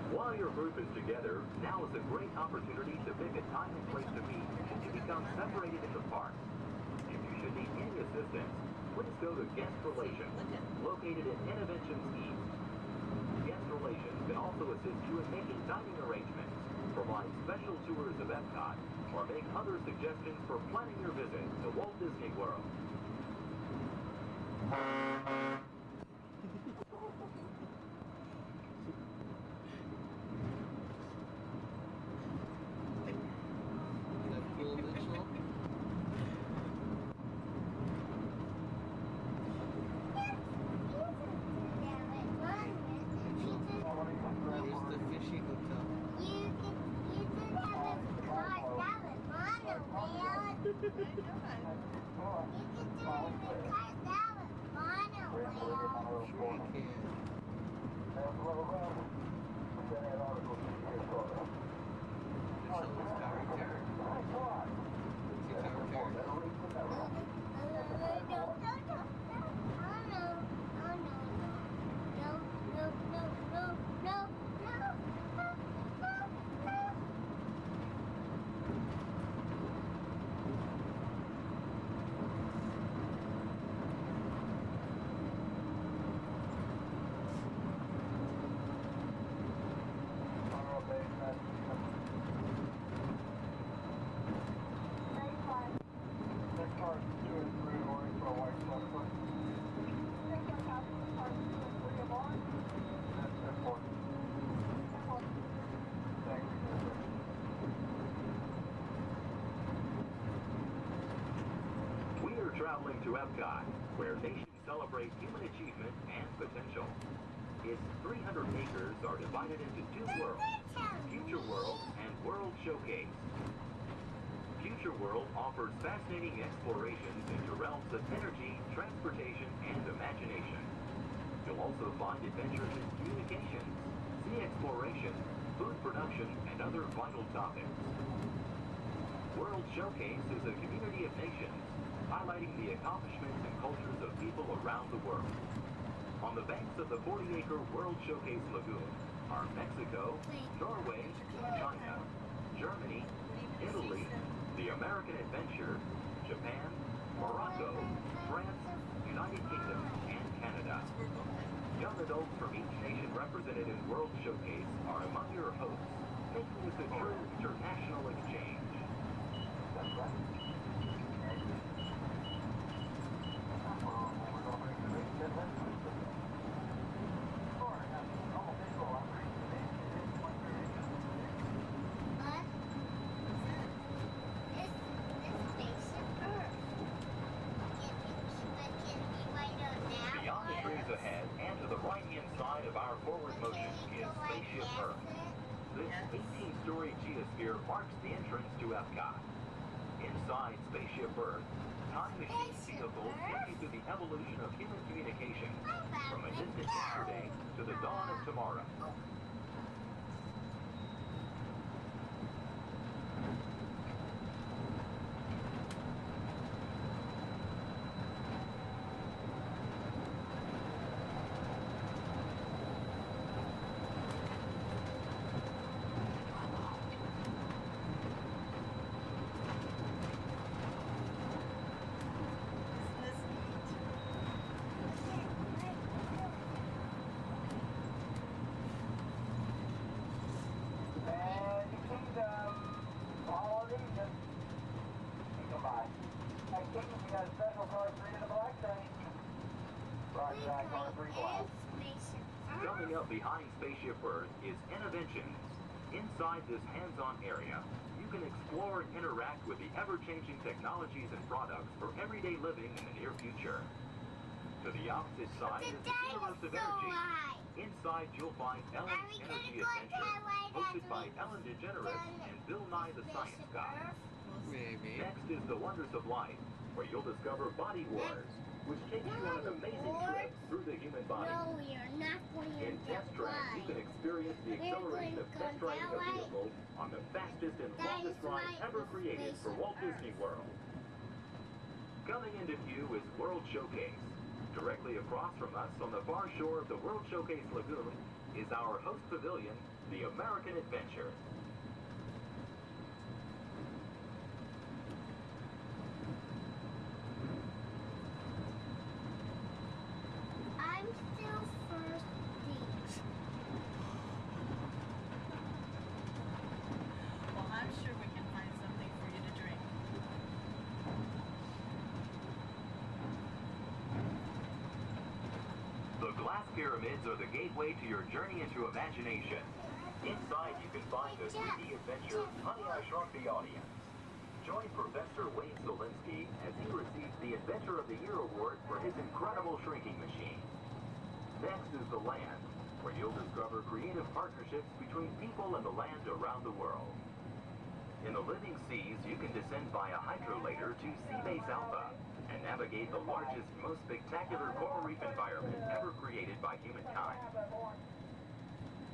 While your group is together, now is a great opportunity to pick a time and place to meet and to become separated in the park. If you should need any assistance, please go to Guest Relations, located in Interventions East. Guest Relations can also assist you in making dining arrangements, provide special tours of Epcot, or make other suggestions for planning your visit to Walt Disney World. Traveling to Epcot, where nation celebrate human achievement and potential. Its 300 acres are divided into two worlds, Future World and World Showcase. Future World offers fascinating explorations into realms of energy, transportation, and imagination. You'll also find adventures in communications, sea exploration, food production, and other vital topics. World Showcase is a community of nations, highlighting the accomplishments and cultures of people around the world. On the banks of the 40-acre World Showcase Lagoon are Mexico, Norway, China, Germany, Italy, the American Adventure, Japan, Morocco, France, United Kingdom, and Canada. Young adults from each nation represented in World Showcase are among your hosts, making this a true international exchange. Beyond the trees ahead and to the right-hand side of our forward motion is Spaceship Earth. This 18-story geosphere marks the entrance to Epcot. Inside Spaceship Earth, time machine vehicles take you through the evolution of human communication, from a distant yesterday to the dawn of tomorrow. Coming up behind Spaceship Earth is Innovations. Inside this hands-on area, you can explore and interact with the ever-changing technologies and products for everyday living in the near future. To the opposite side is the Universe of Energy. Inside you'll find Ellen's Energy Adventure, hosted by Ellen DeGeneres and Bill Nye the Science Guy. Next is the Wonders of Life, where you'll discover Body Wars, which takes you on an amazing trip through the human body.
No, we are not going
In
to
Test Track, you can experience the acceleration of test driving a vehicle on the fastest and longest ride ever created for Walt Disney World. Coming into view is World Showcase. Directly across from us on the far shore of the World Showcase Lagoon is our host pavilion, the American Adventure.
I'm still thirsty.
Well, I'm sure we can find something for you to drink.
The glass pyramids are the gateway to your journey into imagination. Inside you can find the 3D adventure, Honey, I Shrunk the Audience. Join Professor Wayne Solinsky as he receives the Adventure of the Year award for his incredible shrinking machine. Next is the land, where you'll discover creative partnerships between people and the land around the world. In the living seas, you can descend via hydrolator to Seabase Alpha and navigate the largest, most spectacular coral reef environment ever created by humankind.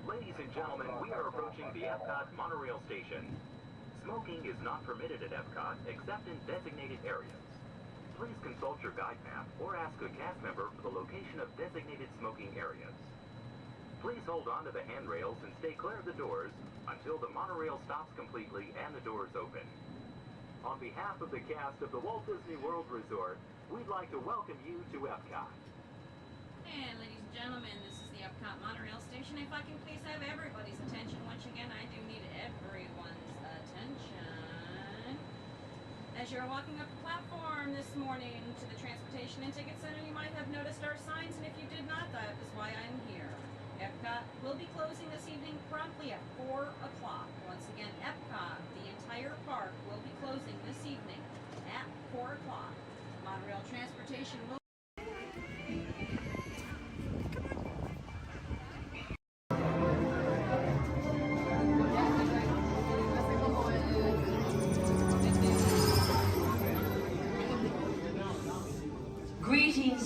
Ladies and gentlemen, we are approaching the Epcot monorail station. Smoking is not permitted at Epcot except in designated areas. Please consult your guide map or ask a cast member for the location of designated smoking areas. Please hold on to the handrails and stay clear of the doors until the monorail stops completely and the doors open. On behalf of the cast of the Walt Disney World Resort, we'd like to welcome you to Epcot.
And ladies and gentlemen, this is the Epcot monorail station. If I can please have everybody's attention once again, I do need everyone's attention. As you're walking up the platform this morning to the Transportation and Ticket Center, you might have noticed our signs, and if you did not, that is why I'm here. Epcot will be closing this evening promptly at 4 o'clock. Once again, Epcot, the entire park, will be closing this evening at 4 o'clock. Monorail transportation will...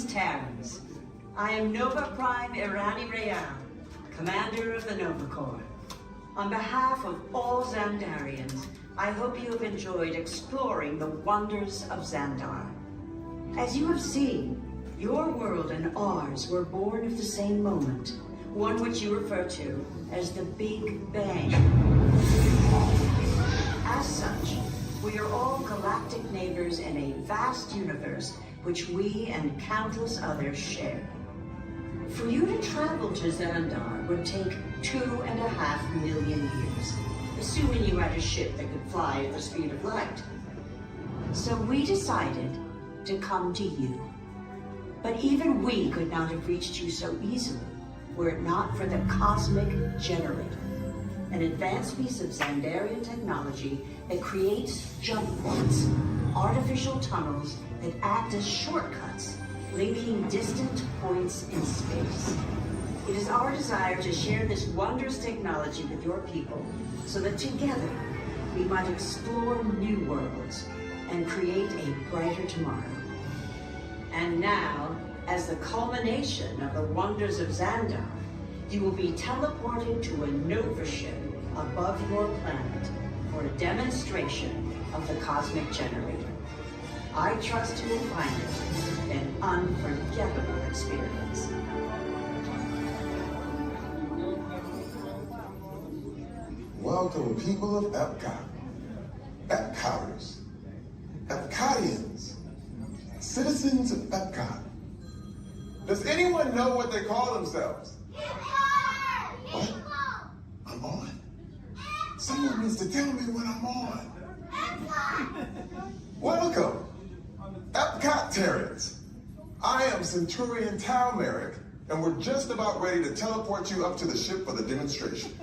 Terrans. I am Nova Prime Irani Real, commander of the Nova Corps. On behalf of all Xandarians, I hope you have enjoyed exploring the wonders of Xandar. As you have seen, your world and ours were born of the same moment, one which you refer to as the Big Bang. As such, we are all galactic neighbors in a vast universe which we and countless others share. For you to travel to Xandar would take 2.5 million years, assuming you had a ship that could fly at the speed of light. So we decided to come to you. But even we could not have reached you so easily were it not for the Cosmic Generator, an advanced piece of Xandarian technology that creates jump points, artificial tunnels that act as shortcuts, linking distant points in space. It is our desire to share this wondrous technology with your people so that together we might explore new worlds and create a brighter tomorrow. And now, as the culmination of the wonders of Xandar, you will be teleported to a Nova ship above your planet for a demonstration of the Cosmic Generator. I trust you will find it an unforgettable experience.
Welcome, people of Epcot. Epcoters. Epcotians. Citizens of Epcot. Does anyone know what they call themselves? What? I'm on? Someone needs to tell me when I'm on. Welcome, Epcot Terrans. I am Centurion Tal Merrick, and we're just about ready to teleport you up to the ship for the demonstration.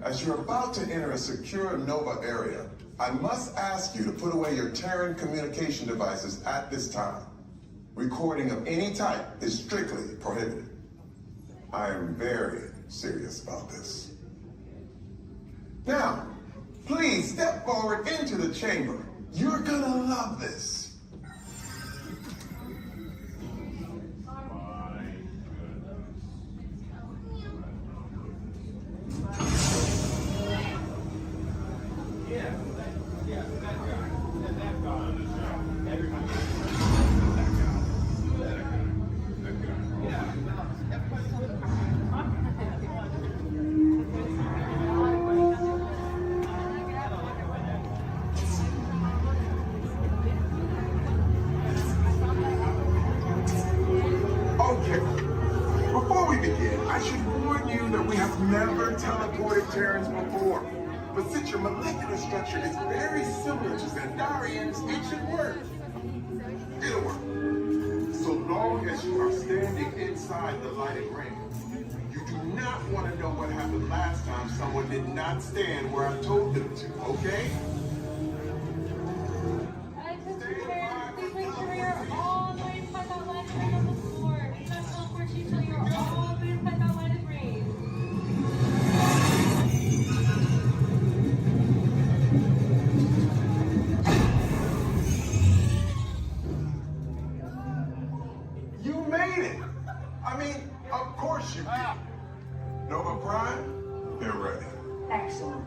As you're about to enter a secure Nova area, I must ask you to put away your Terran communication devices at this time. Recording of any type is strictly prohibited. I am very serious about this. Now, please step forward into the chamber. You're gonna love this. Terrans before, but since your molecular structure is very similar to Xandarian's, it should work. It'll work. So long as you are standing inside the lighted ring. You do not want to know what happened last time someone did not stand where I told them to, okay?
Please make sure you're all the way inside that lighted ring on the floor. We must teleport you till you're all the way inside that lighted ring.
Of course you did. Nova Prime, they're ready.
Excellent.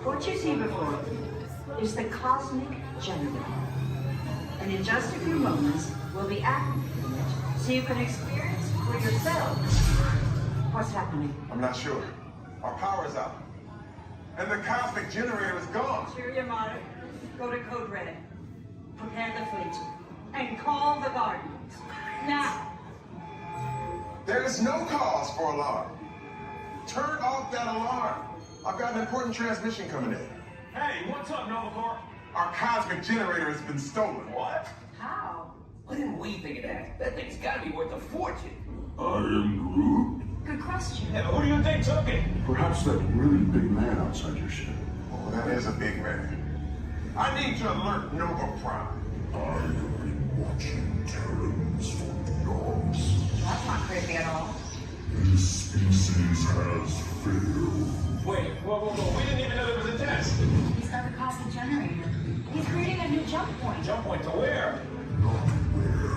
What you see before you is the Cosmic Generator. And in just a few moments, we'll be activating it so you can experience for yourself what's happening.
I'm not sure. Our power's out. And the Cosmic Generator is gone.
Superior Monarch, go to Code Red. Prepare the fleet. And call the Guardians. Now!
There is no cause for alarm. Turn off that alarm. I've got an important transmission coming in.
Hey, what's up, Nova Corps?
Our Cosmic Generator has been stolen.
What?
How?
What didn't we think of that? That thing's gotta be worth a fortune.
I am Groot.
Good question.
Yeah, who do you think took it?
Perhaps that really big man outside your ship.
Oh, that is a big man. I need to alert Nova Prime.
I have been watching Terrans from beyond.
That's not creepy at all.
This species has failed.
Wait, whoa. We didn't even know there was a test.
He's got the Cosmic Generator. He's creating a new jump point.
Jump point to where?
Not where.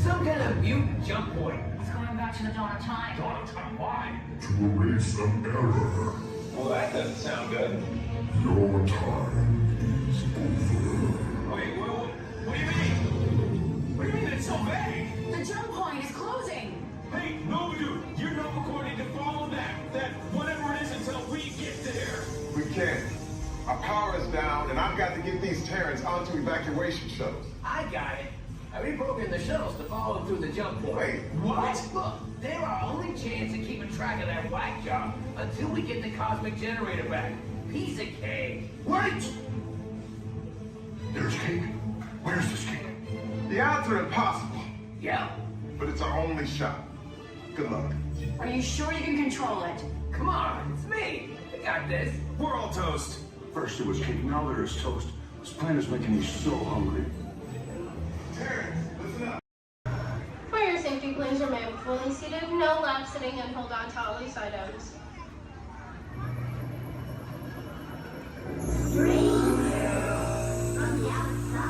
Some kind of mutant jump point.
It's going back to the dawn of time.
Dawn of time, why?
To erase an error.
Well, that doesn't sound good.
Your time is over.
Wait, what do you mean? What do you mean it's so vague?
The jump point is closing.
Hey, no, dude, you're not recording to follow that whatever it is until we get there.
We can't. Our power is down, and I've got to get these Terrans onto evacuation shuttles.
I got it. I reprogrammed the shuttles to follow them through the jump point.
Wait, what?
Look, they're our only chance of keeping track of that whack job until we get the cosmic generator back. Piece of cake.
Wait! There's cake. Where's this cake?
The odds are impossible,
Yeah.
but it's our only shot. Good luck.
Are you sure you can control it?
Come on, it's me. I got this.
We're all toast. First it was cake, now there is toast. This plan is making me so hungry.
Terrans, listen up.
Fire safety planes remain fully seated. No lap sitting and hold on to all loose items. From the outside.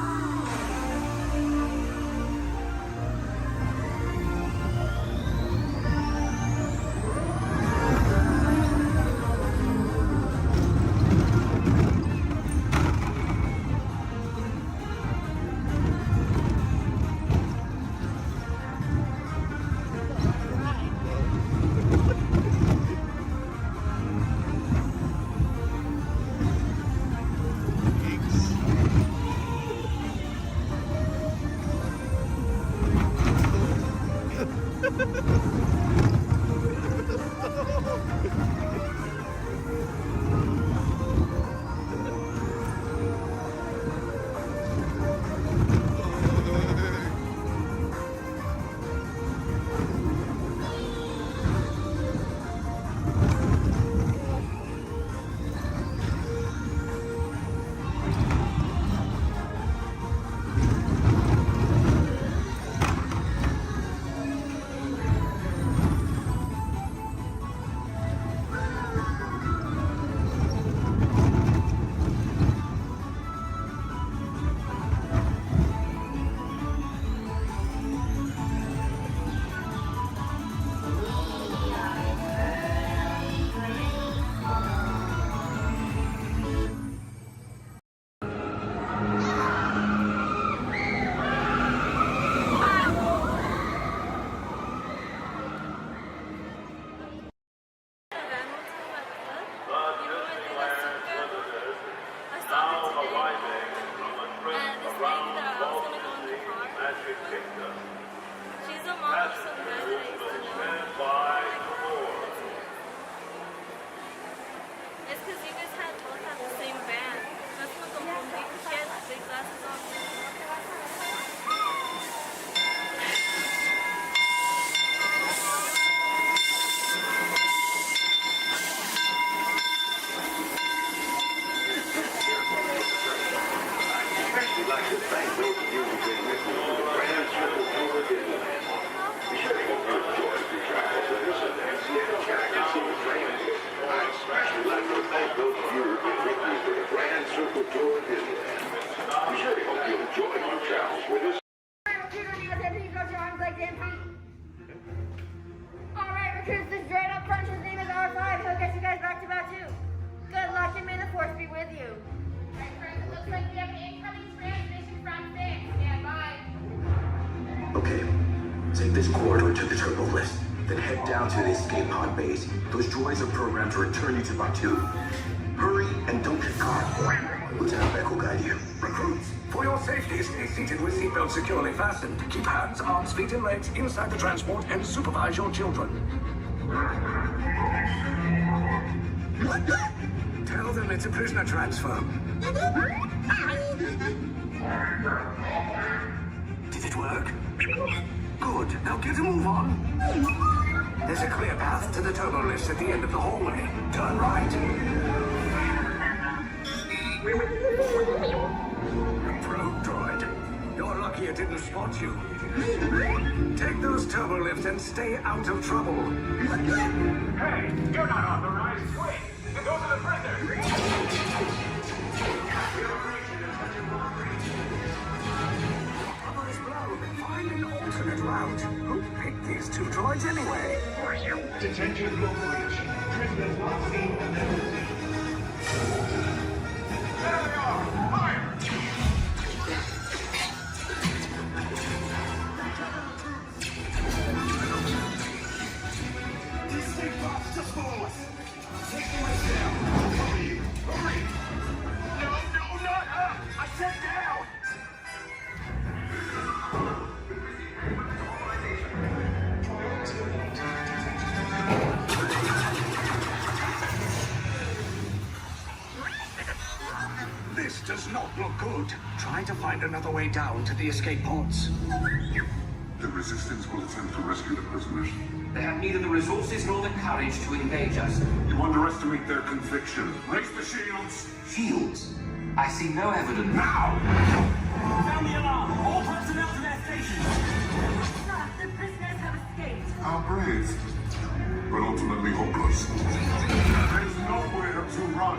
Okay, take this corridor to the turbo lift, then head down to the escape pod base. Those droids are programmed to return you to Batu. Hurry and don't get caught. Lieutenant Beck will guide you.
Recruits, for your safety, stay seated with seatbelts securely fastened. Keep hands, arms, feet, and legs inside the transport and supervise your children. Tell them it's a prisoner transfer. Did it work? Good. Now get a move on. There's a clear path to the turbo lifts at the end of the hallway. Turn right. Probe droid. You're lucky it didn't spot you. Take those turbo lifts and stay out of trouble.
Hey, you're not authorized. Wait, those are the prisoners.
Cover is blown. Fire find an alternate route. Who picked these two droids anyway?
Detention will breach. Prisoners not seen and never seen. There they are! Fire! These escape pods just follow us. Take them right down. Cover you. Hurry! No, not up! I said down!
This does not look good. Try to find another way down to the escape pods.
The Resistance will attempt to rescue the prisoners.
They have neither the resources nor the courage to engage us.
You underestimate their conviction. Raise the shields!
Shields? I see no evidence.
Now!
Sound the alarm! All personnel to their stations!
Sir, the prisoners have escaped.
How brave, but ultimately hopeless. There's nowhere to run.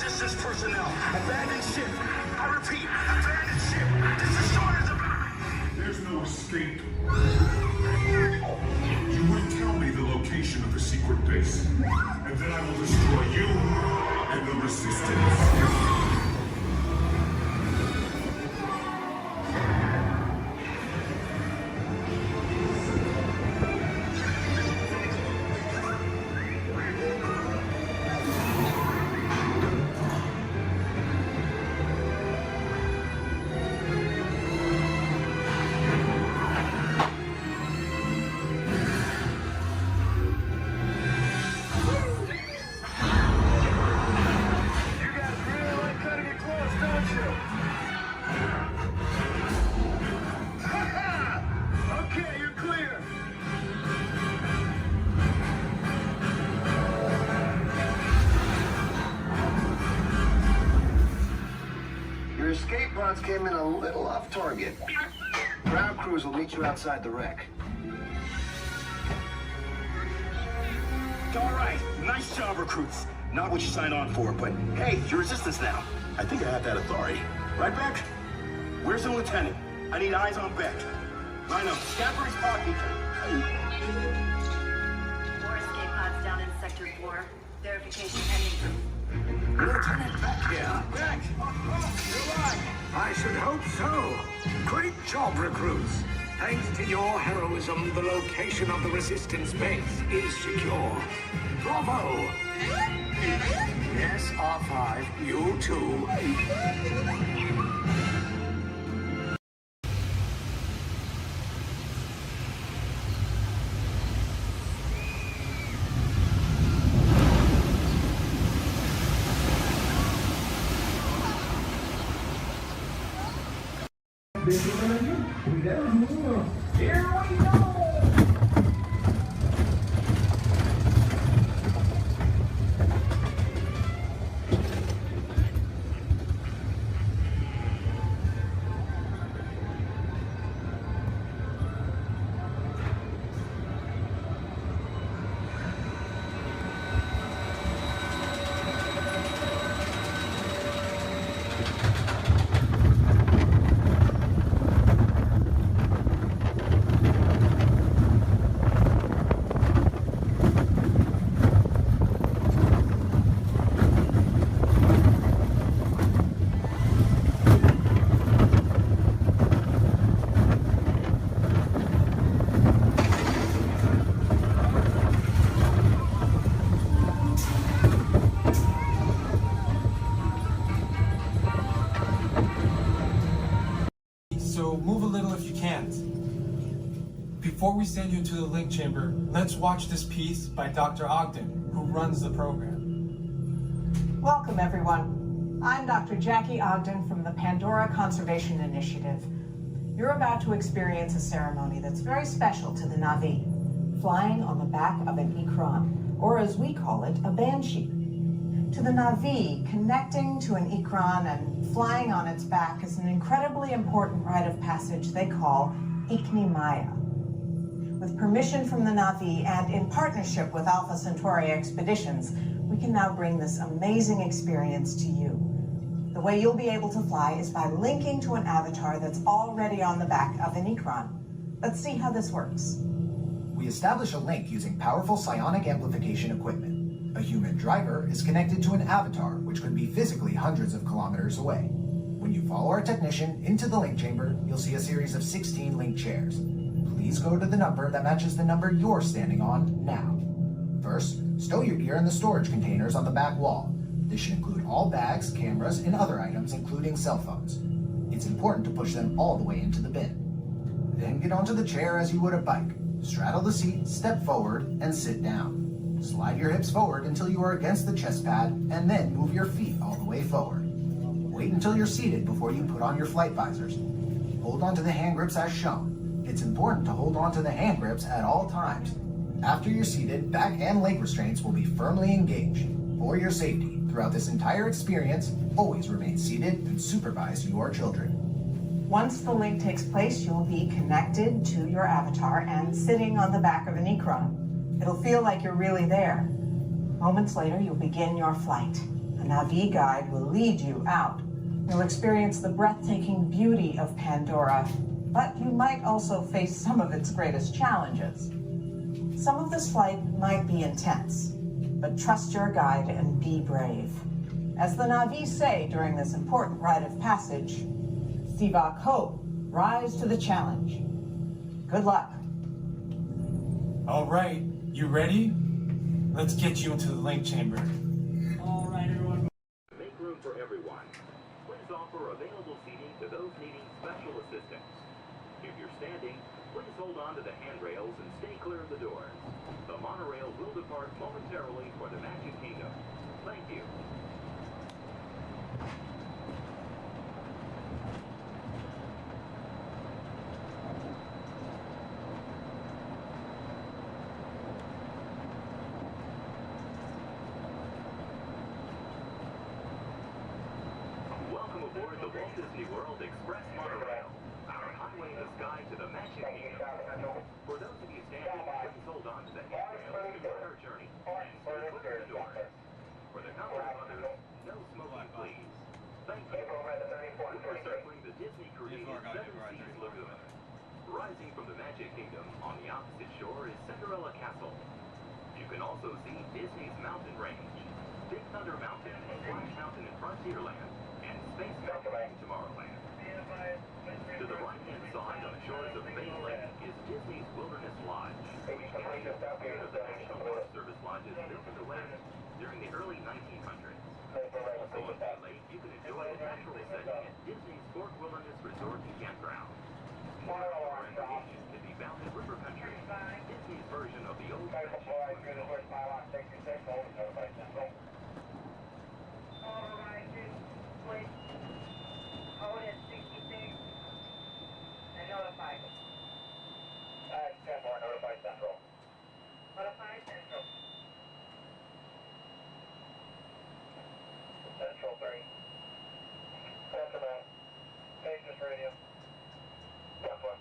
Resistance personnel, abandon ship. I repeat, abandon ship. This destroyer's about.
There's no escape. You will tell me the location of the secret base, and then I will destroy you and the Resistance.
Escape pods came in a little off target. Ground crews will meet you outside the wreck.
All right, nice job, recruits. Not what you signed on for, but hey, you're Resistance now. I think I have that authority. Right, Beck? Where's the lieutenant? I need eyes on Beck. Line up. Scapper's pod beacon.
4 escape pods down in Sector 4. Verification pending.
Lieutenant Beck here. Beck! You're right. I should hope so. Great job, recruits. Thanks to your heroism, the location of the Resistance base is secure. Bravo! Yes, R5, you too.
Here we go!
Before we send you into the link chamber, let's watch this piece by Dr. Ogden, who runs the program.
Welcome, everyone. I'm Dr. Jackie Ogden from the Pandora Conservation Initiative. You're about to experience a ceremony that's very special to the Na'vi, flying on the back of an Ikran, or as we call it, a banshee. To the Na'vi, connecting to an Ikran and flying on its back is an incredibly important rite of passage they call Ikni Maya. With permission from the Na'vi and in partnership with Alpha Centauri Expeditions, we can now bring this amazing experience to you. The way you'll be able to fly is by linking to an avatar that's already on the back of an Ikran. Let's see how this works.
We establish a link using powerful psionic amplification equipment. A human driver is connected to an avatar, which could be physically hundreds of kilometers away. When you follow our technician into the link chamber, you'll see a series of 16 link chairs. Please go to the number that matches the number you're standing on now. First, stow your gear in the storage containers on the back wall. This should include all bags, cameras, and other items, including cell phones. It's important to push them all the way into the bin. Then get onto the chair as you would a bike. Straddle the seat, step forward, and sit down. Slide your hips forward until you are against the chest pad, and then move your feet all the way forward. Wait until you're seated before you put on your flight visors. Hold on to the hand grips as shown. It's important to hold on to the hand grips at all times. After you're seated, back and leg restraints will be firmly engaged. For your safety, throughout this entire experience, always remain seated and supervise your children.
Once the link takes place, you'll be connected to your avatar and sitting on the back of an Ikran. It'll feel like you're really there. Moments later, you'll begin your flight. A Na'vi guide will lead you out. You'll experience the breathtaking beauty of Pandora, but you might also face some of its greatest challenges. Some of this flight might be intense, but trust your guide and be brave. As the Na'vi say during this important rite of passage, Sivak Ho, rise to the challenge. Good luck.
All right, you ready? Let's get you into the link chamber.
All right, everyone. Make room for everyone. Please offer available seating to those needing special assistance. If you're standing, please hold on to the handrails and stay clear of the doors. The monorail will depart momentarily for the Magic Kingdom. Thank you. Welcome aboard the Walt Disney World Express Monorail. Our highway in the sky to the Magic Kingdom. For those of you standing, please hold on to the handrails to our journey and stay clear of the doors. For the comfort of others, no smoking, please. Thank you. We're circling the Disney-created Seven Seas Lagoon. Rising from the Magic Kingdom on the opposite shore is Cinderella Castle. You can also see Disney's Mountain Range, Big Thunder Mountain, Splash Mountain in Frontierland, and Space Mountain in Tomorrowland. To the right-hand side on the shores of Bay Lake is Disney's Wilderness Lodge, which carries one of the National Forest Service lodges built in the West during the early 1900s. Also on Bay Lake, you can enjoy a natural setting at Disney's Fort Wilderness Resort and Campground. More outdoor recreation can be found in River Country, Disney's version of the old
Central 3. Sacramento. Pages radio. Southwest.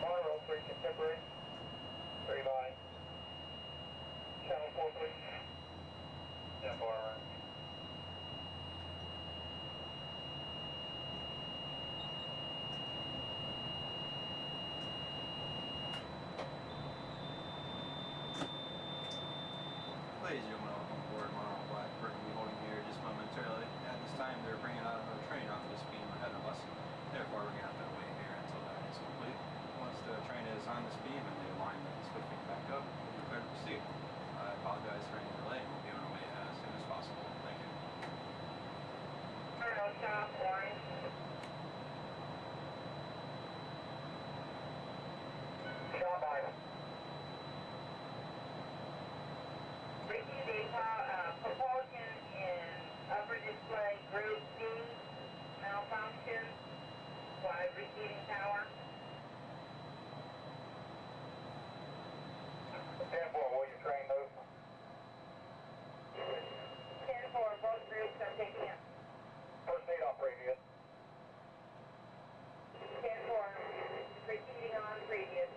Monorail 3 contemporary. 3 by. Channel 4 please. Yeah, far right.
Ladies and gentlemen, welcome aboard Monorail Black. We're going to be holding here just momentarily. At this time, they're bringing out a train off this beam ahead of us. Therefore, we're going to have to wait here until that is complete. Once the train is on this beam and the alignment is switching back up, we'll be clear to proceed. I apologize for any delay. We'll be on our way as soon as possible.
stop line. Stop line. Receiving propulsion in upper display group D malfunction by receiving tower. 10-4, will you train those? 10-4, both groups are taking it. First aid on previous. 10-4, proceeding on previous.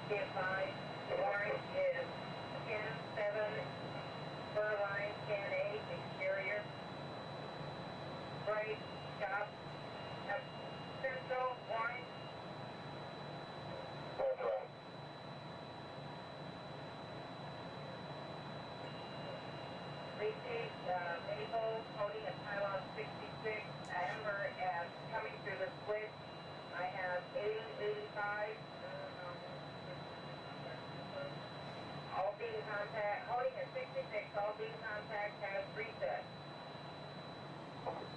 Advise, orange is 10-7, fur line 10-8, exterior. Right, stop. Central, orange. That's right. Receive Maple holding a pylon 66, Amber as coming through the switch. I have 80, 85. All beam contact, holding at 66, all beam contact has reset.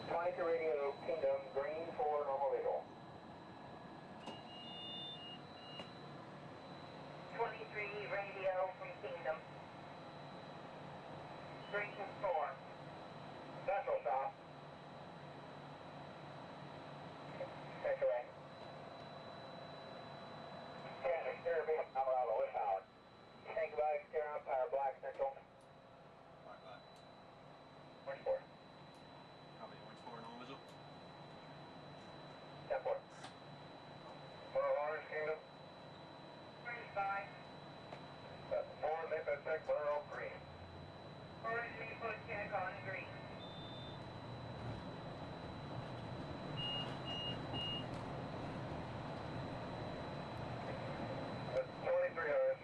22 radio, Kingdom, green for normal visual. 23 radio from Kingdom. Green 4. Central stop. Take away. Kansas, exterior beam, Colorado, West Howard. Tank about exterior umpire, black central.
Black, black.
Orange 4.
Copy, orange 4, normal visual.
10-4. Orange Kingdom. Orange 5. 4, Maple check, Burrow, green. Orange Maple check on green. That's 23 hours.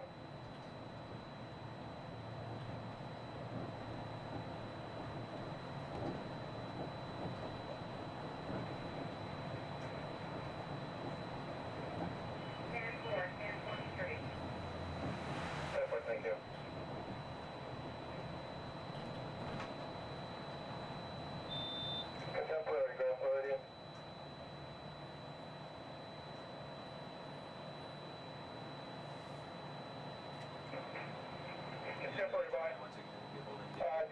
Thank you. Contemporary Grand Floridian. Contemporary by.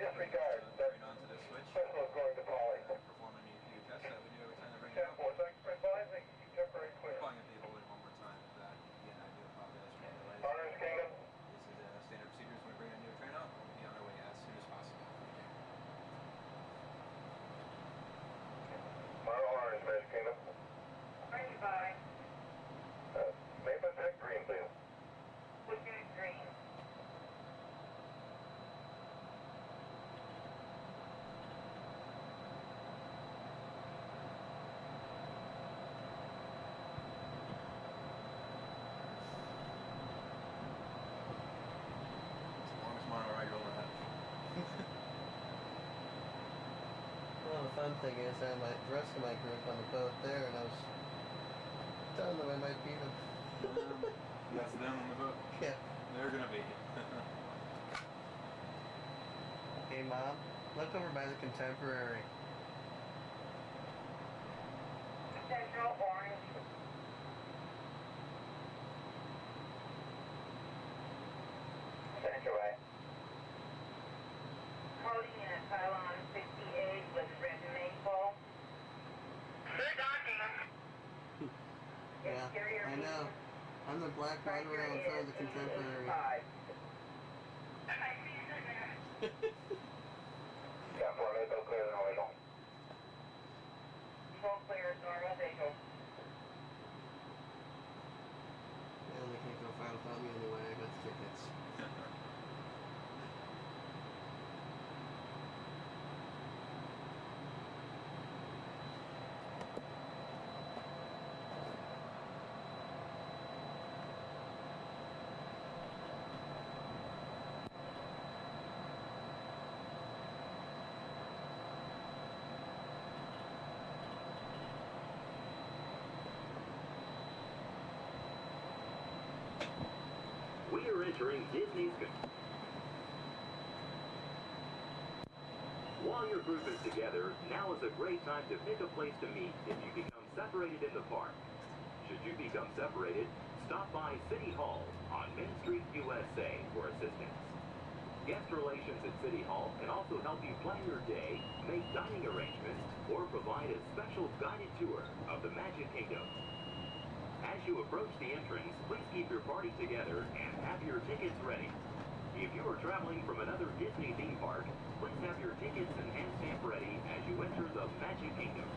Disregard.
Bring onto the switch.
Special is going to Polly.
Perform any few tests that we do every time they bring it out.
10-4, thanks for advising. Contemporary clear.
Calling up the holding one more time. That again, I do apologize for the delays.
Orange Kingdom.
This is standard procedures when we bring a new train out. We'll be on our way as soon as possible.
Orange, Space Kingdom. 95. Maple check green, please. Which is green?
Well, the fun thing is I had the rest of my group on the boat there, and I was telling them I might beat them.
That's them on the boat.
Yeah.
They're gonna be.
Hey, Mom, look over by the Contemporary.
Central Orange. Central Way. Cody in a pylon 68 with red maple. Good docking.
Yeah, I know. I'm the black monorail in front of the Contemporary.
Yeah, 4 Maple, clear the normal. Full clear, normal vehicle.
Yeah, they can't go far without me anyway. I got the tickets.
We are entering Disney's. While your group is together, now is a great time to pick a place to meet if you become separated in the park. Should you become separated, stop by City Hall on Main Street, USA for assistance. Guest relations at City Hall can also help you plan your day, make dining arrangements, or provide a special guided tour of the Magic Kingdom. As you approach the entrance, please keep your party together and have your tickets ready. If you are traveling from another Disney theme park, please have your tickets and hand stamp ready as you enter the Magic Kingdom.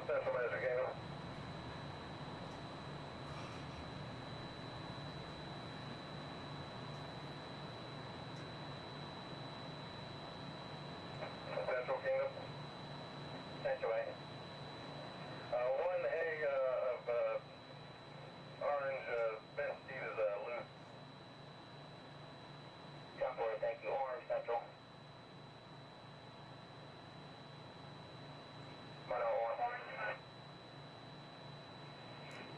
Central Magic Kingdom. Central Kingdom. Central Way. One egg of orange Ben Steve is loose. Temporary, thank you. Orange Central. Orange.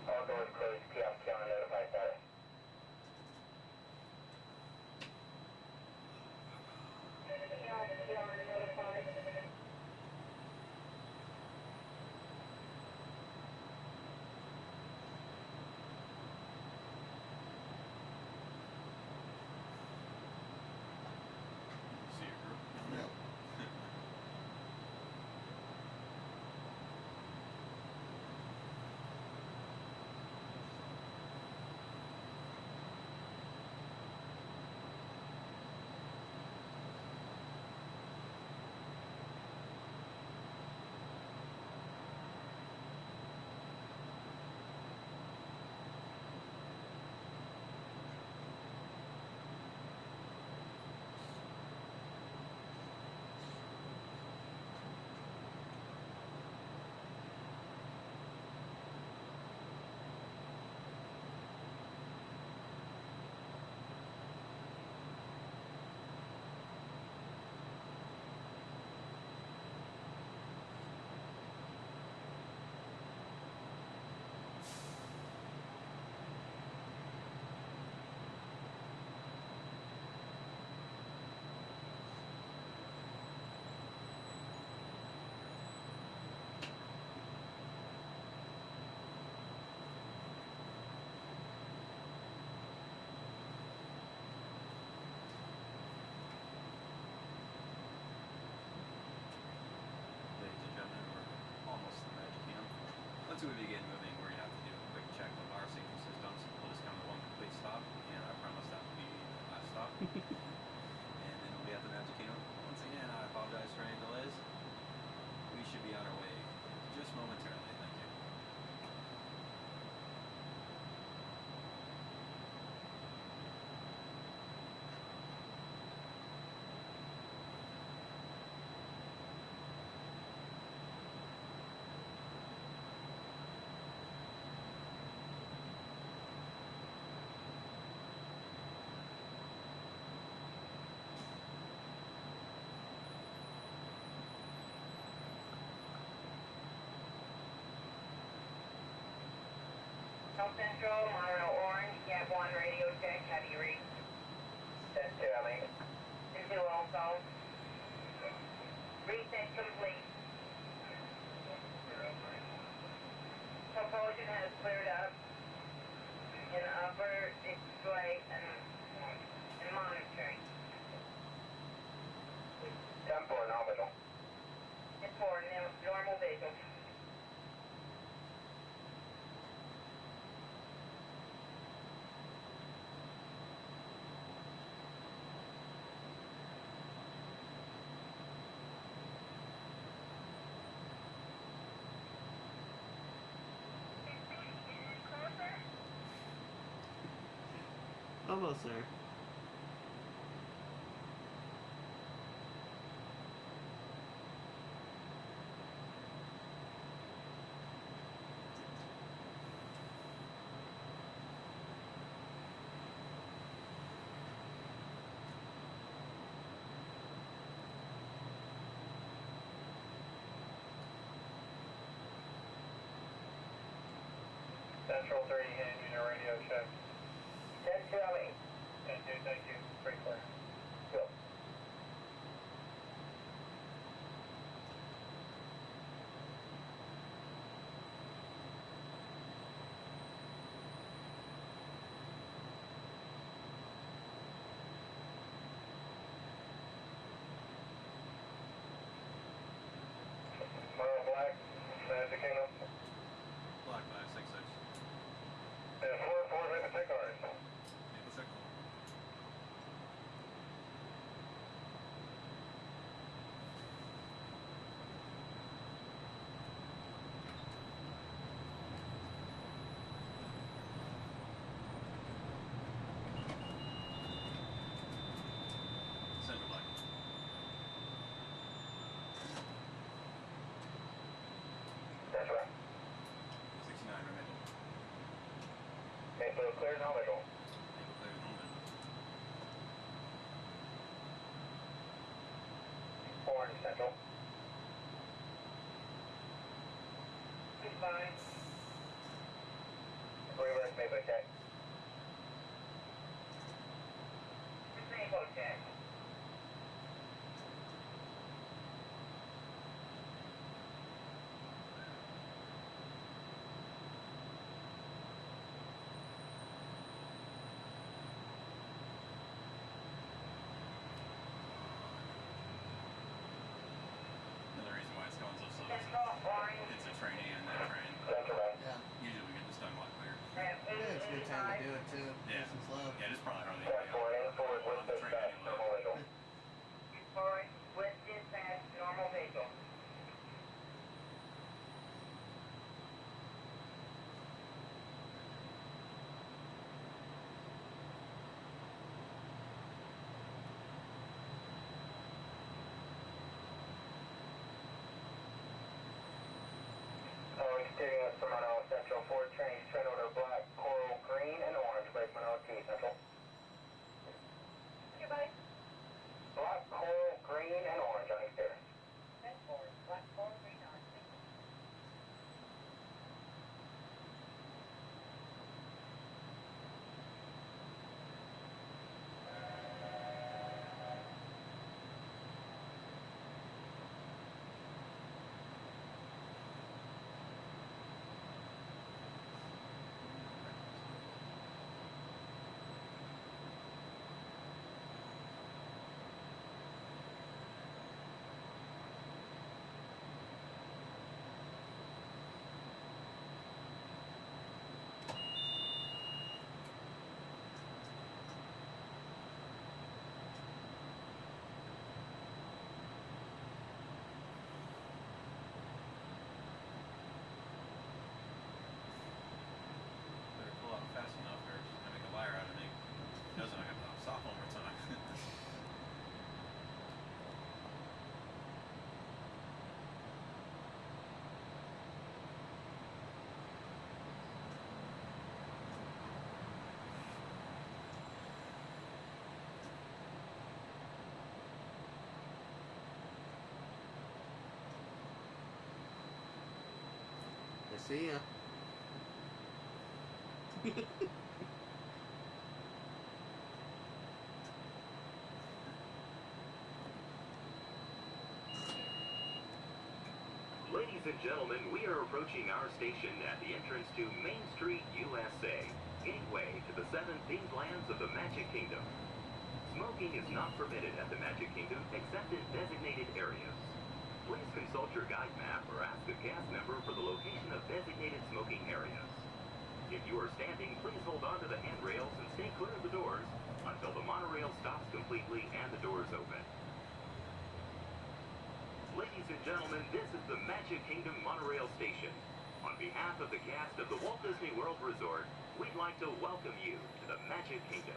All doors closed. Kiosk counter notified status. Kiosk counter notified.
See your group?
Yeah.
Ladies and gentlemen, we're almost to the Magic Kingdom. Once we begin moving, we're going to have to do a quick check of our safety systems. We'll just come to one complete stop, and I promise that will be the last stop.
South Central, Monorail Orange, Cab 1 radio check, how do you read? 10-2, Ellie. 10-2 also. Reset complete. Propulsion has cleared up in upper display and monitoring. 10-4, normal visual. 10-4, normal visual.
Almost there.
Central 3, hand unit radio check.
10-2, Ellie.
10-2, thank you. Pretty clear.
Go.
Mile Black, Magic Kingdom. Black 566. And 4-4, make the take ours. Make the signal. Central Black.
That's right.
69, remaining.
Okay, so clear, no visual.
Clear, no visual.
Orange Central. Goodbye. Reverse Maple check. Maple check.
Another reason why it's going so slow.
Central, orange.
It's a trainee and that train.
Central.
Yeah.
Usually we get this done a lot clearer.
Yeah, it's a good time to do it too.
Yeah.
Nice and slow.
Yeah, it's probably hardly
Step forward, aim forward with
on the train
dispatch,
anyway.
normal visual. Forward with dispatch, normal visual. Continuing with Toronto Central, 4 trains, train order black, coral, green, and orange, brakeman OT Central. Goodbye. Black, coral, green, and orange on exterior. 10-4, black, coral, green, orange.
Better pull out fast enough or I make a liar out of me. If it doesn't, I have to stop one more time.
I see ya.
Ladies and gentlemen, we are approaching our station at the entrance to Main Street, USA, gateway to the 7 themed lands of the Magic Kingdom. Smoking is not permitted at the Magic Kingdom except in designated areas. Please consult your guide map or ask a cast member for the location of designated smoking areas. If you are standing, please hold on to the handrails and stay clear of the doors until the monorail stops completely and the doors open. Ladies and gentlemen, this is the Magic Kingdom Monorail Station. On behalf of the cast of the Walt Disney World Resort, we'd like to welcome you to the Magic Kingdom.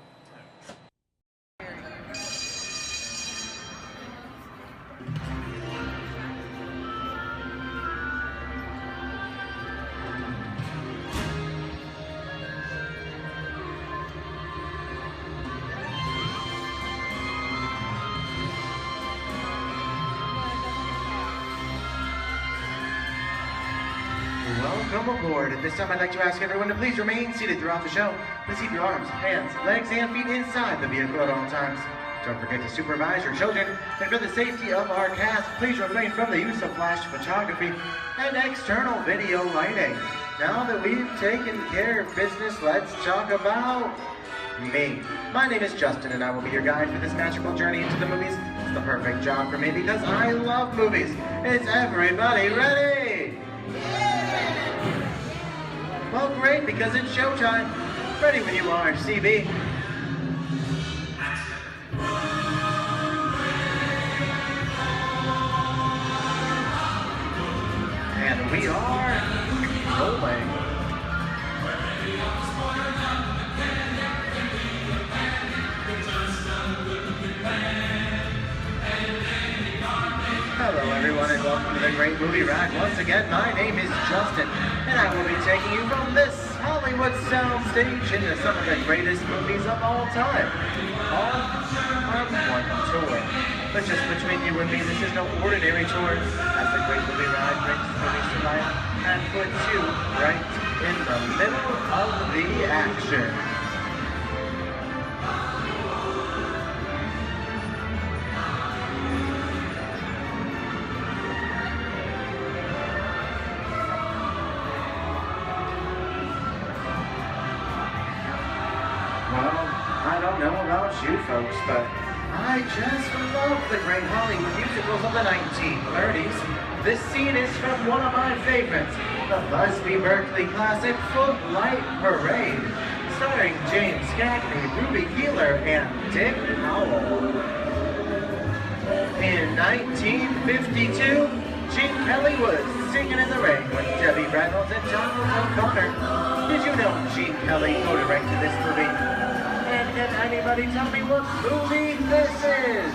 Welcome aboard. At this time, I'd like to ask everyone to please remain seated throughout the show. Please keep your arms, hands, legs, and feet inside the vehicle at all times. Don't forget to supervise your children. And for the safety of our cast, please refrain from the use of flash photography and external video lighting. Now that we've taken care of business, let's talk about me. My name is Justin, and I will be your guide for this magical journey into the movies. It's the perfect job for me because I love movies. Is everybody ready? Well, great, because it's showtime. Ready when you are, CB. And we are rolling. Hello everyone and welcome to the Great Movie Ride. Once again, my name is Justin, and I will be taking you from this Hollywood soundstage into some of the greatest movies of all time. On one tour. But just between you and me, this is no ordinary tour, as the Great Movie Ride brings movies to life and puts you right in the middle of the action. You folks, but I just love the great Hollywood musicals of the 1930s. This scene is from one of my favorites, the Busby Berkeley classic Footlight Parade, starring James Cagney, Ruby Keeler, and Dick Powell. In 1952, Gene Kelly was singing in the rain with Debbie Reynolds and Donald O'Connor. Did you know Gene Kelly co-directed to this movie? And can anybody tell me what movie this is?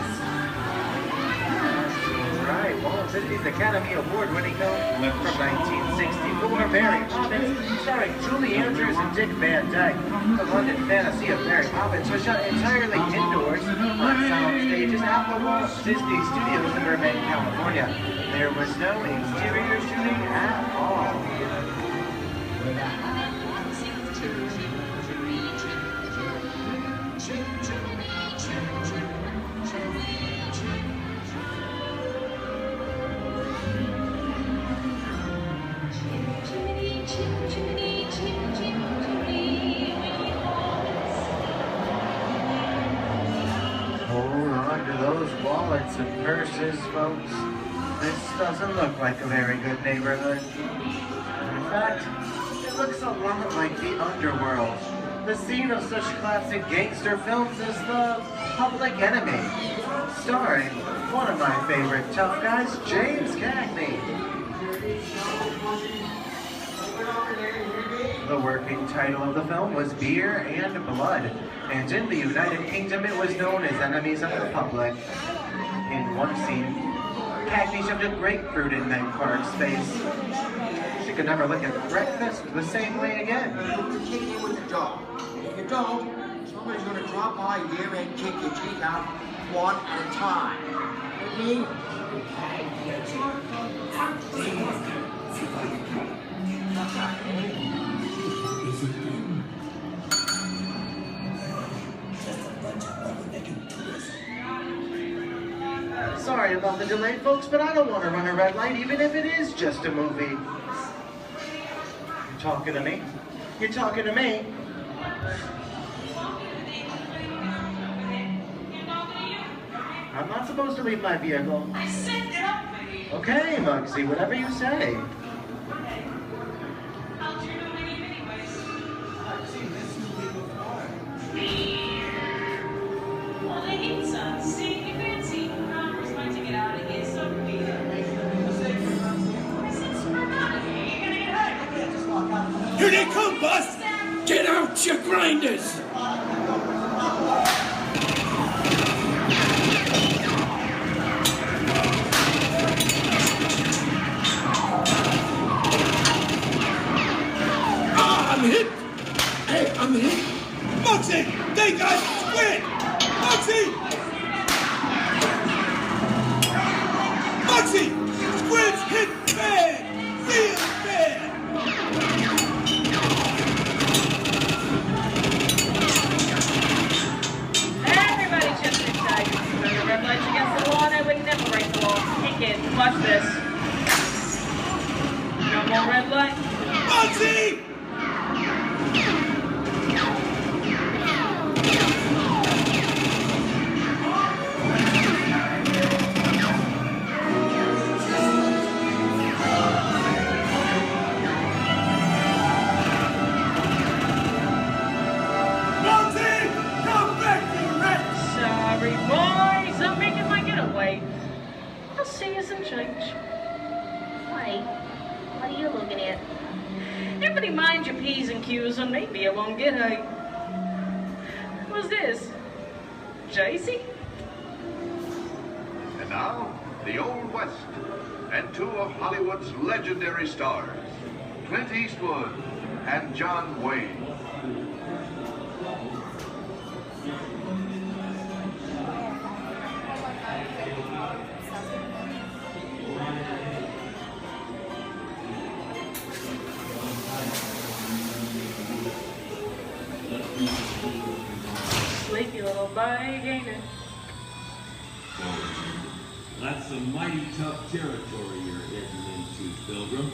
Right, Walt Disney's Academy Award-winning film from 1964, Mary Poppins, starring Julie Andrews and Dick Van Dyke. The London fantasy of Mary Poppins was shot entirely indoors on sound stages at the Walt Disney Studios in Burbank, California. There was no exterior shooting at all. Hold on to those wallets and purses, folks. This doesn't look like a very good neighborhood. In fact, it looks a lot like the underworld, the scene of such classic gangster films as The Public Enemy, starring one of my favorite tough guys, James Cagney. The working title of the film was Beer and Blood, and in the United Kingdom it was known as Enemies of the Public. In one scene, Cagney shoved a grapefruit in Meg Clark's face. She could never look at breakfast the same way again.
You kick it with the dog. If you don't, somebody's going to drop by here and kick your teeth out one at a time. With me?
sorry about the delay, folks, but I don't want to run a red light, even if it is just a movie. You talking to me? You talking to me? I'm not supposed to leave my vehicle.
I said get up!
Okay, Muggsy, whatever you say.
How'd you know my name anyways? I've seen this movie before. Well, they need some. See, you fancy. Connor's going to get out of here, so do we. I said screw out of here. You're gonna get hurt. I can't just walk out.
Here they come, boss! Get out your grinders! I'm hit! Hey, I'm hit! Muggsy! They got Squid! Muggsy! Muggsy! Squid's hit bad! Real bad!
Everybody just inside. Remember red lights against the law, and I would never break the law. Hey kid, watch this. No more red light.
Muggsy!
Sorry, boys. I'm making my getaway. I'll see you in church. Wait, what are you looking at? Everybody mind your P's and Q's and maybe I won't get hurt. Who's this? JC?
And now, the Old West, and two of Hollywood's legendary stars, Clint Eastwood and John Wayne.
Sleepy little bargainer.
That's some mighty tough territory you're heading into, Pilgrim.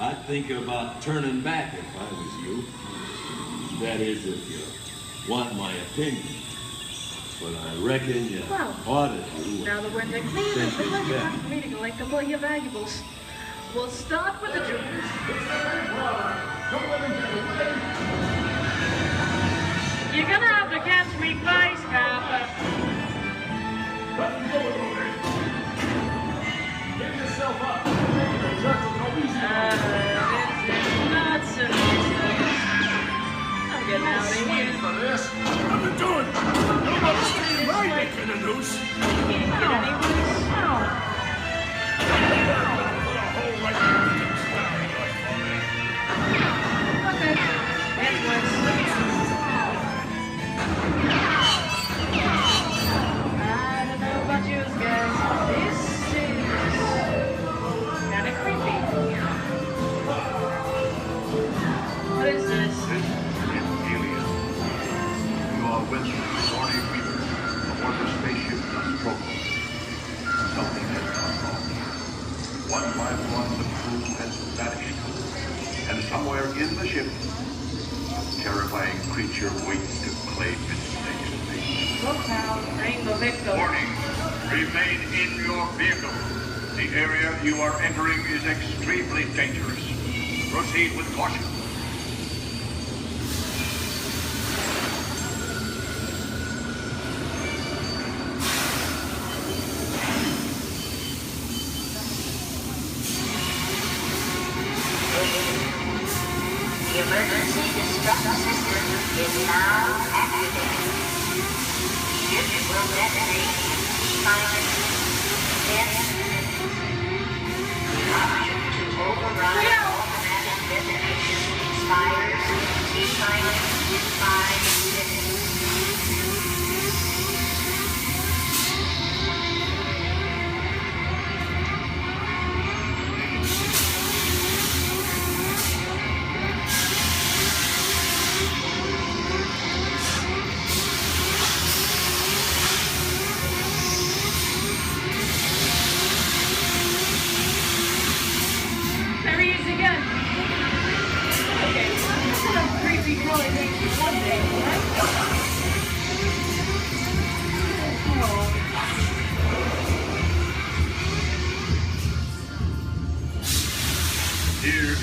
I'd think about turning back if I was you. That is, if you want my opinion. But I reckon you ought to do
Now that we're in the clear, it's been lucky enough for me to collect up all your valuables. We'll start with the jewels. You're gonna have to catch me twice, Papa.
Get yourself up. The church will go easy.
This is not so nice. I'm getting out of here.
For this.
I've been doing. Nobody stay in my neck of the noose.
Can't get any worse. Okay. That's worse. I don't know about you guys. This is kind of creepy. What is this?
This is Alien. You are with Warning Reaper aboard the spaceship Nostromo. Something has gone wrong. One by one, the crew has vanished. And somewhere in the ship, a terrifying creature waits to claim its next mate.
Look out, bring the victim.
Warning, remain in your vehicle. The area you are entering is extremely dangerous. Proceed with caution.
The emergency destruction system is now activated. Ship will detonate in 10 minutes. Option to override automatic detonation expires in 5 minutes.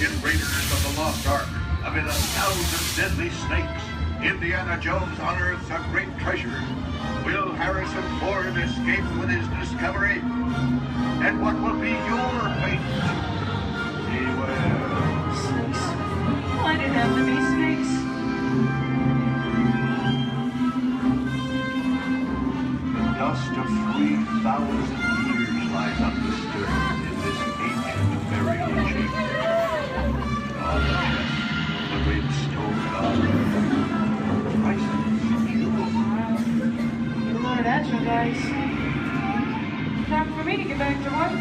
ancient raiders of the Lost Ark, amid 1,000 deadly snakes, Indiana Jones unearths a great treasure. Will Harrison Ford escape with his discovery? And what will be your fate? Beware.
Snakes. Why'd it have to be snakes?
Dust of 3,000 years lies undisturbed in this ancient burial chamber. On the chest, the great stone god, priceless jewel.
You learned that, you guys. Time for me to get back to work.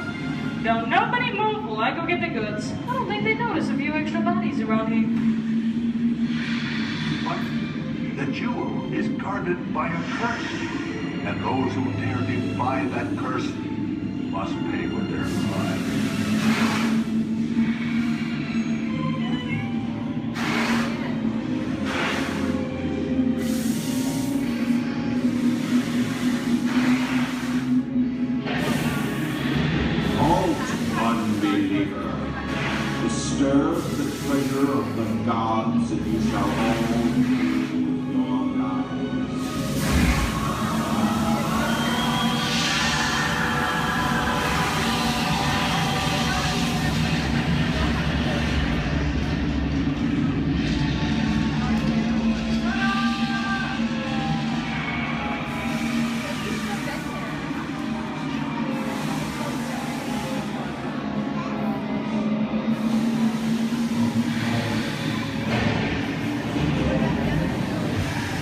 Don't nobody move while I go get the goods. I don't think they notice a few extra bodies around here.
But the jewel is guarded by a curse, and those who dare defy that curse must pay with their lives.
Disturb the treasure of the gods, and you shall all lose your lives.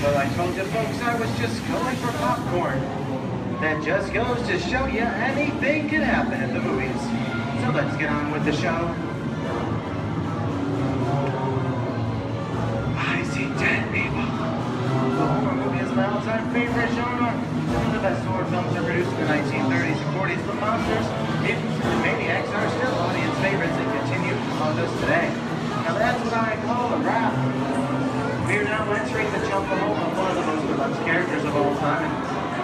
Well, I told you folks I was just going for popcorn. That just goes to show you anything can happen at the movies. So let's get on with the show. I see dead people. The horror movie is my all-time favorite genre. Some of the best horror films are produced in the 1930s and 40s, but monsters, mutants, and maniacs are still audience favorites and continue to haunt us today. Now that's what I call a wrap. We're now entering the jungle home of one of the most beloved characters of all time.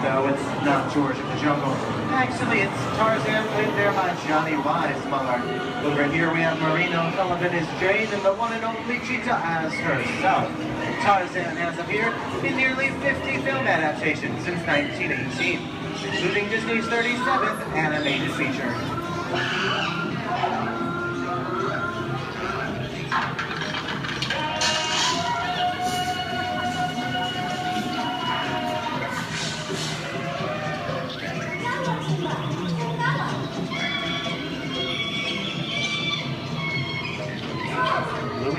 No, it's not George of the Jungle. Actually, it's Tarzan, played there by Johnny Weissmuller. Over here we have Marino Sullivan as Jane, and the one and only Cheetah as herself. Tarzan has appeared in nearly 50 film adaptations since 1918, including Disney's 37th animated feature.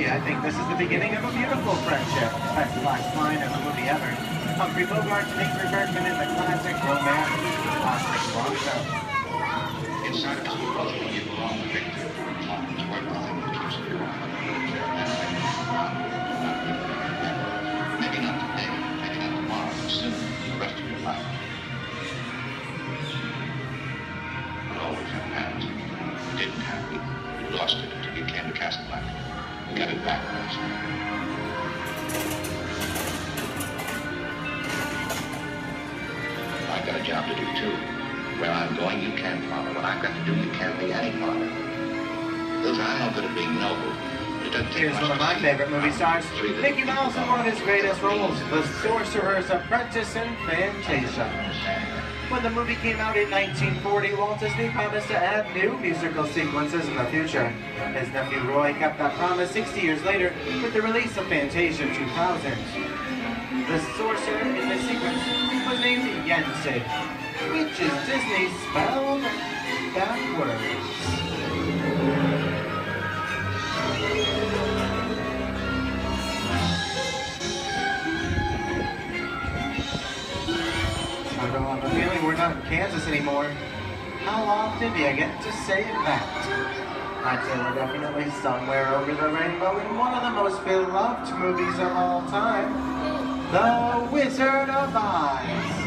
I think this is the beginning of a beautiful friendship. Best last line of the movie ever. Humphrey Bogart to Ingrid Bergman in the classic romance, Classic Bronco.
Inside of us, both of you belong to Victor. Maybe not today, maybe not tomorrow, but soon, the rest of your life. But always have had. You didn't have it. You lost it until you came to Casablanca. You got it back once. I've got a job to do too. Where I'm going, you can't follow. What I've got to do, you can't be any part of. Those I'm no good at being noble.
Here's one of my favorite movie stars, Mickey Mouse in one of his greatest roles, the Sorcerer's Apprentice in Fantasia. When the movie came out in 1940, Walt Disney promised to add new musical sequences in the future. His nephew Roy kept that promise 60 years later with the release of Fantasia 2000. The sorcerer in the sequence was named Yensid, which is Disney spelled backwards. I have a feeling we're not in Kansas anymore. How often do you get to say that? I'd say we're definitely somewhere over the rainbow in one of the most beloved movies of all time, The Wizard of Oz.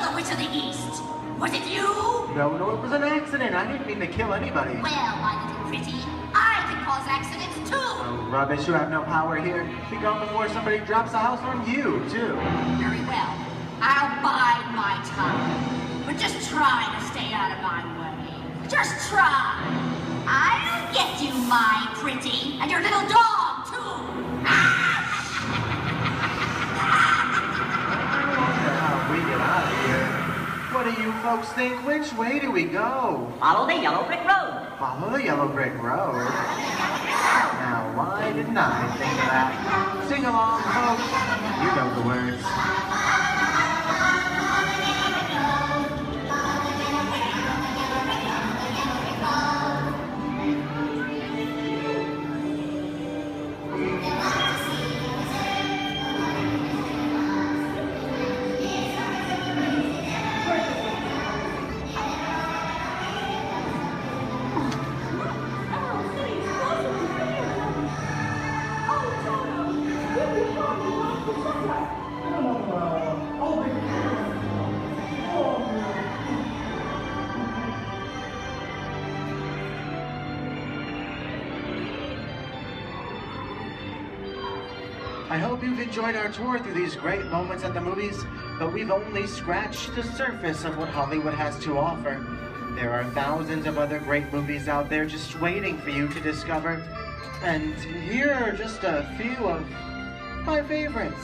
the Witch of the East? Was it you?
No, it was an accident. I didn't mean to kill anybody.
Well, my little pretty, I can cause accidents too.
Oh, rubbish. You have no power here. Be gone before somebody drops a house on you, too.
Very well. I'll bide my time. But just try to stay out of my way. Just try. I'll get you, my pretty, and your little dog, too.
How we get out of here. What do you folks think? Which way do we go?
Follow the yellow brick road.
Follow the yellow brick road? Now, why didn't I think of that? Sing along, folks. You know the words. I hope you've enjoyed our tour through these great moments at the movies, but we've only scratched the surface of what Hollywood has to offer. There are thousands of other great movies out there just waiting for you to discover. And here are just a few of my favorites.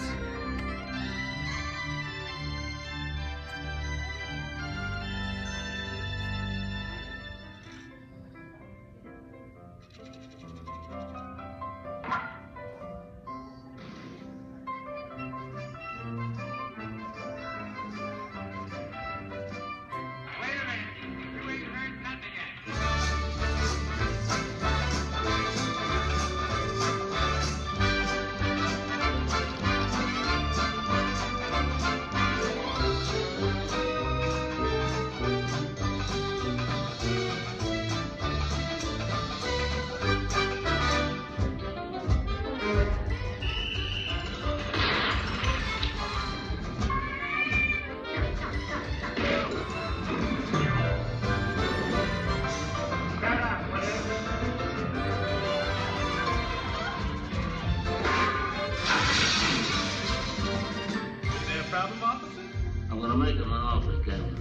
I'm gonna make him an offer, Captain.